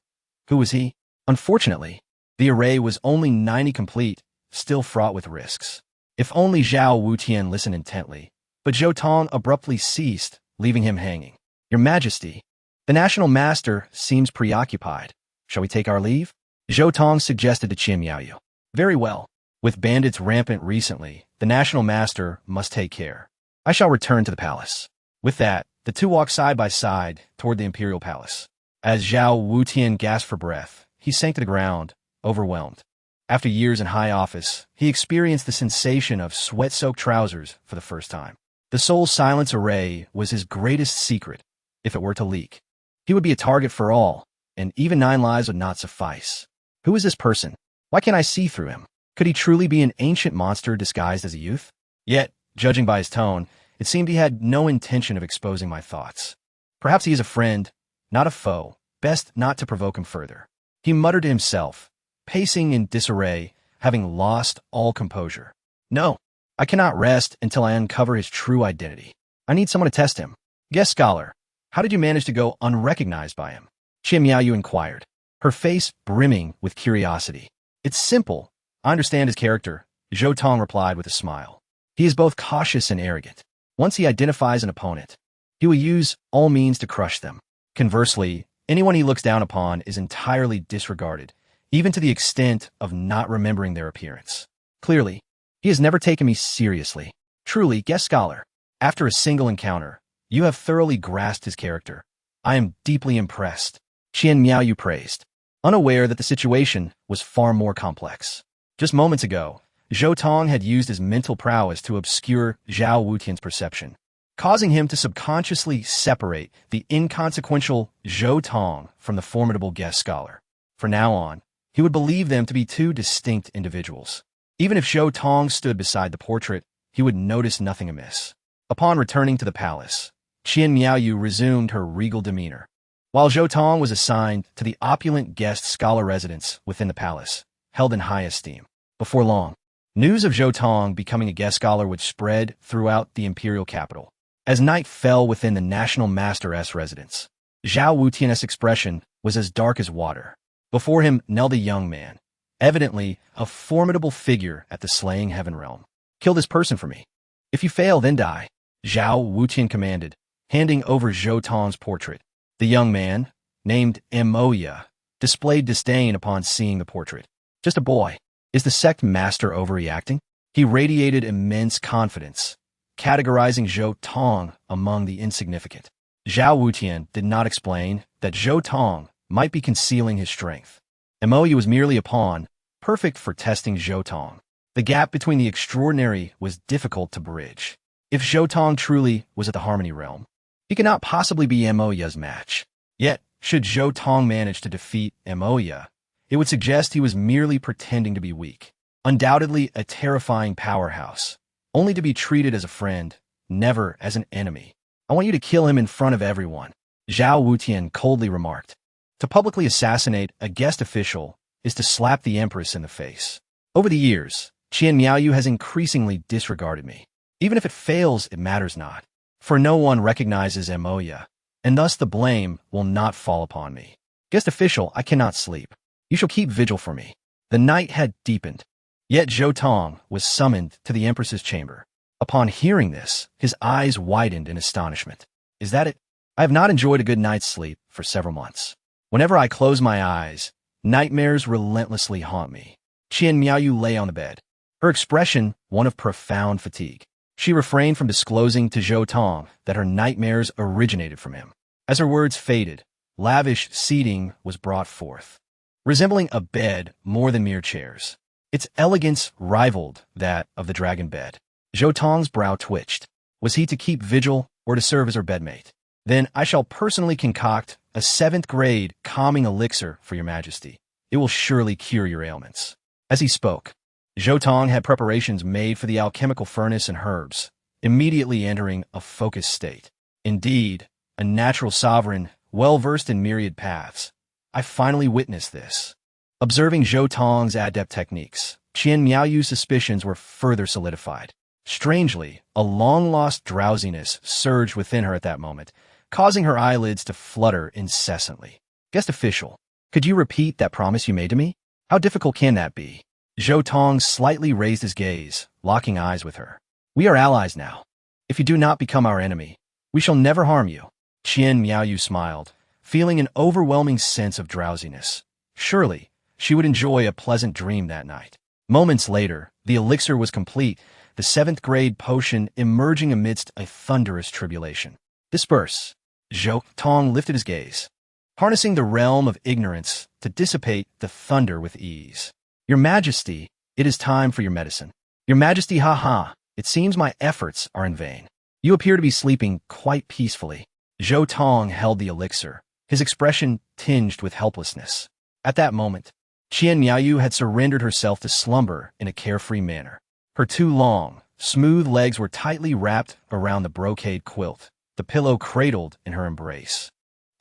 Who was he? Unfortunately, the array was only 90 complete, still fraught with risks. If only Zhao Wutian listened intently, but Zhou Tong abruptly ceased, leaving him hanging. "Your Majesty, the National Master seems preoccupied. Shall we take our leave?" Zhou Tong suggested to Qian Miaoyu. "Very well. With bandits rampant recently, the National Master must take care. I shall return to the palace." With that, the two walked side by side toward the imperial palace. As Zhao Wutian gasped for breath, he sank to the ground, overwhelmed. After years in high office, he experienced the sensation of sweat-soaked trousers for the first time. The soul silence array was his greatest secret. If it were to leak, he would be a target for all, and even 9 lives would not suffice. Who is this person? Why can't I see through him? Could he truly be an ancient monster disguised as a youth? Yet, judging by his tone, It seemed he had no intention of exposing my thoughts. Perhaps he is a friend, not a foe. Best not to provoke him further. He muttered to himself, pacing in disarray, having lost all composure. No, I cannot rest until I uncover his true identity. I need someone to test him. Guest scholar, how did you manage to go unrecognized by him? Qian Miaoyu inquired, her face brimming with curiosity. It's simple. I understand his character, Zhou Tong replied with a smile. He is both cautious and arrogant. Once he identifies an opponent, he will use all means to crush them. Conversely, anyone he looks down upon is entirely disregarded, even to the extent of not remembering their appearance. Clearly, he has never taken me seriously. Truly, guest scholar, after a single encounter, you have thoroughly grasped his character. I am deeply impressed. Qian Miaoyu praised, unaware that the situation was far more complex. Just moments ago, Zhou Tong had used his mental prowess to obscure Zhao Wutian's perception, causing him to subconsciously separate the inconsequential Zhou Tong from the formidable guest scholar. From now on, he would believe them to be two distinct individuals. Even if Zhou Tong stood beside the portrait, he would notice nothing amiss. Upon returning to the palace, Qian Miaoyu resumed her regal demeanor, while Zhou Tong was assigned to the opulent guest scholar residence within the palace, held in high esteem. Before long, news of Zhou Tong becoming a guest scholar would spread throughout the imperial capital. As night fell within the National Master's residence, Zhao Wutian's expression was as dark as water. Before him knelt a young man, evidently a formidable figure at the slaying heaven realm. Kill this person for me. If you fail, then die, Zhao Wutian commanded, handing over Zhou Tong's portrait. The young man, named Moya, displayed disdain upon seeing the portrait. Just a boy. Is the sect master overreacting? He radiated immense confidence, categorizing Zhou Tong among the insignificant. Zhao Wutian did not explain that Zhou Tong might be concealing his strength. Moya was merely a pawn, perfect for testing Zhou Tong. The gap between the extraordinary was difficult to bridge. If Zhou Tong truly was at the Harmony realm, he could not possibly be Moya's match. Yet, should Zhou Tong manage to defeat Moya, it would suggest he was merely pretending to be weak. Undoubtedly a terrifying powerhouse, only to be treated as a friend, never as an enemy. I want you to kill him in front of everyone, Zhao Wutian coldly remarked. To publicly assassinate a guest official is to slap the empress in the face. Over the years, Qian Miaoyu has increasingly disregarded me. Even if it fails, it matters not, for no one recognizes Moya, and thus the blame will not fall upon me. Guest official, I cannot sleep. You shall keep vigil for me. The night had deepened, yet Zhou Tong was summoned to the empress's chamber. Upon hearing this, his eyes widened in astonishment. Is that it? I have not enjoyed a good night's sleep for several months. Whenever I close my eyes, nightmares relentlessly haunt me. Qian Miaoyu lay on the bed, her expression one of profound fatigue. She refrained from disclosing to Zhou Tong that her nightmares originated from him. As her words faded, lavish seating was brought forth, resembling a bed more than mere chairs. Its elegance rivaled that of the dragon bed. Zhou Tong's brow twitched. Was he to keep vigil or to serve as her bedmate? Then I shall personally concoct a 7th grade calming elixir for your majesty. It will surely cure your ailments. As he spoke, Zhou Tong had preparations made for the alchemical furnace and herbs, immediately entering a focused state. Indeed, a natural sovereign, well-versed in myriad paths. I finally witnessed this. Observing Zhou Tong's adept techniques, Qian Miaoyu's suspicions were further solidified. Strangely, a long-lost drowsiness surged within her at that moment, causing her eyelids to flutter incessantly. Guest official, could you repeat that promise you made to me? How difficult can that be? Zhou Tong slightly raised his gaze, locking eyes with her. We are allies now. If you do not become our enemy, we shall never harm you. Qian Miaoyu smiled, feeling an overwhelming sense of drowsiness. Surely, she would enjoy a pleasant dream that night. Moments later, the elixir was complete, the 7th grade potion emerging amidst a thunderous tribulation. Disperse. Zhou Tong lifted his gaze, harnessing the realm of ignorance to dissipate the thunder with ease. Your Majesty, it is time for your medicine. Your Majesty, ha, it seems my efforts are in vain. You appear to be sleeping quite peacefully. Zhou Tong held the elixir, his expression tinged with helplessness. At that moment, Qian Miaoyu had surrendered herself to slumber in a carefree manner. Her two long, Smooth legs were tightly wrapped around the brocade quilt, the pillow cradled in her embrace,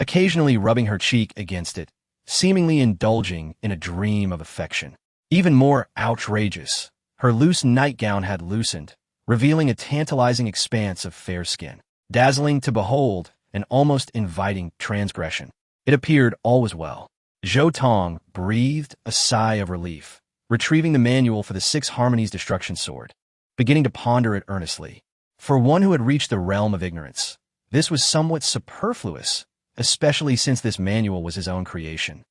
occasionally rubbing her cheek against it, seemingly indulging in a dream of affection. Even more outrageous, her loose nightgown had loosened, revealing a tantalizing expanse of fair skin, dazzling to behold and almost inviting transgression. It appeared all was well. Zhou Tong breathed a sigh of relief, retrieving the manual for the 6 Harmonies Destruction Sword, beginning to ponder it earnestly. For one who had reached the realm of ignorance, this was somewhat superfluous, especially since this manual was his own creation,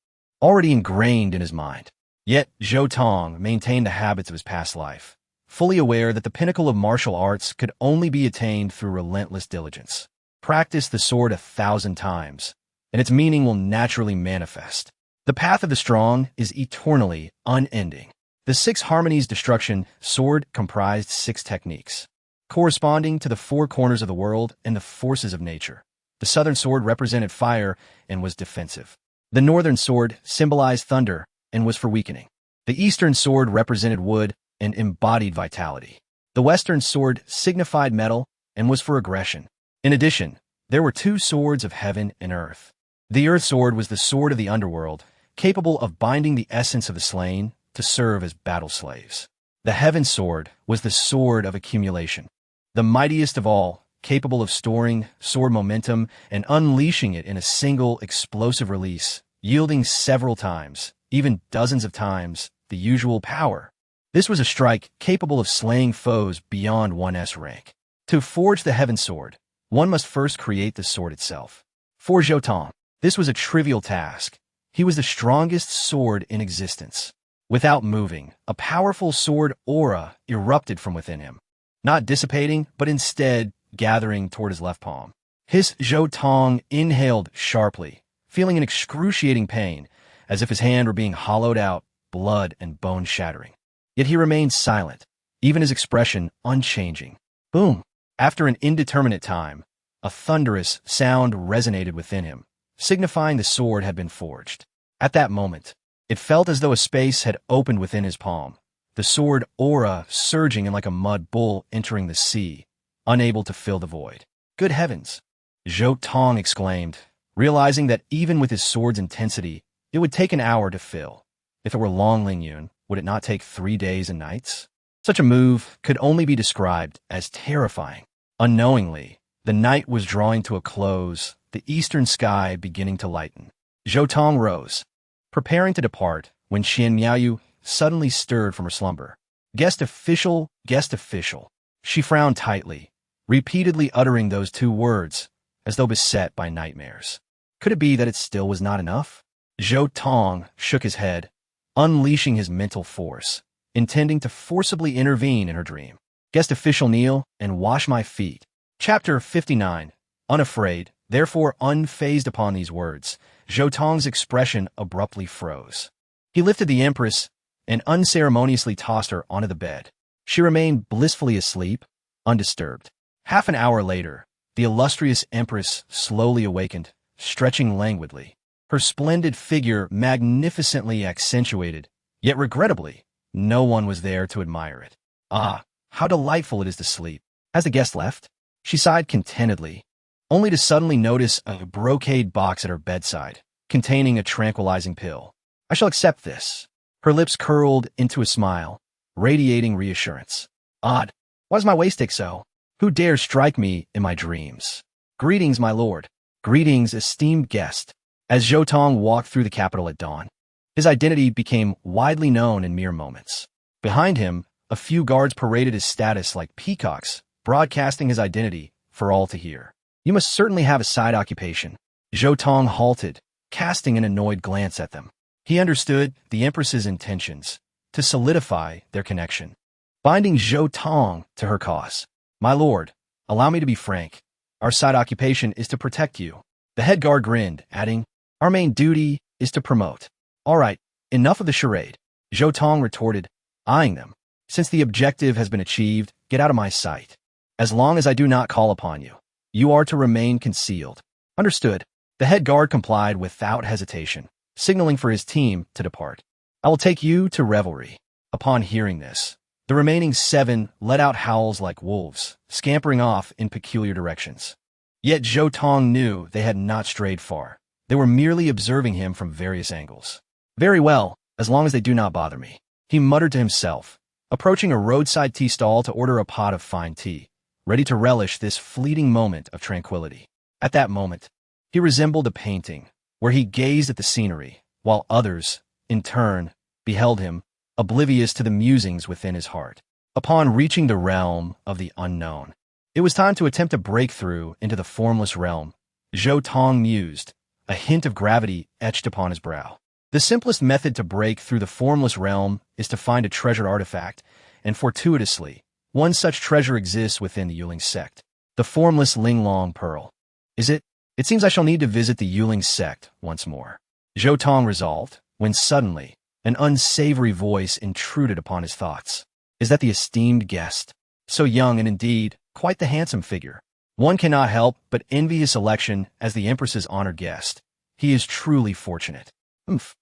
already ingrained in his mind. Yet Zhou Tong maintained the habits of his past life, fully aware that the pinnacle of martial arts could only be attained through relentless diligence. Practice the sword 1,000 times, and its meaning will naturally manifest. The path of the strong is eternally unending. The 6 Harmonies Destruction Sword comprised 6 techniques, corresponding to the 4 corners of the world and the forces of nature. The southern sword represented fire and was defensive. The northern sword symbolized thunder and was for weakening. The eastern sword represented wood and embodied vitality. The western sword signified metal and was for aggression. In addition, there were 2 swords of heaven and earth. The earth sword was the sword of the underworld, capable of binding the essence of the slain to serve as battle slaves. The heaven sword was the sword of accumulation, the mightiest of all, capable of storing sword momentum and unleashing it in a single explosive release, yielding several times, even dozens of times, the usual power. This was a strike capable of slaying foes beyond 1's rank. To forge the heaven sword, one must first create the sword itself. For Zhou Tong, this was a trivial task. He was the strongest sword in existence. Without moving, a powerful sword aura erupted from within him, not dissipating, but instead gathering toward his left palm. Zhou Tong inhaled sharply, feeling an excruciating pain, as if his hand were being hollowed out, blood and bone shattering. Yet he remained silent, even his expression unchanging. Boom! After an indeterminate time, a thunderous sound resonated within him, signifying the sword had been forged. At that moment, it felt as though a space had opened within his palm, the sword aura surging in like a mud bull entering the sea, unable to fill the void. Good heavens! Zhou Tong exclaimed, realizing that even with his sword's intensity, it would take an hour to fill. If it were Long Lingyun, would it not take 3 days and nights? Such a move could only be described as terrifying. Unknowingly, the night was drawing to a close, the eastern sky beginning to lighten. Zhou Tong rose, preparing to depart, when Xian Miaoyu suddenly stirred from her slumber. Guest official, guest official. She frowned tightly, repeatedly uttering those 2 words, as though beset by nightmares. Could it be that it still was not enough? Zhou Tong shook his head, unleashing his mental force, intending to forcibly intervene in her dream. Guest official, kneel and wash my feet. Chapter 59. Unafraid, therefore unfazed upon these words, Zhou Tong's expression abruptly froze. He lifted the Empress and unceremoniously tossed her onto the bed. She remained blissfully asleep, undisturbed. Half an hour later, the illustrious Empress slowly awakened, stretching languidly. Her splendid figure magnificently accentuated, yet regrettably, no one was there to admire it. Ah, how delightful it is to sleep. Has the guest left? She sighed contentedly, only to suddenly notice a brocade box at her bedside, containing a tranquilizing pill. I shall accept this. Her lips curled into a smile, radiating reassurance. Odd. Why does my waist ache so? Who dares strike me in my dreams? Greetings, my lord. Greetings, esteemed guest. As Zhou Tong walked through the capital at dawn, his identity became widely known in mere moments. Behind him, a few guards paraded his status like peacocks, broadcasting his identity for all to hear. You must certainly have a side occupation. Zhou Tong halted, casting an annoyed glance at them. He understood the Empress's intentions, to solidify their connection, binding Zhou Tong to her cause. My lord, allow me to be frank. Our side occupation is to protect you. The head guard grinned, adding, our main duty is to promote. All right, enough of the charade. Zhou Tong retorted, eyeing them. Since the objective has been achieved, get out of my sight. As long as I do not call upon you, you are to remain concealed. Understood. The head guard complied without hesitation, signaling for his team to depart. I will take you to revelry. Upon hearing this, the The remaining 7 let out howls like wolves, scampering off in peculiar directions. Yet Zhou Tong knew they had not strayed far. They were merely observing him from various angles. Very well, as long as they do not bother me, he muttered to himself, approaching a roadside tea stall to order a pot of fine tea, ready to relish this fleeting moment of tranquility. At that moment, he resembled a painting, where he gazed at the scenery, while others, in turn, beheld him, oblivious to the musings within his heart. Upon reaching the realm of the unknown, it was time to attempt a breakthrough into the formless realm. Zhou Tong mused, a hint of gravity etched upon his brow. The simplest method to break through the formless realm is to find a treasured artifact, and fortuitously, one such treasure exists within the Yuling sect, the formless Linglong Pearl. Is it? It seems I shall need to visit the Yuling sect once more. Zhou Tong resolved, when suddenly, an unsavory voice intruded upon his thoughts. Is that the esteemed guest? So young and indeed, quite the handsome figure. One cannot help but envy his selection as the Empress's honored guest. He is truly fortunate. Oomph.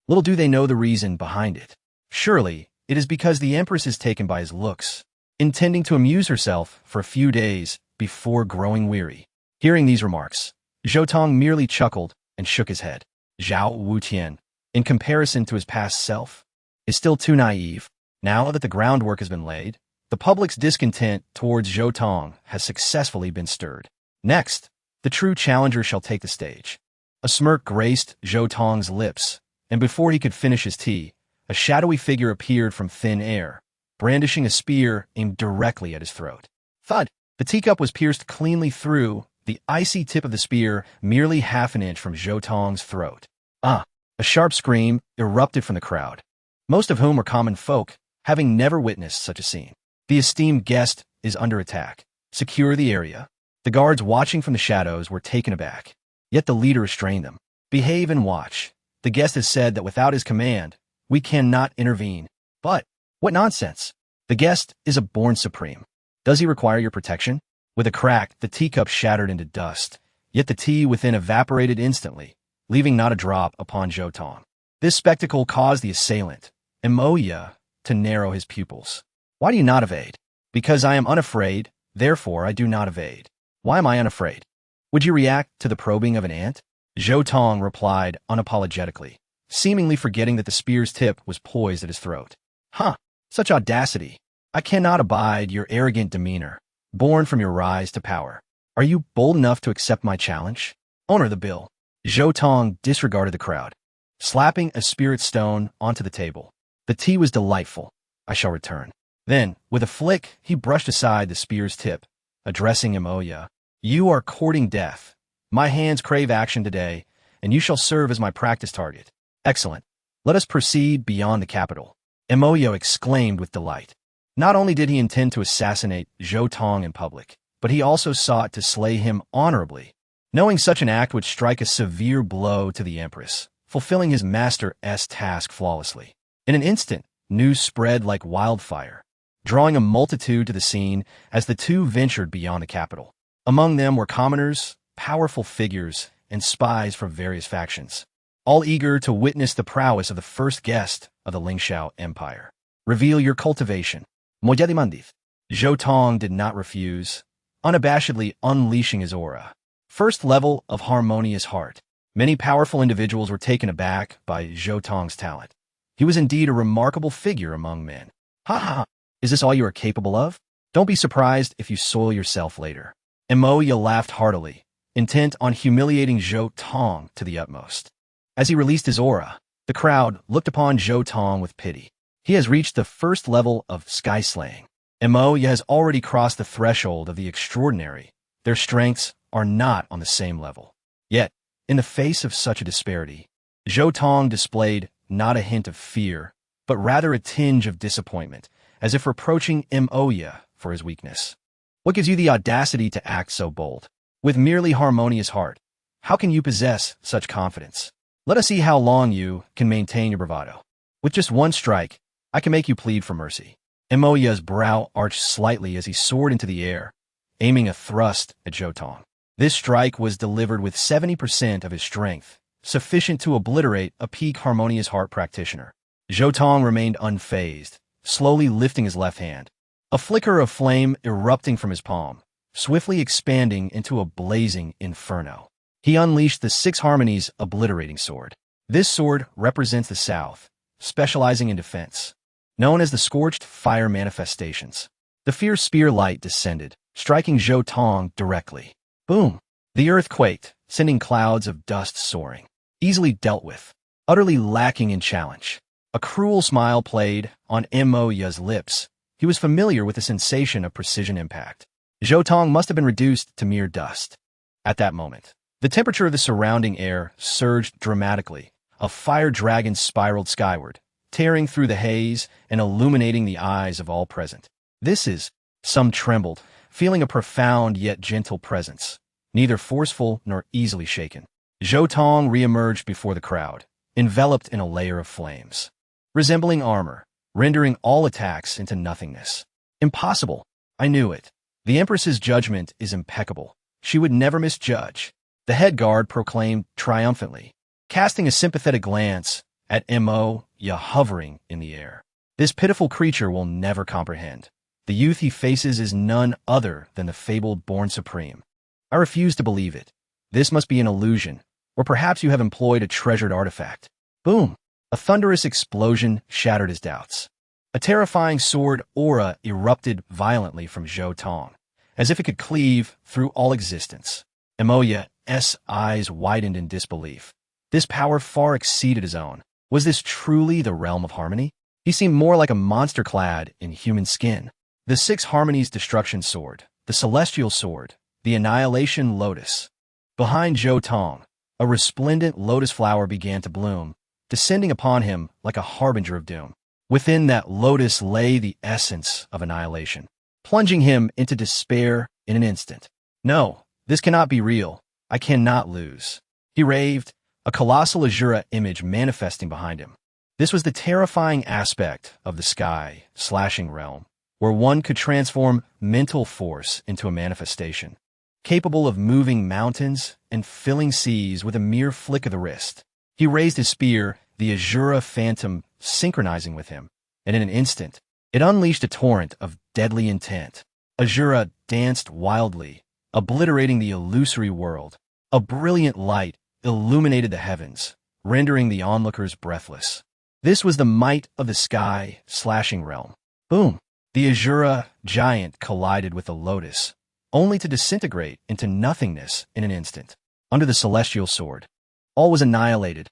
Little do they know the reason behind it. Surely, it is because the Empress is taken by his looks, intending to amuse herself for a few days before growing weary. Hearing these remarks, Zhou Tong merely chuckled and shook his head. Zhao Wutian, in comparison to his past self, is still too naive. Now that the groundwork has been laid, the public's discontent towards Zhou Tong has successfully been stirred. Next, the true challenger shall take the stage. A smirk graced Zhou Tong's lips, and before he could finish his tea, a shadowy figure appeared from thin air, brandishing a spear aimed directly at his throat. Thud! The teacup was pierced cleanly through, the icy tip of the spear merely half an inch from Zhou Tong's throat. Ah! A sharp scream erupted from the crowd, most of whom were common folk, having never witnessed such a scene. The esteemed guest is under attack. Secure the area. The guards watching from the shadows were taken aback. Yet the leader restrained them. Behave and watch. The guest has said that without his command, we cannot intervene. But, what nonsense! The guest is a born supreme. Does he require your protection? With a crack, the teacup shattered into dust, yet the tea within evaporated instantly, leaving not a drop upon Zhou Tong. This spectacle caused the assailant, Emoya, to narrow his pupils. Why do you not evade? Because I am unafraid, therefore I do not evade. Why am I unafraid? Would you react to the probing of an ant? Zhou Tong replied unapologetically, seemingly forgetting that the spear's tip was poised at his throat. Huh, such audacity. I cannot abide your arrogant demeanor, born from your rise to power. Are you bold enough to accept my challenge? Honor the bill. Zhou Tong disregarded the crowd, slapping a spirit stone onto the table. The tea was delightful. I shall return. Then, with a flick, he brushed aside the spear's tip, addressing Emoya. You are courting death. My hands crave action today, and you shall serve as my practice target. Excellent. Let us proceed beyond the capital. Emoya exclaimed with delight. Not only did he intend to assassinate Zhou Tong in public, but he also sought to slay him honorably, knowing such an act would strike a severe blow to the Empress, fulfilling his master's task flawlessly. In an instant, news spread like wildfire, drawing a multitude to the scene as the two ventured beyond the capital. Among them were commoners, powerful figures, and spies from various factions, all eager to witness the prowess of the first guest of the Lingxiao Empire. Reveal your cultivation. Moyedimandith. Zhou Tong did not refuse, unabashedly unleashing his aura. First level of harmonious heart. Many powerful individuals were taken aback by Zhou Tong's talent. He was indeed a remarkable figure among men. Ha ha! Is this all you are capable of? Don't be surprised if you soil yourself later. Emoya laughed heartily, intent on humiliating Zhou Tong to the utmost. As he released his aura, the crowd looked upon Zhou Tong with pity. He has reached the first level of sky slaying. Emoya has already crossed the threshold of the extraordinary. Their strengths are not on the same level. Yet, in the face of such a disparity, Zhou Tong displayed not a hint of fear, but rather a tinge of disappointment, as if reproaching Emoya for his weakness. What gives you the audacity to act so bold? With merely harmonious heart, how can you possess such confidence? Let us see how long you can maintain your bravado. With just one strike, I can make you plead for mercy. Emoya's brow arched slightly as he soared into the air, aiming a thrust at Zhou Tong. This strike was delivered with 70% of his strength, sufficient to obliterate a peak harmonious heart practitioner. Zhou Tong remained unfazed, slowly lifting his left hand. A flicker of flame erupting from his palm, swiftly expanding into a blazing inferno. He unleashed the Six Harmonies obliterating sword. This sword represents the South, specializing in defense. Known as the Scorched Fire Manifestations. The fierce spear light descended, striking Zhou Tong directly. Boom! The earth quaked, sending clouds of dust soaring. Easily dealt with. Utterly lacking in challenge. A cruel smile played on Moya's lips. He was familiar with the sensation of precision impact. Zhou Tong must have been reduced to mere dust. At that moment, the temperature of the surrounding air surged dramatically. A fire dragon spiraled skyward, tearing through the haze and illuminating the eyes of all present. Some trembled, feeling a profound yet gentle presence, neither forceful nor easily shaken. Zhou Tong reemerged before the crowd, enveloped in a layer of flames, resembling armor, rendering all attacks into nothingness. Impossible. I knew it. The Empress's judgment is impeccable. She would never misjudge. The head guard proclaimed triumphantly, casting a sympathetic glance at Moya hovering in the air. This pitiful creature will never comprehend. The youth he faces is none other than the fabled Born Supreme. I refuse to believe it. This must be an illusion, or perhaps you have employed a treasured artifact. Boom! A thunderous explosion shattered his doubts. A terrifying sword aura erupted violently from Zhou Tong, as if it could cleave through all existence. Moya's eyes widened in disbelief. This power far exceeded his own. Was this truly the realm of harmony? He seemed more like a monster clad in human skin. The Six Harmonies Destruction Sword, the Celestial Sword, the Annihilation Lotus. Behind Zhou Tong, a resplendent lotus flower began to bloom, descending upon him like a harbinger of doom. Within that lotus lay the essence of annihilation, plunging him into despair in an instant. No, this cannot be real. I cannot lose. He raved, a colossal azure image manifesting behind him. This was the terrifying aspect of the sky-slashing realm, where one could transform mental force into a manifestation, capable of moving mountains and filling seas with a mere flick of the wrist. He raised his spear, the azure phantom synchronizing with him, and in an instant, it unleashed a torrent of deadly intent. Azure danced wildly, obliterating the illusory world. A brilliant light illuminated the heavens, rendering the onlookers breathless. This was the might of the sky-slashing realm. Boom! The azure giant collided with the lotus, only to disintegrate into nothingness in an instant. Under the celestial sword, all was annihilated.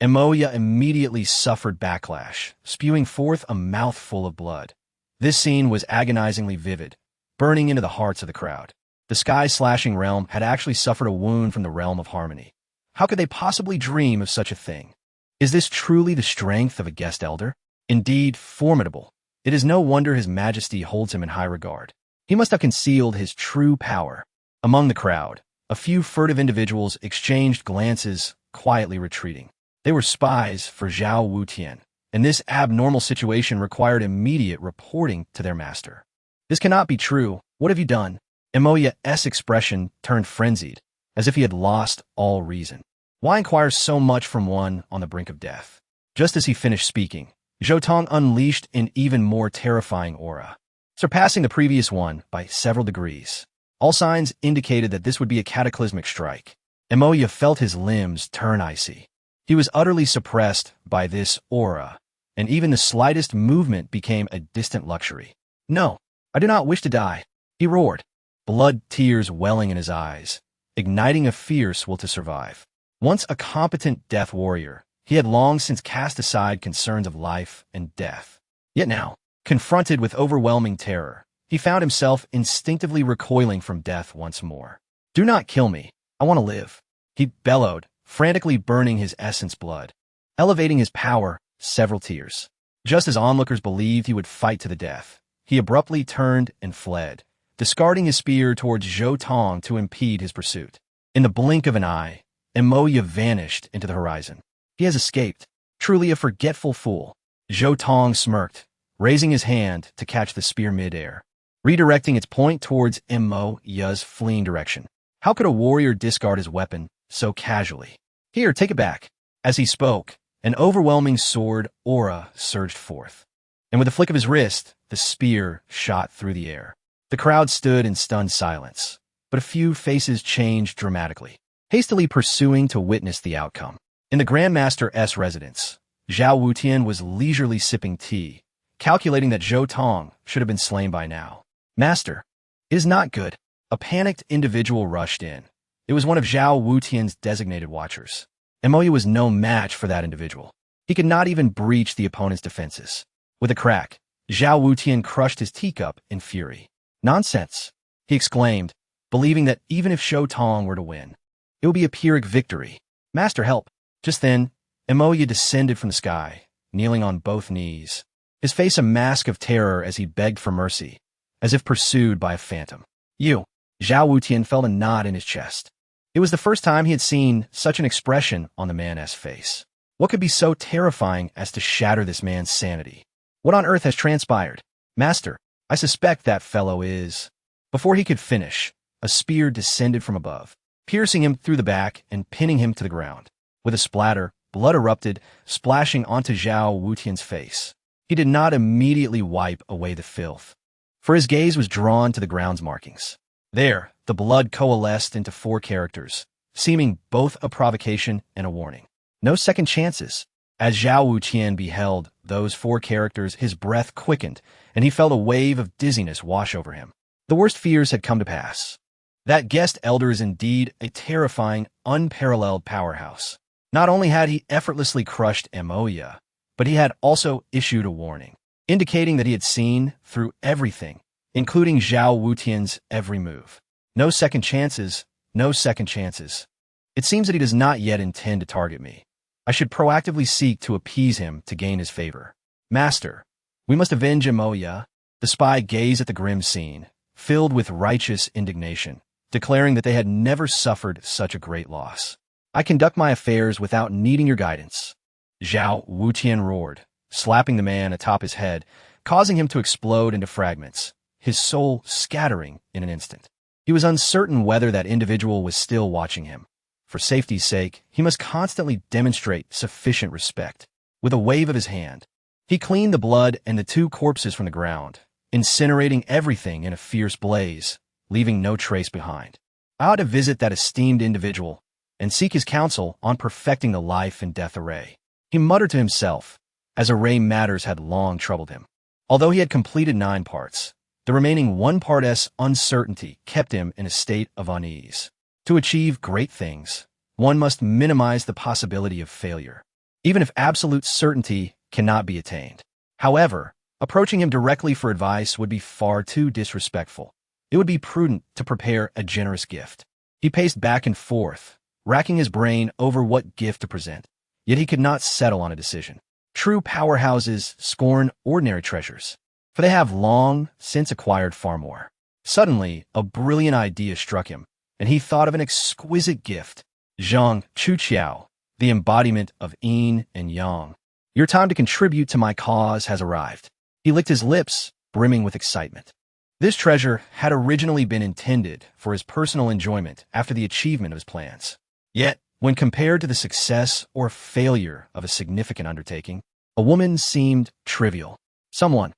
Moya immediately suffered backlash, spewing forth a mouthful of blood. This scene was agonizingly vivid, burning into the hearts of the crowd. The sky-slashing realm had actually suffered a wound from the realm of harmony. How could they possibly dream of such a thing? Is this truly the strength of a guest elder? Indeed, formidable. It is no wonder His Majesty holds him in high regard. He must have concealed his true power. Among the crowd, a few furtive individuals exchanged glances, quietly retreating. They were spies for Zhao Wutian, and this abnormal situation required immediate reporting to their master. This cannot be true. What have you done? Moya's expression turned frenzied, as if he had lost all reason. Why inquire so much from one on the brink of death? Just as he finished speaking, Zhou Tong unleashed an even more terrifying aura, surpassing the previous one by several degrees. All signs indicated that this would be a cataclysmic strike. Moya felt his limbs turn icy. He was utterly suppressed by this aura, and even the slightest movement became a distant luxury. No, I do not wish to die, he roared, blood tears welling in his eyes, igniting a fierce will to survive. Once a competent death warrior, he had long since cast aside concerns of life and death. Yet now, confronted with overwhelming terror, he found himself instinctively recoiling from death once more. Do not kill me. I want to live, he bellowed, frantically burning his essence blood, elevating his power several tiers. Just as onlookers believed he would fight to the death, he abruptly turned and fled, discarding his spear towards Zhou Tong to impede his pursuit. In the blink of an eye, Moya vanished into the horizon. He has escaped. Truly a forgetful fool. Zhou Tong smirked, raising his hand to catch the spear mid-air, redirecting its point towards Moya's fleeing direction. How could a warrior discard his weapon so casually? Here, take it back. As he spoke, an overwhelming sword aura surged forth. and with a flick of his wrist, the spear shot through the air. The crowd stood in stunned silence, but a few faces changed dramatically, hastily pursuing to witness the outcome. In the Grandmaster's residence, Zhao Wutian was leisurely sipping tea, calculating that Zhou Tong should have been slain by now. Master, it is not good. A panicked individual rushed in. It was one of Zhao Wutian's designated watchers. Emoya was no match for that individual. He could not even breach the opponent's defenses. With a crack, Zhao Wutian crushed his teacup in fury. Nonsense, he exclaimed, believing that even if Zhou Tong were to win, it would be a Pyrrhic victory. Master, help. Just then, Emoya descended from the sky, kneeling on both knees, his face a mask of terror as he begged for mercy, as if pursued by a phantom. You. Zhao Wutian felt a knot in his chest. It was the first time he had seen such an expression on the man's face. What could be so terrifying as to shatter this man's sanity? What on earth has transpired? Master, I suspect that fellow is... Before he could finish, a spear descended from above, piercing him through the back and pinning him to the ground. With a splatter, blood erupted, splashing onto Zhao Wutian's face. He did not immediately wipe away the filth, for his gaze was drawn to the ground's markings. There, the blood coalesced into 4 characters, seeming both a provocation and a warning. No second chances. As Zhao Wutian beheld those 4 characters, his breath quickened, and he felt a wave of dizziness wash over him. The worst fears had come to pass. That guest elder is indeed a terrifying, unparalleled powerhouse. Not only had he effortlessly crushed Emoya, but he had also issued a warning, indicating that he had seen through everything, including Zhao Wutian's every move. No second chances, no second chances. It seems that he does not yet intend to target me. I should proactively seek to appease him to gain his favor. Master, we must avenge Emoya. The spy gazed at the grim scene, filled with righteous indignation, declaring that they had never suffered such a great loss. I conduct my affairs without needing your guidance. Zhao Wutian roared, slapping the man atop his head, causing him to explode into fragments, his soul scattering in an instant. He was uncertain whether that individual was still watching him. For safety's sake, he must constantly demonstrate sufficient respect. With a wave of his hand, he cleaned the blood and the 2 corpses from the ground, incinerating everything in a fierce blaze, leaving no trace behind. I ought to visit that esteemed individual and seek his counsel on perfecting the life and death array. He muttered to himself, as array matters had long troubled him. Although he had completed 9 parts, the remaining 1 part's uncertainty kept him in a state of unease. To achieve great things, one must minimize the possibility of failure, even if absolute certainty cannot be attained. However, approaching him directly for advice would be far too disrespectful. It would be prudent to prepare a generous gift. He paced back and forth, racking his brain over what gift to present, yet he could not settle on a decision. True powerhouses scorn ordinary treasures, for they have long since acquired far more. Suddenly, a brilliant idea struck him, and he thought of an exquisite gift. Zhang Chuqiao, the embodiment of yin and yang. Your time to contribute to my cause has arrived. He licked his lips, brimming with excitement. This treasure had originally been intended for his personal enjoyment after the achievement of his plans. Yet, when compared to the success or failure of a significant undertaking, a woman seemed trivial. Someone,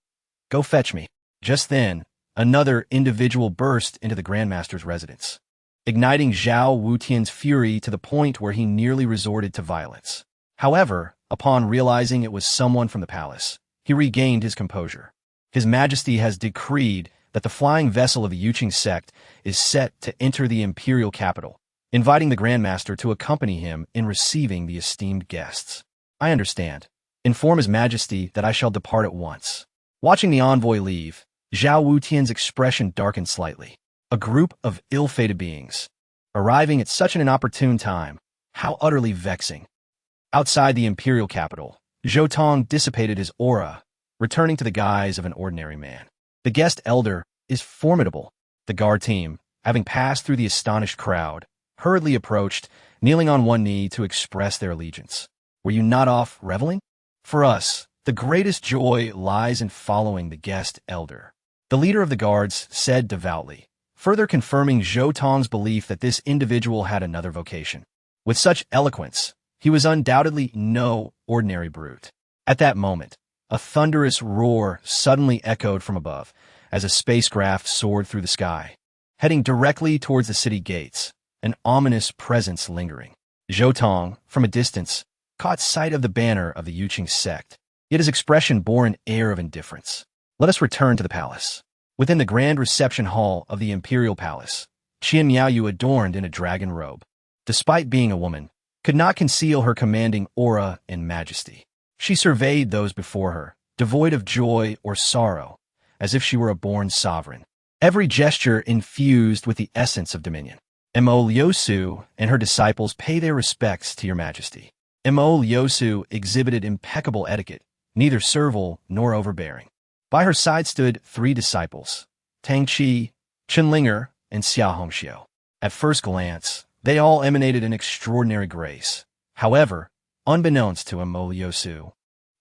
go fetch me. Just then, another individual burst into the Grandmaster's residence, igniting Zhao Wutian's fury to the point where he nearly resorted to violence. However, upon realizing it was someone from the palace, he regained his composure. His Majesty has decreed that the flying vessel of the Yuqing sect is set to enter the imperial capital, inviting the Grandmaster to accompany him in receiving the esteemed guests. I understand. Inform His Majesty that I shall depart at once. Watching the envoy leave, Zhao Wutian's expression darkened slightly. A group of ill-fated beings, arriving at such an inopportune time. How utterly vexing. Outside the imperial capital, Zhou Tong dissipated his aura, returning to the guise of an ordinary man. The guest elder is formidable. The guard team, having passed through the astonished crowd, hurriedly approached, kneeling on one knee to express their allegiance. Were you not off reveling? For us, the greatest joy lies in following the guest elder. The leader of the guards said devoutly, further confirming Zhou Tong's belief that this individual had another vocation. With such eloquence, he was undoubtedly no ordinary brute. At that moment, A thunderous roar suddenly echoed from above as a spacecraft soared through the sky, heading directly towards the city gates, an ominous presence lingering. Zhou Tong, from a distance, caught sight of the banner of the Yuqing sect, yet his expression bore an air of indifference. Let us return to the palace. Within the grand reception hall of the imperial palace, Qian Miaoyu, adorned in a dragon robe, despite being a woman, could not conceal her commanding aura and majesty. She surveyed those before her, devoid of joy or sorrow, as if she were a born sovereign. Every gesture infused with the essence of dominion. Mo Liusu and her disciples pay their respects to your majesty. Mo Liusu exhibited impeccable etiquette, neither servile nor overbearing. By her side stood 3 disciples, Tang Qi, Chenlinger, and Xia Hongxiu. At first glance, they all emanated an extraordinary grace. However, unbeknownst to Mo Liusu,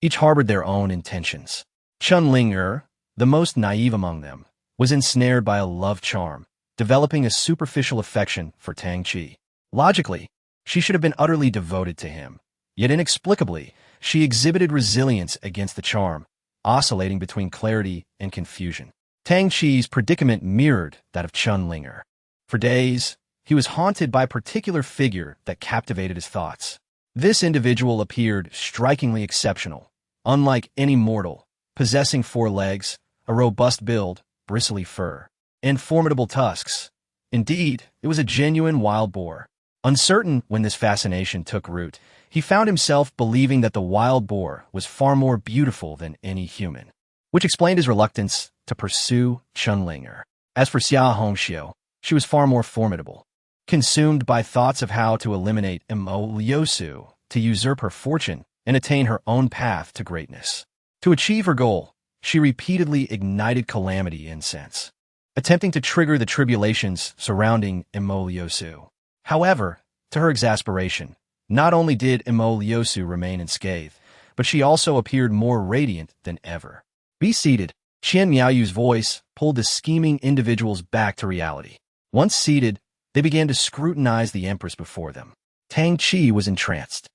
each harbored their own intentions. Chenlinger, the most naive among them, was ensnared by a love charm, developing a superficial affection for Tang Qi. Logically, she should have been utterly devoted to him, yet inexplicably, she exhibited resilience against the charm, oscillating between clarity and confusion. Tang Qi's predicament mirrored that of Chenlinger. For days, he was haunted by a particular figure that captivated his thoughts. This individual appeared strikingly exceptional, unlike any mortal, possessing 4 legs, a robust build, bristly fur, and formidable tusks. Indeed, it was a genuine wild boar. Uncertain when this fascination took root, he found himself believing that the wild boar was far more beautiful than any human, which explained his reluctance to pursue Chenlinger. As for Xia Hongxiu, she was far more formidable. Consumed by thoughts of how to eliminate Mo Liusu, to usurp her fortune, and attain her own path to greatness. To achieve her goal, she repeatedly ignited calamity incense, attempting to trigger the tribulations surrounding Mo Liusu. However, to her exasperation, not only did Mo Liusu remain unscathed, but she also appeared more radiant than ever. Be seated. Qian Miaoyu's voice pulled the scheming individuals back to reality. Once seated, they began to scrutinize the empress before them. Tang Qi was entranced.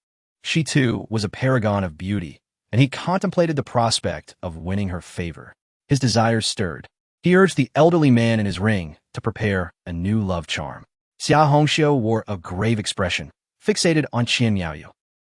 She too was a paragon of beauty, and he contemplated the prospect of winning her favor. His desires stirred. He urged the elderly man in his ring to prepare a new love charm. Xia Hongxiu wore a grave expression, fixated on Qian Miaoyu.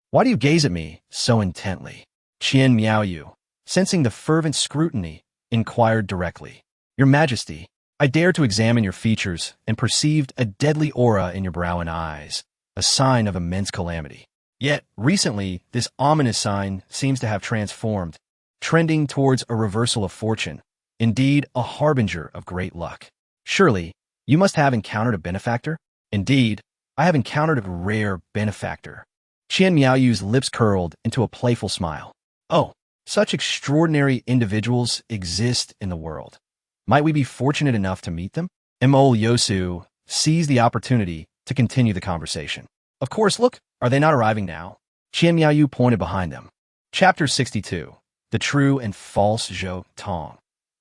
Why do you gaze at me so intently? Qian Miaoyu, sensing the fervent scrutiny, inquired directly. Your Majesty, I dared to examine your features and perceived a deadly aura in your brow and eyes, a sign of immense calamity. Yet, recently, this ominous sign seems to have transformed, trending towards a reversal of fortune, indeed a harbinger of great luck. Surely, you must have encountered a benefactor? Indeed, I have encountered a rare benefactor. Qian Miaoyu's lips curled into a playful smile. Oh, such extraordinary individuals exist in the world. Might we be fortunate enough to meet them? Mo Liusu seized the opportunity to continue the conversation. Of course, look, are they not arriving now? Qian Miaoyu pointed behind them. Chapter 62. The True and False Zhou Tong.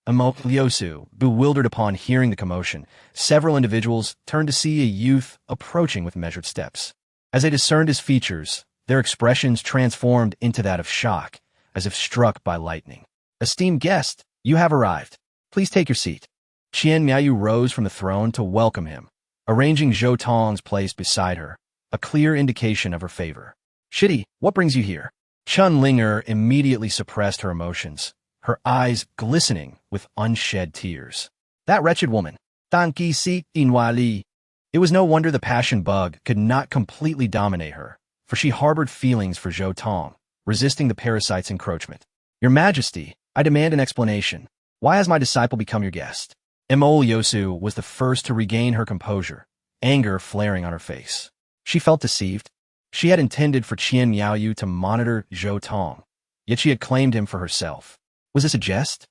Mo Liusu, bewildered upon hearing the commotion, several individuals turned to see a youth approaching with measured steps. As they discerned his features, their expressions transformed into that of shock, as if struck by lightning. Esteemed guest, you have arrived. Please take your seat. Qian Miaoyu rose from the throne to welcome him, arranging Zhou Tong's place beside her, a clear indication of her favor. Shitty, what brings you here? Chenlinger immediately suppressed her emotions, her eyes glistening with unshed tears. That wretched woman, Dan Qi Si Inwa Li. It was no wonder the passion bug could not completely dominate her, for she harbored feelings for Zhou Tong, resisting the parasite's encroachment. Your Majesty, I demand an explanation. Why has my disciple become your guest? Mo Liusu was the first to regain her composure, anger flaring on her face. She felt deceived. She had intended for Qian Miaoyu to monitor Zhou Tong, yet she had claimed him for herself. Was this a jest?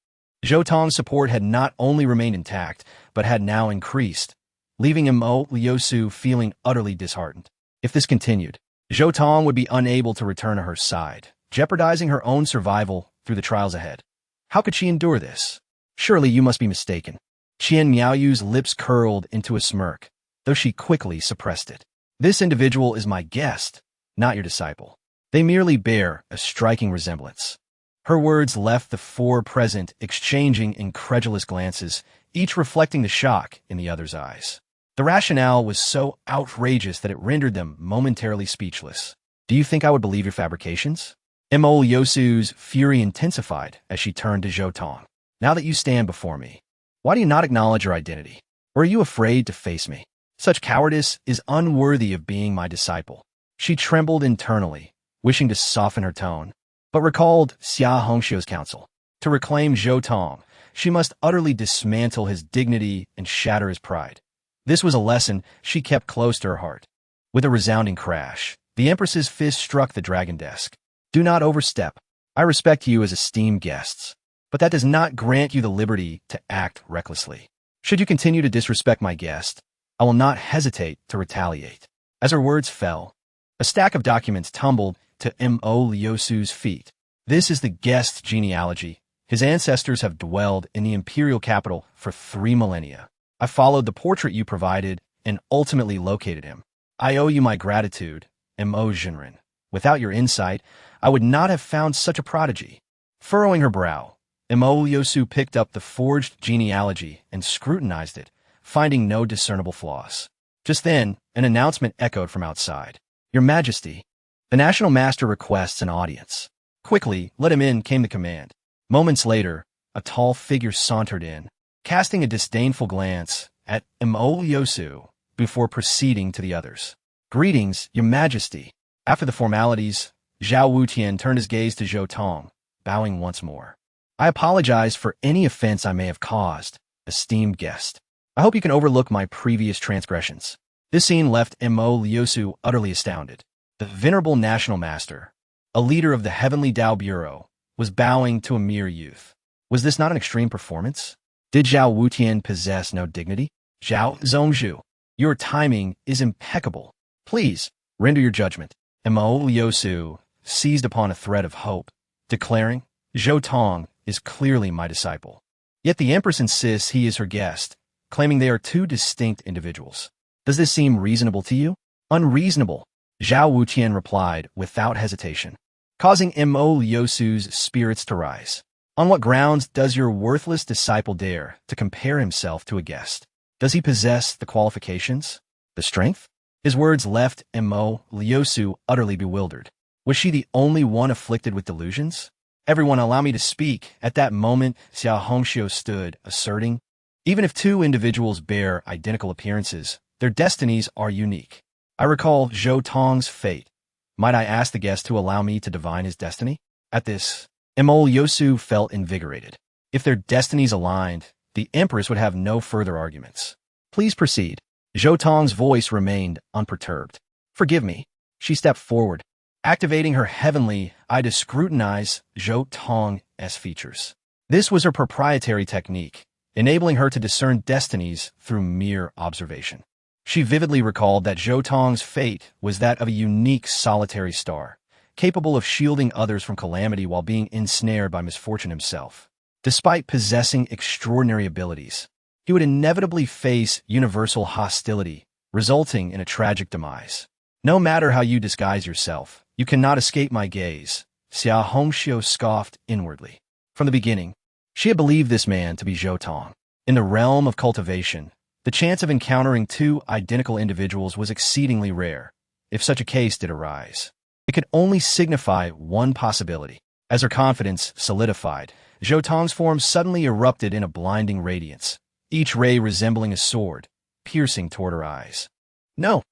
Zhou Tong's support had not only remained intact, but had now increased, leaving Mo Liusu feeling utterly disheartened. If this continued, Zhou Tong would be unable to return to her side, jeopardizing her own survival through the trials ahead. How could she endure this? Surely you must be mistaken. Qian Miaoyu's lips curled into a smirk, though she quickly suppressed it. This individual is my guest, not your disciple. They merely bear a striking resemblance. Her words left the four present exchanging incredulous glances, each reflecting the shock in the other's eyes. The rationale was so outrageous that it rendered them momentarily speechless. Do you think I would believe your fabrications? Mo Yosu's fury intensified as she turned to Zhou Tong. Now that you stand before me, why do you not acknowledge your identity? Or are you afraid to face me? Such cowardice is unworthy of being my disciple. She trembled internally, wishing to soften her tone, but recalled Xia Hongxiu's counsel. To reclaim Zhou Tong, she must utterly dismantle his dignity and shatter his pride. This was a lesson she kept close to her heart. With a resounding crash, the Empress's fist struck the dragon desk. Do not overstep. I respect you as esteemed guests, but that does not grant you the liberty to act recklessly. Should you continue to disrespect my guest, I will not hesitate to retaliate. As her words fell, a stack of documents tumbled to Mo Yosu's feet. This is the guest's genealogy. His ancestors have dwelled in the imperial capital for 3 millennia. I followed the portrait you provided and ultimately located him. I owe you my gratitude, Mo Jinren. Without your insight, I would not have found such a prodigy. Furrowing her brow, Mo Yosu picked up the forged genealogy and scrutinized it, finding no discernible flaws. Just then, an announcement echoed from outside. Your Majesty, the National Master requests an audience. Quickly, let him in, came the command. Moments later, a tall figure sauntered in, casting a disdainful glance at Mo Yosu before proceeding to the others. Greetings, Your Majesty. After the formalities, Zhao Wutian turned his gaze to Zhou Tong, bowing once more. I apologize for any offense I may have caused, esteemed guest. I hope you can overlook my previous transgressions. This scene left Mo Yosu utterly astounded. The venerable National Master, a leader of the Heavenly Dao Bureau, was bowing to a mere youth. Was this not an extreme performance? Did Zhao Wutian possess no dignity? Zhao Zongzhu, your timing is impeccable. Please, render your judgment. Mo Yosu seized upon a thread of hope, declaring, Zhou Tong is clearly my disciple. Yet the Empress insists he is her guest, claiming they are two distinct individuals. Does this seem reasonable to you? Unreasonable, Zhao Wutian replied without hesitation, causing Mo Yosu's spirits to rise. On what grounds does your worthless disciple dare to compare himself to a guest? Does he possess the qualifications? The strength? His words left Mo Yosu utterly bewildered. Was she the only one afflicted with delusions? Everyone, allow me to speak. At that moment, Xia Hongxiu stood, asserting, even if two individuals bear identical appearances, their destinies are unique. I recall Zhou Tong's fate. Might I ask the guest to allow me to divine his destiny? At this, Mo Yosu felt invigorated. If their destinies aligned, the Empress would have no further arguments. Please proceed. Zhou Tong's voice remained unperturbed. Forgive me. She stepped forward, activating her heavenly eye to scrutinize Zhou Tong's features. This was her proprietary technique, enabling her to discern destinies through mere observation. She vividly recalled that Zhou Tong's fate was that of a unique solitary star, capable of shielding others from calamity while being ensnared by misfortune himself. Despite possessing extraordinary abilities, he would inevitably face universal hostility, resulting in a tragic demise. No matter how you disguise yourself, you cannot escape my gaze, Xia Hongxiu scoffed inwardly. From the beginning, she had believed this man to be Zhou Tong. In the realm of cultivation, the chance of encountering two identical individuals was exceedingly rare. If such a case did arise, it could only signify one possibility. As her confidence solidified, Zhou Tong's form suddenly erupted in a blinding radiance, each ray resembling a sword, piercing toward her eyes. No!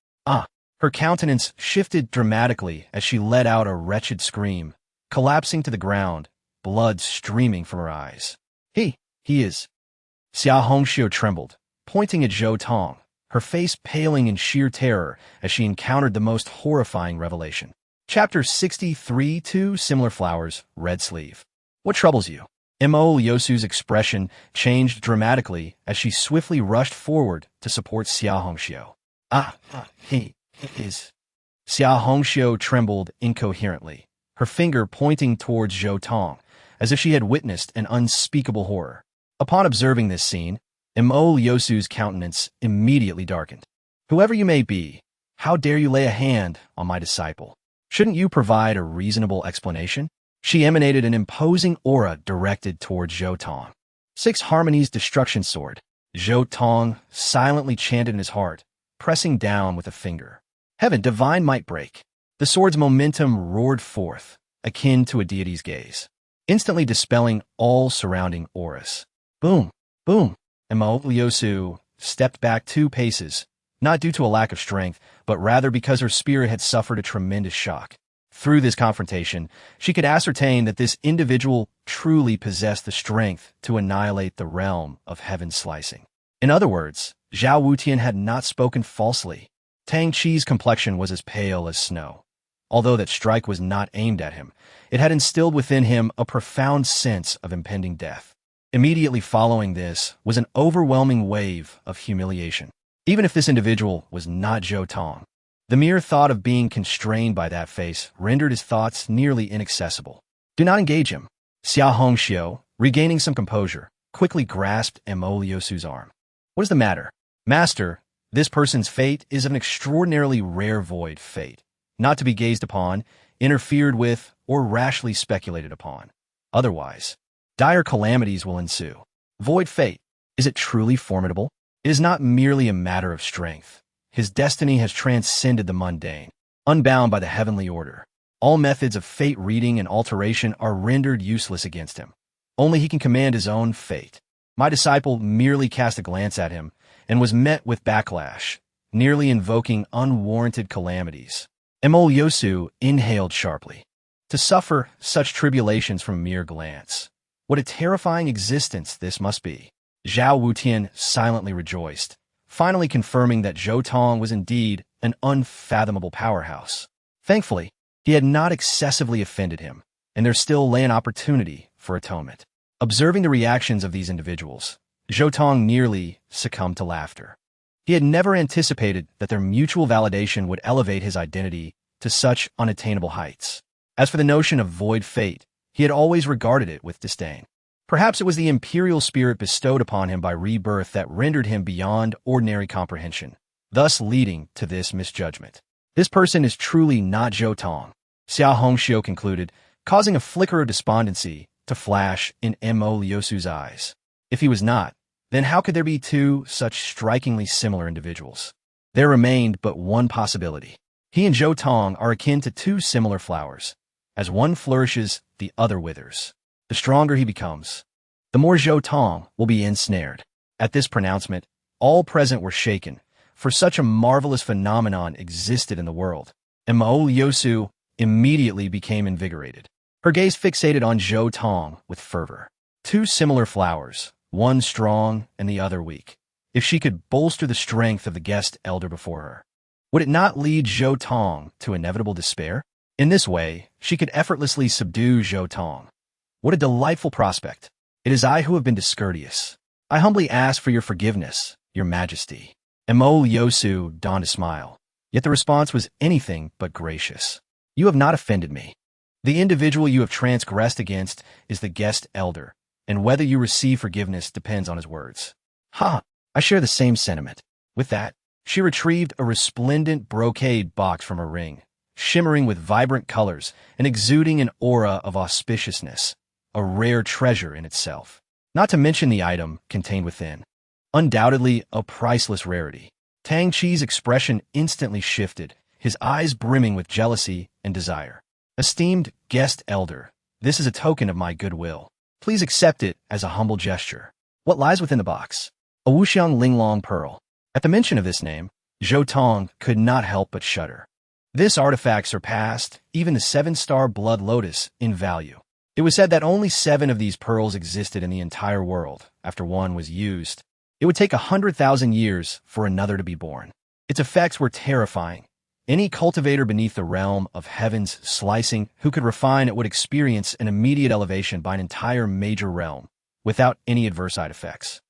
Her countenance shifted dramatically as she let out a wretched scream, collapsing to the ground, blood streaming from her eyes. He is. Xia Hongxiu trembled, pointing at Zhou Tong, her face paling in sheer terror as she encountered the most horrifying revelation. Chapter 63 2 Similar Flowers, Red Sleeve. What troubles you? Mo Yosu's expression changed dramatically as she swiftly rushed forward to support Xia Hongxiu. He is. Xia Hongxiu trembled incoherently, her finger pointing towards Zhou Tong, as if she had witnessed an unspeakable horror. Upon observing this scene, Mo Yosu's countenance immediately darkened. Whoever you may be, how dare you lay a hand on my disciple? Shouldn't you provide a reasonable explanation? She emanated an imposing aura directed toward Zhou Tong. 6 Harmony's destruction sword. Zhou Tong silently chanted in his heart, pressing down with a finger. Heaven, divine might break. The sword's momentum roared forth, akin to a deity's gaze, instantly dispelling all surrounding auras. Boom, boom. Emo Liosu stepped back 2 paces, not due to a lack of strength, but rather because her spirit had suffered a tremendous shock. Through this confrontation, she could ascertain that this individual truly possessed the strength to annihilate the realm of heaven's slicing. In other words, Zhao Wutian had not spoken falsely. Tang Qi's complexion was as pale as snow. Although that strike was not aimed at him, it had instilled within him a profound sense of impending death. Immediately following this was an overwhelming wave of humiliation. Even if this individual was not Zhou Tong, the mere thought of being constrained by that face rendered his thoughts nearly inaccessible. Do not engage him. Xia Hongxiu, regaining some composure, quickly grasped Mo Liusu's arm. What is the matter? Master, this person's fate is of an extraordinarily rare void fate, not to be gazed upon, interfered with, or rashly speculated upon. Otherwise, dire calamities will ensue. Void fate, is it truly formidable? It is not merely a matter of strength. His destiny has transcended the mundane, unbound by the heavenly order. All methods of fate reading and alteration are rendered useless against him. Only he can command his own fate. My disciple merely cast a glance at him and was met with backlash, nearly invoking unwarranted calamities. Mo Yosu inhaled sharply. To suffer such tribulations from a mere glance. What a terrifying existence this must be. Zhao Wutian silently rejoiced, finally confirming that Zhou Tong was indeed an unfathomable powerhouse. Thankfully, he had not excessively offended him, and there still lay an opportunity for atonement. Observing the reactions of these individuals, Zhou Tong nearly succumbed to laughter. He had never anticipated that their mutual validation would elevate his identity to such unattainable heights. As for the notion of void fate, he had always regarded it with disdain. Perhaps it was the imperial spirit bestowed upon him by rebirth that rendered him beyond ordinary comprehension, thus leading to this misjudgment. This person is truly not Zhou Tong, Xia Hongxiu concluded, causing a flicker of despondency to flash in Mo Liusu's eyes. If he was not, then how could there be 2 such strikingly similar individuals? There remained but one possibility. He and Zhou Tong are akin to 2 similar flowers. As one flourishes, the other withers. The stronger he becomes, the more Zhou Tong will be ensnared. At this pronouncement, all present were shaken, for such a marvelous phenomenon existed in the world. Mo Liusu immediately became invigorated. Her gaze fixated on Zhou Tong with fervor. 2 similar flowers, one strong and the other weak. If she could bolster the strength of the guest elder before her, would it not lead Zhou Tong to inevitable despair? In this way, she could effortlessly subdue Zhou Tong. What a delightful prospect. It is I who have been discourteous. I humbly ask for your forgiveness, your majesty. Mo Liusu donned a smile, yet the response was anything but gracious. You have not offended me. The individual you have transgressed against is the guest elder, and whether you receive forgiveness depends on his words. Ha! I share the same sentiment. With that, she retrieved a resplendent brocade box from her ring, shimmering with vibrant colors and exuding an aura of auspiciousness. A rare treasure in itself, not to mention the item contained within. Undoubtedly a priceless rarity. Tang Qi's expression instantly shifted, his eyes brimming with jealousy and desire. Esteemed guest elder, this is a token of my goodwill. Please accept it as a humble gesture. What lies within the box? A Wuxiang Linglong pearl. At the mention of this name, Zhou Tong could not help but shudder. This artifact surpassed even the 7-star blood lotus in value. It was said that only 7 of these pearls existed in the entire world. After one was used, it would take 100,000 years for another to be born. Its effects were terrifying. Any cultivator beneath the realm of heaven's slicing who could refine it would experience an immediate elevation by an entire major realm, without any adverse side effects.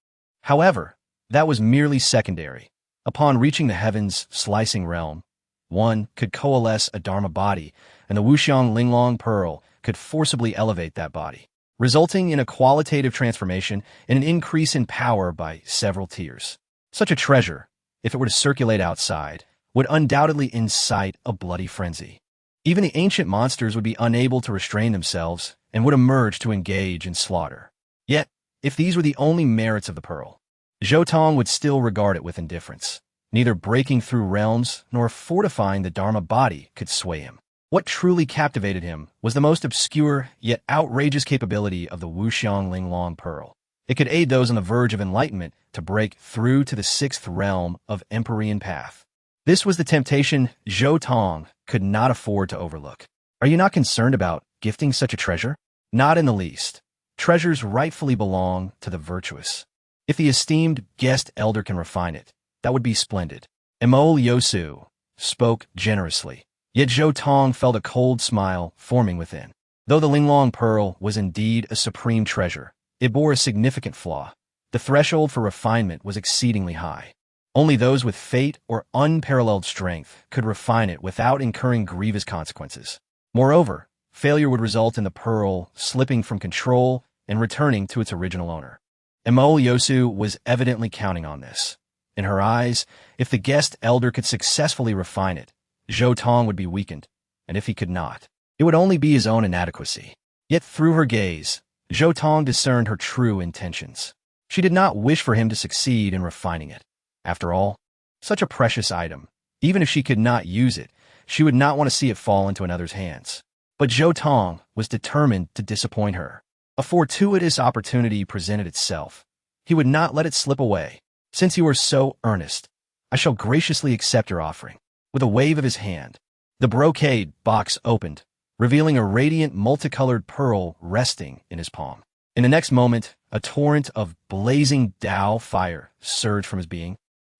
However, that was merely secondary. Upon reaching the heaven's slicing realm, one could coalesce a Dharma body, and the Wuxiang Linglong pearl could forcibly elevate that body, resulting in a qualitative transformation and an increase in power by several tiers. Such a treasure, if it were to circulate outside, would undoubtedly incite a bloody frenzy. Even the ancient monsters would be unable to restrain themselves and would emerge to engage in slaughter. Yet, if these were the only merits of the pearl, Zhou Tong would still regard it with indifference. Neither breaking through realms nor fortifying the Dharma body could sway him. What truly captivated him was the most obscure yet outrageous capability of the Wuxiang Linglong Pearl. It could aid those on the verge of enlightenment to break through to the sixth realm of Empyrean path. This was the temptation Zhou Tong could not afford to overlook. Are you not concerned about gifting such a treasure? Not in the least. Treasures rightfully belong to the virtuous. If the esteemed guest elder can refine it, that would be splendid. Emol Yosu spoke generously, yet Zhou Tong felt a cold smile forming within. Though the Linglong Pearl was indeed a supreme treasure, it bore a significant flaw. The threshold for refinement was exceedingly high. Only those with fate or unparalleled strength could refine it without incurring grievous consequences. Moreover, failure would result in the pearl slipping from control and returning to its original owner. Emol Yosu was evidently counting on this. In her eyes, if the guest elder could successfully refine it, Zhou Tong would be weakened, and if he could not, it would only be his own inadequacy. Yet through her gaze, Zhou Tong discerned her true intentions. She did not wish for him to succeed in refining it. After all, such a precious item, even if she could not use it, she would not want to see it fall into another's hands. But Zhou Tong was determined to disappoint her. A fortuitous opportunity presented itself. He would not let it slip away. Since you are so earnest, I shall graciously accept your offering. With a wave of his hand, the brocade box opened, revealing a radiant multicolored pearl resting in his palm. In the next moment, a torrent of blazing Tao fire surged from his being,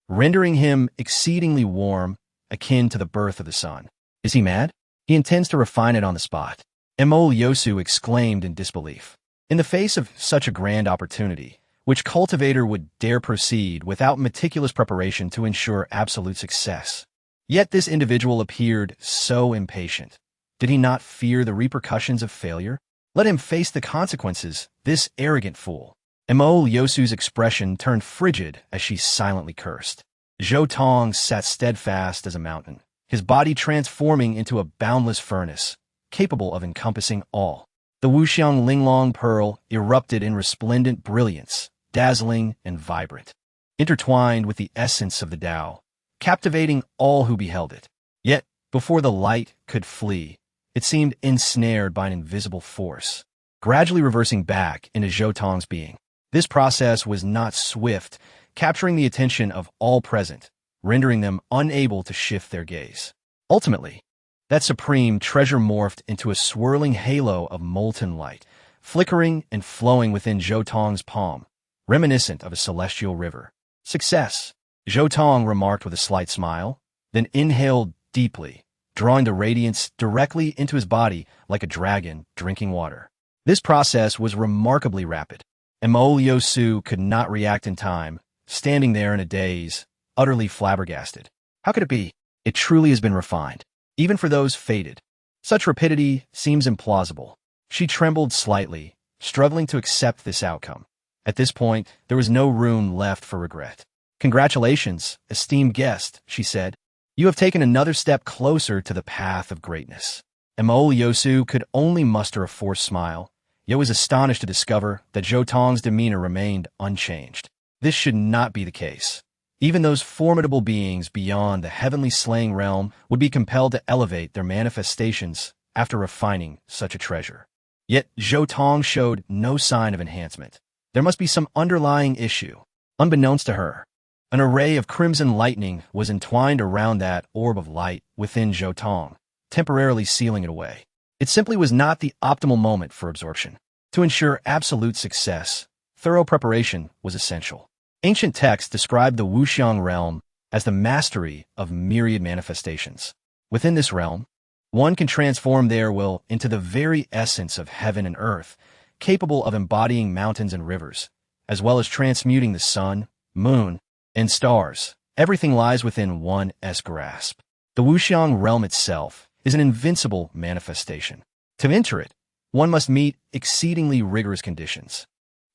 rendering him exceedingly warm, akin to the birth of the sun. Is he mad? He intends to refine it on the spot. Emol Yosu exclaimed in disbelief. In the face of such a grand opportunity, which cultivator would dare proceed without meticulous preparation to ensure absolute success? Yet this individual appeared so impatient. Did he not fear the repercussions of failure? Let him face the consequences, this arrogant fool. Emol Yosu's expression turned frigid as she silently cursed. Zhou Tong sat steadfast as a mountain, his body transforming into a boundless furnace, capable of encompassing all. The Wuxiang Linglong Pearl erupted in resplendent brilliance, dazzling and vibrant, intertwined with the essence of the Tao, captivating all who beheld it. Yet, before the light could flee, it seemed ensnared by an invisible force, gradually reversing back into Zhou Tong's being. This process was not swift, capturing the attention of all present, rendering them unable to shift their gaze. Ultimately, that supreme treasure morphed into a swirling halo of molten light, flickering and flowing within Zhou Tong's palm, reminiscent of a celestial river. Success, Zhou Tong remarked with a slight smile, then inhaled deeply, drawing the radiance directly into his body like a dragon drinking water. This process was remarkably rapid. Emol Yosu could not react in time, standing there in a daze, utterly flabbergasted. How could it be? It truly has been refined, even for those fated. Such rapidity seems implausible. She trembled slightly, struggling to accept this outcome. At this point, there was no room left for regret. Congratulations, esteemed guest, she said. You have taken another step closer to the path of greatness. Emol Yosu could only muster a forced smile, yet was astonished to discover that Zhou Tong's demeanor remained unchanged. This should not be the case. Even those formidable beings beyond the heavenly slaying realm would be compelled to elevate their manifestations after refining such a treasure. Yet Zhou Tong showed no sign of enhancement. There must be some underlying issue. Unbeknownst to her, an array of crimson lightning was entwined around that orb of light within Zhou Tong, temporarily sealing it away. It simply was not the optimal moment for absorption. To ensure absolute success, thorough preparation was essential. Ancient texts describe the Wuxiang realm as the mastery of myriad manifestations. Within this realm, one can transform their will into the very essence of heaven and earth, capable of embodying mountains and rivers, as well as transmuting the sun, moon, and stars. Everything lies within one's grasp. The Wuxiang realm itself is an invincible manifestation. To enter it, one must meet exceedingly rigorous conditions.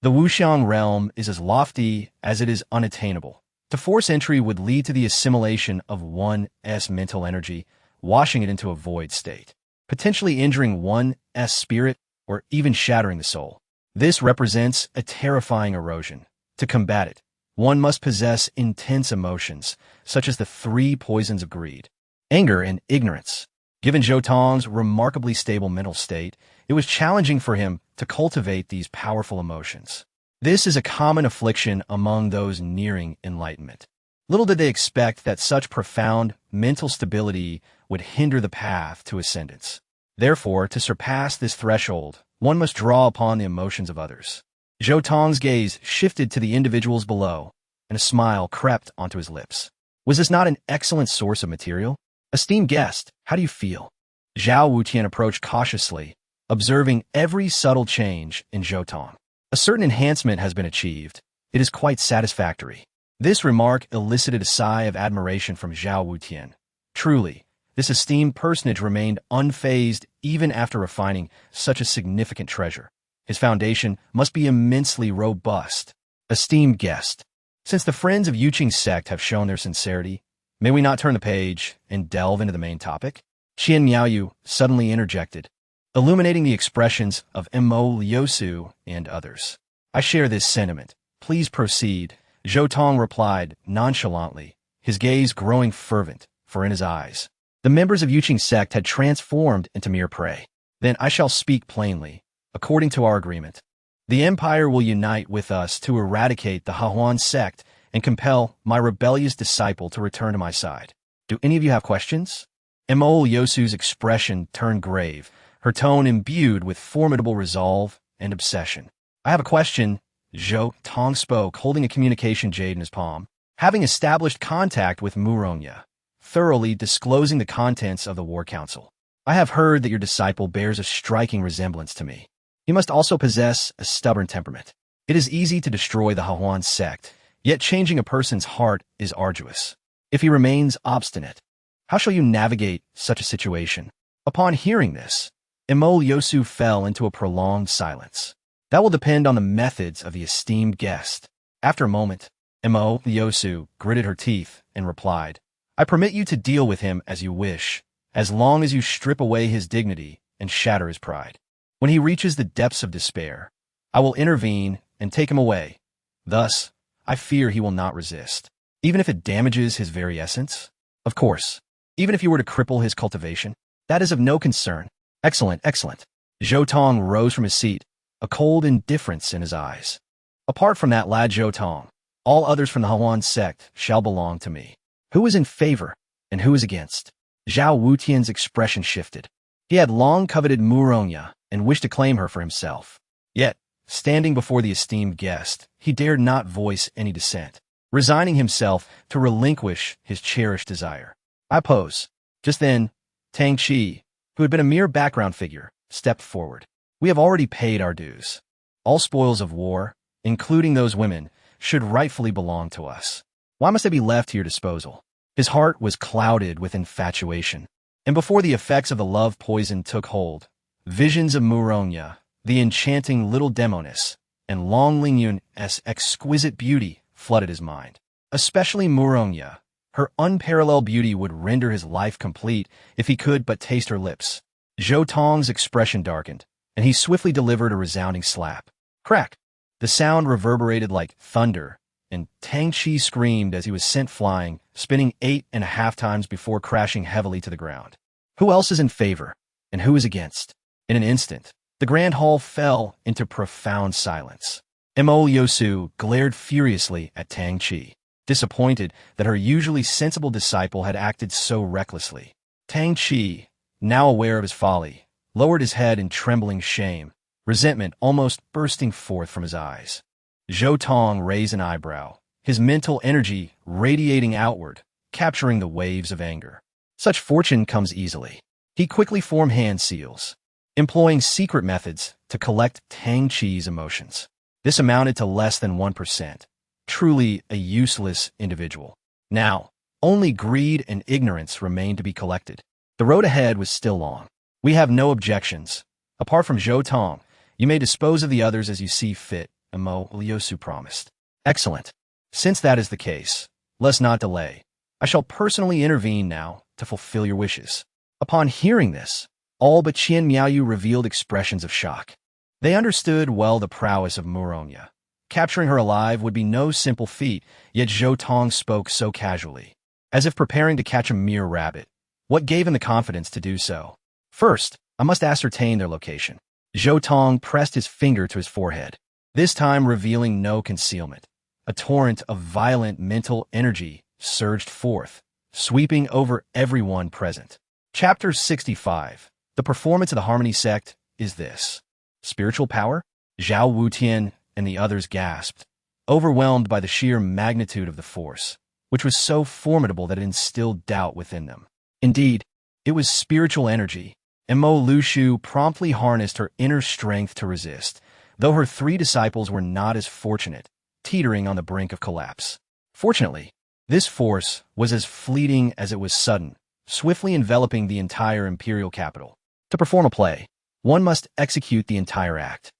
The Wuxiang realm is as lofty as it is unattainable. To force entry would lead to the assimilation of one's mental energy, washing it into a void state. potentially injuring one's spirit or even shattering the soul. This represents a terrifying erosion. To combat it, one must possess intense emotions, such as the three poisons of greed, anger, and ignorance. Given Zhou Tong's remarkably stable mental state, it was challenging for him to cultivate these powerful emotions. This is a common affliction among those nearing enlightenment. Little did they expect that such profound mental stability would hinder the path to ascendance. Therefore, to surpass this threshold, one must draw upon the emotions of others. Zhou Tong's gaze shifted to the individuals below, and a smile crept onto his lips. Was this not an excellent source of material? Esteemed guest, how do you feel? Zhao Wutian approached cautiously, observing every subtle change in Zhou Tong. A certain enhancement has been achieved. It is quite satisfactory. This remark elicited a sigh of admiration from Zhao Wutian. Truly, this esteemed personage remained unfazed even after refining such a significant treasure. His foundation must be immensely robust. Esteemed guest, since the friends of Yuqing's sect have shown their sincerity, may we not turn the page and delve into the main topic? Qian Miaoyu suddenly interjected, illuminating the expressions of Mo Liusu and others. I share this sentiment. Please proceed. Zhou Tong replied nonchalantly, his gaze growing fervent, for in his eyes, the members of Yuqing's sect had transformed into mere prey. Then I shall speak plainly. According to our agreement, the Empire will unite with us to eradicate the Hahuan sect and compel my rebellious disciple to return to my side. Do any of you have questions? Mo Yosu's expression turned grave, her tone imbued with formidable resolve and obsession. I have a question. Zhou Tong spoke, holding a communication jade in his palm. Having established contact with Muronya, thoroughly disclosing the contents of the War Council, I have heard that your disciple bears a striking resemblance to me. He must also possess a stubborn temperament. It is easy to destroy the Hahuan sect, yet changing a person's heart is arduous. If he remains obstinate, how shall you navigate such a situation? Upon hearing this, Mo Yosu fell into a prolonged silence. That will depend on the methods of the esteemed guest. After a moment, Mo Yosu gritted her teeth and replied, I permit you to deal with him as you wish, as long as you strip away his dignity and shatter his pride. When he reaches the depths of despair, I will intervene and take him away. Thus, I fear he will not resist, even if it damages his very essence. Of course, even if you were to cripple his cultivation, that is of no concern. Excellent, excellent. Zhou Tong rose from his seat, a cold indifference in his eyes. Apart from that lad Zhou Tong, all others from the Hahuan sect shall belong to me. Who is in favor and who is against? Zhao Wutian's expression shifted. He had long coveted Muronya and wished to claim her for himself. Yet, standing before the esteemed guest, he dared not voice any dissent, resigning himself to relinquish his cherished desire. I pose. Just then, Tang Qi, who had been a mere background figure, stepped forward. We have already paid our dues. All spoils of war, including those women, should rightfully belong to us. Why must they be left to your disposal? His heart was clouded with infatuation, and before the effects of the love poison took hold, visions of Muronya, the enchanting little demoness, and Long Lingyun's exquisite beauty flooded his mind. Especially Muronya. Her unparalleled beauty would render his life complete if he could but taste her lips. Zhou Tong's expression darkened, and he swiftly delivered a resounding slap. Crack! The sound reverberated like thunder, and Tang Qi screamed as he was sent flying, spinning 8.5 times before crashing heavily to the ground. Who else is in favor, and who is against? In an instant, the grand hall fell into profound silence. Mo Yosu glared furiously at Tang Qi, disappointed that her usually sensible disciple had acted so recklessly. Tang Qi, now aware of his folly, lowered his head in trembling shame, resentment almost bursting forth from his eyes. Zhou Tong raised an eyebrow, his mental energy radiating outward, capturing the waves of anger. Such fortune comes easily. He quickly formed hand seals, employing secret methods to collect Tang Qi's emotions. This amounted to less than 1%. Truly a useless individual. Now, only greed and ignorance remained to be collected. The road ahead was still long. We have no objections. Apart from Zhou Tong, you may dispose of the others as you see fit, Mo Liusu promised. Excellent. Since that is the case, let's not delay. I shall personally intervene now to fulfill your wishes. Upon hearing this, All but Qian Miaoyu revealed expressions of shock. They understood well the prowess of Muronya. Capturing her alive would be no simple feat, yet Zhou Tong spoke so casually, as if preparing to catch a mere rabbit. What gave him the confidence to do so? First, I must ascertain their location. Zhou Tong pressed his finger to his forehead, this time revealing no concealment. A torrent of violent mental energy surged forth, sweeping over everyone present. Chapter 65. The performance of the Harmony sect is this. Spiritual power? Zhao Wutian and the others gasped, overwhelmed by the sheer magnitude of the force, which was so formidable that it instilled doubt within them. Indeed, it was spiritual energy, and Mo Lushu promptly harnessed her inner strength to resist, though her three disciples were not as fortunate, teetering on the brink of collapse. Fortunately, this force was as fleeting as it was sudden, swiftly enveloping the entire imperial capital. To perform a play, one must execute the entire act.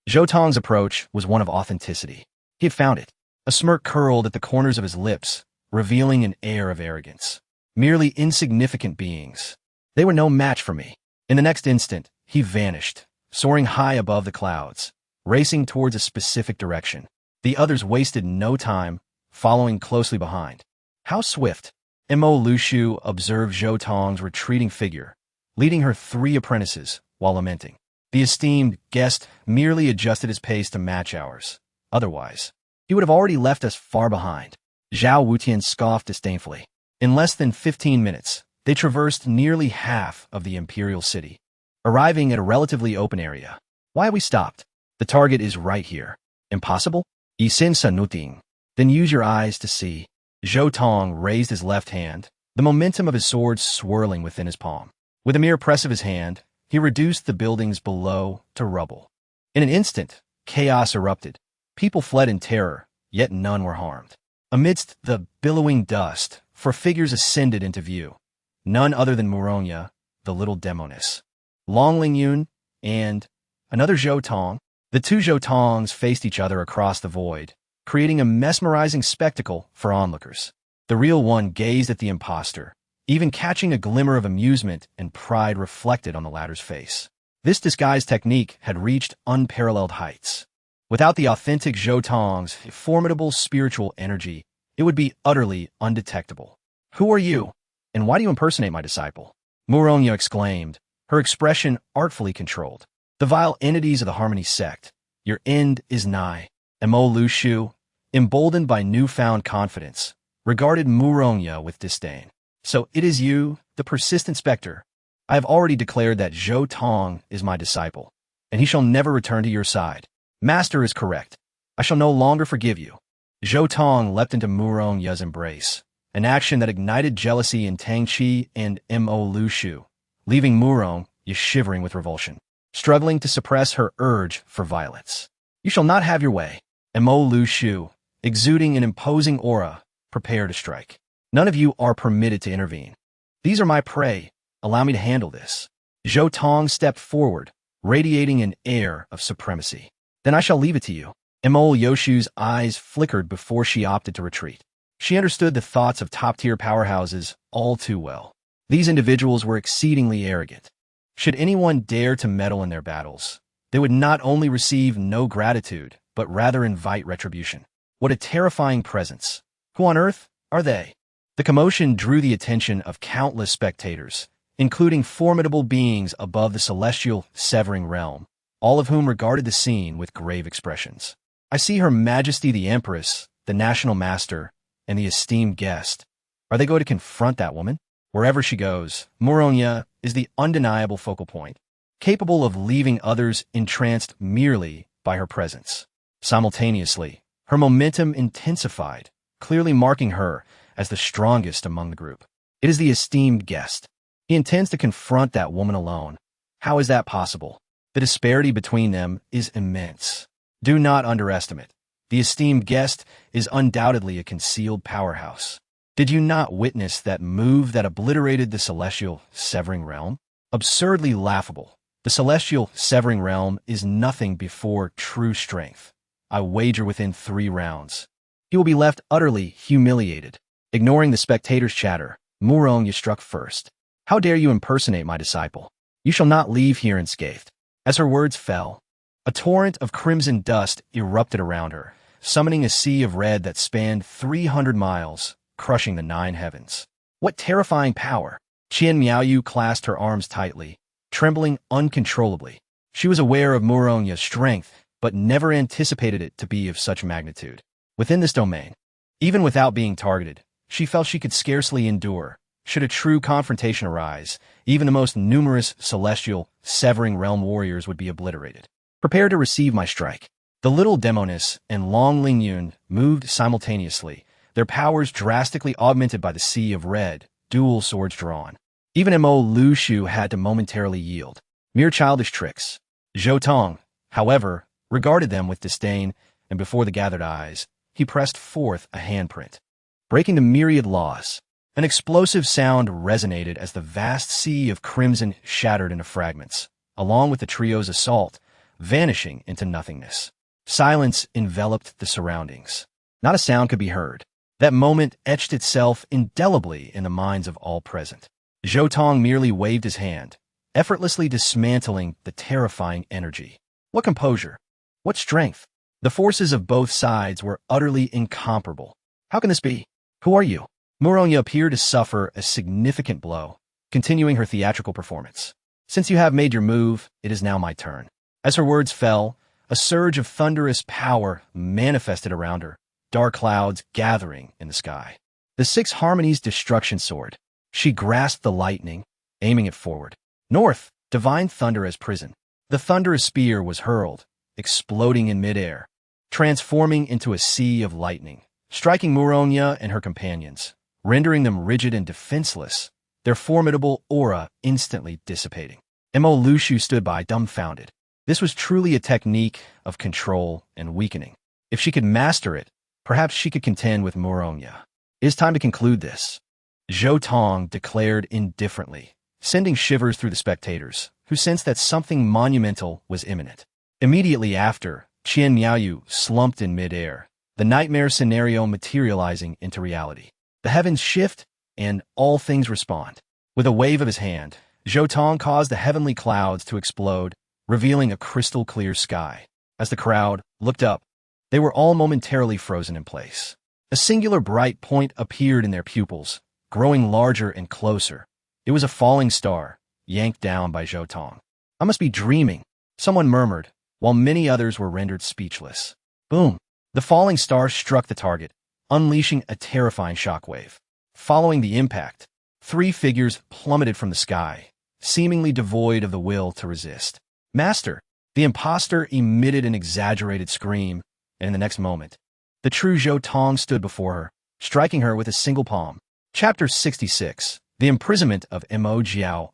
Zhou Tong's approach was one of authenticity. He had found it. A smirk curled at the corners of his lips, revealing an air of arrogance. Merely insignificant beings. They were no match for me. In the next instant, he vanished, soaring high above the clouds, racing towards a specific direction. The others wasted no time, following closely behind. How swift! Mo Lushu observed Zhou Tong's retreating figure, leading her three apprentices, while lamenting. The esteemed guest merely adjusted his pace to match ours. Otherwise, he would have already left us far behind. Zhao Wutian scoffed disdainfully. In less than 15 minutes, they traversed nearly half of the imperial city, arriving at a relatively open area. Why have we stopped? The target is right here. Impossible? Isin sanuting. Then use your eyes to see. Zhou Tong raised his left hand, the momentum of his sword swirling within his palm. With a mere press of his hand, he reduced the buildings below to rubble. In an instant, chaos erupted. People fled in terror, yet none were harmed. Amidst the billowing dust, four figures ascended into view. None other than Muronya, the little demoness, Long Lingyun, and another Zhou Tong. The two Zhou Tongs faced each other across the void, creating a mesmerizing spectacle for onlookers. The real one gazed at the impostor, even catching a glimmer of amusement and pride reflected on the latter's face. This disguise technique had reached unparalleled heights. Without the authentic Zhou Tong's formidable spiritual energy, it would be utterly undetectable. Who are you? And why do you impersonate my disciple? Muronya exclaimed, her expression artfully controlled. The vile entities of the Harmony sect, your end is nigh. Mo Lushu, emboldened by newfound confidence, regarded Muronya with disdain. So it is you, the persistent specter. I have already declared that Zhou Tong is my disciple, and he shall never return to your side. Master is correct. I shall no longer forgive you. Zhou Tong leapt into Muronya's embrace, an action that ignited jealousy in Tang Qi and Mo Lushu, leaving Muronya shivering with revulsion, struggling to suppress her urge for violence. You shall not have your way. Mo Lushu, exuding an imposing aura, prepare to strike. None of you are permitted to intervene. These are my prey. Allow me to handle this. Zhou Tong stepped forward, radiating an air of supremacy. Then I shall leave it to you. Mo Yoshu's eyes flickered before she opted to retreat. She understood the thoughts of top-tier powerhouses all too well. These individuals were exceedingly arrogant. Should anyone dare to meddle in their battles, they would not only receive no gratitude, but rather invite retribution. What a terrifying presence. Who on earth are they? The commotion drew the attention of countless spectators, including formidable beings above the celestial severing realm, all of whom regarded the scene with grave expressions. I see Her Majesty the Empress, the National Master, and the esteemed guest. Are they going to confront that woman? Wherever she goes, Muronya is the undeniable focal point, capable of leaving others entranced merely by her presence. Simultaneously, her momentum intensified, clearly marking her as the strongest among the group. It is the esteemed guest. He intends to confront that woman alone. How is that possible? The disparity between them is immense. Do not underestimate. The esteemed guest is undoubtedly a concealed powerhouse. Did you not witness that move that obliterated the celestial severing realm? Absurdly laughable. The celestial severing realm is nothing before true strength. I wager within 3 rounds, he will be left utterly humiliated. Ignoring the spectators' chatter, Muronya struck first. How dare you impersonate my disciple? You shall not leave here unscathed. As her words fell, a torrent of crimson dust erupted around her, summoning a sea of red that spanned 300 miles, crushing the 9 heavens. What terrifying power! Qian Miaoyu clasped her arms tightly, trembling uncontrollably. She was aware of Muronya's strength, but never anticipated it to be of such magnitude. Within this domain, even without being targeted, she felt she could scarcely endure. Should a true confrontation arise, even the most numerous celestial, severing realm warriors would be obliterated. Prepare to receive my strike. The little demoness and Long Lingyun moved simultaneously, their powers drastically augmented by the sea of red, dual swords drawn. Even Mo Lushu had to momentarily yield. Mere childish tricks. Zhou Tong, however, regarded them with disdain, and before the gathered eyes, he pressed forth a handprint. Breaking the myriad laws, an explosive sound resonated as the vast sea of crimson shattered into fragments, along with the trio's assault, vanishing into nothingness. Silence enveloped the surroundings. Not a sound could be heard. That moment etched itself indelibly in the minds of all present. Zhou Tong merely waved his hand, effortlessly dismantling the terrifying energy. What composure! What strength! The forces of both sides were utterly incomparable. How can this be? Who are you? Muronya appeared to suffer a significant blow, continuing her theatrical performance. Since you have made your move, it is now my turn. As her words fell, a surge of thunderous power manifested around her, dark clouds gathering in the sky. The 6 Harmonies Destruction Sword. She grasped the lightning, aiming it forward. North, divine thunder as prison. The thunderous spear was hurled, exploding in midair, transforming into a sea of lightning, striking Muronya and her companions, rendering them rigid and defenseless, their formidable aura instantly dissipating. Mo Lushu stood by dumbfounded. This was truly a technique of control and weakening. If she could master it, perhaps she could contend with Muronya. It is time to conclude this, Zhou Tong declared indifferently, sending shivers through the spectators, who sensed that something monumental was imminent. Immediately after, Qian Miaoyu slumped in midair, the nightmare scenario materializing into reality. The heavens shift, and all things respond. With a wave of his hand, Zhou Tong caused the heavenly clouds to explode, revealing a crystal-clear sky. As the crowd looked up, they were all momentarily frozen in place. A singular bright point appeared in their pupils, growing larger and closer. It was a falling star, yanked down by Zhou Tong. I must be dreaming, someone murmured, while many others were rendered speechless. Boom! The falling star struck the target, unleashing a terrifying shockwave. Following the impact, 3 figures plummeted from the sky, seemingly devoid of the will to resist. Master! The impostor emitted an exaggerated scream, and in the next moment, the true Zhou Tong stood before her, striking her with a single palm. Chapter 66. The Imprisonment of Mo Jiao.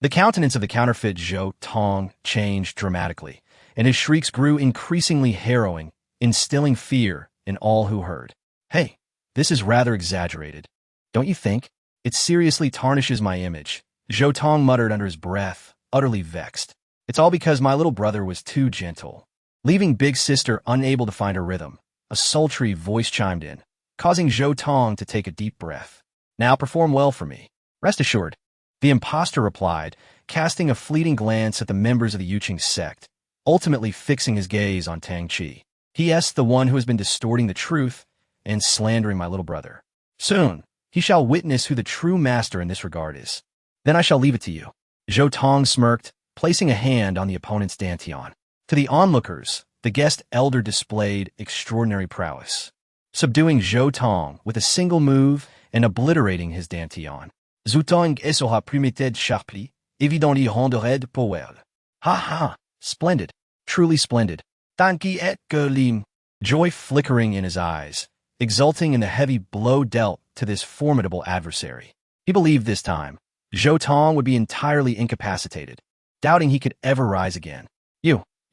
The countenance of the counterfeit Zhou Tong changed dramatically, and his shrieks grew increasingly harrowing, instilling fear in all who heard. Hey, this is rather exaggerated. Don't you think? It seriously tarnishes my image, Zhou Tong muttered under his breath, utterly vexed. It's all because my little brother was too gentle. Leaving Big Sister unable to find her rhythm, a sultry voice chimed in, causing Zhou Tong to take a deep breath. Now perform well for me. Rest assured, the impostor replied, casting a fleeting glance at the members of the Yuqing sect, ultimately fixing his gaze on Tang Qi. He is the one who has been distorting the truth and slandering my little brother. Soon, he shall witness who the true master in this regard is. Then I shall leave it to you. Zhou Tong smirked, placing a hand on the opponent's dantian. To the onlookers, the guest elder displayed extraordinary prowess, subduing Zhou Tong with a single move and obliterating his dantian. Zhou Tong sera primited sharply, évidently rendered power. Ha ha! Splendid. Truly splendid. Tanki et que lim. Joy flickering in his eyes, exulting in the heavy blow dealt to this formidable adversary. He believed this time, Zhou Tong would be entirely incapacitated, doubting he could ever rise again.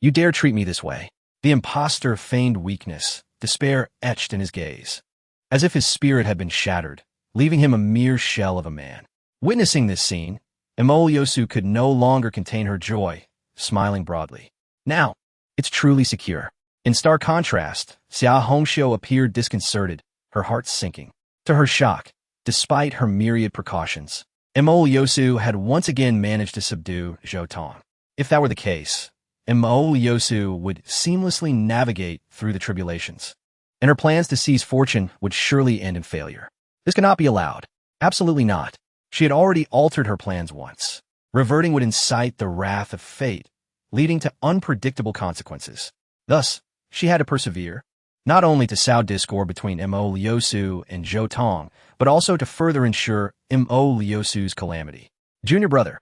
You dare treat me this way. The impostor feigned weakness, despair etched in his gaze, as if his spirit had been shattered, leaving him a mere shell of a man. Witnessing this scene, Emoliosu could no longer contain her joy, smiling broadly. Now, it's truly secure. In stark contrast, Xia Hongxiu appeared disconcerted, her heart sinking. To her shock, despite her myriad precautions, Mo Liusu had once again managed to subdue Zhou Tong. If that were the case, Mo Liusu would seamlessly navigate through the tribulations, and her plans to seize fortune would surely end in failure. This could not be allowed. Absolutely not. She had already altered her plans once. Reverting would incite the wrath of fate, leading to unpredictable consequences. Thus, she had to persevere, not only to sow discord between Mo Liusu and Zhou Tong, but also to further ensure Mo Liusu's calamity. Junior brother.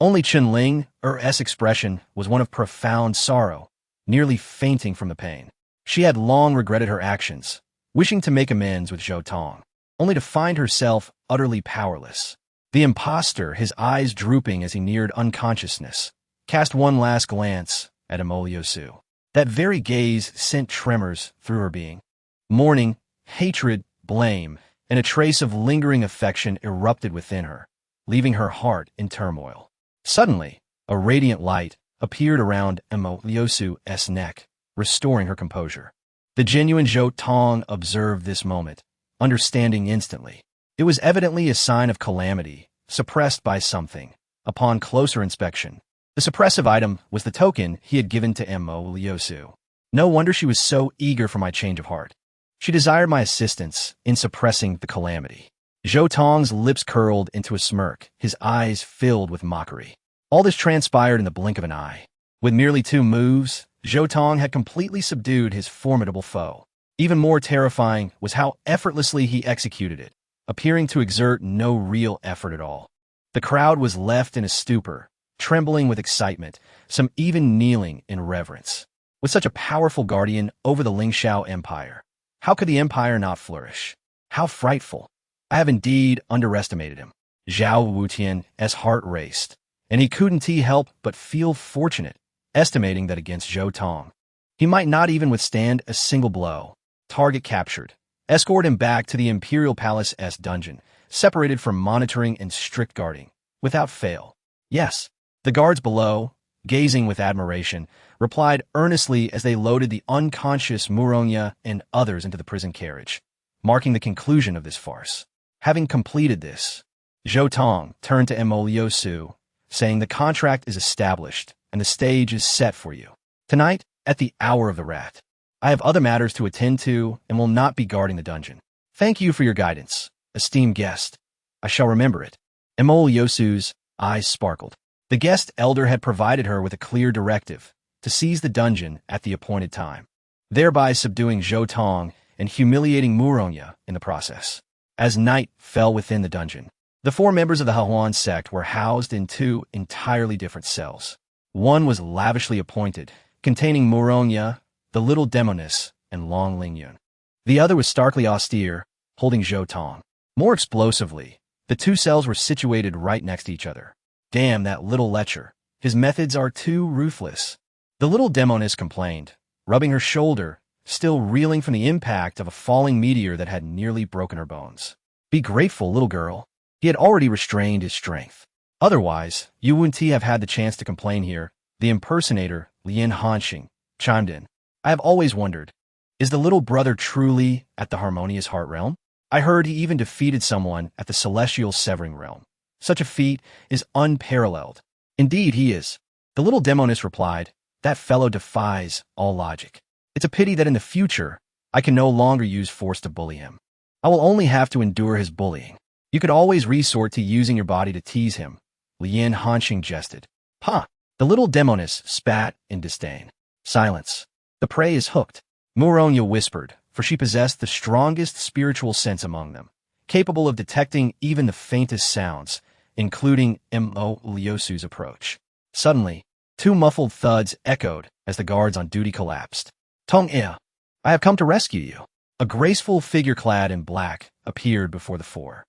Only Chen-Ling's expression was one of profound sorrow, nearly fainting from the pain. She had long regretted her actions, wishing to make amends with Zhou Tong, only to find herself utterly powerless. The impostor, his eyes drooping as he neared unconsciousness, cast one last glance at Mo Liusu. That very gaze sent tremors through her being. Mourning, hatred, blame, and a trace of lingering affection erupted within her, leaving her heart in turmoil. Suddenly, a radiant light appeared around Mo Liusu's neck, restoring her composure. The genuine Zhou Tong observed this moment, understanding instantly. It was evidently a sign of calamity, suppressed by something. Upon closer inspection, the suppressive item was the token he had given to Mo Liusu. No wonder she was so eager for my change of heart. She desired my assistance in suppressing the calamity. Zhou Tong's lips curled into a smirk, his eyes filled with mockery. All this transpired in the blink of an eye. With merely 2 moves, Zhou Tong had completely subdued his formidable foe. Even more terrifying was how effortlessly he executed it, appearing to exert no real effort at all. The crowd was left in a stupor, trembling with excitement, some even kneeling in reverence. With such a powerful guardian over the Lingxiao Empire, how could the empire not flourish? How frightful! I have indeed underestimated him. Zhao Wutian's heart raced, and he couldn't help but feel fortunate, estimating that against Zhou Tong, he might not even withstand a single blow. Target captured. Escort him back to the Imperial Palace's dungeon, separated from monitoring and strict guarding, without fail. Yes. The guards below, gazing with admiration, replied earnestly as they loaded the unconscious Muronya and others into the prison carriage, marking the conclusion of this farce. Having completed this, Zhou Tong turned to Mo Liusu, saying the contract is established and the stage is set for you. Tonight, at the hour of the rat, I have other matters to attend to and will not be guarding the dungeon. Thank you for your guidance, esteemed guest. I shall remember it. Mo Liusu's eyes sparkled. The guest elder had provided her with a clear directive to seize the dungeon at the appointed time, thereby subduing Zhou Tong and humiliating Muronya in the process. As night fell within the dungeon, the 4 members of the Hahuan sect were housed in 2 entirely different cells. One was lavishly appointed, containing Muronya, the little demoness, and Long Lingyun. The other was starkly austere, holding Zhou Tong. More explosively, the 2 cells were situated right next to each other. Damn that little lecher. His methods are too ruthless. The little demoness complained, rubbing her shoulder, still reeling from the impact of a falling meteor that had nearly broken her bones. Be grateful, little girl. He had already restrained his strength. Otherwise, you wouldn't have had the chance to complain here. The impersonator, Lian Hanxing, chimed in. I have always wondered, is the little brother truly at the harmonious heart realm? I heard he even defeated someone at the celestial severing realm. Such a feat is unparalleled. Indeed, he is. The little demoness replied, that fellow defies all logic. It's a pity that in the future, I can no longer use force to bully him. I will only have to endure his bullying. You could always resort to using your body to tease him. Lian Hanxing jested. Pah! The little demoness spat in disdain. Silence. The prey is hooked. Muronya whispered, for she possessed the strongest spiritual sense among them, capable of detecting even the faintest sounds, including Mo Liusu's approach. Suddenly, 2 muffled thuds echoed as the guards on duty collapsed. Tong-e, I have come to rescue you. A graceful figure clad in black appeared before the 4.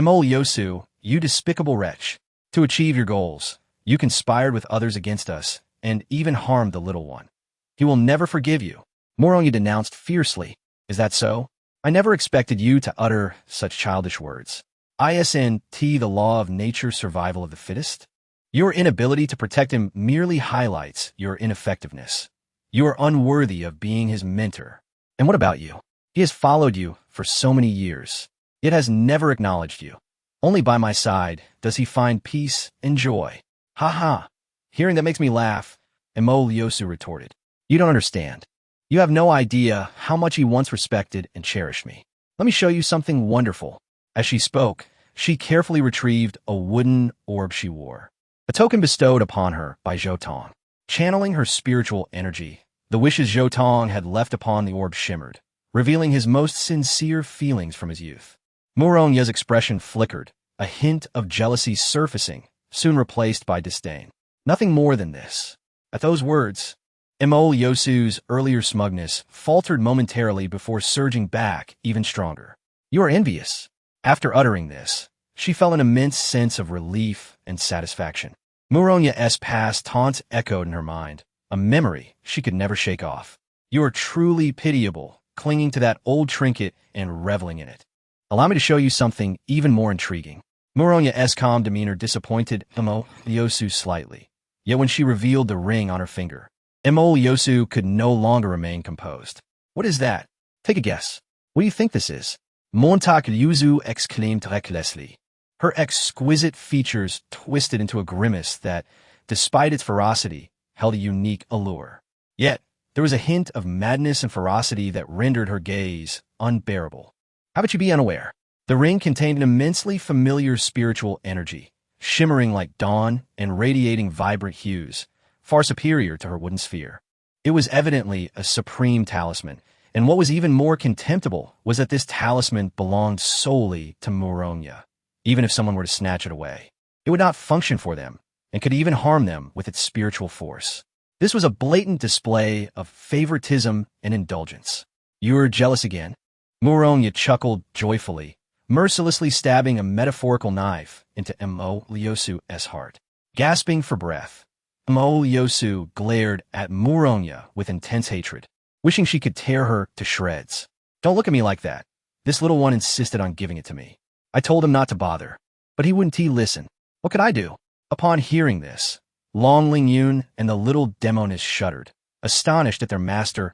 Mo Liusu, you despicable wretch. To achieve your goals, you conspired with others against us and even harmed the little one. He will never forgive you. Muronya denounced fiercely. Is that so? I never expected you to utter such childish words. Isn't the law of nature's survival of the fittest? Your inability to protect him merely highlights your ineffectiveness. You are unworthy of being his mentor. And what about you? He has followed you for so many years, yet has never acknowledged you. Only by my side does he find peace and joy. Ha ha. Hearing that makes me laugh, Emo Lyosu retorted. You don't understand. You have no idea how much he once respected and cherished me. Let me show you something wonderful. As she spoke, she carefully retrieved a wooden orb she wore, a token bestowed upon her by Zhou Tong. Channeling her spiritual energy, the wishes Zhou Tong had left upon the orb shimmered, revealing his most sincere feelings from his youth. Muronya's expression flickered, a hint of jealousy surfacing, soon replaced by disdain. Nothing more than this. At those words, Emo Lyosu's earlier smugness faltered momentarily before surging back even stronger. You are envious. After uttering this, she felt an immense sense of relief and satisfaction. Muronya's past taunts echoed in her mind, a memory she could never shake off. You are truly pitiable, clinging to that old trinket and reveling in it. Allow me to show you something even more intriguing. Muronya's calm demeanor disappointed Emo Lyosu slightly, yet when she revealed the ring on her finger, Emo Lyosu could no longer remain composed. What is that? Take a guess. What do you think this is? Montauk Lyosu exclaimed recklessly. Her exquisite features twisted into a grimace that, despite its ferocity, held a unique allure. Yet, there was a hint of madness and ferocity that rendered her gaze unbearable. How would you be unaware? The ring contained an immensely familiar spiritual energy, shimmering like dawn and radiating vibrant hues, far superior to her wooden sphere. It was evidently a supreme talisman, and what was even more contemptible was that this talisman belonged solely to Muronya. Even if someone were to snatch it away, it would not function for them, and could even harm them with its spiritual force. This was a blatant display of favoritism and indulgence. You're jealous again? Muronya chuckled joyfully, mercilessly stabbing a metaphorical knife into Emo Lyosu's heart. Gasping for breath, Emo Lyosu glared at Muronya with intense hatred, wishing she could tear her to shreds. Don't look at me like that. This little one insisted on giving it to me. I told him not to bother, but he wouldn't listen. What could I do? Upon hearing this, Long Lingyun and the little demoness shuddered, astonished at their master's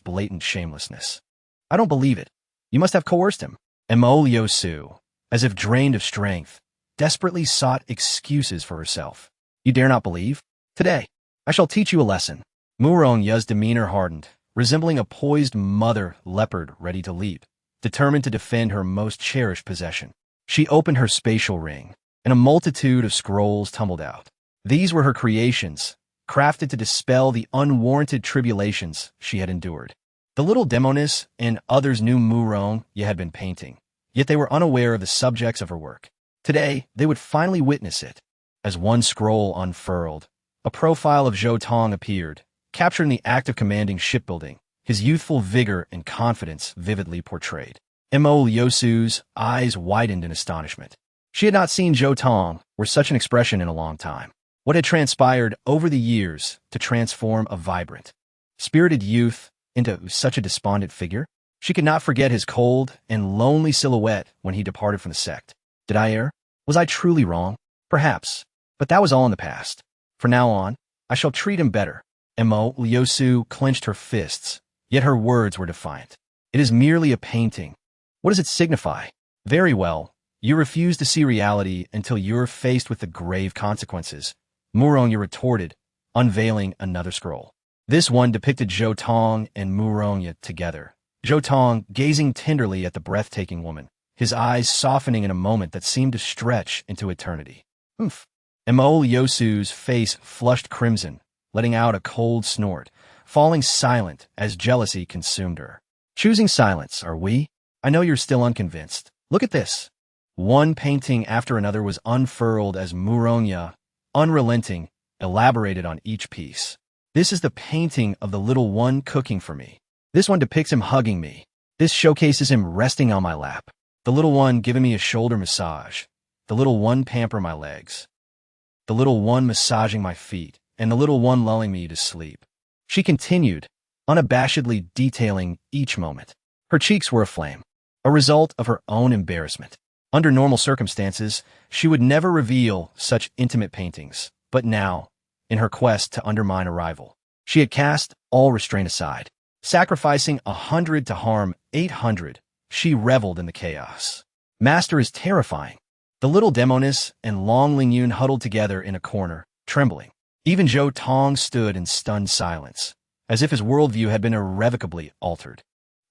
blatant shamelessness. I don't believe it. You must have coerced him. Emo Lyosu, as if drained of strength, desperately sought excuses for herself. You dare not believe? Today, I shall teach you a lesson. Muronya's demeanor hardened, resembling a poised mother leopard ready to leap, determined to defend her most cherished possession. She opened her spatial ring, and a multitude of scrolls tumbled out. These were her creations, crafted to dispel the unwarranted tribulations she had endured. The little demoness and others knew Muronya had been painting, yet they were unaware of the subjects of her work. Today, they would finally witness it. As one scroll unfurled, a profile of Zhou Tong appeared, captured in the act of commanding shipbuilding, his youthful vigor and confidence vividly portrayed. Emo Lyosu's eyes widened in astonishment. She had not seen Zhou Tong wear such an expression in a long time. What had transpired over the years to transform a vibrant, spirited youth into such a despondent figure? She could not forget his cold and lonely silhouette when he departed from the sect. Did I err? Was I truly wrong? Perhaps, but that was all in the past. From now on, I shall treat him better. Emo Lyosu clenched her fists, yet her words were defiant. It is merely a painting. What does it signify? Very well, you refuse to see reality until you're faced with the grave consequences, Muronya retorted, unveiling another scroll. This one depicted Zhou Tong and Muronya together. Zhou Tong gazing tenderly at the breathtaking woman, his eyes softening in a moment that seemed to stretch into eternity. Oomph. Emo Lyosu's face flushed crimson, letting out a cold snort, falling silent as jealousy consumed her. Choosing silence, are we? I know you're still unconvinced. Look at this. One painting after another was unfurled as Muronya, unrelenting, elaborated on each piece. This is the painting of the little one cooking for me. This one depicts him hugging me. This showcases him resting on my lap. The little one giving me a shoulder massage. The little one pamper my legs. The little one massaging my feet, and the little one lulling me to sleep. She continued, unabashedly detailing each moment. Her cheeks were aflame, a result of her own embarrassment. Under normal circumstances, she would never reveal such intimate paintings, but now, in her quest to undermine a rival, she had cast all restraint aside. Sacrificing 100 to harm 800, she reveled in the chaos. Master is terrifying. The little demoness and Long Lingyun huddled together in a corner, trembling. Even Zhou Tong stood in stunned silence, as if his worldview had been irrevocably altered.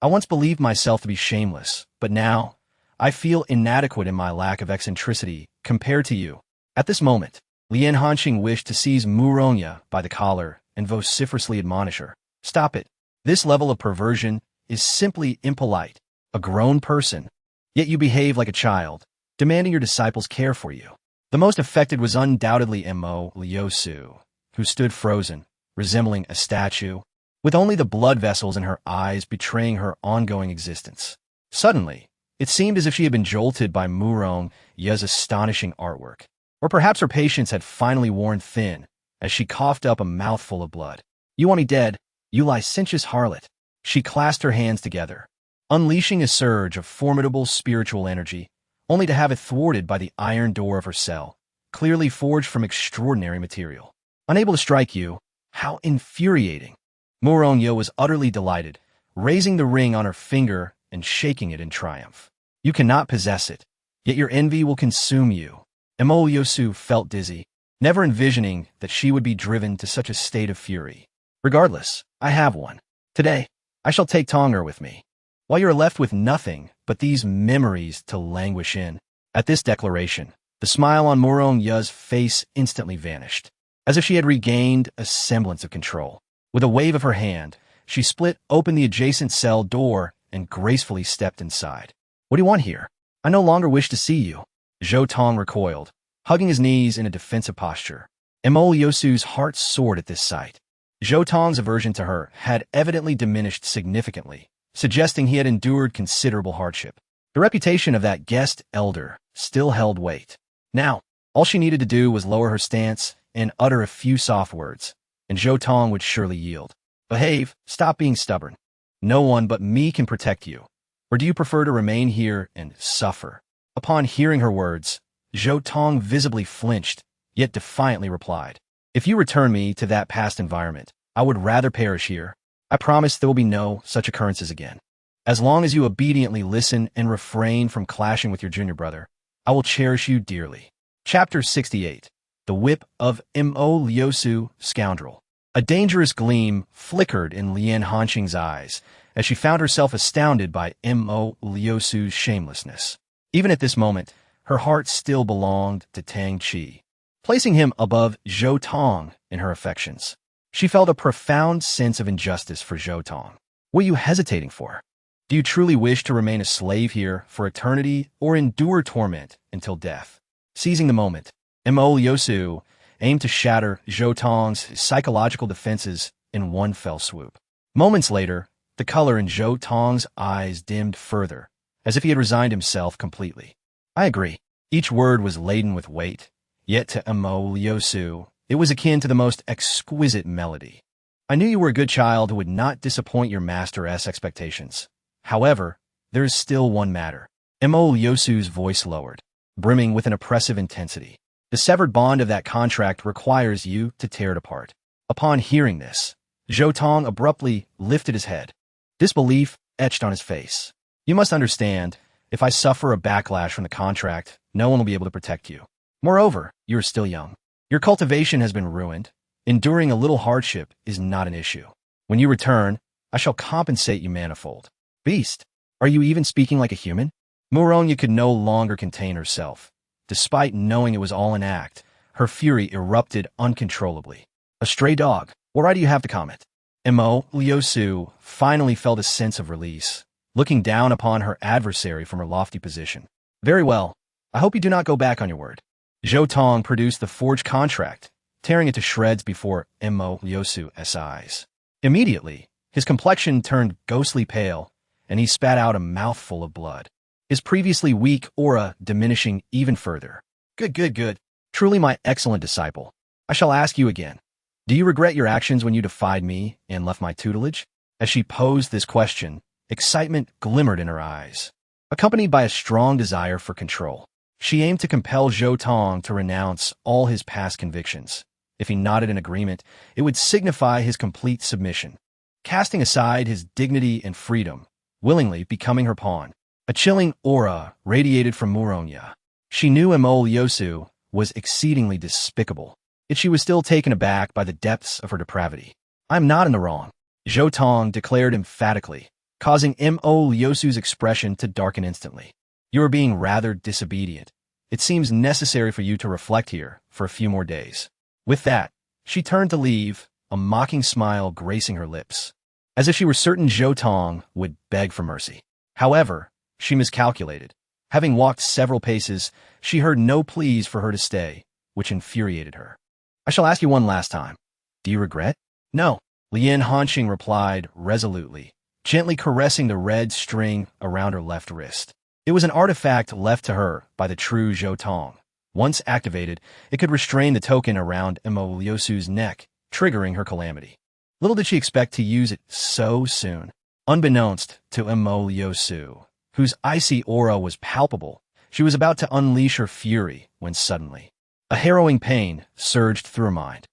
I once believed myself to be shameless, but now I feel inadequate in my lack of eccentricity compared to you. At this moment, Lian Hanqing wished to seize Muronya by the collar and vociferously admonish her. Stop it. This level of perversion is simply impolite. A grown person, yet you behave like a child, demanding your disciples care for you. The most affected was undoubtedly Mo Liusu, who stood frozen, resembling a statue, with only the blood vessels in her eyes betraying her ongoing existence. Suddenly, it seemed as if she had been jolted by Murong Ye's astonishing artwork. Or perhaps her patience had finally worn thin as she coughed up a mouthful of blood. You want me dead, you licentious harlot. She clasped her hands together, unleashing a surge of formidable spiritual energy, only to have it thwarted by the iron door of her cell, clearly forged from extraordinary material. Unable to strike you, how infuriating. Murong Ye was utterly delighted, raising the ring on her finger and shaking it in triumph. You cannot possess it, yet your envy will consume you. Mo Liusu felt dizzy, never envisioning that she would be driven to such a state of fury. Regardless, I have one. Today, I shall take Tonger with me, while you are left with nothing but these memories to languish in. At this declaration, the smile on Murong Ye's face instantly vanished, as if she had regained a semblance of control. With a wave of her hand, she split open the adjacent cell door and gracefully stepped inside. What do you want here? I no longer wish to see you. Zhou Tong recoiled, hugging his knees in a defensive posture. Mo Liusu's heart soared at this sight. Zhou Tong's aversion to her had evidently diminished significantly, suggesting he had endured considerable hardship. The reputation of that guest elder still held weight. Now, all she needed to do was lower her stance and utter a few soft words, and Zhou Tong would surely yield. Behave, stop being stubborn. No one but me can protect you. Or do you prefer to remain here and suffer? Upon hearing her words, Zhou Tong visibly flinched, yet defiantly replied, If you return me to that past environment, I would rather perish here. I promise there will be no such occurrences again. As long as you obediently listen and refrain from clashing with your junior brother, I will cherish you dearly. Chapter 68. The Whip of Mo Liusu, Scoundrel. A dangerous gleam flickered in Lian Hanqing's eyes as she found herself astounded by Mo Liusu's shamelessness. Even at this moment, her heart still belonged to Tang Qi, placing him above Zhou Tong in her affections. She felt a profound sense of injustice for Zhou Tong. What are you hesitating for? Do you truly wish to remain a slave here for eternity or endure torment until death? Seizing the moment, Mo Liusu aimed to shatter Zhou Tong's psychological defenses in one fell swoop. Moments later, the color in Zhou Tong's eyes dimmed further, as if he had resigned himself completely. I agree. Each word was laden with weight, yet to Mo Liusu, it was akin to the most exquisite melody. I knew you were a good child who would not disappoint your master's expectations. However, there is still one matter. Mo Liusu's voice lowered, brimming with an oppressive intensity. The severed bond of that contract requires you to tear it apart. Upon hearing this, Zhou Tong abruptly lifted his head, disbelief etched on his face. You must understand, if I suffer a backlash from the contract, no one will be able to protect you. Moreover, you are still young. Your cultivation has been ruined. Enduring a little hardship is not an issue. When you return, I shall compensate you manifold. Beast, are you even speaking like a human? Muronya could no longer contain herself. Despite knowing it was all an act, her fury erupted uncontrollably. A stray dog, what right do you have to comment? Mo Liusu finally felt a sense of release, looking down upon her adversary from her lofty position. Very well. I hope you do not go back on your word. Zhou Tong produced the forged contract, tearing it to shreds before Mo Liusu's eyes. Immediately, his complexion turned ghostly pale, and he spat out a mouthful of blood, his previously weak aura diminishing even further. Good. Truly my excellent disciple. I shall ask you again. Do you regret your actions when you defied me and left my tutelage? As she posed this question, excitement glimmered in her eyes, accompanied by a strong desire for control. She aimed to compel Zhou Tong to renounce all his past convictions. If he nodded in agreement, it would signify his complete submission. Casting aside his dignity and freedom, willingly becoming her pawn. A chilling aura radiated from Muronya, She knew Mo Lyosu was exceedingly despicable, yet she was still taken aback by the depths of her depravity. "I am not in the wrong," Zhou Tong declared emphatically, causing Mo Lyosu's expression to darken instantly. "You are being rather disobedient. It seems necessary for you to reflect here for a few more days." With that, she turned to leave, a mocking smile gracing her lips, as if she were certain Zhou Tong would beg for mercy. However, she miscalculated. Having walked several paces, she heard no pleas for her to stay, which infuriated her. "I shall ask you one last time. Do you regret?" "No," Lien Hanqing replied resolutely, gently caressing the red string around her left wrist. It was an artifact left to her by the true Zhou Tong. Once activated, it could restrain the token around Mo Lyosu's neck, triggering her calamity. Little did she expect to use it so soon. Unbeknownst to Mo Lyosu, whose icy aura was palpable, she was about to unleash her fury when suddenly a harrowing pain surged through her mind.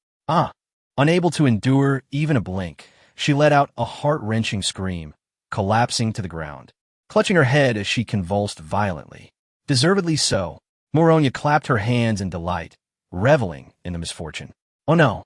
Unable to endure even a blink, she let out a heart-wrenching scream, collapsing to the ground, clutching her head as she convulsed violently. Deservedly so, Moronia clapped her hands in delight, reveling in the misfortune. "Oh no,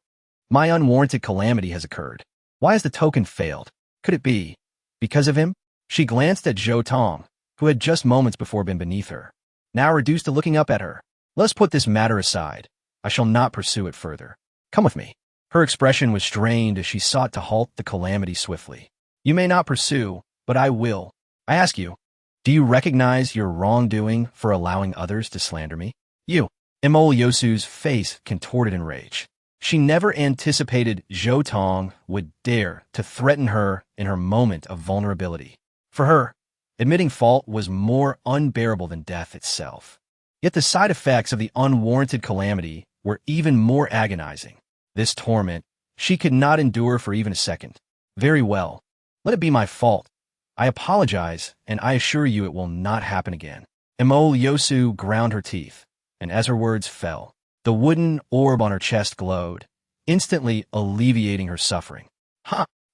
my unwarranted calamity has occurred. Why has the token failed? Could it be because of him?" She glanced at Zhou Tong, who had just moments before been beneath her, now reduced to looking up at her. "Let's put this matter aside. I shall not pursue it further. Come with me." Her expression was strained as she sought to halt the calamity swiftly. "You may not pursue, but I will. I ask you, do you recognize your wrongdoing for allowing others to slander me?" "You." Mo Lyosu's face contorted in rage. She never anticipated Zhou Tong would dare to threaten her in her moment of vulnerability. For her, admitting fault was more unbearable than death itself. Yet the side effects of the unwarranted calamity were even more agonizing. This torment she could not endure for even a second. "Very well. Let it be my fault. I apologize, and I assure you it will not happen again." Mo Lyosu ground her teeth, and as her words fell, the wooden orb on her chest glowed, instantly alleviating her suffering.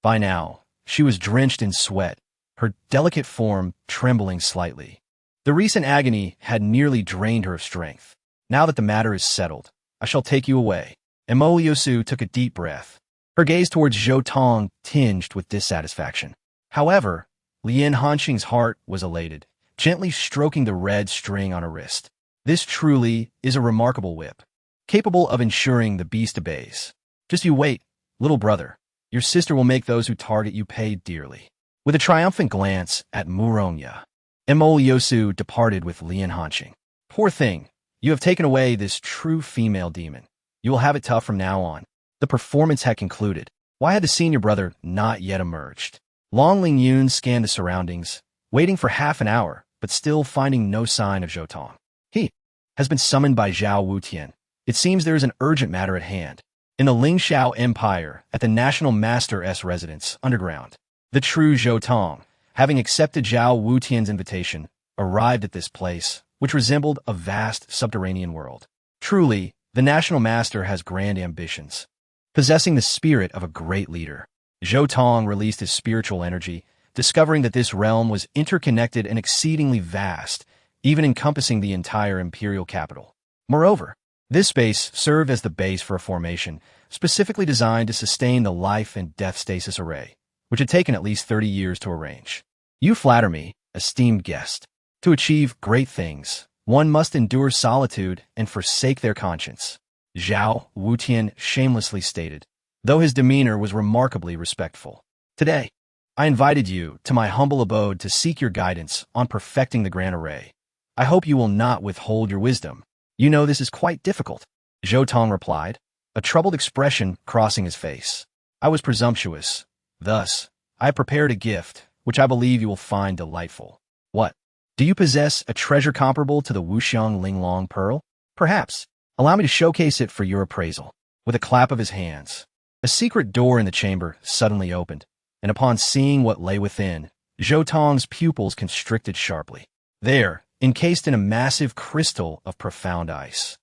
By now, she was drenched in sweat, her delicate form trembling slightly. The recent agony had nearly drained her of strength. "Now that the matter is settled, I shall take you away." Mo Lyosu took a deep breath, her gaze towards Zhou Tong tinged with dissatisfaction. However, Lien Hanqing's heart was elated, gently stroking the red string on her wrist. "This truly is a remarkable whip, capable of ensuring the beast obeys. Just you wait, little brother. Your sister will make those who target you pay dearly." With a triumphant glance at Moronia, Mo Lyosu departed with Lien Hanqing. "Poor thing, you have taken away this true female demon. You will have it tough from now on." The performance had concluded. Why had the senior brother not yet emerged? Long Ling Yun scanned the surroundings, waiting for half an hour, but still finding no sign of Zhou Tong. "He has been summoned by Zhao Wutian. It seems there is an urgent matter at hand. In the Lingxiao Empire, at the National Master's residence, underground, the true Zhou Tong, having accepted Zhao Wutian's invitation, arrived at this place, which resembled a vast subterranean world. Truly, the National Master has grand ambitions, possessing the spirit of a great leader. Zhou Tong released his spiritual energy, discovering that this realm was interconnected and exceedingly vast, even encompassing the entire imperial capital. Moreover, this space served as the base for a formation specifically designed to sustain the life and death stasis array, which had taken at least 30 years to arrange. "You flatter me, esteemed guest. To achieve great things, one must endure solitude and forsake their conscience," Zhao Wutian shamelessly stated, though his demeanor was remarkably respectful. "Today, I invited you to my humble abode to seek your guidance on perfecting the grand array. I hope you will not withhold your wisdom. You know this is quite difficult," Zhou Tong replied, a troubled expression crossing his face. "I was presumptuous. Thus, I prepared a gift, which I believe you will find delightful." "What? Do you possess a treasure comparable to the Wuxiang Linglong Pearl?" "Perhaps. Allow me to showcase it for your appraisal." With a clap of his hands, a secret door in the chamber suddenly opened, and upon seeing what lay within, Zhou Tong's pupils constricted sharply. There, encased in a massive crystal of profound ice,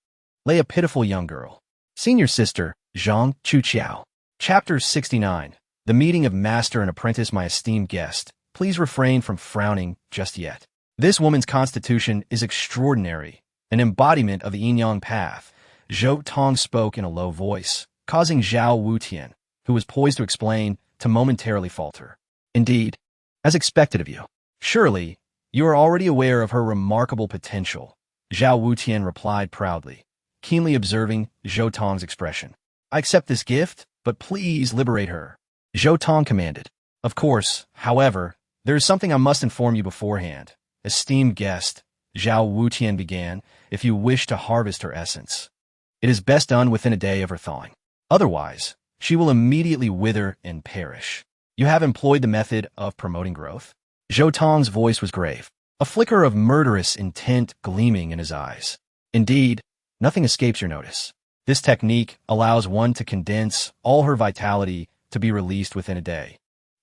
lay a pitiful young girl. Senior Sister, Zhang Chuqiao. Chapter 69. The Meeting of Master and Apprentice. My esteemed guest, please refrain from frowning just yet. This woman's constitution is extraordinary, an embodiment of the yin-yang path, Zhou Tong spoke in a low voice, causing Zhao Wutian, who was poised to explain, to momentarily falter. Indeed, as expected of you. Surely, you are already aware of her remarkable potential, Zhao Wutian replied proudly, keenly observing Zhou Tong's expression. I accept this gift, but please liberate her, Zhou Tong commanded. Of course, however, there is something I must inform you beforehand. Esteemed guest, Zhao Wutian began, if you wish to harvest her essence, it is best done within a day of her thawing. Otherwise, she will immediately wither and perish. You have employed the method of promoting growth? Zhou Tong's voice was grave, a flicker of murderous intent gleaming in his eyes. Indeed, nothing escapes your notice. This technique allows one to condense all her vitality to be released within a day,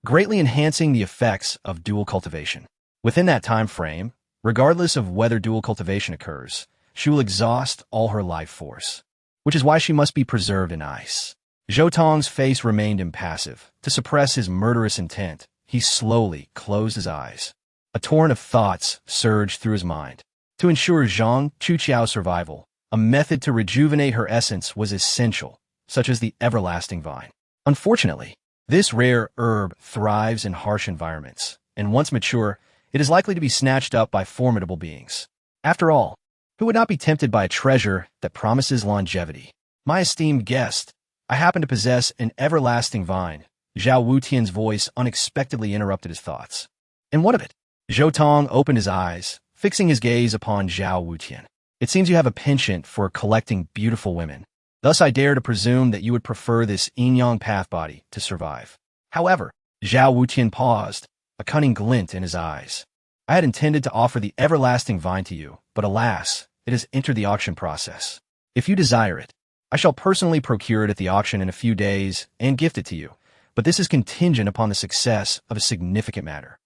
greatly enhancing the effects of dual cultivation. Within that time frame, regardless of whether dual cultivation occurs, she will exhaust all her life force, which is why she must be preserved in ice. Zhou Tong's face remained impassive. To suppress his murderous intent, he slowly closed his eyes. A torrent of thoughts surged through his mind. To ensure Zhang Chuqiao's survival, a method to rejuvenate her essence was essential, such as the everlasting vine. Unfortunately, this rare herb thrives in harsh environments, and once mature, it is likely to be snatched up by formidable beings. After all, who would not be tempted by a treasure that promises longevity? My esteemed guest, I happen to possess an everlasting vine. Zhao Wutian's voice unexpectedly interrupted his thoughts. And what of it? Zhou Tong opened his eyes, fixing his gaze upon Zhao Wutian. It seems you have a penchant for collecting beautiful women. Thus I dare to presume that you would prefer this yin-yang path body to survive. However, Zhao Wutian paused, a cunning glint in his eyes. I had intended to offer the everlasting vine to you, but alas, it has entered the auction process. If you desire it, I shall personally procure it at the auction in a few days and gift it to you, but this is contingent upon the success of a significant matter.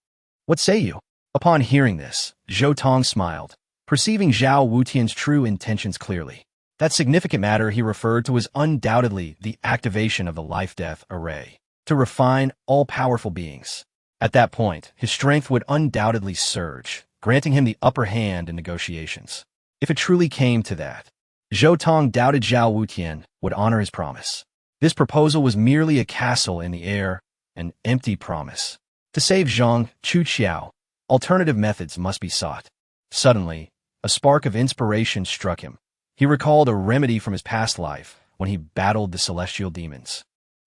What say you? Upon hearing this, Zhou Tong smiled, perceiving Zhao Wutian's true intentions clearly. That significant matter he referred to was undoubtedly the activation of the life-death array, to refine all-powerful beings. At that point, his strength would undoubtedly surge, granting him the upper hand in negotiations. If it truly came to that, Zhou Tong doubted Zhao Wutian would honor his promise. This proposal was merely a castle in the air, an empty promise. To save Zhang Chuqiao, alternative methods must be sought. Suddenly, a spark of inspiration struck him. He recalled a remedy from his past life when he battled the celestial demons,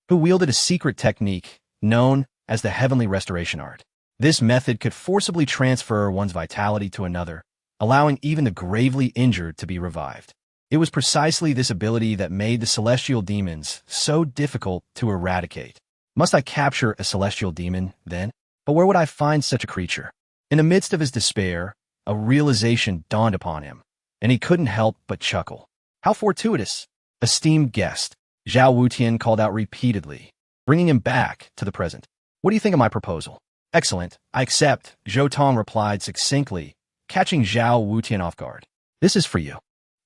who wielded a secret technique known as the heavenly restoration art. This method could forcibly transfer one's vitality to another, allowing even the gravely injured to be revived. It was precisely this ability that made the celestial demons so difficult to eradicate. Must I capture a celestial demon, then? But where would I find such a creature? In the midst of his despair, a realization dawned upon him, and he couldn't help but chuckle. How fortuitous! Esteemed guest, Zhao Wutian called out repeatedly, bringing him back to the present. What do you think of my proposal? Excellent, I accept, Zhou Tong replied succinctly, catching Zhao Wutian off guard. This is for you.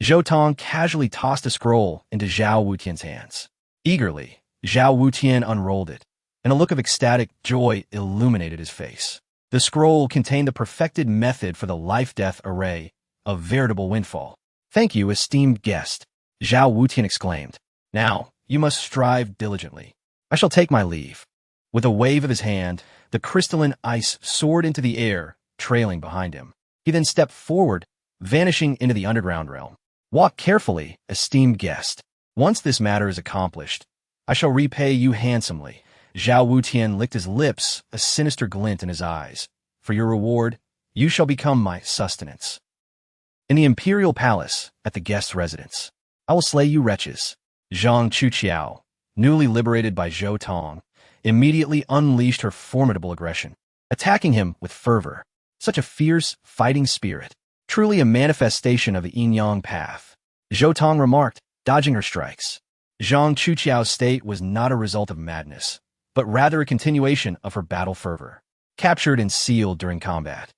Zhou Tong casually tossed a scroll into Zhao Wutian's hands. Eagerly, Zhao Wutian unrolled it, and a look of ecstatic joy illuminated his face. The scroll contained the perfected method for the life-death array, a veritable windfall. Thank you, esteemed guest, Zhao Wutian exclaimed. Now, you must strive diligently. I shall take my leave. With a wave of his hand, the crystalline ice soared into the air, trailing behind him. He then stepped forward, vanishing into the underground realm. Walk carefully, esteemed guest. Once this matter is accomplished, I shall repay you handsomely. Zhao Wutian licked his lips, a sinister glint in his eyes. For your reward, you shall become my sustenance. In the imperial palace, at the guest's residence, I will slay you wretches. Zhang Chuqiao, newly liberated by Zhou Tong, immediately unleashed her formidable aggression, attacking him with fervor. Such a fierce, fighting spirit. Truly a manifestation of the yin-yang path, Zhou Tong remarked, dodging her strikes. Zhang Chuqiao's state was not a result of madness, but rather a continuation of her battle fervor, captured and sealed during combat.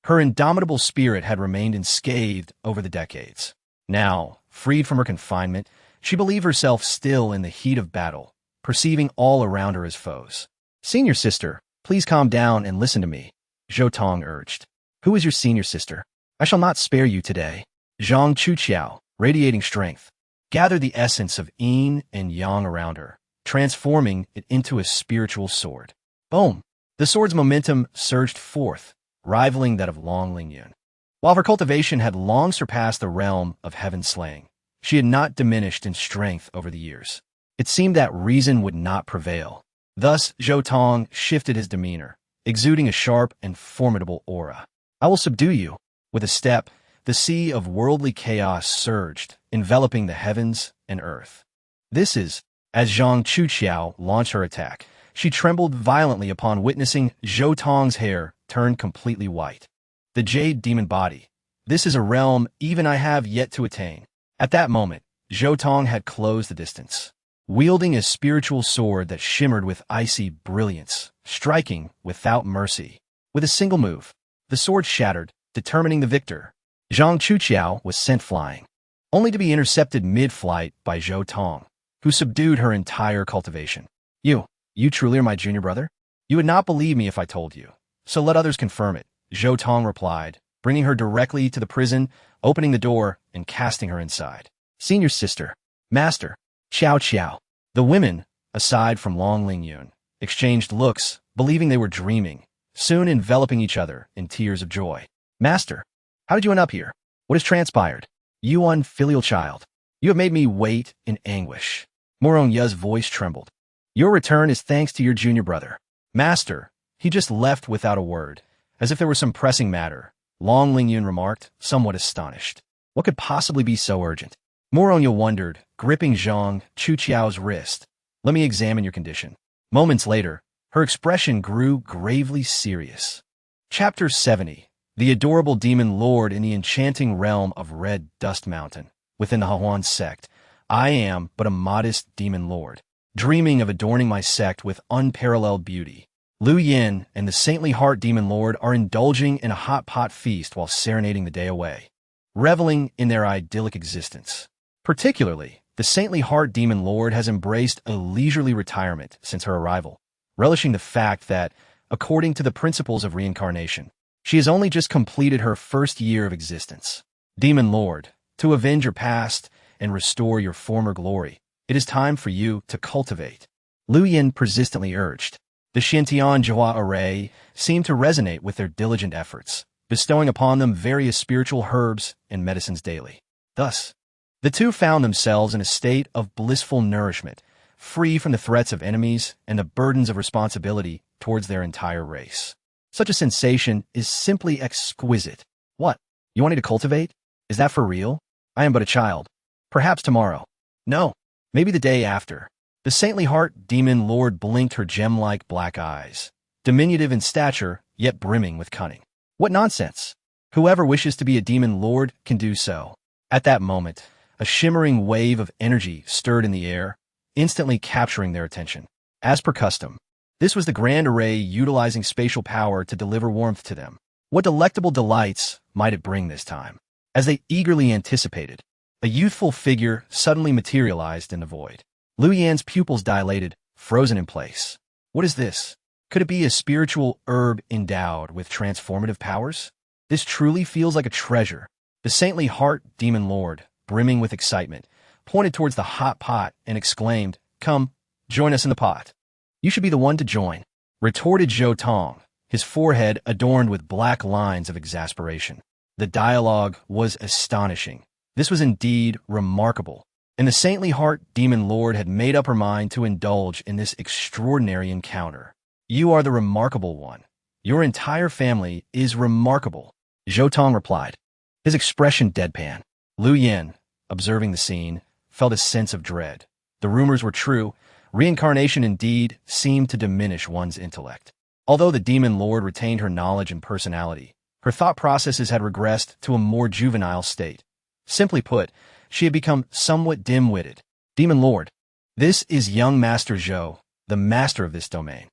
Her indomitable spirit had remained unscathed over the decades. Now, freed from her confinement, she believed herself still in the heat of battle, perceiving all around her as foes. Senior sister, please calm down and listen to me, Zhou Tong urged. Who is your senior sister? I shall not spare you today. Zhang Chuqiao, radiating strength, gathered the essence of yin and yang around her, transforming it into a spiritual sword. Boom! The sword's momentum surged forth, rivaling that of Long Lingyun. While her cultivation had long surpassed the realm of heaven slaying, she had not diminished in strength over the years. It seemed that reason would not prevail. Thus, Zhou Tong shifted his demeanor, exuding a sharp and formidable aura. I will subdue you. With a step, the sea of worldly chaos surged, enveloping the heavens and earth. This is, as Zhang Chuqiao launched her attack, she trembled violently upon witnessing Zhou Tong's hair turn completely white. The jade demon body. This is a realm even I have yet to attain. At that moment, Zhou Tong had closed the distance, wielding a spiritual sword that shimmered with icy brilliance, striking without mercy. With a single move, the sword shattered, determining the victor. Zhang Chuqiao was sent flying, only to be intercepted mid-flight by Zhou Tong, who subdued her entire cultivation. You truly are my junior brother? You would not believe me if I told you, so let others confirm it, Zhou Tong replied, bringing her directly to the prison, opening the door, and casting her inside. Senior sister, master, Xiao Xiao. The women, aside from Long Lingyun, exchanged looks, believing they were dreaming, soon enveloping each other in tears of joy. Master, how did you end up here? What has transpired? You unfilial child. You have made me wait in anguish. Morong Ye's voice trembled. Your return is thanks to your junior brother. Master, he just left without a word, as if there were some pressing matter, Long Lingyun remarked, somewhat astonished. What could possibly be so urgent? Morong Ye wondered, gripping Zhang Chuqiao's wrist. Let me examine your condition. Moments later, her expression grew gravely serious. Chapter 70. The adorable demon lord in the enchanting realm of Red Dust Mountain, within the Hahuan sect. I am but a modest demon lord, dreaming of adorning my sect with unparalleled beauty. Lu Yin and the saintly heart demon lord are indulging in a hot pot feast while serenading the day away, reveling in their idyllic existence. Particularly, the saintly heart demon lord has embraced a leisurely retirement since her arrival, relishing the fact that, according to the principles of reincarnation, she has only just completed her first year of existence. Demon lord, to avenge your past and restore your former glory, it is time for you to cultivate. Lu Yin persistently urged. The Xintian Jihua array seemed to resonate with their diligent efforts, bestowing upon them various spiritual herbs and medicines daily. Thus, the two found themselves in a state of blissful nourishment, free from the threats of enemies and the burdens of responsibility towards their entire race. Such a sensation is simply exquisite. What? You want me to cultivate? Is that for real? I am but a child. Perhaps tomorrow. No. Maybe the day after. The saintly heart demon lord blinked her gem-like black eyes, diminutive in stature, yet brimming with cunning. What nonsense! Whoever wishes to be a demon lord can do so. At that moment, a shimmering wave of energy stirred in the air, instantly capturing their attention. As per custom, this was the grand array utilizing spatial power to deliver warmth to them. What delectable delights might it bring this time? As they eagerly anticipated, a youthful figure suddenly materialized in the void. Lu Yan's pupils dilated, frozen in place. What is this? Could it be a spiritual herb endowed with transformative powers? This truly feels like a treasure. The saintly heart demon lord, brimming with excitement, pointed towards the hot pot and exclaimed, Come, join us in the pot. You should be the one to join, retorted Zhou Tong, his forehead adorned with black lines of exasperation. The dialogue was astonishing. This was indeed remarkable, and the saintly heart demon lord had made up her mind to indulge in this extraordinary encounter. You are the remarkable one. Your entire family is remarkable, Zhou Tong replied, his expression deadpan. Lu Yin, observing the scene, felt a sense of dread. The rumors were true. Reincarnation indeed seemed to diminish one's intellect. Although the demon lord retained her knowledge and personality, her thought processes had regressed to a more juvenile state. Simply put, she had become somewhat dim-witted. Demon lord, this is young Master Zhou, the master of this domain.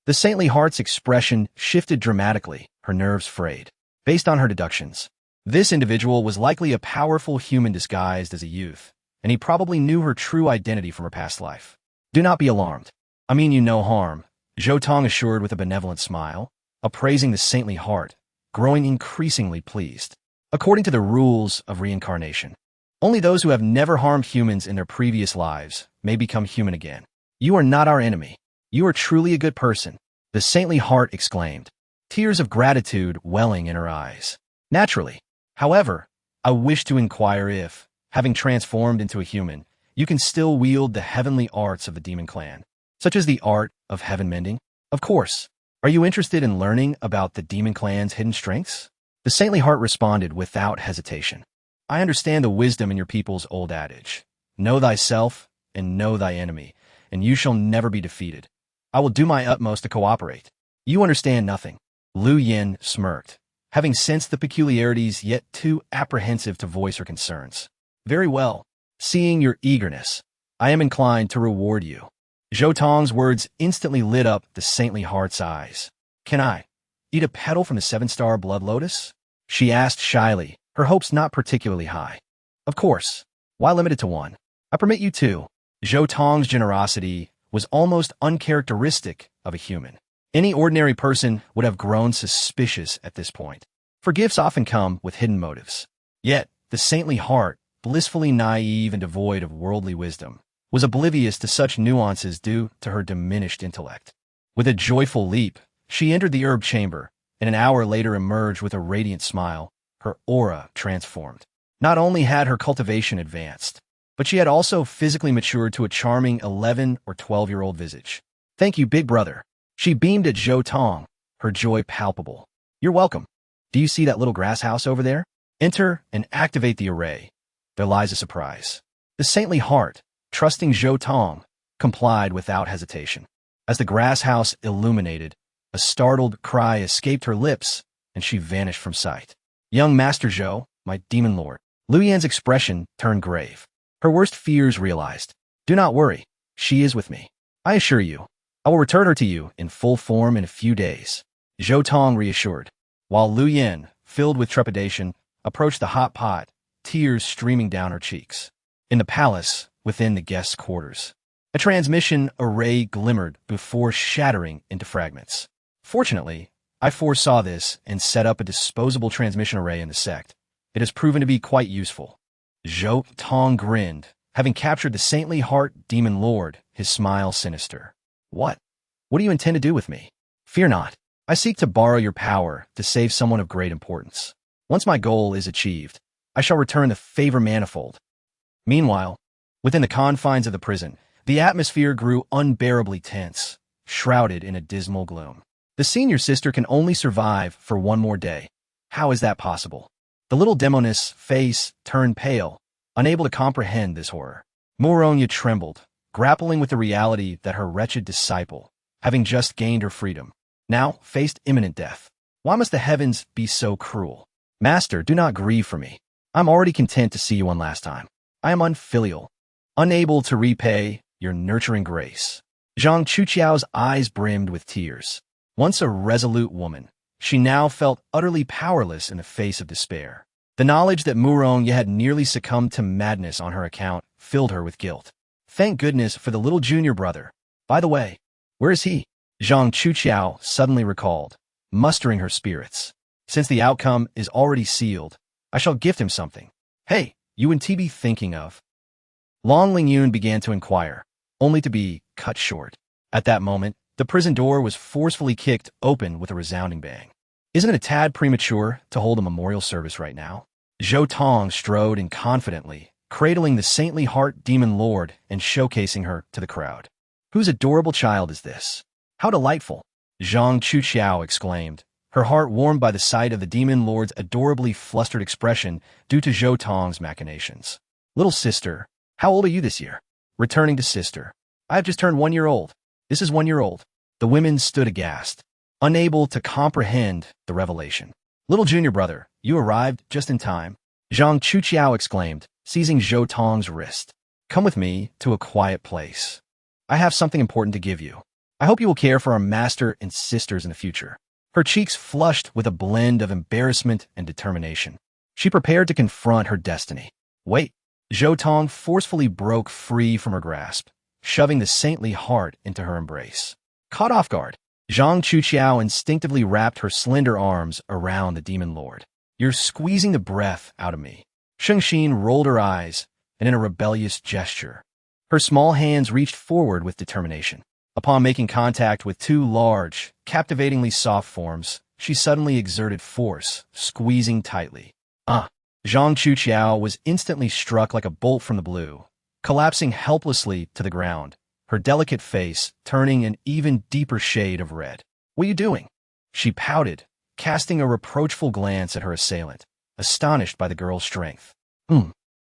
The saintly heart's expression shifted dramatically, her nerves frayed. Based on her deductions, this individual was likely a powerful human disguised as a youth, and he probably knew her true identity from her past life. Do not be alarmed. I mean you no harm, Zhou Tong assured with a benevolent smile, appraising the saintly heart, growing increasingly pleased. according to the rules of reincarnation. Only those who have never harmed humans in their previous lives may become human again. You are not our enemy. You are truly a good person, the saintly heart exclaimed, tears of gratitude welling in her eyes. Naturally. However, I wish to inquire if, having transformed into a human, you can still wield the heavenly arts of the demon clan, such as the art of heaven mending? Of course. Are you interested in learning about the demon clan's hidden strengths? The saintly heart responded without hesitation. I understand the wisdom in your people's old adage. Know thyself and know thy enemy, and you shall never be defeated. I will do my utmost to cooperate. You understand nothing. Lu Yin smirked, having sensed the peculiarities yet too apprehensive to voice her concerns. Very well. Seeing your eagerness, I am inclined to reward you. Zhou Tong's words instantly lit up the saintly heart's eyes. Can I eat a petal from the seven-star blood lotus? She asked shyly, her hopes not particularly high. Of course. Why limited to one? I permit you two. Zhou Tong's generosity was almost uncharacteristic of a human. Any ordinary person would have grown suspicious at this point, for gifts often come with hidden motives. Yet, the saintly heart, blissfully naive and devoid of worldly wisdom, was oblivious to such nuances due to her diminished intellect. With a joyful leap, she entered the herb chamber, and an hour later emerged with a radiant smile, her aura transformed. Not only had her cultivation advanced, but she had also physically matured to a charming 11 or 12-year-old visage. Thank you, big brother. She beamed at Zhou Tong, her joy palpable. You're welcome. Do you see that little grass house over there? Enter and activate the array. There lies a surprise. The saintly heart, trusting Zhou Tong, complied without hesitation. As the grass house illuminated, a startled cry escaped her lips, and she vanished from sight. Young Master Zhou, my demon lord. Lu Yan's expression turned grave. Her worst fears realized. Do not worry. She is with me. I assure you, I will return her to you in full form in a few days. Zhou Tong reassured, while Lu Yan, filled with trepidation, approached the hot pot, tears streaming down her cheeks. In the palace, within the guests' quarters, a transmission array glimmered before shattering into fragments. Fortunately, I foresaw this and set up a disposable transmission array in the sect. It has proven to be quite useful. Zhou Tong grinned, having captured the saintly heart demon lord, his smile sinister. What? What do you intend to do with me? Fear not. I seek to borrow your power to save someone of great importance. Once my goal is achieved, I shall return the favor manifold. Meanwhile, within the confines of the prison, the atmosphere grew unbearably tense, shrouded in a dismal gloom. The senior sister can only survive for one more day. How is that possible? The little demoness' face turned pale, unable to comprehend this horror. Mouronia trembled, grappling with the reality that her wretched disciple, having just gained her freedom, now faced imminent death. Why must the heavens be so cruel? Master, do not grieve for me. I'm already content to see you one last time. I am unfilial, unable to repay your nurturing grace. Zhang Chuqiao's eyes brimmed with tears. Once a resolute woman, she now felt utterly powerless in the face of despair. The knowledge that Mouronia had nearly succumbed to madness on her account filled her with guilt. Thank goodness for the little junior brother. By the way, where is he? Zhang Chuqiao suddenly recalled, mustering her spirits. Since the outcome is already sealed, I shall gift him something. Hey, you and TB thinking of? Long Lingyun began to inquire, only to be cut short. At that moment, the prison door was forcefully kicked open with a resounding bang. Isn't it a tad premature to hold a memorial service right now? Zhou Tong strode in confidently, cradling the saintly heart demon lord and showcasing her to the crowd. Whose adorable child is this? How delightful! Zhang Chuqiao exclaimed, her heart warmed by the sight of the demon lord's adorably flustered expression due to Zhou Tong's machinations. Little sister, how old are you this year? Returning to sister. I have just turned 1 year old. This is 1 year old. The women stood aghast, unable to comprehend the revelation. Little junior brother, you arrived just in time. Zhang Chuqiao exclaimed, seizing Zhou Tong's wrist. Come with me to a quiet place. I have something important to give you. I hope you will care for our master and sisters in the future. Her cheeks flushed with a blend of embarrassment and determination. She prepared to confront her destiny. Wait. Zhou Tong forcefully broke free from her grasp, shoving the saintly heart into her embrace. Caught off guard, Zhang Chuqiao instinctively wrapped her slender arms around the demon lord. You're squeezing the breath out of me. Shengxin rolled her eyes, and in a rebellious gesture, her small hands reached forward with determination. Upon making contact with two large, captivatingly soft forms, she suddenly exerted force, squeezing tightly. Zhang Chuqiao was instantly struck like a bolt from the blue, collapsing helplessly to the ground, her delicate face turning an even deeper shade of red. "What are you doing?" She pouted, casting a reproachful glance at her assailant, astonished by the girl's strength.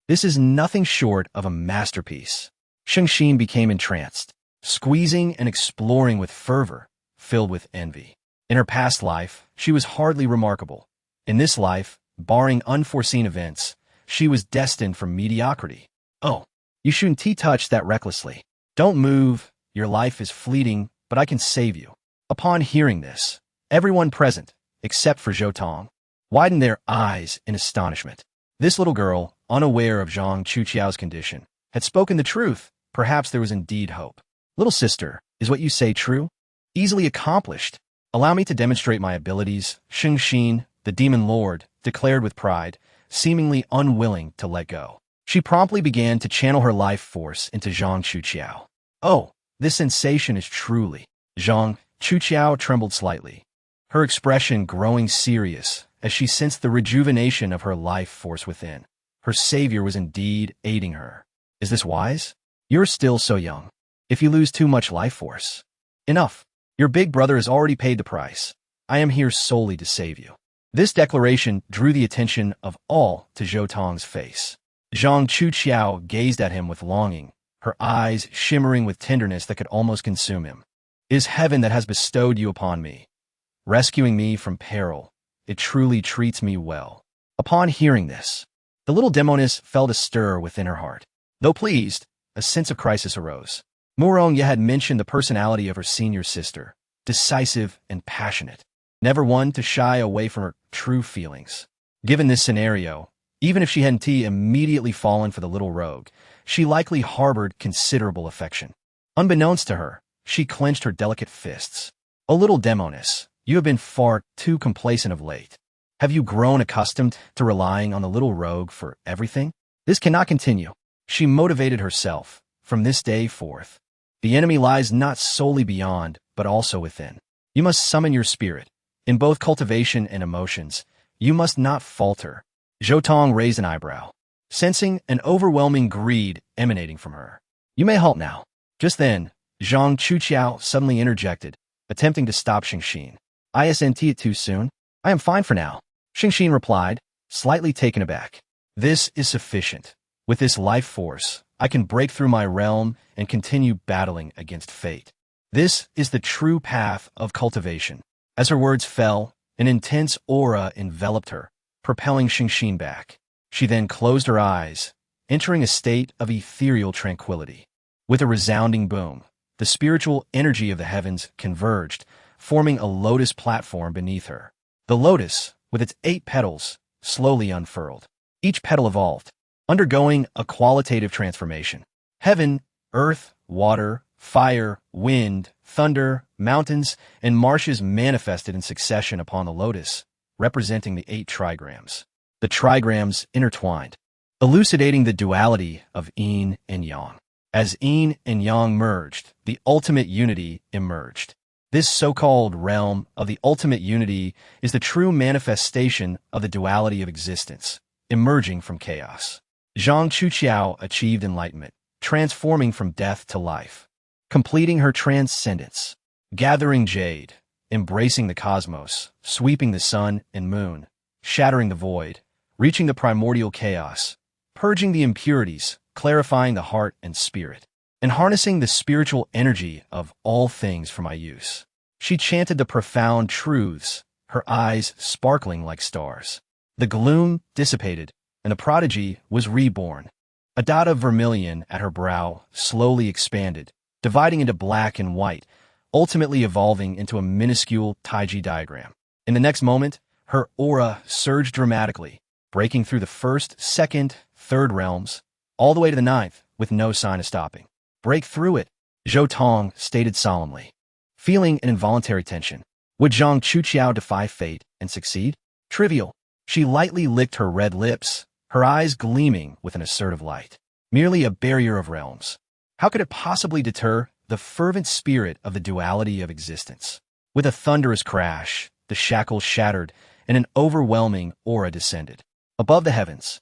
This is nothing short of a masterpiece." Shengxin became entranced, squeezing and exploring with fervor, filled with envy. In her past life, she was hardly remarkable. In this life, barring unforeseen events, she was destined for mediocrity. "Oh, you shouldn't touch that recklessly. Don't move, your life is fleeting, but I can save you." Upon hearing this, everyone present, except for Zhou Tong, widened their eyes in astonishment. This little girl, unaware of Zhang Chuqiao's condition, had spoken the truth. Perhaps there was indeed hope. "Little sister, is what you say true?" "Easily accomplished. Allow me to demonstrate my abilities," Shengxin, the demon lord, declared with pride, seemingly unwilling to let go. She promptly began to channel her life force into Zhang Chuqiao. "Oh, this sensation is truly..." Zhang Chuqiao trembled slightly, her expression growing serious as she sensed the rejuvenation of her life force within. Her savior was indeed aiding her. "Is this wise? You're still so young. If you lose too much life force..." "Enough. Your big brother has already paid the price. I am here solely to save you." This declaration drew the attention of all to Zhou Tong's face. Zhang Chuqiao gazed at him with longing, her eyes shimmering with tenderness that could almost consume him. "It is heaven that has bestowed you upon me, rescuing me from peril. It truly treats me well." Upon hearing this, the little demoness felt a stir within her heart. Though pleased, a sense of crisis arose. Murong had mentioned the personality of her senior sister, decisive and passionate, never one to shy away from her true feelings. Given this scenario, even if she hadn't immediately fallen for the little rogue, she likely harbored considerable affection. Unbeknownst to her, she clenched her delicate fists. "O little demoness, you have been far too complacent of late. Have you grown accustomed to relying on the little rogue for everything? This cannot continue." She motivated herself. "From this day forth, the enemy lies not solely beyond, but also within. You must summon your spirit. In both cultivation and emotions, you must not falter." Zhou Tong raised an eyebrow, sensing an overwhelming greed emanating from her. "You may halt now." Just then, Zhang Chuqiao suddenly interjected, attempting to stop Shengxin. "Isn't it too soon? I am fine for now," Shengxin replied, slightly taken aback. "This is sufficient. With this life force, I can break through my realm and continue battling against fate. This is the true path of cultivation." As her words fell, an intense aura enveloped her, propelling Shengxin back. She then closed her eyes, entering a state of ethereal tranquility. With a resounding boom, the spiritual energy of the heavens converged, forming a lotus platform beneath her. The lotus, with its 8 petals, slowly unfurled. Each petal evolved, undergoing a qualitative transformation. Heaven, earth, water, fire, wind, thunder, mountains, and marshes manifested in succession upon the lotus, representing the 8 trigrams. The trigrams intertwined, elucidating the duality of yin and yang. As yin and yang merged, the ultimate unity emerged. This so-called realm of the ultimate unity is the true manifestation of the duality of existence, emerging from chaos. Zhang Chuqiao achieved enlightenment, transforming from death to life, completing her transcendence, gathering jade, embracing the cosmos, sweeping the sun and moon, shattering the void, reaching the primordial chaos, purging the impurities, clarifying the heart and spirit, and harnessing the spiritual energy of all things for my use. She chanted the profound truths, her eyes sparkling like stars. The gloom dissipated, and the prodigy was reborn. A dot of vermilion at her brow slowly expanded, dividing into black and white, ultimately evolving into a minuscule Taiji diagram. In the next moment, her aura surged dramatically, breaking through the 1st, 2nd, 3rd realms, all the way to the 9th, with no sign of stopping. "Break through it," Zhou Tong stated solemnly, feeling an involuntary tension. Would Zhang Chuqiao defy fate and succeed? Trivial. She lightly licked her red lips, her eyes gleaming with an assertive light. Merely a barrier of realms. How could it possibly deter the fervent spirit of the duality of existence? With a thunderous crash, the shackles shattered, and an overwhelming aura descended. Above the heavens,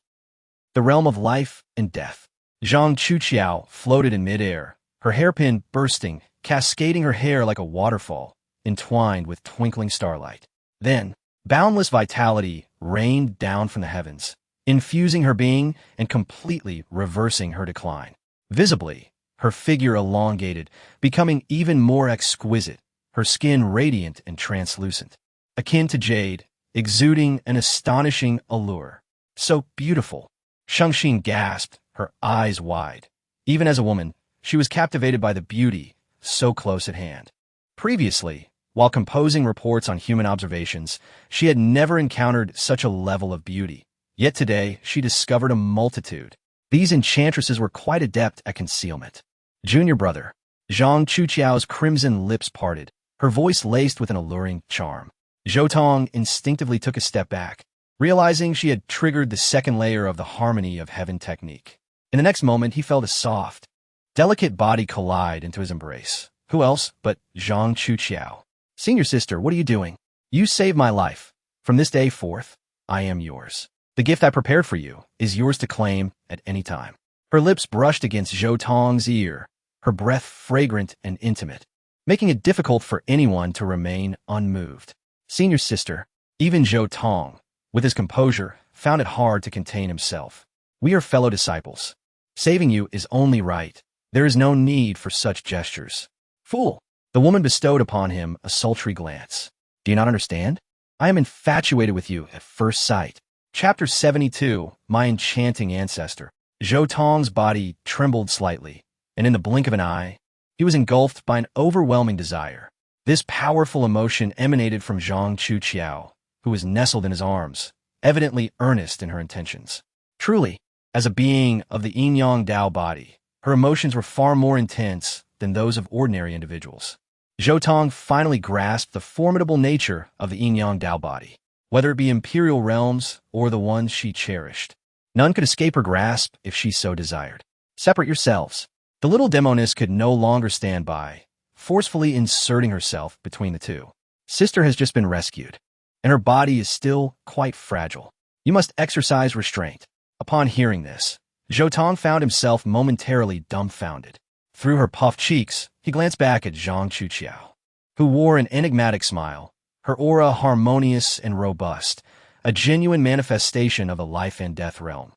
the realm of life and death, Zhang Chuqiao floated in midair, her hairpin bursting, cascading her hair like a waterfall, entwined with twinkling starlight. Then, boundless vitality rained down from the heavens, infusing her being and completely reversing her decline. Visibly, her figure elongated, becoming even more exquisite, her skin radiant and translucent, akin to jade, exuding an astonishing allure. So beautiful. Shangxin gasped, her eyes wide. Even as a woman, she was captivated by the beauty, so close at hand. Previously, while composing reports on human observations, she had never encountered such a level of beauty. Yet today, she discovered a multitude. These enchantresses were quite adept at concealment. Junior brother, Zhang Chuqiao's crimson lips parted, her voice laced with an alluring charm. Zhou Tong instinctively took a step back, realizing she had triggered the second layer of the harmony of heaven technique. In the next moment, he felt a soft, delicate body collide into his embrace. Who else but Zhang Chuqiao? Senior sister, what are you doing? You saved my life. From this day forth, I am yours. The gift I prepared for you is yours to claim at any time. Her lips brushed against Zhou Tong's ear, her breath fragrant and intimate, making it difficult for anyone to remain unmoved. Senior sister, even Zhou Tong, with his composure, found it hard to contain himself. We are fellow disciples. Saving you is only right. There is no need for such gestures. Fool! The woman bestowed upon him a sultry glance. Do you not understand? I am infatuated with you at first sight. Chapter 72, My Enchanting Ancestor. Zhou Tong's body trembled slightly, and in the blink of an eye, he was engulfed by an overwhelming desire. This powerful emotion emanated from Zhang Chuqiao, who was nestled in his arms, evidently earnest in her intentions. Truly, as a being of the yin-yang Tao body, her emotions were far more intense than those of ordinary individuals. Zhou Tong finally grasped the formidable nature of the yin-yang Tao body, whether it be imperial realms or the ones she cherished. None could escape her grasp if she so desired. Separate yourselves. The little demoness could no longer stand by, forcefully inserting herself between the two. Sister has just been rescued, and her body is still quite fragile. You must exercise restraint. Upon hearing this, Zhou Tong found himself momentarily dumbfounded. Through her puffed cheeks, he glanced back at Zhang Chuqiao, who wore an enigmatic smile, her aura harmonious and robust, a genuine manifestation of the life and death realm,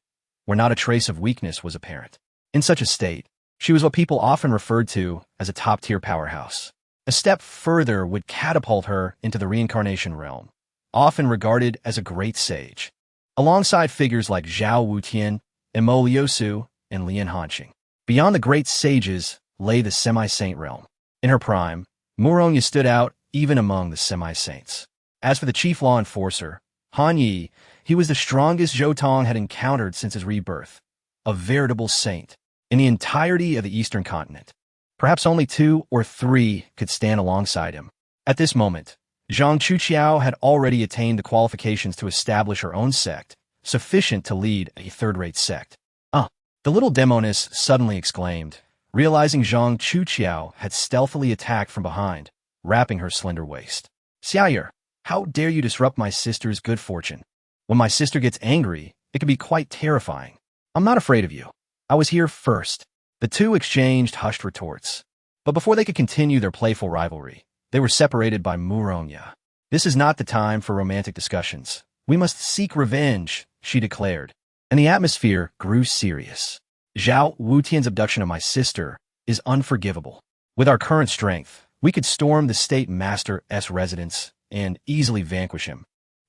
where not a trace of weakness was apparent. In such a state, she was what people often referred to as a top-tier powerhouse. A step further would catapult her into the reincarnation realm, often regarded as a great sage, alongside figures like Zhao Wutian, Mo Liusu, and Lian Hanqing. Beyond the great sages lay the semi-saint realm. In her prime, Murongya stood out even among the semi-saints. As for the chief law enforcer, Han Yi, he was the strongest Zhou Tong had encountered since his rebirth, a veritable saint in the entirety of the eastern continent. Perhaps only 2 or 3 could stand alongside him. At this moment, Zhang Chuqiao had already attained the qualifications to establish her own sect, sufficient to lead a third-rate sect. The little demoness suddenly exclaimed, realizing Zhang Chuqiao had stealthily attacked from behind, wrapping her slender waist. Xiaoyer, how dare you disrupt my sister's good fortune? When my sister gets angry, it can be quite terrifying. I'm not afraid of you. I was here first. The two exchanged hushed retorts. But before they could continue their playful rivalry, they were separated by Murongya. This is not the time for romantic discussions. We must seek revenge, she declared, and the atmosphere grew serious. Zhao Wutian's abduction of my sister is unforgivable. With our current strength, we could storm the State Master's residence and easily vanquish him.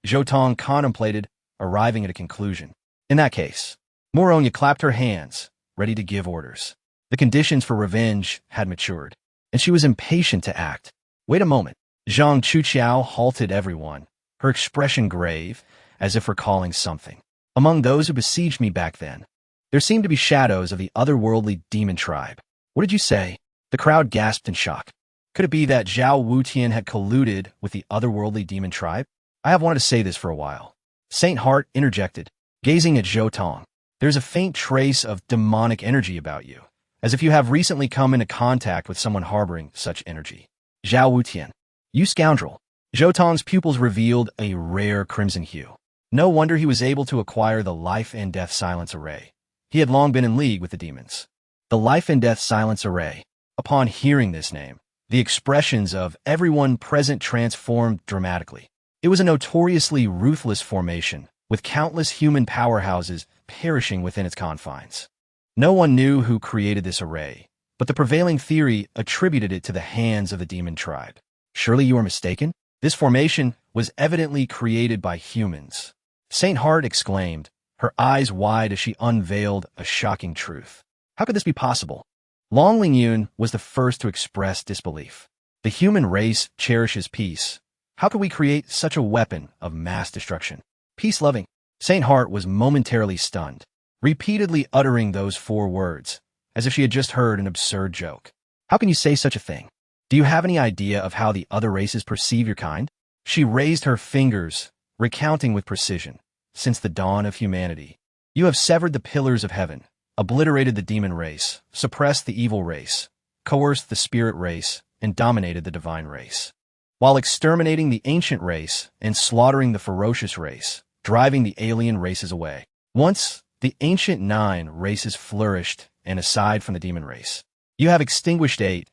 Zhou Tong contemplated, arriving at a conclusion. In that case, Murongya clapped her hands, ready to give orders. The conditions for revenge had matured, and she was impatient to act. Wait a moment. Zhang Chuqiao halted everyone, her expression grave, as if recalling something. Among those who besieged me back then, there seemed to be shadows of the otherworldly demon tribe. What did you say? The crowd gasped in shock. Could it be that Zhao Wutian had colluded with the otherworldly demon tribe? I have wanted to say this for a while. Saint Heart interjected, gazing at Zhou Tong. There's a faint trace of demonic energy about you, as if you have recently come into contact with someone harboring such energy. Zhao Wutian. You scoundrel. Zhou Tong's pupils revealed a rare crimson hue. No wonder he was able to acquire the Life and Death Silence Array. He had long been in league with the demons. The Life and Death Silence Array. Upon hearing this name, the expressions of everyone present transformed dramatically. It was a notoriously ruthless formation, with countless human powerhouses perishing within its confines. No one knew who created this array, but the prevailing theory attributed it to the hands of the demon tribe. Surely you are mistaken? This formation was evidently created by humans. Saint Heart exclaimed, her eyes wide as she unveiled a shocking truth. How could this be possible? Long Lingyun was the first to express disbelief. The human race cherishes peace. How could we create such a weapon of mass destruction? Peace-loving. Saint Heart was momentarily stunned, repeatedly uttering those 4 words, as if she had just heard an absurd joke. How can you say such a thing? Do you have any idea of how the other races perceive your kind? She raised her fingers, recounting with precision. Since the dawn of humanity, you have severed the pillars of heaven, obliterated the demon race, suppressed the evil race, coerced the spirit race, and dominated the divine race, while exterminating the ancient race and slaughtering the ferocious race, driving the alien races away. Once, the ancient 9 races flourished, and aside from the demon race, you have extinguished 8,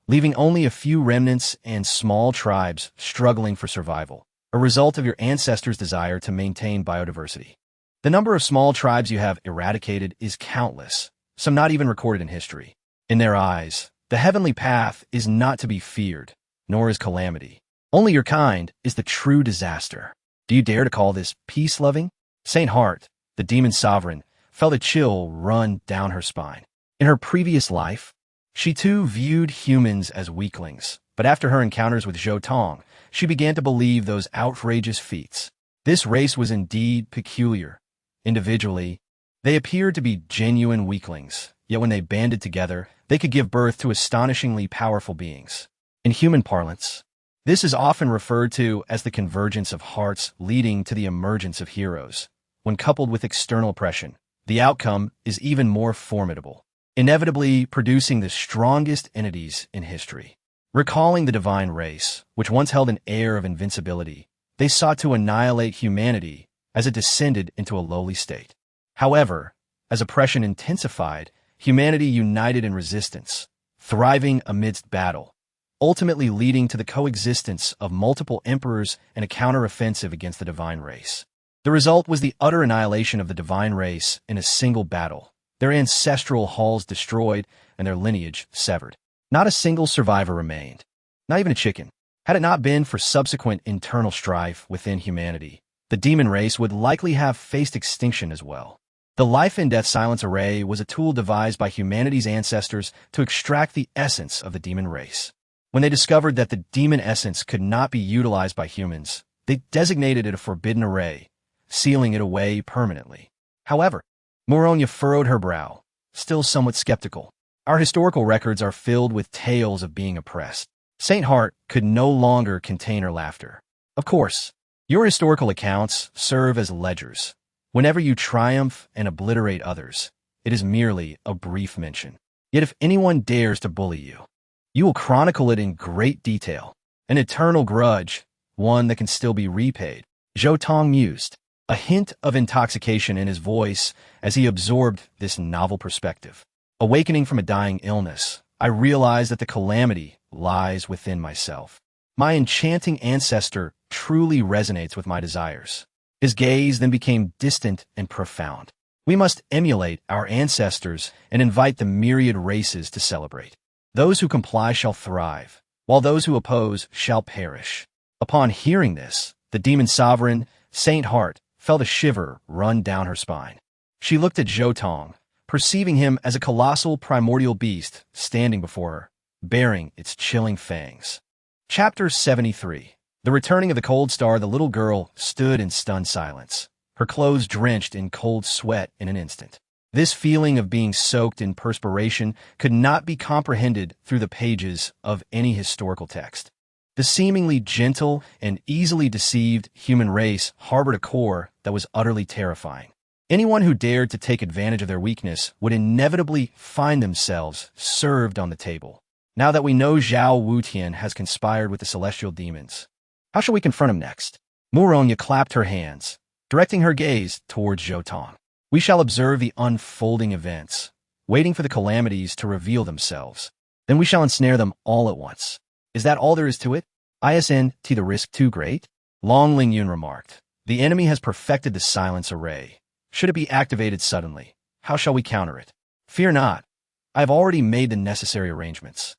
leaving only a few remnants and small tribes struggling for survival, a result of your ancestors' desire to maintain biodiversity. The number of small tribes you have eradicated is countless, some not even recorded in history. In their eyes, the heavenly path is not to be feared, nor is calamity. Only your kind is the true disaster. Do you dare to call this peace-loving? Saint Heart, the demon sovereign, felt a chill run down her spine. In her previous life, she too viewed humans as weaklings, but after her encounters with Zhou Tong, she began to believe those outrageous feats. This race was indeed peculiar. Individually, they appeared to be genuine weaklings, yet when they banded together, they could give birth to astonishingly powerful beings. In human parlance, this is often referred to as the convergence of hearts leading to the emergence of heroes. When coupled with external oppression, the outcome is even more formidable, inevitably producing the strongest entities in history. Recalling the divine race, which once held an air of invincibility, they sought to annihilate humanity as it descended into a lowly state. However, as oppression intensified, humanity united in resistance, thriving amidst battle, ultimately leading to the coexistence of multiple emperors and a counteroffensive against the divine race. The result was the utter annihilation of the divine race in a single battle, their ancestral halls destroyed and their lineage severed. Not a single survivor remained, not even a chicken. Had it not been for subsequent internal strife within humanity, the demon race would likely have faced extinction as well. The Life and Death Silence Array was a tool devised by humanity's ancestors to extract the essence of the demon race. When they discovered that the demon essence could not be utilized by humans, they designated it a forbidden array, sealing it away permanently. However, Moronia furrowed her brow, still somewhat skeptical. Our historical records are filled with tales of being oppressed. Saint Heart could no longer contain her laughter. Of course, your historical accounts serve as ledgers. Whenever you triumph and obliterate others, it is merely a brief mention. Yet if anyone dares to bully you, you will chronicle it in great detail. An eternal grudge, one that can still be repaid. Zhou Tong mused, a hint of intoxication in his voice as he absorbed this novel perspective. Awakening from a dying illness, I realized that the calamity lies within myself. My enchanting ancestor truly resonates with my desires. His gaze then became distant and profound. We must emulate our ancestors and invite the myriad races to celebrate. Those who comply shall thrive, while those who oppose shall perish. Upon hearing this, the demon sovereign, Saint Heart, felt a shiver run down her spine. She looked at Zhou Tong, perceiving him as a colossal primordial beast standing before her, bearing its chilling fangs. Chapter 73. The returning of the cold star. The little girl stood in stunned silence, her clothes drenched in cold sweat in an instant. This feeling of being soaked in perspiration could not be comprehended through the pages of any historical text. The seemingly gentle and easily deceived human race harbored a core that was utterly terrifying. Anyone who dared to take advantage of their weakness would inevitably find themselves served on the table. Now that we know Zhao Wutian has conspired with the celestial demons, how shall we confront him next? Muronya clapped her hands, directing her gaze towards Zhou Tong. We shall observe the unfolding events, waiting for the calamities to reveal themselves. Then we shall ensnare them all at once. Is that all there is to it? Isn't the risk too great? Long Lingyun remarked. The enemy has perfected the silence array. Should it be activated suddenly, how shall we counter it? Fear not. I have already made the necessary arrangements.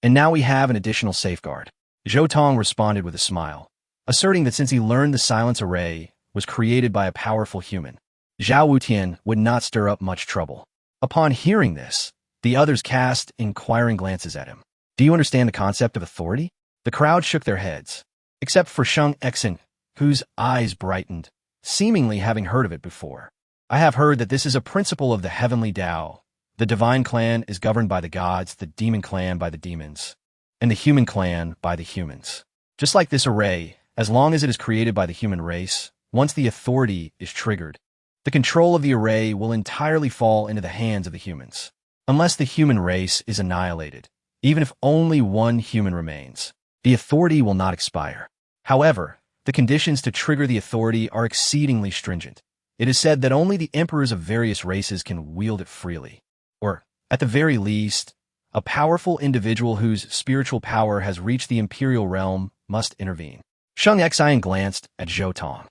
And now we have an additional safeguard. Zhou Tong responded with a smile, asserting that since he learned the silence array was created by a powerful human, Zhao Wutian would not stir up much trouble. Upon hearing this, the others cast inquiring glances at him. Do you understand the concept of authority? The crowd shook their heads, except for Sheng Exin, whose eyes brightened, seemingly having heard of it before. I have heard that this is a principle of the heavenly Tao. The divine clan is governed by the gods, the demon clan by the demons, and the human clan by the humans. Just like this array, as long as it is created by the human race, once the authority is triggered, the control of the array will entirely fall into the hands of the humans. Unless the human race is annihilated, even if only one human remains, the authority will not expire. However, the conditions to trigger the authority are exceedingly stringent. It is said that only the emperors of various races can wield it freely. Or, at the very least, a powerful individual whose spiritual power has reached the imperial realm must intervene. Sheng Xian glanced at Zhou Tong.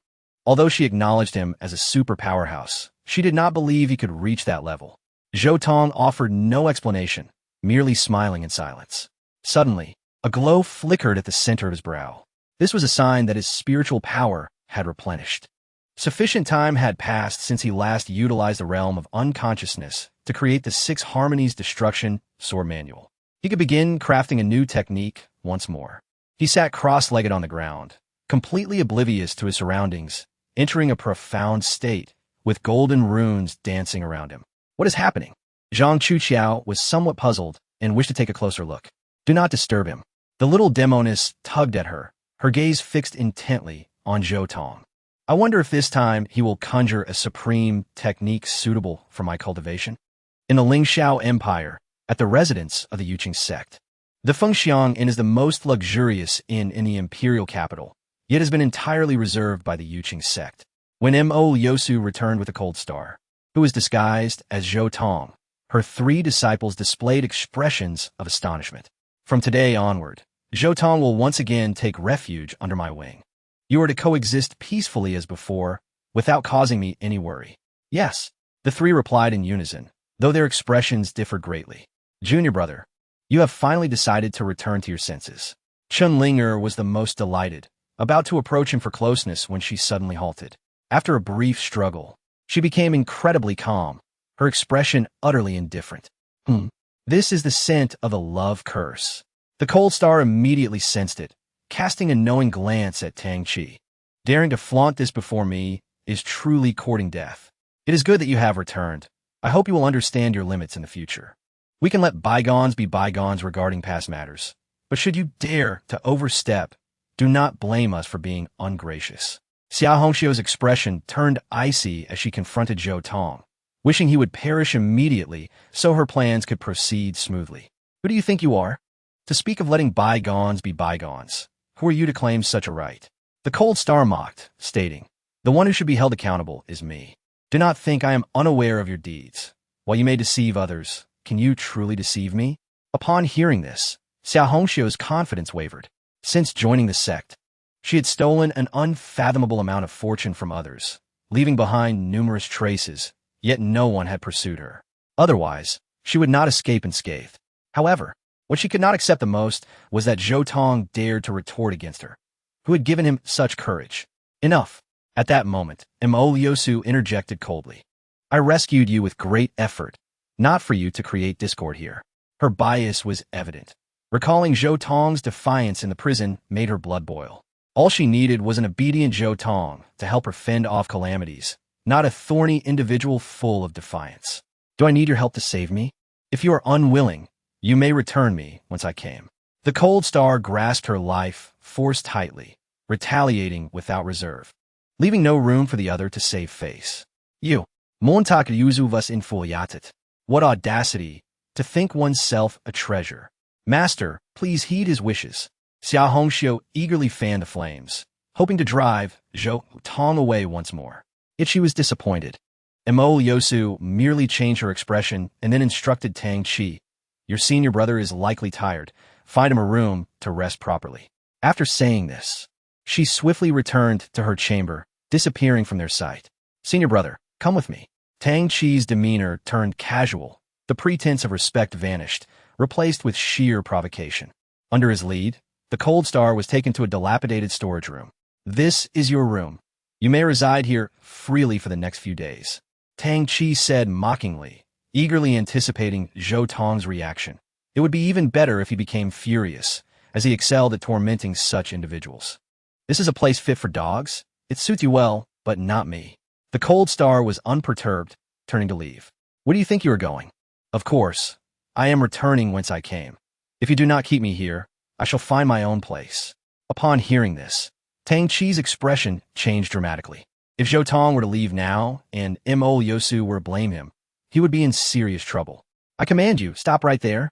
Although she acknowledged him as a super powerhouse, she did not believe he could reach that level. Zhou Tong offered no explanation, merely smiling in silence. Suddenly, a glow flickered at the center of his brow. This was a sign that his spiritual power had replenished. Sufficient time had passed since he last utilized the realm of unconsciousness to create the 6 Harmonies Destruction Sword Manual. He could begin crafting a new technique once more. He sat cross-legged on the ground, completely oblivious to his surroundings, entering a profound state, with golden runes dancing around him. What is happening? Zhang Chuqiao was somewhat puzzled and wished to take a closer look. Do not disturb him. The little demoness tugged at her, her gaze fixed intently on Zhou Tong. I wonder if this time he will conjure a supreme technique suitable for my cultivation. In the Lingxiao Empire, at the residence of the Yuqing sect, the Fengxiang Inn is the most luxurious inn in the imperial capital, yet has been entirely reserved by the Yuqing sect. When Mo Liusu returned with the Cold Star, who was disguised as Zhou Tong, her 3 disciples displayed expressions of astonishment. From today onward, Zhou Tong will once again take refuge under my wing. You are to coexist peacefully as before, without causing me any worry. Yes, the 3 replied in unison, though their expressions differed greatly. Junior brother, you have finally decided to return to your senses. Chun Linger was the most delighted, about to approach him for closeness when she suddenly halted. After a brief struggle, she became incredibly calm, her expression utterly indifferent. This is the scent of a love curse. The Cold Star immediately sensed it, casting a knowing glance at Tang Chi. Daring to flaunt this before me is truly courting death. It is good that you have returned. I hope you will understand your limits in the future. We can let bygones be bygones regarding past matters. But should you dare to overstep, do not blame us for being ungracious. Xia Hongxiu's expression turned icy as she confronted Zhou Tong, wishing he would perish immediately so her plans could proceed smoothly. Who do you think you are? To speak of letting bygones be bygones, who are you to claim such a right? The Cold Star mocked, stating, the one who should be held accountable is me. Do not think I am unaware of your deeds. While you may deceive others, can you truly deceive me? Upon hearing this, Xia Hongxiu's confidence wavered. Since joining the sect, she had stolen an unfathomable amount of fortune from others, leaving behind numerous traces, yet no one had pursued her. Otherwise, she would not escape unscathed. However, what she could not accept the most was that Zhou Tong dared to retort against her, who had given him such courage. Enough. At that moment, Mo Liusu interjected coldly. I rescued you with great effort, not for you to create discord here. Her bias was evident. Recalling Zhou Tong's defiance in the prison made her blood boil. All she needed was an obedient Zhou Tong to help her fend off calamities, not a thorny individual full of defiance. Do I need your help to save me? If you are unwilling, you may return me once I came. The cold star grasped her life force tightly, retaliating without reserve, leaving no room for the other to save face. You, Montak yuzu vas infoliatit. What audacity, to think oneself a treasure. Master, please heed his wishes. Xia Hongxiu eagerly fanned the flames, hoping to drive Zhou Tong away once more. Yet she was disappointed. Mo Yosu merely changed her expression and then instructed Tang Qi, "Your senior brother is likely tired. Find him a room to rest properly." After saying this, she swiftly returned to her chamber, disappearing from their sight. "Senior brother, come with me." Tang Qi's demeanor turned casual. The pretense of respect vanished, replaced with sheer provocation. Under his lead, the cold star was taken to a dilapidated storage room. "This is your room. You may reside here freely for the next few days," Tang Qi said mockingly, eagerly anticipating Zhou Tong's reaction. It would be even better if he became furious, as he excelled at tormenting such individuals. "This is a place fit for dogs? It suits you well, but not me." The cold star was unperturbed, turning to leave. "Where do you think you are going?" "Of course, I am returning whence I came. If you do not keep me here, I shall find my own place." Upon hearing this, Tang Qi's expression changed dramatically. If Zhou Tong were to leave now, and Mo Yosu were to blame him, he would be in serious trouble. "I command you, stop right there."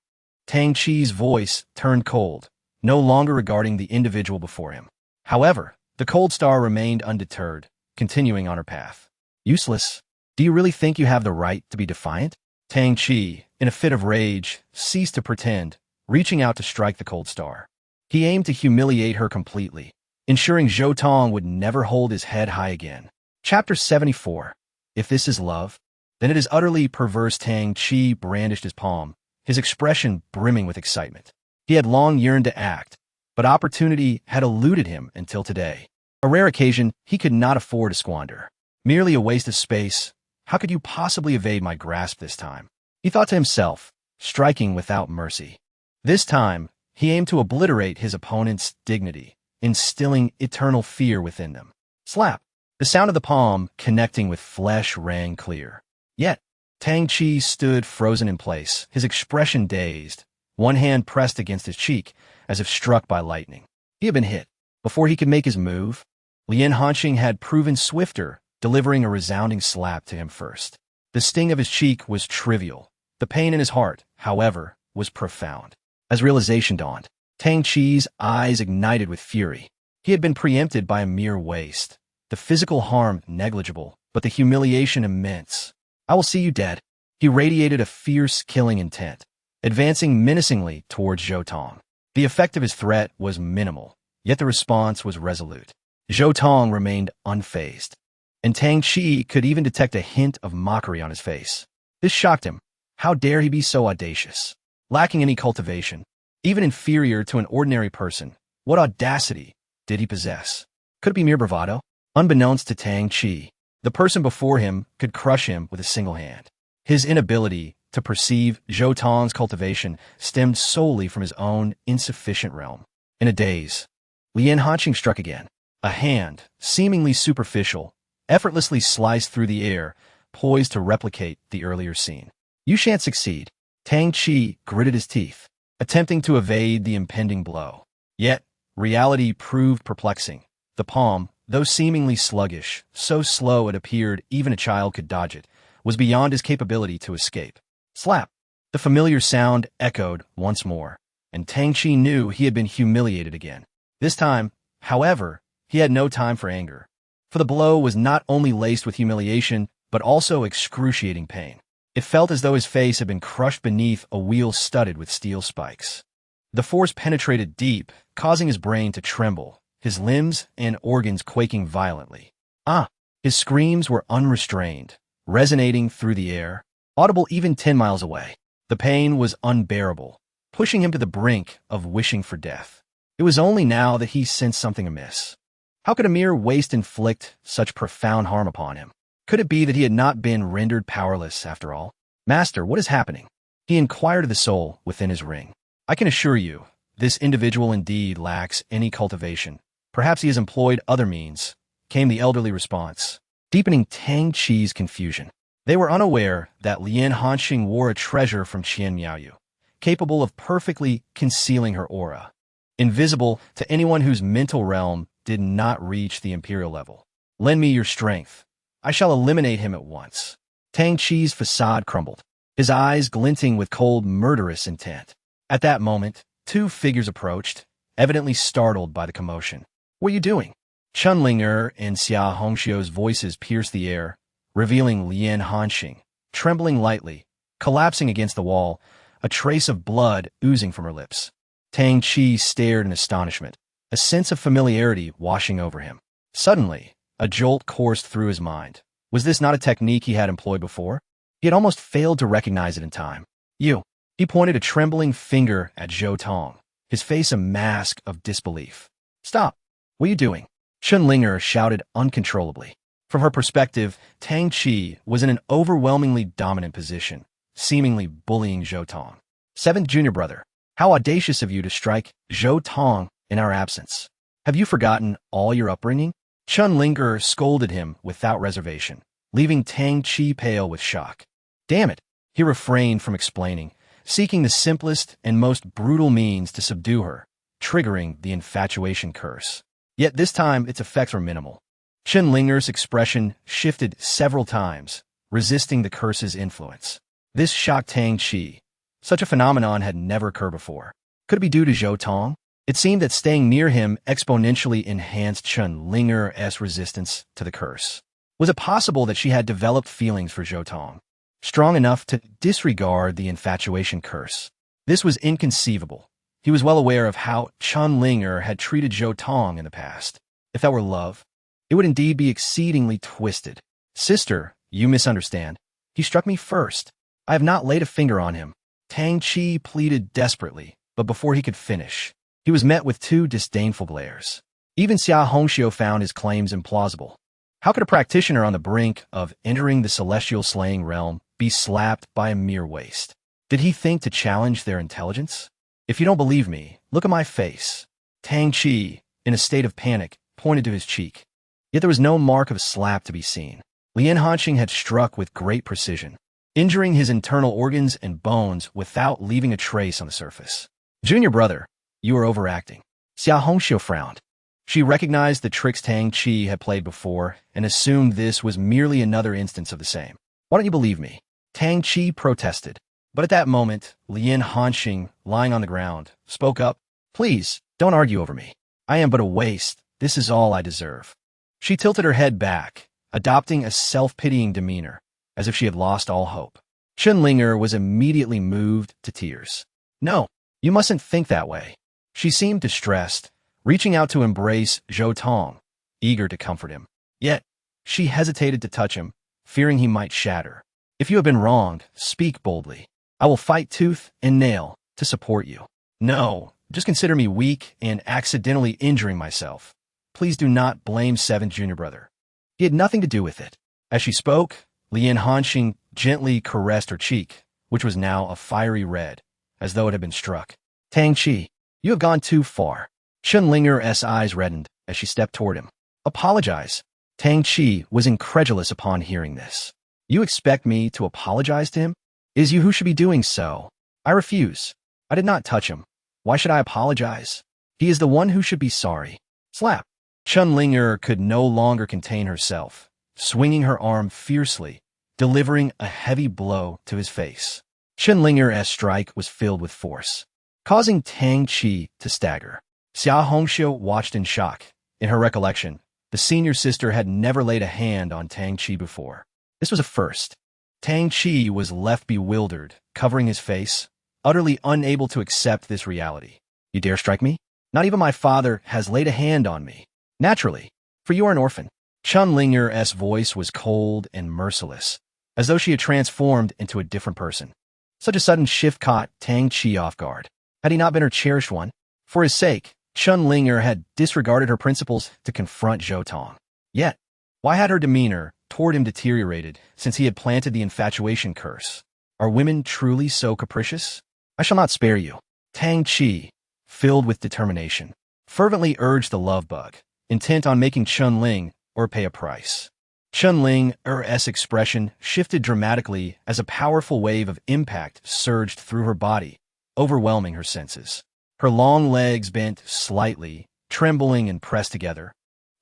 Tang Qi's voice turned cold, no longer regarding the individual before him. However, the cold star remained undeterred, continuing on her path. "Useless. Do you really think you have the right to be defiant?" Tang Qi, in a fit of rage, ceased to pretend, reaching out to strike the cold star. He aimed to humiliate her completely, ensuring Zhou Tong would never hold his head high again. Chapter 74. If this is love, then it is utterly perverse. Tang Qi brandished his palm, his expression brimming with excitement. He had long yearned to act, but opportunity had eluded him until today. A rare occasion he could not afford to squander. "Merely a waste of space. How could you possibly evade my grasp this time?" he thought to himself, striking without mercy. This time, he aimed to obliterate his opponent's dignity, instilling eternal fear within them. Slap! The sound of the palm connecting with flesh rang clear. Yet, Tang Qi stood frozen in place, his expression dazed, one hand pressed against his cheek, as if struck by lightning. He had been hit. Before he could make his move, Lian Hanqing had proven swifter, delivering a resounding slap to him first. The sting of his cheek was trivial. The pain in his heart, however, was profound. As realization dawned, Tang Qi's eyes ignited with fury. He had been preempted by a mere waste. The physical harm negligible, but the humiliation immense. "I will see you dead." He radiated a fierce, killing intent, advancing menacingly towards Zhou Tong. The effect of his threat was minimal, yet the response was resolute. Zhou Tong remained unfazed, and Tang Qi could even detect a hint of mockery on his face. This shocked him. How dare he be so audacious? Lacking any cultivation, even inferior to an ordinary person, what audacity did he possess? Could it be mere bravado? Unbeknownst to Tang Qi, the person before him could crush him with a single hand. His inability to perceive Zhou Tong's cultivation stemmed solely from his own insufficient realm. In a daze, Lian Hanqing struck again. A hand, seemingly superficial, effortlessly sliced through the air, poised to replicate the earlier scene. "You shan't succeed." Tang Qi gritted his teeth, attempting to evade the impending blow. Yet, reality proved perplexing. The palm, though seemingly sluggish, so slow it appeared even a child could dodge it, was beyond his capability to escape. Slap! The familiar sound echoed once more, and Tang Qi knew he had been humiliated again. This time, however, he had no time for anger, for the blow was not only laced with humiliation, but also excruciating pain. It felt as though his face had been crushed beneath a wheel studded with steel spikes. The force penetrated deep, causing his brain to tremble, his limbs and organs quaking violently. Ah! His screams were unrestrained, resonating through the air, audible even 10 miles away. The pain was unbearable, pushing him to the brink of wishing for death. It was only now that he sensed something amiss. How could a mere waste inflict such profound harm upon him? Could it be that he had not been rendered powerless after all? "Master, what is happening?" he inquired of the soul within his ring. "I can assure you, this individual indeed lacks any cultivation. Perhaps he has employed other means," came the elderly response, deepening Tang Qi's confusion. They were unaware that Lian Hanqing wore a treasure from Qian Miaoyu, capable of perfectly concealing her aura. Invisible to anyone whose mental realm did not reach the imperial level. Lend me your strength. I shall eliminate him at once. Tang Chi's facade crumbled, his eyes glinting with cold, murderous intent. At that moment, two figures approached, evidently startled by the commotion. What are you doing? Chunlinger and Xia Hongxiu's voices pierced the air, revealing Lian Hanxing, trembling lightly, collapsing against the wall, a trace of blood oozing from her lips. Tang Chi stared in astonishment, a sense of familiarity washing over him. Suddenly, a jolt coursed through his mind. Was this not a technique he had employed before? He had almost failed to recognize it in time. You. He pointed a trembling finger at Zhou Tong, his face a mask of disbelief. Stop. What are you doing? Chunlinger shouted uncontrollably. From her perspective, Tang Chi was in an overwhelmingly dominant position, seemingly bullying Zhou Tong. Seventh junior brother, how audacious of you to strike Zhou Tong in our absence. Have you forgotten all your upbringing? Chunlinger scolded him without reservation, leaving Tang Chi pale with shock. Damn it, he refrained from explaining, seeking the simplest and most brutal means to subdue her, triggering the infatuation curse. Yet this time its effects were minimal. Chunlinger's expression shifted several times, resisting the curse's influence. This shocked Tang Chi. Such a phenomenon had never occurred before. Could it be due to Zhou Tong? It seemed that staying near him exponentially enhanced Chunlinger's resistance to the curse. Was it possible that she had developed feelings for Zhou Tong, strong enough to disregard the infatuation curse? This was inconceivable. He was well aware of how Chunlinger had treated Zhou Tong in the past. If that were love, it would indeed be exceedingly twisted. Sister, you misunderstand. He struck me first. I have not laid a finger on him. Tang Chi pleaded desperately, but before he could finish, he was met with two disdainful glares. Even Xia Hongxiu found his claims implausible. How could a practitioner on the brink of entering the celestial slaying realm be slapped by a mere waste? Did he think to challenge their intelligence? If you don't believe me, look at my face. Tang Chi, in a state of panic, pointed to his cheek. Yet there was no mark of a slap to be seen. Lian Hanxing had struck with great precision, injuring his internal organs and bones without leaving a trace on the surface. Junior brother, you are overacting. Xia Hongxiu frowned. She recognized the tricks Tang Chi had played before and assumed this was merely another instance of the same. Why don't you believe me? Tang Chi protested. But at that moment, Lian Hanxing, lying on the ground, spoke up. Please, don't argue over me. I am but a waste. This is all I deserve. She tilted her head back, adopting a self-pitying demeanor, as if she had lost all hope. Chunlinger was immediately moved to tears. No, you mustn't think that way. She seemed distressed, reaching out to embrace Zhou Tong, eager to comfort him. Yet, she hesitated to touch him, fearing he might shatter. If you have been wronged, speak boldly. I will fight tooth and nail to support you. No, just consider me weak and accidentally injuring myself. Please do not blame Seventh Junior Brother. He had nothing to do with it. As she spoke, Lian Hanxing gently caressed her cheek, which was now a fiery red, as though it had been struck. Tang Chi, you have gone too far. Chunlinger's eyes reddened as she stepped toward him. Apologize. Tang Chi was incredulous upon hearing this. You expect me to apologize to him? It is you who should be doing so. I refuse. I did not touch him. Why should I apologize? He is the one who should be sorry. Slap. Chunlinger could no longer contain herself, swinging her arm fiercely, delivering a heavy blow to his face. Chunlinger's strike was filled with force, causing Tang Chi to stagger. Xia Hongxiu watched in shock. In her recollection, the senior sister had never laid a hand on Tang Chi before. This was a first. Tang Chi was left bewildered, covering his face, utterly unable to accept this reality. You dare strike me? Not even my father has laid a hand on me. Naturally, for you are an orphan. Chunlinger's voice was cold and merciless, as though she had transformed into a different person. Such a sudden shift caught Tang Chi off guard. Had he not been her cherished one? For his sake, Chunlinger had disregarded her principles to confront Zhou Tong. Yet, why had her demeanor toward him deteriorated since he had planted the infatuation curse? Are women truly so capricious? I shall not spare you. Tang Chi, filled with determination, fervently urged the love bug, intent on making Chunling or pay a price. Chunling's expression shifted dramatically as a powerful wave of impact surged through her body, overwhelming her senses. Her long legs bent slightly, trembling and pressed together,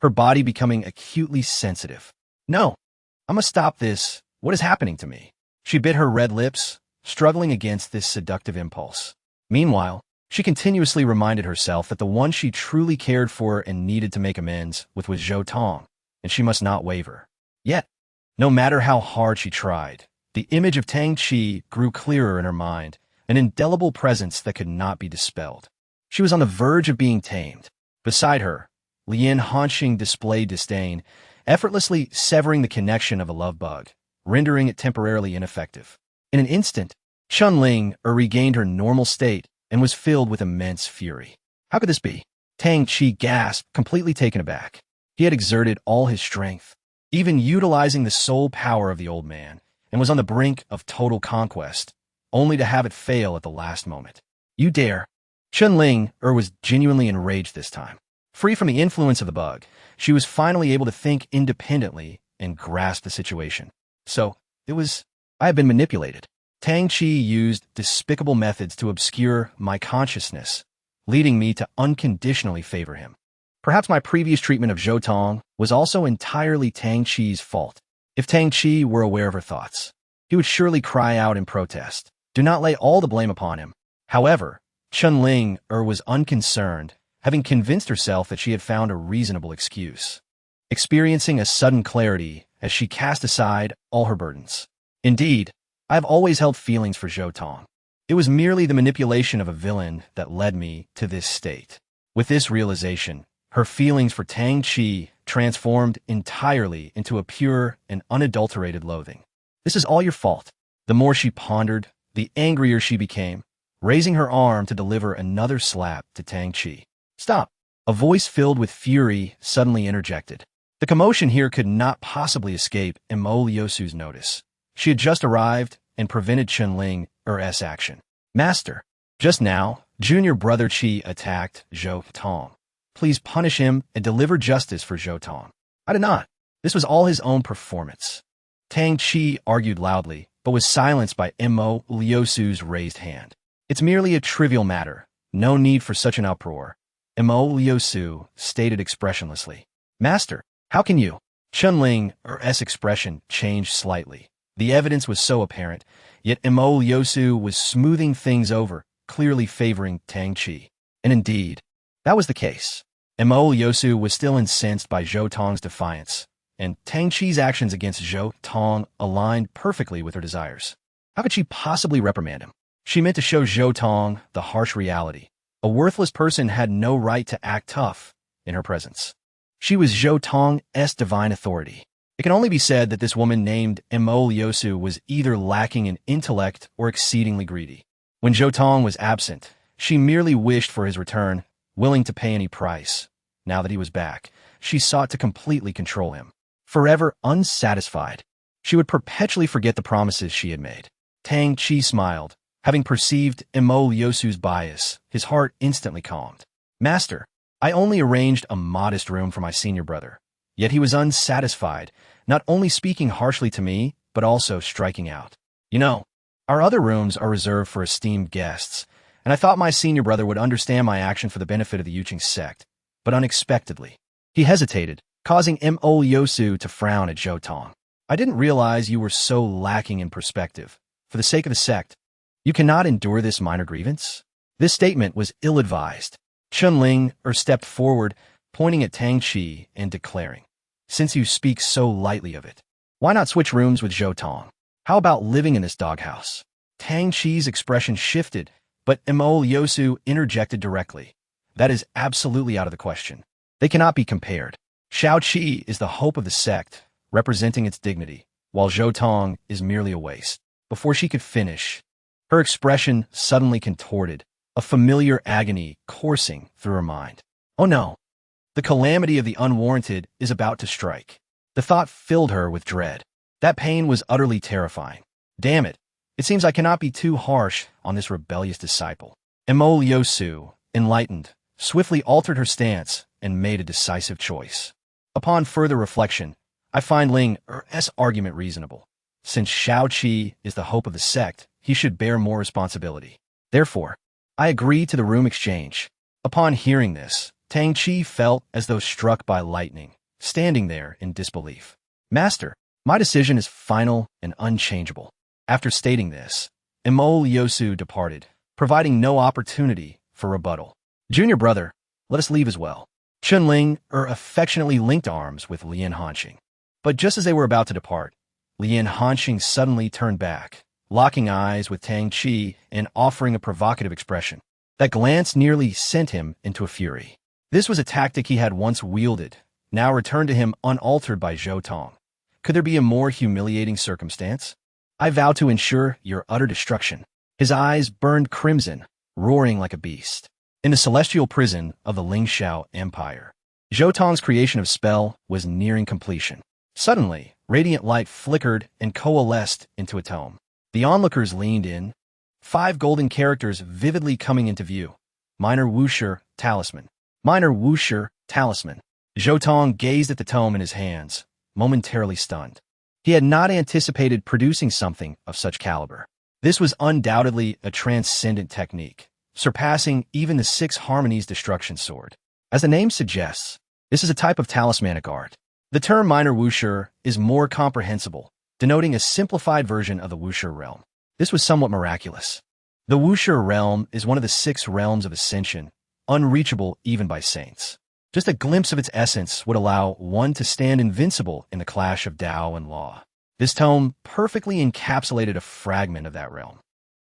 her body becoming acutely sensitive. No, I must stop this. What is happening to me? She bit her red lips, struggling against this seductive impulse. Meanwhile, she continuously reminded herself that the one she truly cared for and needed to make amends with was Zhou Tong, and she must not waver. Yet, no matter how hard she tried, the image of Tang Qi grew clearer in her mind, an indelible presence that could not be dispelled. She was on the verge of being tamed. Beside her, Lien Hanxing displayed disdain, effortlessly severing the connection of a love bug, rendering it temporarily ineffective. In an instant, Chunling regained her normal state and was filled with immense fury. How could this be? Tang Qi gasped, completely taken aback. He had exerted all his strength, even utilizing the soul power of the old man, and was on the brink of total conquest, only to have it fail at the last moment. You dare? Chunling was genuinely enraged this time. Free from the influence of the bug, she was finally able to think independently and grasp the situation. So, I have been manipulated. Tang Qi used despicable methods to obscure my consciousness, leading me to unconditionally favor him. Perhaps my previous treatment of Zhou Tong was also entirely Tang Qi's fault. If Tang Qi were aware of her thoughts, he would surely cry out in protest. Do not lay all the blame upon him. However, Chunling was unconcerned, having convinced herself that she had found a reasonable excuse, experiencing a sudden clarity as she cast aside all her burdens. Indeed, I have always held feelings for Zhou Tong. It was merely the manipulation of a villain that led me to this state. With this realization, her feelings for Tang Qi transformed entirely into a pure and unadulterated loathing. This is all your fault. The more she pondered, the angrier she became, raising her arm to deliver another slap to Tang Qi. Stop! A voice filled with fury suddenly interjected. The commotion here could not possibly escape Mo Liusu's notice. She had just arrived and prevented Chunling's action. Master, just now, junior brother Qi attacked Zhou Tong. Please punish him and deliver justice for Zhou Tong. I did not. This was all his own performance. Tang Qi argued loudly, but was silenced by Mo Liusu's raised hand. It's merely a trivial matter. No need for such an uproar. Mo Liusu stated expressionlessly. Master, how can you? Chunling's expression changed slightly. The evidence was so apparent, yet Mo Liusu was smoothing things over, clearly favoring Tang Qi. And indeed, that was the case. Mo Liusu was still incensed by Zhou Tong's defiance, and Tang Qi's actions against Zhou Tong aligned perfectly with her desires. How could she possibly reprimand him? She meant to show Zhou Tong the harsh reality. A worthless person had no right to act tough in her presence. She was Zhou Tong's divine authority. It can only be said that this woman named Mo Liusu was either lacking in intellect or exceedingly greedy. When Zhou Tong was absent, she merely wished for his return, willing to pay any price. Now that he was back, she sought to completely control him. Forever unsatisfied, she would perpetually forget the promises she had made. Tang Qi smiled. Having perceived Mo Liusu's bias, his heart instantly calmed. Master, I only arranged a modest room for my senior brother. Yet he was unsatisfied, not only speaking harshly to me, but also striking out. You know, our other rooms are reserved for esteemed guests, and I thought my senior brother would understand my action for the benefit of the Yuqing sect, but unexpectedly, he hesitated, causing Mo Liusu to frown at Zhou Tong. I didn't realize you were so lacking in perspective. For the sake of the sect, you cannot endure this minor grievance? This statement was ill-advised. Chunling stepped forward, pointing at Tang Qi and declaring, since you speak so lightly of it, why not switch rooms with Zhou Tong? How about living in this doghouse? Tang Qi's expression shifted, but Mo Liusu interjected directly. That is absolutely out of the question. They cannot be compared. Shao Qi is the hope of the sect, representing its dignity, while Zhou Tong is merely a waste. Before she could finish, her expression suddenly contorted, a familiar agony coursing through her mind. Oh no! The calamity of the unwarranted is about to strike. The thought filled her with dread. That pain was utterly terrifying. Damn it! It seems I cannot be too harsh on this rebellious disciple. Mo Liusu, enlightened, swiftly altered her stance and made a decisive choice. Upon further reflection, I find Ling's argument reasonable. Since Shao Qi is the hope of the sect, he should bear more responsibility. Therefore, I agree to the room exchange. Upon hearing this, Tang Chi felt as though struck by lightning, standing there in disbelief. Master, my decision is final and unchangeable. After stating this, Imo Liosu departed, providing no opportunity for rebuttal. Junior brother, let us leave as well. Chunling affectionately linked arms with Lian Hanxing. But just as they were about to depart, Lian Hanxing suddenly turned back, locking eyes with Tang Chi and offering a provocative expression. That glance nearly sent him into a fury. This was a tactic he had once wielded, now returned to him unaltered by Zhou Tong. Could there be a more humiliating circumstance? I vow to ensure your utter destruction. His eyes burned crimson, roaring like a beast. In the celestial prison of the Lingxiao Empire, Zhou Tong's creation of spell was nearing completion. Suddenly, radiant light flickered and coalesced into a tome. The onlookers leaned in, 5 golden characters vividly coming into view. Minor Wuxia Talisman. Minor Wuxia Talisman. Zhou Tong gazed at the tome in his hands, momentarily stunned. He had not anticipated producing something of such caliber. This was undoubtedly a transcendent technique, surpassing even the 6 Harmonies Destruction Sword. As the name suggests, this is a type of talismanic art. The term minor wuxia is more comprehensible, denoting a simplified version of the wuxia realm. This was somewhat miraculous. The wuxia realm is one of the 6 realms of ascension, unreachable even by saints. Just a glimpse of its essence would allow one to stand invincible in the clash of Tao and law. This tome perfectly encapsulated a fragment of that realm.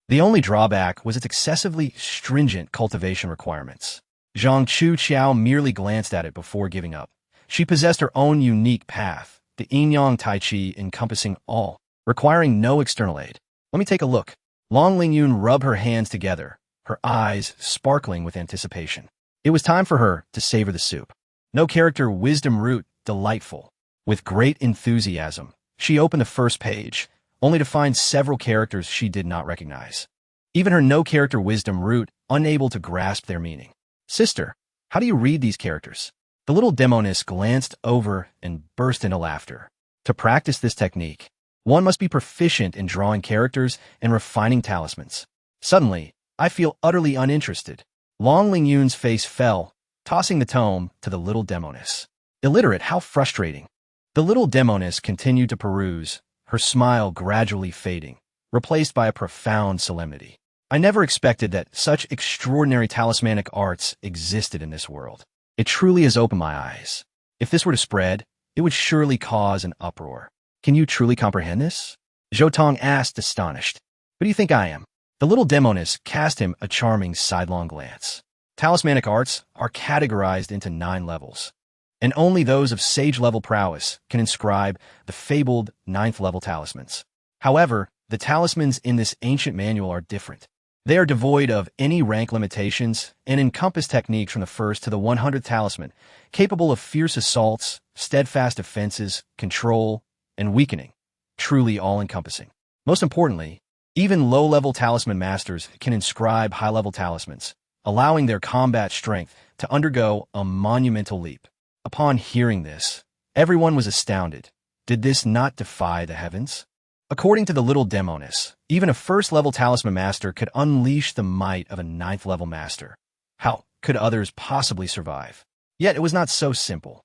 The only drawback was its excessively stringent cultivation requirements. Zhang Chu Qiao merely glanced at it before giving up. She possessed her own unique path, the yin-yang tai chi encompassing all, requiring no external aid. Let me take a look. Long Lingyun rubbed her hands together, her eyes sparkling with anticipation. It was time for her to savor the soup. No character wisdom root, delightful. With great enthusiasm, she opened the first page, only to find several characters she did not recognize. Even her no-character wisdom root, unable to grasp their meaning. Sister, how do you read these characters? The little demoness glanced over and burst into laughter. To practice this technique, one must be proficient in drawing characters and refining talismans. Suddenly, I feel utterly uninterested. Long Lingyun's face fell, tossing the tome to the little demoness. Illiterate, how frustrating. The little demoness continued to peruse, her smile gradually fading, replaced by a profound solemnity. I never expected that such extraordinary talismanic arts existed in this world. It truly has opened my eyes. If this were to spread, it would surely cause an uproar. Can you truly comprehend this? Zhou Tong asked, astonished. Who do you think I am? The little demoness cast him a charming sidelong glance. Talismanic arts are categorized into 9 levels, and only those of sage-level prowess can inscribe the fabled 9th-level talismans. However, the talismans in this ancient manual are different. They are devoid of any rank limitations and encompass techniques from the 1st to the 100th talisman, capable of fierce assaults, steadfast defenses, control, and weakening, truly all-encompassing. Most importantly, even low-level talisman masters can inscribe high-level talismans, allowing their combat strength to undergo a monumental leap. Upon hearing this, everyone was astounded. Did this not defy the heavens? According to the little demoness, even a 1st-level talisman master could unleash the might of a 9th-level master. How could others possibly survive? Yet it was not so simple.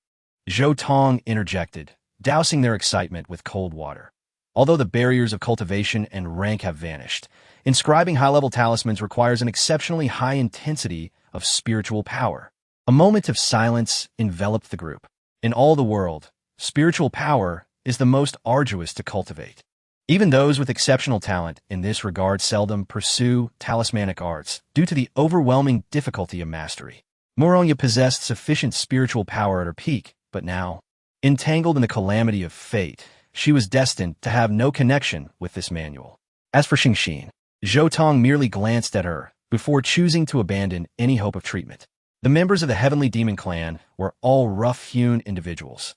Zhou Tong interjected, dousing their excitement with cold water. Although the barriers of cultivation and rank have vanished, inscribing high-level talismans requires an exceptionally high intensity of spiritual power. A moment of silence enveloped the group. In all the world, spiritual power is the most arduous to cultivate. Even those with exceptional talent in this regard seldom pursue talismanic arts due to the overwhelming difficulty of mastery. Moronya possessed sufficient spiritual power at her peak, but now, entangled in the calamity of fate, she was destined to have no connection with this manual. As for Xingxin, Zhou Tong merely glanced at her before choosing to abandon any hope of treatment. The members of the Heavenly Demon Clan were all rough-hewn individuals,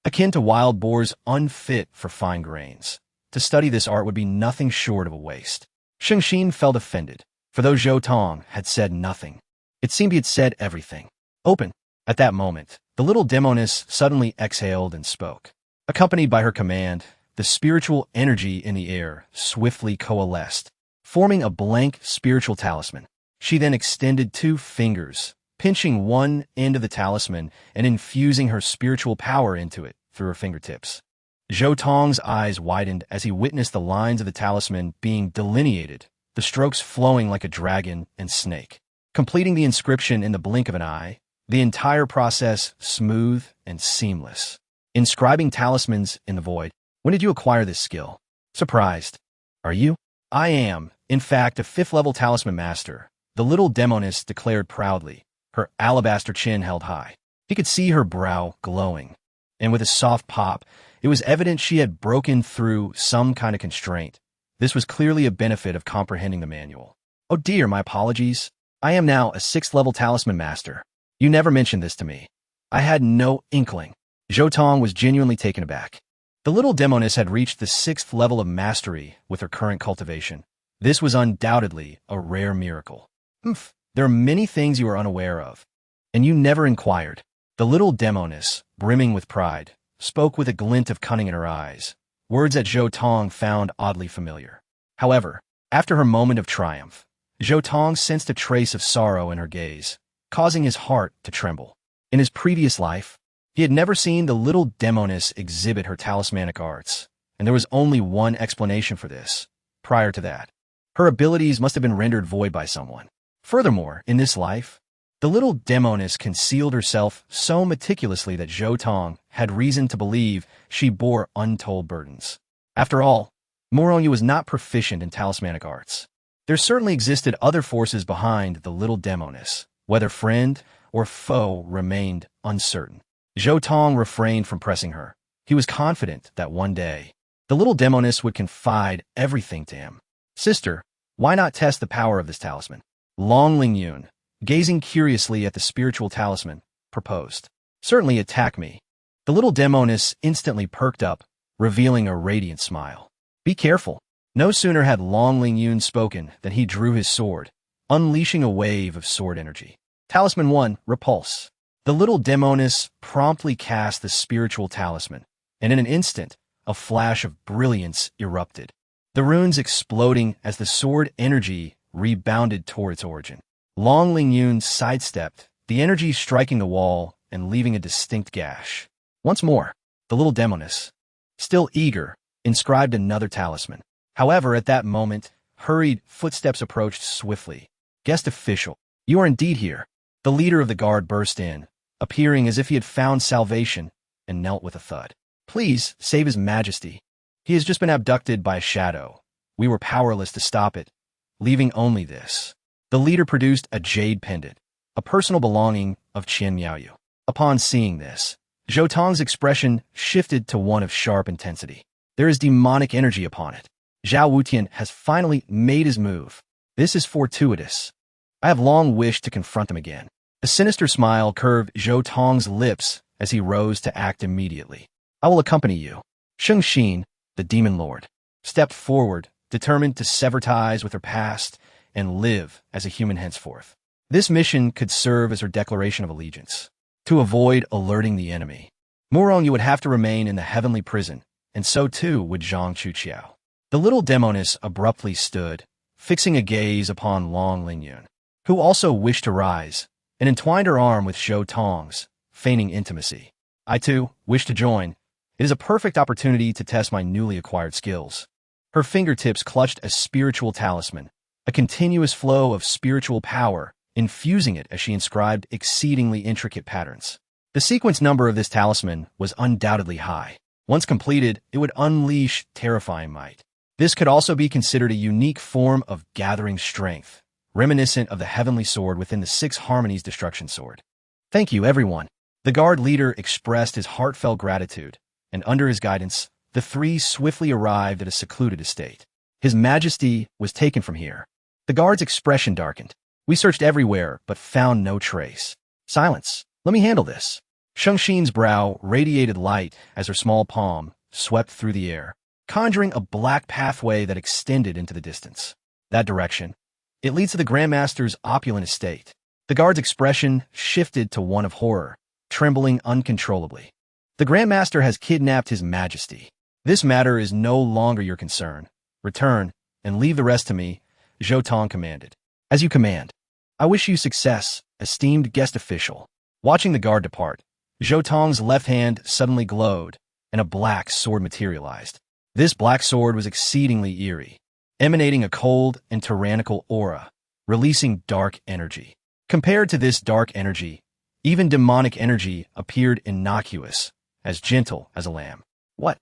akin to wild boars unfit for fine grains. To study this art would be nothing short of a waste. Xingxin felt offended, for though Zhou Tong had said nothing, it seemed he had said everything. Open. At that moment, the little demoness suddenly exhaled and spoke. Accompanied by her command, the spiritual energy in the air swiftly coalesced, forming a blank spiritual talisman. She then extended 2 fingers, pinching one end of the talisman and infusing her spiritual power into it through her fingertips. Zhou Tong's eyes widened as he witnessed the lines of the talisman being delineated, the strokes flowing like a dragon and snake. Completing the inscription in the blink of an eye, the entire process smooth and seamless. Inscribing talismans in the void. When did you acquire this skill? Surprised. Are you? I am, in fact, a 5th-level talisman master, the little demoness declared proudly, her alabaster chin held high. He could see her brow glowing, and with a soft pop, it was evident she had broken through some kind of constraint. This was clearly a benefit of comprehending the manual. Oh dear, my apologies. I am now a 6th-level talisman master. You never mentioned this to me. I had no inkling. Zhou Tong was genuinely taken aback. The little demoness had reached the 6th level of mastery with her current cultivation. This was undoubtedly a rare miracle. There are many things you are unaware of, and you never inquired. The little demoness, brimming with pride, spoke with a glint of cunning in her eyes, words that Zhou Tong found oddly familiar. However, after her moment of triumph, Zhou Tong sensed a trace of sorrow in her gaze, causing his heart to tremble. In his previous life, he had never seen the little demoness exhibit her talismanic arts, and there was only one explanation for this. Prior to that, her abilities must have been rendered void by someone. Furthermore, in this life, the little demoness concealed herself so meticulously that Zhou Tong had reason to believe she bore untold burdens. After all, Morongyu was not proficient in talismanic arts. There certainly existed other forces behind the little demoness. Whether friend or foe remained uncertain. Zhou Tong refrained from pressing her. He was confident that one day, the little demoness would confide everything to him. Sister, why not test the power of this talisman? Long Lingyun, gazing curiously at the spiritual talisman, proposed. Certainly attack me. The little demoness instantly perked up, revealing a radiant smile. Be careful. No sooner had Long Lingyun spoken than he drew his sword, unleashing a wave of sword energy. Talisman 1, Repulse. The little demoness promptly cast the spiritual talisman, and in an instant, a flash of brilliance erupted, the runes exploding as the sword energy rebounded toward its origin. Long Lingyun sidestepped, the energy striking the wall and leaving a distinct gash. Once more, the little demoness, still eager, inscribed another talisman. However, at that moment, hurried footsteps approached swiftly. Guest official, you are indeed here. The leader of the guard burst in, appearing as if he had found salvation, and knelt with a thud. Please, save His Majesty. He has just been abducted by a shadow. We were powerless to stop it, leaving only this. The leader produced a jade pendant, a personal belonging of Qian Miaoyu. Upon seeing this, Zhou Tong's expression shifted to one of sharp intensity. There is demonic energy upon it. Zhao Wutian has finally made his move. This is fortuitous. I have long wished to confront him again. A sinister smile curved Zhou Tong's lips as he rose to act immediately. I will accompany you. Sheng Xin, the demon lord, stepped forward, determined to sever ties with her past and live as a human henceforth. This mission could serve as her declaration of allegiance. To avoid alerting the enemy, Morongyu would have to remain in the heavenly prison, and so too would Zhang Chuqiao. The little demoness abruptly stood, fixing a gaze upon Long Lingyun, who also wished to rise, and entwined her arm with Zhou Tong's, feigning intimacy. I too wish to join. It is a perfect opportunity to test my newly acquired skills. Her fingertips clutched a spiritual talisman, a continuous flow of spiritual power, infusing it as she inscribed exceedingly intricate patterns. The sequence number of this talisman was undoubtedly high. Once completed, it would unleash terrifying might. This could also be considered a unique form of gathering strength, reminiscent of the heavenly sword within the Six Harmonies destruction sword. Thank you, everyone. The guard leader expressed his heartfelt gratitude, and under his guidance, the three swiftly arrived at a secluded estate. His Majesty was taken from here. The guard's expression darkened. We searched everywhere, but found no trace. Silence. Let me handle this. Sheng Xin's brow radiated light as her small palm swept through the air, conjuring a black pathway that extended into the distance. That direction. It leads to the Grandmaster's opulent estate. The guard's expression shifted to one of horror, trembling uncontrollably. The Grandmaster has kidnapped His Majesty. This matter is no longer your concern. Return, and leave the rest to me, Zhou Tong commanded. As you command. I wish you success, esteemed guest official. Watching the guard depart, Zhou Tong's left hand suddenly glowed, and a black sword materialized. This black sword was exceedingly eerie, emanating a cold and tyrannical aura, releasing dark energy. Compared to this dark energy, even demonic energy appeared innocuous, as gentle as a lamb. What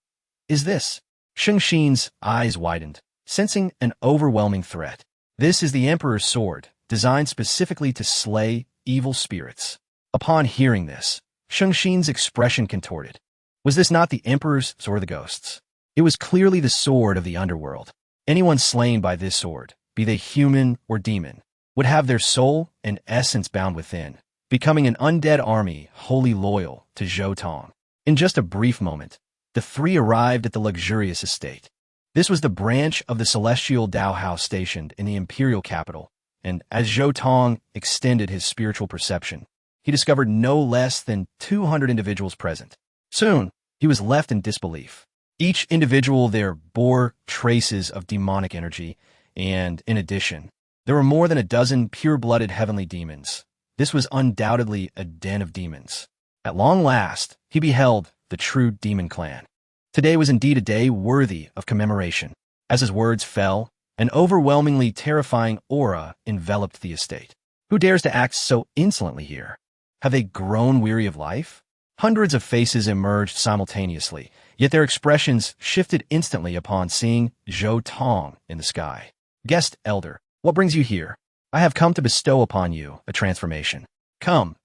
is this? Sheng Xin's eyes widened, sensing an overwhelming threat. This is the Emperor's sword, designed specifically to slay evil spirits. Upon hearing this, Sheng Xin's expression contorted. Was this not the Emperor's sword of the ghosts? It was clearly the sword of the underworld. Anyone slain by this sword, be they human or demon, would have their soul and essence bound within, becoming an undead army wholly loyal to Zhou Tong. In just a brief moment, the three arrived at the luxurious estate. This was the branch of the celestial Dao House stationed in the imperial capital, and as Zhou Tong extended his spiritual perception, he discovered no less than 200 individuals present. Soon, he was left in disbelief. Each individual there bore traces of demonic energy, and, in addition, there were more than a dozen pure-blooded heavenly demons. This was undoubtedly a den of demons. At long last, he beheld the true demon clan. Today was indeed a day worthy of commemoration. As his words fell, an overwhelmingly terrifying aura enveloped the estate. Who dares to act so insolently here? Have they grown weary of life? Hundreds of faces emerged simultaneously, yet their expressions shifted instantly upon seeing Zhou Tong in the sky. Guest elder, what brings you here? I have come to bestow upon you a transformation. Come,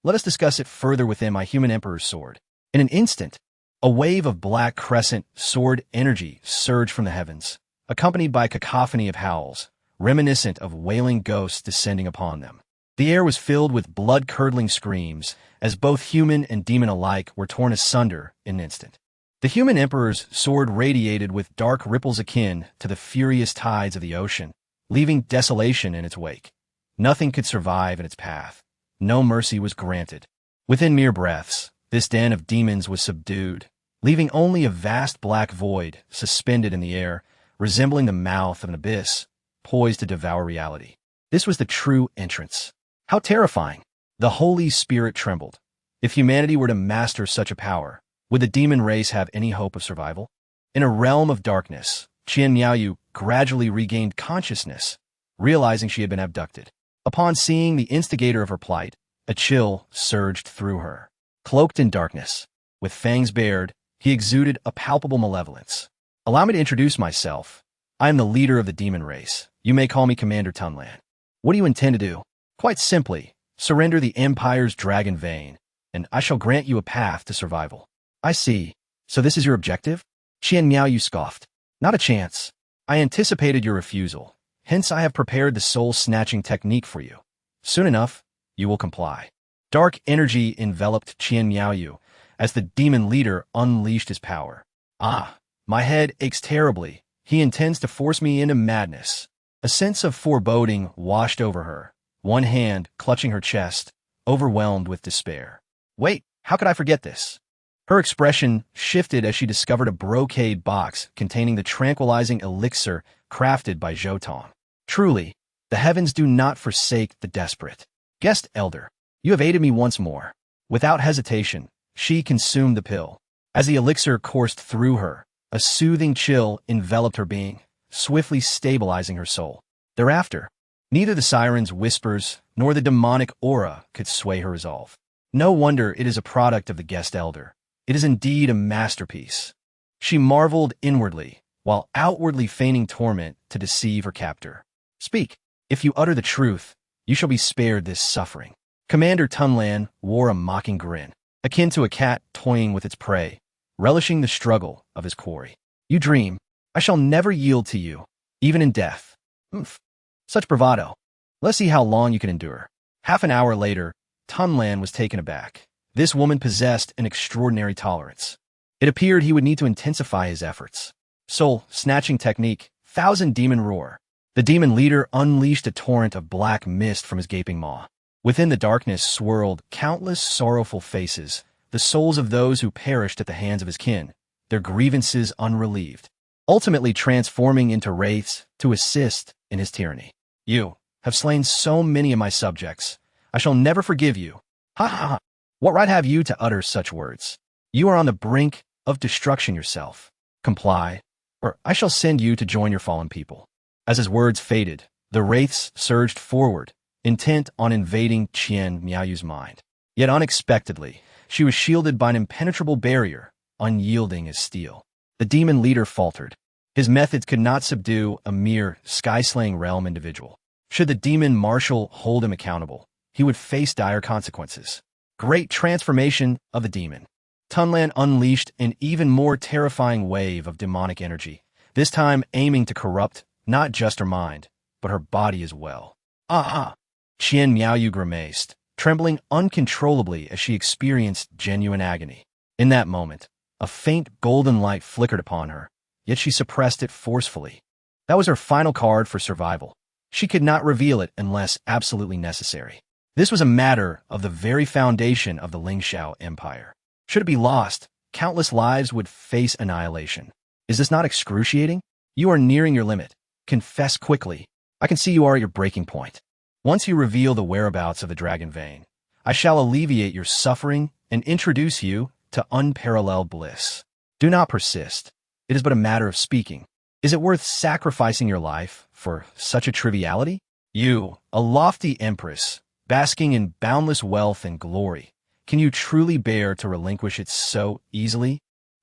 let us discuss it further within my human emperor's sword. In an instant, a wave of black crescent sword energy surged from the heavens, accompanied by a cacophony of howls, reminiscent of wailing ghosts descending upon them. The air was filled with blood-curdling screams, as both human and demon alike were torn asunder in an instant. The human emperor's sword radiated with dark ripples akin to the furious tides of the ocean, leaving desolation in its wake. Nothing could survive in its path. No mercy was granted. Within mere breaths, this den of demons was subdued, leaving only a vast black void suspended in the air, resembling the mouth of an abyss, poised to devour reality. This was the true entrance. How terrifying! The Holy Spirit trembled. If humanity were to master such a power, would the demon race have any hope of survival? In a realm of darkness, Qian Miaoyu gradually regained consciousness, realizing she had been abducted. Upon seeing the instigator of her plight, a chill surged through her. Cloaked in darkness, with fangs bared, he exuded a palpable malevolence. Allow me to introduce myself. I am the leader of the demon race. You may call me Commander Tunlan. What do you intend to do? Quite simply, surrender the Empire's dragon vein, and I shall grant you a path to survival. I see. So this is your objective? Qian Miaoyu scoffed. Not a chance. I anticipated your refusal. Hence I have prepared the soul-snatching technique for you. Soon enough, you will comply. Dark energy enveloped Qian Miaoyu as the demon leader unleashed his power. Ah, my head aches terribly. He intends to force me into madness. A sense of foreboding washed over her, one hand clutching her chest, overwhelmed with despair. Wait, how could I forget this? Her expression shifted as she discovered a brocade box containing the tranquilizing elixir crafted by Zhou Tong. Truly, the heavens do not forsake the desperate. Guest elder, you have aided me once more. Without hesitation, she consumed the pill. As the elixir coursed through her, a soothing chill enveloped her being, swiftly stabilizing her soul. Thereafter, neither the siren's whispers nor the demonic aura could sway her resolve. No wonder it is a product of the guest elder. It is indeed a masterpiece. She marveled inwardly, while outwardly feigning torment to deceive her captor. Speak. If you utter the truth, you shall be spared this suffering. Commander Tunlan wore a mocking grin, akin to a cat toying with its prey, relishing the struggle of his quarry. You dream. I shall never yield to you, even in death. Oomph. Such bravado. Let's see how long you can endure. Half an hour later, Tunlan was taken aback. This woman possessed an extraordinary tolerance. It appeared he would need to intensify his efforts. Soul-snatching technique, thousand demon roar. The demon leader unleashed a torrent of black mist from his gaping maw. Within the darkness swirled countless sorrowful faces, the souls of those who perished at the hands of his kin, their grievances unrelieved, ultimately transforming into wraiths to assist in his tyranny. You, have slain so many of my subjects. I shall never forgive you. Ha ha ha. What right have you to utter such words? You are on the brink of destruction yourself. Comply, or I shall send you to join your fallen people. As his words faded, the wraiths surged forward, intent on invading Qian Miaoyu's mind. Yet unexpectedly, she was shielded by an impenetrable barrier, unyielding as steel. The demon leader faltered. His methods could not subdue a mere sky-slaying realm individual. Should the demon marshal hold him accountable, he would face dire consequences. Great transformation of the demon. Tunlan unleashed an even more terrifying wave of demonic energy, this time aiming to corrupt not just her mind, but her body as well. Ah! Qian Miaoyu grimaced, trembling uncontrollably as she experienced genuine agony. In that moment, a faint golden light flickered upon her, yet she suppressed it forcefully. That was her final card for survival. She could not reveal it unless absolutely necessary. This was a matter of the very foundation of the Lingxiao Empire. Should it be lost, countless lives would face annihilation. Is this not excruciating? You are nearing your limit. Confess quickly. I can see you are at your breaking point. Once you reveal the whereabouts of the dragon vein, I shall alleviate your suffering and introduce you to unparalleled bliss. Do not persist. It is but a matter of speaking. Is it worth sacrificing your life for such a triviality? You, a lofty empress, basking in boundless wealth and glory, can you truly bear to relinquish it so easily?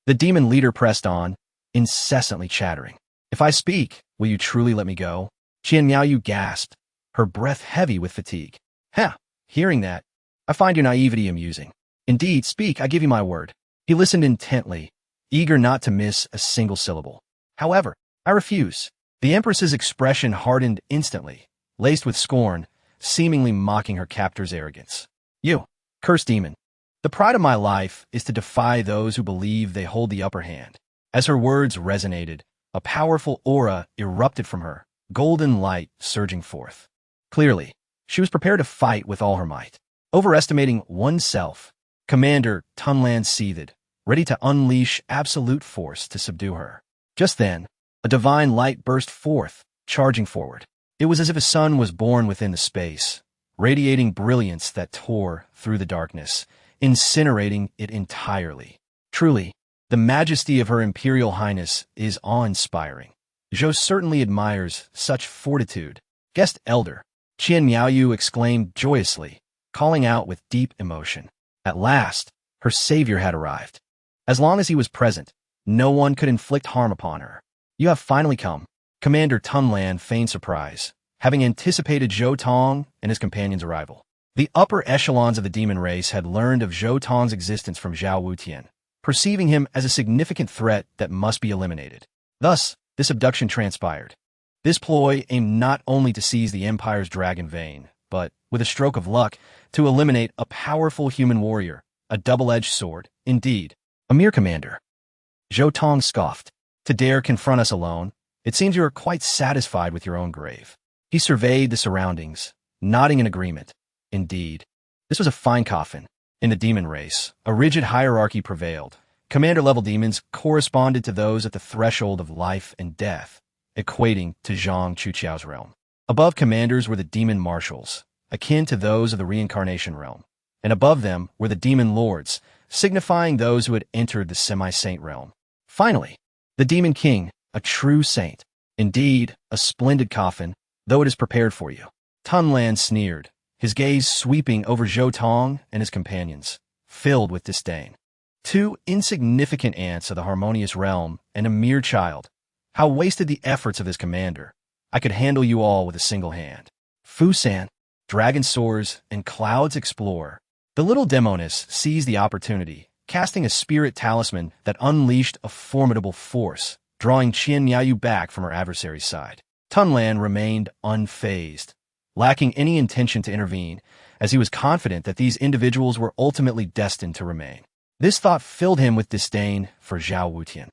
The demon leader pressed on, incessantly chattering. If I speak, will you truly let me go? Qian Miaoyu gasped, her breath heavy with fatigue. Hearing that, I find your naivety amusing. Indeed, speak, I give you my word. He listened intently, eager not to miss a single syllable. However, I refuse. The Empress's expression hardened instantly, laced with scorn, seemingly mocking her captor's arrogance. You, cursed demon. The pride of my life is to defy those who believe they hold the upper hand. As her words resonated, a powerful aura erupted from her, golden light surging forth. Clearly, she was prepared to fight with all her might. Overestimating oneself, Commander Tunlan seethed, ready to unleash absolute force to subdue her. Just then, a divine light burst forth, charging forward. It was as if a sun was born within the space, radiating brilliance that tore through the darkness, incinerating it entirely. Truly, the majesty of Her Imperial Highness is awe-inspiring. Zhou certainly admires such fortitude. Guest Elder, Qian Miaoyu exclaimed joyously, calling out with deep emotion. At last, her savior had arrived. As long as he was present, no one could inflict harm upon her. You have finally come. Commander Tunlan feigned surprise, having anticipated Zhou Tong and his companion's arrival. The upper echelons of the demon race had learned of Zhou Tong's existence from Zhao Wutian, perceiving him as a significant threat that must be eliminated. Thus, this abduction transpired. This ploy aimed not only to seize the Empire's dragon vein, but, with a stroke of luck, to eliminate a powerful human warrior, a double-edged sword, indeed, a mere commander. Zhou Tong scoffed. To dare confront us alone, it seems you are quite satisfied with your own grave. He surveyed the surroundings, nodding in agreement. Indeed, this was a fine coffin. In the demon race, a rigid hierarchy prevailed. Commander-level demons corresponded to those at the threshold of life and death, equating to Zhang Chuqiao's realm. Above commanders were the demon marshals, akin to those of the reincarnation realm, and above them were the demon lords, signifying those who had entered the semi-saint realm. Finally, the demon king, a true saint. Indeed, a splendid coffin, though it is prepared for you. Tunlan sneered, his gaze sweeping over Zhou Tong and his companions, filled with disdain. Two insignificant ants of the harmonious realm and a mere child. How wasted the efforts of this commander. I could handle you all with a single hand. Fusan, dragon soars, and clouds explore. The little demoness seized the opportunity, casting a spirit talisman that unleashed a formidable force, drawing Qian Miaoyu back from her adversary's side. Tunlan remained unfazed, lacking any intention to intervene, as he was confident that these individuals were ultimately destined to remain. This thought filled him with disdain for Zhao Wutian.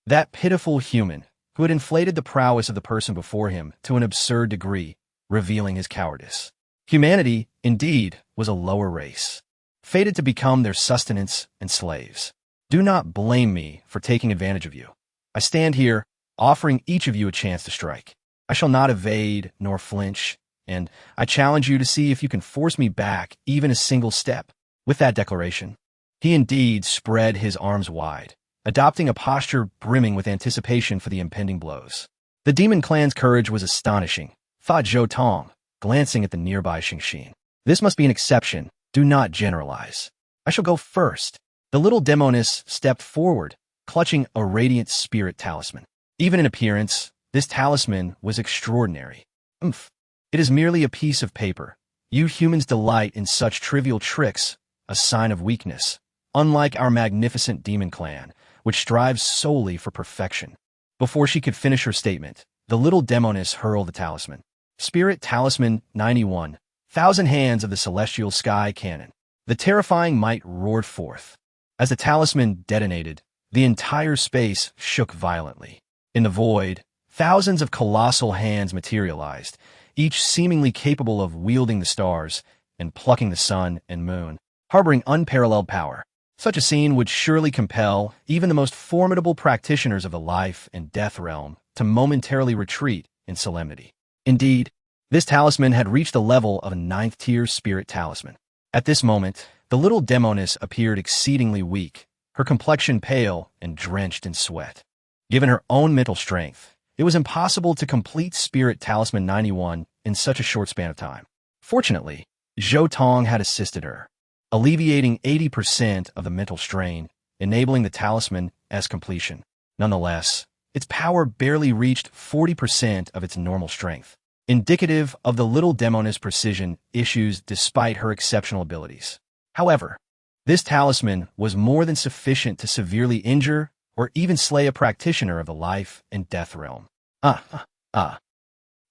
That pitiful human who had inflated the prowess of the person before him to an absurd degree, revealing his cowardice. Humanity, indeed, was a lower race, fated to become their sustenance and slaves. Do not blame me for taking advantage of you. I stand here, offering each of you a chance to strike. I shall not evade nor flinch, and I challenge you to see if you can force me back even a single step. With that declaration, he indeed spread his arms wide, adopting a posture brimming with anticipation for the impending blows. The demon clan's courage was astonishing, thought Zhou Tong, glancing at the nearby Xingxin. This must be an exception. Do not generalize. I shall go first. The little demoness stepped forward, clutching a radiant spirit talisman. Even in appearance, this talisman was extraordinary. Umph. It is merely a piece of paper. You humans delight in such trivial tricks, a sign of weakness, unlike our magnificent demon clan, which strives solely for perfection. Before she could finish her statement, the little demoness hurled the talisman. Spirit Talisman 91, 1,000 hands of the celestial sky cannon. The terrifying might roared forth. As the talisman detonated, the entire space shook violently. In the void, thousands of colossal hands materialized, each seemingly capable of wielding the stars and plucking the sun and moon, harboring unparalleled power. Such a scene would surely compel even the most formidable practitioners of the life and death realm to momentarily retreat in solemnity. Indeed, this talisman had reached the level of a 9th-tier spirit talisman. At this moment, the little demoness appeared exceedingly weak, her complexion pale and drenched in sweat. Given her own mental strength, it was impossible to complete Spirit Talisman 91 in such a short span of time. Fortunately, Zhou Tong had assisted her, alleviating 80% of the mental strain, enabling the talisman's completion. Nonetheless, its power barely reached 40% of its normal strength, indicative of the little demoness' precision issues despite her exceptional abilities. However, this talisman was more than sufficient to severely injure or even slay a practitioner of the life and death realm.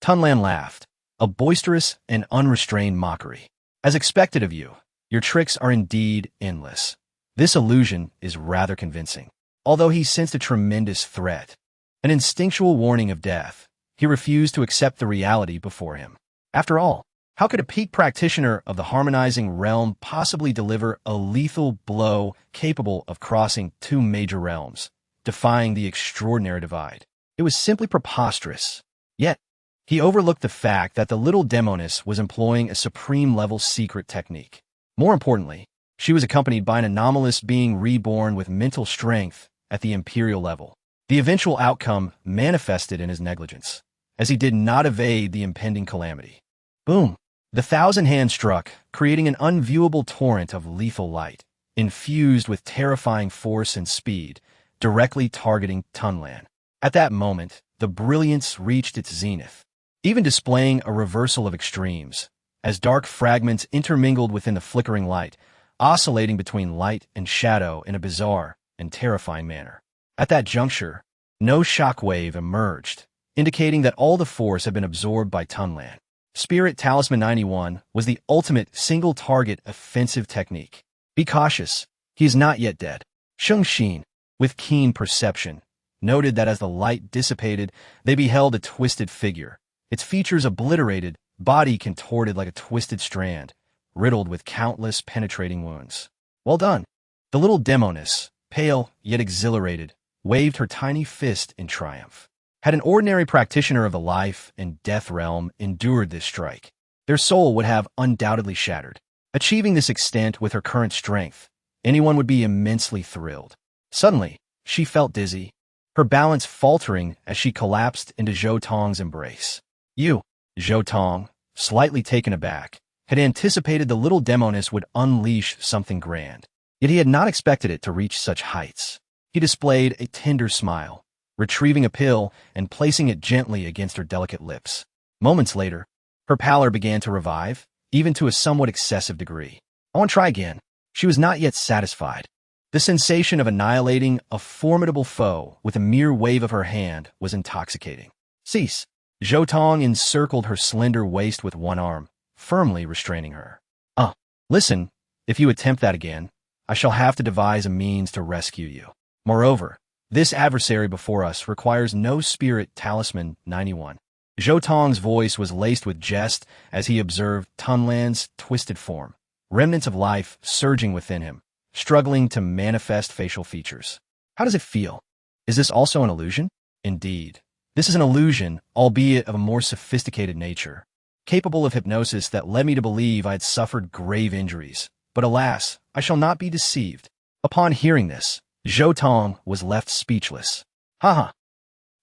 Tunlan laughed, a boisterous and unrestrained mockery. As expected of you, your tricks are indeed endless. This illusion is rather convincing. Although he sensed a tremendous threat, an instinctual warning of death, he refused to accept the reality before him. After all, how could a peak practitioner of the harmonizing realm possibly deliver a lethal blow capable of crossing 2 major realms, defying the extraordinary divide? It was simply preposterous. Yet, he overlooked the fact that the little demoness was employing a supreme-level secret technique. More importantly, she was accompanied by an anomalous being reborn with mental strength at the imperial level. The eventual outcome manifested in his negligence, as he did not evade the impending calamity. Boom! The 1,000 hands struck, creating an unviewable torrent of lethal light, infused with terrifying force and speed, directly targeting Tunlan. At that moment, the brilliance reached its zenith, even displaying a reversal of extremes, as dark fragments intermingled within the flickering light, oscillating between light and shadow in a bizarre and terrifying manner. At that juncture, no shockwave emerged, indicating that all the force had been absorbed by Tunlan. Spirit Talisman 91 was the ultimate single-target offensive technique. Be cautious, he is not yet dead. Xingxin, with keen perception, noted that as the light dissipated, they beheld a twisted figure, its features obliterated, body contorted like a twisted strand, riddled with countless penetrating wounds. Well done. The little demoness, pale yet exhilarated, waved her tiny fist in triumph. Had an ordinary practitioner of the life and death realm endured this strike, their soul would have undoubtedly shattered. Achieving this extent with her current strength, anyone would be immensely thrilled. Suddenly, she felt dizzy, her balance faltering as she collapsed into Zhou Tong's embrace. Zhou Tong, slightly taken aback, had anticipated the little demoness would unleash something grand, yet he had not expected it to reach such heights. He displayed a tender smile, retrieving a pill and placing it gently against her delicate lips. Moments later, her pallor began to revive, even to a somewhat excessive degree. I want to try again. She was not yet satisfied. The sensation of annihilating a formidable foe with a mere wave of her hand was intoxicating. Cease. Zhou Tong encircled her slender waist with one arm, firmly restraining her. Listen, if you attempt that again, I shall have to devise a means to rescue you. Moreover, this adversary before us requires no Spirit Talisman 91. Zhou Tong's voice was laced with jest as he observed Tunlan's twisted form, remnants of life surging within him, struggling to manifest facial features. How does it feel? Is this also an illusion? Indeed. This is an illusion, albeit of a more sophisticated nature. capable of hypnosis that led me to believe I had suffered grave injuries. But alas, I shall not be deceived. Upon hearing this, Zhou Tong was left speechless. Haha.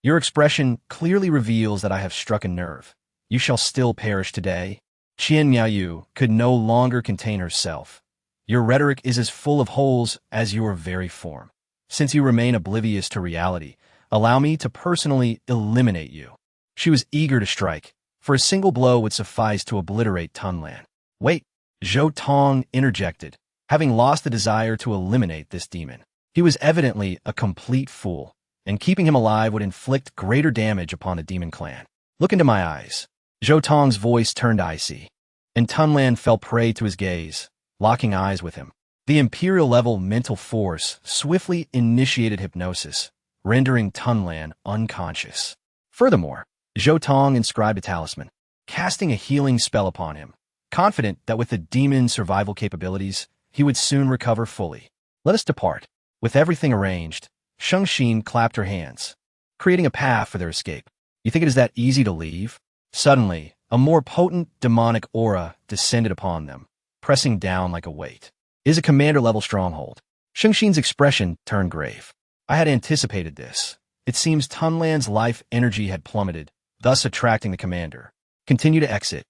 Your expression clearly reveals that I have struck a nerve. You shall still perish today. Qian Miaoyu could no longer contain herself. Your rhetoric is as full of holes as your very form. Since you remain oblivious to reality, allow me to personally eliminate you. She was eager to strike, for a single blow would suffice to obliterate Tunlan. Wait, Zhou Tong interjected, having lost the desire to eliminate this demon. He was evidently a complete fool, and keeping him alive would inflict greater damage upon the demon clan. Look into my eyes. Zhou Tong's voice turned icy, and Tunlan fell prey to his gaze, locking eyes with him. The imperial-level mental force swiftly initiated hypnosis, rendering Tunlan unconscious. Furthermore, Zhou Tong inscribed a talisman, casting a healing spell upon him, confident that with the demon's survival capabilities, he would soon recover fully. Let us depart. With everything arranged, Sheng Xin clapped her hands, creating a path for their escape. You think it is that easy to leave? Suddenly, a more potent demonic aura descended upon them, pressing down like a weight. It is a commander-level stronghold. Sheng Xin's expression turned grave. I had anticipated this. It seems Tunlan's life energy had plummeted, thus attracting the commander. Continue to exit,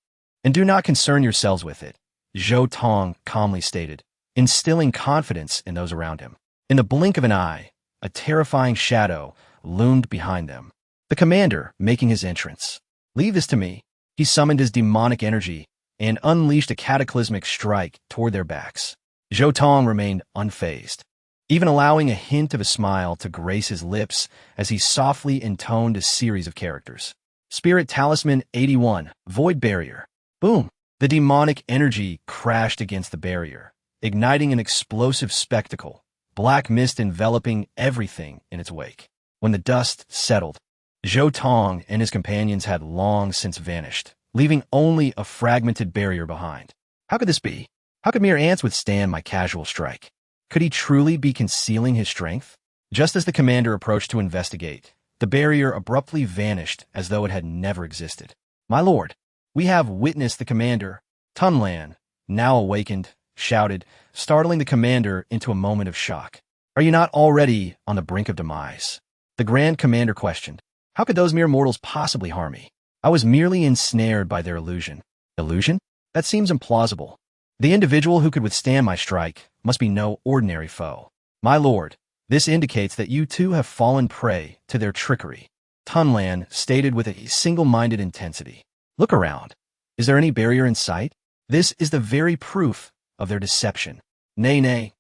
and do not concern yourselves with it, Zhou Tong calmly stated, instilling confidence in those around him. In the blink of an eye, a terrifying shadow loomed behind them. The commander making his entrance. Leave this to me. He summoned his demonic energy and unleashed a cataclysmic strike toward their backs. Zhou Tong remained unfazed, even allowing a hint of a smile to grace his lips as he softly intoned a series of characters. Spirit Talisman 81, Void Barrier. Boom! The demonic energy crashed against the barrier, igniting an explosive spectacle, black mist enveloping everything in its wake. When the dust settled, Zhou Tong and his companions had long since vanished, leaving only a fragmented barrier behind. How could this be? How could mere ants withstand my casual strike? Could he truly be concealing his strength? Just as the commander approached to investigate, the barrier abruptly vanished as though it had never existed. My lord, we have witnessed the commander. Tunlan, now awakened, shouted, startling the commander into a moment of shock. Are you not already on the brink of demise? The Grand Commander questioned. How could those mere mortals possibly harm me? I was merely ensnared by their illusion. Illusion? That seems implausible. The individual who could withstand my strike must be no ordinary foe. My lord, this indicates that you too have fallen prey to their trickery, Tunlan stated with a single-minded intensity. Look around. Is there any barrier in sight? This is the very proof of their deception. Nay.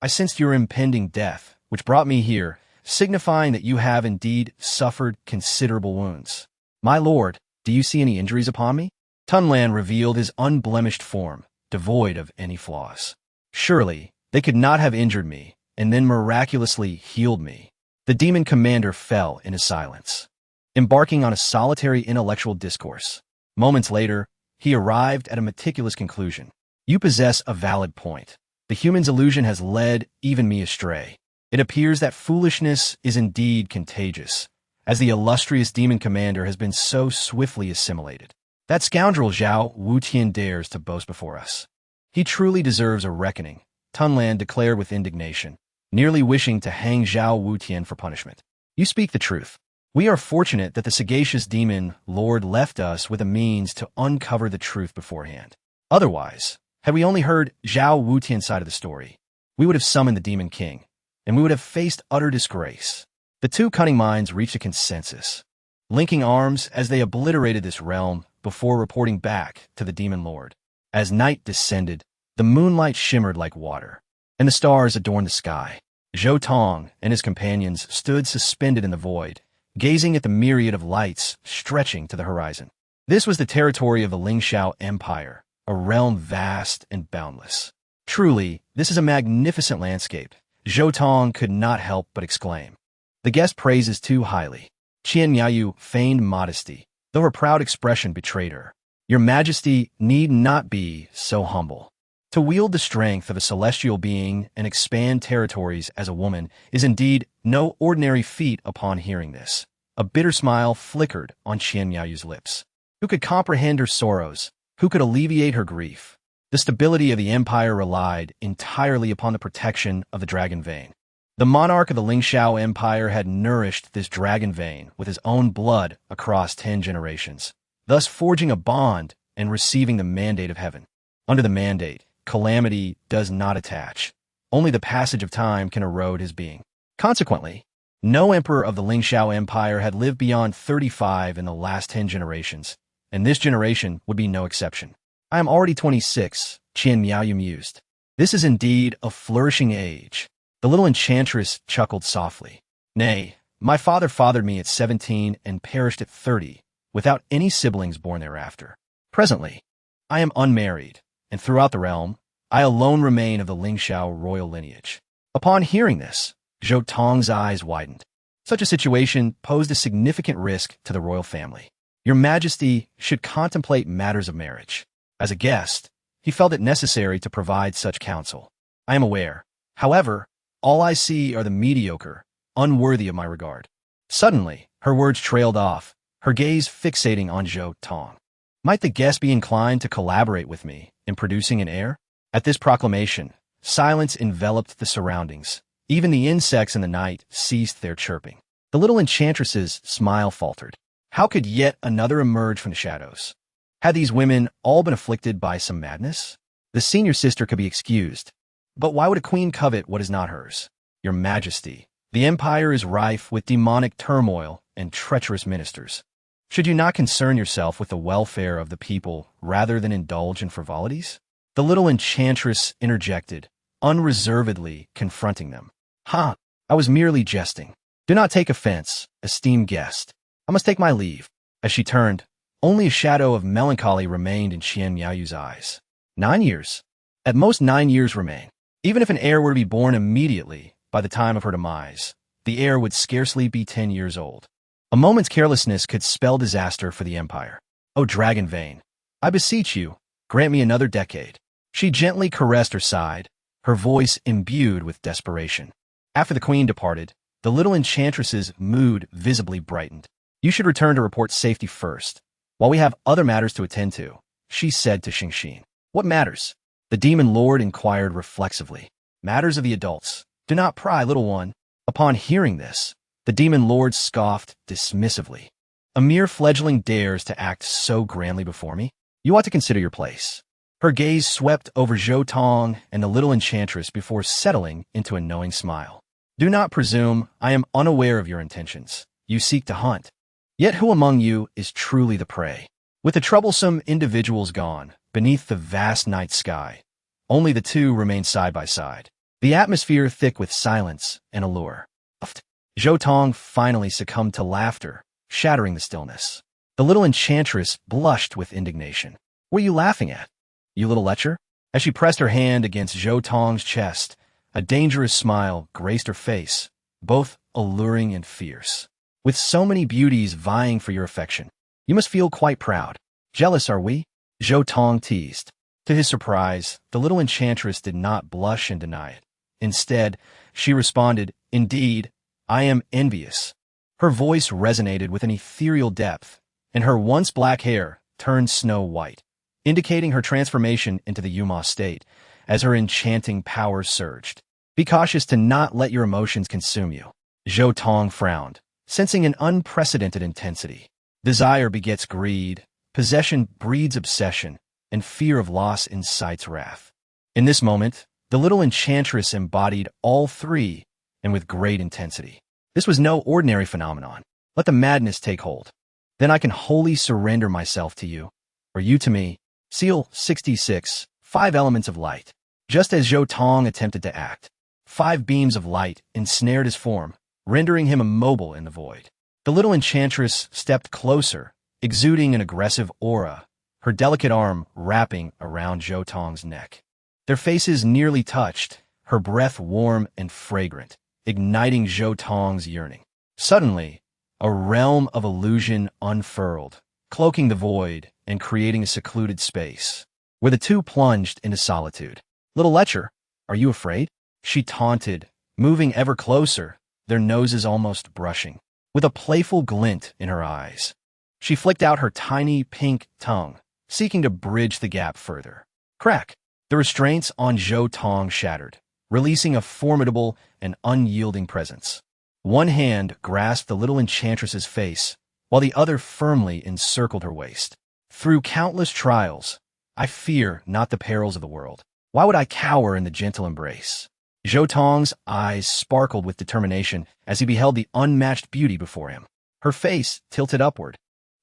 I sensed your impending death, which brought me here, signifying that you have indeed suffered considerable wounds. My lord, do you see any injuries upon me? Tunlan revealed his unblemished form, devoid of any flaws. Surely, they could not have injured me, and then miraculously healed me. The demon commander fell into silence, embarking on a solitary intellectual discourse. Moments later, he arrived at a meticulous conclusion. You possess a valid point. The human's illusion has led even me astray. It appears that foolishness is indeed contagious, as the illustrious demon commander has been so swiftly assimilated. That scoundrel Zhao Wutian dares to boast before us. He truly deserves a reckoning, Tunlan declared with indignation, nearly wishing to hang Zhao Wutian for punishment. You speak the truth. We are fortunate that the sagacious demon lord left us with a means to uncover the truth beforehand. Otherwise, had we only heard Zhao Wutian's side of the story, we would have summoned the demon king, and we would have faced utter disgrace. The two cunning minds reached a consensus, linking arms as they obliterated this realm before reporting back to the demon lord. As night descended, the moonlight shimmered like water, and the stars adorned the sky. Zhou Tong and his companions stood suspended in the void, gazing at the myriad of lights stretching to the horizon. This was the territory of the Lingxiao Empire, a realm vast and boundless. Truly, this is a magnificent landscape, Zhou Tong could not help but exclaim. The guest praises too highly. Qian Miaoyu feigned modesty, though her proud expression betrayed her. Your majesty need not be so humble. To wield the strength of a celestial being and expand territories as a woman is indeed no ordinary feat. Upon hearing this, a bitter smile flickered on Qian Miaoyu's lips. Who could comprehend her sorrows? Who could alleviate her grief? The stability of the empire relied entirely upon the protection of the dragon vein. The monarch of the Lingxiao Empire had nourished this dragon vein with his own blood across 10 generations, thus forging a bond and receiving the mandate of heaven. Under the mandate, calamity does not attach. Only the passage of time can erode his being. Consequently, no emperor of the Lingxiao Empire had lived beyond 35 in the last 10 generations, and this generation would be no exception. I am already 26, Qian Miaoyu mused. This is indeed a flourishing age. The little enchantress chuckled softly. Nay, my father fathered me at 17 and perished at 30, without any siblings born thereafter. Presently, I am unmarried, and throughout the realm, I alone remain of the Lingxiao royal lineage. Upon hearing this, Zhou Tong's eyes widened. Such a situation posed a significant risk to the royal family. Your Majesty should contemplate matters of marriage. As a guest, he felt it necessary to provide such counsel. I am aware. However, all I see are the mediocre, unworthy of my regard. Suddenly, her words trailed off, her gaze fixating on Zhou Tong. Might the guest be inclined to collaborate with me in producing an heir? At this proclamation, silence enveloped the surroundings. Even the insects in the night ceased their chirping. The little enchantress's smile faltered. How could yet another emerge from the shadows? Had these women all been afflicted by some madness? The senior sister could be excused. But why would a queen covet what is not hers? Your Majesty, the empire is rife with demonic turmoil and treacherous ministers. Should you not concern yourself with the welfare of the people rather than indulge in frivolities? The little enchantress interjected, unreservedly confronting them. I was merely jesting. Do not take offense, esteemed guest. I must take my leave. As she turned, only a shadow of melancholy remained in Qian Miaoyu's eyes. 9 years. At most 9 years remain. Even if an heir were to be born immediately, by the time of her demise, the heir would scarcely be 10 years old. A moment's carelessness could spell disaster for the empire. O dragon vein, I beseech you, grant me another decade. She gently caressed her side, her voice imbued with desperation. After the queen departed, the little enchantress's mood visibly brightened. You should return to report safety first, while we have other matters to attend to, she said to Xingxin. What matters? The demon lord inquired reflexively. Matters of the adults. Do not pry, little one. Upon hearing this, the demon lord scoffed dismissively. A mere fledgling dares to act so grandly before me? You ought to consider your place. Her gaze swept over Zhou Tong and the little enchantress before settling into a knowing smile. Do not presume I am unaware of your intentions. You seek to hunt. Yet who among you is truly the prey? With the troublesome individuals gone, beneath the vast night sky, only the two remain side by side. The atmosphere thick with silence and allure. Zhou Tong finally succumbed to laughter, shattering the stillness. The little enchantress blushed with indignation. What are you laughing at, you little lecher? As she pressed her hand against Zhou Tong's chest, a dangerous smile graced her face, both alluring and fierce. With so many beauties vying for your affection, you must feel quite proud. Jealous, are we? Zhou Tong teased. To his surprise, the little enchantress did not blush and deny it. Instead, she responded, Indeed, I am envious. Her voice resonated with an ethereal depth, and her once black hair turned snow white, indicating her transformation into the Yuma state as her enchanting power surged. Be cautious to not let your emotions consume you. Zhou Tong frowned, sensing an unprecedented intensity. Desire begets greed, possession breeds obsession, and fear of loss incites wrath. In this moment, the little enchantress embodied all three, and with great intensity. This was no ordinary phenomenon. Let the madness take hold. Then I can wholly surrender myself to you, or you to me. Seal 66, 5 elements of light. Just as Zhou Tong attempted to act, 5 beams of light ensnared his form, rendering him immobile in the void. The little enchantress stepped closer, exuding an aggressive aura, her delicate arm wrapping around Zhou Tong's neck. Their faces nearly touched, her breath warm and fragrant, igniting Zhou Tong's yearning. Suddenly, a realm of illusion unfurled, cloaking the void and creating a secluded space, where the two plunged into solitude. Little lecher, are you afraid? She taunted, moving ever closer, their noses almost brushing, with a playful glint in her eyes. She flicked out her tiny pink tongue, seeking to bridge the gap further. Crack! The restraints on Zhou Tong shattered, releasing a formidable and unyielding presence. One hand grasped the little enchantress's face, while the other firmly encircled her waist. Through countless trials, I fear not the perils of the world. Why would I cower in the gentle embrace? Zhou Tong's eyes sparkled with determination as he beheld the unmatched beauty before him. Her face tilted upward,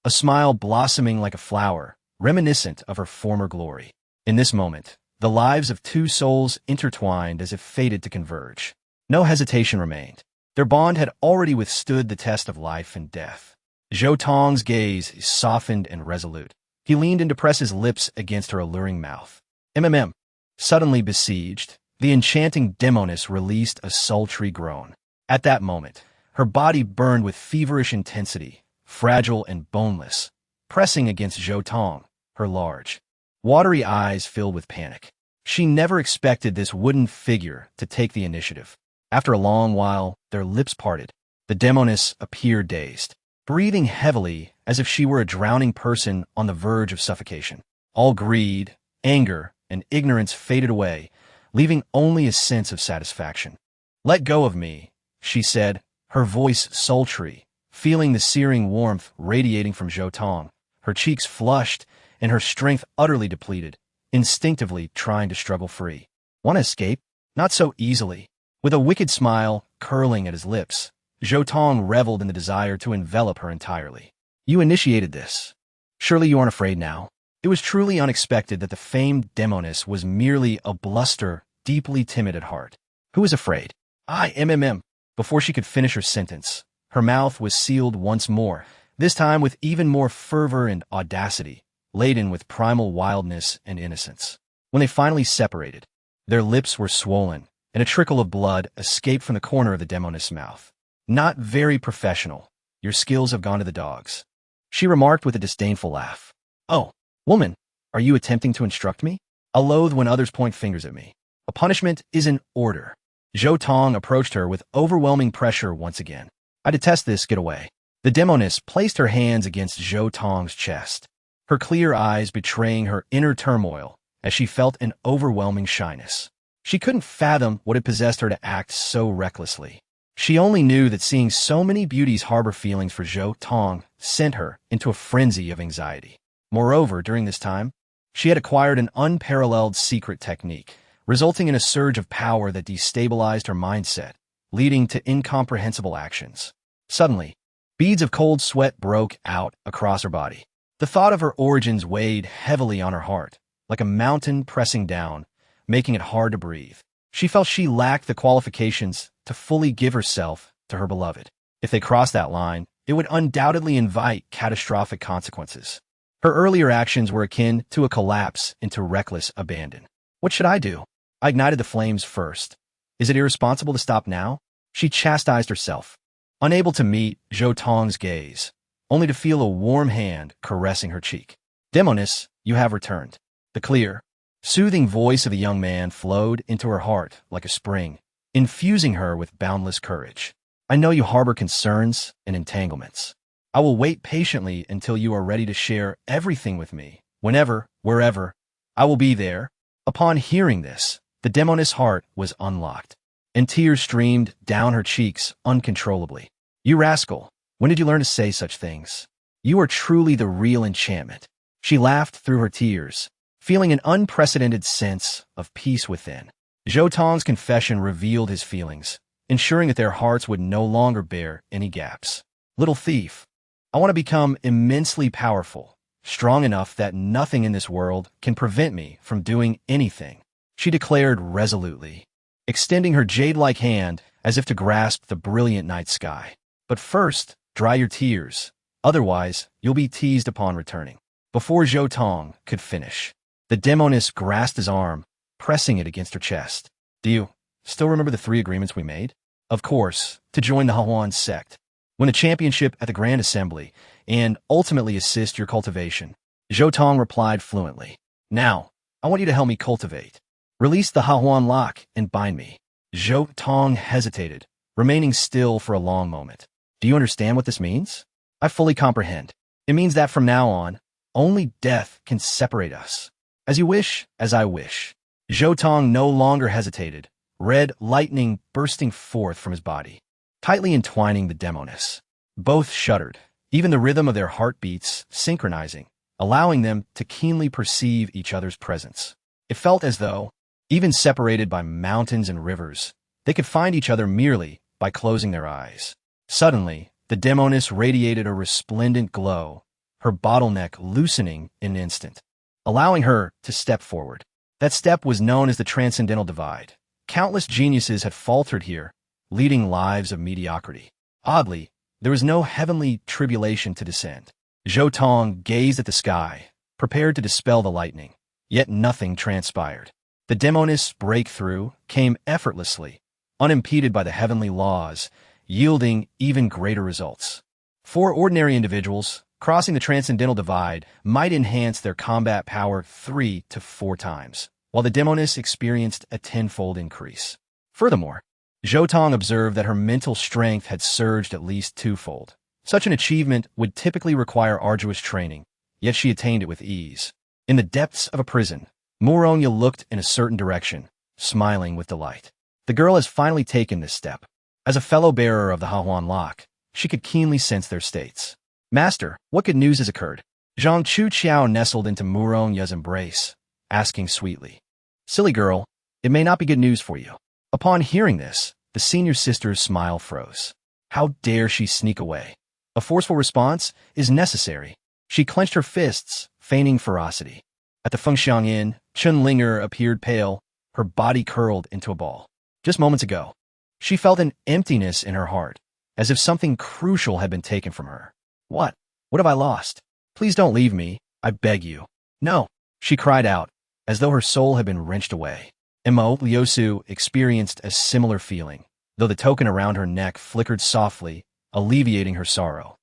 a smile blossoming like a flower, reminiscent of her former glory. In this moment, the lives of two souls intertwined as if fated to converge. No hesitation remained. Their bond had already withstood the test of life and death. Zhou Tong's gaze softened and resolute. He leaned in to press his lips against her alluring mouth. MMM. Suddenly besieged, the enchanting demoness released a sultry groan. At that moment, her body burned with feverish intensity, fragile and boneless, pressing against Zhou Tong, her large, watery eyes filled with panic. She never expected this wooden figure to take the initiative. After a long while, their lips parted. The demoness appeared dazed, breathing heavily as if she were a drowning person on the verge of suffocation. All greed, anger, and ignorance faded away, leaving only a sense of satisfaction. "Let go of me," she said, her voice sultry, feeling the searing warmth radiating from Zhou Tong, her cheeks flushed and her strength utterly depleted, instinctively trying to struggle free. Want to escape? Not so easily. With a wicked smile curling at his lips, Zhou Tong reveled in the desire to envelop her entirely. "You initiated this. Surely you aren't afraid now?" It was truly unexpected that the famed demoness was merely a bluster, deeply timid at heart. Who is afraid? I am. Before she could finish her sentence, her mouth was sealed once more, this time with even more fervor and audacity, laden with primal wildness and innocence. When they finally separated, their lips were swollen, and a trickle of blood escaped from the corner of the demoness' mouth. "Not very professional. Your skills have gone to the dogs," she remarked with a disdainful laugh. "Oh, woman, are you attempting to instruct me? I loathe when others point fingers at me. A punishment is in order." Zhou Tong approached her with overwhelming pressure once again. "I detest this, get away." The demoness placed her hands against Zhou Tong's chest, her clear eyes betraying her inner turmoil as she felt an overwhelming shyness. She couldn't fathom what had possessed her to act so recklessly. She only knew that seeing so many beauties harbor feelings for Zhou Tong sent her into a frenzy of anxiety. Moreover, during this time, she had acquired an unparalleled secret technique, resulting in a surge of power that destabilized her mindset, leading to incomprehensible actions. Suddenly, beads of cold sweat broke out across her body. The thought of her origins weighed heavily on her heart, like a mountain pressing down, making it hard to breathe. She felt she lacked the qualifications to fully give herself to her beloved. If they crossed that line, it would undoubtedly invite catastrophic consequences. Her earlier actions were akin to a collapse into reckless abandon. What should I do? I ignited the flames first. Is it irresponsible to stop now? She chastised herself, unable to meet Zhou Tong's gaze, only to feel a warm hand caressing her cheek. "Demoness, you have returned." The clear, soothing voice of the young man flowed into her heart like a spring, infusing her with boundless courage. "I know you harbor concerns and entanglements. I will wait patiently until you are ready to share everything with me. Whenever, wherever, I will be there." Upon hearing this, the demoness' heart was unlocked, and tears streamed down her cheeks uncontrollably. "You rascal, when did you learn to say such things? You are truly the real enchantment." She laughed through her tears, feeling an unprecedented sense of peace within. Zhou Tong's confession revealed his feelings, ensuring that their hearts would no longer bear any gaps. "Little thief, I want to become immensely powerful, strong enough that nothing in this world can prevent me from doing anything," she declared resolutely, extending her jade-like hand as if to grasp the brilliant night sky. "But first, dry your tears, otherwise you'll be teased upon returning." Before Zhou Tong could finish, the demoness grasped his arm, pressing it against her chest. "Do you still remember the 3 agreements we made?" "Of course, to join the Hahuan sect, win a championship at the Grand Assembly, and ultimately assist your cultivation." Zhou Tong replied fluently. "Now, I want you to help me cultivate. Release the Hahuan lock and bind me." Zhou Tong hesitated, remaining still for a long moment. "Do you understand what this means?" "I fully comprehend." It means that from now on, only death can separate us. As you wish, as I wish. Zhou Tong no longer hesitated, red lightning bursting forth from his body, tightly entwining the demoness. Both shuddered, even the rhythm of their heartbeats synchronizing, allowing them to keenly perceive each other's presence. It felt as though, even separated by mountains and rivers, they could find each other merely by closing their eyes. Suddenly, the demoness radiated a resplendent glow, her bottleneck loosening in an instant, allowing her to step forward. That step was known as the transcendental divide. Countless geniuses had faltered here, leading lives of mediocrity. Oddly, there was no heavenly tribulation to descend. Zhou Tong gazed at the sky, prepared to dispel the lightning, yet nothing transpired. The demoness breakthrough came effortlessly, unimpeded by the heavenly laws, yielding even greater results. For ordinary individuals, crossing the transcendental divide might enhance their combat power 3 to 4 times, while the demoness experienced a tenfold increase. Furthermore, Zhou Tong observed that her mental strength had surged at least twofold. Such an achievement would typically require arduous training, yet she attained it with ease. In the depths of a prison, Mouronia looked in a certain direction, smiling with delight. The girl has finally taken this step. As a fellow bearer of the Hahuan Lock, she could keenly sense their states. Master, what good news has occurred? Zhang Chuqiao nestled into Mouronia's embrace, asking sweetly. Silly girl, it may not be good news for you. Upon hearing this, the senior sister's smile froze. How dare she sneak away? A forceful response is necessary. She clenched her fists, feigning ferocity. At the Fengxiang Inn, Chun Linger appeared pale, her body curled into a ball. Just moments ago, she felt an emptiness in her heart, as if something crucial had been taken from her. What? What have I lost? Please don't leave me, I beg you. No, she cried out, as though her soul had been wrenched away. Mo Liusu experienced a similar feeling, though the token around her neck flickered softly, alleviating her sorrow.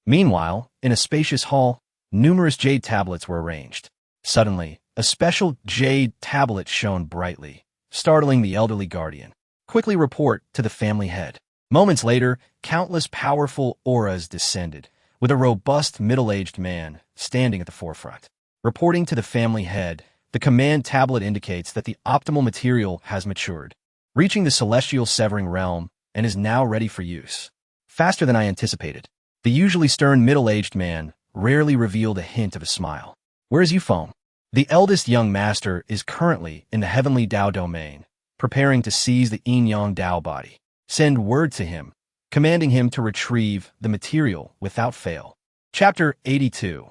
Meanwhile, in a spacious hall, numerous jade tablets were arranged. Suddenly, a special jade tablet shone brightly, startling the elderly guardian. Quickly report to the family head. Moments later, countless powerful auras descended, with a robust middle-aged man standing at the forefront. Reporting to the family head, the command tablet indicates that the optimal material has matured, reaching the celestial severing realm, and is now ready for use. Faster than I anticipated. The usually stern middle-aged man rarely revealed a hint of a smile. Where is Yufeng? The eldest young master is currently in the heavenly Dao domain, preparing to seize the yin-yang Dao body. Send word to him, commanding him to retrieve the material without fail. Chapter 82.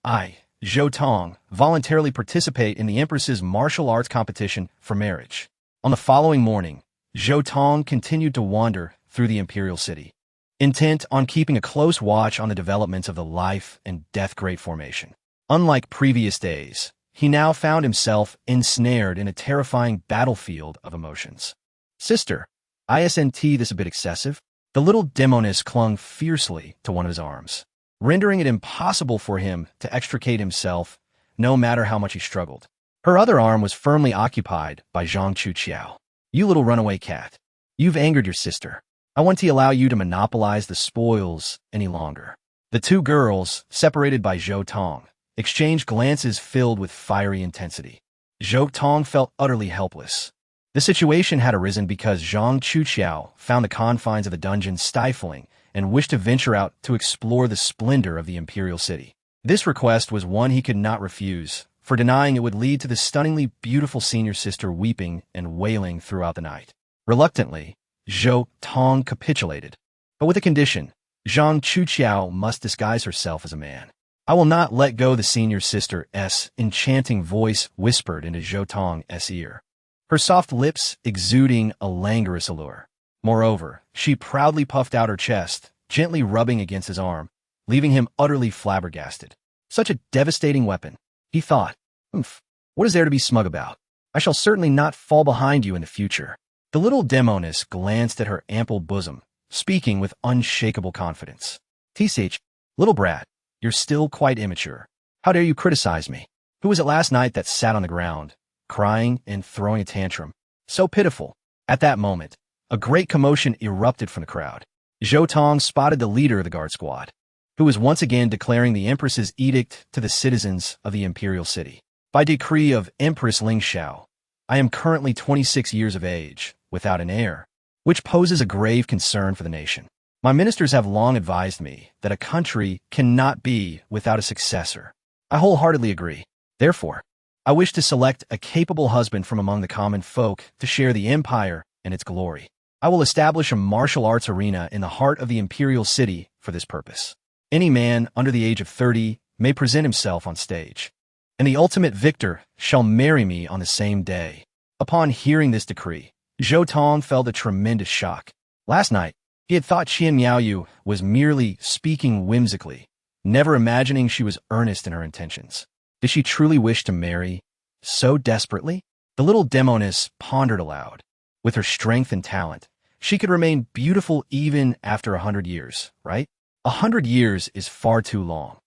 I, Zhou Tong, voluntarily participate in the Empress's martial arts competition for marriage. On the following morning, Zhou Tong continued to wander through the imperial city, intent on keeping a close watch on the developments of the life and death Great Formation. Unlike previous days, he now found himself ensnared in a terrifying battlefield of emotions. Sister, isn't this a bit excessive? The little demoness clung fiercely to one of his arms, rendering it impossible for him to extricate himself, no matter how much he struggled. Her other arm was firmly occupied by Zhang Chuqiao. You little runaway cat. You've angered your sister. I want to allow you to monopolize the spoils any longer. The two girls, separated by Zhou Tong, exchanged glances filled with fiery intensity. Zhou Tong felt utterly helpless. The situation had arisen because Zhang Chuqiao found the confines of the dungeon stifling and wished to venture out to explore the splendor of the imperial city. This request was one he could not refuse, for denying it would lead to the stunningly beautiful senior sister weeping and wailing throughout the night. Reluctantly, Zhou Tong capitulated, but with a condition. Zhang Chuqiao must disguise herself as a man. I will not let go, the senior sister's enchanting voice whispered into Zhou Tong's ear, her soft lips exuding a languorous allure. Moreover, she proudly puffed out her chest, gently rubbing against his arm, leaving him utterly flabbergasted. Such a devastating weapon, he thought. What is there to be smug about? I shall certainly not fall behind you in the future. The little demoness glanced at her ample bosom, speaking with unshakable confidence. Tch, little brat, you're still quite immature. How dare you criticize me? Who was it last night that sat on the ground, crying and throwing a tantrum? So pitiful. At that moment, a great commotion erupted from the crowd. Zhou Tong spotted the leader of the guard squad. who was once again declaring the Empress's edict to the citizens of the imperial city. By decree of Empress Ling Xiao, I am currently 26 years of age, without an heir, which poses a grave concern for the nation. My ministers have long advised me that a country cannot be without a successor. I wholeheartedly agree. Therefore, I wish to select a capable husband from among the common folk to share the empire and its glory. I will establish a martial arts arena in the heart of the imperial city for this purpose. Any man under the age of 30 may present himself on stage, and the ultimate victor shall marry me on the same day. Upon hearing this decree, Zhou Tong felt a tremendous shock. Last night, he had thought Qian Miaoyu was merely speaking whimsically, never imagining she was earnest in her intentions. Did she truly wish to marry so desperately? The little demoness pondered aloud. With her strength and talent, she could remain beautiful even after 100 years, right? 100 years is far too long.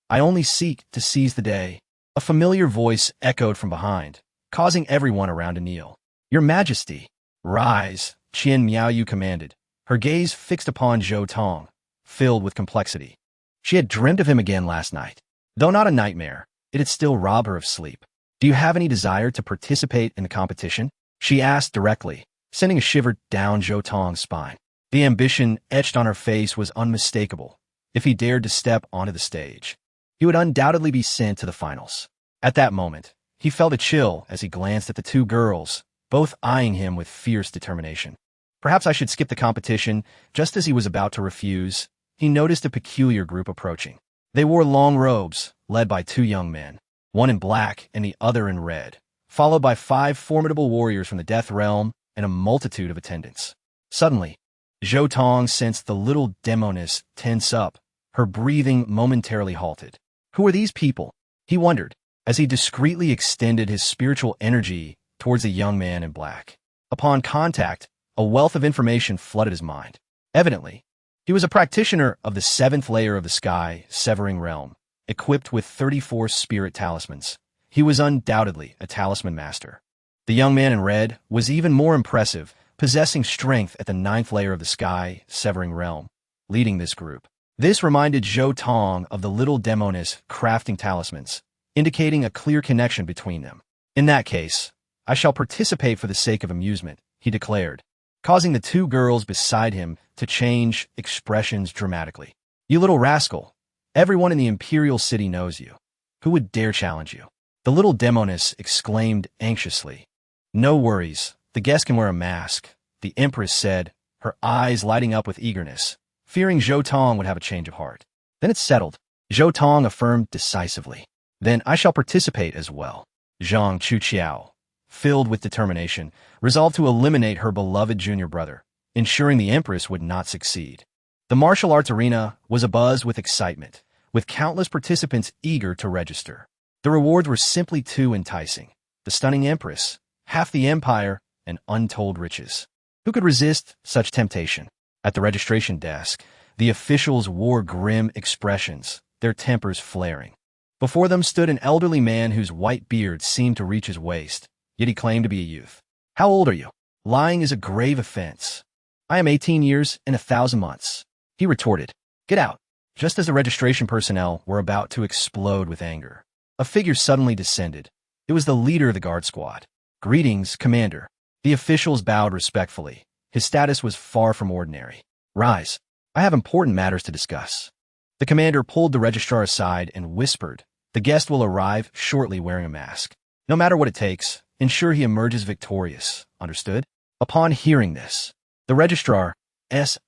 I only seek to seize the day. A familiar voice echoed from behind, causing everyone around to kneel. Your Majesty, rise, Qian Miaoyu commanded, her gaze fixed upon Zhou Tong, filled with complexity. She had dreamt of him again last night. Though not a nightmare, it had still robbed her of sleep. Do you have any desire to participate in the competition? She asked directly, sending a shiver down Zhou Tong's spine. The ambition etched on her face was unmistakable. If he dared to step onto the stage, he would undoubtedly be sent to the finals. At that moment, he felt a chill as he glanced at the two girls, both eyeing him with fierce determination. Perhaps I should skip the competition. Just as he was about to refuse, he noticed a peculiar group approaching. They wore long robes, led by two young men, one in black and the other in red, followed by 5 formidable warriors from the Death Realm and a multitude of attendants. Suddenly, Zhou Tong sensed the little demoness tense up, her breathing momentarily halted. Who are these people? He wondered, as he discreetly extended his spiritual energy towards the young man in black. Upon contact, a wealth of information flooded his mind. Evidently, he was a practitioner of the 7th layer of the sky, severing realm, equipped with 34 spirit talismans. He was undoubtedly a talisman master. The young man in red was even more impressive, possessing strength at the 9th layer of the sky, severing realm, leading this group. This reminded Zhou Tong of the little demoness crafting talismans, indicating a clear connection between them. In that case, I shall participate for the sake of amusement, he declared, causing the two girls beside him to change expressions dramatically. You little rascal, everyone in the imperial city knows you. Who would dare challenge you? The little demoness exclaimed anxiously. No worries, the guest can wear a mask, the Empress said, her eyes lighting up with eagerness, fearing Zhou Tong would have a change of heart. Then it's settled, Zhou Tong affirmed decisively. Then I shall participate as well. Zhang Chuqiao, filled with determination, resolved to eliminate her beloved junior brother, ensuring the Empress would not succeed. The martial arts arena was abuzz with excitement, with countless participants eager to register. The rewards were simply too enticing. The stunning Empress, half the empire, and untold riches. Who could resist such temptation? At the registration desk, the officials wore grim expressions, their tempers flaring. Before them stood an elderly man whose white beard seemed to reach his waist, yet he claimed to be a youth. How old are you? Lying is a grave offense. I am 18 years and 1,000 months. He retorted. Get out. Just as the registration personnel were about to explode with anger, a figure suddenly descended. It was the leader of the guard squad. Greetings, Commander. The officials bowed respectfully. His status was far from ordinary. Rise. I have important matters to discuss. The commander pulled the registrar aside and whispered, the guest will arrive shortly wearing a mask. No matter what it takes, ensure he emerges victorious. Understood? Upon hearing this, the registrar's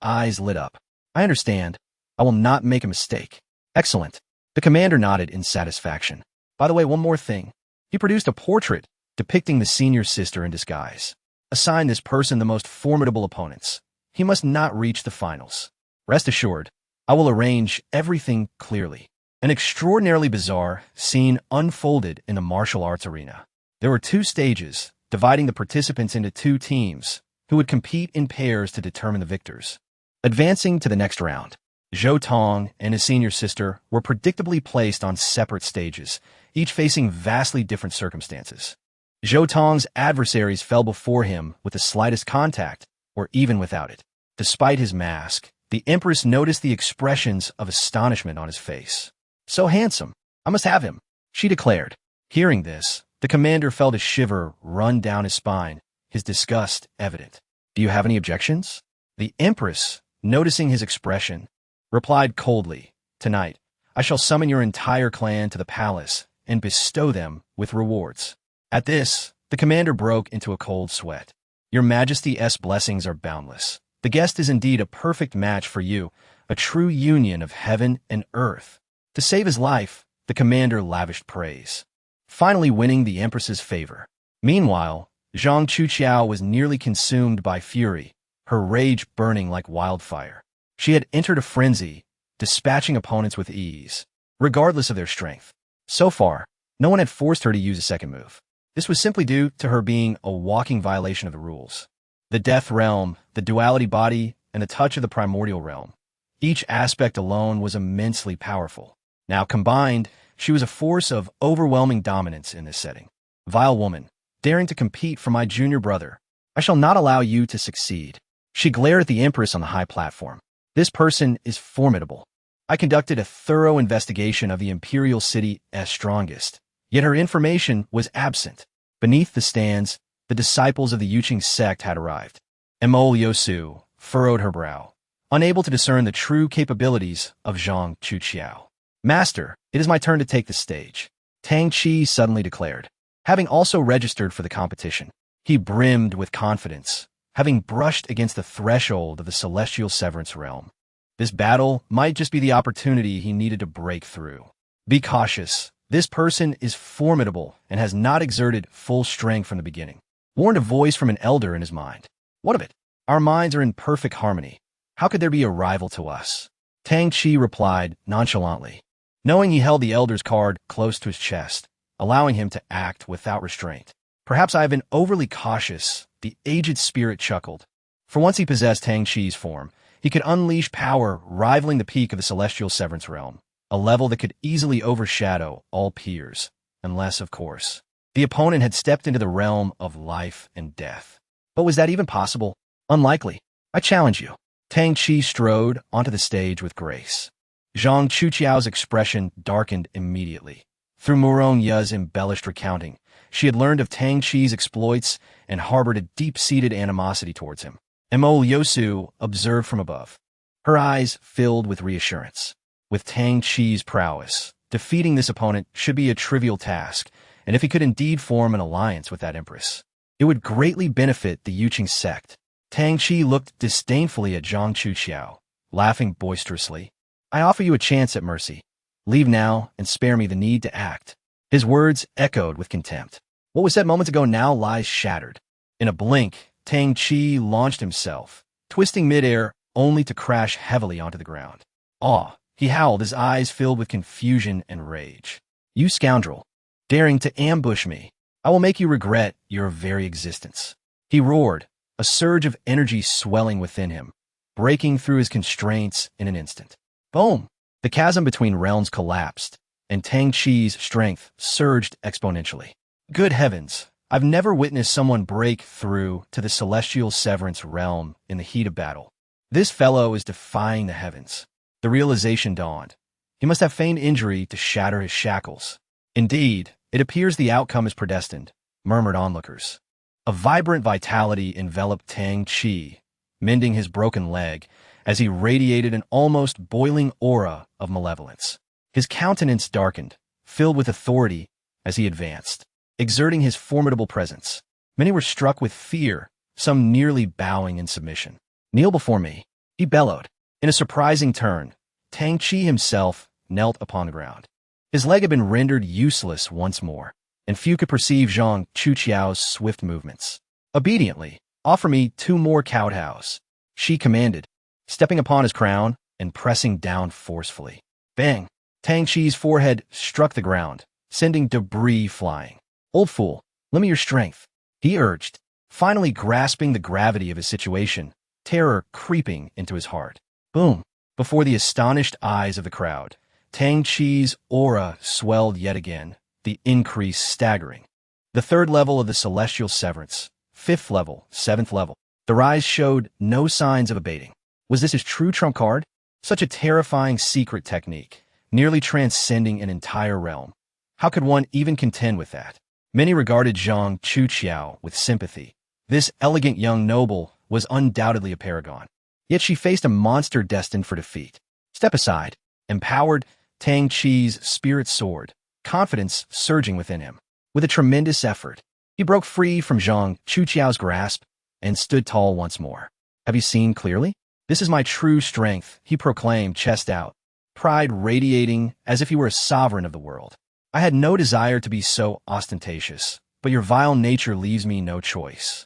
eyes lit up. I understand. I will not make a mistake. Excellent. The commander nodded in satisfaction. By the way, one more thing. He produced a portrait depicting the senior sister in disguise. Assign this person the most formidable opponents. He must not reach the finals. Rest assured, I will arrange everything clearly. An extraordinarily bizarre scene unfolded in the martial arts arena. There were 2 stages, dividing the participants into 2 teams, who would compete in pairs to determine the victors. Advancing to the next round, Zhou Tong and his senior sister were predictably placed on separate stages, each facing vastly different circumstances. Zhou Tong's adversaries fell before him with the slightest contact, or even without it. Despite his mask, The Empress noticed the expressions of astonishment on his face. "So handsome. I must have him," she declared. Hearing this, the commander felt a shiver run down his spine, his disgust evident. "Do you have any objections?" The Empress, noticing his expression, replied coldly, "Tonight, I shall summon your entire clan to the palace and bestow them with rewards." At this, the commander broke into a cold sweat. "Your Majesty's blessings are boundless. The guest is indeed a perfect match for you, a true union of heaven and earth." To save his life, the commander lavished praise, finally winning the Empress's favor. Meanwhile, Zhang Chuqiao was nearly consumed by fury, her rage burning like wildfire. She had entered a frenzy, dispatching opponents with ease, regardless of their strength. So far, no one had forced her to use a second move. This was simply due to her being a walking violation of the rules. The Death Realm, the duality body, and the touch of the primordial realm. Each aspect alone was immensely powerful. Now combined, she was a force of overwhelming dominance in this setting. "Vile woman, daring to compete for my junior brother, I shall not allow you to succeed." She glared at the Empress on the high platform. "This person is formidable. I conducted a thorough investigation of the imperial city's strongest, yet her information was absent." Beneath the stands, the disciples of the Yuqing sect had arrived. Mo Yosu furrowed her brow, unable to discern the true capabilities of Zhang Chuqiao. "Master, it is my turn to take the stage," Tang Qi suddenly declared. Having also registered for the competition, he brimmed with confidence, having brushed against the threshold of the celestial severance realm. This battle might just be the opportunity he needed to break through. Be cautious. This person is formidable and has not exerted full strength from the beginning, warned a voice from an elder in his mind. "What of it? Our minds are in perfect harmony. How could there be a rival to us?" Tang Qi replied nonchalantly, knowing he held the elder's card close to his chest, allowing him to act without restraint. "Perhaps I have been overly cautious," the aged spirit chuckled. For once he possessed Tang Qi's form, he could unleash power rivaling the peak of the celestial severance realm, a level that could easily overshadow all peers, unless, of course, the opponent had stepped into the realm of life and death. But was that even possible? Unlikely. "I challenge you." Tang Qi strode onto the stage with grace. Zhang Chuqiao's expression darkened immediately. Through Murong Ye's embellished recounting, she had learned of Tang Qi's exploits and harbored a deep-seated animosity towards him. Mo Yosu observed from above, her eyes filled with reassurance. With Tang Qi's prowess, defeating this opponent should be a trivial task, and if he could indeed form an alliance with that empress, it would greatly benefit the Yuqing sect. Tang Qi looked disdainfully at Zhang Chuqiao, laughing boisterously. "I offer you a chance at mercy. Leave now and spare me the need to act." His words echoed with contempt. What was said moments ago now lies shattered. In a blink, Tang Qi launched himself, twisting midair only to crash heavily onto the ground. "Aw!" he howled, his eyes filled with confusion and rage. "You scoundrel! Daring to ambush me! I will make you regret your very existence." He roared, a surge of energy swelling within him, breaking through his constraints in an instant. Boom! The chasm between realms collapsed, and Tang Qi's strength surged exponentially. Good heavens! I've never witnessed someone break through to the celestial severance realm in the heat of battle. This fellow is defying the heavens. The realization dawned. He must have feigned injury to shatter his shackles. Indeed, it appears the outcome is predestined, murmured onlookers. A vibrant vitality enveloped Tang Qi, mending his broken leg as he radiated an almost boiling aura of malevolence. His countenance darkened, filled with authority as he advanced, exerting his formidable presence. Many were struck with fear, some nearly bowing in submission. "Kneel before me," he bellowed. In a surprising turn, Tang Qi himself knelt upon the ground. His leg had been rendered useless once more, and few could perceive Zhang Chuqiao's swift movements. "Obediently, offer me 2 more kowtows," she commanded, stepping upon his crown and pressing down forcefully. Bang! Tang Qi's forehead struck the ground, sending debris flying. "Old fool, lend me your strength," he urged, finally grasping the gravity of his situation, terror creeping into his heart. Boom! Before the astonished eyes of the crowd, Tang Qi's aura swelled yet again, the increase staggering. The 3rd level of the celestial severance, 5th level, 7th level. The rise showed no signs of abating. Was this his true trump card? Such a terrifying secret technique, nearly transcending an entire realm. How could one even contend with that? Many regarded Zhang Chuqiao with sympathy. This elegant young noble was undoubtedly a paragon. Yet she faced a monster destined for defeat. Step aside. Empowered, Tang Qi's spirit soared, confidence surging within him. With a tremendous effort, he broke free from Zhang Chuqiao's grasp and stood tall once more. Have you seen clearly? This is my true strength, he proclaimed, chest out, pride radiating as if he were a sovereign of the world. I had no desire to be so ostentatious, but your vile nature leaves me no choice.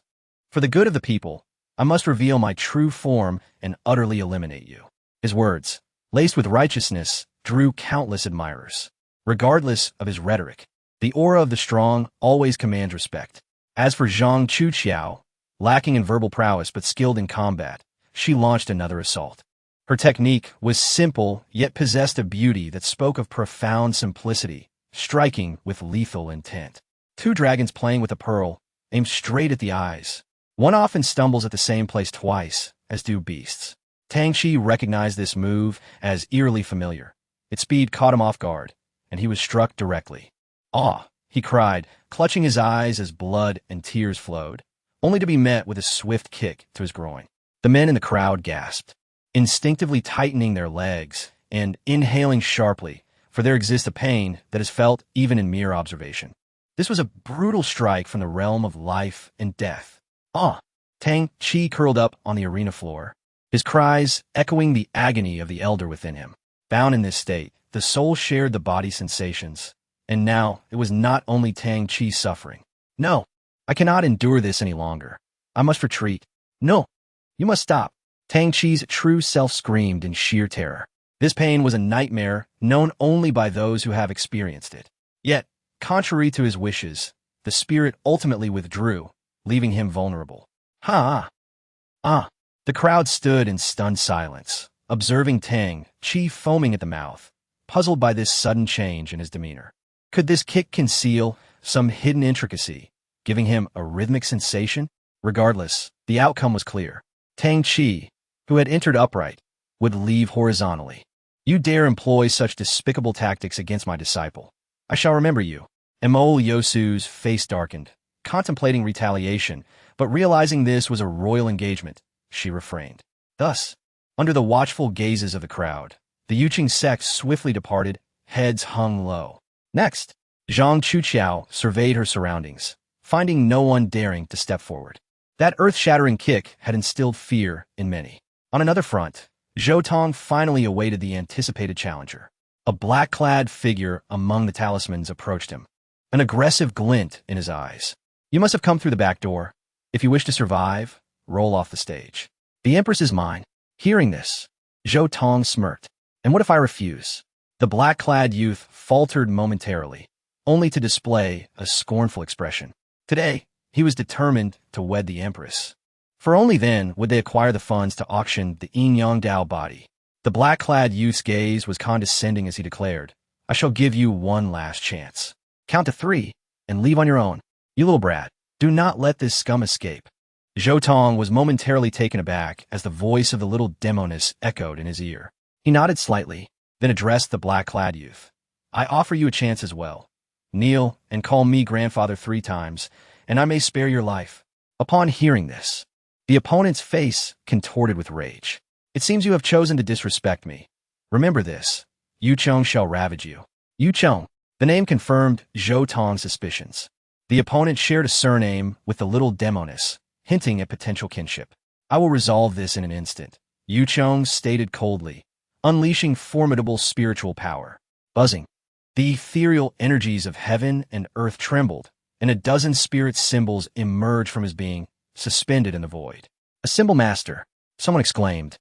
For the good of the people, I must reveal my true form and utterly eliminate you. His words, laced with righteousness, drew countless admirers. Regardless of his rhetoric, the aura of the strong always commands respect. As for Zhang Chuqiao, lacking in verbal prowess but skilled in combat, she launched another assault. Her technique was simple, yet possessed a beauty that spoke of profound simplicity, striking with lethal intent. Two dragons playing with a pearl, aimed straight at the eyes. One often stumbles at the same place twice, as do beasts. Tang Qi recognized this move as eerily familiar. Its speed caught him off guard, and he was struck directly. "Ah!" he cried, clutching his eyes as blood and tears flowed, only to be met with a swift kick to his groin. The men in the crowd gasped, instinctively tightening their legs and inhaling sharply, for there exists a pain that is felt even in mere observation. This was a brutal strike from the realm of life and death. "Ah!" Tang Qi curled up on the arena floor, his cries echoing the agony of the elder within him. Bound in this state, the soul shared the body's sensations, and now it was not only Tang Qi suffering. "No, I cannot endure this any longer. I must retreat." "No, you must stop." Tang Qi's true self screamed in sheer terror. This pain was a nightmare known only by those who have experienced it. Yet, contrary to his wishes, the spirit ultimately withdrew, leaving him vulnerable. "Ha! Ah!" The crowd stood in stunned silence, observing Tang Qi foaming at the mouth, puzzled by this sudden change in his demeanor. Could this kick conceal some hidden intricacy, giving him a rhythmic sensation? Regardless, the outcome was clear. Tang Qi, who had entered upright, would leave horizontally. "You dare employ such despicable tactics against my disciple. I shall remember you." Mo Yosu's face darkened, contemplating retaliation, but realizing this was a royal engagement, she refrained. Thus, under the watchful gazes of the crowd, the Yuqing sect swiftly departed, heads hung low. Next, Zhang Chuqiao surveyed her surroundings, finding no one daring to step forward. That earth-shattering kick had instilled fear in many. On another front, Zhou Tong finally awaited the anticipated challenger. A black-clad figure among the talismans approached him, an aggressive glint in his eyes. "You must have come through the back door. If you wish to survive, roll off the stage. The Empress is mine." Hearing this, Zhou Tong smirked. "And what if I refuse?" The black-clad youth faltered momentarily, only to display a scornful expression. Today, he was determined to wed the Empress. For only then would they acquire the funds to auction the Yangdao body. The black-clad youth's gaze was condescending as he declared, "I shall give you one last chance. Count to 3, and leave on your own. You little brat, do not let this scum escape." Zhou Tong was momentarily taken aback as the voice of the little demoness echoed in his ear. He nodded slightly, then addressed the black-clad youth. "I offer you a chance as well. Kneel and call me grandfather 3 times, and I may spare your life." Upon hearing this, the opponent's face contorted with rage. "It seems you have chosen to disrespect me. Remember this, Yu Chong shall ravage you." Yu Chong. The name confirmed Zhou Tong's suspicions. The opponent shared a surname with the little demoness, hinting at potential kinship. "I will resolve this in an instant," Yu Chong stated coldly, unleashing formidable spiritual power. Buzzing, the ethereal energies of heaven and earth trembled, and a dozen spirit symbols emerged from his being, suspended in the void. "A symbol master," someone exclaimed,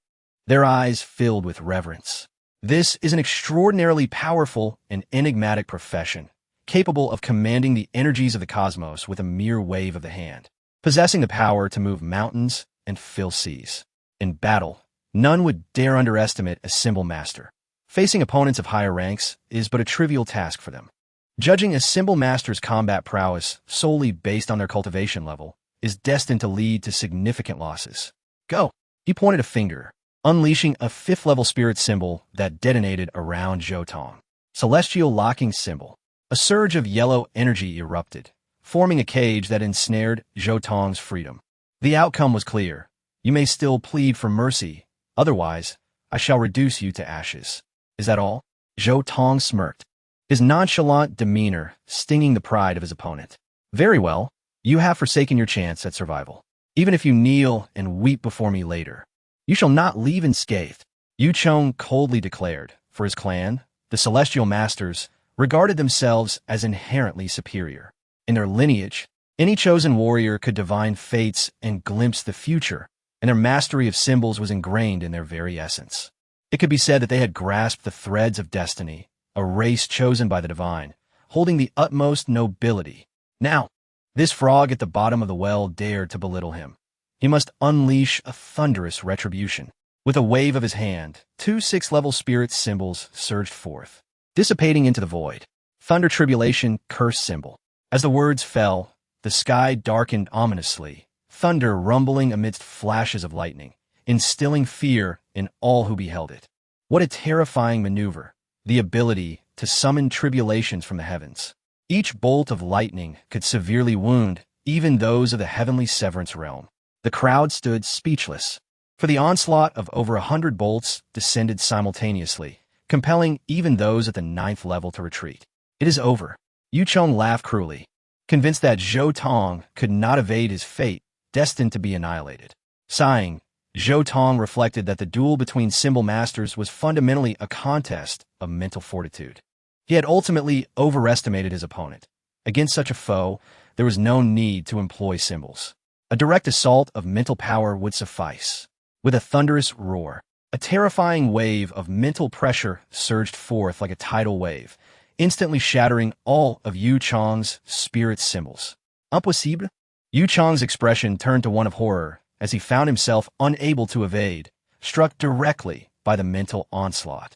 their eyes filled with reverence. "This is an extraordinarily powerful and enigmatic profession, capable of commanding the energies of the cosmos with a mere wave of the hand, possessing the power to move mountains and fill seas. In battle, none would dare underestimate a symbol master. Facing opponents of higher ranks is but a trivial task for them. Judging a symbol master's combat prowess solely based on their cultivation level is destined to lead to significant losses. Go!" He pointed a finger, unleashing a 5th-level spirit symbol that detonated around Zhou Tong. Celestial locking symbol. A surge of yellow energy erupted, forming a cage that ensnared Zhou Tong's freedom. The outcome was clear. You may still plead for mercy, otherwise, I shall reduce you to ashes. Is that all? Zhou Tong smirked, his nonchalant demeanor stinging the pride of his opponent. Very well, you have forsaken your chance at survival. Even if you kneel and weep before me later, you shall not leave unscathed. Yu Chong coldly declared. For his clan, the Celestial Masters regarded themselves as inherently superior. In their lineage, any chosen warrior could divine fates and glimpse the future, and their mastery of symbols was ingrained in their very essence. It could be said that they had grasped the threads of destiny, a race chosen by the divine, holding the utmost nobility. Now, this frog at the bottom of the well dared to belittle him. He must unleash a thunderous retribution. With a wave of his hand, 2 6th-level spirit symbols surged forth, dissipating into the void. Thunder Tribulation Curse Symbol. As the words fell, the sky darkened ominously, thunder rumbling amidst flashes of lightning, instilling fear in all who beheld it. What a terrifying maneuver, the ability to summon tribulations from the heavens. Each bolt of lightning could severely wound even those of the heavenly severance realm. The crowd stood speechless, for the onslaught of over 100 bolts descended simultaneously, compelling even those at the 9th level to retreat. It is over. Yu Chong laughed cruelly, convinced that Zhou Tong could not evade his fate, destined to be annihilated. Sighing, Zhou Tong reflected that the duel between symbol masters was fundamentally a contest of mental fortitude. He had ultimately overestimated his opponent. Against such a foe, there was no need to employ symbols. A direct assault of mental power would suffice. With a thunderous roar, a terrifying wave of mental pressure surged forth like a tidal wave, instantly shattering all of Yu Chong's spirit symbols. Impossible? Yu Chong's expression turned to one of horror as he found himself unable to evade, struck directly by the mental onslaught.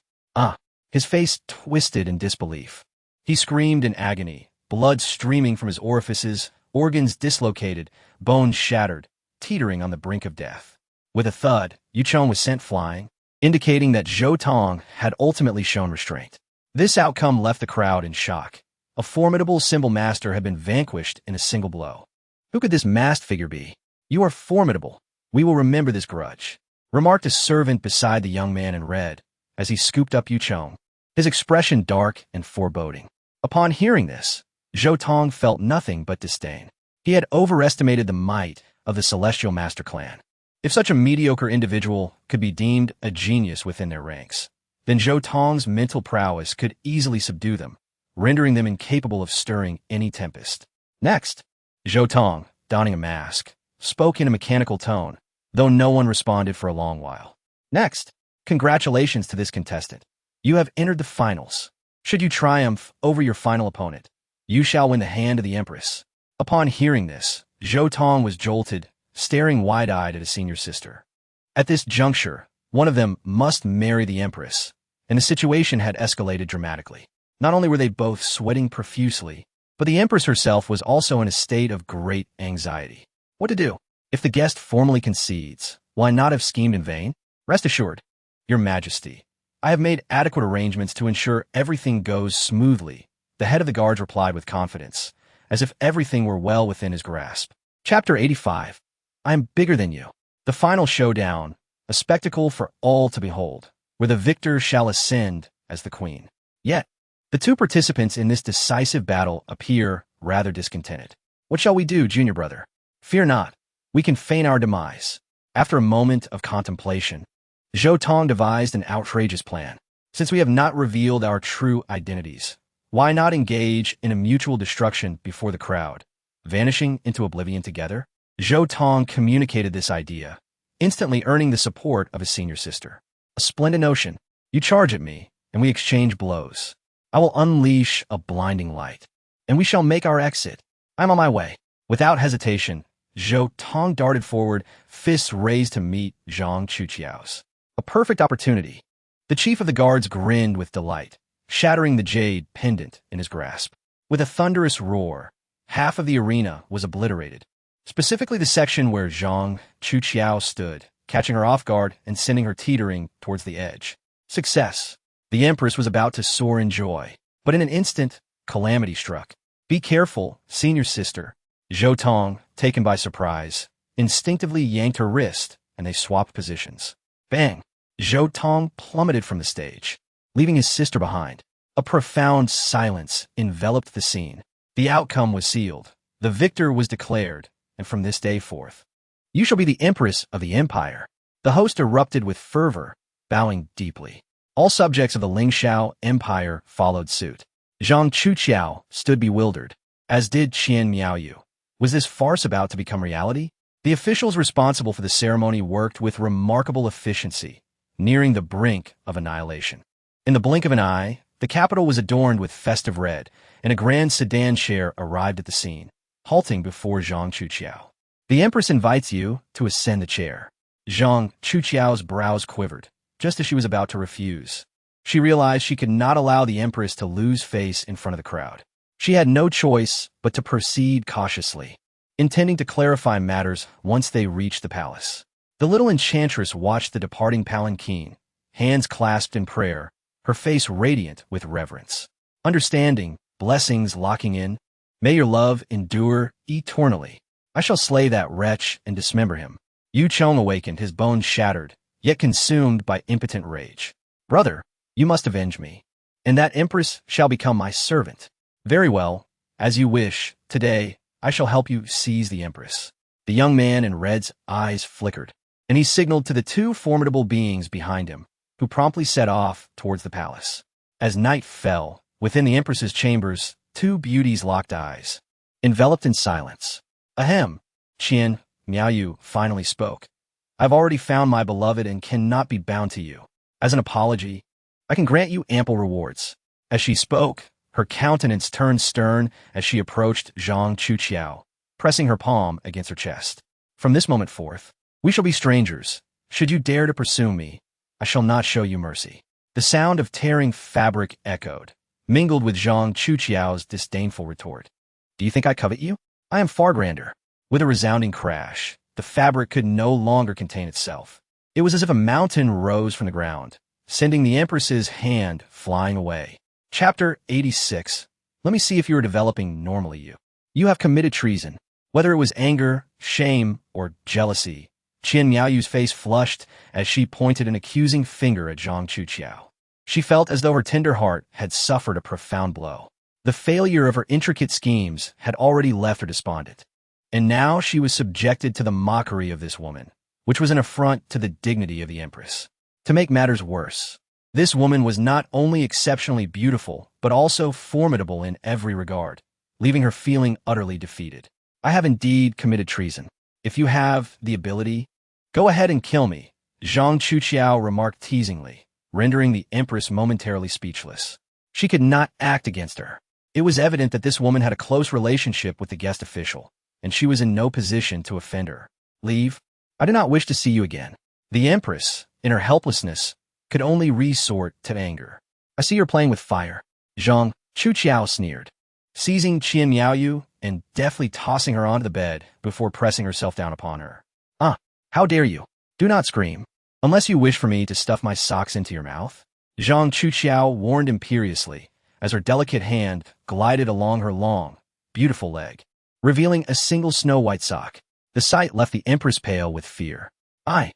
His face twisted in disbelief. He screamed in agony, blood streaming from his orifices, organs dislocated, bones shattered, teetering on the brink of death. With a thud, Yu Chong was sent flying, indicating that Zhou Tong had ultimately shown restraint. This outcome left the crowd in shock. A formidable symbol master had been vanquished in a single blow. Who could this masked figure be? You are formidable. We will remember this grudge, remarked a servant beside the young man in red as he scooped up Yu Chong, his expression dark and foreboding. Upon hearing this, Zhou Tong felt nothing but disdain. He had overestimated the might of the Celestial Master clan. If such a mediocre individual could be deemed a genius within their ranks, then Zhou Tong's mental prowess could easily subdue them, rendering them incapable of stirring any tempest. Next, Zhou Tong, donning a mask, spoke in a mechanical tone, though no one responded for a long while. Next, congratulations to this contestant. You have entered the finals. Should you triumph over your final opponent, you shall win the hand of the Empress. Upon hearing this, Zhou Tong was jolted, staring wide-eyed at his senior sister. At this juncture, one of them must marry the Empress, and the situation had escalated dramatically. Not only were they both sweating profusely, but the Empress herself was also in a state of great anxiety. What to do? If the guest formally concedes, will I not have schemed in vain? Rest assured, Your Majesty, I have made adequate arrangements to ensure everything goes smoothly, the head of the guards replied with confidence, as if everything were well within his grasp. Chapter 85. I am bigger than you. The final showdown, a spectacle for all to behold, where the victor shall ascend as the queen. Yet, the two participants in this decisive battle appear rather discontented. What shall we do, junior brother? Fear not. We can feign our demise. After a moment of contemplation, Zhou Tong devised an outrageous plan. Since we have not revealed our true identities, why not engage in a mutual destruction before the crowd, vanishing into oblivion together? Zhou Tong communicated this idea, instantly earning the support of his senior sister. A splendid notion. You charge at me, and we exchange blows. I will unleash a blinding light, and we shall make our exit. I'm on my way. Without hesitation, Zhou Tong darted forward, fists raised to meet Zhang Chuqiao's. A perfect opportunity. The chief of the guards grinned with delight, shattering the jade pendant in his grasp. With a thunderous roar, half of the arena was obliterated. Specifically the section where Zhang Chuqiao stood, catching her off guard and sending her teetering towards the edge. Success. The Empress was about to soar in joy, but in an instant, calamity struck. Be careful, senior sister. Zhou Tong, taken by surprise, instinctively yanked her wrist, and they swapped positions. Bang! Zhou Tong plummeted from the stage, leaving his sister behind. A profound silence enveloped the scene. The outcome was sealed. The victor was declared, and from this day forth, you shall be the Empress of the Empire. The host erupted with fervor, bowing deeply. All subjects of the Lingxiao Empire followed suit. Zhang Chuqiao stood bewildered, as did Qian Miaoyu. Was this farce about to become reality? The officials responsible for the ceremony worked with remarkable efficiency, nearing the brink of annihilation. In the blink of an eye, the capital was adorned with festive red, and a grand sedan chair arrived at the scene, halting before Zhang Chuqiao. The Empress invites you to ascend the chair. Zhang Chuqiao's brows quivered, just as she was about to refuse. She realized she could not allow the Empress to lose face in front of the crowd. She had no choice but to proceed cautiously, intending to clarify matters once they reached the palace. The little enchantress watched the departing palanquin, hands clasped in prayer, her face radiant with reverence. Understanding, blessings locking in. May your love endure eternally. I shall slay that wretch and dismember him. Yu Chong awakened, his bones shattered, yet consumed by impotent rage. Brother, you must avenge me, and that Empress shall become my servant. Very well, as you wish. Today, I shall help you seize the Empress. The young man in red's eyes flickered, and he signaled to the two formidable beings behind him, who promptly set off towards the palace. As night fell, within the Empress's chambers, two beauties locked eyes, enveloped in silence. Ahem, Qian Miaoyu finally spoke. I've already found my beloved and cannot be bound to you. As an apology, I can grant you ample rewards. As she spoke, her countenance turned stern as she approached Zhang Chuqiao, pressing her palm against her chest. From this moment forth, we shall be strangers. Should you dare to pursue me, I shall not show you mercy. The sound of tearing fabric echoed, mingled with Zhang Chuqiao's disdainful retort. Do you think I covet you? I am far grander. With a resounding crash, the fabric could no longer contain itself. It was as if a mountain rose from the ground, sending the Empress's hand flying away. Chapter 86. Let me see if you are developing normally. You have committed treason. Whether it was anger, shame, or jealousy, Qian Miaoyu's face flushed as she pointed an accusing finger at Zhang Chuqiao. She felt as though her tender heart had suffered a profound blow. The failure of her intricate schemes had already left her despondent, and now she was subjected to the mockery of this woman, which was an affront to the dignity of the Empress. To make matters worse, this woman was not only exceptionally beautiful, but also formidable in every regard, leaving her feeling utterly defeated. I have indeed committed treason. If you have the ability, go ahead and kill me, Zhang Chuqiao remarked teasingly, rendering the Empress momentarily speechless. She could not act against her. It was evident that this woman had a close relationship with the guest official, and she was in no position to offend her. Leave. I do not wish to see you again. The Empress, in her helplessness, could only resort to anger. I see you're playing with fire. Zhang Chuqiao sneered, seizing Qian Miaoyu and deftly tossing her onto the bed before pressing herself down upon her. How dare you? Do not scream, unless you wish for me to stuff my socks into your mouth. Zhang Chuqiao warned imperiously as her delicate hand glided along her long, beautiful leg, revealing a single snow-white sock. The sight left the Empress pale with fear. I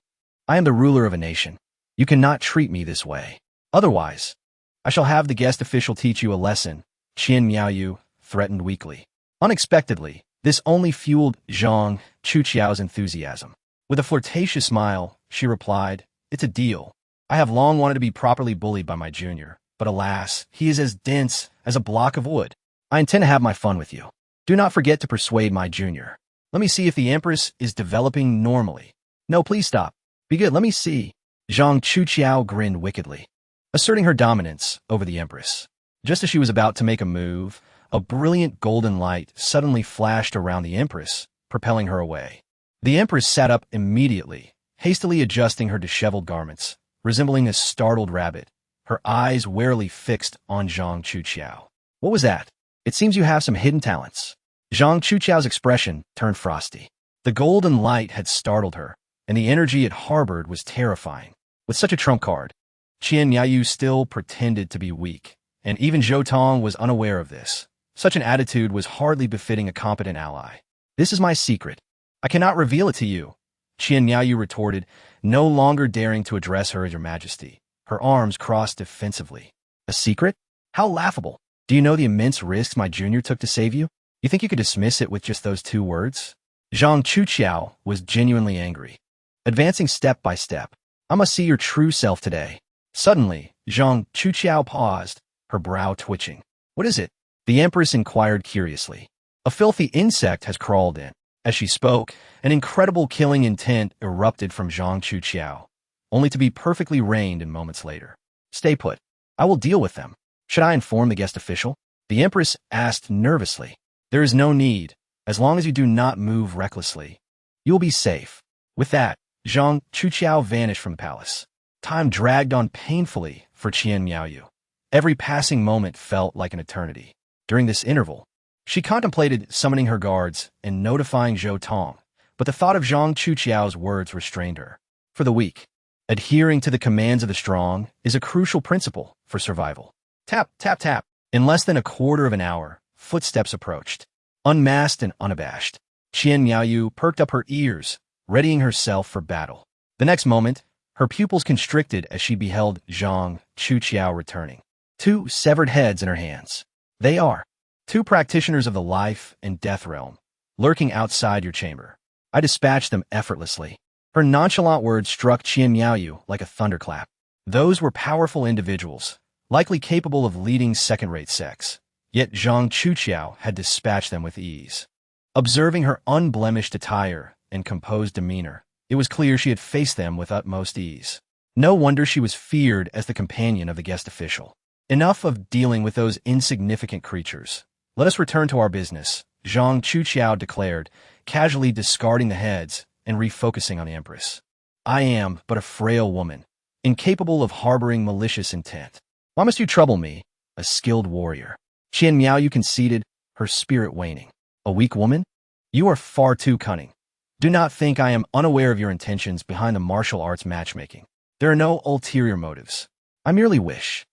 am the ruler of a nation. You cannot treat me this way. Otherwise, I shall have the guest official teach you a lesson, Qian Miaoyu threatened weakly. Unexpectedly, this only fueled Zhang Chuqiao's enthusiasm. With a flirtatious smile, she replied, It's a deal. I have long wanted to be properly bullied by my junior, but alas, he is as dense as a block of wood. I intend to have my fun with you. Do not forget to persuade my junior. Let me see if the Empress is developing normally. No, please stop. Be good, let me see. Zhang Chuqiao grinned wickedly, asserting her dominance over the Empress. Just as she was about to make a move, a brilliant golden light suddenly flashed around the Empress, propelling her away. The Empress sat up immediately, hastily adjusting her disheveled garments, resembling a startled rabbit, her eyes warily fixed on Zhang Chuqiao. What was that? It seems you have some hidden talents. Zhang Chuqiao's expression turned frosty. The golden light had startled her, and the energy it harbored was terrifying. With such a trump card, Qian Miaoyu still pretended to be weak, and even Zhou Tong was unaware of this. Such an attitude was hardly befitting a competent ally. "This is my secret. I cannot reveal it to you," Qian Miaoyu retorted, no longer daring to address her as Your Majesty, her arms crossed defensively. "A secret? How laughable! Do you know the immense risks my junior took to save you? You think you could dismiss it with just those 2 words?" Zhang Chuqiao was genuinely angry. Advancing step by step, "I must see your true self today." Suddenly, Zhang Chuqiao paused, her brow twitching. "What is it?" the Empress inquired curiously. "A filthy insect has crawled in." As she spoke, an incredible killing intent erupted from Zhang Chuqiao, only to be perfectly reined in moments later. "Stay put. I will deal with them." "Should I inform the guest official?" the Empress asked nervously. "There is no need. As long as you do not move recklessly, you will be safe." With that, Zhang Chuqiao vanished from the palace. Time dragged on painfully for Qian Miaoyu. Every passing moment felt like an eternity. During this interval, she contemplated summoning her guards and notifying Zhou Tong, but the thought of Zhang Chuqiao's words restrained her. For the weak, adhering to the commands of the strong is a crucial principle for survival. Tap, tap, tap. In less than a quarter of an hour, footsteps approached. Unmasked and unabashed, Qian Miaoyu perked up her ears, readying herself for battle. The next moment, her pupils constricted as she beheld Zhang Chuqiao returning. 2 severed heads in her hands. They are 2 practitioners of the life and death realm, lurking outside your chamber. I dispatched them effortlessly. Her nonchalant words struck Qian Miaoyu like a thunderclap. Those were powerful individuals, likely capable of leading second-rate sects. Yet Zhang Chuqiao had dispatched them with ease. Observing her unblemished attire and composed demeanor, it was clear she had faced them with utmost ease. No wonder she was feared as the companion of the guest official. Enough of dealing with those insignificant creatures. Let us return to our business, Zhang Chuqiao declared, casually discarding the heads and refocusing on the Empress. "I am but a frail woman, incapable of harboring malicious intent. Why must you trouble me, a skilled warrior?" Qian Miaoyu conceded, her spirit waning. "A weak woman? You are far too cunning. Do not think I am unaware of your intentions behind the martial arts matchmaking. There are no ulterior motives. I merely wish."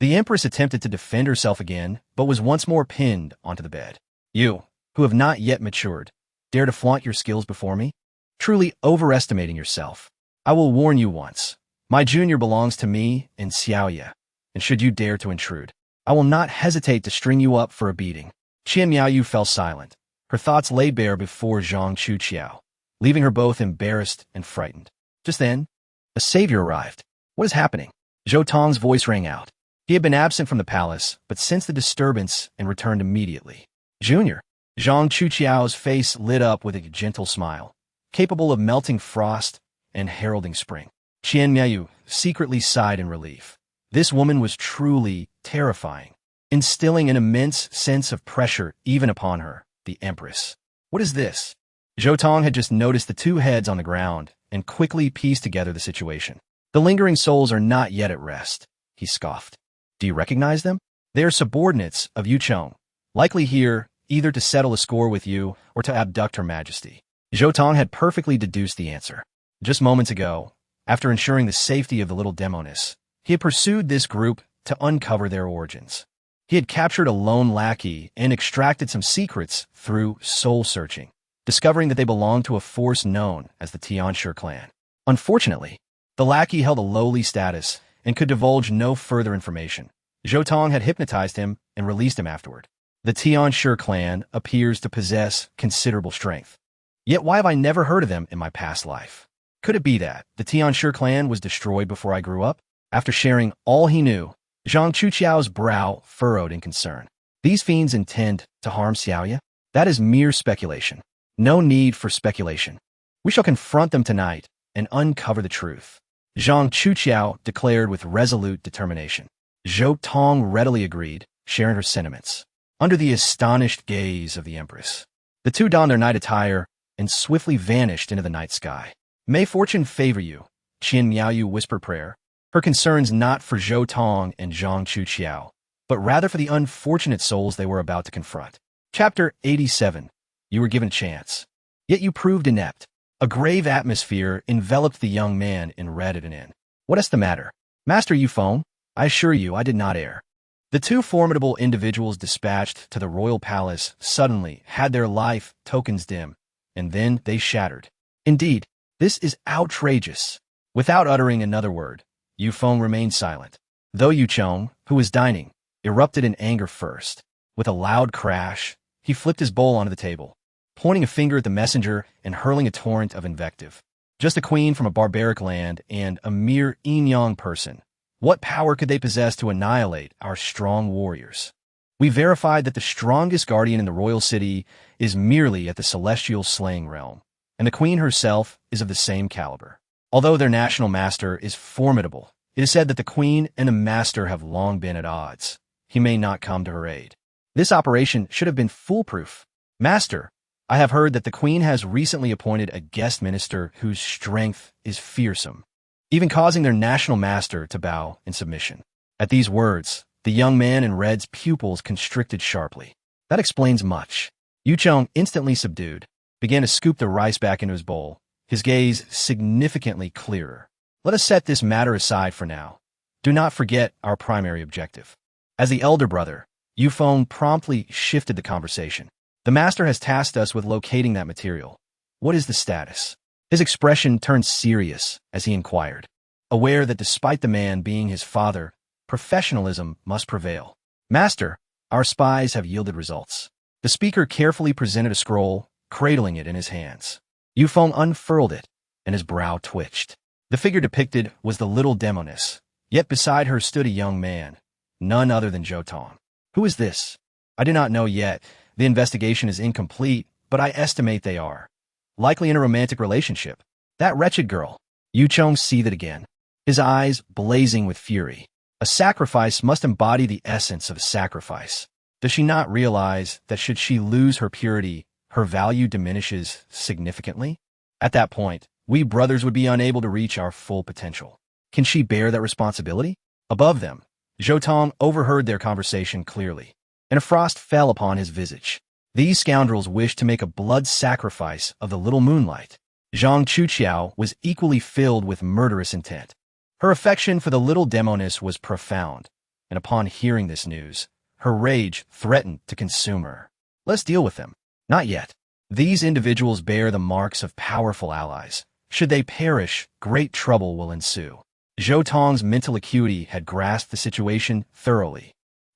The Empress attempted to defend herself again, but was once more pinned onto the bed. "You, who have not yet matured, dare to flaunt your skills before me? Truly overestimating yourself. I will warn you once. My junior belongs to me and Xiaoye, and should you dare to intrude, I will not hesitate to string you up for a beating." Qian Miaoyu fell silent. Her thoughts lay bare before Zhang Chuqiao, leaving her both embarrassed and frightened. Just then, a savior arrived. "What is happening?" Zhou Tong's voice rang out. He had been absent from the palace, but sensed the disturbance and returned immediately. "Junior." Zhang Chuqiao's face lit up with a gentle smile, capable of melting frost and heralding spring. Qian Miaoyu secretly sighed in relief. This woman was truly terrifying, instilling an immense sense of pressure even upon her, the Empress. "What is this?" Zhou Tong had just noticed the 2 heads on the ground and quickly pieced together the situation. "The lingering souls are not yet at rest," he scoffed. "Do you recognize them? They are subordinates of Yu Chong, likely here either to settle a score with you or to abduct Her Majesty." Zhou Tong had perfectly deduced the answer. Just moments ago, after ensuring the safety of the little demoness, he had pursued this group to uncover their origins. He had captured a lone lackey and extracted some secrets through soul-searching, discovering that they belonged to a force known as the Tianshi clan. Unfortunately, the lackey held a lowly status and could divulge no further information. Zhou Tong had hypnotized him and released him afterward. The Tianshi clan appears to possess considerable strength. Yet why have I never heard of them in my past life? Could it be that the Tianshi clan was destroyed before I grew up? After sharing all he knew, Zhang Chuqiao's brow furrowed in concern. These fiends intend to harm Xiaoye? That is mere speculation. No need for speculation. We shall confront them tonight and uncover the truth, Zhang Chuqiao declared with resolute determination. Zhou Tong readily agreed, sharing her sentiments. Under the astonished gaze of the Empress, the 2 donned their night attire and swiftly vanished into the night sky. "May fortune favor you," Qian Miaoyu whispered prayer, her concerns not for Zhou Tong and Zhang Chuqiao, but rather for the unfortunate souls they were about to confront. Chapter 87. You were given a chance, yet you proved inept. A grave atmosphere enveloped the young man and read it in. What is the matter? Master Yufeng, I assure you I did not err. The two formidable individuals dispatched to the royal palace suddenly had their life tokens dim, and then they shattered. Indeed, this is outrageous. Without uttering another word, Yufeng remained silent. Though Yucheng, who was dining, erupted in anger first. With a loud crash, he flipped his bowl onto the table, pointing a finger at the messenger and hurling a torrent of invective. Just a queen from a barbaric land and a mere Enyang person. What power could they possess to annihilate our strong warriors? We verified that the strongest guardian in the royal city is merely at the celestial slaying realm, and the queen herself is of the same caliber. Although their national master is formidable, it is said that the queen and the master have long been at odds. He may not come to her aid. This operation should have been foolproof. Master, I have heard that the queen has recently appointed a guest minister whose strength is fearsome, even causing their national master to bow in submission. At these words, the young man in red's pupils constricted sharply. That explains much. Yucheng, instantly subdued, began to scoop the rice back into his bowl, his gaze significantly clearer. Let us set this matter aside for now. Do not forget our primary objective. As the elder brother, Yufeng promptly shifted the conversation. The master has tasked us with locating that material. What is the status? His expression turned serious as he inquired, aware that despite the man being his father, professionalism must prevail. Master, our spies have yielded results. The speaker carefully presented a scroll, cradling it in his hands. Yufeng unfurled it, and his brow twitched. The figure depicted was the little demoness, yet beside her stood a young man, none other than Zhou Tong. Who is this? I do not know yet. The investigation is incomplete, but I estimate they are likely in a romantic relationship. That wretched girl. Yucheng seethed again, his eyes blazing with fury. A sacrifice must embody the essence of a sacrifice. Does she not realize that should she lose her purity, her value diminishes significantly? At that point, we brothers would be unable to reach our full potential. Can she bear that responsibility? Above them, Zhou Tong overheard their conversation clearly, and a frost fell upon his visage. These scoundrels wished to make a blood sacrifice of the little moonlight. Zhang Chuqiao was equally filled with murderous intent. Her affection for the little demoness was profound, and upon hearing this news, her rage threatened to consume her. Let's deal with them. Not yet. These individuals bear the marks of powerful allies. Should they perish, great trouble will ensue. Zhou Tong's mental acuity had grasped the situation thoroughly,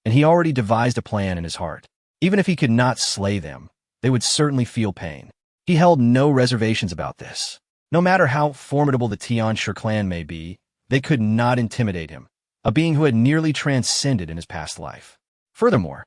and he already devised a plan in his heart. Even if he could not slay them, they would certainly feel pain. He held no reservations about this. No matter how formidable the Tianshi clan may be, they could not intimidate him, a being who had nearly transcended in his past life. Furthermore,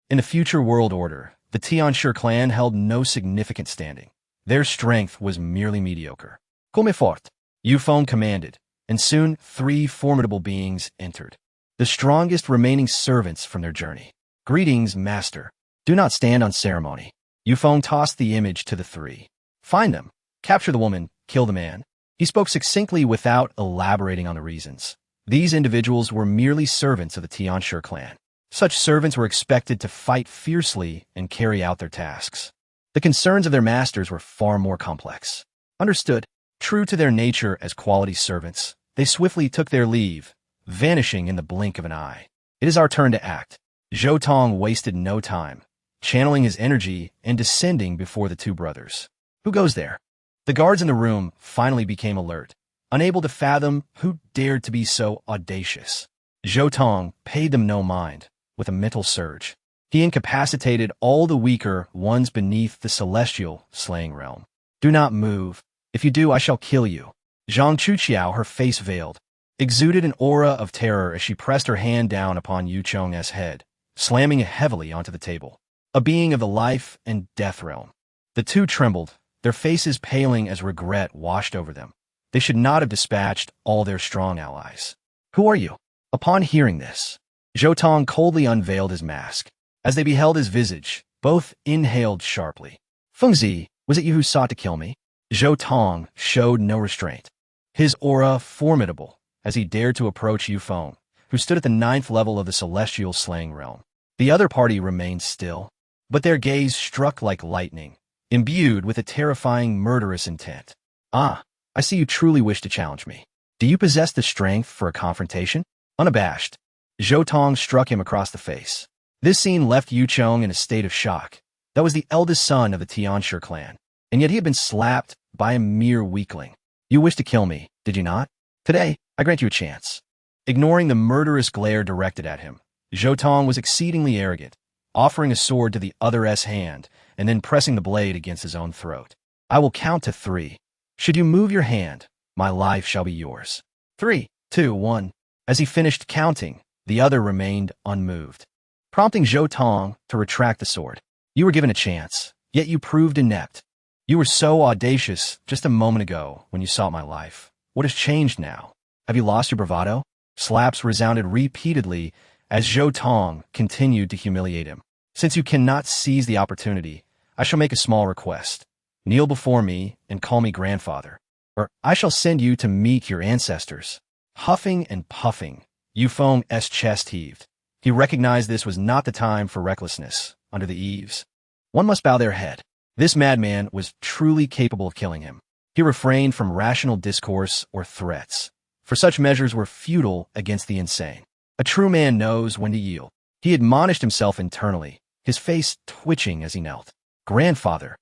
in the future world order, the Tianshi clan held no significant standing. Their strength was merely mediocre. Come fort, Yufeng commanded, and soon 3 formidable beings entered, the strongest remaining servants from their journey. Greetings, master. Do not stand on ceremony. Yufeng tossed the image to the 3. Find them, capture the woman, kill the man. He spoke succinctly without elaborating on the reasons. These individuals were merely servants of the Tianshi clan. Such servants were expected to fight fiercely and carry out their tasks. The concerns of their masters were far more complex. Understood, true to their nature as quality servants, they swiftly took their leave, vanishing in the blink of an eye. It is our turn to act. Zhou Tong wasted no time, channeling his energy and descending before the 2 brothers. Who goes there? The guards in the room finally became alert, unable to fathom who dared to be so audacious. Zhou Tong paid them no mind. With a mental surge, he incapacitated all the weaker ones beneath the celestial slaying realm. Do not move. If you do, I shall kill you. Zhang Chuqiao, her face veiled, exuded an aura of terror as she pressed her hand down upon Yucheng's head, slamming it heavily onto the table. A being of the life and death realm. The 2 trembled, their faces paling as regret washed over them. They should not have dispatched all their strong allies. Who are you? Upon hearing this, Zhou Tong coldly unveiled his mask. As they beheld his visage, both inhaled sharply. Fengzi, was it you who sought to kill me? Zhou Tong showed no restraint, his aura formidable as he dared to approach Yufeng, who stood at the 9th level of the celestial slaying realm. The other party remained still, but their gaze struck like lightning, imbued with a terrifying murderous intent. Ah, I see you truly wish to challenge me. Do you possess the strength for a confrontation? Unabashed, Zhou Tong struck him across the face. This scene left Yu Cheng in a state of shock. That was the eldest son of the Tianshi clan, and yet he had been slapped by a mere weakling. You wished to kill me, did you not? Today, I grant you a chance. Ignoring the murderous glare directed at him, Zhou Tong was exceedingly arrogant, offering a sword to the other's hand and then pressing the blade against his own throat. I will count to 3. Should you move your hand, my life shall be yours. 3, 2, 1. As he finished counting, the other remained unmoved, prompting Zhou Tong to retract the sword. You were given a chance, yet you proved inept. You were so audacious just a moment ago when you sought my life. What has changed now? Have you lost your bravado? Slaps resounded repeatedly as Zhou Tong continued to humiliate him. Since you cannot seize the opportunity, I shall make a small request. Kneel before me and call me grandfather, or I shall send you to meet your ancestors. Huffing and puffing, Yu Feng's chest heaved. He recognized this was not the time for recklessness under the eaves. One must bow their head. This madman was truly capable of killing him. He refrained from rational discourse or threats, for such measures were futile against the insane. A true man knows when to yield. He admonished himself internally, his face twitching as he knelt. Grandfather.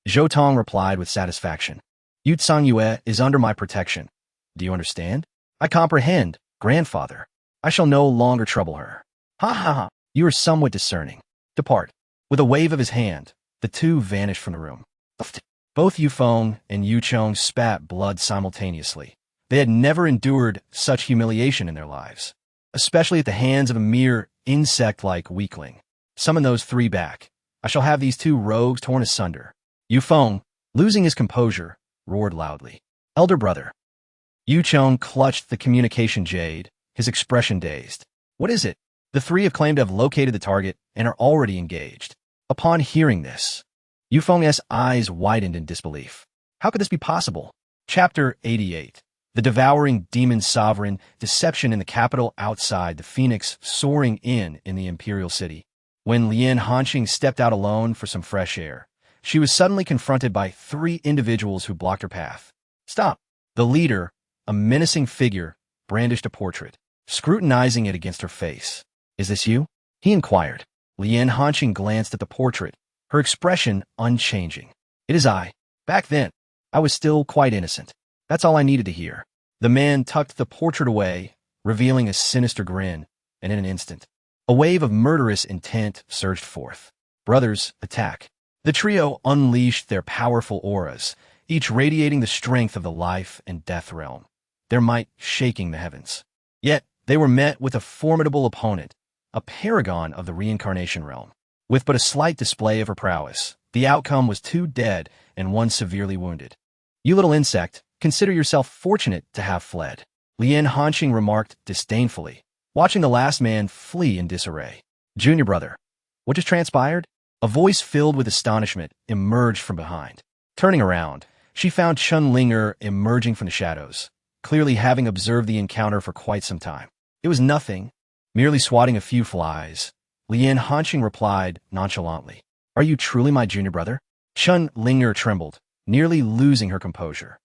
Zhou Tong replied with satisfaction. Yu Tsangyue is under my protection. Do you understand? I comprehend, grandfather. I shall no longer trouble her. Ha ha ha, you are somewhat discerning. Depart. With a wave of his hand, the two vanished from the room. Both Yu Feng and Yu Cheng spat blood simultaneously. They had never endured such humiliation in their lives, especially at the hands of a mere insect-like weakling. Summon those 3 back. I shall have these 2 rogues torn asunder. Yu Feng, losing his composure, roared loudly. Elder brother. Yu Cheng clutched the communication jade, his expression dazed. What is it? The 3 have claimed to have located the target and are already engaged. Upon hearing this, Yu Feng's eyes widened in disbelief. How could this be possible? Chapter 88. The devouring demon sovereign, deception in the capital outside the phoenix soaring in the imperial city. When Lian Hanqing stepped out alone for some fresh air, she was suddenly confronted by 3 individuals who blocked her path. Stop! The leader, a menacing figure, brandished a portrait, scrutinizing it against her face. Is this you? He inquired. Lian Hanqing glanced at the portrait, her expression unchanging. It is I. Back then, I was still quite innocent. That's all I needed to hear. The man tucked the portrait away, revealing a sinister grin, and in an instant, a wave of murderous intent surged forth. Brothers, attack. The trio unleashed their powerful auras, each radiating the strength of the life and death realm, their might shaking the heavens. Yet, they were met with a formidable opponent, a paragon of the reincarnation realm. With but a slight display of her prowess, the outcome was 2 dead and 1 severely wounded. You little insect, consider yourself fortunate to have fled, Lian Hanqing remarked disdainfully, watching the last man flee in disarray. Junior brother, what just transpired? A voice filled with astonishment emerged from behind. Turning around, she found Chun Linger emerging from the shadows, clearly having observed the encounter for quite some time. It was nothing, merely swatting a few flies. Lian Hanqing replied nonchalantly. Are you truly my junior brother? Chun Linger trembled, nearly losing her composure.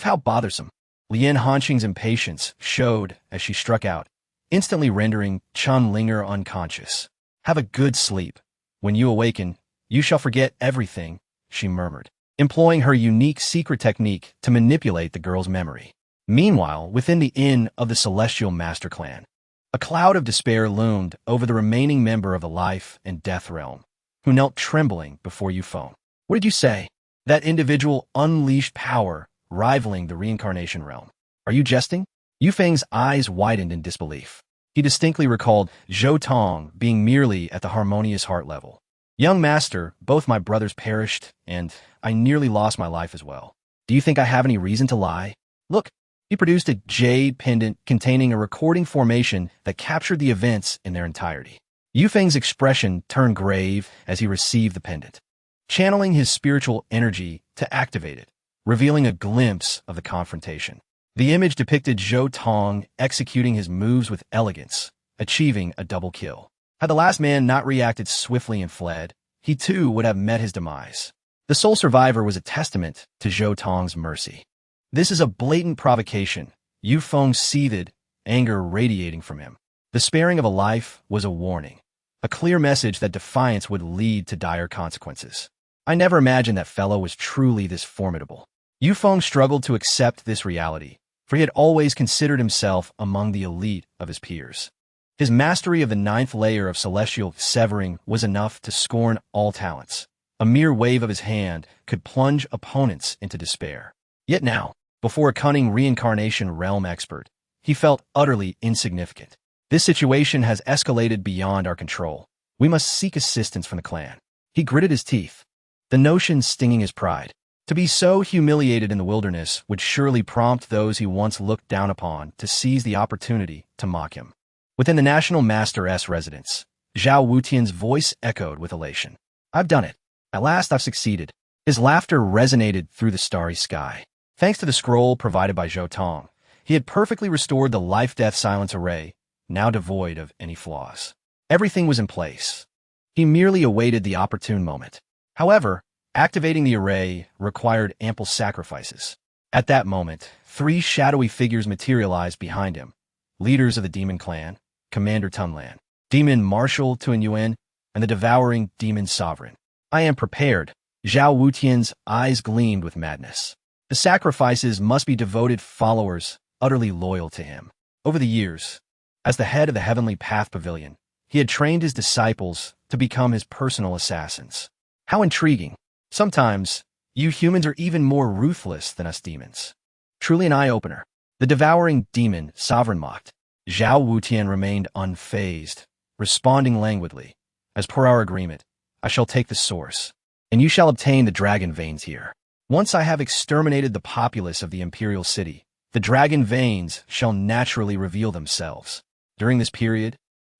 How bothersome. Lian Hanqing's impatience showed as she struck out, instantly rendering Chun Linger unconscious. Have a good sleep. When you awaken, you shall forget everything, she murmured, employing her unique secret technique to manipulate the girl's memory. Meanwhile, within the inn of the Celestial Master Clan, a cloud of despair loomed over the remaining member of the life and death realm, who knelt trembling before Yu Feng. What did you say? That individual unleashed power rivaling the reincarnation realm. Are you jesting? Yu Feng's eyes widened in disbelief. He distinctly recalled Zhou Tong being merely at the harmonious heart level. Young master, both my brothers perished, and I nearly lost my life as well. Do you think I have any reason to lie? Look, he produced a jade pendant containing a recording formation that captured the events in their entirety. Yu Feng's expression turned grave as he received the pendant, channeling his spiritual energy to activate it, revealing a glimpse of the confrontation. The image depicted Zhou Tong executing his moves with elegance, achieving a double kill. Had the last man not reacted swiftly and fled, he too would have met his demise. The sole survivor was a testament to Zhou Tong's mercy. This is a blatant provocation. Yu Feng seethed, anger radiating from him. The sparing of a life was a warning, a clear message that defiance would lead to dire consequences. I never imagined that fellow was truly this formidable. Yu Feng struggled to accept this reality, for he had always considered himself among the elite of his peers. His mastery of the 9th layer of celestial severing was enough to scorn all talents. A mere wave of his hand could plunge opponents into despair. Yet now, before a cunning reincarnation realm expert, he felt utterly insignificant. This situation has escalated beyond our control. We must seek assistance from the clan. He gritted his teeth, the notion stinging his pride. To be so humiliated in the wilderness would surely prompt those he once looked down upon to seize the opportunity to mock him. Within the National Master's residence, Zhao Wutian's voice echoed with elation. I've done it. At last I've succeeded. His laughter resonated through the starry sky. Thanks to the scroll provided by Zhou Tong, he had perfectly restored the life-death silence array, now devoid of any flaws. Everything was in place. He merely awaited the opportune moment. However, activating the array required ample sacrifices. At that moment, 3 shadowy figures materialized behind him, leaders of the demon clan, Commander Tunlan, Demon Marshal Tuan Yuan, and the devouring demon sovereign. I am prepared. Zhao Wutian's eyes gleamed with madness. The sacrifices must be devoted followers, utterly loyal to him. Over the years, as the head of the Heavenly Path Pavilion, he had trained his disciples to become his personal assassins. How intriguing. Sometimes, you humans are even more ruthless than us demons. Truly an eye-opener. The devouring demon sovereign mocked. Zhao Wutian remained unfazed, responding languidly. As per our agreement, I shall take the source, and you shall obtain the dragon veins here. Once I have exterminated the populace of the imperial city, the dragon veins shall naturally reveal themselves. During this period,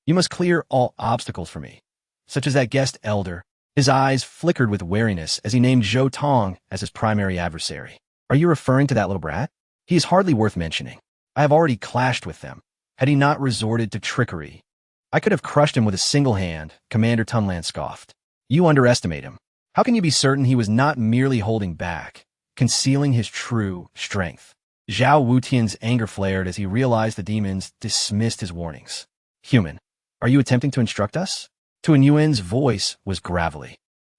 you must clear all obstacles for me, such as that guest elder. His eyes flickered with wariness as he named Zhou Tong as his primary adversary. Are you referring to that little brat? He is hardly worth mentioning. I have already clashed with them. Had he not resorted to trickery, I could have crushed him with a single hand, Commander Tunlan scoffed. You underestimate him. How can you be certain he was not merely holding back, concealing his true strength? Zhao Wutian's anger flared as he realized the demons dismissed his warnings. Human, are you attempting to instruct us? Tuan Yuan's voice was gravelly,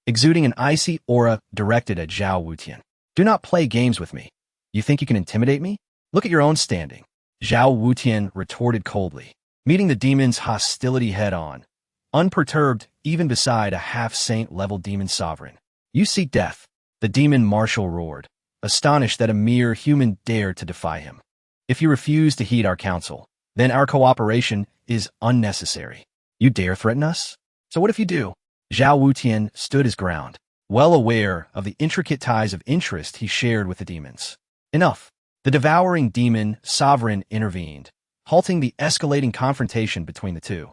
exuding an icy aura directed at Zhao Wutian. Do not play games with me. You think you can intimidate me? Look at your own standing. Zhao Wutian retorted coldly, meeting the demon's hostility head-on, unperturbed even beside a half-saint-level demon sovereign. You seek death, the demon marshal roared, astonished that a mere human dared to defy him. If you refuse to heed our counsel, then our cooperation is unnecessary. You dare threaten us? So what if you do? Zhao Wutian stood his ground, well aware of the intricate ties of interest he shared with the demons. Enough. The devouring demon sovereign intervened, halting the escalating confrontation between the two.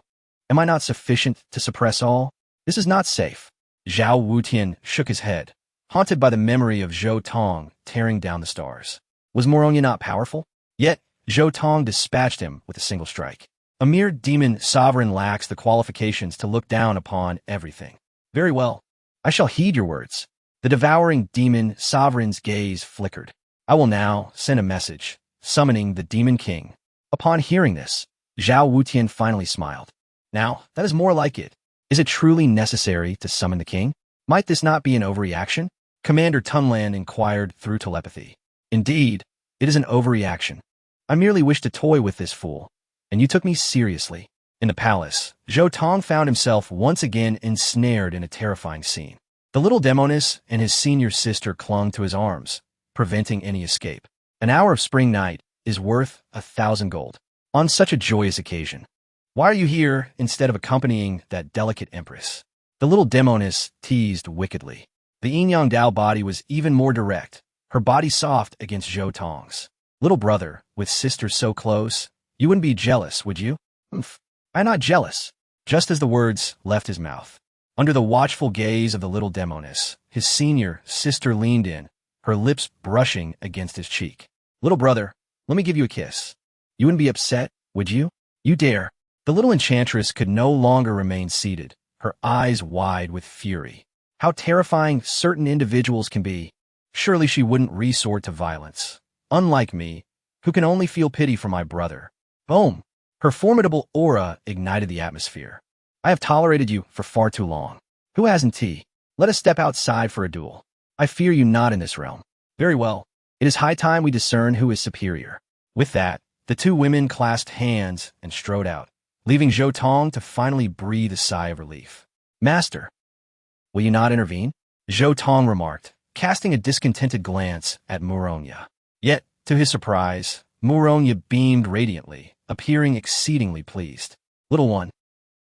Am I not sufficient to suppress all? This is not safe. Zhao Wutian shook his head, haunted by the memory of Zhou Tong tearing down the stars. Was Moronia not powerful? Yet, Zhou Tong dispatched him with a single strike. A mere demon sovereign lacks the qualifications to look down upon everything. Very well. I shall heed your words. The devouring demon sovereign's gaze flickered. I will now send a message, summoning the demon king. Upon hearing this, Zhao Wutian finally smiled. Now, that is more like it. Is it truly necessary to summon the king? Might this not be an overreaction? Commander Tunlan inquired through telepathy. Indeed, it is an overreaction. I merely wish to toy with this fool, and you took me seriously. In the palace, Zhou Tong found himself once again ensnared in a terrifying scene. The little demoness and his senior sister clung to his arms, preventing any escape. An hour of spring night is worth 1,000 gold. On such a joyous occasion, why are you here instead of accompanying that delicate empress? The little demoness teased wickedly. The yin-yang Dao body was even more direct, her body soft against Zhou Tong's. Little brother, with sister so close, you wouldn't be jealous, would you? Oof. I'm not jealous. Just as the words left his mouth, under the watchful gaze of the little demoness, his senior sister leaned in, her lips brushing against his cheek. Little brother, let me give you a kiss. You wouldn't be upset, would you? You dare. The little enchantress could no longer remain seated, her eyes wide with fury. how terrifying certain individuals can be. Surely she wouldn't resort to violence. Unlike me, who can only feel pity for my brother. Boom! Her formidable aura ignited the atmosphere. I have tolerated you for far too long. Who hasn't tea? Let us step outside for a duel. I fear you not in this realm. Very well. It is high time we discern who is superior. With that, the two women clasped hands and strode out, leaving Zhou Tong to finally breathe a sigh of relief. Master, will you not intervene? Zhou Tong remarked, casting a discontented glance at Muronya. Yet, to his surprise, Muronya beamed radiantly, appearing exceedingly pleased. Little one,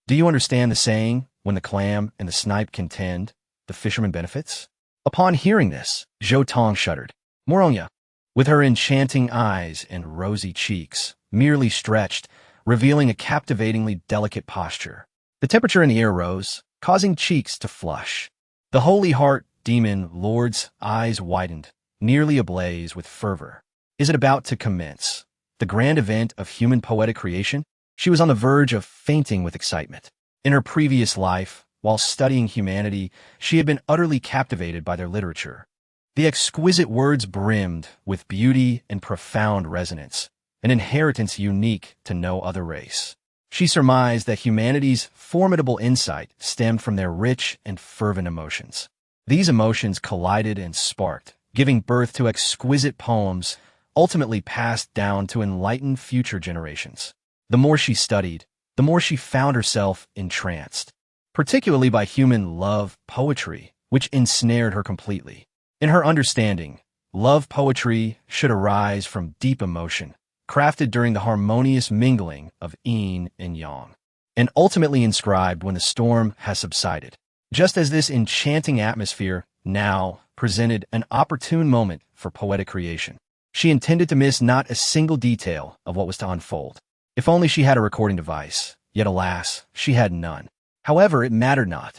do you understand the saying, when the clam and the snipe contend, the fisherman benefits? Upon hearing this, Zhou Tong shuddered. Muronya, with her enchanting eyes and rosy cheeks, merely stretched, revealing a captivatingly delicate posture. The temperature in the air rose, causing cheeks to flush. The Holy Heart Demon Lord's eyes widened, nearly ablaze with fervor. Is it about to commence? The grand event of human poetic creation? She was on the verge of fainting with excitement. In her previous life, while studying humanity, she had been utterly captivated by their literature. The exquisite words brimmed with beauty and profound resonance, an inheritance unique to no other race. She surmised that humanity's formidable insight stemmed from their rich and fervent emotions. These emotions collided and sparked, giving birth to exquisite poems ultimately passed down to enlighten future generations. The more she studied, the more she found herself entranced, particularly by human love poetry, which ensnared her completely. In her understanding, love poetry should arise from deep emotion, crafted during the harmonious mingling of yin and yang, and ultimately inscribed when the storm has subsided. Just as this enchanting atmosphere now presented an opportune moment for poetic creation, she intended to miss not a single detail of what was to unfold. If only she had a recording device, yet alas, she had none. However, it mattered not.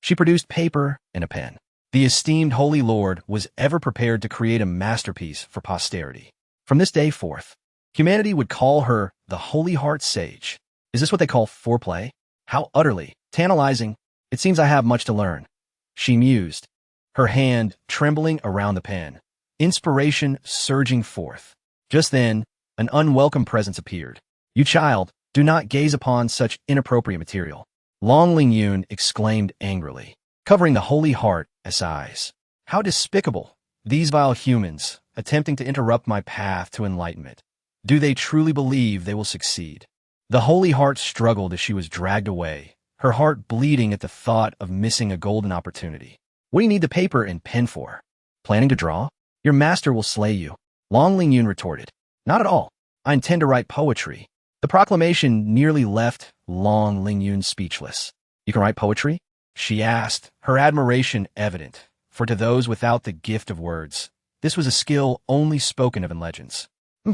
She produced paper and a pen. The esteemed Holy Lord was ever prepared to create a masterpiece for posterity. From this day forth, humanity would call her the Holy Heart Sage. Is this what they call foreplay? How utterly tantalizing. It seems I have much to learn. She mused, her hand trembling around the pen, inspiration surging forth. Just then, an unwelcome presence appeared. You child, do not gaze upon such inappropriate material. Long Ling Yun exclaimed angrily, covering the Holy Heart as eyes. How despicable! These vile humans, attempting to interrupt my path to enlightenment. Do they truly believe they will succeed? The Holy Heart struggled as she was dragged away, her heart bleeding at the thought of missing a golden opportunity. What do you need the paper and pen for? Planning to draw? Your master will slay you. Long Ling Yun retorted. Not at all. I intend to write poetry. The proclamation nearly left Long Ling Yun speechless. You can write poetry? She asked, her admiration evident, for to those without the gift of words, this was a skill only spoken of in legends.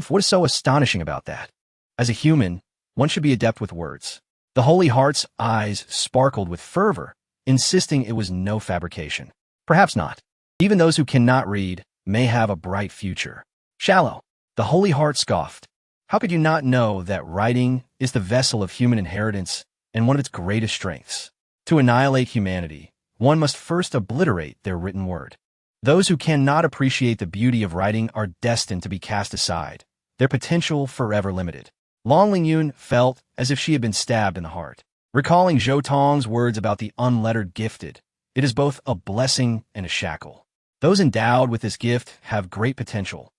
What is so astonishing about that? As a human, one should be adept with words. The Holy Heart's eyes sparkled with fervor, insisting it was no fabrication. Perhaps not. Even those who cannot read may have a bright future. Shallow. The Holy Heart scoffed. How could you not know that writing is the vessel of human inheritance and one of its greatest strengths? To annihilate humanity, one must first obliterate their written word. Those who cannot appreciate the beauty of writing are destined to be cast aside, their potential forever limited. Long Ling Yun felt as if she had been stabbed in the heart. Recalling Zhou Tong's words about the unlettered gifted, it is both a blessing and a shackle. Those endowed with this gift have great potential,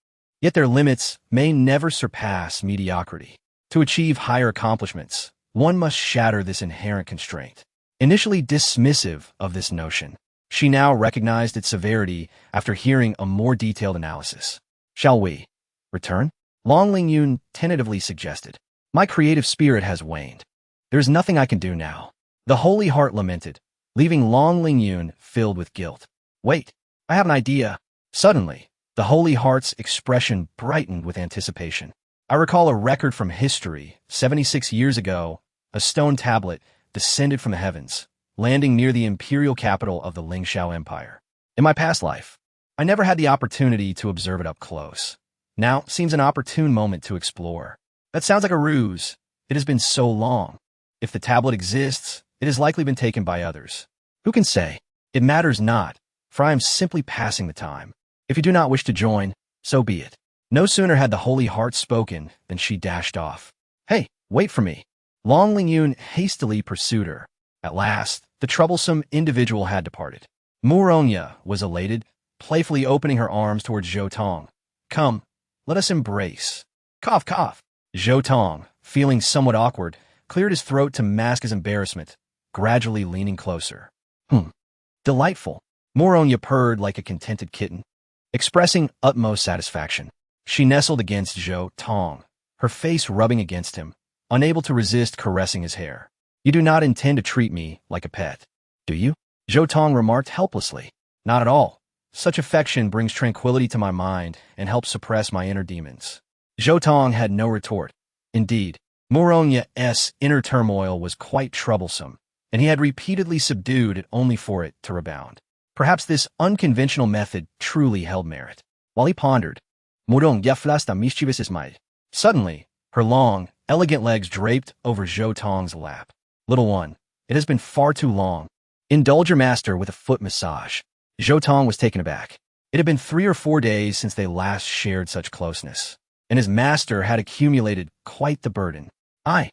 yet their limits may never surpass mediocrity. To achieve higher accomplishments, one must shatter this inherent constraint. Initially dismissive of this notion, she now recognized its severity after hearing a more detailed analysis. Shall we return? Long Ling Yun tentatively suggested. My creative spirit has waned. There is nothing I can do now. The Holy Heart lamented, leaving Long Ling Yun filled with guilt. Wait, I have an idea. Suddenly, the Holy Heart's expression brightened with anticipation. I recall a record from history. 76 years ago, a stone tablet descended from the heavens, landing near the imperial capital of the Lingxiao Empire. In my past life, I never had the opportunity to observe it up close. Now seems an opportune moment to explore. That sounds like a ruse. It has been so long. If the tablet exists, it has likely been taken by others. Who can say? It matters not, for I am simply passing the time. If you do not wish to join, so be it. No sooner had the holy heart spoken than she dashed off. Hey, wait for me. Long Lingyun hastily pursued her. At last, the troublesome individual had departed. Muronya was elated, playfully opening her arms towards Zhou Tong. Come, let us embrace. Cough, cough. Zhou Tong, feeling somewhat awkward, cleared his throat to mask his embarrassment, gradually leaning closer. Delightful. Muronya purred like a contented kitten, expressing utmost satisfaction. She nestled against Zhou Tong, her face rubbing against him, unable to resist caressing his hair. You do not intend to treat me like a pet, do you? Zhou Tong remarked helplessly. Not at all. Such affection brings tranquility to my mind and helps suppress my inner demons. Zhou Tong had no retort. Indeed, Muronya's inner turmoil was quite troublesome, and he had repeatedly subdued it only for it to rebound. Perhaps this unconventional method truly held merit. While he pondered, Murongya flasta mischievous is my. Suddenly, her long, elegant legs draped over Zhou Tong's lap. Little one, it has been far too long. Indulge your master with a foot massage. Zhou Tong was taken aback. It had been 3 or 4 days since they last shared such closeness, and his master had accumulated quite the burden. I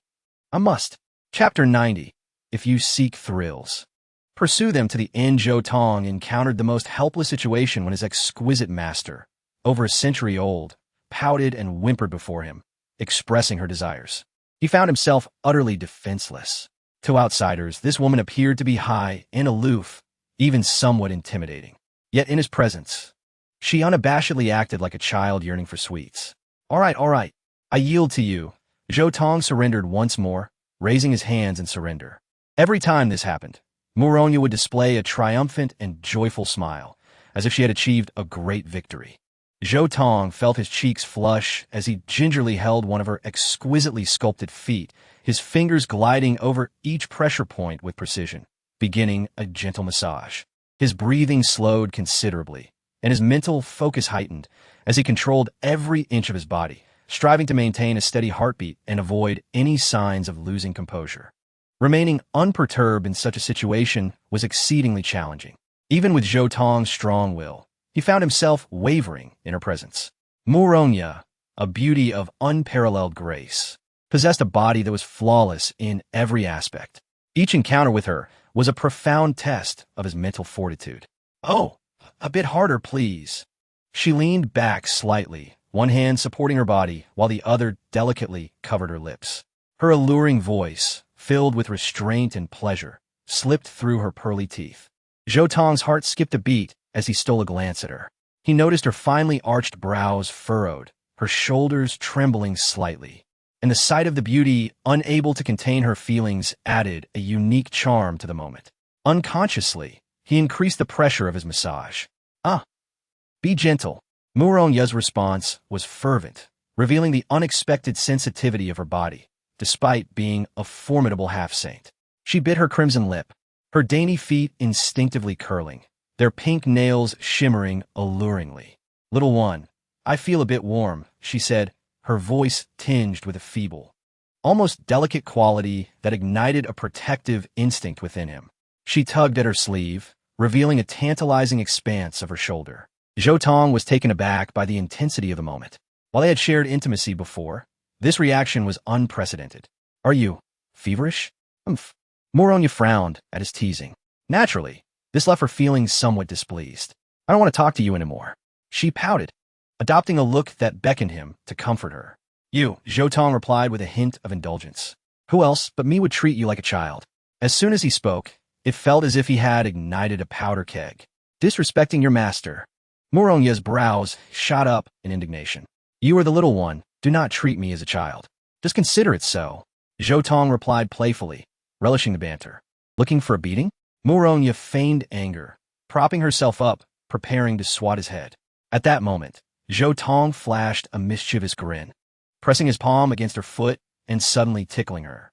must. Chapter 90. If you seek thrills, pursue them to the end. Zhou Tong encountered the most helpless situation when his exquisite master, over a century old, pouted and whimpered before him, expressing her desires. He found himself utterly defenseless. To outsiders, this woman appeared to be high and aloof, even somewhat intimidating. Yet in his presence, she unabashedly acted like a child yearning for sweets. All right, I yield to you. Zhou Tong surrendered once more, raising his hands in surrender. Every time this happened, Muronya would display a triumphant and joyful smile, as if she had achieved a great victory. Zhou Tong felt his cheeks flush as he gingerly held one of her exquisitely sculpted feet, his fingers gliding over each pressure point with precision, beginning a gentle massage. His breathing slowed considerably, and his mental focus heightened as he controlled every inch of his body, striving to maintain a steady heartbeat and avoid any signs of losing composure. Remaining unperturbed in such a situation was exceedingly challenging. Even with Zhou Tong's strong will, he found himself wavering in her presence. Muronya, a beauty of unparalleled grace, possessed a body that was flawless in every aspect. Each encounter with her was a profound test of his mental fortitude. Oh, a bit harder, please. She leaned back slightly, one hand supporting her body while the other delicately covered her lips. Her alluring voice, filled with restraint and pleasure, slipped through her pearly teeth. Zhou Tong's heart skipped a beat as he stole a glance at her. He noticed her finely arched brows furrowed, her shoulders trembling slightly, and the sight of the beauty, unable to contain her feelings, added a unique charm to the moment. Unconsciously, he increased the pressure of his massage. Be gentle. Muronya's response was fervent, revealing the unexpected sensitivity of her body, despite being a formidable half-saint. She bit her crimson lip, her dainty feet instinctively curling, their pink nails shimmering alluringly. Little one, I feel a bit warm, she said, her voice tinged with a feeble, almost delicate quality that ignited a protective instinct within him. She tugged at her sleeve, revealing a tantalizing expanse of her shoulder. Zhou Tong was taken aback by the intensity of the moment. While they had shared intimacy before, this reaction was unprecedented. Are you feverish? Muronya frowned at his teasing. Naturally, this left her feeling somewhat displeased. I don't want to talk to you anymore. She pouted, adopting a look that beckoned him to comfort her. You, Zhou Tong replied with a hint of indulgence. Who else but me would treat you like a child? As soon as he spoke, it felt as if he had ignited a powder keg. Disrespecting your master. Muronya's brows shot up in indignation. You are the little one. Do not treat me as a child. Just consider it so. Zhou Tong replied playfully, relishing the banter. Looking for a beating? Muronya feigned anger, propping herself up, preparing to swat his head. At that moment, Zhou Tong flashed a mischievous grin, pressing his palm against her foot and suddenly tickling her.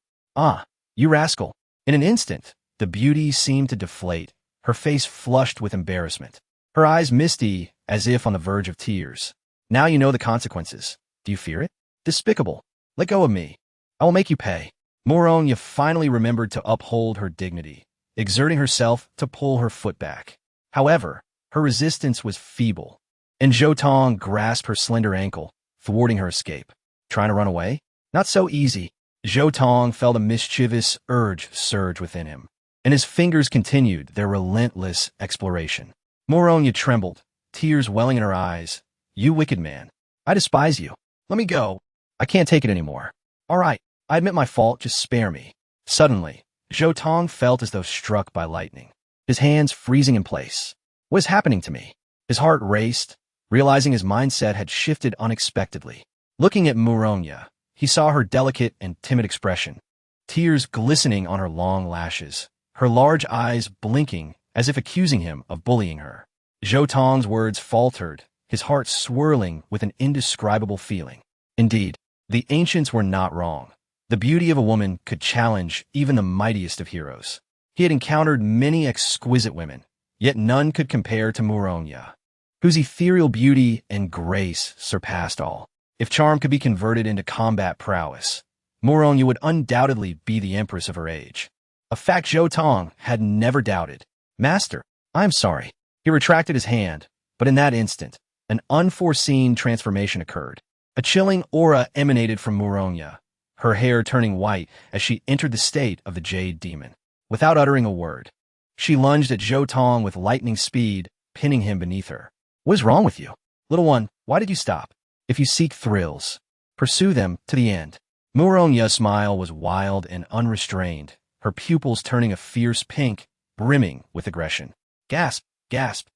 You rascal. In an instant, the beauty seemed to deflate, her face flushed with embarrassment, her eyes misty as if on the verge of tears. Now you know the consequences. Do you fear it? Despicable. Let go of me. I will make you pay. Muronya finally remembered to uphold her dignity, exerting herself to pull her foot back. However, her resistance was feeble, and Zhou Tong grasped her slender ankle, thwarting her escape. Trying to run away? Not so easy. Zhou Tong felt a mischievous urge surge within him, and his fingers continued their relentless exploration. Moronia trembled, tears welling in her eyes. "You wicked man. I despise you. Let me go. I can't take it anymore." "All right, I admit my fault, just spare me." Suddenly, Zhou Tong felt as though struck by lightning, his hands freezing in place. What is happening to me? His heart raced, realizing his mindset had shifted unexpectedly. Looking at Moronia, he saw her delicate and timid expression, tears glistening on her long lashes, her large eyes blinking as if accusing him of bullying her. Zhou Tong's words faltered, his heart swirling with an indescribable feeling. Indeed, the ancients were not wrong. The beauty of a woman could challenge even the mightiest of heroes. He had encountered many exquisite women, yet none could compare to Moronia, whose ethereal beauty and grace surpassed all. If charm could be converted into combat prowess, Moronia would undoubtedly be the empress of her age. A fact Zhou Tong had never doubted. "Master, I am sorry." He retracted his hand, but in that instant, an unforeseen transformation occurred. A chilling aura emanated from Moronia, her hair turning white as she entered the state of the Jade Demon. Without uttering a word, she lunged at Zhou Tong with lightning speed, pinning him beneath her. "What is wrong with you? Little one, why did you stop? If you seek thrills, pursue them to the end." Moronia's smile was wild and unrestrained, her pupils turning a fierce pink, brimming with aggression. Gasp, gasp.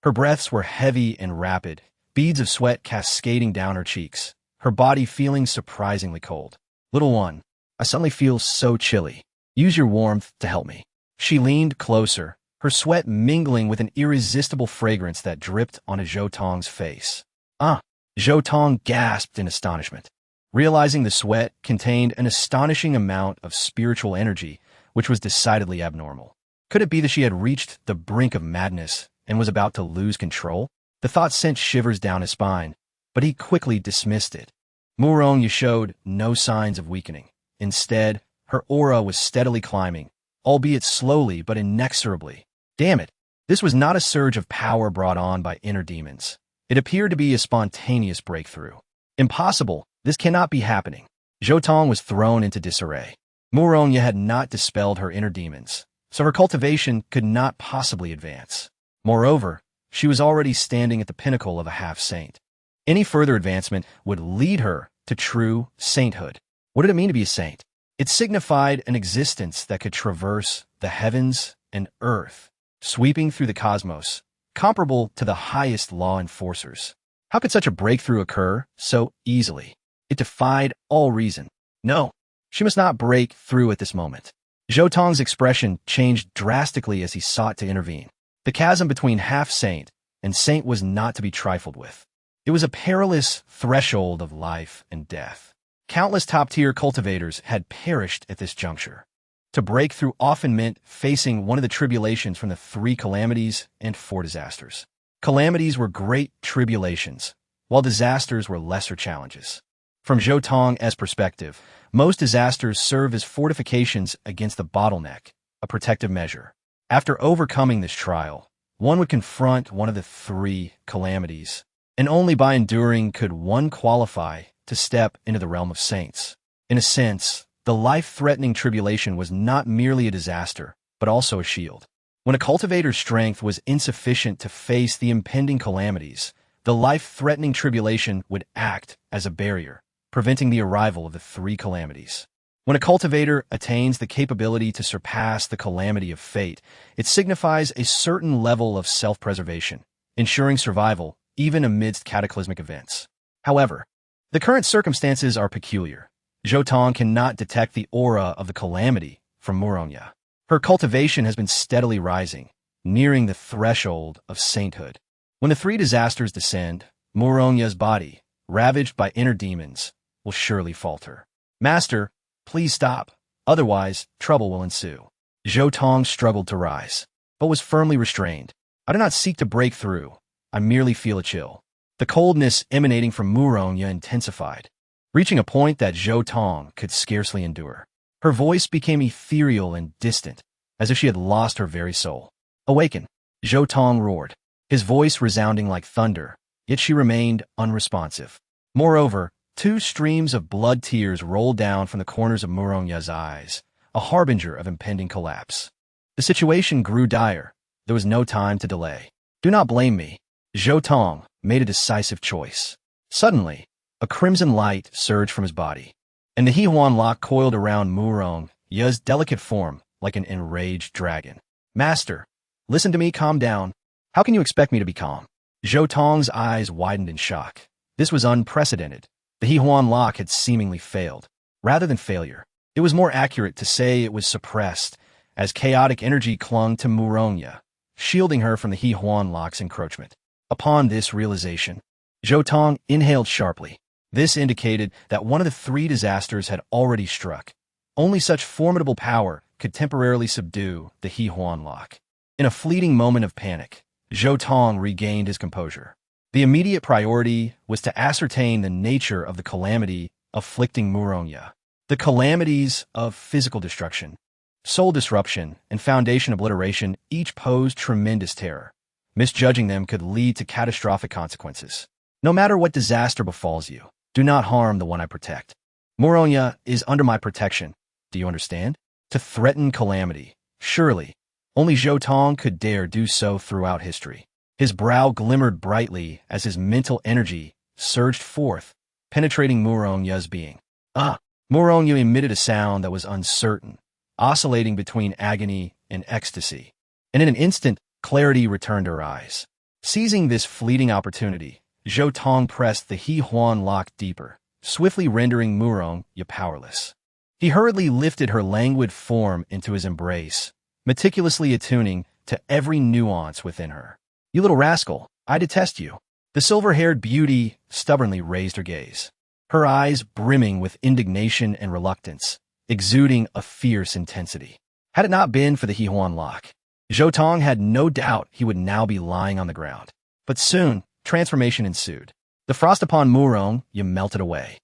Her breaths were heavy and rapid, beads of sweat cascading down her cheeks, her body feeling surprisingly cold. "Little one, I suddenly feel so chilly. Use your warmth to help me." She leaned closer, her sweat mingling with an irresistible fragrance that dripped onto Zhou Tong's face. "Ah!" Zhou Tong gasped in astonishment, realizing the sweat contained an astonishing amount of spiritual energy, which was decidedly abnormal. Could it be that she had reached the brink of madness and was about to lose control? The thought sent shivers down his spine, but he quickly dismissed it. Moronia showed no signs of weakening. Instead, her aura was steadily climbing, albeit slowly but inexorably. Damn it! This was not a surge of power brought on by inner demons. It appeared to be a spontaneous breakthrough. Impossible! This cannot be happening. Zhou Tong was thrown into disarray. Moronia had not dispelled her inner demons, so her cultivation could not possibly advance. Moreover, she was already standing at the pinnacle of a half-saint. Any further advancement would lead her to true sainthood. What did it mean to be a saint? It signified an existence that could traverse the heavens and earth, sweeping through the cosmos, comparable to the highest law enforcers. How could such a breakthrough occur so easily? It defied all reason. No, she must not break through at this moment. Zhou Tong's expression changed drastically as he sought to intervene. The chasm between half-saint and saint was not to be trifled with. It was a perilous threshold of life and death. Countless top-tier cultivators had perished at this juncture. To break through often meant facing one of the tribulations from the 3 calamities and 4 disasters. Calamities were great tribulations, while disasters were lesser challenges. From Zhou Tong's perspective, most disasters serve as fortifications against the bottleneck, a protective measure. After overcoming this trial, one would confront one of the 3 calamities, and only by enduring could one qualify to step into the realm of saints. In a sense, the life-threatening tribulation was not merely a disaster, but also a shield. When a cultivator's strength was insufficient to face the impending calamities, the life-threatening tribulation would act as a barrier, preventing the arrival of the 3 calamities. When a cultivator attains the capability to surpass the calamity of fate, it signifies a certain level of self-preservation, ensuring survival even amidst cataclysmic events. However, the current circumstances are peculiar. Zhou Tong cannot detect the aura of the calamity from Moronia. Her cultivation has been steadily rising, nearing the threshold of sainthood. When the 3 disasters descend, Moronia's body, ravaged by inner demons, will surely falter. "Master, please stop. Otherwise, trouble will ensue." Zhou Tong struggled to rise, but was firmly restrained. "I do not seek to break through. I merely feel a chill." The coldness emanating from Moronia intensified, reaching a point that Zhou Tong could scarcely endure. Her voice became ethereal and distant, as if she had lost her very soul. "Awaken!" Zhou Tong roared, his voice resounding like thunder, yet she remained unresponsive. Moreover, two streams of blood tears rolled down from the corners of Muronya's eyes, a harbinger of impending collapse. The situation grew dire. There was no time to delay. "Do not blame me." Zhou Tong made a decisive choice. Suddenly, a crimson light surged from his body, and the Huan lock coiled around Muronya's delicate form like an enraged dragon. "Master, listen to me, calm down. How can you expect me to be calm?" Zhou Tong's eyes widened in shock. This was unprecedented. The Huan lock had seemingly failed. Rather than failure, it was more accurate to say it was suppressed, as chaotic energy clung to Muronya, shielding her from the Huan lock's encroachment. Upon this realization, Zhou Tong inhaled sharply. This indicated that one of the three disasters had already struck. Only such formidable power could temporarily subdue the Huan lock. In a fleeting moment of panic, Zhou Tong regained his composure. The immediate priority was to ascertain the nature of the calamity afflicting Muronya. The calamities of physical destruction, soul disruption, and foundation obliteration each posed tremendous terror. Misjudging them could lead to catastrophic consequences. "No matter what disaster befalls you, do not harm the one I protect. Muronya is under my protection. Do you understand?" To threaten calamity, surely only Zhou Tong could dare do so throughout history. His brow glimmered brightly as his mental energy surged forth, penetrating Muronya's being. "Ah!" Muronya emitted a sound that was uncertain, oscillating between agony and ecstasy. And in an instant, clarity returned to her eyes. Seizing this fleeting opportunity, Zhou Tong pressed the Huan lock deeper, swiftly rendering Muronya powerless. He hurriedly lifted her languid form into his embrace, meticulously attuning to every nuance within her. "You little rascal, I detest you." The silver-haired beauty stubbornly raised her gaze, her eyes brimming with indignation and reluctance, exuding a fierce intensity. Had it not been for the Huan lock, Zhou Tong had no doubt he would now be lying on the ground. But soon, transformation ensued. The frost upon Muronya melted away,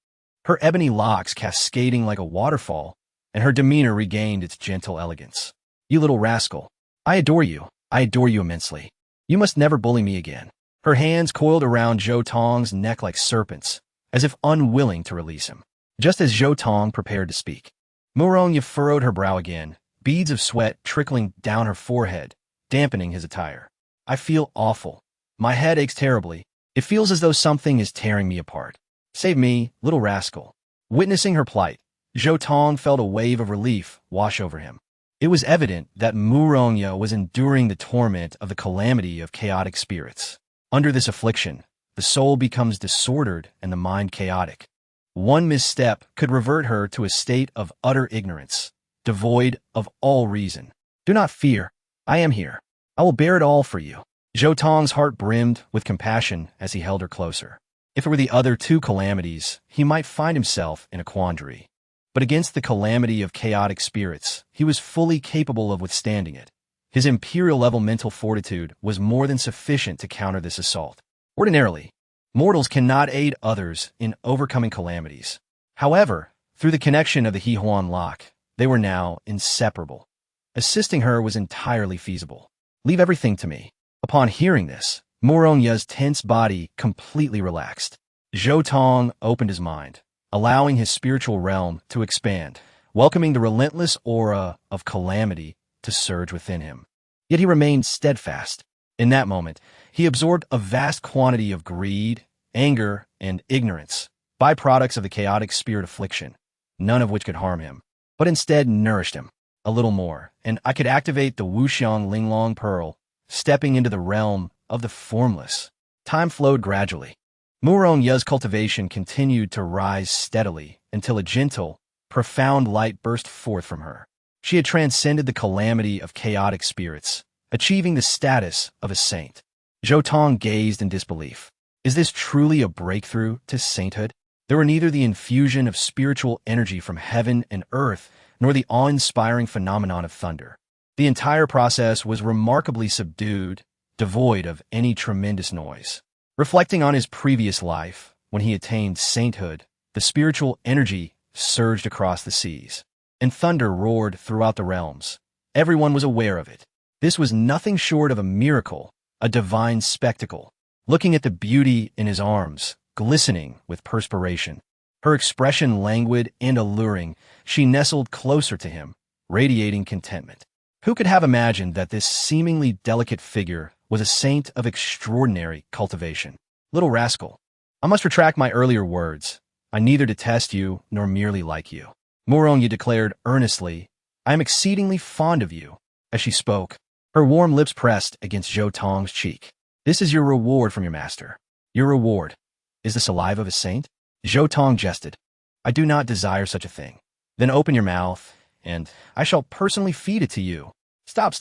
her ebony locks cascading like a waterfall, and her demeanor regained its gentle elegance. "You little rascal, I adore you. I adore you immensely. You must never bully me again." Her hands coiled around Zhou Tong's neck like serpents, as if unwilling to release him. Just as Zhou Tong prepared to speak, Muronya furrowed her brow again, beads of sweat trickling down her forehead, dampening his attire. "I feel awful. My head aches terribly. It feels as though something is tearing me apart. Save me, little rascal." Witnessing her plight, Zhou Tong felt a wave of relief wash over him. It was evident that Muronya was enduring the torment of the calamity of chaotic spirits. Under this affliction, the soul becomes disordered and the mind chaotic. One misstep could revert her to a state of utter ignorance, devoid of all reason. "Do not fear. I am here. I will bear it all for you." Zhou Tong's heart brimmed with compassion as he held her closer. If it were the other two calamities, he might find himself in a quandary. But against the calamity of chaotic spirits, he was fully capable of withstanding it. His imperial-level mental fortitude was more than sufficient to counter this assault. Ordinarily, mortals cannot aid others in overcoming calamities. However, through the connection of the Huan lock, they were now inseparable. Assisting her was entirely feasible. "Leave everything to me." Upon hearing this, Muronya's tense body completely relaxed. Zhou Tong opened his mind, allowing his spiritual realm to expand, welcoming the relentless aura of calamity to surge within him. Yet he remained steadfast. In that moment, he absorbed a vast quantity of greed, anger, and ignorance, byproducts of the chaotic spirit affliction, none of which could harm him, but instead nourished him. A little more, and I could activate the Wuxiang Linglong Pearl, stepping into the realm of the formless. Time flowed gradually. Muronya's cultivation continued to rise steadily until a gentle, profound light burst forth from her. She had transcended the calamity of chaotic spirits, achieving the status of a saint. Zhou Tong gazed in disbelief. Is this truly a breakthrough to sainthood? There were neither the infusion of spiritual energy from heaven and earth, nor the awe-inspiring phenomenon of thunder. The entire process was remarkably subdued, devoid of any tremendous noise. Reflecting on his previous life, when he attained sainthood, the spiritual energy surged across the seas, and thunder roared throughout the realms, Everyone was aware of it. This was nothing short of a miracle, a divine spectacle. Looking at the beauty in his arms, glistening with perspiration, her expression languid and alluring, she nestled closer to him, radiating contentment. Who could have imagined that this seemingly delicate figure was a saint of extraordinary cultivation? Little rascal, I must retract my earlier words. I neither detest you nor merely like you. Moronga declared earnestly, I am exceedingly fond of you. As she spoke, her warm lips pressed against Zhou Tong's cheek. This is your reward from your master. Your reward is the saliva of a saint? Zhou Tong jested. I do not desire such a thing. Then open your mouth, and I shall personally feed it to you. Stop.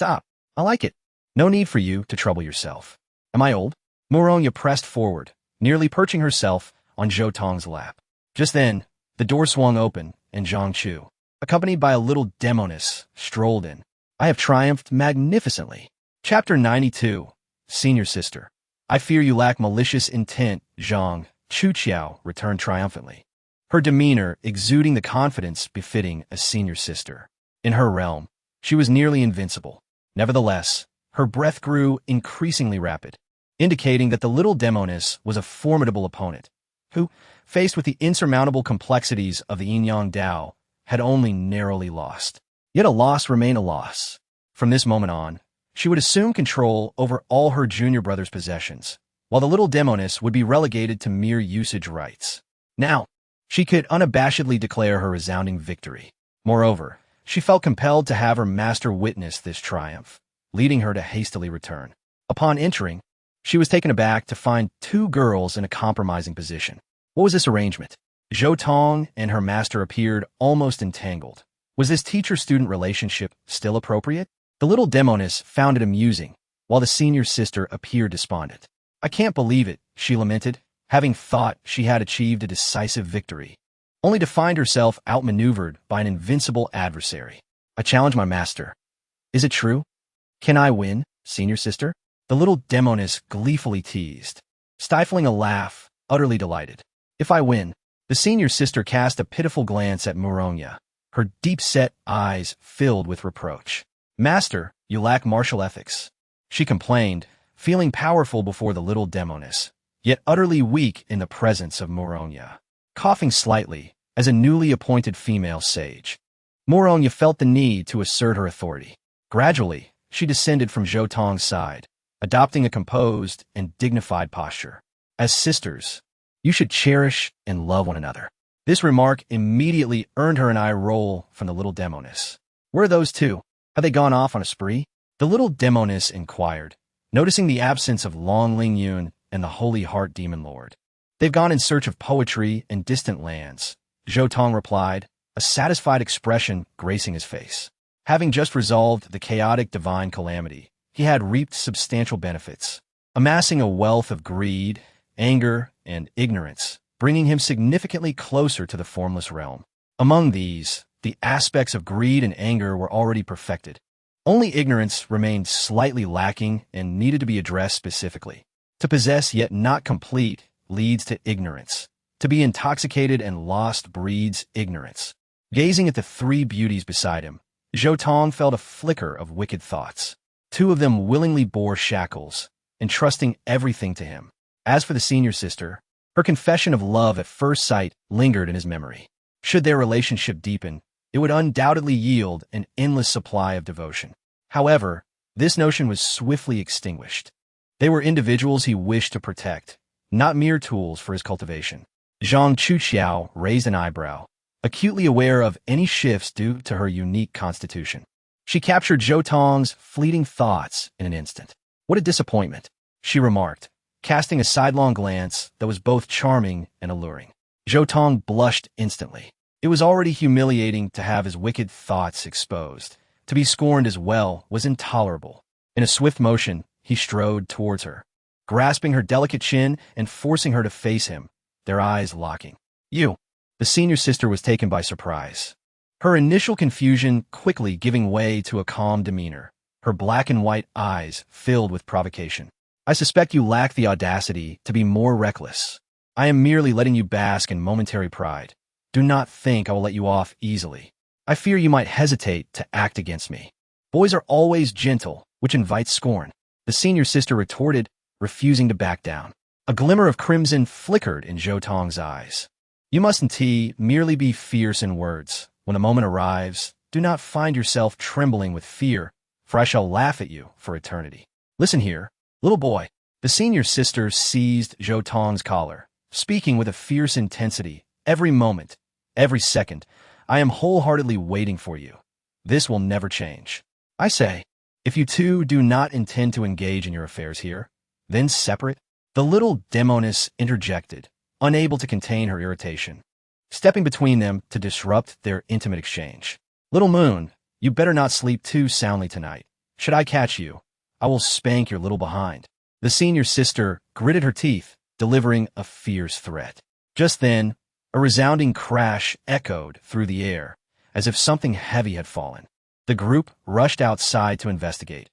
I like it. No need for you to trouble yourself. Am I old? Moronga pressed forward, nearly perching herself on Zhou Tong's lap. Just then, the door swung open, and Zhang Chu, accompanied by a little demoness, strolled in. I have triumphed magnificently. Chapter 92. Senior Sister. I fear you lack malicious intent, Zhang Chuqiao returned triumphantly, her demeanor exuding the confidence befitting a senior sister. In her realm, she was nearly invincible. Nevertheless, her breath grew increasingly rapid, indicating that the little demoness was a formidable opponent, who, faced with the insurmountable complexities of the yin-yang Dao, had only narrowly lost. Yet a loss remained a loss. From this moment on, she would assume control over all her junior brother's possessions, while the little demoness would be relegated to mere usage rights. Now, she could unabashedly declare her resounding victory. Moreover, she felt compelled to have her master witness this triumph, leading her to hastily return. Upon entering, she was taken aback to find two girls in a compromising position. What was this arrangement? Zhou Tong and her master appeared almost entangled. Was this teacher-student relationship still appropriate? The little demoness found it amusing, while the senior sister appeared despondent. I can't believe it, she lamented, having thought she had achieved a decisive victory, only to find herself outmaneuvered by an invincible adversary. I challenge my master. Is it true? Can I win, senior sister? The little demoness gleefully teased, stifling a laugh, utterly delighted. If I win, the senior sister cast a pitiful glance at Moronga, her deep-set eyes filled with reproach. Master, you lack martial ethics, she complained, feeling powerful before the little demoness, yet utterly weak in the presence of Moronga. Coughing slightly, as a newly appointed female sage, Moronga felt the need to assert her authority. Gradually, she descended from Zhou Tong's side, adopting a composed and dignified posture. As sisters, you should cherish and love one another. This remark immediately earned her an eye roll from the little demoness. Where are those two? Have they gone off on a spree? The little demoness inquired, noticing the absence of Long Ling Yun and the Holy Heart Demon Lord. They've gone in search of poetry in distant lands, Zhou Tong replied, a satisfied expression gracing his face. Having just resolved the chaotic divine calamity, he had reaped substantial benefits, amassing a wealth of greed, anger, and ignorance, bringing him significantly closer to the formless realm. Among these, the aspects of greed and anger were already perfected. Only ignorance remained slightly lacking and needed to be addressed specifically. To possess yet not complete leads to ignorance. To be intoxicated and lost breeds ignorance. Gazing at the three beauties beside him, Zhou Tong felt a flicker of wicked thoughts. Two of them willingly bore shackles, entrusting everything to him. As for the senior sister, her confession of love at first sight lingered in his memory. Should their relationship deepen, it would undoubtedly yield an endless supply of devotion. However, this notion was swiftly extinguished. They were individuals he wished to protect, not mere tools for his cultivation. Zhang Chuqiao raised an eyebrow, acutely aware of any shifts due to her unique constitution. She captured Zhou Tong's fleeting thoughts in an instant. What a disappointment, she remarked, casting a sidelong glance that was both charming and alluring. Zhou Tong blushed instantly. It was already humiliating to have his wicked thoughts exposed. To be scorned as well was intolerable. In a swift motion, he strode towards her, grasping her delicate chin and forcing her to face him, their eyes locking. You. The senior sister was taken by surprise, her initial confusion quickly giving way to a calm demeanor, her black and white eyes filled with provocation. I suspect you lack the audacity to be more reckless. I am merely letting you bask in momentary pride. Do not think I will let you off easily. I fear you might hesitate to act against me. Boys are always gentle, which invites scorn. The senior sister retorted, refusing to back down. A glimmer of crimson flickered in Zhou Tong's eyes. You mustn't merely be fierce in words. When the moment arrives, do not find yourself trembling with fear, for I shall laugh at you for eternity. Listen here, little boy. The senior sister seized Zhou Tong's collar, speaking with a fierce intensity. Every moment, every second, I am wholeheartedly waiting for you. This will never change. I say, if you two do not intend to engage in your affairs here, then separate. The little demoness interjected, unable to contain her irritation, stepping between them to disrupt their intimate exchange. Little Moon, you better not sleep too soundly tonight. Should I catch you, I will spank your little behind. The senior sister gritted her teeth, delivering a fierce threat. Just then, a resounding crash echoed through the air, as if something heavy had fallen. The group rushed outside to investigate,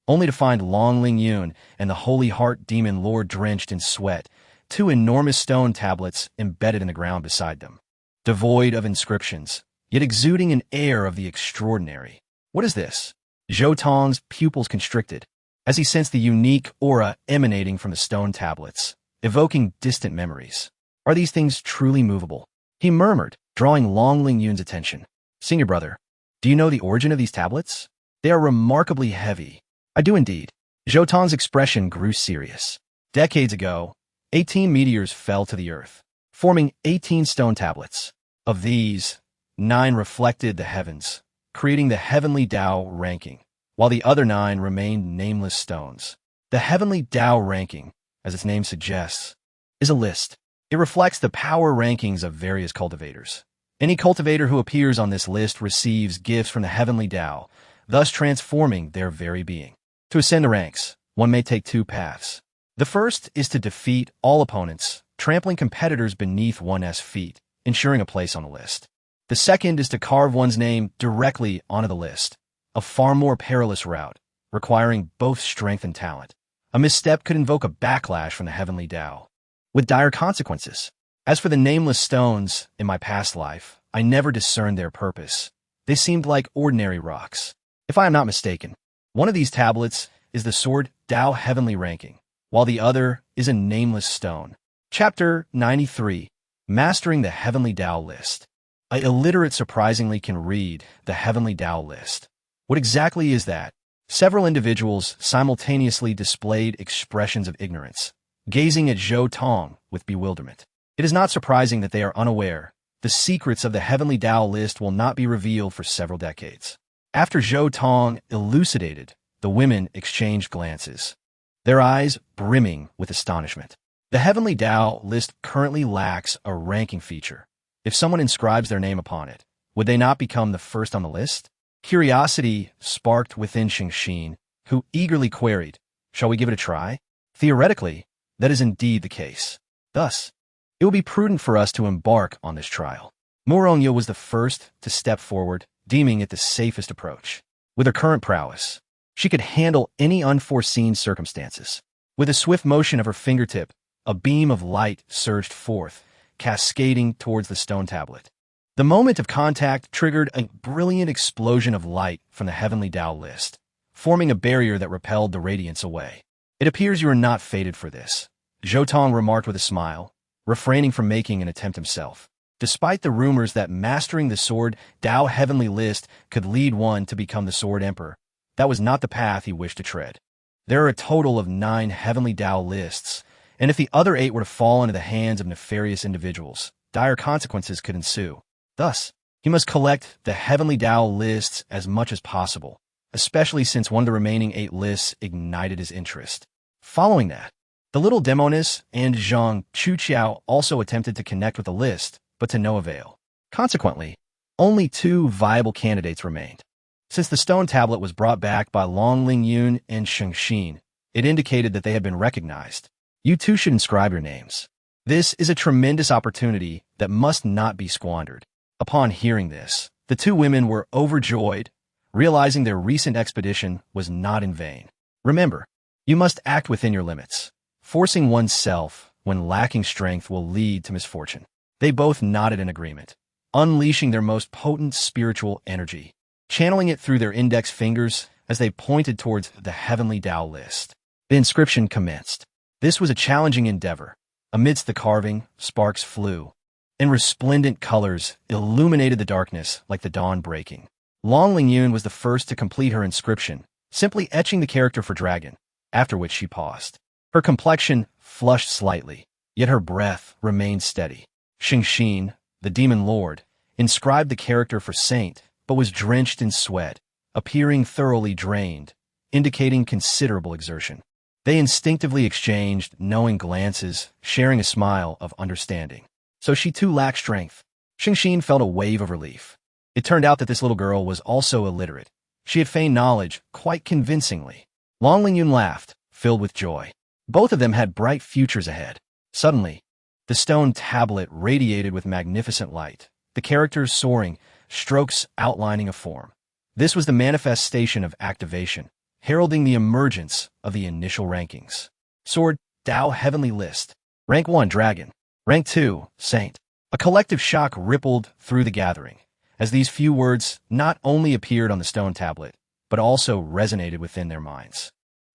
only to find Long Ling Yun and the Holy Heart Demon Lord drenched in sweat, two enormous stone tablets embedded in the ground beside them. Devoid of inscriptions, yet exuding an air of the extraordinary. What is this? Zhou Tong's pupils constricted, as he sensed the unique aura emanating from the stone tablets, evoking distant memories. Are these things truly movable? He murmured, drawing Long Ling Yun's attention. Senior brother, do you know the origin of these tablets? They are remarkably heavy. I do indeed. Zhou Tong's expression grew serious. Decades ago, 18 meteors fell to the earth, forming 18 stone tablets. Of these, 9 reflected the heavens, creating the heavenly Tao ranking, while the other 9 remained nameless stones. The heavenly Tao ranking, as its name suggests, is a list. It reflects the power rankings of various cultivators. Any cultivator who appears on this list receives gifts from the heavenly Tao, thus transforming their very being. To ascend the ranks, one may take 2 paths. The first is to defeat all opponents, trampling competitors beneath one's feet, ensuring a place on the list. The second is to carve one's name directly onto the list, a far more perilous route, requiring both strength and talent. A misstep could invoke a backlash from the heavenly Tao, with dire consequences. As for the nameless stones, in my past life, I never discerned their purpose. They seemed like ordinary rocks. If I am not mistaken, one of these tablets is the sword Tao heavenly ranking, while the other is a nameless stone. Chapter 93, Mastering the Heavenly Tao List. An illiterate surprisingly can read the Heavenly Tao List. What exactly is that? Several individuals simultaneously displayed expressions of ignorance, gazing at Zhou Tong with bewilderment. It is not surprising that they are unaware. The secrets of the Heavenly Tao List will not be revealed for several decades. After Zhou Tong elucidated, the women exchanged glances, their eyes brimming with astonishment. The Heavenly Tao List currently lacks a ranking feature. If someone inscribes their name upon it, would they not become the first on the list? Curiosity sparked within Xingxin, who eagerly queried, "Shall we give it a try?" Theoretically, that is indeed the case. Thus, it will be prudent for us to embark on this trial. Morongya was the first to step forward, deeming it the safest approach. With her current prowess, she could handle any unforeseen circumstances. With a swift motion of her fingertip, a beam of light surged forth, cascading towards the stone tablet. The moment of contact triggered a brilliant explosion of light from the Heavenly Tao List, forming a barrier that repelled the radiance away. It appears you are not fated for this, Zhou Tong remarked with a smile, refraining from making an attempt himself. Despite the rumors that mastering the sword Tao Heavenly List could lead one to become the Sword Emperor, that was not the path he wished to tread. There are a total of 9 Heavenly Tao Lists, and if the other 8 were to fall into the hands of nefarious individuals, dire consequences could ensue. Thus, he must collect the Heavenly Tao Lists as much as possible, especially since one of the remaining 8 lists ignited his interest. Following that, the little demoness and Zhang Chuqiao also attempted to connect with the list, but to no avail. Consequently, only 2 viable candidates remained. Since the stone tablet was brought back by Long Ling Yun and Xingxin, it indicated that they had been recognized. You too should inscribe your names. This is a tremendous opportunity that must not be squandered. Upon hearing this, the 2 women were overjoyed, realizing their recent expedition was not in vain. Remember, you must act within your limits. Forcing oneself when lacking strength will lead to misfortune. They both nodded in agreement, unleashing their most potent spiritual energy. channeling it through their index fingers as they pointed towards the heavenly Tao list. The inscription commenced. This was a challenging endeavor. Amidst the carving, sparks flew, and resplendent colors illuminated the darkness like the dawn breaking. Long Lingyun was the first to complete her inscription, simply etching the character for dragon, after which she paused. Her complexion flushed slightly, yet her breath remained steady. Xingxin, the demon lord, inscribed the character for saint, but was drenched in sweat, appearing thoroughly drained, indicating considerable exertion. They instinctively exchanged knowing glances, sharing a smile of understanding. So she too lacked strength. Xingxin felt a wave of relief. It turned out that this little girl was also illiterate. She had feigned knowledge quite convincingly. Long Lingyun laughed, filled with joy. Both of them had bright futures ahead. Suddenly, the stone tablet radiated with magnificent light, the characters soaring, strokes outlining a form. This was the manifestation of activation, heralding the emergence of the initial rankings. Sword.The Heavenly List. Rank 1, Dragon. Rank 2, Saint. A collective shock rippled through the gathering, as these few words not only appeared on the stone tablet, but also resonated within their minds.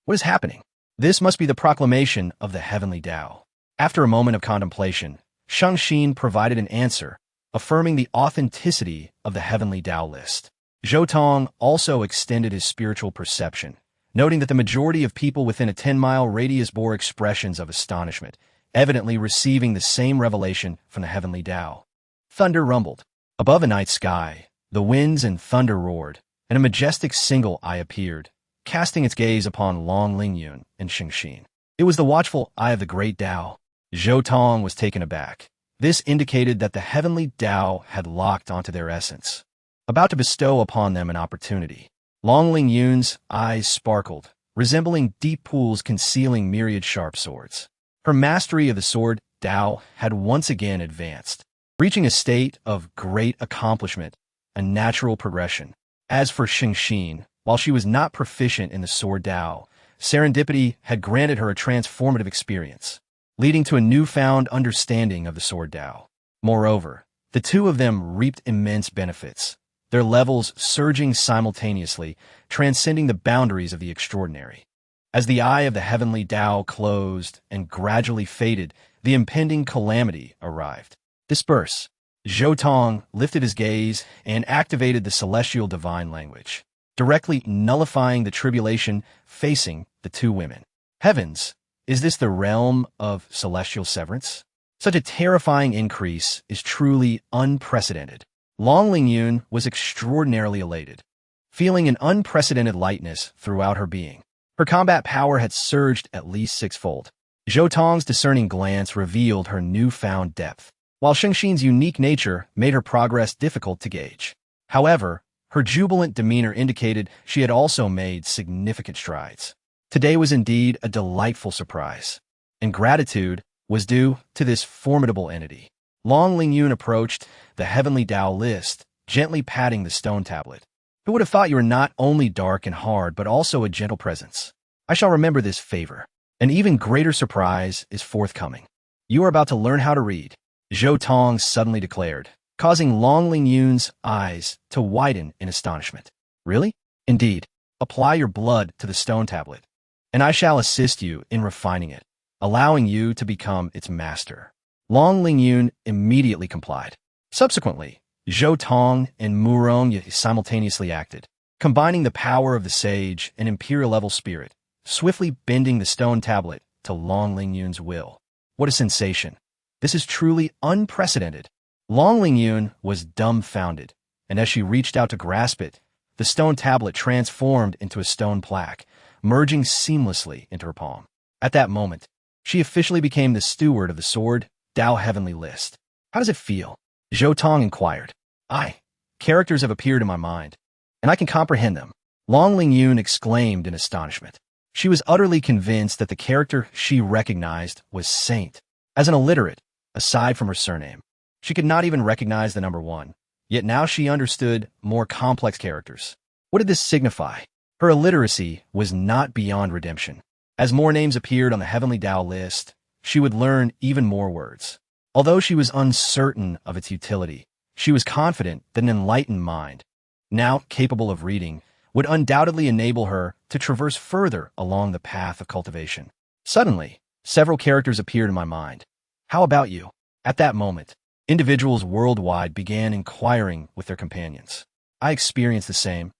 What is happening? This must be the proclamation of the heavenly Tao. After a moment of contemplation, Xingxin provided an answer, affirming the authenticity of the heavenly Tao list. Zhou Tong also extended his spiritual perception, noting that the majority of people within a 10-mile radius bore expressions of astonishment, evidently receiving the same revelation from the heavenly Tao. Thunder rumbled. Above a night sky, the winds and thunder roared, and a majestic single eye appeared, casting its gaze upon Long Lingyun and Xingxin. It was the watchful eye of the great Tao. Zhou Tong was taken aback. This indicated that the heavenly Tao had locked onto their essence, about to bestow upon them an opportunity. Long Lingyun's eyes sparkled, resembling deep pools concealing myriad sharp swords. Her mastery of the sword.The had once again advanced, reaching a state of great accomplishment, a natural progression. As for Xingxin, while she was not proficient in the sword.The, serendipity had granted her a transformative experience, leading to a newfound understanding of the sword.The. Moreover, the two of them reaped immense benefits, their levels surging simultaneously, transcending the boundaries of the extraordinary. As the eye of the heavenly Tao closed and gradually faded, the impending calamity arrived. Disperse. Zhou Tong lifted his gaze and activated the celestial divine language, directly nullifying the tribulation facing the two women. Heavens, is this the realm of celestial severance? Such a terrifying increase is truly unprecedented. Long Lingyun was extraordinarily elated, feeling an unprecedented lightness throughout her being. Her combat power had surged at least sixfold. Zhou Tong's discerning glance revealed her newfound depth, while Xingxin's unique nature made her progress difficult to gauge. However, her jubilant demeanor indicated she had also made significant strides. Today was indeed a delightful surprise, and gratitude was due to this formidable entity. Long Lingyun approached the heavenly Tao list, gently patting the stone tablet. Who would have thought you were not only dark and hard, but also a gentle presence? I shall remember this favor. An even greater surprise is forthcoming. You are about to learn how to read, Zhou Tong suddenly declared, causing Long Lingyun's eyes to widen in astonishment. Really? Indeed. Apply your blood to the stone tablet, and I shall assist you in refining it, allowing you to become its master. Long Lingyun immediately complied. Subsequently, Zhou Tong and Murong simultaneously acted, combining the power of the sage and imperial-level spirit, swiftly bending the stone tablet to Long Lingyun's will. What a sensation! This is truly unprecedented. Long Lingyun was dumbfounded, and as she reached out to grasp it, the stone tablet transformed into a stone plaque, merging seamlessly into her palm. At that moment, she officially became the steward of the sword.The Heavenly List. How does it feel? Zhou Tong inquired. Characters have appeared in my mind, and I can comprehend them. Long Lingyun exclaimed in astonishment. She was utterly convinced that the character she recognized was Saint. As an illiterate, aside from her surname, she could not even recognize the number 1. Yet now she understood more complex characters. What did this signify? Her illiteracy was not beyond redemption. As more names appeared on the heavenly Tao list, she would learn even more words. Although she was uncertain of its utility, she was confident that an enlightened mind, now capable of reading, would undoubtedly enable her to traverse further along the path of cultivation. Suddenly, several characters appeared in my mind. How about you? At that moment, individuals worldwide began inquiring with their companions. I experienced the same.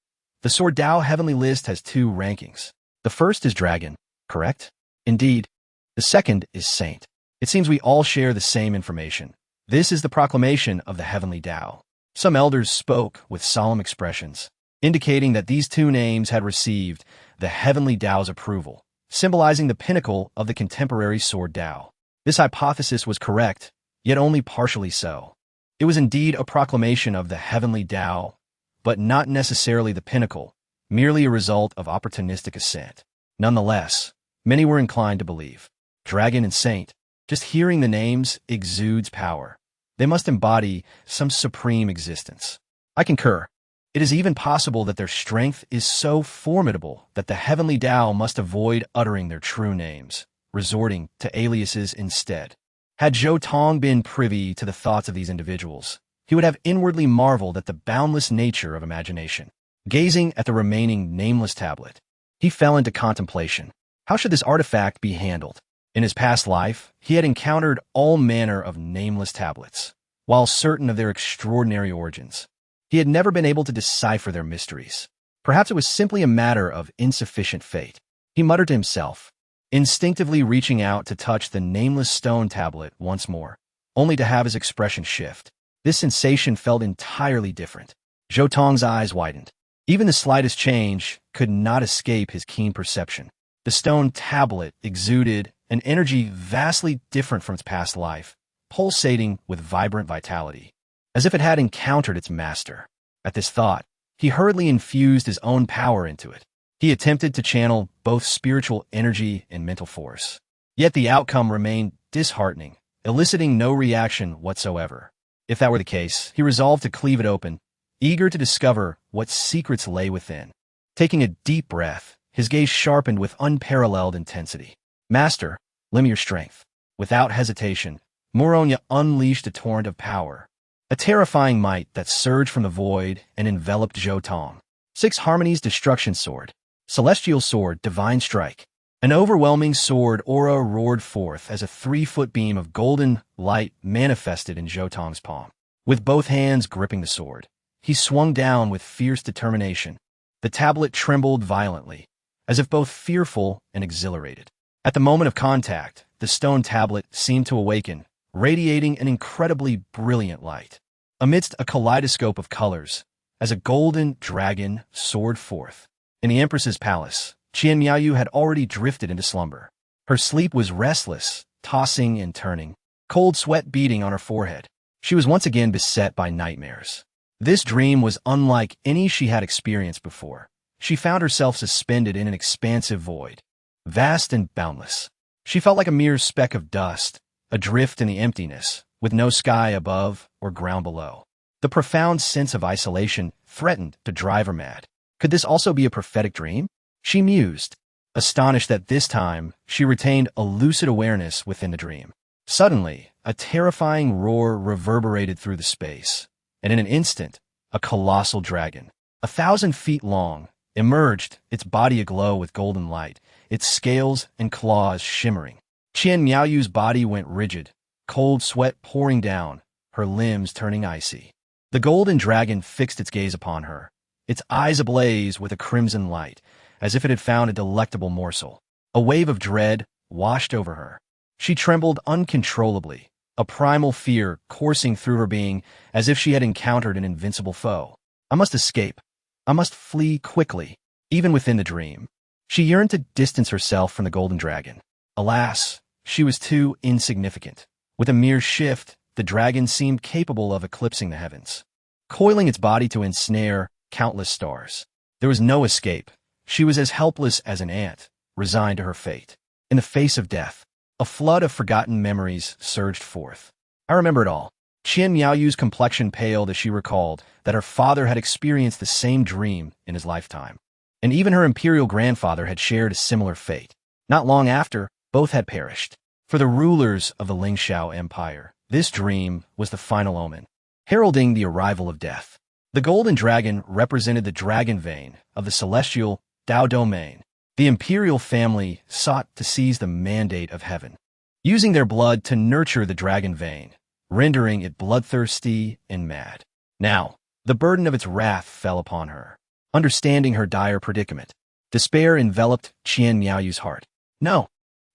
The sworld.The heavenly list has two rankings. The first is dragon, correct? Indeed. The second is saint. It seems we all share the same information. This is the proclamation of the heavenly Tao. Some elders spoke with solemn expressions, indicating that these two names had received the heavenly Tao's approval, symbolizing the pinnacle of the contemporary sworld.The. This hypothesis was correct, yet only partially so. It was indeed a proclamation of the heavenly Tao, but not necessarily the pinnacle, merely a result of opportunistic assent. Nonetheless, many were inclined to believe. Dragon and saint, just hearing the names exudes power. They must embody some supreme existence. I concur. It is even possible that their strength is so formidable that the heavenly Tao must avoid uttering their true names, resorting to aliases instead. Had Zhou Tong been privy to the thoughts of these individuals, he would have inwardly marveled at the boundless nature of imagination. Gazing at the remaining nameless tablet, he fell into contemplation. How should this artifact be handled? In his past life, he had encountered all manner of nameless tablets. While certain of their extraordinary origins, he had never been able to decipher their mysteries. Perhaps it was simply a matter of insufficient fate. He muttered to himself, instinctively reaching out to touch the nameless stone tablet once more, only to have his expression shift. This sensation felt entirely different. Zhou Tong's eyes widened. Even the slightest change could not escape his keen perception. The stone tablet exuded an energy vastly different from its past life, pulsating with vibrant vitality, as if it had encountered its master. At this thought, he hurriedly infused his own power into it. He attempted to channel both spiritual energy and mental force. Yet the outcome remained disheartening, eliciting no reaction whatsoever. If that were the case, he resolved to cleave it open, eager to discover what secrets lay within. Taking a deep breath, his gaze sharpened with unparalleled intensity. Master, lend me your strength. Without hesitation, Moronya unleashed a torrent of power, a terrifying might that surged from the void and enveloped Zhou Tong. 6 Harmonies Destruction Sword, Celestial Sword, Divine Strike. An overwhelming sword aura roared forth as a 3-foot beam of golden light manifested in Zhou Tong's palm. With both hands gripping the sword, he swung down with fierce determination. The tablet trembled violently, as if both fearful and exhilarated. At the moment of contact, the stone tablet seemed to awaken, radiating an incredibly brilliant light. Amidst a kaleidoscope of colors, as a golden dragon soared forth. In the Empress's palace, Qian Miaoyu had already drifted into slumber. Her sleep was restless, tossing and turning, cold sweat beading on her forehead. She was once again beset by nightmares. This dream was unlike any she had experienced before. She found herself suspended in an expansive void, vast and boundless. She felt like a mere speck of dust, adrift in the emptiness, with no sky above or ground below. The profound sense of isolation threatened to drive her mad. Could this also be a prophetic dream? She mused, astonished that this time she retained a lucid awareness within the dream. Suddenly, a terrifying roar reverberated through the space, and in an instant, a colossal dragon, 1,000 feet long, emerged, its body aglow with golden light, its scales and claws shimmering. Qian Miaoyu's body went rigid, cold sweat pouring down, her limbs turning icy. The golden dragon fixed its gaze upon her, its eyes ablaze with a crimson light, as if it had found a delectable morsel. A wave of dread washed over her. She trembled uncontrollably, a primal fear coursing through her being as if she had encountered an invincible foe. I must escape. I must flee quickly, even within the dream. She yearned to distance herself from the golden dragon. Alas, she was too insignificant. With a mere shift, the dragon seemed capable of eclipsing the heavens, coiling its body to ensnare countless stars. There was no escape. She was as helpless as an ant, resigned to her fate. In the face of death, a flood of forgotten memories surged forth. I remember it all. Qian Miaoyu's complexion paled as she recalled that her father had experienced the same dream in his lifetime, and even her imperial grandfather had shared a similar fate. Not long after, both had perished. For the rulers of the Lingxiao Empire, this dream was the final omen, heralding the arrival of death. The golden dragon represented the dragon vein of the celestial Dao domain. The imperial family sought to seize the mandate of heaven, using their blood to nurture the dragon vein, rendering it bloodthirsty and mad. Now, the burden of its wrath fell upon her. Understanding her dire predicament, despair enveloped Qian Miaoyu's heart. No,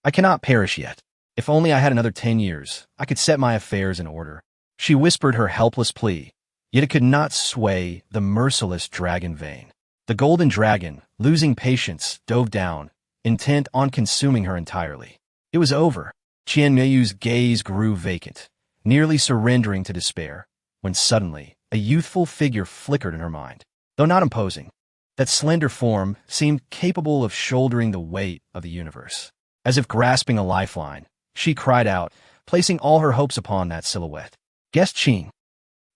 I cannot perish yet. If only I had another 10 years, I could set my affairs in order. She whispered her helpless plea, yet it could not sway the merciless dragon vein. The golden dragon, losing patience, dove down, intent on consuming her entirely. It was over. Qian Miaoyu's gaze grew vacant, nearly surrendering to despair, when suddenly a youthful figure flickered in her mind. Though not imposing, that slender form seemed capable of shouldering the weight of the universe. As if grasping a lifeline, she cried out, placing all her hopes upon that silhouette. Guest Qing,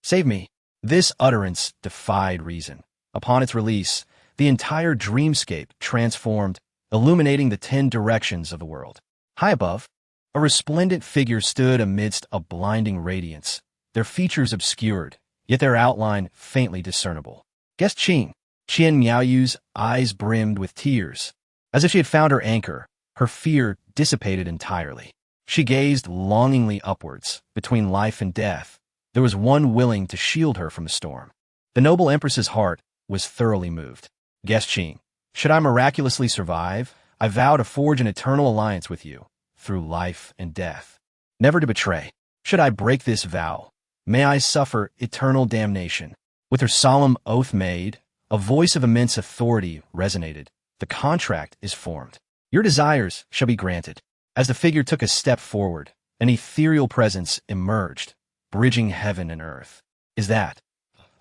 save me. This utterance defied reason. Upon its release, the entire dreamscape transformed, illuminating the 10 directions of the world. High above, a resplendent figure stood amidst a blinding radiance, their features obscured, yet their outline faintly discernible. Guest Qing. Qian Miaoyu's eyes brimmed with tears. As if she had found her anchor, her fear dissipated entirely. She gazed longingly upwards, between life and death. There was one willing to shield her from the storm. The noble empress's heart was thoroughly moved. Guest Qing, should I miraculously survive, I vow to forge an eternal alliance with you, through life and death. Never to betray. Should I break this vow, may I suffer eternal damnation. With her solemn oath made, a voice of immense authority resonated. The contract is formed. Your desires shall be granted. As the figure took a step forward, an ethereal presence emerged, bridging heaven and earth. Is that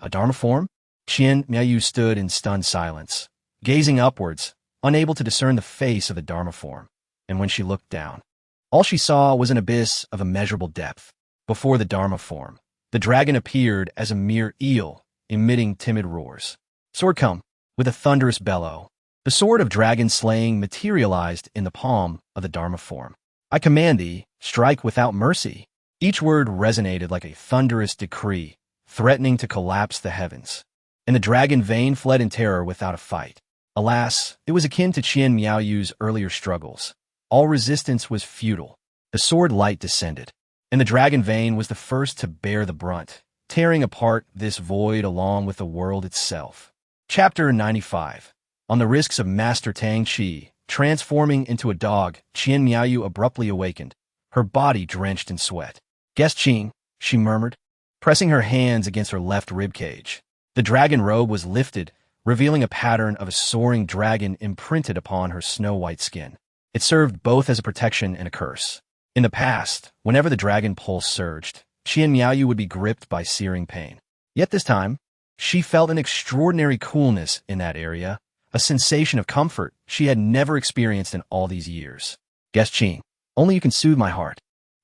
a Dharma form? Qian Miaoyu stood in stunned silence, gazing upwards, unable to discern the face of the Dharma form. And when she looked down, all she saw was an abyss of immeasurable depth. Before the Dharma form, the dragon appeared as a mere eel, emitting timid roars. Sword come, with a thunderous bellow. The sword of dragon slaying materialized in the palm of the Dharma form. I command thee, strike without mercy. Each word resonated like a thunderous decree, threatening to collapse the heavens. And the dragon vein fled in terror without a fight. Alas, it was akin to Qian Miaoyu's earlier struggles. All resistance was futile. The sword light descended, and the dragon vein was the first to bear the brunt, tearing apart this void along with the world itself. Chapter 95. On the risks of Master Tang Qi, transforming into a dog, Qian Miaoyu abruptly awakened, her body drenched in sweat. Guest Qing, she murmured, pressing her hands against her left ribcage. The dragon robe was lifted, revealing a pattern of a soaring dragon imprinted upon her snow-white skin. It served both as a protection and a curse. In the past, whenever the dragon pulse surged, Qian Miaoyu would be gripped by searing pain. Yet this time, she felt an extraordinary coolness in that area, a sensation of comfort she had never experienced in all these years. Guest Qing, only you can soothe my heart.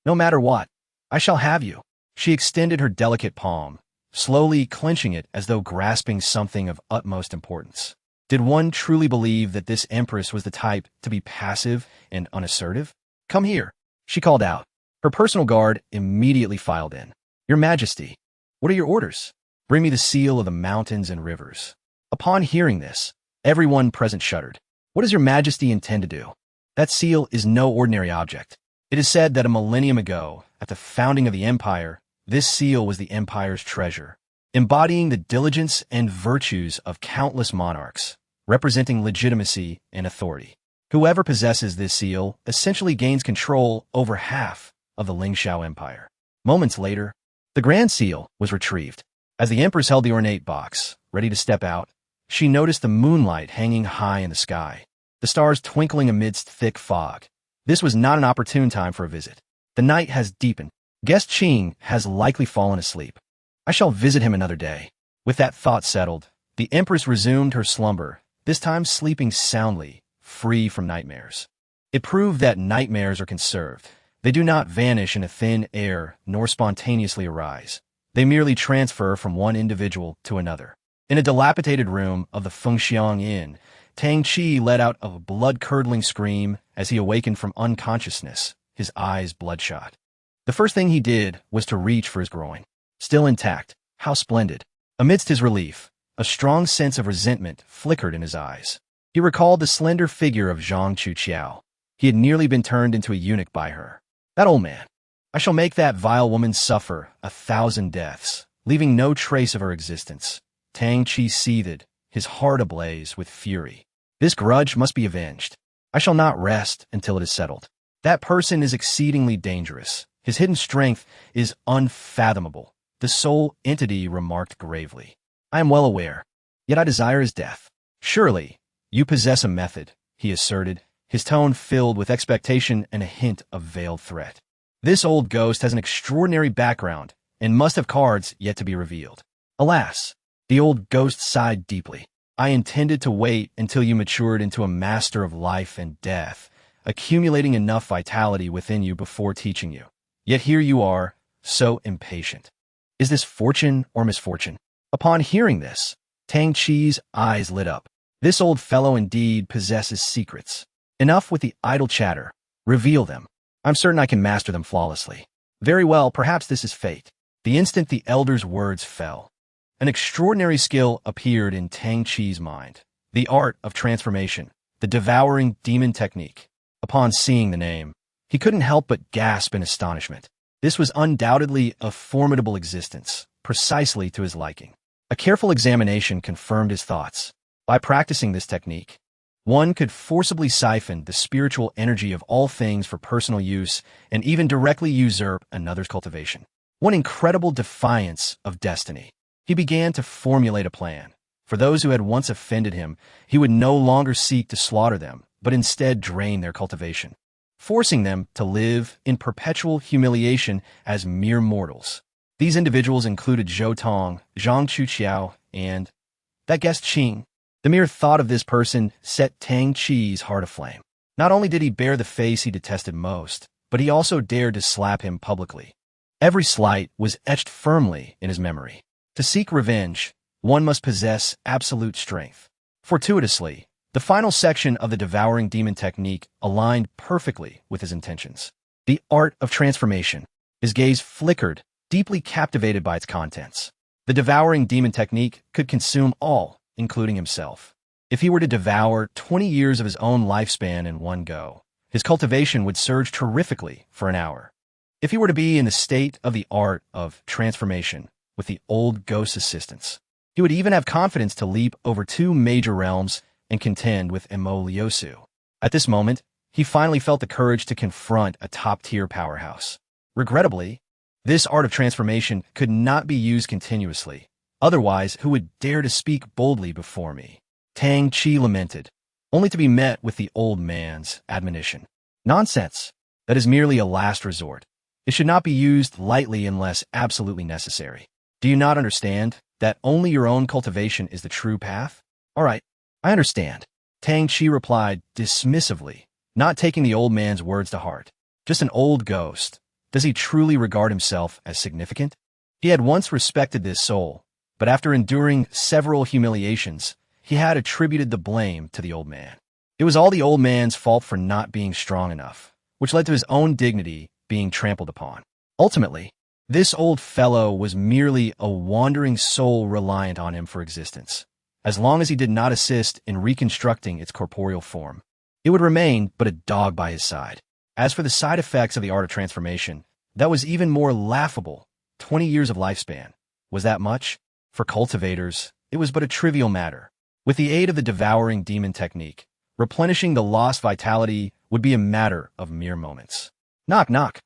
No matter what, I shall have you. She extended her delicate palm, slowly clenching it as though grasping something of utmost importance. Did one truly believe that this empress was the type to be passive and unassertive? Come here, she called out. Her personal guard immediately filed in. Your Majesty, what are your orders? Bring me the seal of the mountains and rivers. Upon hearing this, everyone present shuddered. What does your Majesty intend to do? That seal is no ordinary object. It is said that a millennium ago, at the founding of the empire, this seal was the empire's treasure, embodying the diligence and virtues of countless monarchs, representing legitimacy and authority. Whoever possesses this seal essentially gains control over half of the Lingxiao Empire. Moments later, the Grand Seal was retrieved. As the Empress held the ornate box, ready to step out, she noticed the moonlight hanging high in the sky, the stars twinkling amidst thick fog. This was not an opportune time for a visit. The night has deepened. Guest Qing has likely fallen asleep. I shall visit him another day. With that thought settled, the Empress resumed her slumber, this time sleeping soundly, free from nightmares. It proved that nightmares are conserved. They do not vanish in a thin air nor spontaneously arise. They merely transfer from one individual to another. In a dilapidated room of the Fengxiang Inn, Tang Qi let out a blood-curdling scream as he awakened from unconsciousness, his eyes bloodshot. The first thing he did was to reach for his groin. Still intact. How splendid. Amidst his relief, a strong sense of resentment flickered in his eyes. He recalled the slender figure of Zhang Chuqiao. He had nearly been turned into a eunuch by her. That old man. I shall make that vile woman suffer 1,000 deaths, leaving no trace of her existence. Tang Qi seethed, his heart ablaze with fury. This grudge must be avenged. I shall not rest until it is settled. That person is exceedingly dangerous. His hidden strength is unfathomable. The sole entity remarked gravely. I am well aware, yet I desire his death. Surely, you possess a method, he asserted, his tone filled with expectation and a hint of veiled threat. This old ghost has an extraordinary background and must have cards yet to be revealed. Alas, the old ghost sighed deeply. I intended to wait until you matured into a master of life and death, accumulating enough vitality within you before teaching you. Yet here you are, so impatient. Is this fortune or misfortune? Upon hearing this, Tang Qi's eyes lit up. This old fellow indeed possesses secrets. Enough with the idle chatter. Reveal them. I'm certain I can master them flawlessly. Very well, perhaps this is fate. The instant the elder's words fell, an extraordinary skill appeared in Tang Qi's mind. The art of transformation, the devouring demon technique. Upon seeing the name, he couldn't help but gasp in astonishment. This was undoubtedly a formidable existence, precisely to his liking. A careful examination confirmed his thoughts. By practicing this technique, one could forcibly siphon the spiritual energy of all things for personal use and even directly usurp another's cultivation. One incredible defiance of destiny. He began to formulate a plan. For those who had once offended him, he would no longer seek to slaughter them, but instead drain their cultivation, forcing them to live in perpetual humiliation as mere mortals. These individuals included Zhou Tong, Zhang Chuqiao, and that guest Qing. The mere thought of this person set Tang Qi's heart aflame. Not only did he bear the face he detested most, but he also dared to slap him publicly. Every slight was etched firmly in his memory. To seek revenge, one must possess absolute strength. Fortuitously, the final section of the devouring demon technique aligned perfectly with his intentions. The art of transformation. His gaze flickered, deeply captivated by its contents. The devouring demon technique could consume all, including himself. If he were to devour 20 years of his own lifespan in one go, his cultivation would surge terrifically for an hour. If he were to be in the state of the art of transformation with the old ghost's assistance, he would even have confidence to leap over 2 major realms and contend with Liusu. At this moment, he finally felt the courage to confront a top-tier powerhouse. Regrettably, this art of transformation could not be used continuously. Otherwise, who would dare to speak boldly before me? Tang Qi lamented, only to be met with the old man's admonition. Nonsense. That is merely a last resort. It should not be used lightly unless absolutely necessary. Do you not understand that only your own cultivation is the true path? All right, I understand. Tang Qi replied dismissively, not taking the old man's words to heart. Just an old ghost. Does he truly regard himself as significant? He had once respected this soul, but after enduring several humiliations, he had attributed the blame to the old man. It was all the old man's fault for not being strong enough, which led to his own dignity being trampled upon. Ultimately, this old fellow was merely a wandering soul reliant on him for existence. As long as he did not assist in reconstructing its corporeal form, it would remain but a dog by his side. As for the side effects of the art of transformation, that was even more laughable. 20 years of lifespan. Was that much? For cultivators, it was but a trivial matter. With the aid of the devouring demon technique, replenishing the lost vitality would be a matter of mere moments. Knock, knock.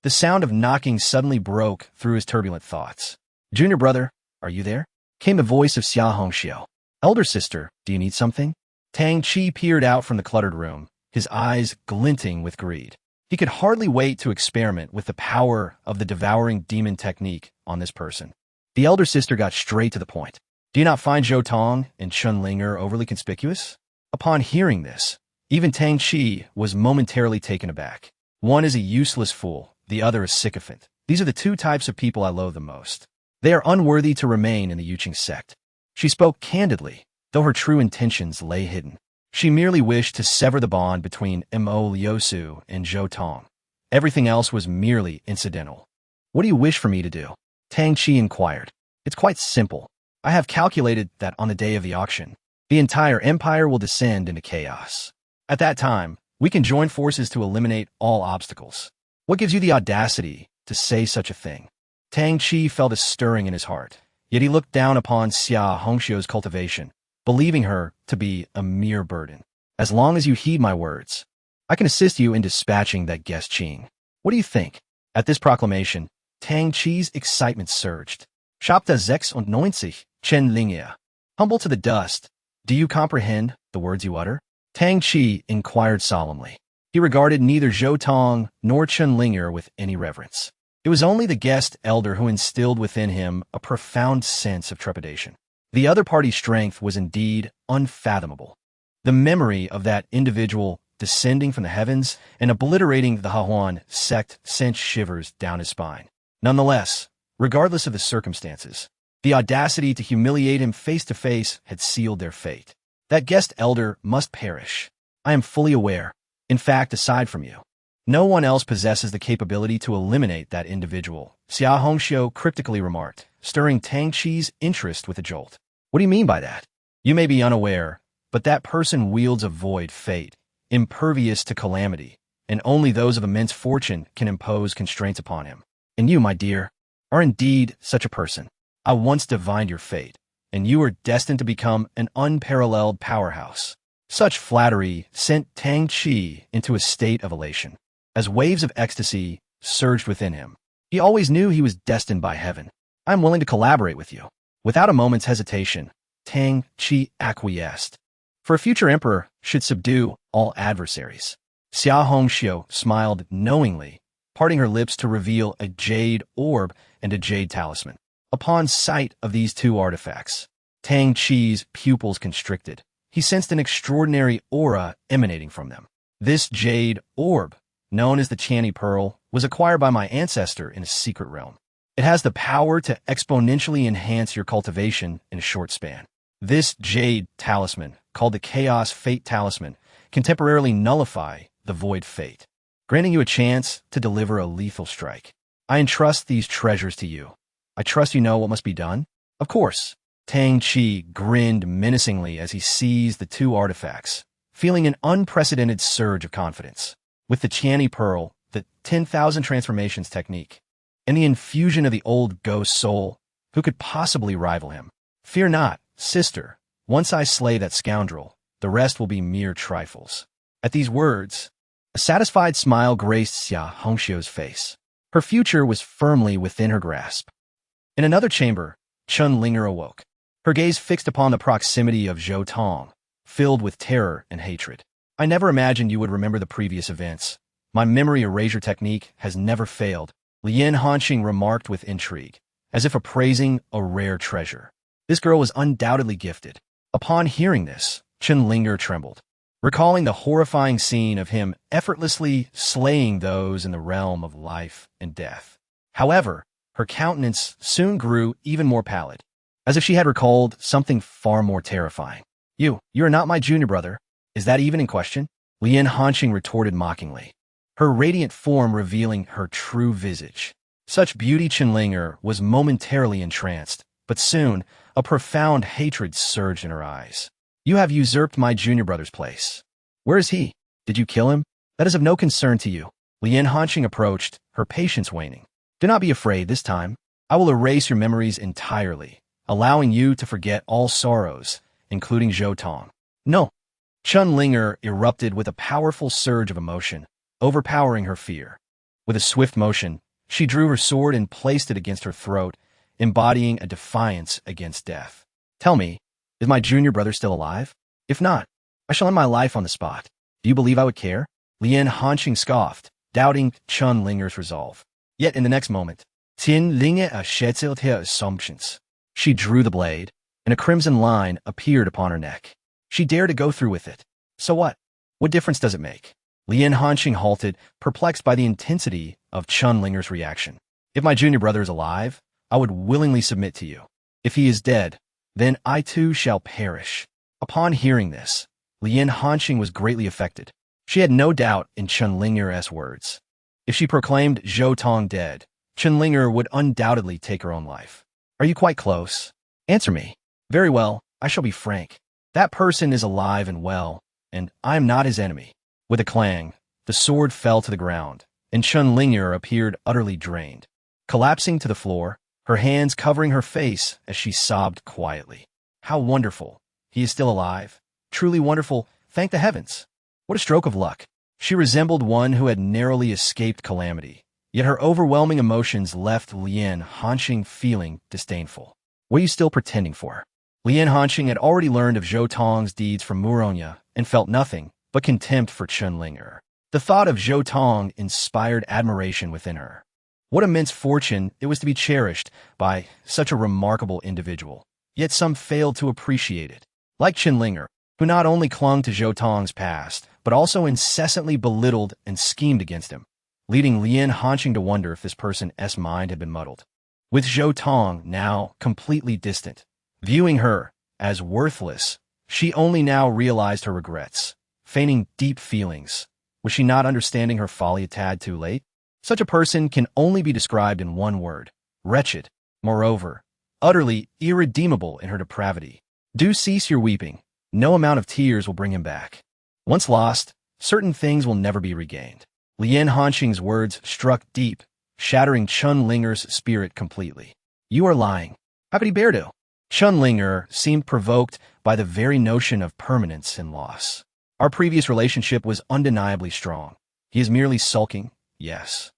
The sound of knocking suddenly broke through his turbulent thoughts. Junior brother, are you there? Came the voice of Xia Hongxiao. Elder sister, do you need something? Tang Qi peered out from the cluttered room, his eyes glinting with greed. He could hardly wait to experiment with the power of the devouring demon technique on this person. The elder sister got straight to the point. Do you not find Zhou Tong and Chunlinger overly conspicuous? Upon hearing this, even Tang Qi was momentarily taken aback. One is a useless fool, the other a sycophant. These are the 2 types of people I loathe the most. They are unworthy to remain in the Yuqing sect. She spoke candidly, though her true intentions lay hidden. She merely wished to sever the bond between Liusu and Zhou Tong. Everything else was merely incidental. What do you wish for me to do? Tang Qi inquired. It's quite simple. I have calculated that on the day of the auction, the entire empire will descend into chaos. At that time, we can join forces to eliminate all obstacles. What gives you the audacity to say such a thing? Tang Chi felt a stirring in his heart, yet he looked down upon Xia Hongxiu's cultivation, believing her to be a mere burden. As long as you heed my words, I can assist you in dispatching that guest Qing. What do you think? At this proclamation, Tang Chi's excitement surged. Schapta 96 Chen Lingye. Humble to the dust, do you comprehend the words you utter? Tang Chi inquired solemnly. He regarded neither Zhou Tong nor Chen Lingye with any reverence. It was only the guest elder who instilled within him a profound sense of trepidation. The other party's strength was indeed unfathomable. The memory of that individual descending from the heavens and obliterating the Hahuan sect sent shivers down his spine. Nonetheless, regardless of the circumstances, the audacity to humiliate him face to face had sealed their fate. That guest elder must perish. I am fully aware. In fact, aside from you, no one else possesses the capability to eliminate that individual, Xia Hongxiu cryptically remarked, stirring Tang Chi's interest with a jolt. What do you mean by that? You may be unaware, but that person wields a void fate, impervious to calamity, and only those of immense fortune can impose constraints upon him. And you, my dear, are indeed such a person. I once divined your fate, and you are destined to become an unparalleled powerhouse. Such flattery sent Tang Chi into a state of elation. As waves of ecstasy surged within him, he always knew he was destined by heaven. I am willing to collaborate with you. Without a moment's hesitation, Tang Chi acquiesced. For a future emperor should subdue all adversaries. Xia Hongxiu smiled knowingly, parting her lips to reveal a jade orb and a jade talisman. Upon sight of these two artifacts, Tang Chi's pupils constricted. He sensed an extraordinary aura emanating from them. This jade orb, known as the Channy Pearl, was acquired by my ancestor in a secret realm. It has the power to exponentially enhance your cultivation in a short span. This jade talisman, called the Chaos Fate Talisman, can temporarily nullify the void fate, granting you a chance to deliver a lethal strike. I entrust these treasures to you. I trust you know what must be done? Of course. Tang Chi grinned menacingly as he seized the two artifacts, feeling an unprecedented surge of confidence. With the Channy Pearl, the 10,000 transformations technique, and the infusion of the old ghost soul, who could possibly rival him? Fear not, sister. Once I slay that scoundrel, the rest will be mere trifles. At these words, a satisfied smile graced Xia Hongxiu's face. Her future was firmly within her grasp. In another chamber, Chen Lingye awoke, her gaze fixed upon the proximity of Zhou Tong, filled with terror and hatred. I never imagined you would remember the previous events. My memory erasure technique has never failed, Lien Hanqing remarked with intrigue, as if appraising a rare treasure. This girl was undoubtedly gifted. Upon hearing this, Chen Lingye trembled, recalling the horrifying scene of him effortlessly slaying those in the realm of life and death. However, her countenance soon grew even more pallid, as if she had recalled something far more terrifying. You are not my junior brother. Is that even in question? Lien Hanqing retorted mockingly, her radiant form revealing her true visage. Such beauty Chen Lingye was momentarily entranced, but soon a profound hatred surged in her eyes. You have usurped my junior brother's place. Where is he? Did you kill him? That is of no concern to you. Lien Hanqing approached, her patience waning. Do not be afraid this time. I will erase your memories entirely, allowing you to forget all sorrows, including Zhou Tong. No. Chen Lingye erupted with a powerful surge of emotion, overpowering her fear. With a swift motion, she drew her sword and placed it against her throat, embodying a defiance against death. Tell me, is my junior brother still alive? If not, I shall end my life on the spot. Do you believe I would care? Lien Hanqing scoffed, doubting Chen Lingye's resolve. Yet in the next moment, Tian Lingye schätzte her assumptions. She drew the blade, and a crimson line appeared upon her neck. She dared to go through with it. So what? What difference does it make? Lien Hanqing halted, perplexed by the intensity of Chen Lingye's reaction. If my junior brother is alive, I would willingly submit to you. If he is dead, then I too shall perish. Upon hearing this, Lien Hanqing was greatly affected. She had no doubt in Chen Lingye's words. If she proclaimed Zhou Tong dead, Chen Lingye would undoubtedly take her own life. Are you quite close? Answer me. Very well, I shall be frank. That person is alive and well, and I am not his enemy. With a clang, the sword fell to the ground, and Chun Ling'er appeared utterly drained, collapsing to the floor, her hands covering her face as she sobbed quietly. How wonderful. He is still alive. Truly wonderful, thank the heavens. What a stroke of luck. She resembled one who had narrowly escaped calamity, yet her overwhelming emotions left Lien Hanqing feeling disdainful. What are you still pretending for? Lien Hanqing had already learned of Zhou Tong's deeds from Muronya and felt nothing but contempt for Chun Ling'er. The thought of Zhou Tong inspired admiration within her. What immense fortune it was to be cherished by such a remarkable individual. Yet some failed to appreciate it. Like Chun Ling'er, who not only clung to Zhou Tong's past, but also incessantly belittled and schemed against him, leading Lien Hanqing to wonder if this person's mind had been muddled. With Zhou Tong now completely distant, viewing her as worthless, she only now realized her regrets, feigning deep feelings. Was she not understanding her folly a tad too late? Such a person can only be described in one word: wretched. Moreover, utterly irredeemable in her depravity. Do cease your weeping. No amount of tears will bring him back. Once lost, certain things will never be regained. Lien Hanqing's words struck deep, shattering Chun Ling'er's spirit completely. You are lying. How could he bear to? Chun Ling'er seemed provoked by the very notion of permanence and loss. Our previous relationship was undeniably strong. He is merely sulking, yes.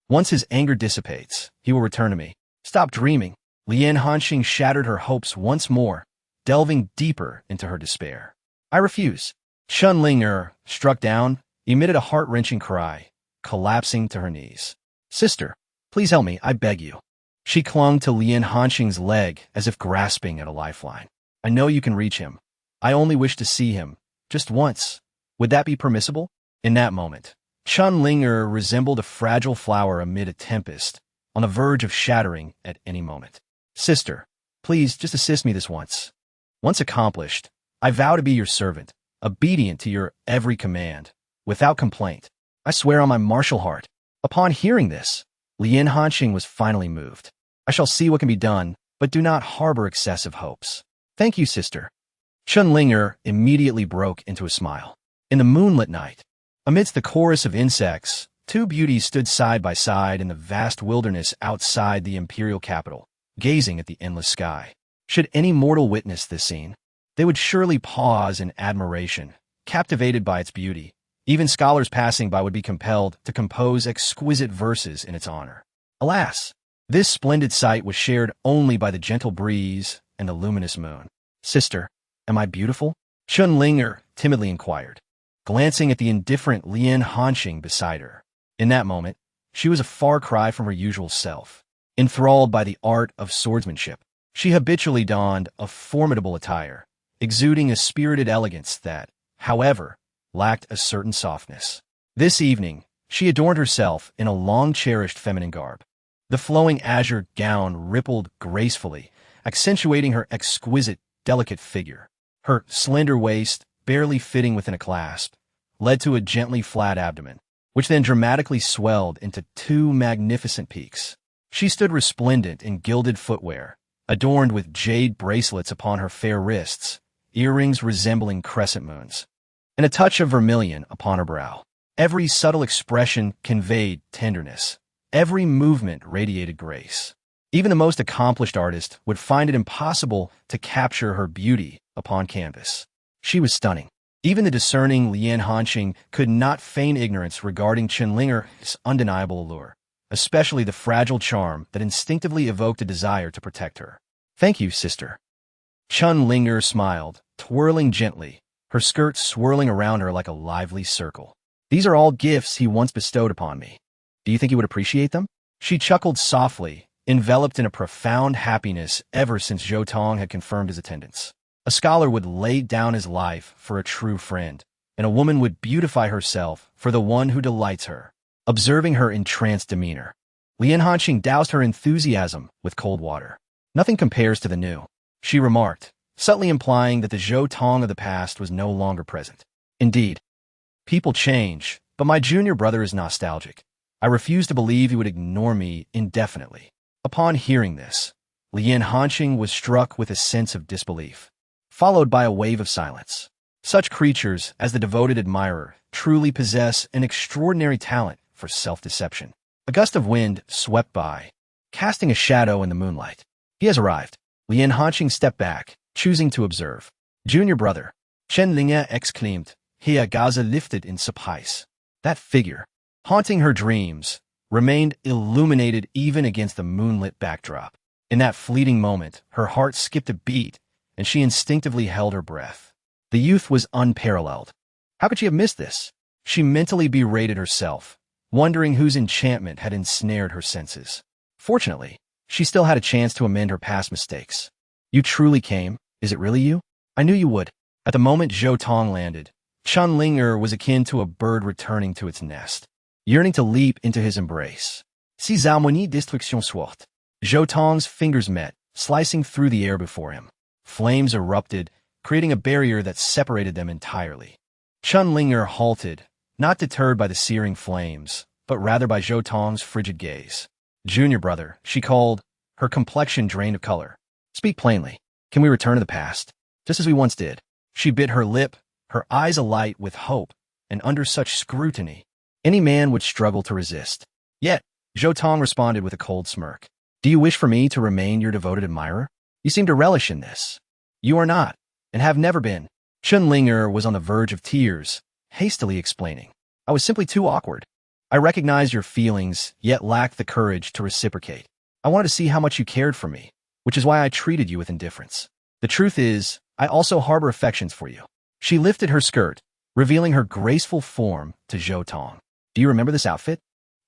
Once his anger dissipates, he will return to me. Stop dreaming. Lien Hanqing shattered her hopes once more, delving deeper into her despair. I refuse. Chun Ling'er, struck down, emitted a heart-wrenching cry, collapsing to her knees. Sister, please help me, I beg you. She clung to Lien Hanqing's leg as if grasping at a lifeline. I know you can reach him. I only wish to see him, just once. Would that be permissible? In that moment, Chun Ling'er resembled a fragile flower amid a tempest, on the verge of shattering at any moment. Sister, please just assist me this once. Once accomplished, I vow to be your servant, obedient to your every command, without complaint. I swear on my martial heart. Upon hearing this, Lien Hanqing was finally moved. I shall see what can be done, but do not harbor excessive hopes. Thank you, sister. Chun Ling'er immediately broke into a smile. In the moonlit night, amidst the chorus of insects, two beauties stood side by side in the vast wilderness outside the imperial capital, gazing at the endless sky. Should any mortal witness this scene, they would surely pause in admiration, captivated by its beauty. Even scholars passing by would be compelled to compose exquisite verses in its honor. Alas, this splendid sight was shared only by the gentle breeze and the luminous moon. Sister, am I beautiful? Chun Ling'er timidly inquired, glancing at the indifferent Lien Hanqing beside her. In that moment, she was a far cry from her usual self. Enthralled by the art of swordsmanship, she habitually donned a formidable attire, exuding a spirited elegance that, however, lacked a certain softness. This evening, she adorned herself in a long-cherished feminine garb. The flowing azure gown rippled gracefully, accentuating her exquisite, delicate figure. Her slender waist, barely fitting within a clasp, led to a gently flat abdomen, which then dramatically swelled into two magnificent peaks. She stood resplendent in gilded footwear, adorned with jade bracelets upon her fair wrists, earrings resembling crescent moons, and a touch of vermilion upon her brow. Every subtle expression conveyed tenderness. Every movement radiated grace. Even the most accomplished artist would find it impossible to capture her beauty upon canvas. She was stunning. Even the discerning Lien Hanqing could not feign ignorance regarding Chun Ling'er's undeniable allure, especially the fragile charm that instinctively evoked a desire to protect her. Thank you, sister. Chun Ling'er smiled, twirling gently, her skirt swirling around her like a lively circle. These are all gifts he once bestowed upon me. Do you think he would appreciate them? She chuckled softly, enveloped in a profound happiness ever since Zhou Tong had confirmed his attendance. A scholar would lay down his life for a true friend, and a woman would beautify herself for the one who delights her. Observing her entranced demeanor, Lien Hanqing doused her enthusiasm with cold water. Nothing compares to the new, she remarked, subtly implying that the Zhou Tong of the past was no longer present. Indeed, people change, but my junior brother is nostalgic. I refuse to believe he would ignore me indefinitely. Upon hearing this, Lien Hanqing was struck with a sense of disbelief, followed by a wave of silence. Such creatures as the devoted admirer truly possess an extraordinary talent for self-deception. A gust of wind swept by, casting a shadow in the moonlight. He has arrived. Lien Hanqing stepped back, choosing to observe. Junior brother. Chen Linge exclaimed. Hia Gaza lifted in surprise. That figure, haunting her dreams, remained illuminated even against the moonlit backdrop. In that fleeting moment, her heart skipped a beat, and she instinctively held her breath. The youth was unparalleled. How could she have missed this? She mentally berated herself, wondering whose enchantment had ensnared her senses. Fortunately, she still had a chance to amend her past mistakes. You truly came? Is it really you? I knew you would. At the moment Zhou Tong landed, Chen Linger was akin to a bird returning to its nest, yearning to leap into his embrace. Si harmonie destruction soit. Zhou Tong's fingers met, slicing through the air before him. Flames erupted, creating a barrier that separated them entirely. Chen Linger halted, not deterred by the searing flames, but rather by Zhou Tong's frigid gaze. Junior brother, she called, her complexion drained of color. Speak plainly. Can we return to the past? Just as we once did. She bit her lip, her eyes alight with hope, and under such scrutiny, any man would struggle to resist. Yet, Zhou Tong responded with a cold smirk. Do you wish for me to remain your devoted admirer? You seem to relish in this. You are not, and have never been. Chen Linger was on the verge of tears, hastily explaining. I was simply too awkward. I recognized your feelings, yet lacked the courage to reciprocate. I wanted to see how much you cared for me, which is why I treated you with indifference. The truth is, I also harbor affections for you. She lifted her skirt, revealing her graceful form to Zhou Tong. Do you remember this outfit?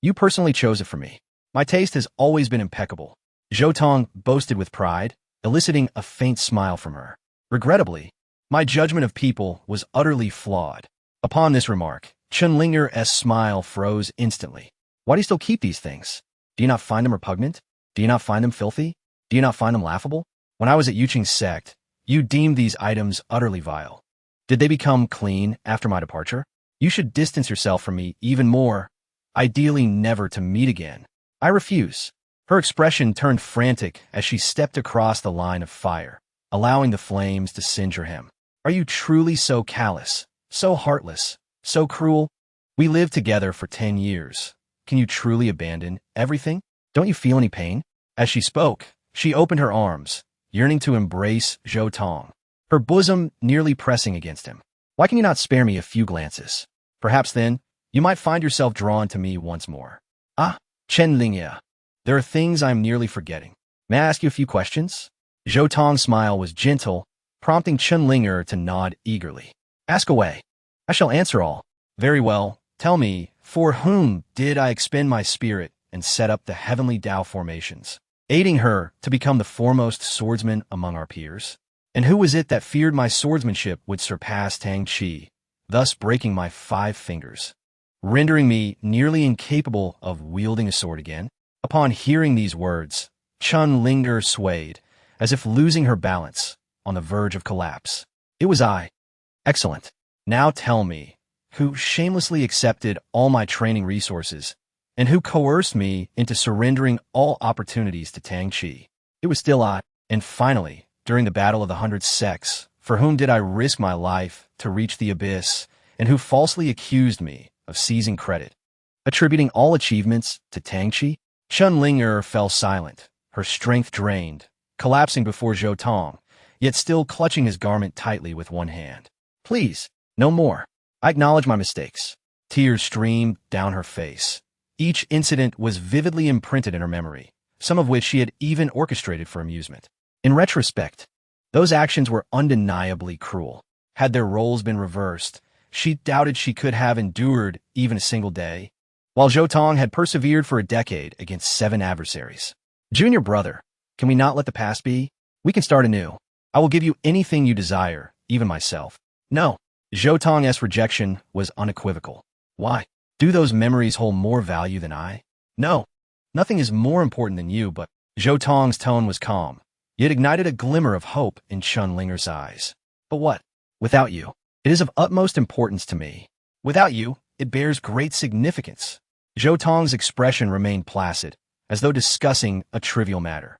You personally chose it for me. My taste has always been impeccable. Zhou Tong boasted with pride, eliciting a faint smile from her. Regrettably, my judgment of people was utterly flawed. Upon this remark, Chen Linger's smile froze instantly. Why do you still keep these things? Do you not find them repugnant? Do you not find them filthy? Do you not find them laughable? When I was at Yuqing's sect, you deemed these items utterly vile. Did they become clean after my departure? You should distance yourself from me even more, ideally never to meet again. I refuse. Her expression turned frantic as she stepped across the line of fire, allowing the flames to singe her hem. Are you truly so callous, so heartless, so cruel? We lived together for 10 years. Can you truly abandon everything? Don't you feel any pain? As she spoke, she opened her arms, yearning to embrace Zhou Tong, her bosom nearly pressing against him. Why can you not spare me a few glances? Perhaps then, you might find yourself drawn to me once more. Ah, Chen Lingye, there are things I am nearly forgetting. May I ask you a few questions? Zhou Tong's smile was gentle, prompting Chen Linger to nod eagerly. Ask away. I shall answer all. Very well. Tell me, for whom did I expend my spirit and set up the heavenly Tao formations, aiding her to become the foremost swordsman among our peers? And who was it that feared my swordsmanship would surpass Tang Qi, thus breaking my 5 fingers, rendering me nearly incapable of wielding a sword again? Upon hearing these words, Chen Linger swayed, as if losing her balance, on the verge of collapse. It was I. Excellent. Now tell me, who shamelessly accepted all my training resources, and who coerced me into surrendering all opportunities to Tang Qi? It was still I. And finally, during the Battle of the 100 Sects, for whom did I risk my life to reach the abyss, and who falsely accused me of seizing credit, attributing all achievements to Tang Qi? Chen Linger fell silent, her strength drained, collapsing before Zhou Tong, yet still clutching his garment tightly with one hand. Please, no more. I acknowledge my mistakes. Tears streamed down her face. Each incident was vividly imprinted in her memory, some of which she had even orchestrated for amusement. In retrospect, those actions were undeniably cruel. Had their roles been reversed, she doubted she could have endured even a single day, while Zhou Tong had persevered for a decade against 7 adversaries. Junior brother, can we not let the past be? We can start anew. I will give you anything you desire, even myself. No. Zhou Tong's rejection was unequivocal. Why? Do those memories hold more value than I? No. Nothing is more important than you, but Zhou Tong's tone was calm, yet ignited a glimmer of hope in Chen Linger's eyes. But what? Without you, it is of utmost importance to me. Without you, it bears great significance. Zhou Tong's expression remained placid, as though discussing a trivial matter.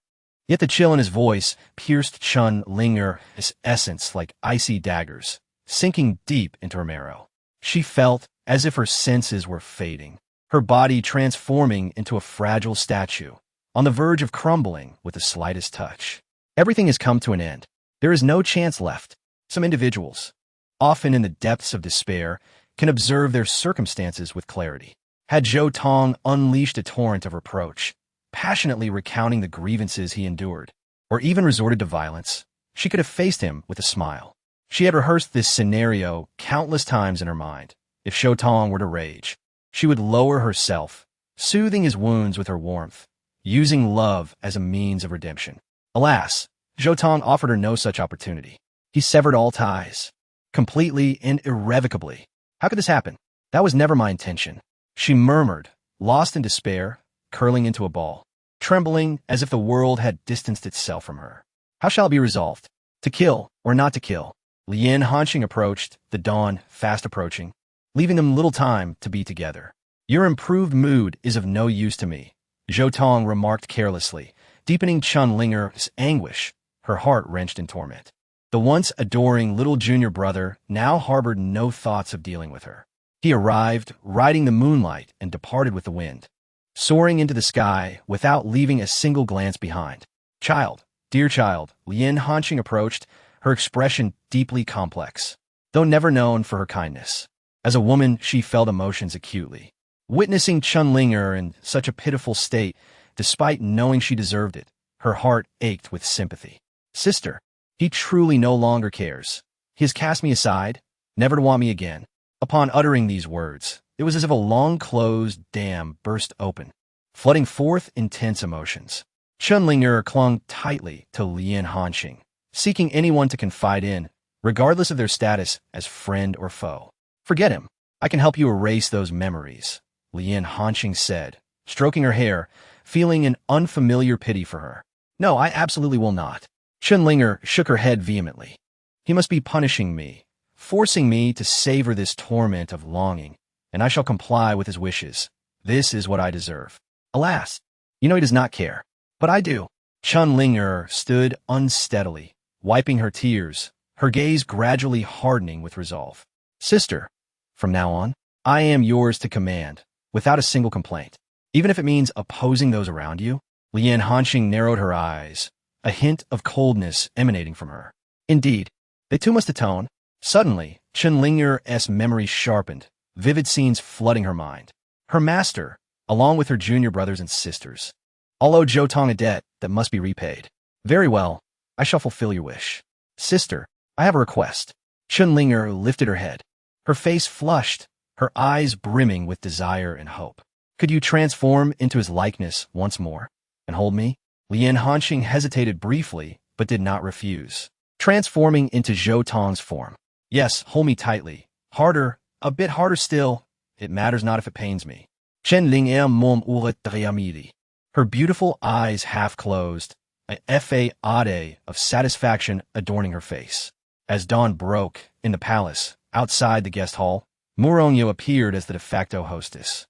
Yet the chill in his voice pierced Chun Linger's essence like icy daggers, sinking deep into her marrow. She felt as if her senses were fading, her body transforming into a fragile statue, on the verge of crumbling with the slightest touch. Everything has come to an end. There is no chance left. Some individuals, often in the depths of despair, can observe their circumstances with clarity. Had Zhou Tong unleashed a torrent of reproach, passionately recounting the grievances he endured, or even resorted to violence, she could have faced him with a smile. She had rehearsed this scenario countless times in her mind. If Zhou Tong were to rage, she would lower herself, soothing his wounds with her warmth, using love as a means of redemption. Alas, Zhou Tong offered her no such opportunity. He severed all ties, completely and irrevocably. How could this happen? That was never my intention, she murmured, lost in despair, curling into a ball, trembling as if the world had distanced itself from her. How shall it be resolved? To kill or not to kill? Lien Hanqing approached, the dawn fast approaching, leaving them little time to be together. Your improved mood is of no use to me, Zhou Tong remarked carelessly, deepening Chun Linger's anguish, her heart wrenched in torment. The once adoring little junior brother now harbored no thoughts of dealing with her. He arrived, riding the moonlight, and departed with the wind, soaring into the sky without leaving a single glance behind. Child, dear child, Lien Hanqing approached, her expression deeply complex, though never known for her kindness. As a woman, she felt emotions acutely. Witnessing Chun Linger in such a pitiful state, despite knowing she deserved it, her heart ached with sympathy. Sister, he truly no longer cares. He has cast me aside, never to want me again. Upon uttering these words, it was as if a long-closed dam burst open, flooding forth intense emotions. Chun Linger clung tightly to Lien Hanqing, seeking anyone to confide in, regardless of their status as friend or foe. Forget him. I can help you erase those memories, Lien Hanqing said, stroking her hair, feeling an unfamiliar pity for her. No, I absolutely will not. Chun Linger shook her head vehemently. He must be punishing me, forcing me to savor this torment of longing, and I shall comply with his wishes. This is what I deserve. Alas, you know he does not care. But I do. Chun Linger stood unsteadily, wiping her tears, her gaze gradually hardening with resolve. Sister, from now on, I am yours to command, without a single complaint. Even if it means opposing those around you. Lien Hanqing narrowed her eyes, a hint of coldness emanating from her. Indeed, they too must atone. Suddenly, Chun Linger's memory sharpened, vivid scenes flooding her mind. Her master, along with her junior brothers and sisters, all owed Zhou Tong a debt that must be repaid. Very well, I shall fulfill your wish. Sister, I have a request. Chun Linger lifted her head, her face flushed, her eyes brimming with desire and hope. Could you transform into his likeness once more and hold me? Lien Hanqing hesitated briefly, but did not refuse, transforming into Zhou Tong's form. Yes, hold me tightly. Harder, a bit harder still. It matters not if it pains me. Chen Ling mom uret. Her beautiful eyes half closed, a fa-ade of satisfaction adorning her face. As dawn broke, in the palace, outside the guest hall, Murongyo appeared as the de facto hostess,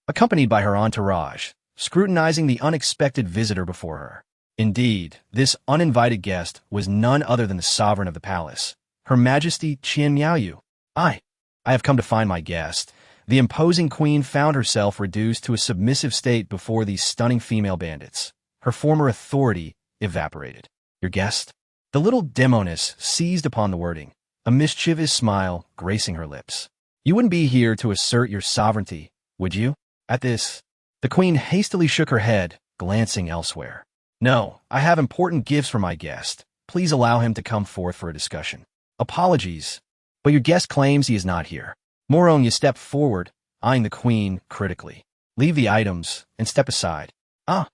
accompanied by her entourage, scrutinizing the unexpected visitor before her. Indeed, this uninvited guest was none other than the sovereign of the palace, Her Majesty Qian Miaoyu. I have come to find my guest. The imposing queen found herself reduced to a submissive state before these stunning female bandits. Her former authority evaporated. Your guest? The little demoness seized upon the wording, a mischievous smile gracing her lips. You wouldn't be here to assert your sovereignty, would you? At this, the queen hastily shook her head, glancing elsewhere. No, I have important gifts for my guest. Please allow him to come forth for a discussion. Apologies, but your guest claims he is not here. Morongya stepped forward, eyeing the queen critically. Leave the items and step aside. Ah.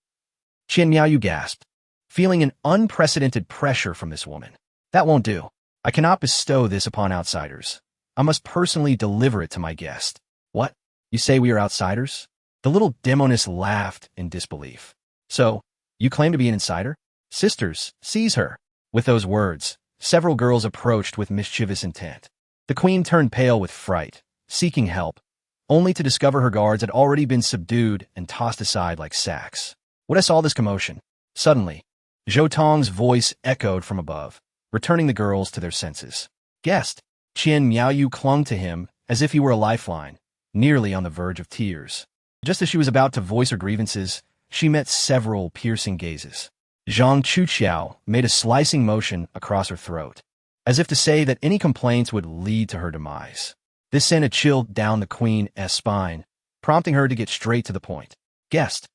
Qian Miaoyu gasped, feeling an unprecedented pressure from this woman. That won't do. I cannot bestow this upon outsiders. I must personally deliver it to my guest. What? You say we are outsiders? The little demoness laughed in disbelief. So, you claim to be an insider? Sisters, seize her. With those words, several girls approached with mischievous intent. The queen turned pale with fright, seeking help, only to discover her guards had already been subdued and tossed aside like sacks. What is all this commotion? Suddenly, Zhou Tong's voice echoed from above, returning the girls to their senses. Guest. Qian Miaoyu clung to him as if he were a lifeline, nearly on the verge of tears. Just as she was about to voice her grievances, she met several piercing gazes. Zhang Chuqiao made a slicing motion across her throat, as if to say that any complaints would lead to her demise. This sent a chill down the queen's spine, prompting her to get straight to the point. Guest.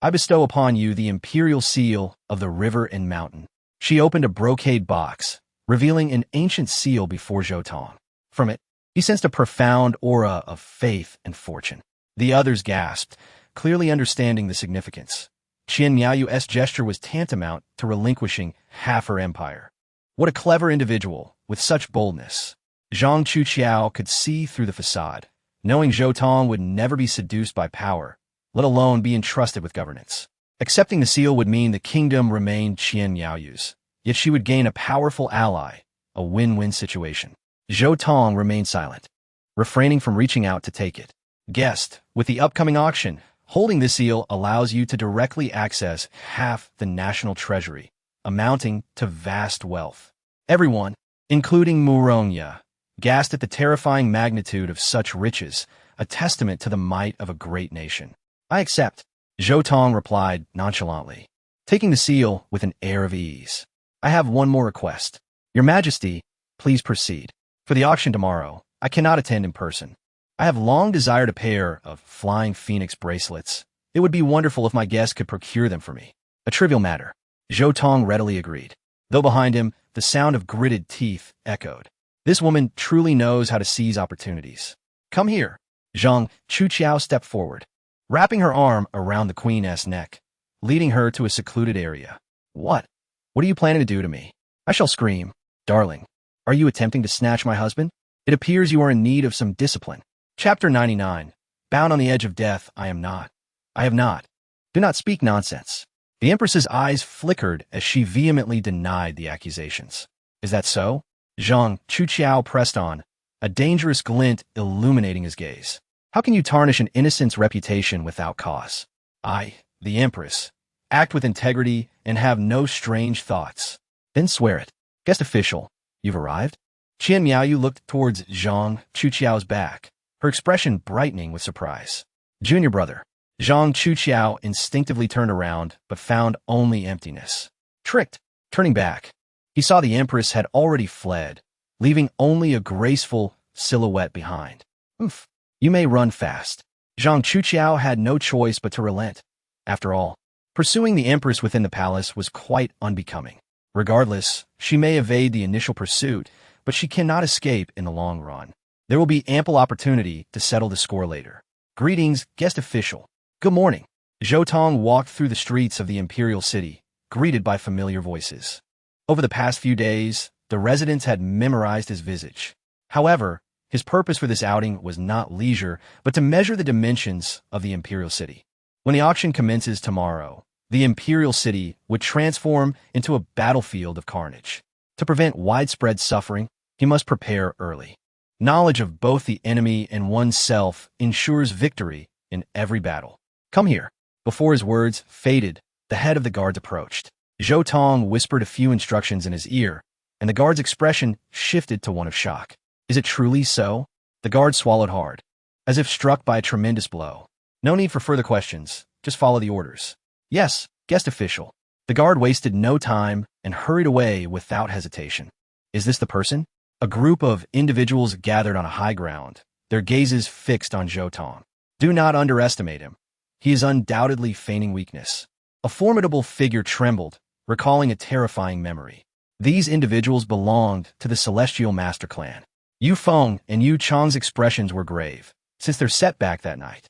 I bestow upon you the imperial seal of the river and mountain. She opened a brocade box, revealing an ancient seal before Zhou Tong. From it, he sensed a profound aura of faith and fortune. The others gasped, clearly understanding the significance. Qian Miaoyu's gesture was tantamount to relinquishing half her empire. What a clever individual, with such boldness. Zhang Chuqiao could see through the facade, knowing Zhou Tong would never be seduced by power, let alone be entrusted with governance. Accepting the seal would mean the kingdom remained Qian Miaoyu's, yet she would gain a powerful ally, a win-win situation. Zhou Tong remained silent, refraining from reaching out to take it. Guest, with the upcoming auction, holding this seal allows you to directly access half the national treasury, amounting to vast wealth. Everyone, including Muronya, gasped at the terrifying magnitude of such riches, a testament to the might of a great nation. I accept, Zhou Tong replied nonchalantly, taking the seal with an air of ease. I have one more request. Your Majesty, please proceed. For the auction tomorrow, I cannot attend in person. I have long desired a pair of flying phoenix bracelets. It would be wonderful if my guests could procure them for me. A trivial matter. Zhou Tong readily agreed, though behind him, the sound of gritted teeth echoed. This woman truly knows how to seize opportunities. Come here. Zhang Chuqiao stepped forward, wrapping her arm around the queen's neck, leading her to a secluded area. What? What are you planning to do to me? I shall scream. Darling, are you attempting to snatch my husband? It appears you are in need of some discipline. Chapter 99. Bound on the edge of death, I am not. I have not. Do not speak nonsense. The Empress's eyes flickered as she vehemently denied the accusations. Is that so? Zhang Chuqiao pressed on, a dangerous glint illuminating his gaze. How can you tarnish an innocent's reputation without cause? I, the Empress, act with integrity and have no strange thoughts. Then swear it. Guest official, you've arrived? Qian Miaoyu looked towards Zhang Chuqiao's back, her expression brightening with surprise. Junior brother. Zhang Chuqiao instinctively turned around, but found only emptiness. Tricked. Turning back, he saw the Empress had already fled, leaving only a graceful silhouette behind. Oof. You may run fast. Zhang Chuqiao had no choice but to relent. After all, pursuing the Empress within the palace was quite unbecoming. Regardless, she may evade the initial pursuit, but she cannot escape in the long run. There will be ample opportunity to settle the score later. Greetings, guest official. Good morning. Zhou Tong walked through the streets of the imperial city, greeted by familiar voices. Over the past few days, the residents had memorized his visage. However, his purpose for this outing was not leisure, but to measure the dimensions of the imperial city. When the auction commences tomorrow, the imperial city would transform into a battlefield of carnage. To prevent widespread suffering, he must prepare early. Knowledge of both the enemy and oneself ensures victory in every battle. Come here. Before his words faded, the head of the guards approached. Zhou Tong whispered a few instructions in his ear, and the guard's expression shifted to one of shock. Is it truly so? The guard swallowed hard, as if struck by a tremendous blow. No need for further questions. Just follow the orders. Yes, guest official. The guard wasted no time and hurried away without hesitation. Is this the person? A group of individuals gathered on a high ground, their gazes fixed on Zhou Tong. Do not underestimate him. He is undoubtedly feigning weakness. A formidable figure trembled, recalling a terrifying memory. These individuals belonged to the Celestial Master Clan. Yu Feng and Yu Chang's expressions were grave, since their setback that night.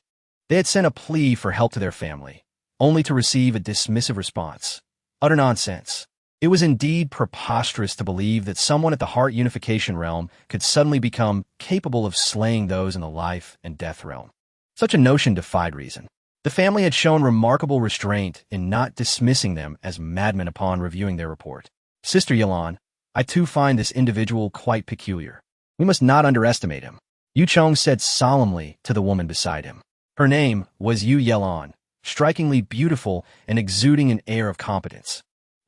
They had sent a plea for help to their family, only to receive a dismissive response. Utter nonsense. It was indeed preposterous to believe that someone at the Heart Unification realm could suddenly become capable of slaying those in the life and death realm. Such a notion defied reason. The family had shown remarkable restraint in not dismissing them as madmen upon reviewing their report. Sister Yelan, I too find this individual quite peculiar. We must not underestimate him. Yu Chong said solemnly to the woman beside him. Her name was Yu Yelan, strikingly beautiful and exuding an air of competence.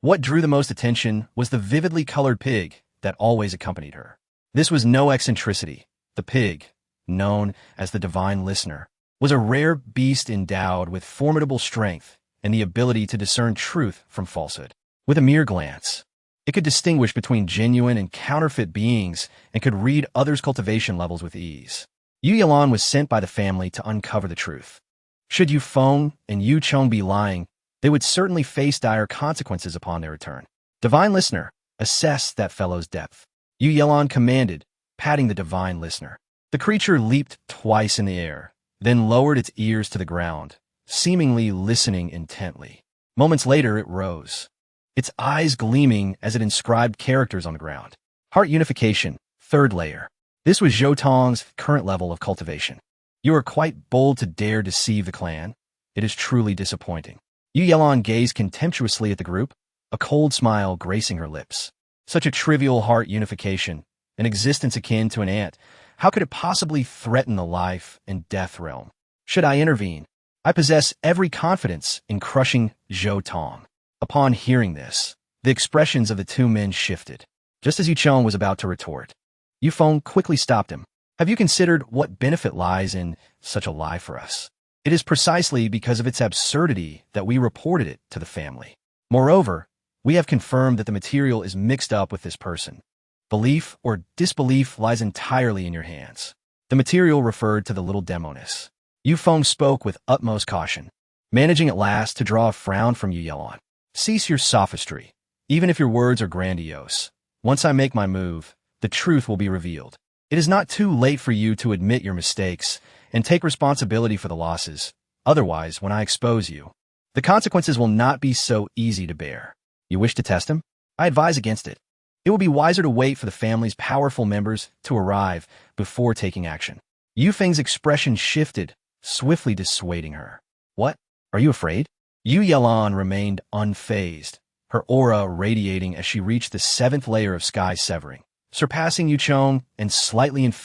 What drew the most attention was the vividly colored pig that always accompanied her. This was no eccentricity. The pig, known as the divine listener, was a rare beast endowed with formidable strength and the ability to discern truth from falsehood. With a mere glance, it could distinguish between genuine and counterfeit beings and could read others' cultivation levels with ease. Yu Yalan was sent by the family to uncover the truth. Should Yu Feng and Yu Cheng be lying, they would certainly face dire consequences upon their return. Divine Listener, assess that fellow's depth. Yu Yalan commanded, patting the divine listener. The creature leaped twice in the air, then lowered its ears to the ground, seemingly listening intently. Moments later, it rose, its eyes gleaming as it inscribed characters on the ground. Heart Unification, 3rd layer. This was Zhou Tong's current level of cultivation. You are quite bold to dare deceive the clan. It is truly disappointing. Yu Yalan gazed contemptuously at the group, a cold smile gracing her lips. Such a trivial heart unification, an existence akin to an ant, how could it possibly threaten the life and death realm? Should I intervene? I possess every confidence in crushing Zhou Tong. Upon hearing this, the expressions of the two men shifted. Just as Yu Cheng was about to retort, Yu Feng quickly stopped him. Have you considered what benefit lies in such a lie for us? It is precisely because of its absurdity that we reported it to the family. Moreover, we have confirmed that the material is mixed up with this person. Belief or disbelief lies entirely in your hands. The material referred to the little demoness. Yu Feng spoke with utmost caution, managing at last to draw a frown from Yu Yalan. Cease your sophistry. Even if your words are grandiose, once I make my move, the truth will be revealed. It is not too late for you to admit your mistakes and take responsibility for the losses. Otherwise, when I expose you, the consequences will not be so easy to bear. You wish to test him? I advise against it. It will be wiser to wait for the family's powerful members to arrive before taking action. Yu Feng's expression shifted, swiftly dissuading her. What? Are you afraid? Yu Yalan remained unfazed, her aura radiating as she reached the 7th layer of sky severing, surpassing Yu Cheng and slightly inferior